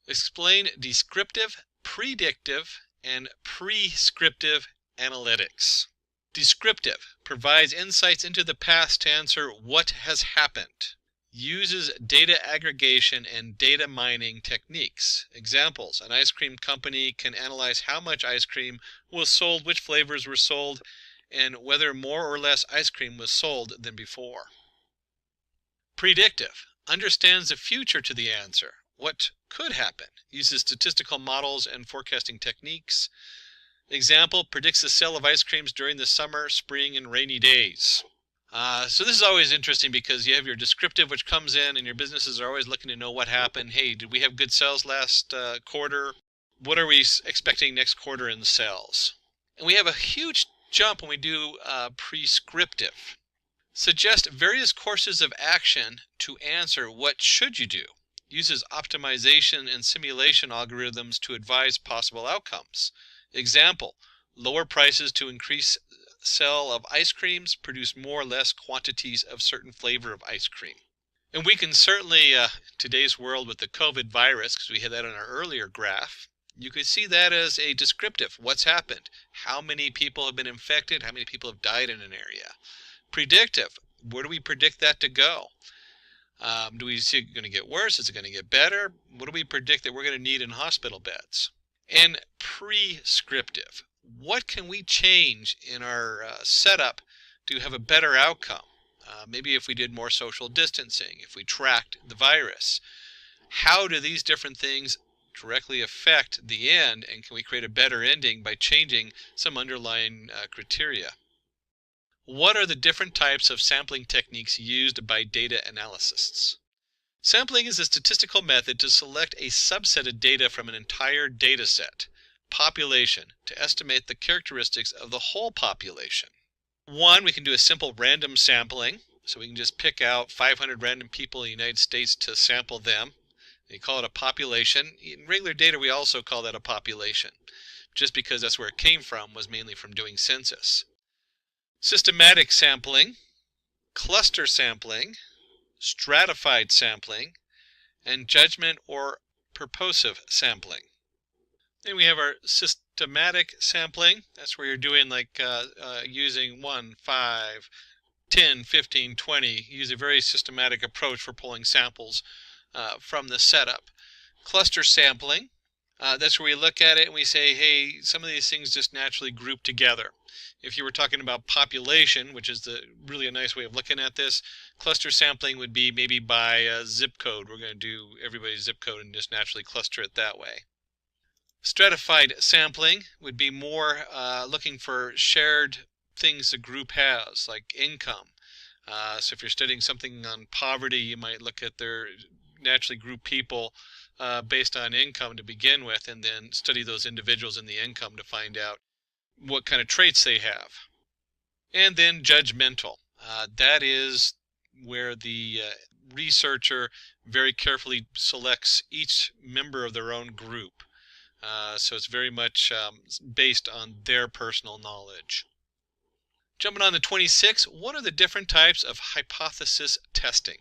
Explain descriptive, predictive, and prescriptive analytics. Descriptive provides insights into the past to answer what has happened. Uses data aggregation and data mining techniques. Examples: an ice cream company can analyze how much ice cream was sold, which flavors were sold, and whether more or less ice cream was sold than before. Predictive understands the future to the answer, what could happen, uses statistical models and forecasting techniques. Example: predicts the sale of ice creams during the summer, spring, and rainy days. So this is always interesting because you have your descriptive, which comes in, and your businesses are always looking to know what happened. Hey, did we have good sales last quarter? What are we expecting next quarter in sales? And we have a huge jump when we do prescriptive. Suggest various courses of action to answer what should you do. Uses optimization and simulation algorithms to advise possible outcomes. Example: lower prices to increase sale of ice creams, produce more or less quantities of certain flavor of ice cream. And we can certainly, today's world with the COVID virus, because we had that on our earlier graph, you could see that as a descriptive. What's happened? How many people have been infected? How many people have died in an area? Predictive: where do we predict that to go? Do we see it going to get worse? Is it going to get better? What do we predict that we're going to need in hospital beds? And prescriptive: what can we change in our setup to have a better outcome? Maybe if we did more social distancing, if we tracked the virus. How do these different things directly affect the end, and can we create a better ending by changing some underlying criteria? What are the different types of sampling techniques used by data analysts? Sampling is a statistical method to select a subset of data from an entire data set, population, to estimate the characteristics of the whole population. One, we can do a simple random sampling, so we can just pick out 500 random people in the United States to sample them. We call it a population. In regular data, we also call that a population, just because that's where it came from, was mainly from doing census. Systematic sampling, cluster sampling, stratified sampling, and judgment or purposive sampling. Then we have our systematic sampling. That's where you're doing like using 1, 5, 10, 15, 20. Use a very systematic approach for pulling samples from the setup. Cluster sampling, that's where we look at it and we say, hey, some of these things just naturally group together. If you were talking about population, which is really a nice way of looking at this, cluster sampling would be maybe by zip code. We're going to do everybody's zip code and just naturally cluster it that way. Stratified sampling would be more looking for shared things a group has, like income. So if you're studying something on poverty, you might look at their naturally group people based on income to begin with, and then study those individuals in the income to find out what kind of traits they have. And then judgmental. That is where the researcher very carefully selects each member of their own group. So it's very much based on their personal knowledge. Jumping on to 26, what are the different types of hypothesis testing?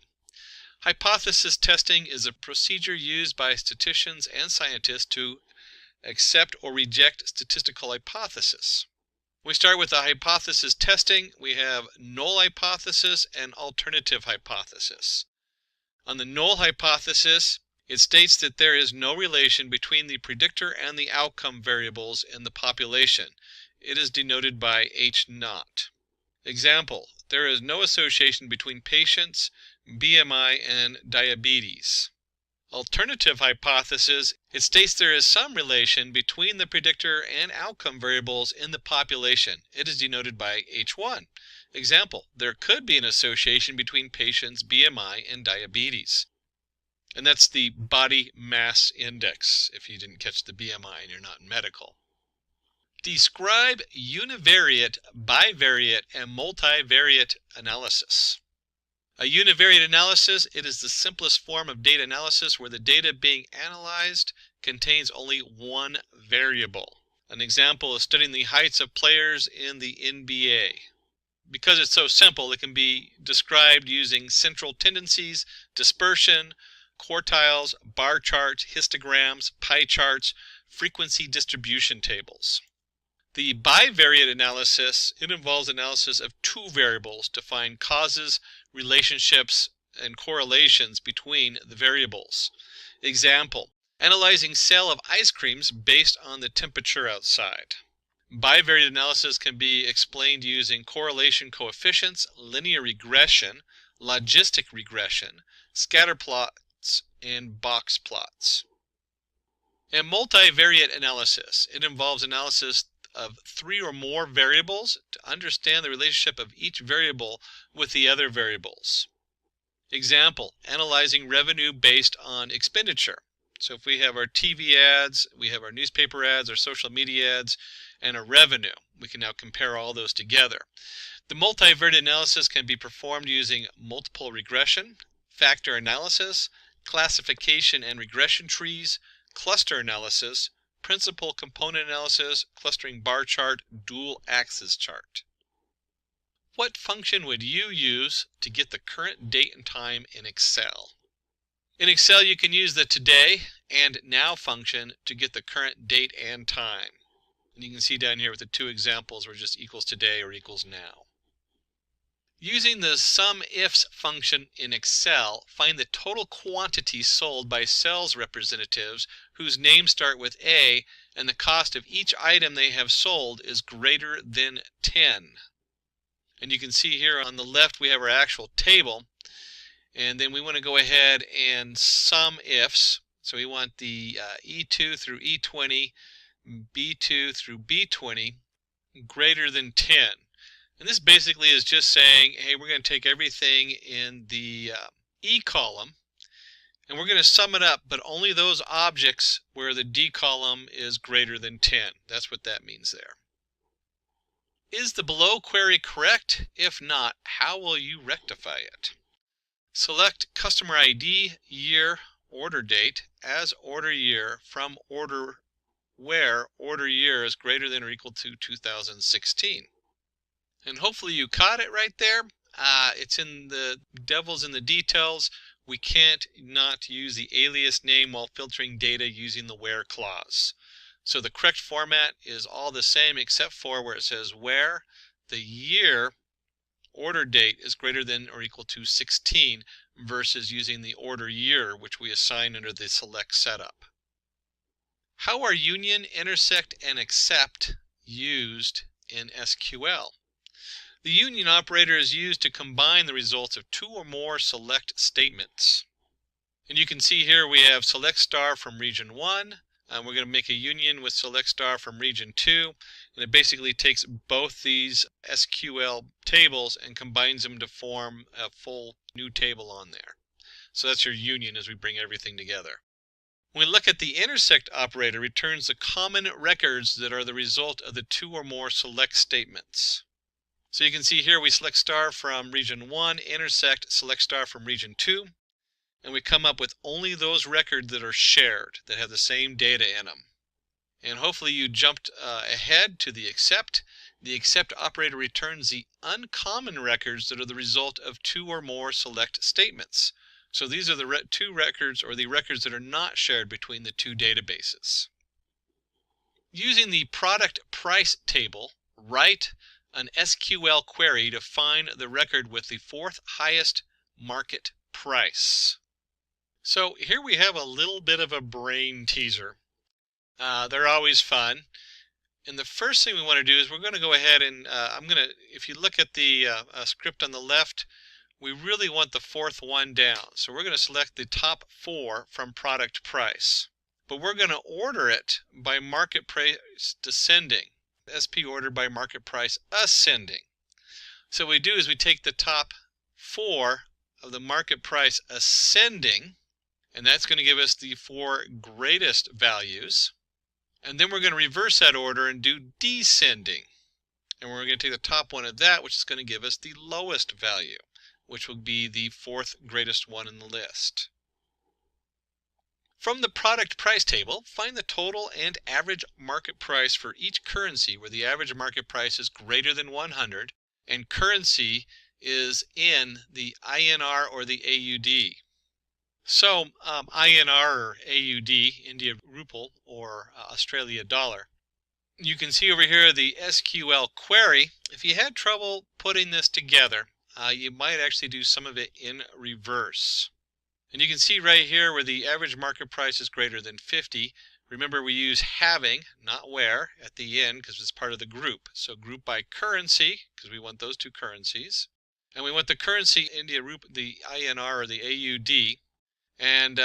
Hypothesis testing is a procedure used by statisticians and scientists to accept or reject statistical hypothesis. We start with the hypothesis testing. We have null hypothesis and alternative hypothesis. On the null hypothesis, it states that there is no relation between the predictor and the outcome variables in the population. It is denoted by H0. Example: there is no association between patients, BMI, and diabetes. Alternative hypothesis, it states there is some relation between the predictor and outcome variables in the population. It is denoted by H1. Example: there could be an association between patients' BMI and diabetes. And that's the body mass index, if you didn't catch the BMI and you're not in medical. Describe univariate, bivariate, and multivariate analysis. A univariate analysis, it is the simplest form of data analysis where the data being analyzed contains only one variable. An example is studying the heights of players in the NBA. Because it's so simple, it can be described using central tendencies, dispersion, quartiles, bar charts, histograms, pie charts, frequency distribution tables. The bivariate analysis, it involves analysis of two variables to find causes, relationships, and correlations between the variables. Example, analyzing sale of ice creams based on the temperature outside. Bivariate analysis can be explained using correlation coefficients, linear regression, logistic regression, scatter plots, and box plots. And multivariate analysis, it involves analysis of three or more variables to understand the relationship of each variable with the other variables. Example, analyzing revenue based on expenditure. So if we have our TV ads, we have our newspaper ads, our social media ads, and our revenue, we can now compare all those together. The multivariate analysis can be performed using multiple regression, factor analysis, classification and regression trees, cluster analysis, principal component analysis, clustering bar chart, dual axis chart. What function would you use to get the current date and time in Excel? In Excel, you can use the today and now function to get the current date and time. And you can see down here with the two examples where just equals today or equals now. Using the SUMIFS function in Excel, find the total quantity sold by sales representatives whose names start with A and the cost of each item they have sold is greater than 10. And you can see here on the left we have our actual table, and then we want to go ahead and SUMIFS. So we want the E2 through E20, B2 through B20 greater than 10. And this basically is just saying, hey, we're going to take everything in the E column and we're going to sum it up, but only those objects where the D column is greater than 10. That's what that means there. Is the below query correct? If not, how will you rectify it? Select customer ID, year, order date as order year from order where order year is greater than or equal to 2016. And hopefully you caught it right there. It's in the devil's in the details. We can't not use the alias name while filtering data using the where clause. So the correct format is all the same except for where it says where the year order date is greater than or equal to 16 versus using the order year, which we assign under the select setup. How are union, intersect, and except used in SQL? The union operator is used to combine the results of two or more select statements. And you can see here we have select star from region 1. We're going to make a union with select star from region 2. And it basically takes both these SQL tables and combines them to form a full new table on there. So that's your union as we bring everything together. When we look at the intersect operator, it returns the common records that are the result of the two or more select statements. So you can see here we select star from region 1, intersect, select star from region 2, and we come up with only those records that are shared, that have the same data in them. And hopefully you jumped ahead to the except. The except operator returns the uncommon records that are the result of two or more select statements. So these are the two records or the records that are not shared between the two databases. Using the product price table, write an SQL query to find the record with the fourth highest market price. So here we have a little bit of a brain teaser. They're always fun. And the first thing we want to do is we're going to go ahead and if you look at the script on the left, we really want the fourth one down. So we're going to select the top 4 from product price. But we're going to order it by market price descending. SP ordered by market price ascending. So what we do is we take the top 4 of the market price ascending, and that's going to give us the 4 greatest values. And then we're going to reverse that order and do descending. And we're going to take the top one of that, which is going to give us the lowest value. which will be the fourth greatest one in the list. From the product price table, find the total and average market price for each currency where the average market price is greater than 100 and currency is in the INR or the AUD. So INR or AUD, India Rupee or Australia dollar. You can see over here the SQL query. If you had trouble putting this together, you might actually do some of it in reverse. And you can see right here where the average market price is greater than 50. Remember, we use having, not where, at the end because it's part of the group. So group by currency, because we want those two currencies. And we want the currency India Rupee, the INR or the AUD. And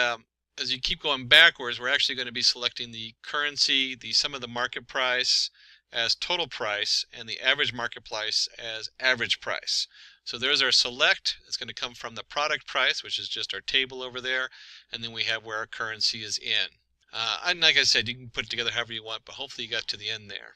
as you keep going backwards, we're actually going to be selecting the currency, the sum of the market price as total price, and the average market price as average price. So there's our select. It's going to come from the product price, which is just our table over there, and then we have where our currency is in. And like I said, you can put it together however you want, but hopefully you got to the end there.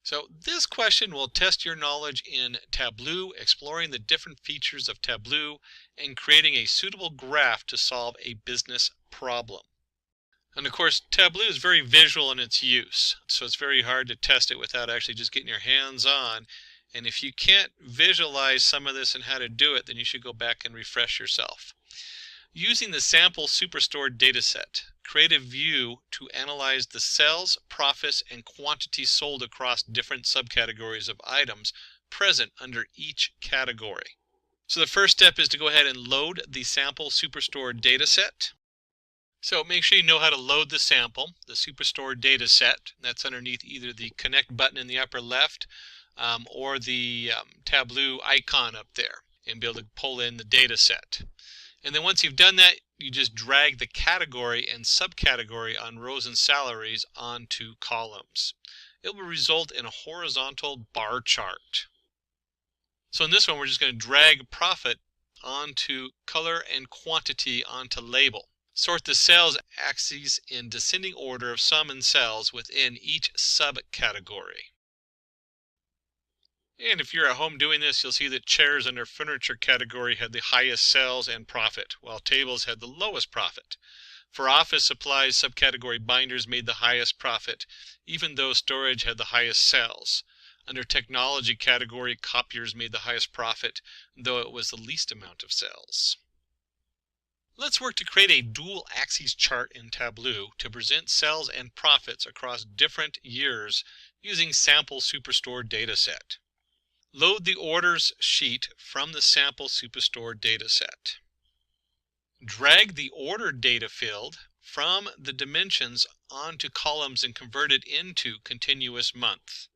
So this question will test your knowledge in Tableau, exploring the different features of Tableau, and creating a suitable graph to solve a business problem. And of course, Tableau is very visual in its use, so it's very hard to test it without actually just getting your hands on. And if you can't visualize some of this and how to do it, then you should go back and refresh yourself. Using the sample superstore dataset, create a view to analyze the sales, profits, and quantities sold across different subcategories of items present under each category. So the first step is to go ahead and load the sample superstore dataset. So make sure you know how to load the sample, the superstore dataset. That's underneath either the connect button in the upper left or the Tableau icon up there, and be able to pull in the data set. And then once you've done that, you just drag the category and subcategory on rows and salaries onto columns. It will result in a horizontal bar chart. So in this one, we're just going to drag profit onto color and quantity onto label. Sort the sales axes in descending order of sum and sales within each subcategory. And if you're at home doing this, you'll see that chairs under furniture category had the highest sales and profit, while tables had the lowest profit. For office supplies, subcategory binders made the highest profit, even though storage had the highest sales. Under technology category, copiers made the highest profit, though it was the least amount of sales. Let's work to create a dual axis chart in Tableau to present sales and profits across different years using sample superstore dataset. Load the orders sheet from the sample superstore dataset. Drag the order data field from the dimensions onto columns and convert it into continuous month.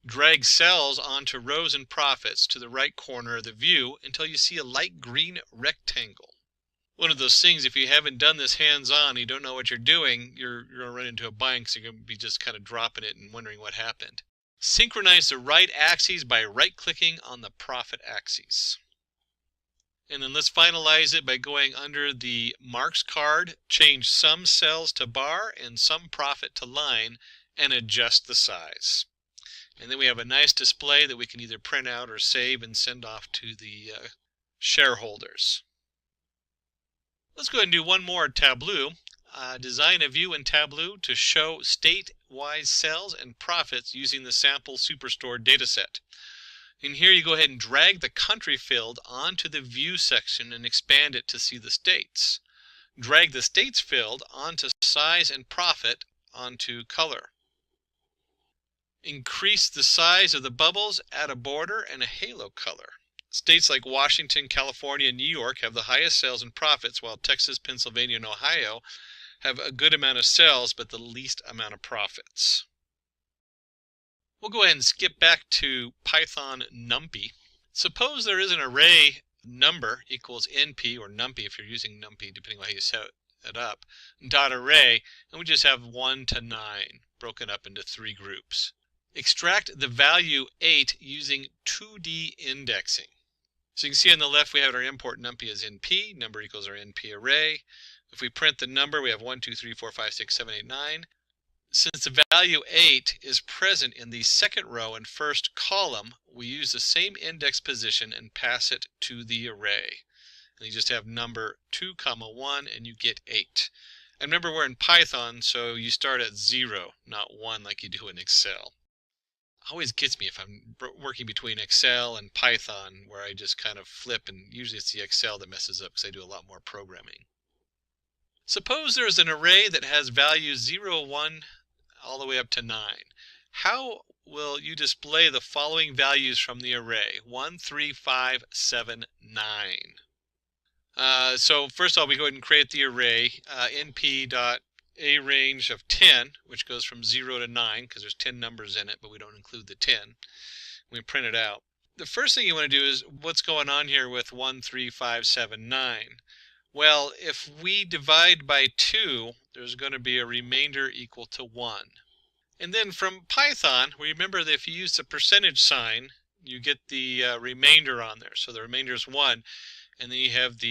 Drag cells onto rows and profits to the right corner of the view until you see a light green rectangle. One of those things, if you haven't done this hands-on, you don't know what you're doing, you're going to run into a bind, so you're going to be just kind of dropping it and wondering what happened. Synchronize the right axes by right-clicking on the profit axis. And then let's finalize it by going under the marks card, change some cells to bar and some profit to line, and adjust the size. And then we have a nice display that we can either print out or save and send off to the shareholders. Let's go ahead and do one more Tableau. Design a view in Tableau to show state-wise sales and profits using the sample superstore dataset. In here you go ahead and drag the country field onto the view section and expand it to see the states. Drag the states field onto size and profit onto color. Increase the size of the bubbles, add a border and a halo color. States like Washington, California, and New York have the highest sales and profits, while Texas, Pennsylvania, and Ohio have a good amount of sales but the least amount of profits. We'll go ahead and skip back to Python NumPy. Suppose there is an array number equals NP, or NumPy if you're using NumPy, depending on how you set it up, dot array, and we just have 1 to 9 broken up into 3 groups. Extract the value 8 using 2D indexing. So you can see on the left we have our import NumPy as NP, number equals our NP array. If we print the number, we have 1, 2, 3, 4, 5, 6, 7, 8, 9. Since the value 8 is present in the second row and first column, we use the same index position and pass it to the array. And you just have number 2, 1, and you get 8. And remember, we're in Python, so you start at 0, not 1 like you do in Excel. Always gets me if I'm working between Excel and Python, where I just kind of flip, and usually it's the Excel that messes up because I do a lot more programming. Suppose there's an array that has values 0, 1, all the way up to 9. How will you display the following values from the array? 1, 3, 5, 7, 9. So first of all, we go ahead and create the array, np.arange of 10, which goes from 0 to 9, because there's 10 numbers in it, but we don't include the 10. We print it out. The first thing you want to do is, what's going on here with 1, 3, 5, 7, 9? Well, if we divide by 2, there's going to be a remainder equal to 1. And then from Python, remember that if you use the percentage sign, you get the remainder on there. So the remainder is 1. And then you have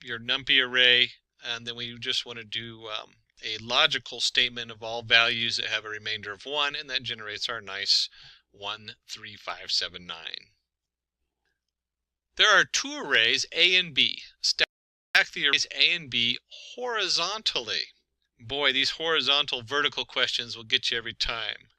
your NumPy array, and then we just want to do a logical statement of all values that have a remainder of 1, and that generates our nice 1, 3, 5, 7, 9. There are two arrays, A and B. Stack the arrays A and B horizontally. Boy, these horizontal vertical questions will get you every time.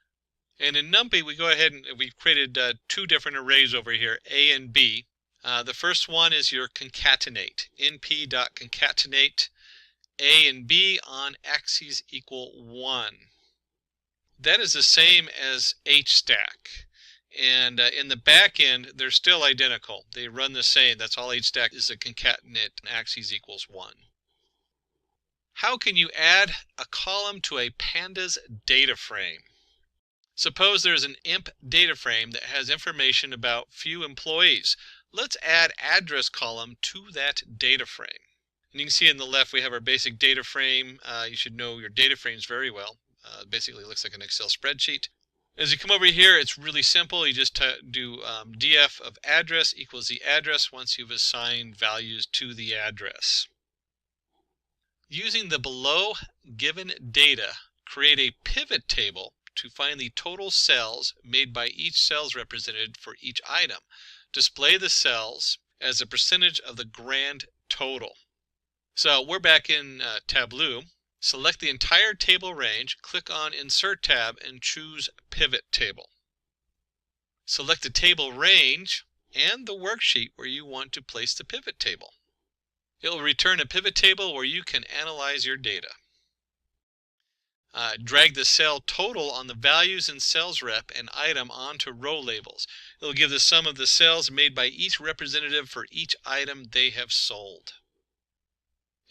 And in NumPy, we go ahead and we've created two different arrays over here, A and B. The first one is your concatenate, np.concatenate A and B on axes equal 1. That is the same as hstack. And in the back end, they're still identical. They run the same. That's all hstack is, a concatenate axes equals 1. How can you add a column to a pandas data frame? Suppose there's an imp data frame that has information about few employees. Let's add address column to that data frame. And you can see in the left we have our basic data frame. You should know your data frames very well. Basically it looks like an Excel spreadsheet. As you come over here, it's really simple. You just do df of address equals the address once you've assigned values to the address. Using the below given data, create a pivot table to find the total cells made by each sales represented for each item. Display the cells as a percentage of the grand total. So we're back in Tableau. Select the entire table range, click on Insert tab, and choose Pivot Table. Select the table range and the worksheet where you want to place the pivot table. It will return a pivot table where you can analyze your data. Drag the cell total on the values in sales rep and item onto row labels. It will give the sum of the sales made by each representative for each item they have sold.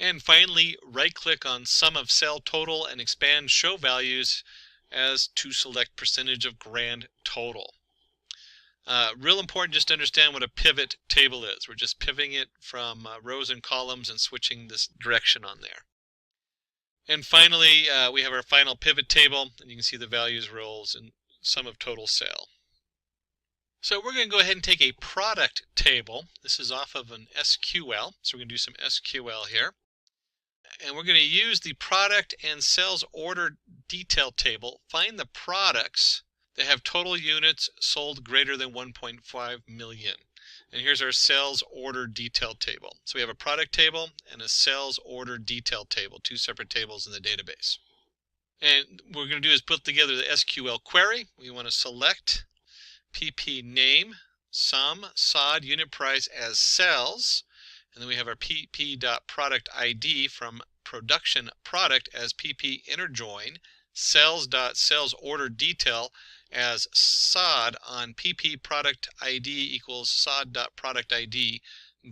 And finally, right-click on Sum of Cell Total and expand Show Values as to select percentage of grand total. Real important just to understand what a pivot table is. We're just pivoting it from rows and columns and switching this direction on there. And finally, we have our final pivot table, and you can see the values, roles, and sum of total sale. So we're going to go ahead and take a product table. This is off of an SQL, so we're going to do some SQL here. And we're going to use the product and sales order detail table, find the products that have total units sold greater than 1.5 million. And here's our sales order detail table. So we have a product table and a sales order detail table, two separate tables in the database. And what we're going to do is put together the SQL query. We want to select PP name, sum, SOD, unit price as sales. And then we have our pp.product ID from production product as pp inner join, sales.sales order detail as SOD on pp product ID equals SOD.product ID,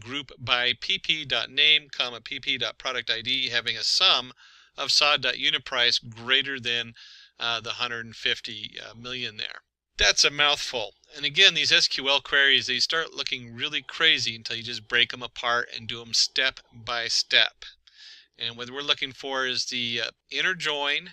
group by pp.name, pp.product ID having a sum of SOD.unit price greater than the 150 million there. That's a mouthful. And again, these SQL queries, they start looking really crazy until you just break them apart and do them step by step. And what we're looking for is the inner join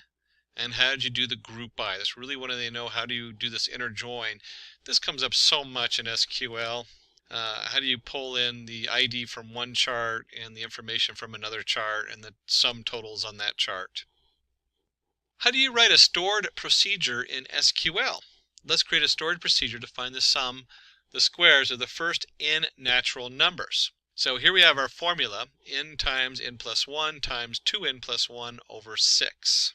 and how did you do the group by. That's really what they know. How do you do this inner join? This comes up so much in SQL. How do you pull in the ID from one chart and the information from another chart and the sum totals on that chart? How do you write a stored procedure in SQL? Let's create a stored procedure to find the squares of the first n natural numbers. So here we have our formula, n times n plus 1 times 2n plus 1 over 6.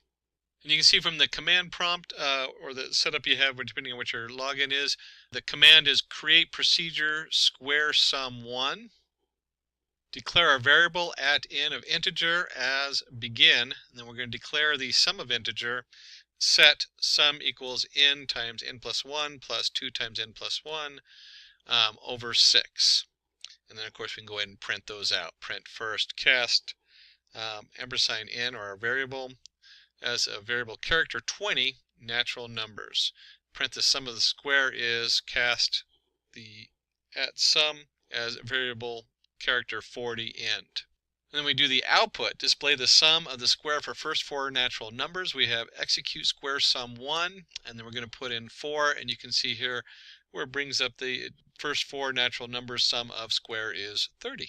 And you can see from the command prompt or the setup you have, depending on what your login is, the command is create procedure square sum 1. Declare our variable at n of integer as begin, and then we're going to declare the sum of integer, set sum equals n times n plus 1 plus 2 times n plus 1 over 6. And then of course we can go ahead and print those out. Print first cast ampersand n, or our variable, as a variable character 20 natural numbers. Print the sum of the square is cast the at sum as variable character 40 end. And then we do the output, display the sum of the square for first 4 natural numbers. We have execute square sum 1, and then we're going to put in 4, and you can see here where it brings up the first 4 natural numbers. Sum of square is 30.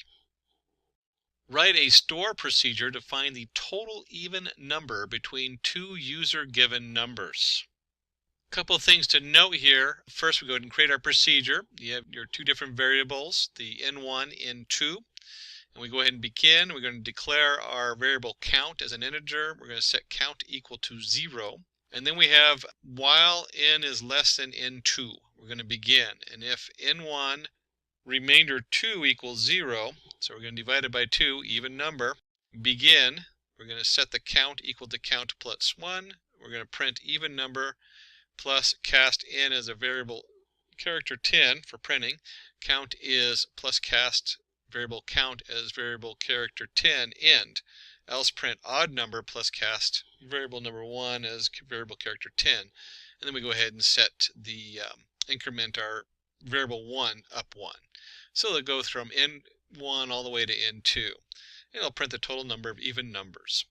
Write a store procedure to find the total even number between two user given numbers. A couple of things to note here. First, we go ahead and create our procedure. You have your two different variables, the n1, n2. And we go ahead and begin. We're going to declare our variable count as an integer. We're going to set count equal to 0. And then we have while n is less than n2. We're going to begin. And if n1 remainder 2 equals 0, so we're going to divide it by 2, even number, begin. We're going to set the count equal to count plus 1. We're going to print even number plus cast n as a variable character 10 for printing. Count is plus cast variable count as variable character 10 end. Else print odd number plus cast variable number 1 as variable character 10. And then we go ahead and set the increment our variable 1 up 1. So it'll go from n1 all the way to n2. And it'll print the total number of even numbers.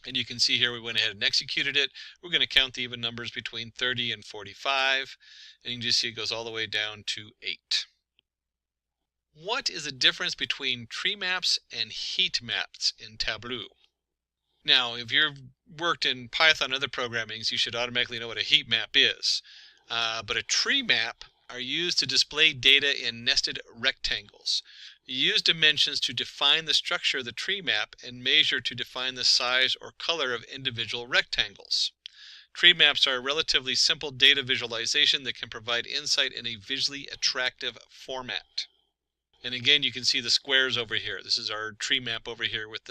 And you can see here we went ahead and executed it. We're going to count the even numbers between 30 and 45. And you can just see it goes all the way down to 8. What is the difference between tree maps and heat maps in Tableau? Now, if you've worked in Python and other programmings, you should automatically know what a heat map is. But a tree map are used to display data in nested rectangles. You use dimensions to define the structure of the tree map and measure to define the size or color of individual rectangles. Tree maps are a relatively simple data visualization that can provide insight in a visually attractive format. And again, you can see the squares over here. This is our tree map over here with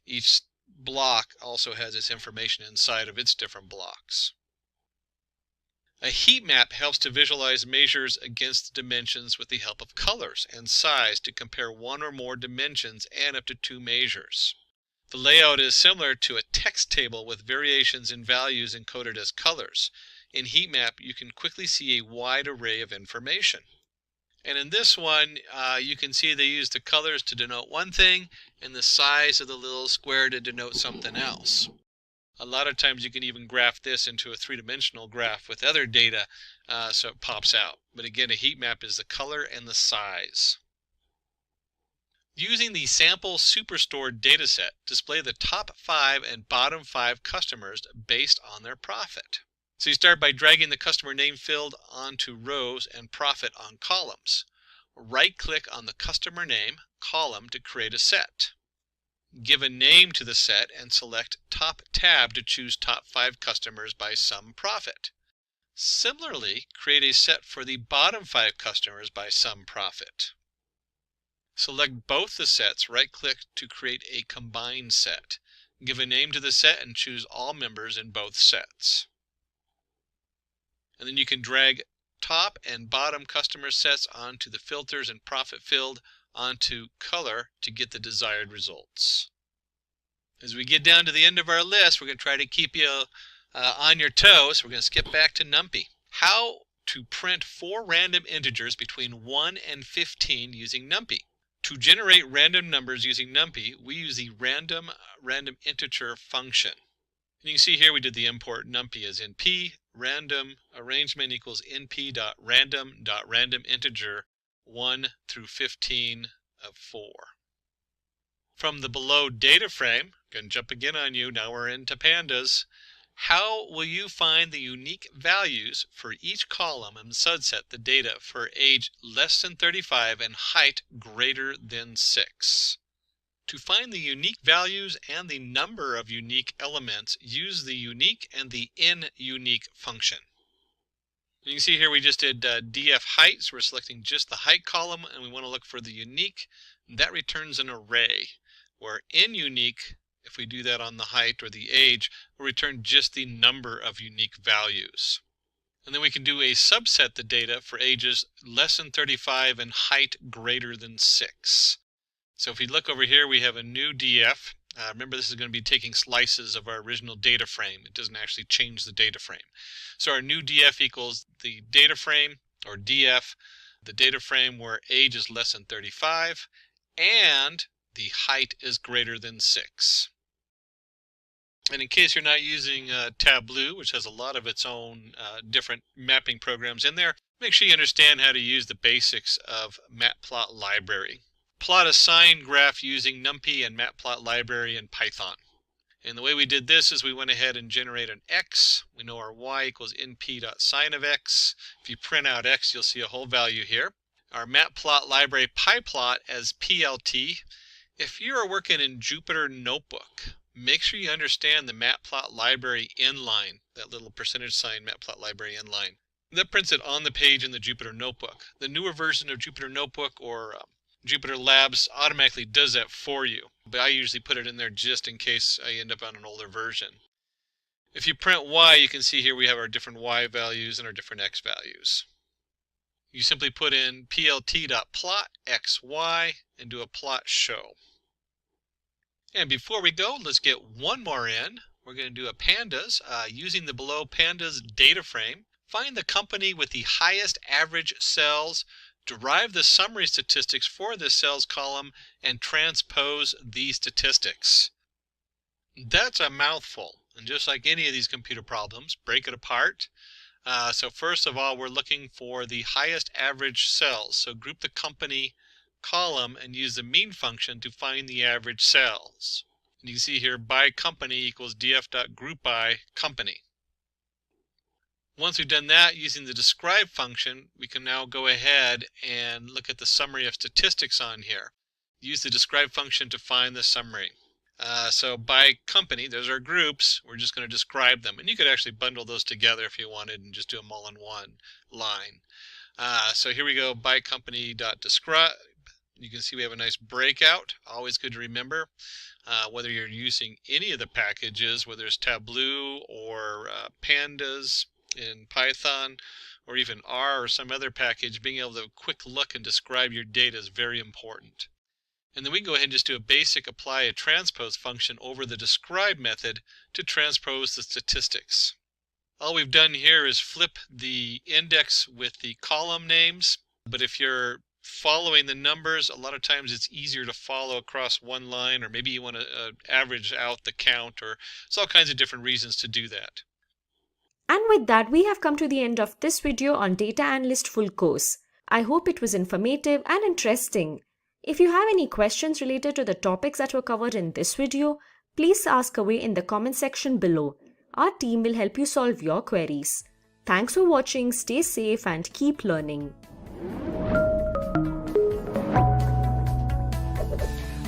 each block also has its information inside of its different blocks. A heat map helps to visualize measures against dimensions with the help of colors and size to compare one or more dimensions and up to 2 measures. The layout is similar to a text table with variations in values encoded as colors. In heat map, you can quickly see a wide array of information. And in this one, you can see they use the colors to denote one thing and the size of the little square to denote something else. A lot of times you can even graph this into a 3-dimensional graph with other data so it pops out. But again, a heat map is the color and the size. Using the sample superstored dataset, display the top 5 and bottom 5 customers based on their profit. So you start by dragging the customer name field onto rows and profit on columns. Right-click on the customer name column to create a set. Give a name to the set and select Top tab to choose top 5 customers by sum profit. Similarly, create a set for the bottom 5 customers by sum profit. Select both the sets, right-click to create a combined set. Give a name to the set and choose all members in both sets. And then you can drag top and bottom customer sets onto the filters and profit field onto color to get the desired results. As we get down to the end of our list, we're going to try to keep you on your toes. We're going to skip back to NumPy. How to print 4 random integers between 1 and 15 using NumPy. To generate random numbers using NumPy, we use the random integer function. And you can see here we did the import NumPy as np, random arrangement equals np.random integer 1 through 15 of 4. From the below data frame, going to jump again on you, now we're into pandas. How will you find the unique values for each column and subset the data for age less than 35 and height greater than 6? To find the unique values and the number of unique elements, use the unique and the InUnique function. You can see here we just did df height, so we're selecting just the height column, and we want to look for the unique. That returns an array, where InUnique, if we do that on the height or the age, will return just the number of unique values. And then we can do a subset the data for ages less than 35 and height greater than 6. So if we look over here, we have a new df. Remember, this is going to be taking slices of our original data frame. It doesn't actually change the data frame. So our new df equals the data frame, or df, the data frame where age is less than 35 and the height is greater than 6. And in case you're not using Tableau, which has a lot of its own different mapping programs in there, make sure you understand how to use the basics of Matplot library. Plot a sine graph using NumPy and Matplot library in Python. And the way we did this is we went ahead and generated an x. We know our y equals np.sine of x. If you print out x, you'll see a whole value here. Our Matplot library PyPlot as PLT. If you are working in Jupyter Notebook, make sure you understand the Matplot library inline, that little percentage sign Matplot library inline. That prints it on the page in the Jupyter Notebook. The newer version of Jupyter Notebook or Jupyter Labs automatically does that for you, but I usually put it in there just in case I end up on an older version. If you print y, you can see here we have our different y values and our different x values. You simply put in plt.plot xy and do a plot show. And before we go, let's get one more in. We're going to do a pandas using the below pandas data frame. Find the company with the highest average sales, derive the summary statistics for this sales column, and transpose these statistics. That's a mouthful, and just like any of these computer problems, break it apart. So first of all, we're looking for the highest average sales. So group the company column and use the mean function to find the average sales. And you can see here by company equals df.groupBy company. Once we've done that, using the describe function, we can now go ahead and look at the summary of statistics on here. Use the describe function to find the summary. So by company, those are groups. We're just going to describe them. And you could actually bundle those together if you wanted and just do them all in one line. So here we go, by company.describe. You can see we have a nice breakout. Always good to remember. Whether you're using any of the packages, whether it's Tableau or Pandas in Python, or even R or some other package, being able to quick look and describe your data is very important. And then we can go ahead and just do a basic apply a transpose function over the describe method to transpose the statistics. All we've done here is flip the index with the column names, but if you're following the numbers, a lot of times it's easier to follow across one line, or maybe you want to average out the count, or there's all kinds of different reasons to do that. And with that, we have come to the end of this video on Data Analyst Full Course. I hope it was informative and interesting. If you have any questions related to the topics that were covered in this video, please ask away in the comment section below. Our team will help you solve your queries. Thanks for watching, stay safe and keep learning.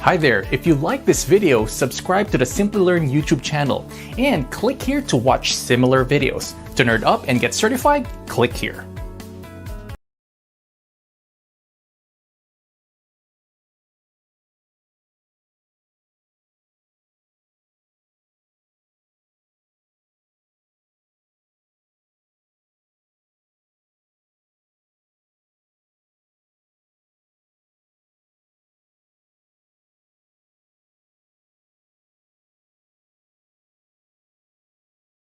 Hi there, if you like this video, subscribe to the Simplilearn YouTube channel and click here to watch similar videos. To nerd up and get certified, click here.